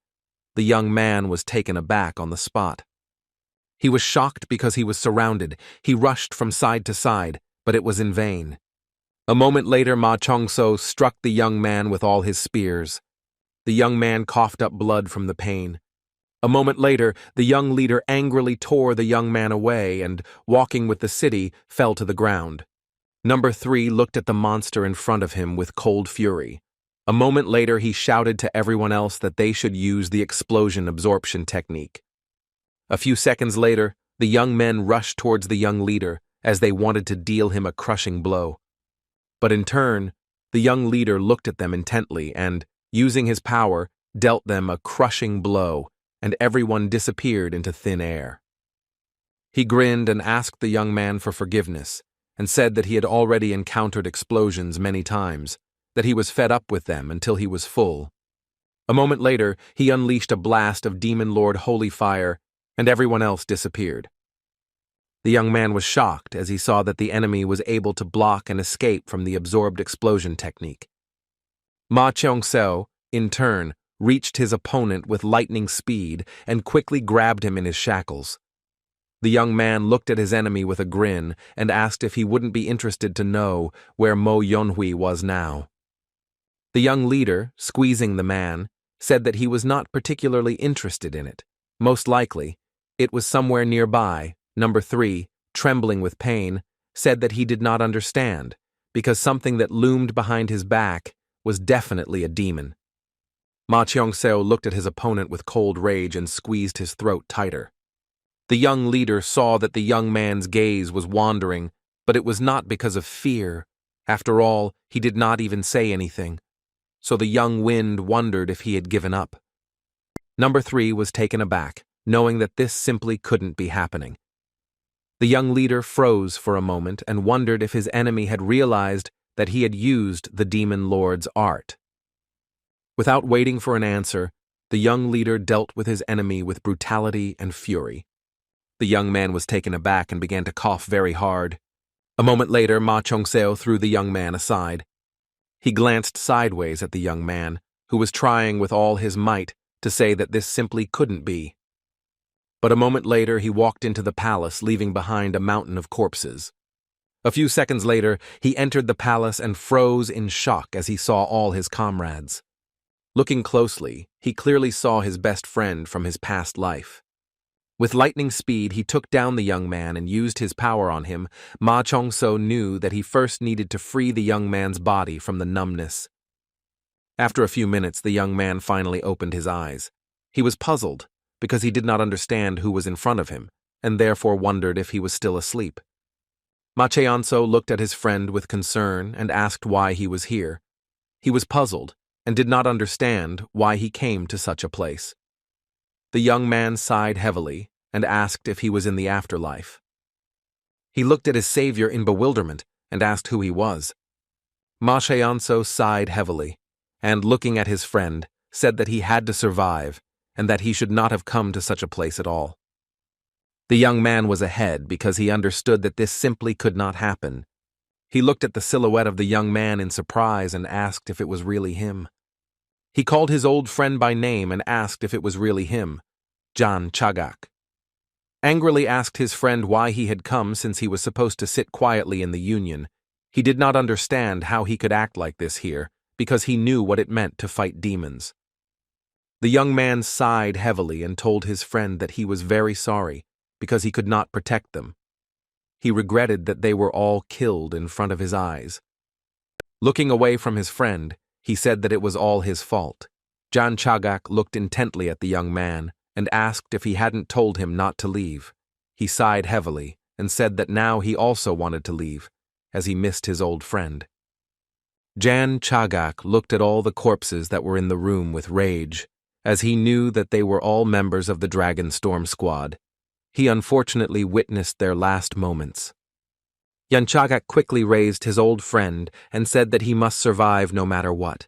A: The young man was taken aback on the spot. He was shocked because he was surrounded. He rushed from side to side, but it was in vain. A moment later, Ma Chionso struck the young man with all his spears. The young man coughed up blood from the pain. A moment later, the young leader angrily tore the young man away and, walking with the city, fell to the ground. Number 3 looked at the monster in front of him with cold fury. A moment later, he shouted to everyone else that they should use the explosion absorption technique. A few seconds later, the young men rushed towards the young leader as they wanted to deal him a crushing blow. But in turn, the young leader looked at them intently and, using his power, dealt them a crushing blow, and everyone disappeared into thin air. He grinned and asked the young man for forgiveness, and said that he had already encountered explosions many times, that he was fed up with them until he was full. A moment later, he unleashed a blast of Demon Lord Holy Fire, and everyone else disappeared. The young man was shocked as he saw that the enemy was able to block and escape from the absorbed explosion technique. Ma Cheong-seo, in turn, reached his opponent with lightning speed and quickly grabbed him in his shackles. The young man looked at his enemy with a grin and asked if he wouldn't be interested to know where Mo Yonhui was now. The young leader, squeezing the man, said that he was not particularly interested in it. Most likely, it was somewhere nearby. Number 3, trembling with pain, said that he did not understand, because something that loomed behind his back was definitely a demon. Ma Cheong-seo looked at his opponent with cold rage and squeezed his throat tighter. The young leader saw that the young man's gaze was wandering, but it was not because of fear. After all, he did not even say anything. So the young wind wondered if he had given up. Number 3 was taken aback, knowing that this simply couldn't be happening. The young leader froze for a moment and wondered if his enemy had realized that he had used the Demon Lord's art. Without waiting for an answer, the young leader dealt with his enemy with brutality and fury. The young man was taken aback and began to cough very hard. A moment later, Ma Cheong-seo threw the young man aside. He glanced sideways at the young man, who was trying with all his might to say that this simply couldn't be. But a moment later, he walked into the palace, leaving behind a mountain of corpses. A few seconds later, he entered the palace and froze in shock as he saw all his comrades. Looking closely, he clearly saw his best friend from his past life. With lightning speed, he took down the young man and used his power on him. Ma Cheong-seo knew that he first needed to free the young man's body from the numbness. After a few minutes, the young man finally opened his eyes. He was puzzled, because he did not understand who was in front of him, and therefore wondered if he was still asleep. Ma Cheong-seo looked at his friend with concern and asked why he was here. He was puzzled, and did not understand why he came to such a place. The young man sighed heavily and asked if he was in the afterlife. He looked at his savior in bewilderment and asked who he was. Ma Cheong-seo sighed heavily, and looking at his friend, said that he had to survive and that he should not have come to such a place at all. The young man was ahead because he understood that this simply could not happen. He looked at the silhouette of the young man in surprise and asked if it was really him. He called his old friend by name and asked if it was really him, Chag. Angrily asked his friend why he had come since he was supposed to sit quietly in the union. He did not understand how he could act like this here, because he knew what it meant to fight demons. The young man sighed heavily and told his friend that he was very sorry, because he could not protect them. He regretted that they were all killed in front of his eyes. Looking away from his friend, he said that it was all his fault. Chag looked intently at the young man and asked if he hadn't told him not to leave. He sighed heavily and said that now he also wanted to leave, as he missed his old friend. Chag looked at all the corpses that were in the room with rage, as he knew that they were all members of the Dragon Storm Squad. He unfortunately witnessed their last moments. Chag quickly raised his old friend and said that he must survive no matter what.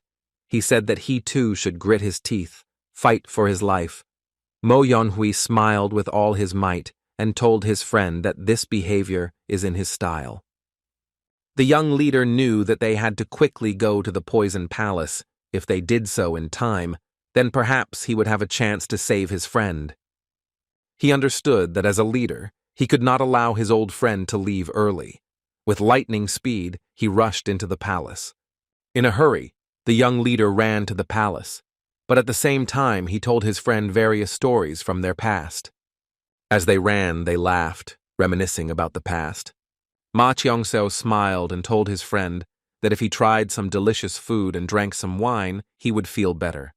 A: He said that he too should grit his teeth, fight for his life. Mo Yonhui smiled with all his might and told his friend that this behavior is in his style. The young leader knew that they had to quickly go to the Poison Palace. If they did so in time, then perhaps he would have a chance to save his friend. He understood that as a leader, he could not allow his old friend to leave early. With lightning speed, he rushed into the palace. In a hurry, the young leader ran to the palace, but at the same time he told his friend various stories from their past. As they ran, they laughed, reminiscing about the past. Ma Cheong-seo smiled and told his friend that if he tried some delicious food and drank some wine, he would feel better.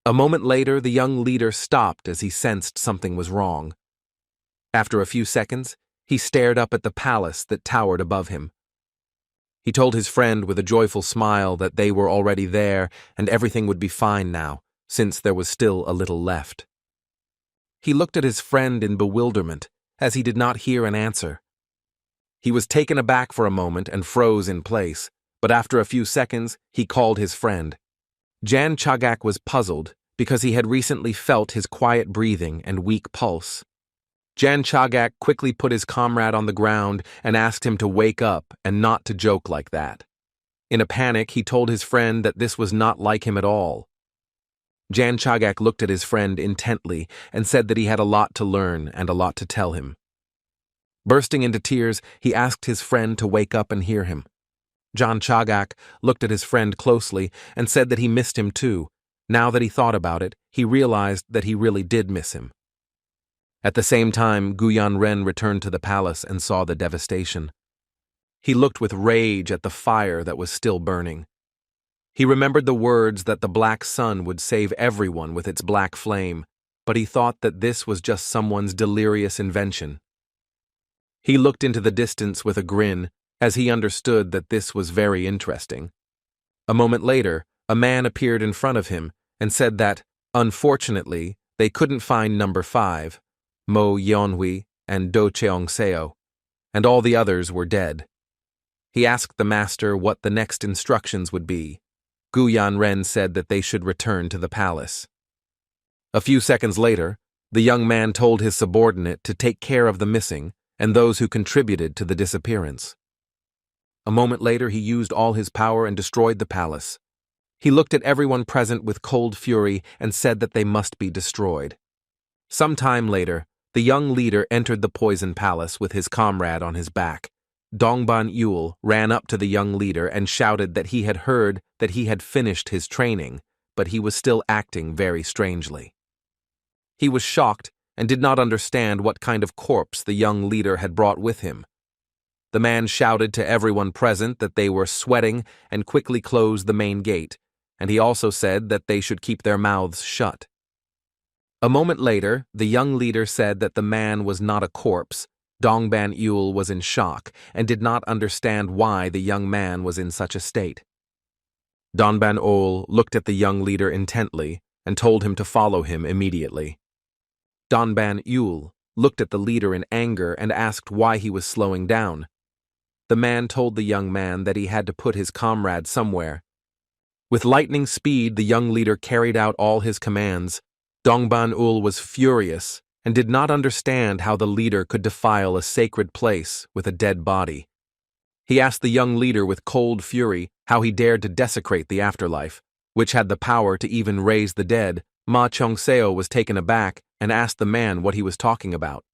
A: A moment later, the young leader stopped as he sensed something was wrong. After a few seconds, he stared up at the palace that towered above him. He told his friend with a joyful smile that they were already there and everything would be fine now, since there was still a little left. He looked at his friend in bewilderment, as he did not hear an answer. He was taken aback for a moment and froze in place, but after a few seconds, he called his friend. Jan Chagak was puzzled because he had recently felt his quiet breathing and weak pulse. Jan Chagak quickly put his comrade on the ground and asked him to wake up and not to joke like that. In a panic, he told his friend that this was not like him at all. Jan Chagak looked at his friend intently and said that he had a lot to learn and a lot to tell him. Bursting into tears, he asked his friend to wake up and hear him. Jan Chagak looked at his friend closely and said that he missed him too. Now that he thought about it, he realized that he really did miss him. At the same time, Guyan Ren returned to the palace and saw the devastation. He looked with rage at the fire that was still burning. He remembered the words that the black sun would save everyone with its black flame, but he thought that this was just someone's delirious invention. He looked into the distance with a grin, as he understood that this was very interesting. A moment later, a man appeared in front of him and said that, unfortunately, they couldn't find number 5, Mo Yeonhui and Do Cheong-seo, and all the others were dead. He asked the master what the next instructions would be. Guyan Ren said that they should return to the palace. A few seconds later, the young man told his subordinate to take care of the missing and those who contributed to the disappearance. A moment later, he used all his power and destroyed the palace. He looked at everyone present with cold fury and said that they must be destroyed. Some time later, the young leader entered the poison palace with his comrade on his back. Dongban Yul ran up to the young leader and shouted that he had heard that he had finished his training, but he was still acting very strangely. He was shocked and did not understand what kind of corpse the young leader had brought with him. The man shouted to everyone present that they were sweating and quickly closed the main gate, and he also said that they should keep their mouths shut. A moment later, the young leader said that the man was not a corpse. Dongban Yul was in shock and did not understand why the young man was in such a state. Donban Ol looked at the young leader intently and told him to follow him immediately. Donban Yul looked at the leader in anger and asked why he was slowing down. The man told the young man that he had to put his comrade somewhere. With lightning speed, the young leader carried out all his commands. Dongban Ul was furious and did not understand how the leader could defile a sacred place with a dead body. He asked the young leader with cold fury how he dared to desecrate the afterlife, which had the power to even raise the dead. Ma Cheong-seo was taken aback and asked the man what he was talking about.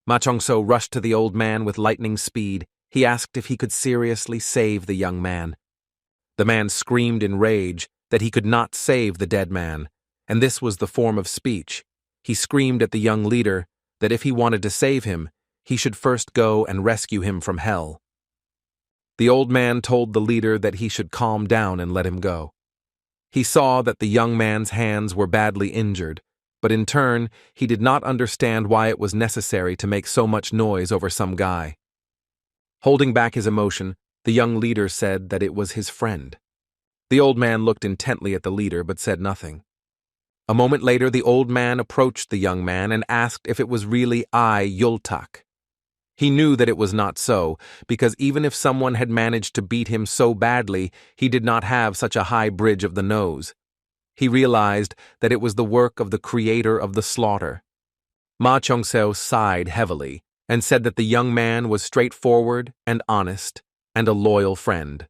A: Ma Cheong-seo rushed to the old man with lightning speed. He asked if he could seriously save the young man. The man screamed in rage that he could not save the dead man, and this was the form of speech. He screamed at the young leader that if he wanted to save him, he should first go and rescue him from hell. The old man told the leader that he should calm down and let him go. He saw that the young man's hands were badly injured, but in turn, he did not understand why it was necessary to make so much noise over some guy. Holding back his emotion, the young leader said that it was his friend. The old man looked intently at the leader but said nothing. A moment later, the old man approached the young man and asked if it was really Yultak. He knew that it was not so, because even if someone had managed to beat him so badly, he did not have such a high bridge of the nose. He realized that it was the work of the creator of the slaughter. Ma Cheong-seo sighed heavily and said that the young man was straightforward and honest and a loyal friend.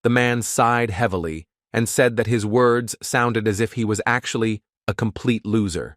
A: The man sighed heavily and said that his words sounded as if he was actually a complete loser.